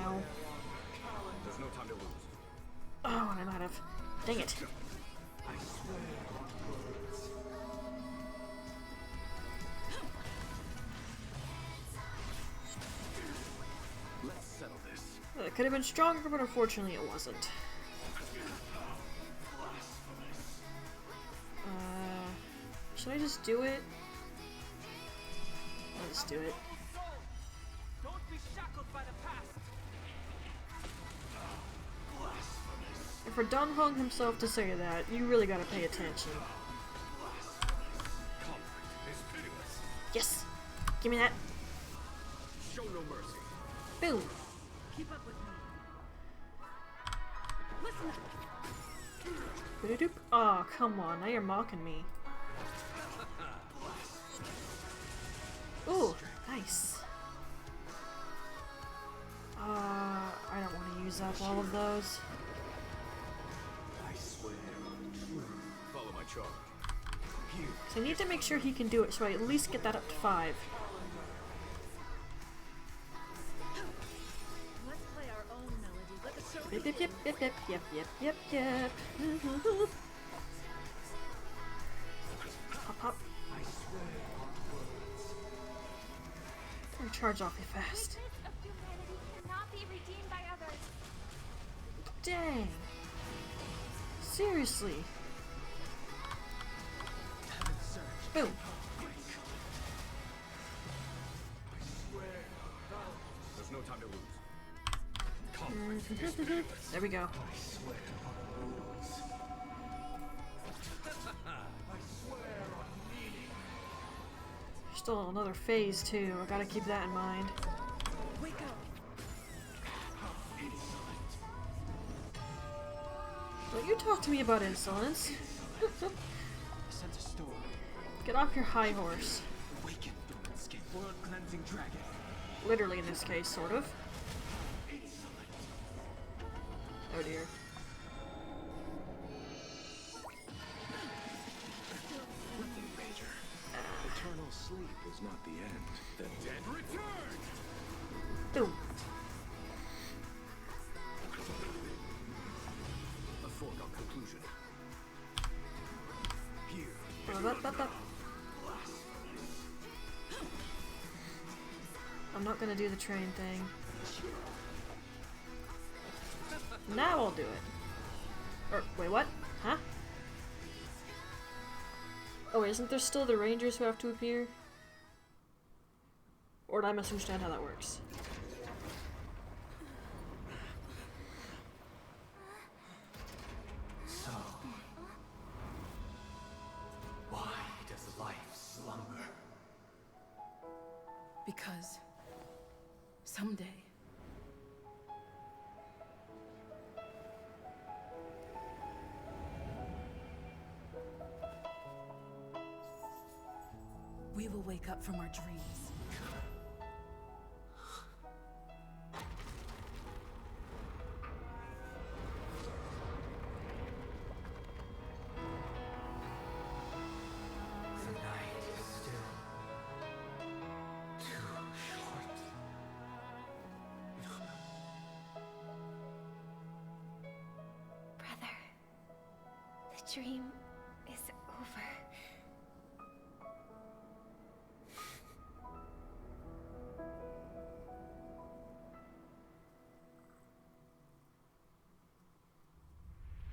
Ow. There's no time to lose. Oh, and I'm out of. Dang it. I swear on words. Let's settle this. It could have been stronger, but unfortunately it wasn't. Should I just do it? I'll just do it. Don't be shackled by the past. And for Don Hong himself to say that, you really gotta pay attention. Yes! Give me that. Show no mercy. Boom! Keep up with me. Listen. Boop. Oh, come on, now you're mocking me. Ooh, nice. I don't want to use up all of those. I swear on truth. Follow my charge. So I need to make sure he can do it, so I at least get that up to 5. Let's play our own melody. Let the show Yep, yep, yep, yep, yep, yep, yep, yep. Pop, pop. I swear on words. Charge awfully fast. Greatness of humanity cannot be redeemed by others. Dang. Seriously. Boom. There's no time to lose. There we go. I swear on rules. I swear on meaning. Still another phase too. I gotta keep that in mind. Wake up. Don't you talk to me about insolence. Sense a storm. Get off your high horse. Awaken, dormant skin. World cleansing dragon. Literally in this case, sort of. Oh dear. Nothing major. Eternal sleep is not the end. The dead return! Boom. A foregone conclusion. Here. I'm not gonna do the train thing. Now I'll do it. Or, wait, what? Huh? Oh, wait, isn't there still the rangers who have to appear? Or did I misunderstand how that works? So, why does life slumber? Because someday we will wake up from our dreams. The night is still too short. Brother, the dream is over.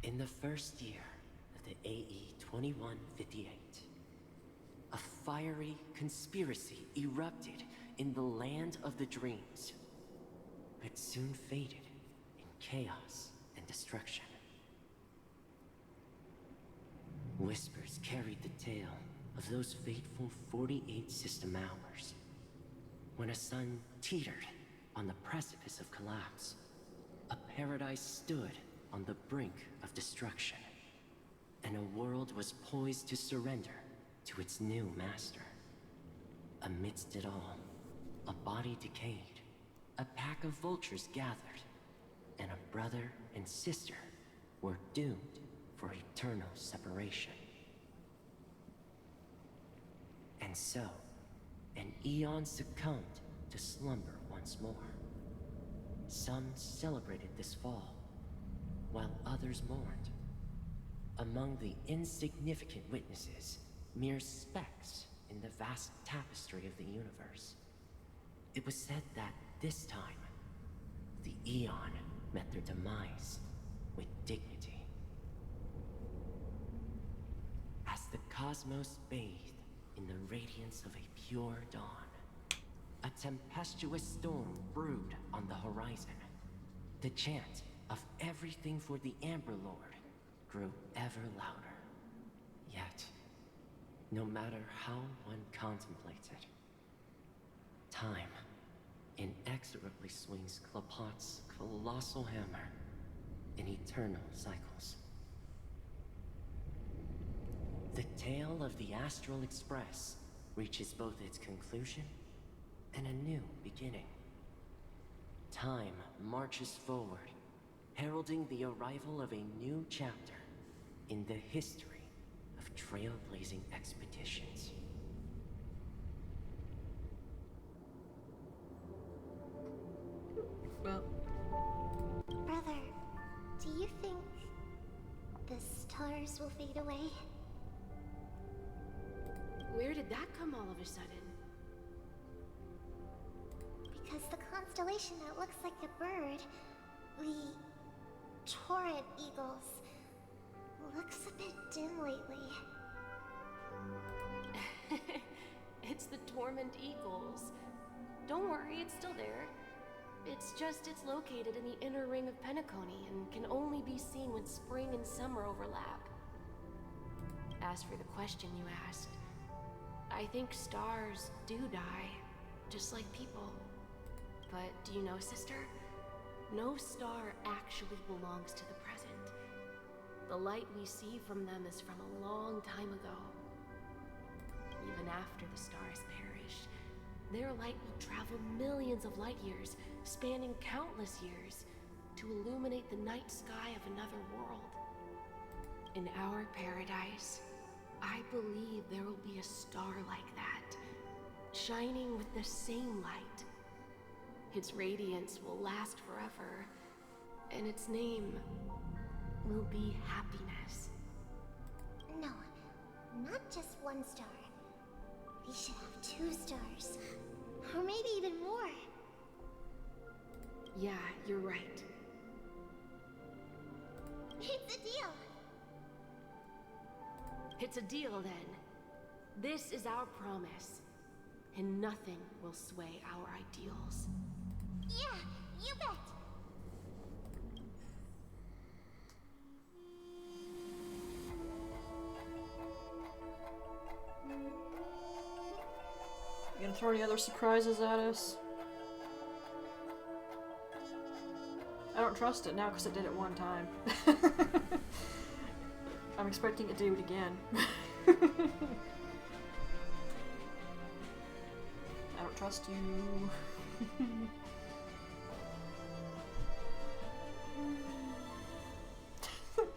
In the first year of the AE 2158, a fiery conspiracy erupted in the land of the dreams, but soon faded in chaos and destruction. Whispers carried the tale of those fateful 48 system hours, when a sun teetered on the precipice of collapse. A paradise stood on the brink of destruction, and a world was poised to surrender to its new master. Amidst it all, a body decayed, a pack of vultures gathered, and a brother and sister were doomed for eternal separation. And so, an eon succumbed to slumber once more. Some celebrated this fall, while others mourned. Among the insignificant witnesses, mere specks in the vast tapestry of the universe. It was said that this time, the Eon met their demise with dignity. As the cosmos bathed in the radiance of a pure dawn, a tempestuous storm brewed on the horizon. The chant of everything for the Amber Lord grew ever louder. Yet, no matter how one contemplated, time inexorably swings Klapot's colossal hammer in eternal cycles. The tale of the Astral Express reaches both its conclusion and a new beginning. Time marches forward, heralding the arrival of a new chapter in the history of trailblazing expeditions. Well, Brother, do you think the stars will fade away? Where did that come all of a sudden? Because the constellation that looks like a bird, the torrent eagles, looks a bit dim lately. It's the Torment Eagles. Don't worry, it's still there. It's just it's located in the inner ring of Penacony and can only be seen when spring and summer overlap. As for the question you asked, I think stars do die, just like people. But do you know, sister? No star actually belongs to the present. The light we see from them is from a long time ago. Even after the stars perish, their light will travel millions of light years, spanning countless years, to illuminate the night sky of another world. In our paradise, I believe there will be a star like that, shining with the same light. Its radiance will last forever, and its name will be happiness. No, not just one star. We should have 2 stars. Or maybe even more. Yeah, you're right. It's a deal. It's a deal, then. This is our promise, and nothing will sway our ideals. Yeah, you bet. You gonna throw any other surprises at us? I don't trust it now because it did it one time. I'm expecting it to do it again. I don't trust you.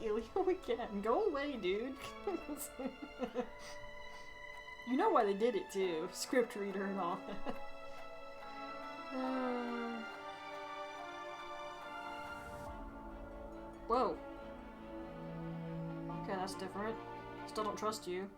Ilio again. Go away, dude. You know why they did it too. Script reader and all that. Whoa. Okay, that's different. Still don't trust you.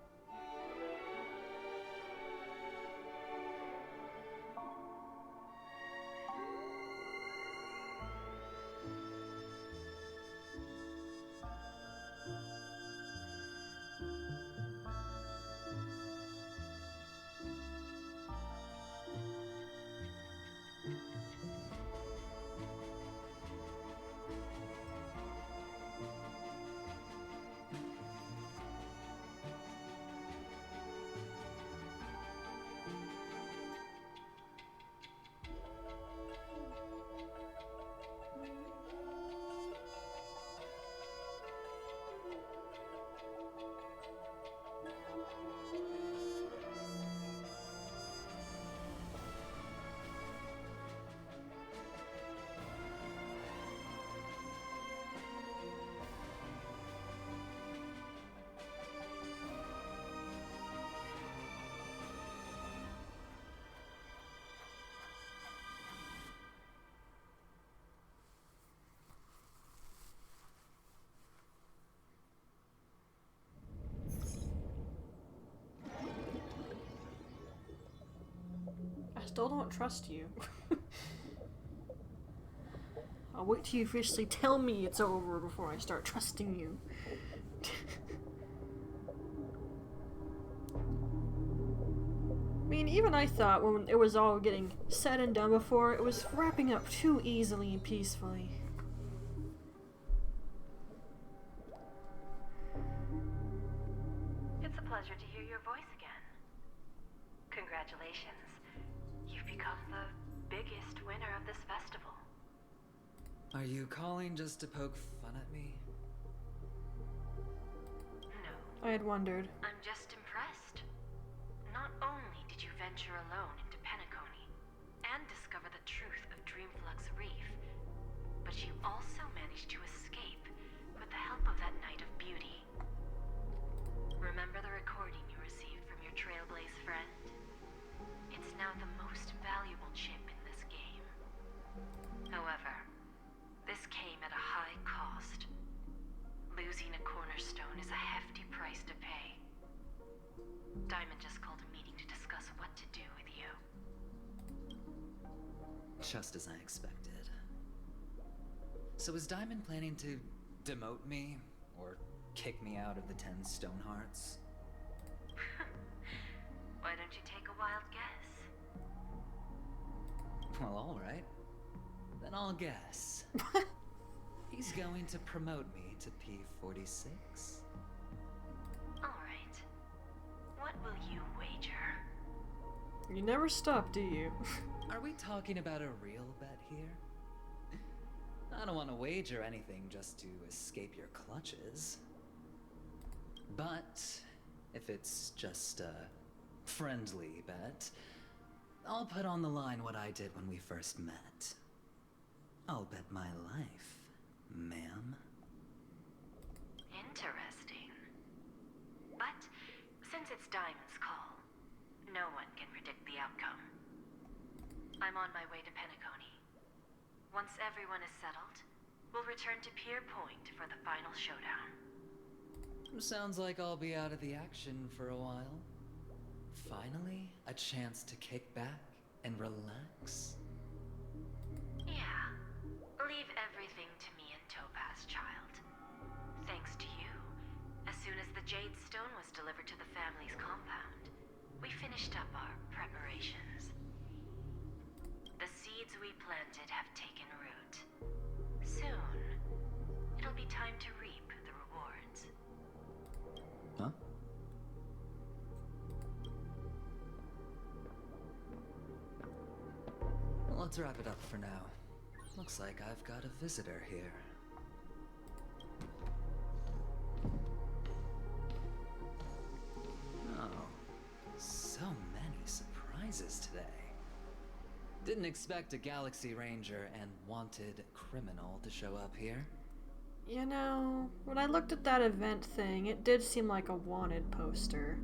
still don't trust you. I'll wait till you officially tell me it's over before I start trusting you. I mean, even I thought when it was all getting said and done before, it was wrapping up too easily and peacefully. It's a pleasure to hear your voice again. Congratulations. You've become the biggest winner of this festival. Are you calling just to poke fun at me? No. I had wondered. I'm just impressed. Not only did you venture alone into Penacony and discover the truth of Dreamflux Reef, but you also managed to escape with the help of that Knight of Beauty. Remember the recording you received from your Trailblaze friend? It's now the most valuable chip in this game. However, this came at a high cost. Losing a cornerstone is a hefty price to pay. Diamond just called a meeting to discuss what to do with you. Just as I expected. So is Diamond planning to demote me? Or kick me out of the 10 Stonehearts? Why don't you take a wild guess? Well, alright. Then I'll guess. He's going to promote me to P46. Alright. What will you wager? You never stop, do you? Are we talking about a real bet here? I don't want to wager anything just to escape your clutches. But if it's just a friendly bet, I'll put on the line what I did when we first met. I'll bet my life, ma'am. Interesting. But since it's Diamond's call, no one can predict the outcome. I'm on my way to Penacony. Once everyone is settled, we'll return to Pier Point for the final showdown. Sounds like I'll be out of the action for a while. Finally, a chance to kick back and relax. Yeah. Leave everything to me and Topaz, child. Thanks to you, as soon as the Jade Stone was delivered to the family's compound, we finished up our preparations. The seeds we planted have taken root. Soon, it'll be time to reap the rewards. Huh? Well, let's wrap it up for now. Looks like I've got a visitor here. Oh, so many surprises today. Didn't expect a Galaxy Ranger and wanted criminal to show up here. You know, when I looked at that event thing, it did seem like a wanted poster.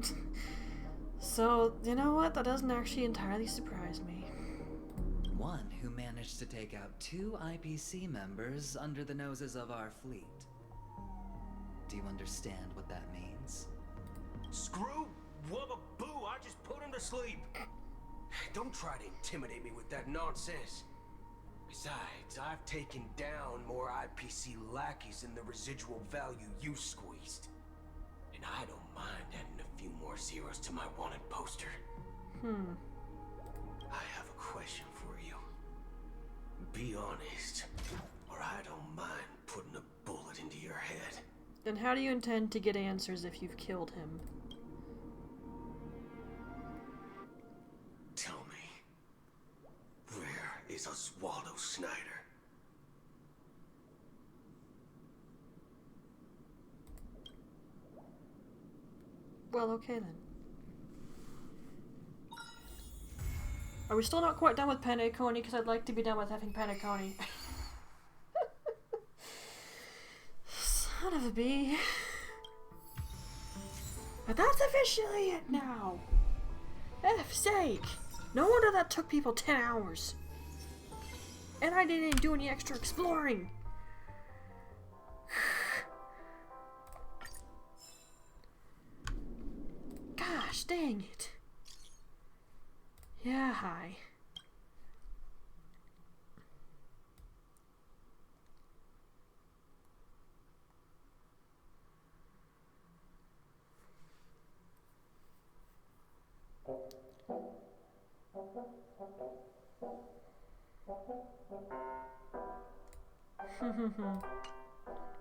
So, you know what? That doesn't actually entirely surprise me. One who managed to take out 2 IPC members under the noses of our fleet. Do you understand what that means? Screw wubba boo, I just put him to sleep. Don't try to intimidate me with that nonsense. Besides, I've taken down more IPC lackeys than the residual value you squeezed. And I don't mind adding a few more zeros to my wanted poster. I have a question for you. Be honest, or I don't mind putting a bullet into your head. Then how do you intend to get answers if you've killed him? Tell me, where is Oswaldo Snyder? Well, okay then. Are we still not quite done with Penacony? Because I'd like to be done with effing Penacony. Son of a bee. But that's officially it now. F's sake. No wonder that took people 10 hours. And I didn't even do any extra exploring. Gosh dang it. Yeah, hi.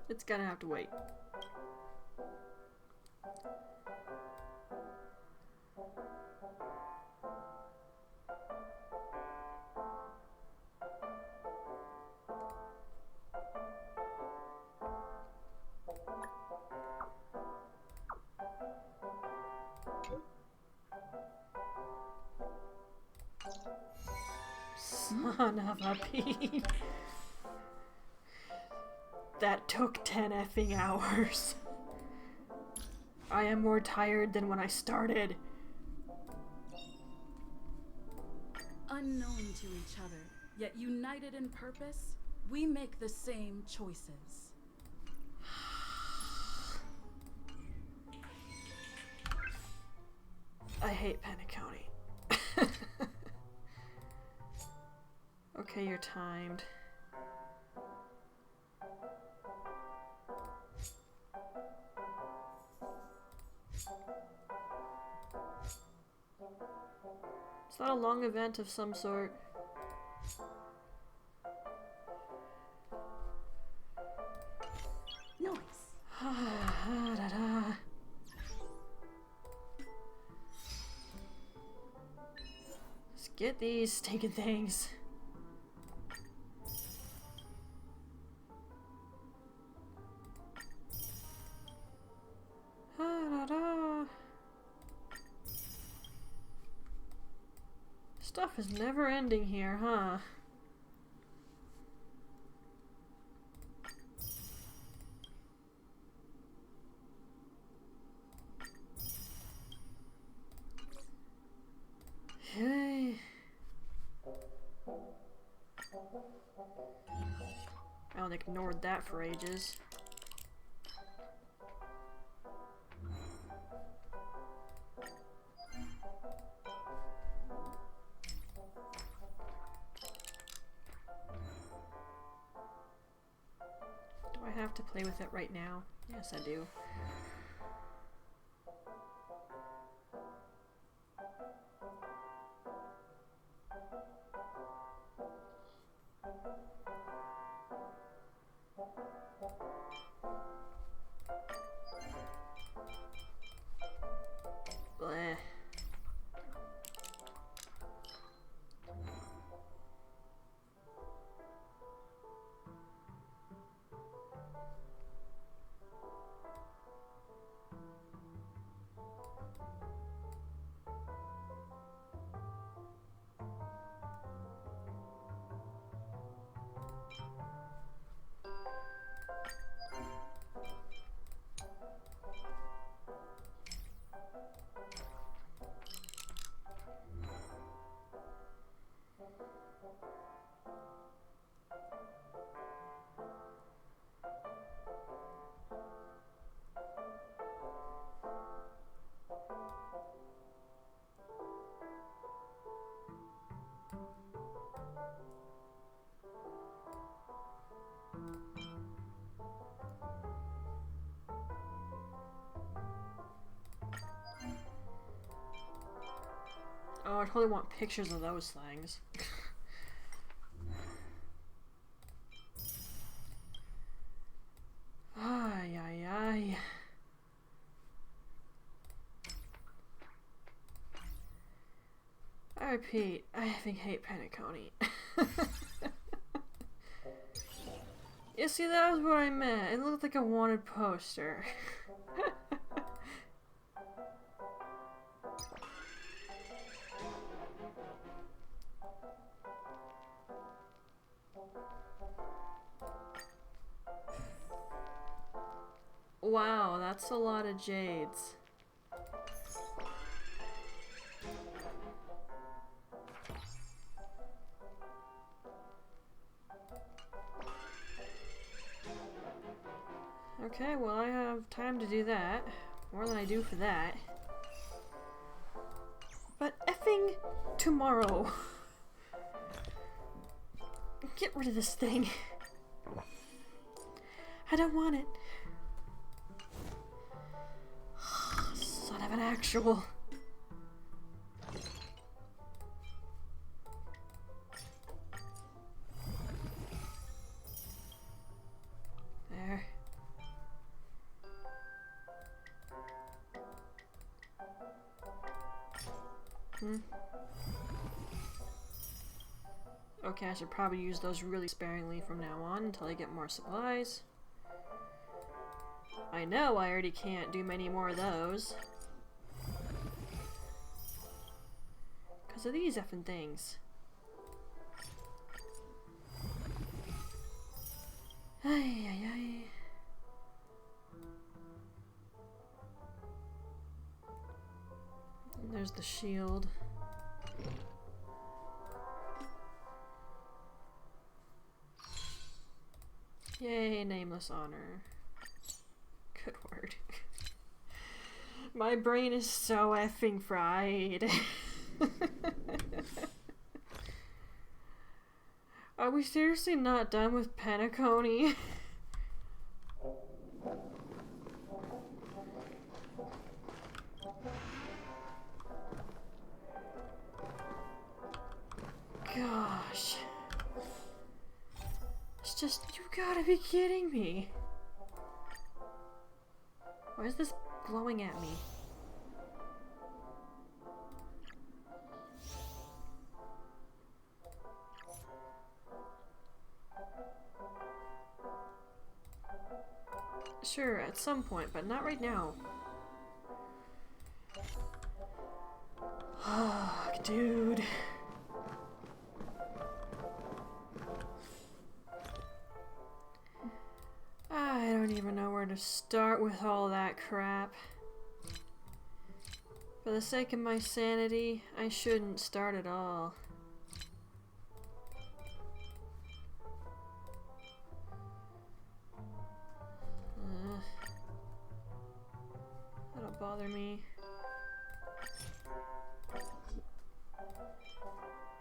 It's gonna have to wait. Son of a pea. That took 10 effing hours. I am more tired than when I started. Unknown to each other, yet united in purpose, we make the same choices. I hate Penacony. Okay, you're timed. Is that a long event of some sort? Noise. Let's get these stinking things. Stuff is never ending here, huh? Hey. I ignored that for ages. Do I have to play with it right now? Yes, I do. Bleh. Oh, I totally want pictures of those things. Ay, ay, ay. I repeat, I effing hate Penacony. You see, that was what I meant. It looked like a wanted poster. Wow, that's a lot of jades. Okay, well I have time to do that. More than I do for that. But effing tomorrow. Get rid of this thing. I don't want it. Son of an actual. Okay, I should probably use those really sparingly from now on until I get more supplies. I know I already can't do many more of those. Because of these effing things. Ay, ay, ay. And there's the shield. Yay, nameless honor. Good word. My brain is so effing fried. Are we seriously not done with Penacony? Gosh. It's just, you gotta be kidding me. Why is this glowing at me? Sure, at some point, but not right now. Oh, dude. I don't even know where to start with all that crap. For the sake of my sanity, I shouldn't start at all. That'll bother me.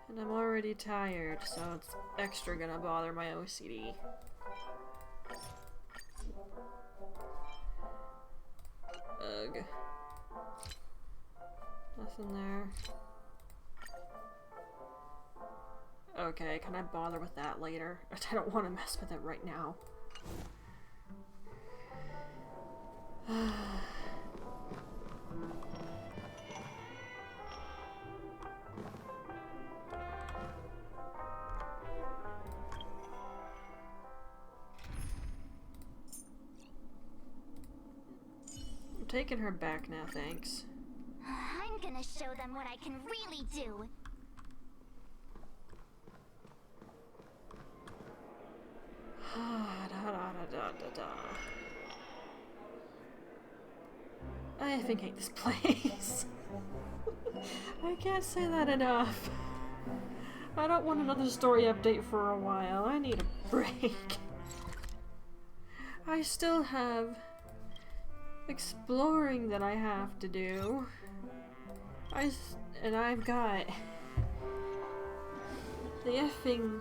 And I'm already tired, so it's extra gonna bother my OCD. Ugh. Nothing there. Okay, can I bother with that later? I don't want to mess with it right now. I'm taking her back now, thanks. I'm gonna show them what I can really do. I effing hate this place. I can't say that enough. I don't want another story update for a while. I need a break. I still have exploring that I have to do. And I've got the effing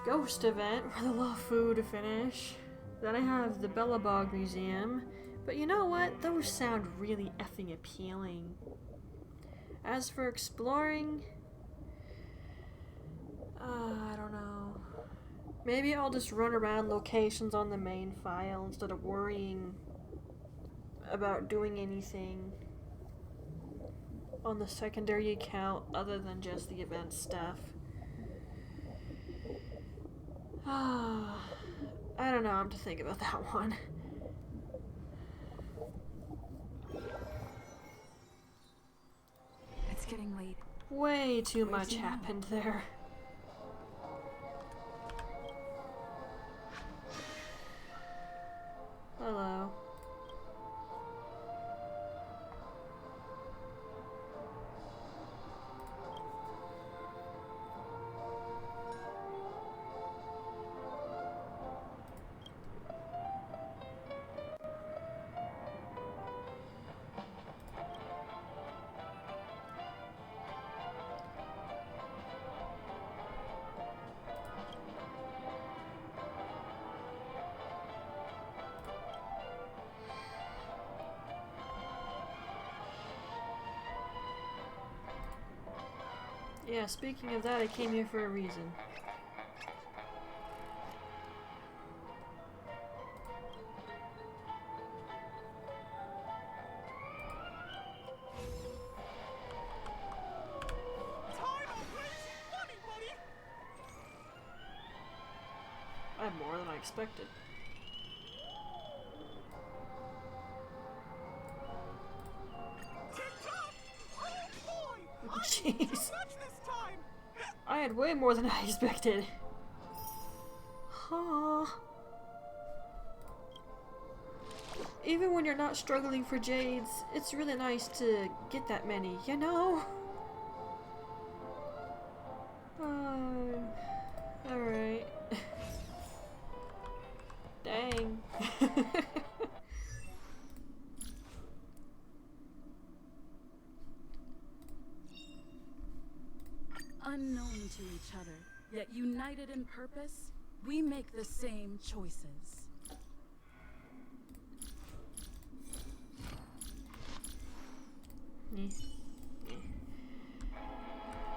ghost event for the LaFu to finish. Then I have the Bellabog Museum. But you know what? Those sound really effing appealing. As for exploring, I don't know. Maybe I'll just run around locations on the main file instead of worrying about doing anything on the secondary account other than just the event stuff. I don't know. I'm to think about that one. It's getting late. Way too much happened there. Hello. Yeah, speaking of that, I came here for a reason. expected. Jeez. I had way more than I expected. Huh. Even when you're not struggling for jades, it's really nice to get that many, you know? Alright. Dang. Unknown to each other, yet united in purpose, we make the same choices.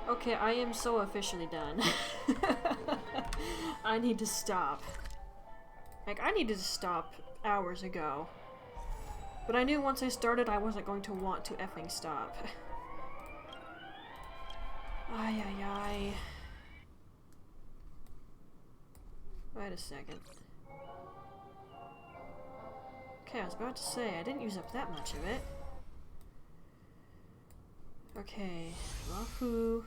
Okay, I am so officially done. I need to stop. Like, I needed to stop hours ago. But I knew once I started, I wasn't going to want to effing stop. Ay, ay, ay. Wait a second. Okay, I was about to say, I didn't use up that much of it. Okay, Rafu.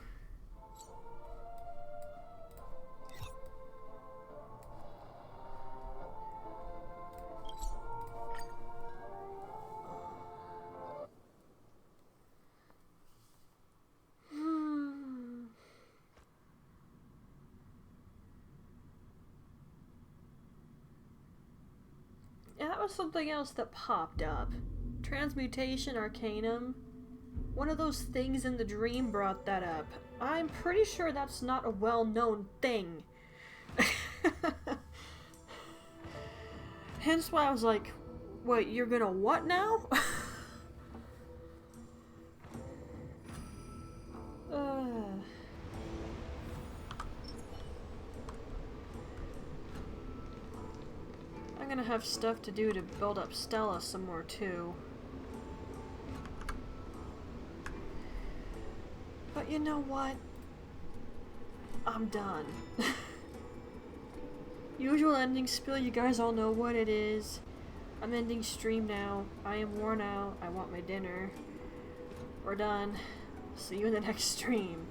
Yeah, that was something else that popped up. Transmutation Arcanum. One of those things in the dream brought that up. I'm pretty sure that's not a well-known thing. Hence why I was like, wait, you're gonna what now? I'm gonna have stuff to do to build up Stella some more too. But you know what? I'm done. Usual ending spiel, you guys all know what it is. I'm ending stream now. I am worn out. I want my dinner. We're done. See you in the next stream.